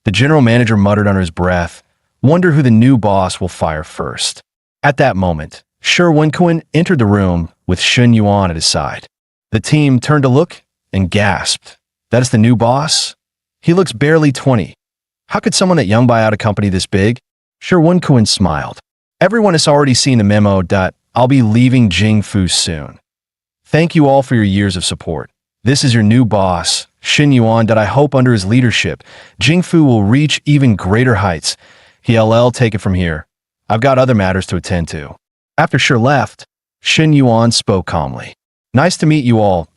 The general manager muttered under his breath, wonder who the new boss will fire first. At that moment, Shi Wenkuan entered the room with Shen Yuan at his side. The team turned to look and gasped. That is the new boss? He looks barely 20. How could someone that young buy out a company this big? Shi Wenkuan smiled. Everyone has already seen the memo. I'll be leaving Jingfu soon. Thank you all for your years of support. This is your new boss, Shin Yuan, that I hope under his leadership, Jingfu will reach even greater heights. He'll take it from here. I've got other matters to attend to. After Shi left, Shin Yuan spoke calmly. Nice to meet you all.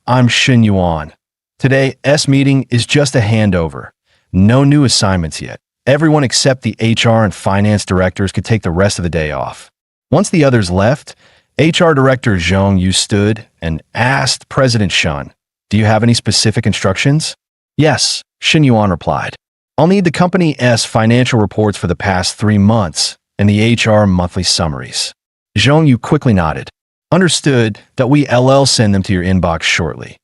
I'm Shin Yuan. Today's meeting is just a handover. No new assignments yet. Everyone except the HR and finance directors could take the rest of the day off. Once the others left, HR Director Zhong Yu stood and asked President Shun, "Do you have any specific instructions?" "Yes," Shin Yuan replied. "I'll need the company's financial reports for the past 3 months and the HR monthly summaries." Zhong Yu quickly nodded. "Understood. That we'll send them to your inbox shortly."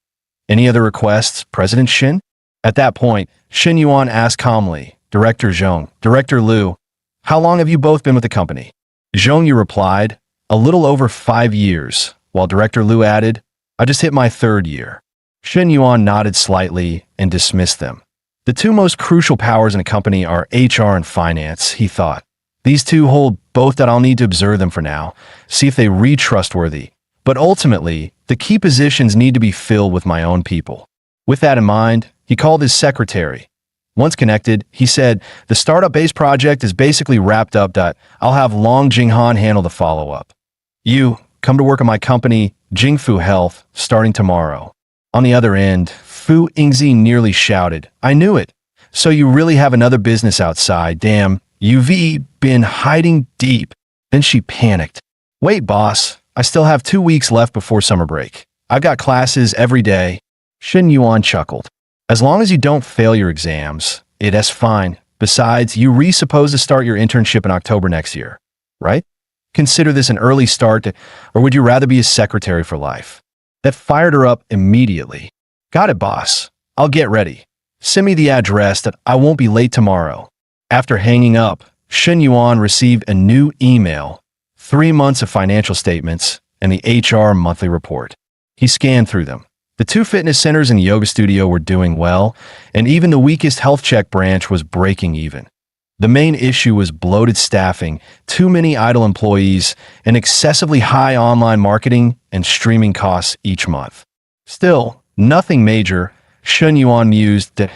"Any other requests, President Shin?" At that point, Shin Yuan asked calmly, "Director Zhong, Director Liu, how long have you both been with the company?" Zhong Yu replied, "A little over 5 years," while Director Liu added, "I just hit my 3rd year." Shin Yuan nodded slightly and dismissed them. The two most crucial powers in a company are HR and finance, he thought. These two hold both that I'll need to observe them for now, see if they read trustworthy. But ultimately, the key positions need to be filled with my own people. With that in mind, he called his secretary. Once connected, he said, "The startup-based project is basically wrapped up. I'll have Long Jinghan handle the follow-up. You, come to work at my company, Jingfu Health, starting tomorrow." On the other end, Fu Yingzi nearly shouted, "I knew it. So you really have another business outside. Damn, you've been hiding deep." Then she panicked. "Wait, boss. I still have 2 weeks left before summer break. I've got classes every day." Shin Yuan chuckled. "As long as you don't fail your exams, it's fine. Besides, you're supposed to start your internship in October next year, right? Consider this an early start, or would you rather be a secretary for life?" That fired her up immediately. "Got it, boss. I'll get ready. Send me the address that I won't be late tomorrow." After hanging up, Shin Yuan received a new email, 3 months of financial statements, and the HR monthly report. He scanned through them. The 2 fitness centers and yoga studio were doing well, and even the weakest health check branch was breaking even. The main issue was bloated staffing, too many idle employees, and excessively high online marketing and streaming costs each month. Still, nothing major. Shin Yuan mused that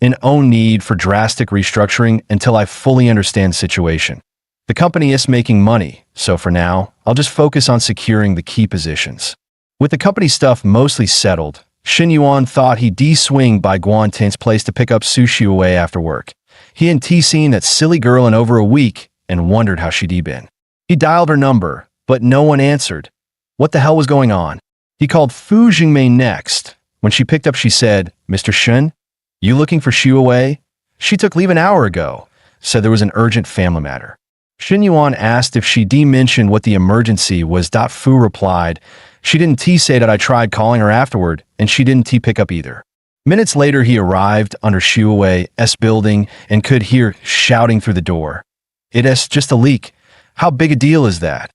in own need for drastic restructuring until I fully understand the situation. The company is making money, so for now, I'll just focus on securing the key positions. With the company stuff mostly settled, Shin Yuan thought he'd swing by Guan Tin's place to pick up sushi away after work. He hadn't seen that silly girl in over a week and wondered how she'd been. He dialed her number, but no one answered. What the hell was going on? He called Fu Jingmei next. When she picked up, she said, "Mr. Shin, you looking for Xu Wei? She took leave an hour ago," said there was an urgent family matter. Shin Yuan asked if she mentioned what the emergency was. Fu replied, "She didn't say that I tried calling her afterward, and she didn't pick up either." Minutes later, he arrived under Xu Wei's building and could hear shouting through the door. "It's just a leak. How big a deal is that?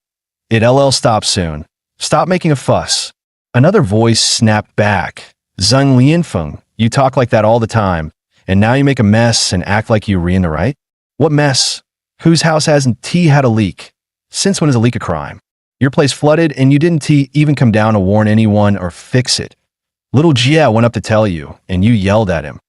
It'll stop soon. Stop making a fuss." Another voice snapped back. "Zheng Lianfeng, you talk like that all the time, and now you make a mess and act like you're in the right? What mess? Whose house hasn't had a leak? Since when is a leak a crime? Your place flooded and you didn't even come down to warn anyone or fix it. Little Jia went up to tell you, and you yelled at him.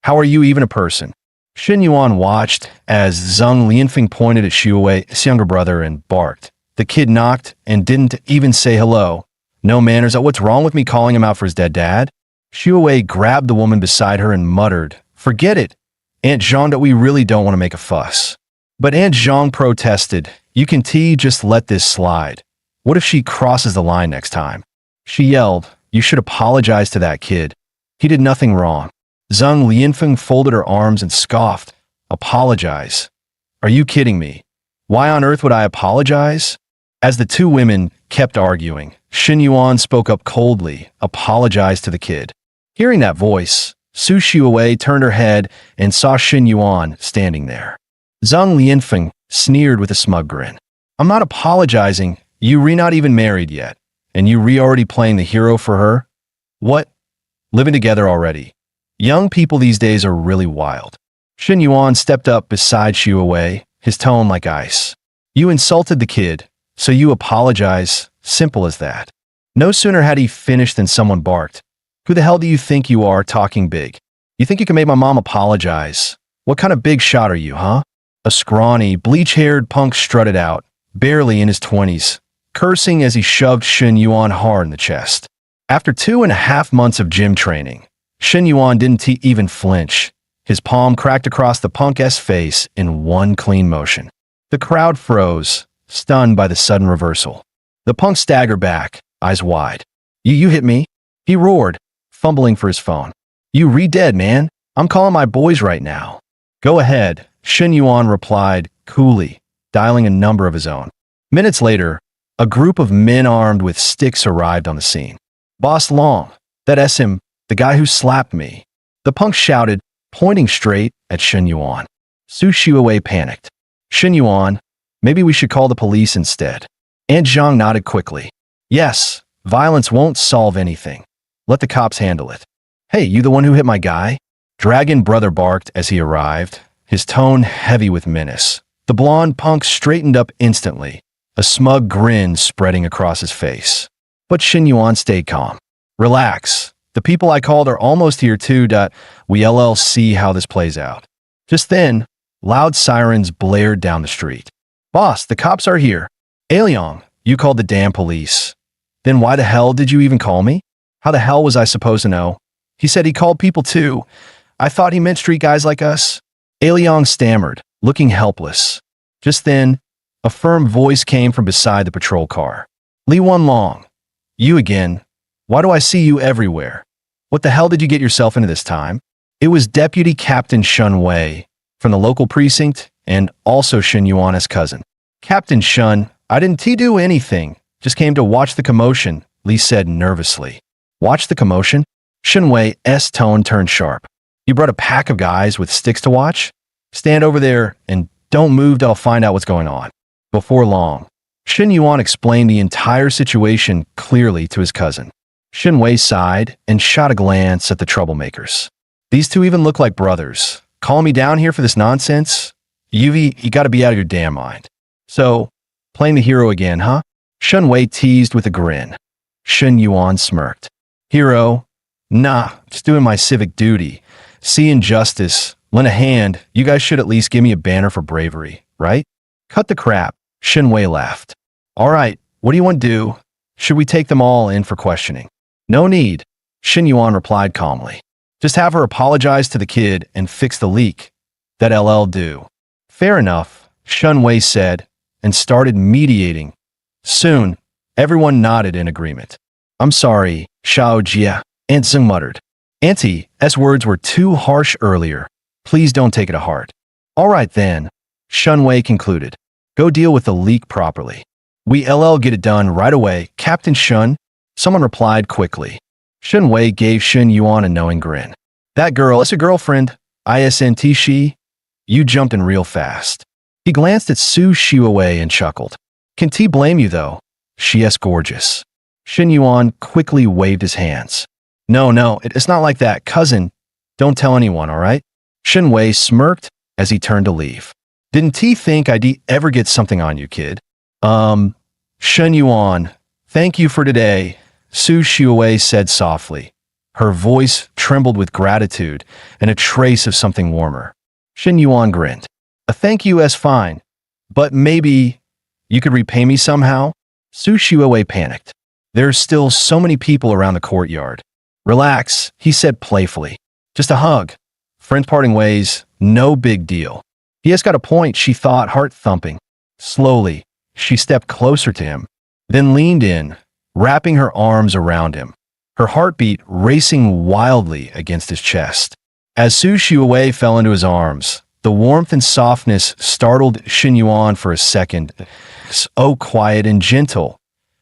How are you even a person?" Shin Yuan watched as Zheng Lianfeng pointed at Xu Wei's younger brother and barked. The kid knocked and didn't even say hello. No manners. What's wrong with me calling him out for his dead dad? Xu Wei grabbed the woman beside her and muttered, "Forget it, Aunt Zhang, that we really don't want to make a fuss." But Aunt Zhang protested, "You can just let this slide. What if she crosses the line next time?" She yelled, "You should apologize to that kid. He did nothing wrong." Zheng Lianfeng folded her arms and scoffed, "Apologize? Are you kidding me? Why on earth would I apologize?" As the two women kept arguing, Shin Yuan spoke up coldly, "Apologize to the kid." Hearing that voice, Su Xiuwei turned her head and saw Shin Yuan standing there. Zheng Lianfeng sneered with a smug grin. "I'm not apologizing. You're not even married yet, and you're already playing the hero for her? What? Living together already? Young people these days are really wild." Shin Yuan stepped up beside Xiuwei, his tone like ice. "You insulted the kid, so you apologize. Simple as that." No sooner had he finished than someone barked. Who the hell do you think you are talking big? You think you can make my mom apologize? What kind of big shot are you, huh? A scrawny, bleach-haired punk strutted out, barely in his 20s, cursing as he shoved Shen Yuan hard in the chest. After 2.5 months of gym training, Shen Yuan didn't even flinch. His palm cracked across the punk's face in one clean motion. The crowd froze, stunned by the sudden reversal. The punk staggered back, eyes wide. You hit me? He roared, fumbling for his phone. You re-dead, man. I'm calling my boys right now. Go ahead, Shen Yuan replied coolly, dialing a number of his own. Minutes later, a group of men armed with sticks arrived on the scene. Boss Long, that's him, the guy who slapped me. The punk shouted, pointing straight at Shen Yuan. Su Shiwei panicked. Shen Yuan, maybe we should call the police instead. Aunt Zhang nodded quickly. Yes, violence won't solve anything. Let the cops handle it. Hey, you the one who hit my guy? Dragon Brother barked as he arrived, his tone heavy with menace. The blonde punk straightened up instantly, a smug grin spreading across his face. But Shen Yuan stayed calm. Relax. The people I called are almost here too. We'll see how this plays out. Just then, loud sirens blared down the street. Boss, the cops are here. Aliong, you called the damn police. Then why the hell did you even call me? How the hell was I supposed to know? He said he called people too. I thought he meant street guys like us. Aliong stammered, looking helpless. Just then, a firm voice came from beside the patrol car. Li Wanlong. You again. Why do I see you everywhere? What the hell did you get yourself into this time? It was Deputy Captain Shun Wei from the local precinct and also Shen Yuan's cousin. Captain Shun, I didn't do anything. Just came to watch the commotion, Li said nervously. Watch the commotion? Shen Wei's tone turned sharp. You brought a pack of guys with sticks to watch? Stand over there and don't move till I'll find out what's going on. Before long, Shen Yuan explained the entire situation clearly to his cousin. Shen Wei sighed and shot a glance at the troublemakers. These two even look like brothers. Calling me down here for this nonsense? You gotta be out of your damn mind. So, playing the hero again, huh? Shen Wei teased with a grin. Shen Yuan smirked. Hero? Nah, just doing my civic duty. See injustice, lend a hand. You guys should at least give me a banner for bravery, right? Cut the crap. Shen Wei laughed. All right, what do you want to do? Should we take them all in for questioning? No need, Shen Yuan replied calmly. Just have her apologize to the kid and fix the leak. That'll do. Fair enough, Shen Wei said, and started mediating. Soon, everyone nodded in agreement. I'm sorry, Xiao Jia, Aunt Zeng muttered. Auntie, S words were too harsh earlier. Please don't take it to heart. All right then, Shen Wei concluded. Go deal with the leak properly. We'll get it done right away, Captain Shun. Someone replied quickly. Shen Wei gave Shen Yuan a knowing grin. That girl is a girlfriend. Isn't she? You jumped in real fast. He glanced at Su Shiwei and chuckled. Can T blame you though? She's gorgeous. Shen Yuan quickly waved his hands. No, it's not like that, cousin. Don't tell anyone, all right? Shen Wei smirked as he turned to leave. Didn't T think I'd ever get something on you, kid? Shen Yuan, thank you for today, Su Shiwei said softly. Her voice trembled with gratitude and a trace of something warmer. Shen Yuan grinned. A thank you is fine, but maybe you could repay me somehow? Su Shiwei panicked. There's still so many people around the courtyard. Relax, he said playfully. Just a hug. Friends parting ways, no big deal. He has got a point, she thought, heart thumping. Slowly, she stepped closer to him, then leaned in, wrapping her arms around him, her heartbeat racing wildly against his chest. As Su Shiwei fell into his arms, the warmth and softness startled Shen Yuan for a second. So quiet and gentle,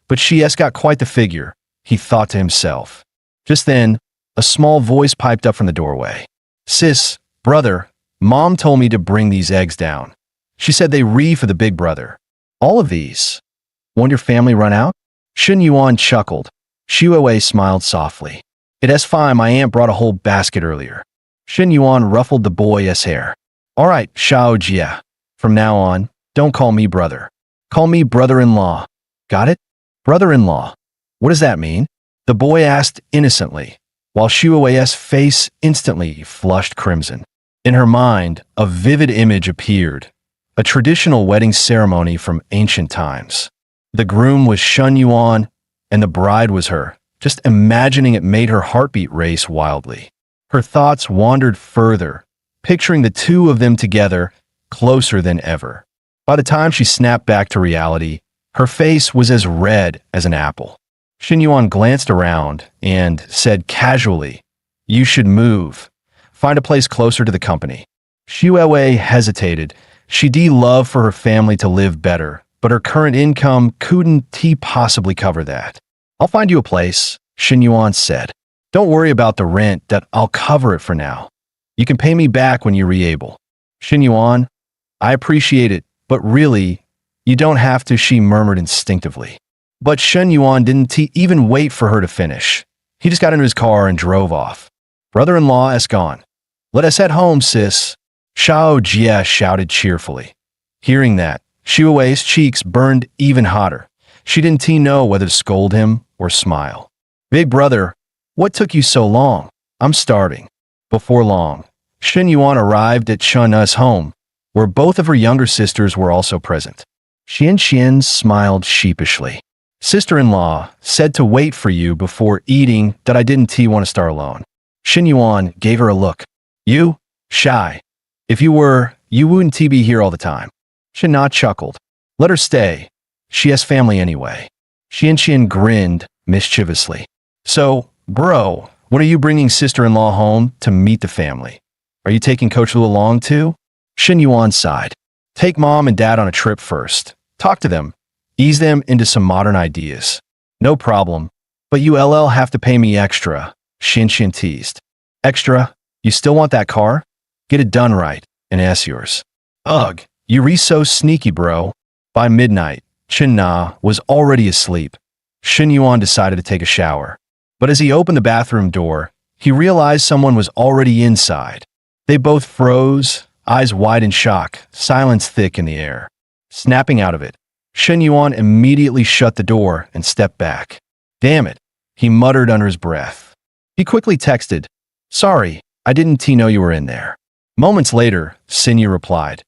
but she has got quite the figure, he thought to himself. Just then, a small voice piped up from the doorway. Sis, brother, Mom told me to bring these eggs down. She said they re for the big brother. All of these. Won't your family run out? Shen Yuan chuckled. Shiwei smiled softly. It is fine, my aunt brought a whole basket earlier. Shen Yuan ruffled the boy's hair. All right, Xiao Jia. From now on, don't call me brother. Call me brother-in-law. Got it? Brother-in-law. What does that mean? The boy asked innocently, while Shuo's face instantly flushed crimson. In her mind, a vivid image appeared, a traditional wedding ceremony from ancient times. The groom was Shun Yuan, and the bride was her. Just imagining it made her heartbeat race wildly. Her thoughts wandered further, picturing the two of them together, closer than ever. By the time she snapped back to reality, her face was as red as an apple. Shin Yuan glanced around and said casually, "You should move. Find a place closer to the company." Shuo hesitated. She'd love for her family to live better, but her current income couldn't possibly cover that. "I'll find you a place," Shin Yuan said. "Don't worry about the rent, that I'll cover it for now. You can pay me back when you're re-able." "Shin Yuan, I appreciate it, but really, you don't have to," she murmured instinctively. But Shen Yuan didn't even wait for her to finish. He just got into his car and drove off. "Brother-in-law is gone. Let us head home, sis," Xiao Jia shouted cheerfully. Hearing that, Shuo's cheeks burned even hotter. She didn't know whether to scold him or smile. "Big brother, what took you so long? I'm starving." Before long, Shen Yuan arrived at Shun's home, where both of her younger sisters were also present. Xian smiled sheepishly. "Sister-in-law said to wait for you before eating, that I didn't want to start alone." Shin Yuan gave her a look. "You? Shy. If you were, you wouldn't be here all the time." Shin Na chuckled. "Let her stay. She has family anyway." Xian grinned mischievously. "So, bro, when are you bringing sister-in-law home to meet the family? Are you taking Coach Lu along too?" Shin Yuan sighed. "Take mom and dad on a trip first. Talk to them. Ease them into some modern ideas." "No problem. But you'll have to pay me extra," Xin teased. "Extra? You still want that car? Get it done right, and ask yours." "Ugh, you so sneaky, bro." By midnight, Chin Na was already asleep. Shin Yuan decided to take a shower. But as he opened the bathroom door, he realized someone was already inside. They both froze, eyes wide in shock, silence thick in the air. Snapping out of it, Shen Yuan immediately shut the door and stepped back. "Damn it," he muttered under his breath. He quickly texted, "Sorry, I didn't know you were in there." Moments later, Sinyu replied,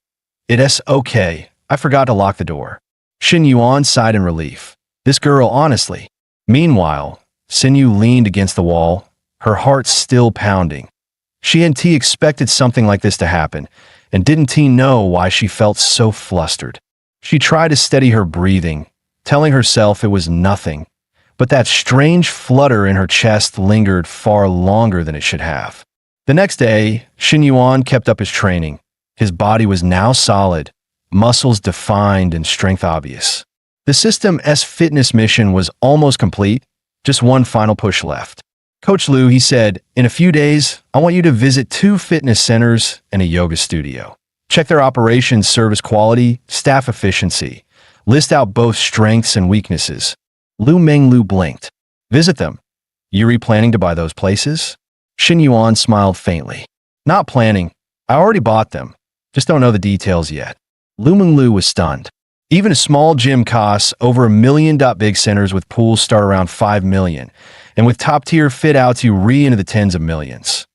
"It's okay, I forgot to lock the door." Shen Yuan sighed in relief. This girl, honestly. Meanwhile, Sinyu leaned against the wall, her heart still pounding. She hadn't expected something like this to happen, and didn't know why she felt so flustered. She tried to steady her breathing, telling herself it was nothing, but that strange flutter in her chest lingered far longer than it should have. The next day, Shin Yuan kept up his training. His body was now solid, muscles defined and strength obvious. The System's fitness mission was almost complete, just one final push left. "Coach Lu," he said, "in a few days, I want you to visit 2 fitness centers and a yoga studio. Check their operations, service quality, staff efficiency. List out both strengths and weaknesses." Lu Menglu blinked. "Visit them. Yuri planning to buy those places?" Shin Yuan smiled faintly. "Not planning. I already bought them. Just don't know the details yet." Lu Menglu was stunned. Even a small gym costs over $1 million. Big centers with pools start around $5 million. And with top-tier fit-outs, you into the tens of millions.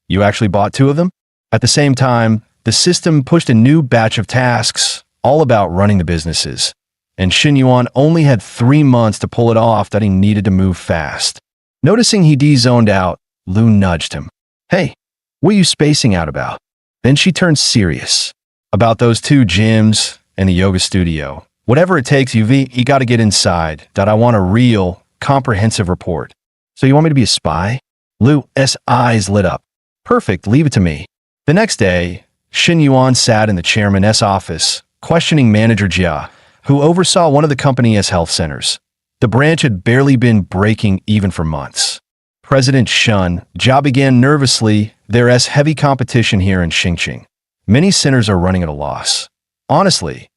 "You actually bought 2 of them?" At the same time, the system pushed a new batch of tasks, all about running the businesses. And Shin Yuan only had 3 months to pull it off, that he needed to move fast. Noticing he zoned out, Lu nudged him. "Hey, what are you spacing out about?" Then she turned serious. "About those 2 gyms and the yoga studio. Whatever it takes, you got to get inside, that I want a real, comprehensive report." "So you want me to be a spy?" Lu's eyes lit up. "Perfect, leave it to me." The next day, Shin Yuan sat in the chairman's office, questioning manager Jia, who oversaw one of the company's health centers. The branch had barely been breaking even for months. President Shun, Jia began nervously, "There's heavy competition here in Xingqing. Many centers are running at a loss. Honestly,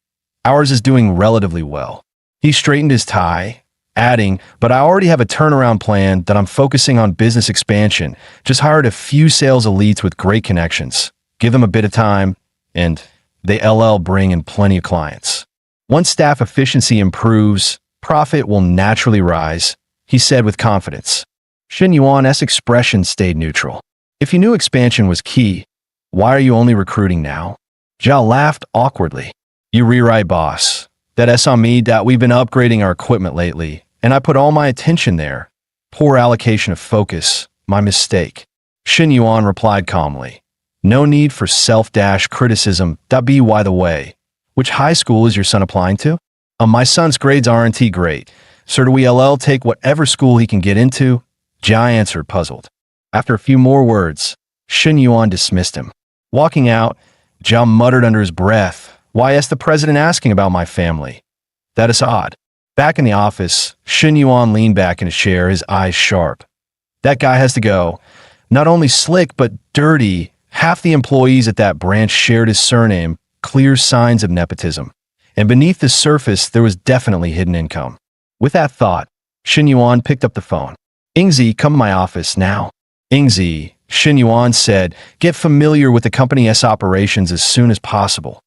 ours is doing relatively well." He straightened his tie, adding, "But I already have a turnaround plan, that I'm focusing on business expansion. Just hired a few sales elites with great connections. Give them a bit of time, and they'll bring in plenty of clients. Once staff efficiency improves, profit will naturally rise." he said with confidence. Shin Yuan's expression stayed neutral. If you knew expansion was key, why are you only recruiting now? Jia laughed awkwardly. You rewrite, boss. That's on me. We've been upgrading our equipment lately, and I put all my attention there. Poor allocation of focus. My mistake. Shin Yuan replied calmly. No need for self-criticism. By the way, which high school is your son applying to? My son's grades aren't great. So do we take whatever school he can get into? Jia answered, puzzled. After a few more words, Shin Yuan dismissed him. Walking out, Jia muttered under his breath, why is the president asking about my family? That is odd. Back in the office, Shin Yuan leaned back in his chair, his eyes sharp. That guy has to go. Not only slick, but dirty. Half the employees at that branch shared his surname, clear signs of nepotism. And beneath the surface, there was definitely hidden income. With that thought, Shin Yuan picked up the phone. Ingzi, come to my office now. Ingzi, Shin Yuan said, get familiar with the company's operations as soon as possible.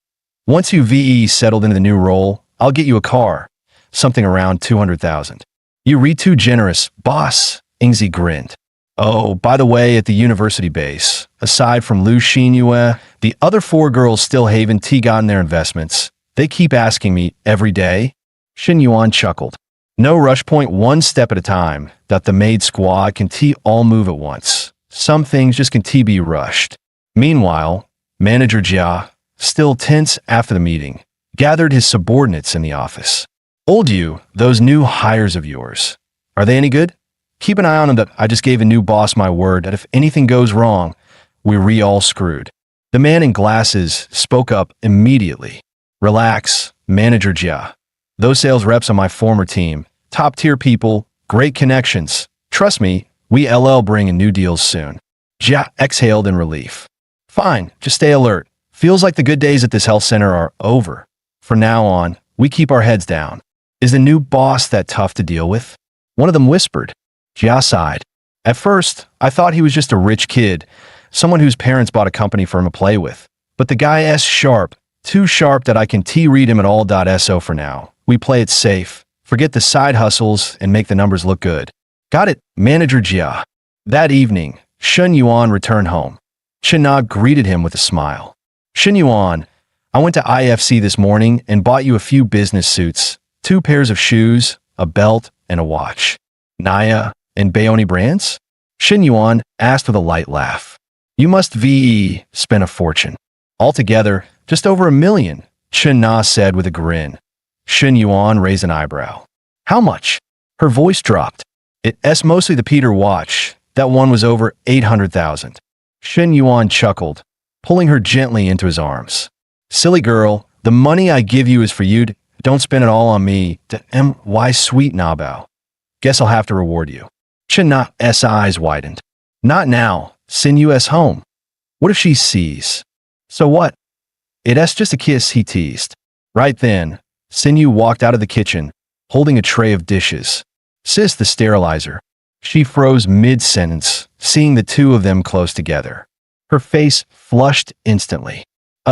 Once you settled into the new role, I'll get you a car, something around 200,000. You read too generous, boss, Ingzi grinned. Oh, by the way, at the university base, aside from Lu Xinyue, the other 4 girls still haven't gotten their investments. They keep asking me every day. Shin Yuan chuckled. No rush, point one step at a time, that the maid squad can all move at once. Some things just can be rushed. Meanwhile, Manager Jia, still tense after the meeting, gathered his subordinates in the office. Old you, those new hires of yours, are they any good? Keep an eye on them. I just gave a new boss my word that if anything goes wrong, we're all screwed. The man in glasses spoke up immediately. Relax, Manager Jia. Those sales reps on my former team, top-tier people, great connections. Trust me, we bring in new deals soon. Jia exhaled in relief. Fine, just stay alert. Feels like the good days at this health center are over. From now on, we keep our heads down. Is the new boss that tough to deal with? One of them whispered. Jia sighed. At first, I thought he was just a rich kid, someone whose parents bought a company for him to play with. But the guy's sharp, too sharp that I can read him at all. So for now, we play it safe, forget the side hustles, and make the numbers look good. Got it, Manager Jia. That evening, Shin Yuan returned home. Shin Na greeted him with a smile. Shin Yuan, I went to IFC this morning and bought you a few business suits, 2 pairs of shoes, a belt, and a watch. Naya and Bayoni brands? Shin Yuan asked with a light laugh. You must spend a fortune. Altogether, just over $1 million, Shin Na said with a grin. Shin Yuan raised an eyebrow. How much? Her voice dropped. It's mostly the Peter watch. That one was over 800,000. Shin Yuan chuckled, pulling her gently into his arms. Silly girl, the money I give you is for you. Don't spend it all on me. Why sweet Nabao? Guess I'll have to reward you. Shin Na's eyes widened. Not now. Send us home. What if she sees? So what? It's just a kiss, he teased. Right then, Sinyu walked out of the kitchen, holding a tray of dishes. Sis, the sterilizer. She froze mid-sentence, seeing the 2 of them close together. Her face flushed instantly.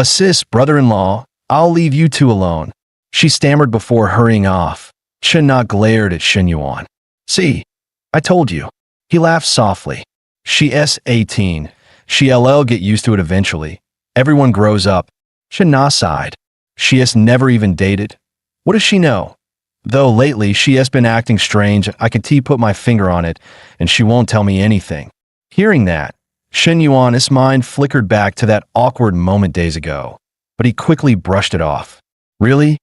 Sis, brother-in-law, I'll leave you 2 alone. She stammered before hurrying off. Shin Na glared at Shin Yuan. See, I told you. He laughed softly. She's 18. She'll get used to it eventually. Everyone grows up. Shin Na sighed. She's never even dated. What does she know? Though lately she's been acting strange, I can put my finger on it, and she won't tell me anything. Hearing that, Shin Yuan's mind flickered back to that awkward moment days ago, but he quickly brushed it off. Really?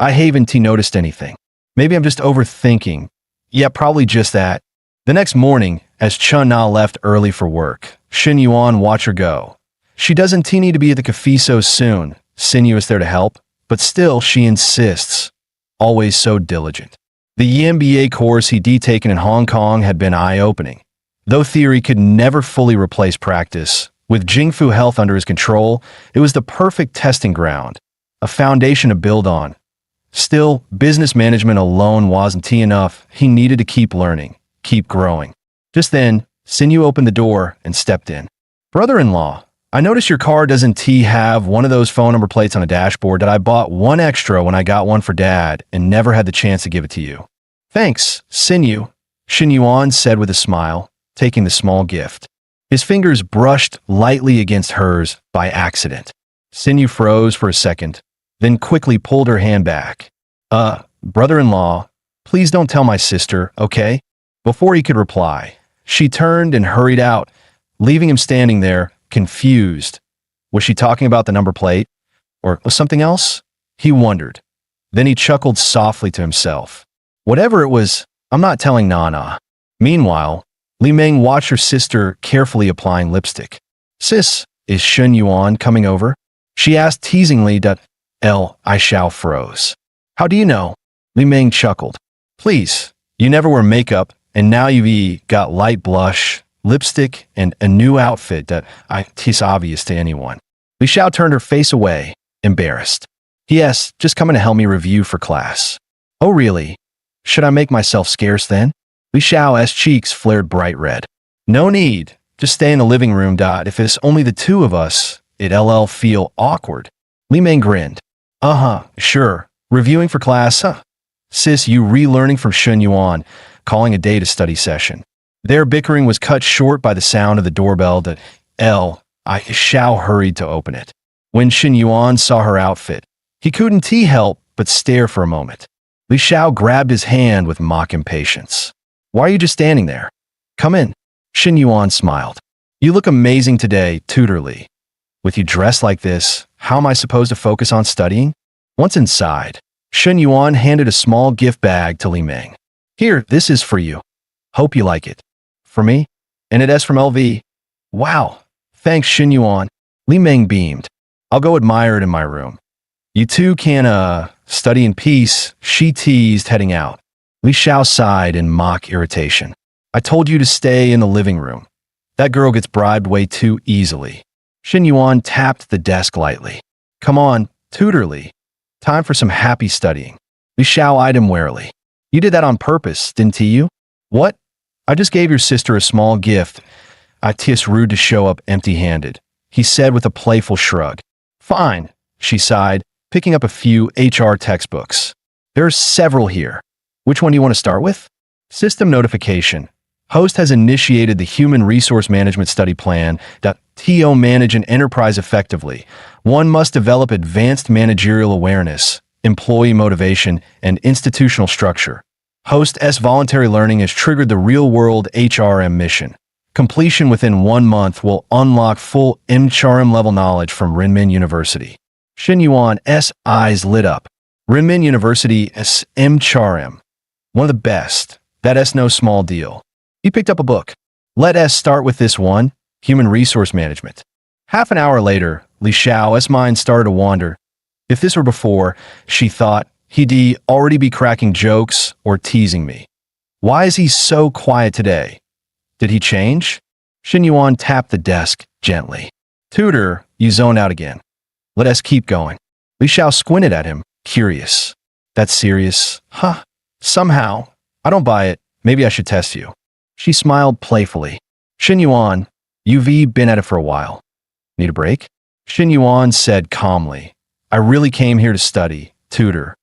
I haven't noticed anything. Maybe I'm just overthinking. Yeah, probably just that. The next morning, as Chun Na left early for work, Shin Yuan watched her go. She doesn't need to be at the cafe so soon. Sinyu is there to help, but still she insists. Always so diligent. The MBA course he'd taken in Hong Kong had been eye-opening. Though theory could never fully replace practice, with Jingfu Health under his control, it was the perfect testing ground, a foundation to build on. Still, business management alone wasn't enough. He needed to keep learning, keep growing. Just then, Sinyu opened the door and stepped in. Brother-in-law, I noticed your car doesn't have one of those phone number plates on a dashboard that I bought one extra when I got one for Dad and never had the chance to give it to you. Thanks, Sinyu. Xin Yuan said with a smile, taking the small gift. His fingers brushed lightly against hers by accident. Xin froze for a second, then quickly pulled her hand back. Brother-in-law, please don't tell my sister, okay? Before he could reply, she turned and hurried out, leaving him standing there, confused. Was she talking about the number plate? Or something else? He wondered. Then he chuckled softly to himself. Whatever it was, I'm not telling Nana. Meanwhile, Li Meng watched her sister carefully applying lipstick. Sis, is Shun Yuan coming over? She asked teasingly. I Xiao froze. How do you know? Li Meng chuckled. Please, you never wear makeup, and now you've got light blush, lipstick, and a new outfit it's obvious to anyone. Li Xiao turned her face away, embarrassed. Yes, just coming to help me review for class. Oh really? Should I make myself scarce then? Li Xiao's cheeks flared bright red. No need. Just stay in the living room. If it's only the two of us, it'll feel awkward. Li Meng grinned. Sure. Reviewing for class, huh? Sis, you relearning from Shun Yuan, calling a data study session. Their bickering was cut short by the sound of the doorbell. Xiao hurried to open it. When Shun Yuan saw her outfit, he couldn't help but stare for a moment. Li Xiao grabbed his hand with mock impatience. Why are you just standing there? Come in. Shun Yuan smiled. You look amazing today, Tutor Li. With you dressed like this, how am I supposed to focus on studying? Once inside, Shun Yuan handed a small gift bag to Li Meng. Here, this is for you. Hope you like it. For me? And it is from LV. Wow. Thanks, Shun Yuan. Li Meng beamed. I'll go admire it in my room. You two can, study in peace, she teased, heading out. Li Xiao sighed in mock irritation. I told you to stay in the living room. That girl gets bribed way too easily. Shun Yuan tapped the desk lightly. Come on, Tutor Li. Time for some happy studying. Li Xiao eyed him warily. You did that on purpose, didn't you? What? I just gave your sister a small gift. It's rude to show up empty-handed, he said with a playful shrug. Fine, she sighed, picking up a few HR textbooks. There are several here. Which one do you want to start with? System notification. Host has initiated the Human Resource Management Study Plan. TO manage an enterprise effectively. One must develop advanced managerial awareness, employee motivation, and institutional structure. Host's voluntary learning has triggered the real-world HRM mission. Completion within 1 month will unlock full HRM level knowledge from Renmin University. Shun Yuan's eyes lit up. Renmin University's HRM. One of the best. That's no small deal. He picked up a book. Let us start with this one, Human Resource Management. Half an hour later, Li Xiao's mind started to wander. If this were before, she thought, he'd already be cracking jokes or teasing me. Why is he so quiet today? Did he change? Shun Yuan tapped the desk gently. Tutor, you zoned out again. Let us keep going. Li Xiao squinted at him, curious. That's serious? Huh. Somehow. I don't buy it. Maybe I should test you. She smiled playfully. Shun Yuan, you've been at it for a while. Need a break? Shun Yuan said calmly. I really came here to study, Tutor.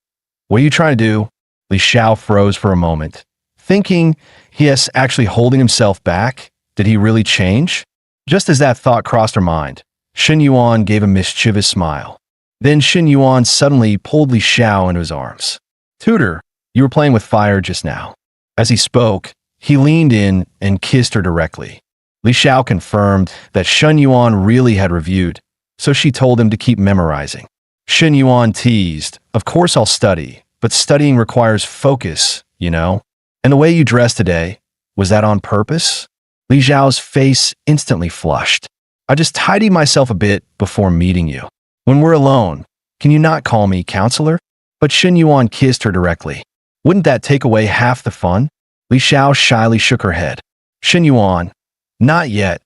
What are you trying to do? Li Xiao froze for a moment, thinking, yes, actually holding himself back. Did he really change? Just as that thought crossed her mind, Shun Yuan gave a mischievous smile. Then Shun Yuan suddenly pulled Li Xiao into his arms. Tutor, you were playing with fire just now. As he spoke, he leaned in and kissed her directly. Li Xiao confirmed that Shun Yuan really had reviewed, so she told him to keep memorizing. Shun Yuan teased, of course I'll study, but studying requires focus, you know? And the way you dressed today, was that on purpose? Li Xiao's face instantly flushed. I just tidied myself a bit before meeting you. When we're alone, can you not call me counselor? But Shun Yuan kissed her directly. Wouldn't that take away half the fun? Li Xiao shyly shook her head. Shun Yuan, not yet.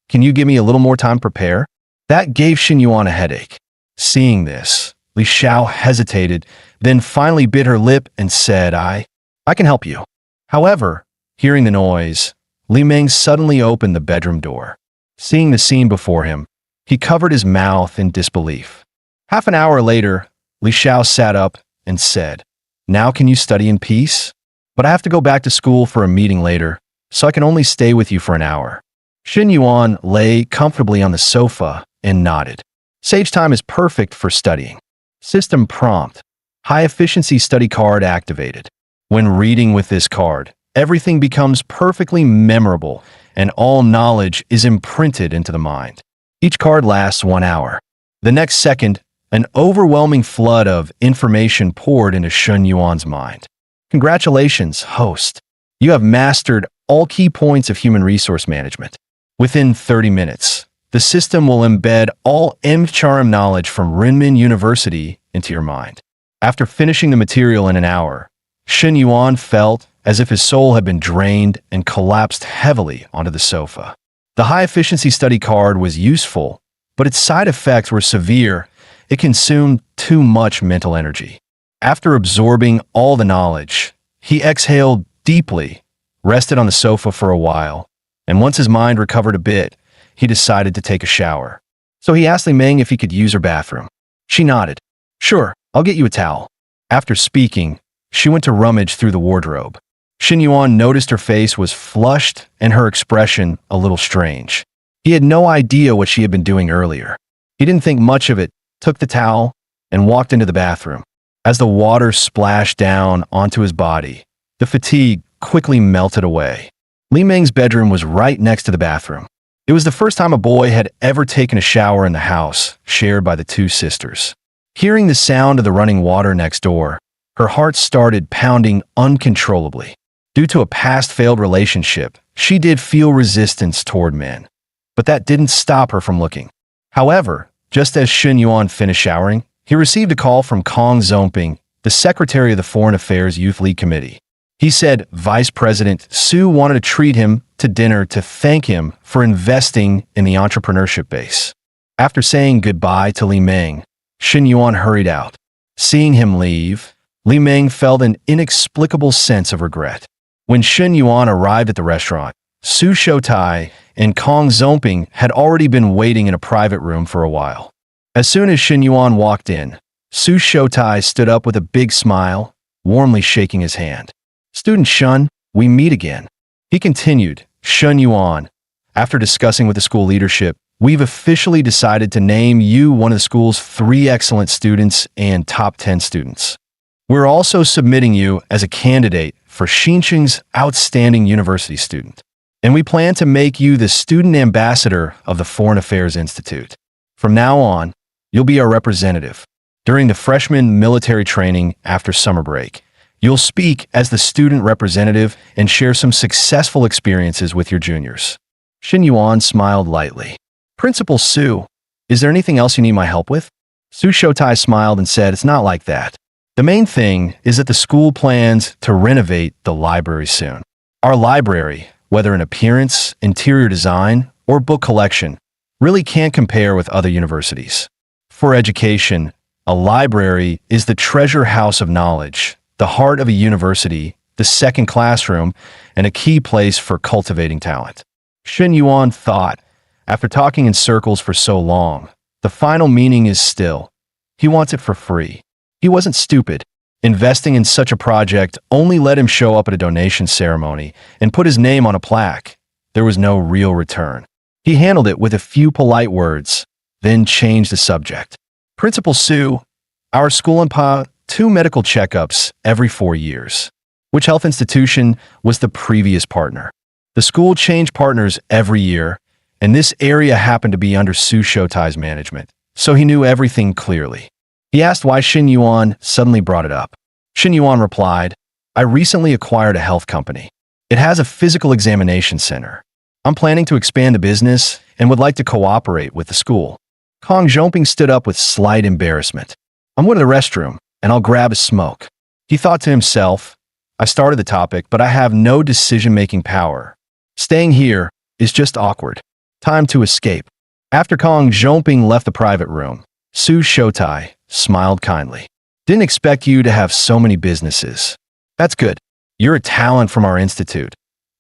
Can you give me a little more time to prepare? That gave Shun Yuan a headache. Seeing this, Li Xiao hesitated, then finally bit her lip and said, I can help you. However, hearing the noise, Li Meng suddenly opened the bedroom door. Seeing the scene before him, he covered his mouth in disbelief. Half an hour later, Li Xiao sat up and said, Now can you study in peace? but I have to go back to school for a meeting later, so I can only stay with you for an hour. Shin Yuan lay comfortably on the sofa and nodded. Sage time is perfect for studying. System prompt. High-efficiency study card activated. When reading with this card, everything becomes perfectly memorable and all knowledge is imprinted into the mind. Each card lasts 1 hour. The next second, an overwhelming flood of information poured into Shin Yuan's mind. Congratulations, host. You have mastered all key points of human resource management. Within 30 minutes, the system will embed all MHRM knowledge from Renmin University into your mind. After finishing the material in an hour, Shin Yuan felt as if his soul had been drained and collapsed heavily onto the sofa. The high-efficiency study card was useful, but its side effects were severe. It consumed too much mental energy. After absorbing all the knowledge, he exhaled deeply, rested on the sofa for a while, and once his mind recovered a bit, he decided to take a shower. So he asked Li Meng if he could use her bathroom. She nodded. Sure, I'll get you a towel. After speaking, she went to rummage through the wardrobe. Shin Yuan noticed her face was flushed and her expression a little strange. He had no idea what she had been doing earlier. He didn't think much of it, took the towel, and walked into the bathroom. As the water splashed down onto his body, the fatigue quickly melted away. Li Meng's bedroom was right next to the bathroom. It was the first time a boy had ever taken a shower in the house, shared by the two sisters. Hearing the sound of the running water next door, her heart started pounding uncontrollably. Due to a past failed relationship, she did feel resistance toward men, but that didn't stop her from looking. However, just as Shin Yuan finished showering, he received a call from Kong Zongping, the secretary of the Foreign Affairs Youth League Committee. He said Vice President Su wanted to treat him to dinner to thank him for investing in the entrepreneurship base. After saying goodbye to Li Meng, Shin Yuan hurried out. Seeing him leave, Li Meng felt an inexplicable sense of regret. When Shin Yuan arrived at the restaurant, Su Shoutai and Kong Zongping had already been waiting in a private room for a while. As soon as Shin Yuan walked in, Su Shoutai stood up with a big smile, warmly shaking his hand. Student Shun, we meet again. He continued, Shin Yuan, after discussing with the school leadership, we've officially decided to name you one of the school's 3 excellent students and top 10 students. We're also submitting you as a candidate for Xinjiang's outstanding university student. And we plan to make you the student ambassador of the Foreign Affairs Institute. From now on, you'll be our representative. During the freshman military training after summer break, you'll speak as the student representative and share some successful experiences with your juniors. Shin Yuan smiled lightly. Principal Su, is there anything else you need my help with? Su Shoutai smiled and said, it's not like that. The main thing is that the school plans to renovate the library soon. Our library, whether in appearance, interior design, or book collection, really can't compare with other universities. For education, a library is the treasure house of knowledge, the heart of a university, the second classroom, and a key place for cultivating talent. Shin Yuan thought, after talking in circles for so long, the final meaning is still, he wants it for free. He wasn't stupid. Investing in such a project only let him show up at a donation ceremony and put his name on a plaque. There was no real return. He handled it with a few polite words, then changed the subject. Principal Su, our school impa 2 medical checkups every 4 years. Which health institution was the previous partner? The school changed partners every year, and this area happened to be under Su Shoutai's management, so he knew everything clearly. He asked why Shin Yuan suddenly brought it up. Shin Yuan replied, I recently acquired a health company. It has a physical examination center. I'm planning to expand the business and would like to cooperate with the school. Kong Zongping stood up with slight embarrassment. I'm going to the restroom, and I'll grab a smoke. He thought to himself, I started the topic, but I have no decision-making power. Staying here is just awkward. Time to escape. After Kong Zongping left the private room, Su Shoutai smiled kindly. Didn't expect you to have so many businesses. That's good. You're a talent from our institute.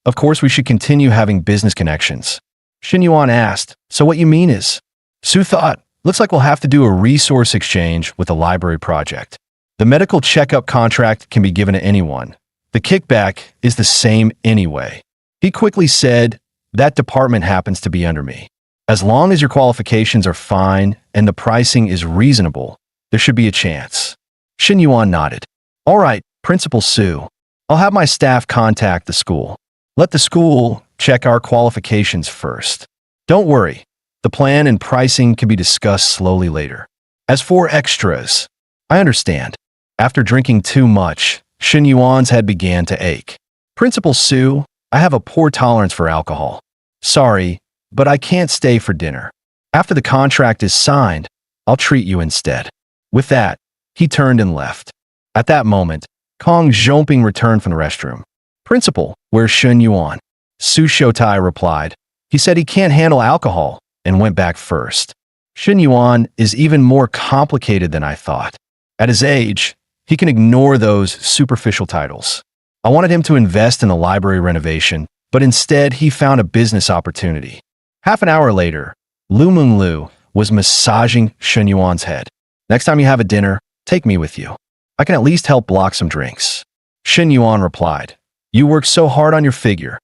Of course, we should continue having business connections. Shin Yuan asked, so what you mean is? Su thought, looks like we'll have to do a resource exchange with the library project. The medical checkup contract can be given to anyone. The kickback is the same anyway. He quickly said, that department happens to be under me. As long as your qualifications are fine and the pricing is reasonable, there should be a chance. Shin Yuan nodded. All right, Principal Su. I'll have my staff contact the school. Let the school check our qualifications first. Don't worry. The plan and pricing can be discussed slowly later. As for extras, I understand. After drinking too much, Shin Yuan's head began to ache. Principal Su, I have a poor tolerance for alcohol. Sorry, but I can't stay for dinner. After the contract is signed, I'll treat you instead. With that, he turned and left. At that moment, Kong Zhongping returned from the restroom. Principal, where's Shin Yuan? Su Shoutai replied. He said he can't handle alcohol and went back first. Shin Yuan is even more complicated than I thought. At his age, he can ignore those superficial titles. I wanted him to invest in the library renovation, but instead he found a business opportunity. Half an hour later, Lu Menglu was massaging Shin Yuan's head. Next time you have a dinner, take me with you. I can at least help block some drinks. Shin Yuan replied, You worked so hard on your figure.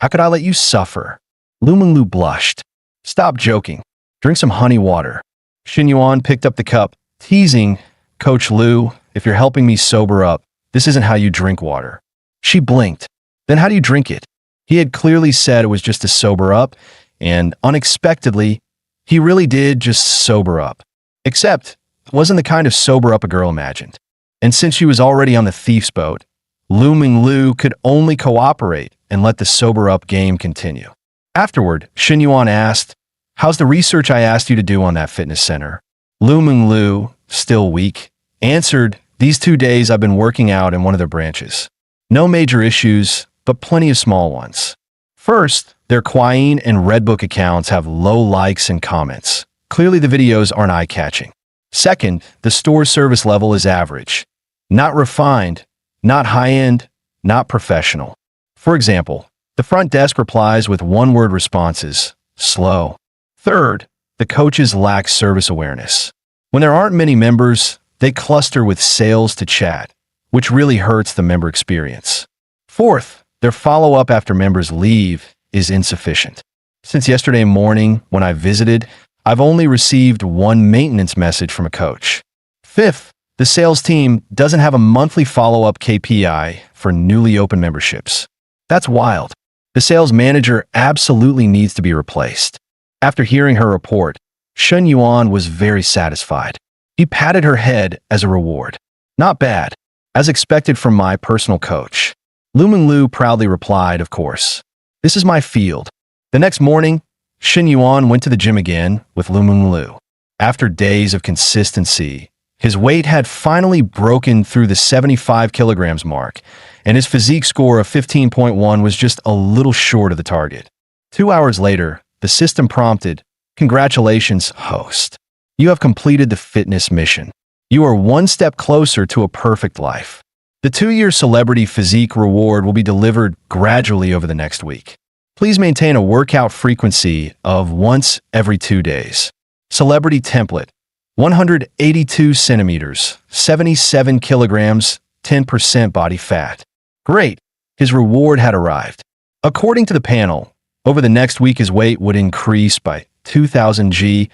How could I let you suffer? Lu Menglu blushed. Stop joking. Drink some honey water. Shin Yuan picked up the cup, teasing, Coach Lu, if you're helping me sober up, this isn't how you drink water. She blinked. Then how do you drink it? He had clearly said it was just to sober up, and unexpectedly, he really did just sober up. Except, it wasn't the kind of sober up a girl imagined. And since she was already on the thief's boat, Lu Menglu could only cooperate and let the sober up game continue. Afterward, Shin Yuan asked, How's the research I asked you to do on that fitness center? Lu Menglu, still weak, answered, These 2 days I've been working out in one of their branches. No major issues, but plenty of small ones. First, their Quine and Redbook accounts have low likes and comments. Clearly the videos aren't eye-catching. Second, the store service level is average. Not refined, not high-end, not professional. For example, the front desk replies with one-word responses, slow. Third, the coaches lack service awareness. When there aren't many members, they cluster with sales to chat, which really hurts the member experience. Fourth, their follow-up after members leave is insufficient. Since yesterday morning, when I visited, I've only received one maintenance message from a coach. Fifth, the sales team doesn't have a monthly follow-up KPI for newly open memberships. That's wild. The sales manager absolutely needs to be replaced. After hearing her report, Shin Yuan was very satisfied. He patted her head as a reward. Not bad, as expected from my personal coach. Lu Menglu proudly replied, Of course. This is my field. The next morning, Shin Yuan went to the gym again with Lu Menglu. After days of consistency, his weight had finally broken through the 75 kilograms mark, and his physique score of 15.1 was just a little short of the target. 2 hours later, the system prompted, Congratulations, host. You have completed the fitness mission. You are one step closer to a perfect life. The 2-year celebrity physique reward will be delivered gradually over the next week. Please maintain a workout frequency of once every 2 days. Celebrity template, 182 centimeters, 77 kilograms, 10% body fat. Great, his reward had arrived. According to the panel, over the next week his weight would increase by 2,000 g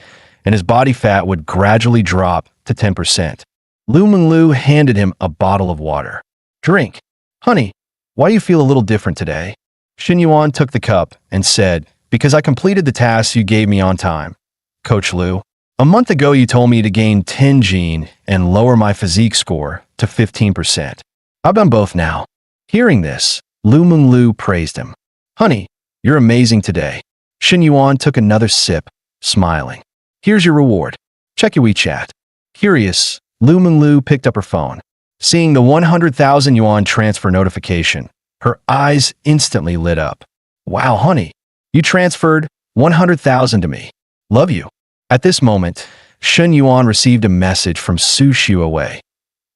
and his body fat would gradually drop to 10%. Lu Menglu handed him a bottle of water. Drink. Honey, why do you feel a little different today? Shin Yuan took the cup and said, Because I completed the tasks you gave me on time. Coach Lu, a month ago you told me to gain 10 gene and lower my physique score to 15%. I've done both now. Hearing this, Lu Menglu praised him. Honey, you're amazing today. Shin Yuan took another sip, smiling. Here's your reward. Check your WeChat. Curious, Lu Menglu picked up her phone. Seeing the 100,000 yuan transfer notification, her eyes instantly lit up. Wow, honey, you transferred 100,000 to me. Love you. At this moment, Shin Yuan received a message from Su Xiaowei.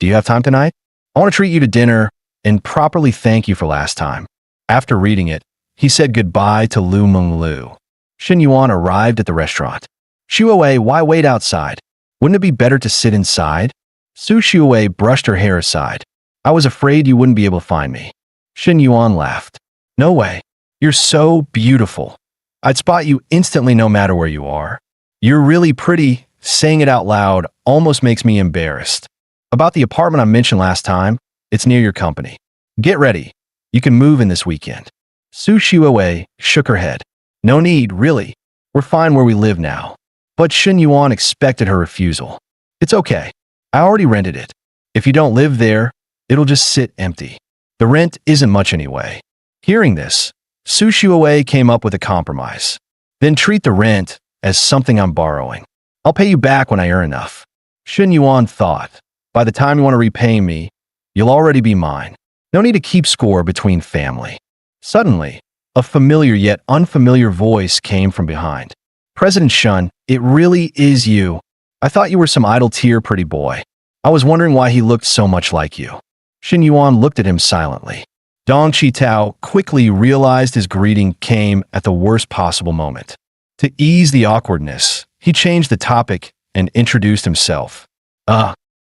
Do you have time tonight? I want to treat you to dinner and properly thank you for last time. After reading it, he said goodbye to Lu Menglu. Shin Yuan arrived at the restaurant. Xiaowei, why wait outside? Wouldn't it be better to sit inside? Su Xiaowei brushed her hair aside. I was afraid you wouldn't be able to find me. Shin Yuan laughed. No way. You're so beautiful. I'd spot you instantly no matter where you are. You're really pretty. Saying it out loud almost makes me embarrassed. About the apartment I mentioned last time, it's near your company. Get ready. You can move in this weekend. Su Shiwei shook her head. No need, really. We're fine where we live now. But Shin Yuan expected her refusal. It's okay. I already rented it. If you don't live there, it'll just sit empty. The rent isn't much anyway. Hearing this, Su Shiwei came up with a compromise. Then treat the rent as something I'm borrowing. I'll pay you back when I earn enough. Shin Yuan thought, by the time you want to repay me, you'll already be mine. No need to keep score between family. Suddenly, a familiar yet unfamiliar voice came from behind. President Shun, it really is you. I thought you were some idle tier pretty boy. I was wondering why he looked so much like you. Shin Yuan looked at him silently. Dong Qitao quickly realized his greeting came at the worst possible moment. To ease the awkwardness, he changed the topic and introduced himself.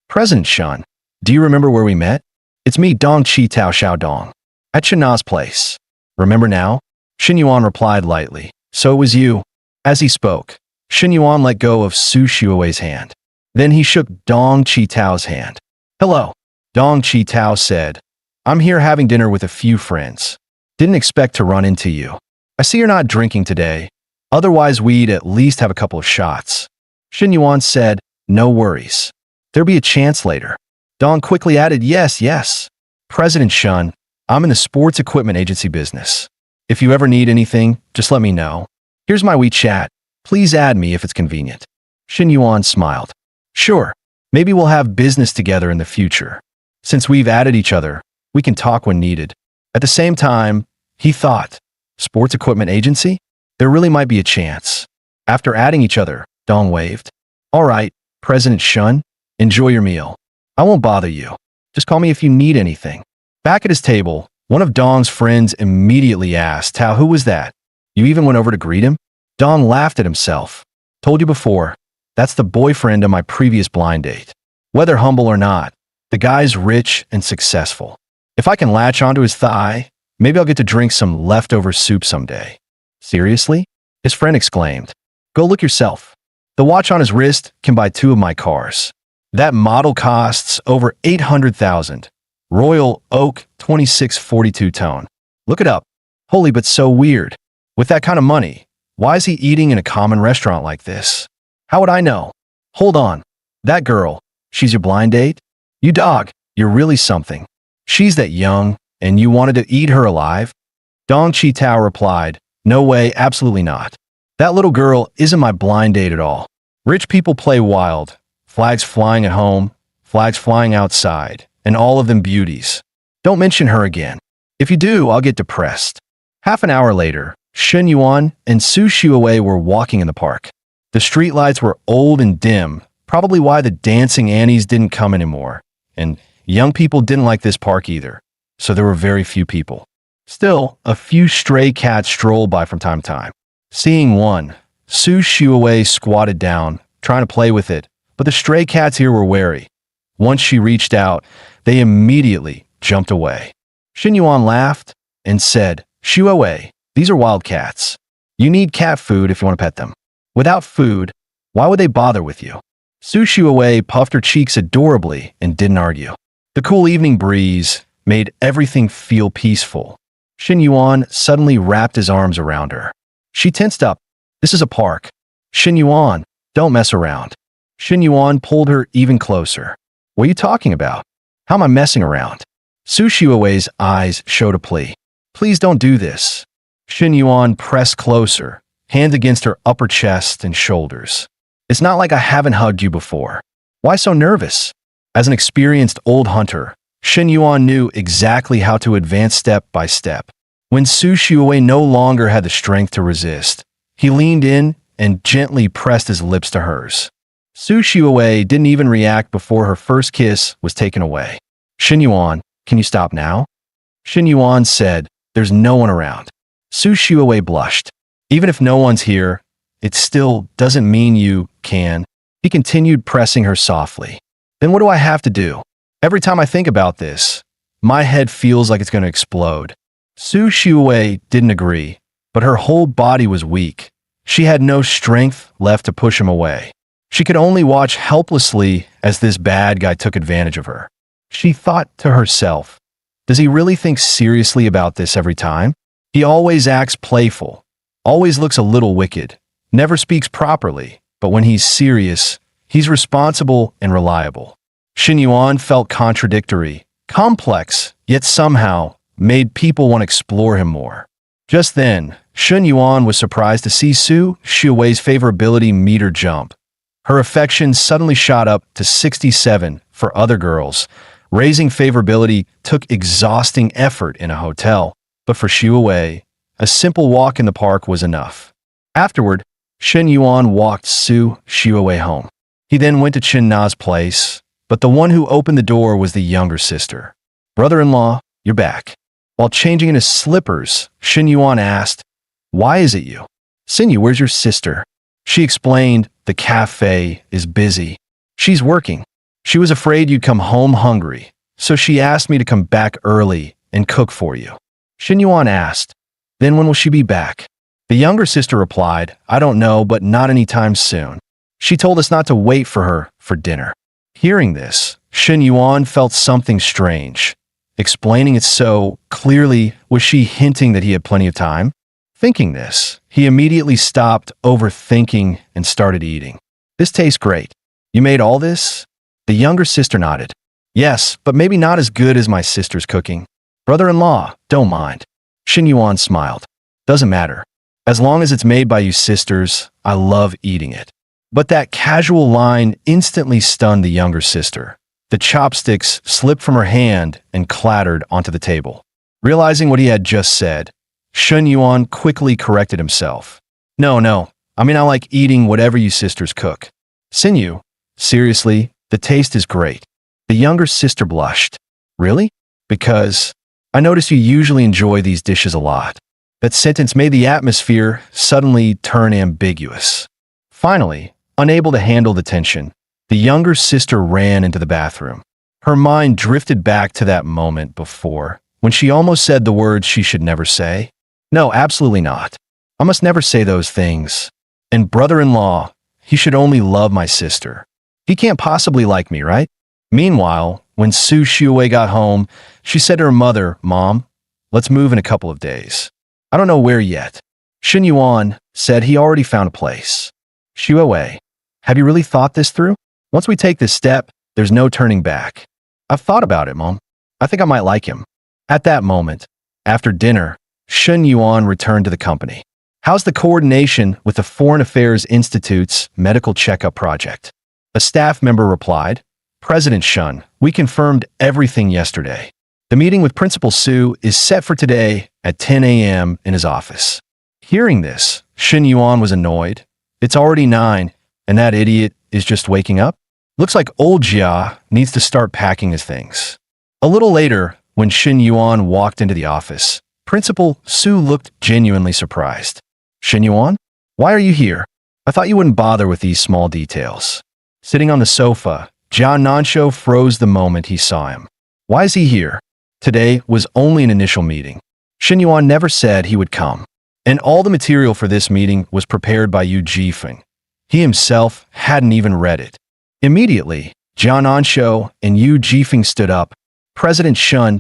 President Shun, do you remember where we met? It's me, Dong Qitao Xiaodong, at China's place. Remember now? Shin Yuan replied lightly. So it was you. As he spoke, Shin Yuan let go of Su Shiwei's hand. Then he shook Dong Qitao's hand. Hello, Dong Qitao said. I'm here having dinner with a few friends. Didn't expect to run into you. I see you're not drinking today. Otherwise, we'd at least have a couple of shots. Shin Yuan said, no worries. There'll be a chance later. Dong quickly added, yes. President Shun, I'm in the sports equipment agency business. If you ever need anything, just let me know. Here's my WeChat. Please add me if it's convenient. Shin Yuan smiled. Sure, maybe we'll have business together in the future. Since we've added each other, we can talk when needed. At the same time, he thought, sports equipment agency? There really might be a chance. After adding each other, Dong waved. All right, President Shun, enjoy your meal. I won't bother you. Just call me if you need anything. Back at his table, one of Dong's friends immediately asked, who was that? You even went over to greet him? Dong laughed at himself. Told you before, that's the boyfriend of my previous blind date. Whether humble or not, the guy's rich and successful. If I can latch onto his thigh, maybe I'll get to drink some leftover soup someday. Seriously? His friend exclaimed. Go look yourself. The watch on his wrist can buy 2 of my cars. That model costs over 800,000. Royal Oak 2642 tone. Look it up. Holy but so weird. With that kind of money, why is he eating in a common restaurant like this? How would I know? Hold on. That girl, she's your blind date? You dog, you're really something. She's that young, and you wanted to eat her alive? Dong Qitao replied, no way, absolutely not. That little girl isn't my blind date at all. Rich people play wild. Flags flying at home, flags flying outside, and all of them beauties. Don't mention her again. If you do, I'll get depressed. Half an hour later, Shin Yuan and Su Shiwei were walking in the park. The streetlights were old and dim, probably why the dancing Annies didn't come anymore. And young people didn't like this park either, so there were very few people. Still, a few stray cats strolled by from time to time. Seeing one, Su Shiwei squatted down, trying to play with it, but the stray cats here were wary. Once she reached out, they immediately jumped away. Shin Yuan laughed and said, Shiwei, these are wild cats. You need cat food if you want to pet them. Without food, why would they bother with you? Su Shiwei puffed her cheeks adorably and didn't argue. The cool evening breeze made everything feel peaceful. Shin Yuan suddenly wrapped his arms around her. She tensed up. This is a park. Shin Yuan, don't mess around. Shin Yuan pulled her even closer. What are you talking about? How am I messing around? Su Shiwei's eyes showed a plea. Please don't do this. Shin Yuan pressed closer, hands against her upper chest and shoulders. It's not like I haven't hugged you before. Why so nervous? As an experienced old hunter, Shin Yuan knew exactly how to advance step by step. When Su Shiwei no longer had the strength to resist, he leaned in and gently pressed his lips to hers. Su Shiwei didn't even react before her first kiss was taken away. Shin Yuan, can you stop now? Shin Yuan said, there's no one around. Su Shiwei blushed. Even if no one's here, it still doesn't mean you can. He continued pressing her softly. Then what do I have to do? Every time I think about this, My head feels like it's going to explode. Su Xiuwei didn't agree, but her whole body was weak. She had no strength left to push him away. She could only watch helplessly as this bad guy took advantage of her. She thought to herself, does he really think seriously about this every time? He always acts playful, always looks a little wicked, never speaks properly, but when he's serious, he's responsible and reliable. Shen Yuan felt contradictory, complex, yet somehow made people want to explore him more. Just then, Shen Yuan was surprised to see Su Xiuwei's favorability meter jump. Her affection suddenly shot up to 67 for other girls. Raising favorability took exhausting effort in a hotel, but for Xiuwei, a simple walk in the park was enough. Afterward, Shen Yuan walked Su Xiuwei home. He then went to Chen Na's place, but the one who opened the door was the younger sister. Brother-in-law, you're back. While changing into slippers, Shen Yuan asked, why is it you? Xinyu, where's your sister? She explained, the cafe is busy. She's working. She was afraid you'd come home hungry, so she asked me to come back early and cook for you. Shen Yuan asked, then when will she be back? The younger sister replied, I don't know, but not anytime soon. She told us not to wait for her for dinner. Hearing this, Shen Yuan felt something strange. Explaining it so clearly, was she hinting that he had plenty of time? Thinking this, he immediately stopped overthinking and started eating. This tastes great. You made all this? The younger sister nodded. Yes, but maybe not as good as my sister's cooking. Brother-in-law, don't mind. Shen Yuan smiled. Doesn't matter. As long as it's made by you sisters, I love eating it. But that casual line instantly stunned the younger sister. The chopsticks slipped from her hand and clattered onto the table. Realizing what he had just said, Shen Yuan quickly corrected himself. No, I mean I like eating whatever you sisters cook. Xinyu, seriously, the taste is great. The younger sister blushed. Really? Because I notice you usually enjoy these dishes a lot. That sentence made the atmosphere suddenly turn ambiguous. Finally, unable to handle the tension, the younger sister ran into the bathroom. Her mind drifted back to that moment before, when she almost said the words she should never say. No, absolutely not. I must never say those things. And brother-in-law, he should only love my sister. He can't possibly like me, right? Meanwhile, when Su Xiuwei got home, she said to her mother, Mom, let's move in a couple of days. I don't know where yet. Shen Yuan said he already found a place. Xiuwei, have you really thought this through? Once we take this step, there's no turning back. I've thought about it, Mom. I think I might like him. At that moment, after dinner, Shen Yuan returned to the company. How's the coordination with the Foreign Affairs Institute's medical checkup project? A staff member replied, President Shen, we confirmed everything yesterday. The meeting with Principal Su is set for today at 10 a.m. in his office. Hearing this, Shen Yuan was annoyed. It's already 9, and that idiot is just waking up? Looks like old Jia needs to start packing his things. A little later, when Shen Yuan walked into the office, Principal Su looked genuinely surprised. Shen Yuan, why are you here? I thought you wouldn't bother with these small details. Sitting on the sofa, Jia Nansho froze the moment he saw him. Why is he here? Today was only an initial meeting. Shen Yuan never said he would come. And all the material for this meeting was prepared by Yu Jifeng. He himself hadn't even read it. Immediately, Jia Nansho and Yu Jifeng stood up. President Shen.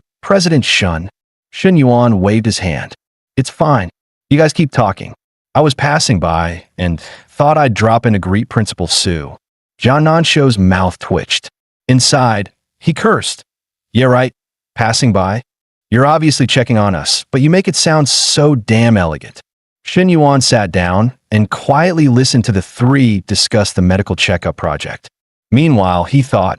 Shen Yuan waved his hand. It's fine. You guys keep talking. I was passing by and thought I'd drop in to greet Principal Su. Jia Nansho's mouth twitched. Inside, he cursed. Yeah, right. Passing by. You're obviously checking on us, but you make it sound so damn elegant. Shen Yuan sat down and quietly listened to the three discuss the medical checkup project. Meanwhile, he thought,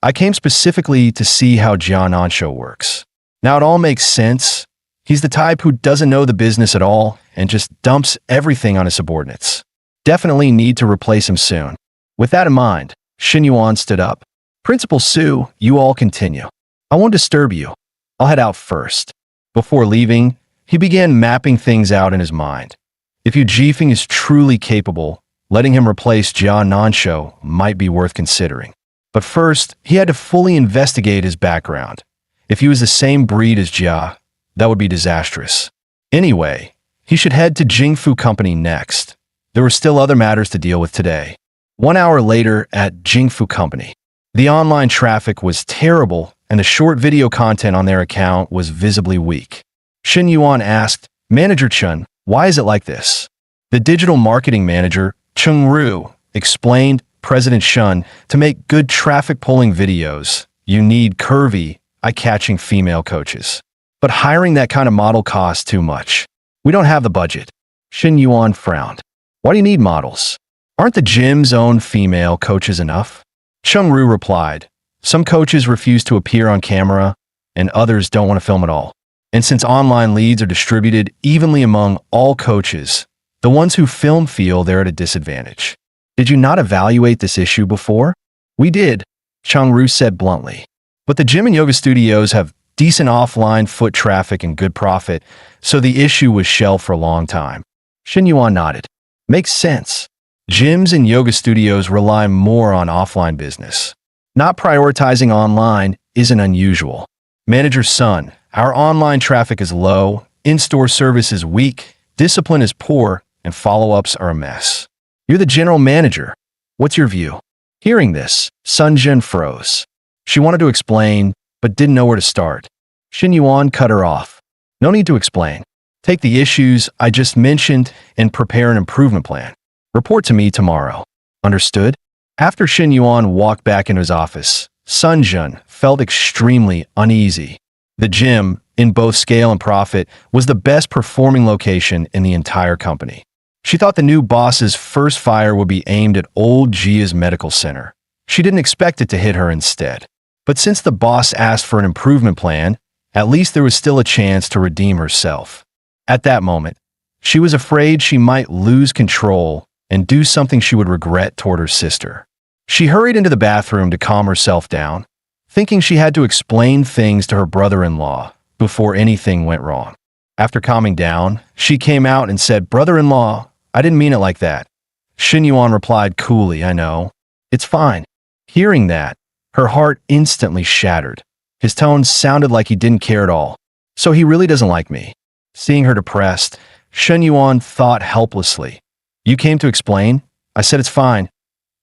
I came specifically to see how Jia Nansho works. Now it all makes sense. He's the type who doesn't know the business at all and just dumps everything on his subordinates. Definitely need to replace him soon. With that in mind, Shen Yuan stood up. Principal Su, you all continue. I won't disturb you. I'll head out first. Before leaving, he began mapping things out in his mind. If Yu Jifeng is truly capable, letting him replace Jia Nansho might be worth considering. But first, he had to fully investigate his background. If he was the same breed as Jia, that would be disastrous. Anyway, he should head to Jingfu Company next. There were still other matters to deal with today. 1 hour later at Jingfu Company. The online traffic was terrible and the short video content on their account was visibly weak. Shin Yuan asked, "Manager Chun, why is it like this?" The digital marketing manager, Chung Ru, explained, "President Shun, to make good traffic polling videos, you need curvy, eye-catching female coaches. But hiring that kind of model costs too much. We don't have the budget." Shin Yuan frowned. "Why do you need models? Aren't the gym's own female coaches enough?" Chung Ru replied, "Some coaches refuse to appear on camera, and others don't want to film at all. And since online leads are distributed evenly among all coaches, the ones who film feel they're at a disadvantage." "Did you not evaluate this issue before?" "We did," Chung Ru said bluntly. "But the gym and yoga studios have decent offline foot traffic and good profit, so the issue was shelved for a long time." Shin Yuan nodded. "Makes sense. Gyms and yoga studios rely more on offline business. Not prioritizing online isn't unusual. Manager Sun, our online traffic is low, in-store service is weak, discipline is poor, and follow-ups are a mess. You're the general manager. What's your view?" Hearing this, Sun Jin froze. She wanted to explain, but didn't know where to start. Shin Yuan cut her off. "No need to explain. Take the issues I just mentioned and prepare an improvement plan. Report to me tomorrow. Understood?" After Shin Yuan walked back into his office, Sun Jun felt extremely uneasy. The gym, in both scale and profit, was the best performing location in the entire company. She thought the new boss's first fire would be aimed at old Jia's medical center. She didn't expect it to hit her instead. But since the boss asked for an improvement plan, at least there was still a chance to redeem herself. At that moment, she was afraid she might lose control and do something she would regret toward her sister. She hurried into the bathroom to calm herself down, thinking she had to explain things to her brother-in-law before anything went wrong. After calming down, she came out and said, "Brother-in-law, I didn't mean it like that." Shin Yuan replied coolly, "I know. It's fine." Hearing that, her heart instantly shattered. His tone sounded like he didn't care at all. "So he really doesn't like me." Seeing her depressed, Shin Yuan thought helplessly. "You came to explain? I said it's fine.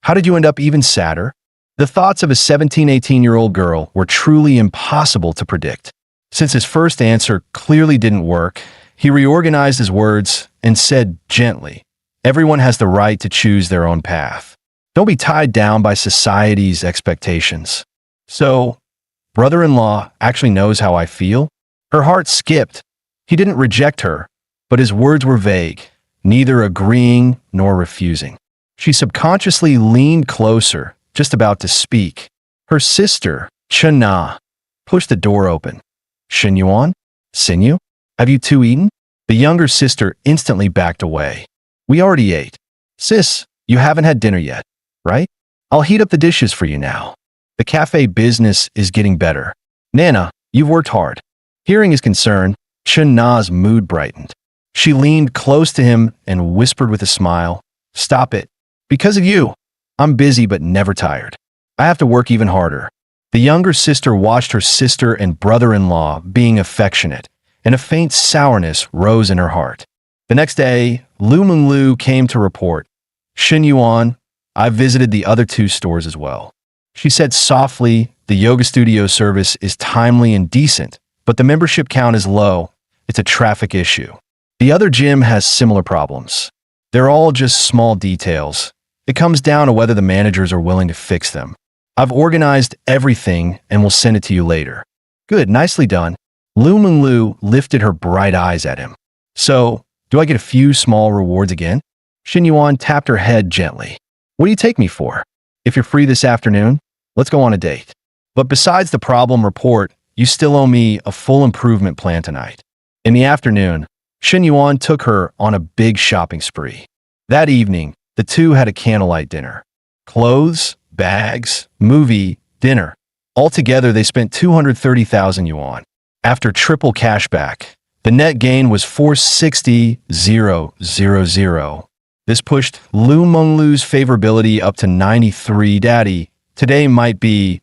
How did you end up even sadder?" The thoughts of a 17-18-year-old girl were truly impossible to predict. Since his first answer clearly didn't work, he reorganized his words and said gently, "Everyone has the right to choose their own path. Don't be tied down by society's expectations." "So, brother-in-law actually knows how I feel?" Her heart skipped. He didn't reject her, but his words were vague, neither agreeing nor refusing. She subconsciously leaned closer, just about to speak. Her sister, Chen Na, pushed the door open. "Shin Yuan? Sinew? Have you two eaten?" The younger sister instantly backed away. "We already ate." "Sis, you haven't had dinner yet, right? I'll heat up the dishes for you now. The cafe business is getting better. Nana, you've worked hard." Hearing his concern, Chen Na's mood brightened. She leaned close to him and whispered with a smile, "Stop it. Because of you. I'm busy but never tired. I have to work even harder." The younger sister watched her sister and brother-in-law being affectionate, and a faint sourness rose in her heart. The next day, Lu Menglu came to report, "Shin Yuan, I've visited the other two stores as well." She said softly, "The yoga studio service is timely and decent, but the membership count is low. It's a traffic issue. The other gym has similar problems. They're all just small details. It comes down to whether the managers are willing to fix them. I've organized everything and will send it to you later." "Good, nicely done." Lu Menglu lifted her bright eyes at him. "So, do I get a few small rewards again?" Shin Yuan tapped her head gently. "What do you take me for? If you're free this afternoon, let's go on a date. But besides the problem report, you still owe me a full improvement plan tonight." In the afternoon, Shin Yuan took her on a big shopping spree. That evening, the two had a candlelight dinner. Clothes, bags, movie, dinner. Altogether, they spent 230,000 yuan. After triple cashback, the net gain was 460,000. This pushed Lu Menglu's favorability up to 93. "Daddy, today might be,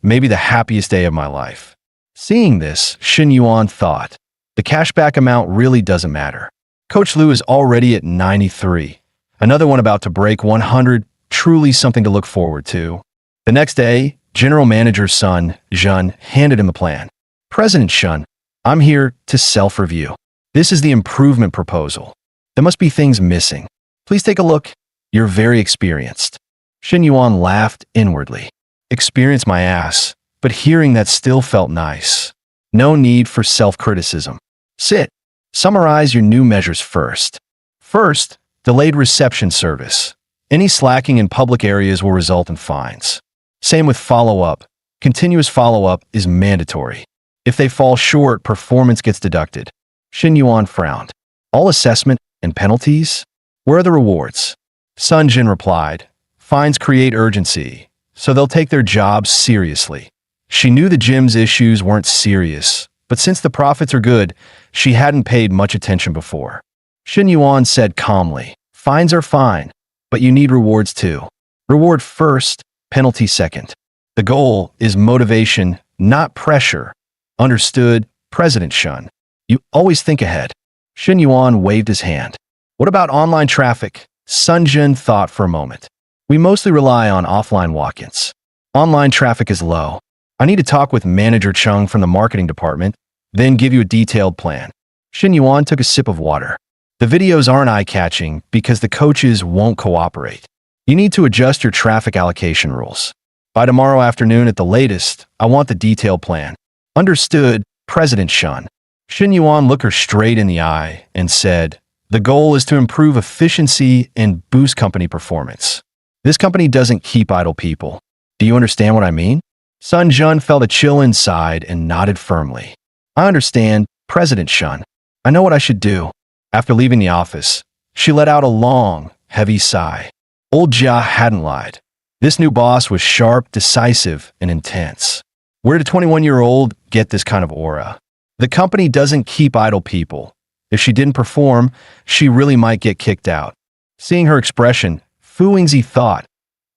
maybe the happiest day of my life." Seeing this, Shin Yuan thought, the cashback amount really doesn't matter. Coach Liu is already at 93. Another one about to break 100, truly something to look forward to. The next day, General Manager's son, Zhun, handed him a plan. President Shun, I'm here to self-review. This is the improvement proposal. There must be things missing. Please take a look. You're very experienced. Shin Yuan laughed inwardly. Experience my ass, but hearing that still felt nice. No need for self-criticism. Sit. Summarize your new measures first. First, delayed reception service. Any slacking in public areas will result in fines. Same with follow-up. Continuous follow-up is mandatory. If they fall short, performance gets deducted. Shin Yuan frowned. All assessment and penalties? Where are the rewards? Sun Jin replied, fines create urgency, so they'll take their jobs seriously. She knew the gym's issues weren't serious, but since the profits are good, she hadn't paid much attention before. Shin Yuan said calmly, fines are fine, but you need rewards too. Reward first, penalty second. The goal is motivation, not pressure. Understood, President Shun. You always think ahead. Shin Yuan waved his hand. What about online traffic? Sun Jin thought for a moment. We mostly rely on offline walk-ins. Online traffic is low. I need to talk with Manager Chung from the marketing department, then give you a detailed plan. Shin Yuan took a sip of water. The videos aren't eye-catching because the coaches won't cooperate. You need to adjust your traffic allocation rules. By tomorrow afternoon at the latest, I want the detailed plan. Understood, President Shun. Shin Yuan looked her straight in the eye and said, the goal is to improve efficiency and boost company performance. This company doesn't keep idle people. Do you understand what I mean? Sun Jun felt a chill inside and nodded firmly. I understand, President Shun. I know what I should do. After leaving the office, she let out a long, heavy sigh. Old Jia hadn't lied. This new boss was sharp, decisive, and intense. Where did a 21-year-old get this kind of aura? The company doesn't keep idle people. If she didn't perform, she really might get kicked out. Seeing her expression, Fu Yingzi thought,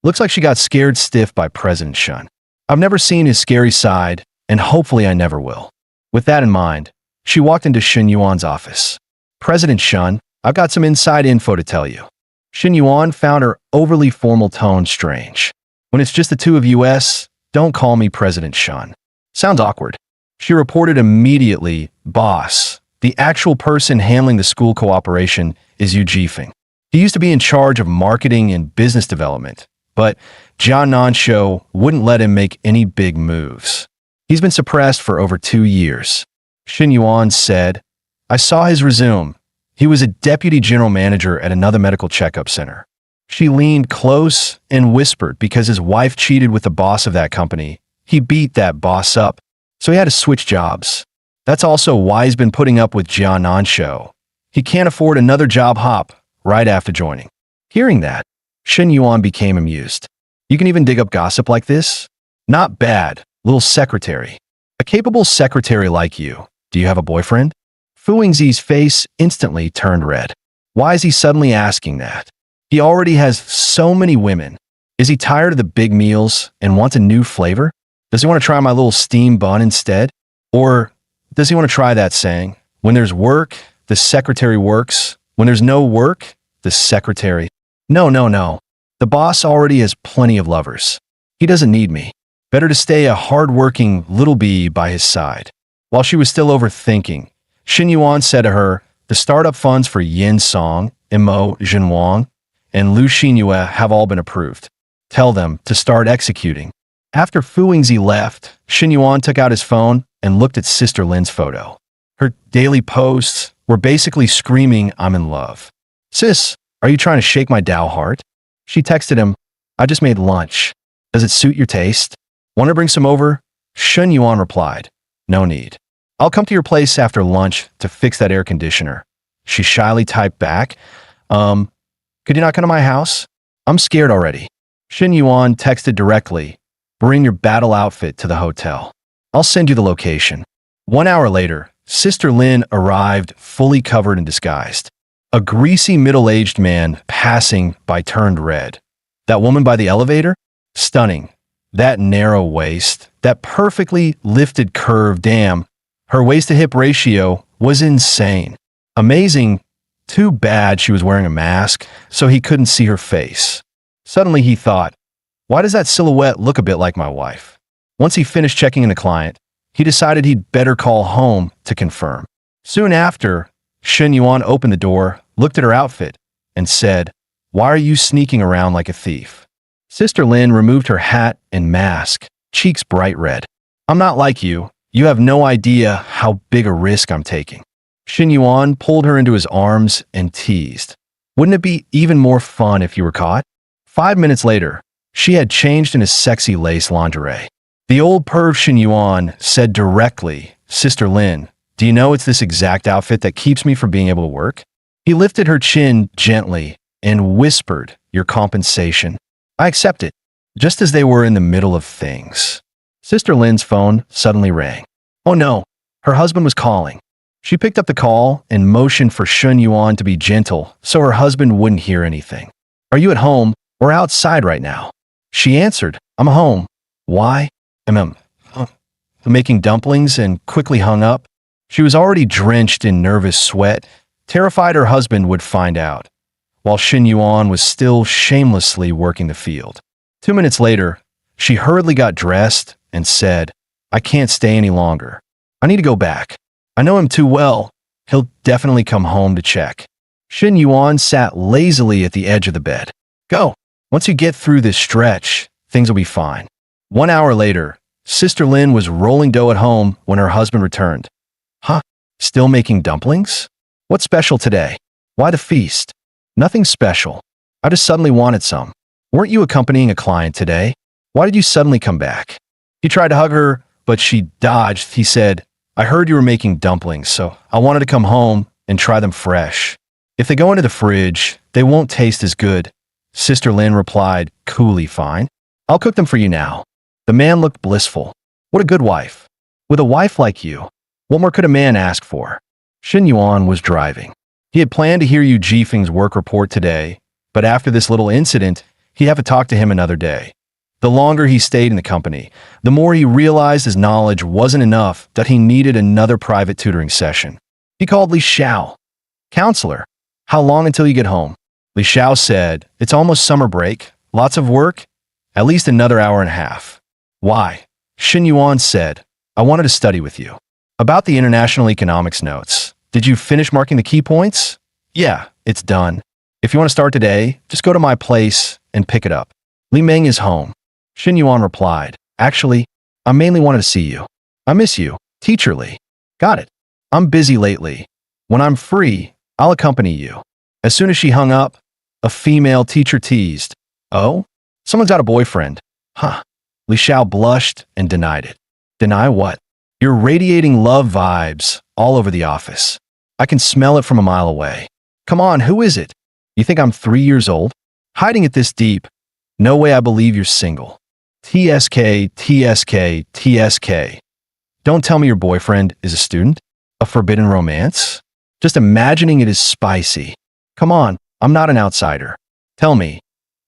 looks like she got scared stiff by President Shun. I've never seen his scary side, and hopefully I never will. With that in mind, she walked into Shin Yuan's office. President Shun, I've got some inside info to tell you. Shin Yuan found her overly formal tone strange. When it's just the two of us, don't call me President Shun. Sounds awkward. She reported immediately, boss, the actual person handling the school cooperation is Yu Jifeng. He used to be in charge of marketing and business development, but Jian Nanshou wouldn't let him make any big moves. He's been suppressed for over 2 years. Shin Yuan said, I saw his resume. He was a deputy general manager at another medical checkup center. She leaned close and whispered because his wife cheated with the boss of that company. He beat that boss up, so he had to switch jobs. That's also why he's been putting up with Jian Nanshou. He can't afford another job hop right after joining. Hearing that, Shin Yuan became amused. You can even dig up gossip like this? Not bad, little secretary. A capable secretary like you. Do you have a boyfriend? Fu Yingzi's face instantly turned red. Why is he suddenly asking that? He already has so many women. Is he tired of the big meals and wants a new flavor? Does he want to try my little steamed bun instead? Or does he want to try that saying, when there's work, the secretary works. When there's no work, the secretary. No. The boss already has plenty of lovers. He doesn't need me. Better to stay a hard-working little bee by his side. While she was still overthinking, Shin Yuan said to her, the startup funds for Yin Song, Mo Zhenwang, and Lu Xinyue have all been approved. Tell them to start executing. After Fu Yingzi left, Shin Yuan took out his phone and looked at Sister Lin's photo. Her daily posts were basically screaming, I'm in love. Sis, are you trying to shake my Tao heart? She texted him, I just made lunch. Does it suit your taste? Want to bring some over? Shin Yuan replied, no need. I'll come to your place after lunch to fix that air conditioner. She shyly typed back, could you not come to my house? I'm scared already. Shin Yuan texted directly, bring your battle outfit to the hotel. I'll send you the location. 1 hour later, Sister Lin arrived fully covered and disguised. A greasy middle-aged man passing by turned red. That woman by the elevator? Stunning. That narrow waist, that perfectly lifted curve, damn, her waist-to-hip ratio was insane. Amazing. Too bad she was wearing a mask, so he couldn't see her face. Suddenly he thought, why does that silhouette look a bit like my wife? Once he finished checking in the client, he decided he'd better call home to confirm. Soon after, Shen Yuan opened the door, looked at her outfit, and said, why are you sneaking around like a thief? Sister Lin removed her hat and mask, cheeks bright red. I'm not like you. You have no idea how big a risk I'm taking. Shen Yuan pulled her into his arms and teased. Wouldn't it be even more fun if you were caught? 5 minutes later, she had changed into sexy lace lingerie. The old perv Shen Yuan said directly, Sister Lin, do you know it's this exact outfit that keeps me from being able to work? He lifted her chin gently and whispered, your compensation. I accept it. Just as they were in the middle of things, Sister Lin's phone suddenly rang. Oh no, her husband was calling. She picked up the call and motioned for Shen Yuan to be gentle so her husband wouldn't hear anything. Are you at home or outside right now? She answered, I'm home. Why? I'm making dumplings, and quickly hung up. She was already drenched in nervous sweat, terrified her husband would find out, while Shen Yuan was still shamelessly working the field. 2 minutes later, she hurriedly got dressed and said, I can't stay any longer. I need to go back. I know him too well. He'll definitely come home to check. Shen Yuan sat lazily at the edge of the bed. Go. Once you get through this stretch, things will be fine. 1 hour later, Sister Lin was rolling dough at home when her husband returned. Huh? Still making dumplings? What's special today? Why the feast? Nothing special. I just suddenly wanted some. Weren't you accompanying a client today? Why did you suddenly come back? He tried to hug her, but she dodged. He said, I heard you were making dumplings, so I wanted to come home and try them fresh. If they go into the fridge, they won't taste as good. Sister Lin replied, coolly fine. I'll cook them for you now. The man looked blissful. What a good wife. With a wife like you, what more could a man ask for? Shen Yuan was driving. He had planned to hear Yu Jifeng's work report today, but after this little incident, he'd have to talk to him another day. The longer he stayed in the company, the more he realized his knowledge wasn't enough, that he needed another private tutoring session. He called Li Xiao. Counselor, how long until you get home? Li Xiao said, it's almost summer break. Lots of work? At least another hour and a half. Why? Shen Yuan said, I wanted to study with you. About the international economics notes. Did you finish marking the key points? Yeah, it's done. If you want to start today, just go to my place and pick it up. Li Meng is home. Shen Yuan replied, actually, I mainly wanted to see you. I miss you, Teacher Li. Got it. I'm busy lately. When I'm free, I'll accompany you. As soon as she hung up, a female teacher teased, oh, someone's got a boyfriend. Huh. Li Xiao blushed and denied it. Deny what? You're radiating love vibes all over the office. I can smell it from a mile away. Come on, who is it? You think I'm 3 years old? Hiding it this deep? No way I believe you're single. TSK, TSK, TSK. Don't tell me your boyfriend is a student? A forbidden romance? Just imagining it is spicy. Come on, I'm not an outsider. Tell me,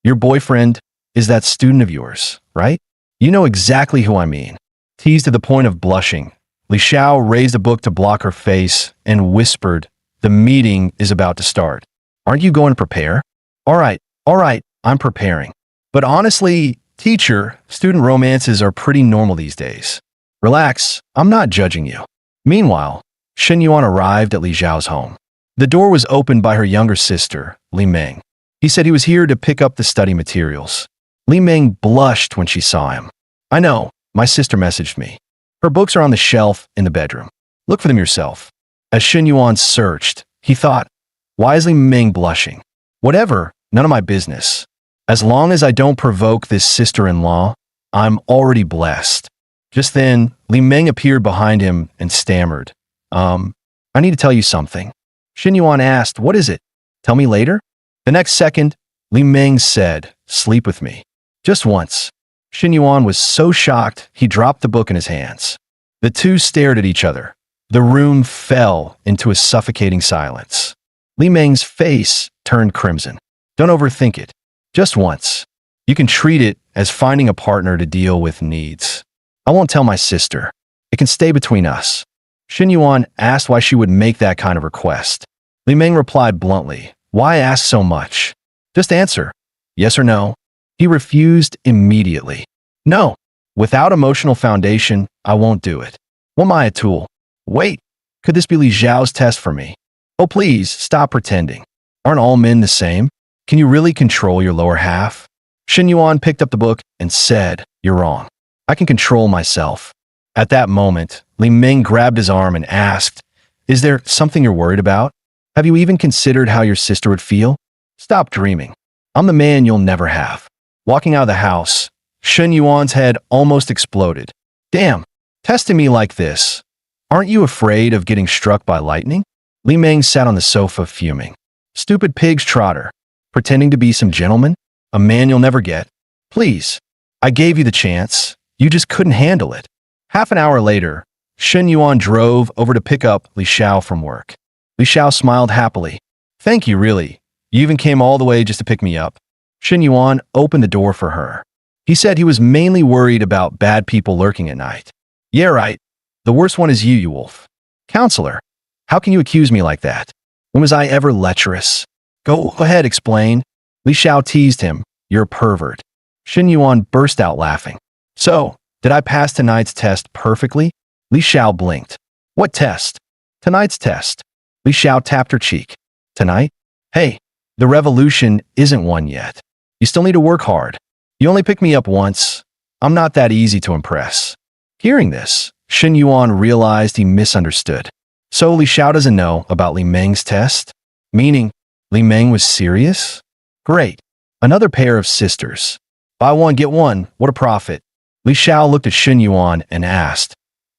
your boyfriend is that student of yours, right? You know exactly who I mean. Teased to the point of blushing, Li Xiao raised a book to block her face and whispered, the meeting is about to start. Aren't you going to prepare? All right, I'm preparing. But honestly, teacher, student romances are pretty normal these days. Relax, I'm not judging you. Meanwhile, Shen Yuan arrived at Li Xiao's home. The door was opened by her younger sister, Li Meng. He said he was here to pick up the study materials. Li Meng blushed when she saw him. I know, my sister messaged me. Her books are on the shelf in the bedroom. Look for them yourself. As Shen Yuan searched, he thought, why is Li Meng blushing? Whatever, none of my business. As long as I don't provoke this sister-in-law, I'm already blessed. Just then, Li Meng appeared behind him and stammered. I need to tell you something. Shen Yuan asked, what is it? Tell me later? The next second, Li Meng said, sleep with me. Just once. Shen Yuan was so shocked, he dropped the book in his hands. The two stared at each other. The room fell into a suffocating silence. Li Meng's face turned crimson. Don't overthink it. Just once. You can treat it as finding a partner to deal with needs. I won't tell my sister. It can stay between us. Shen Yuan asked why she would make that kind of request. Li Meng replied bluntly, why ask so much? Just answer, yes or no. He refused immediately. No, without emotional foundation, I won't do it. What am I, a tool? Wait, could this be Li Zhao's test for me? Oh, please, stop pretending. Aren't all men the same? Can you really control your lower half? Shen Yuan picked up the book and said, you're wrong. I can control myself. At that moment, Li Meng grabbed his arm and asked, is there something you're worried about? Have you even considered how your sister would feel? Stop dreaming. I'm the man you'll never have. Walking out of the house, Shen Yuan's head almost exploded. Damn, testing me like this. Aren't you afraid of getting struck by lightning? Li Meng sat on the sofa fuming. Stupid pig's trotter. Pretending to be some gentleman? A man you'll never get? Please, I gave you the chance. You just couldn't handle it. Half an hour later, Shen Yuan drove over to pick up Li Xiao from work. Li Xiao smiled happily. Thank you, really. You even came all the way just to pick me up. Shen Yuan opened the door for her. He said he was mainly worried about bad people lurking at night. Yeah, right. The worst one is you wolf. Counselor, how can you accuse me like that? When was I ever lecherous? Go ahead, explain. Li Xiao teased him. You're a pervert. Shen Yuan burst out laughing. So, did I pass tonight's test perfectly? Li Xiao blinked. What test? Tonight's test. Li Xiao tapped her cheek. Tonight? Hey, the revolution isn't won yet. You still need to work hard. You only picked me up once. I'm not that easy to impress. Hearing this, Shen Yuan realized he misunderstood. So Li Xiao doesn't know about Li Meng's test? Meaning, Li Meng was serious? Great. Another pair of sisters. Buy one, get one. What a profit. Li Xiao looked at Shen Yuan and asked,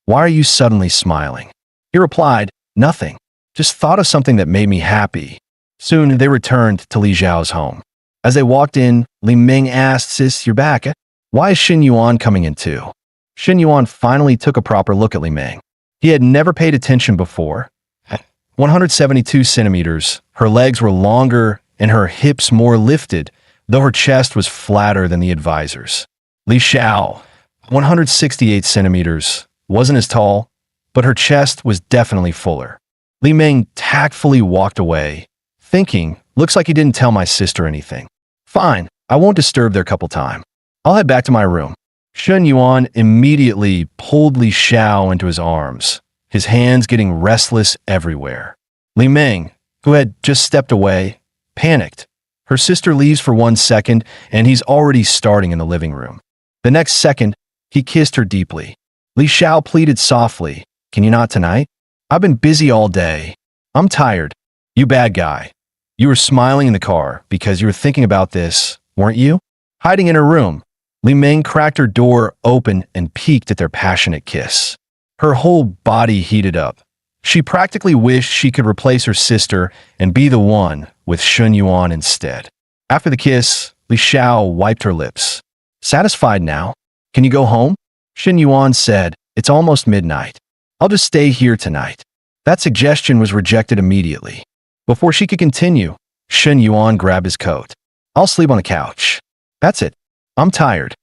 why are you suddenly smiling? He replied, nothing. Just thought of something that made me happy. Soon they returned to Li Zhao's home. As they walked in, Li Meng asked, sis, you're back? Why is Shen Yuan coming in too? Shen Yuan finally took a proper look at Li Meng. He had never paid attention before. At 172 centimeters, her legs were longer and her hips more lifted, though her chest was flatter than the advisor's. Li Xiao, 168 centimeters, wasn't as tall, but her chest was definitely fuller. Li Meng tactfully walked away, thinking, looks like he didn't tell my sister anything. Fine, I won't disturb their couple time. I'll head back to my room. Shen Yuan immediately pulled Li Xiao into his arms, his hands getting restless everywhere. Li Meng, who had just stepped away, panicked. Her sister leaves for 1 second, and he's already starting in the living room. The next second, he kissed her deeply. Li Xiao pleaded softly, can you not tonight? I've been busy all day. I'm tired. You bad guy. You were smiling in the car because you were thinking about this, weren't you? Hiding in her room, Li Meng cracked her door open and peeked at their passionate kiss. Her whole body heated up. She practically wished she could replace her sister and be the one with Shen Yuan instead. After the kiss, Li Xiao wiped her lips. Satisfied now? Can you go home? Shen Yuan said, it's almost midnight. I'll just stay here tonight. That suggestion was rejected immediately. Before she could continue, Shen Yuan grabbed his coat. I'll sleep on the couch. That's it. I'm tired.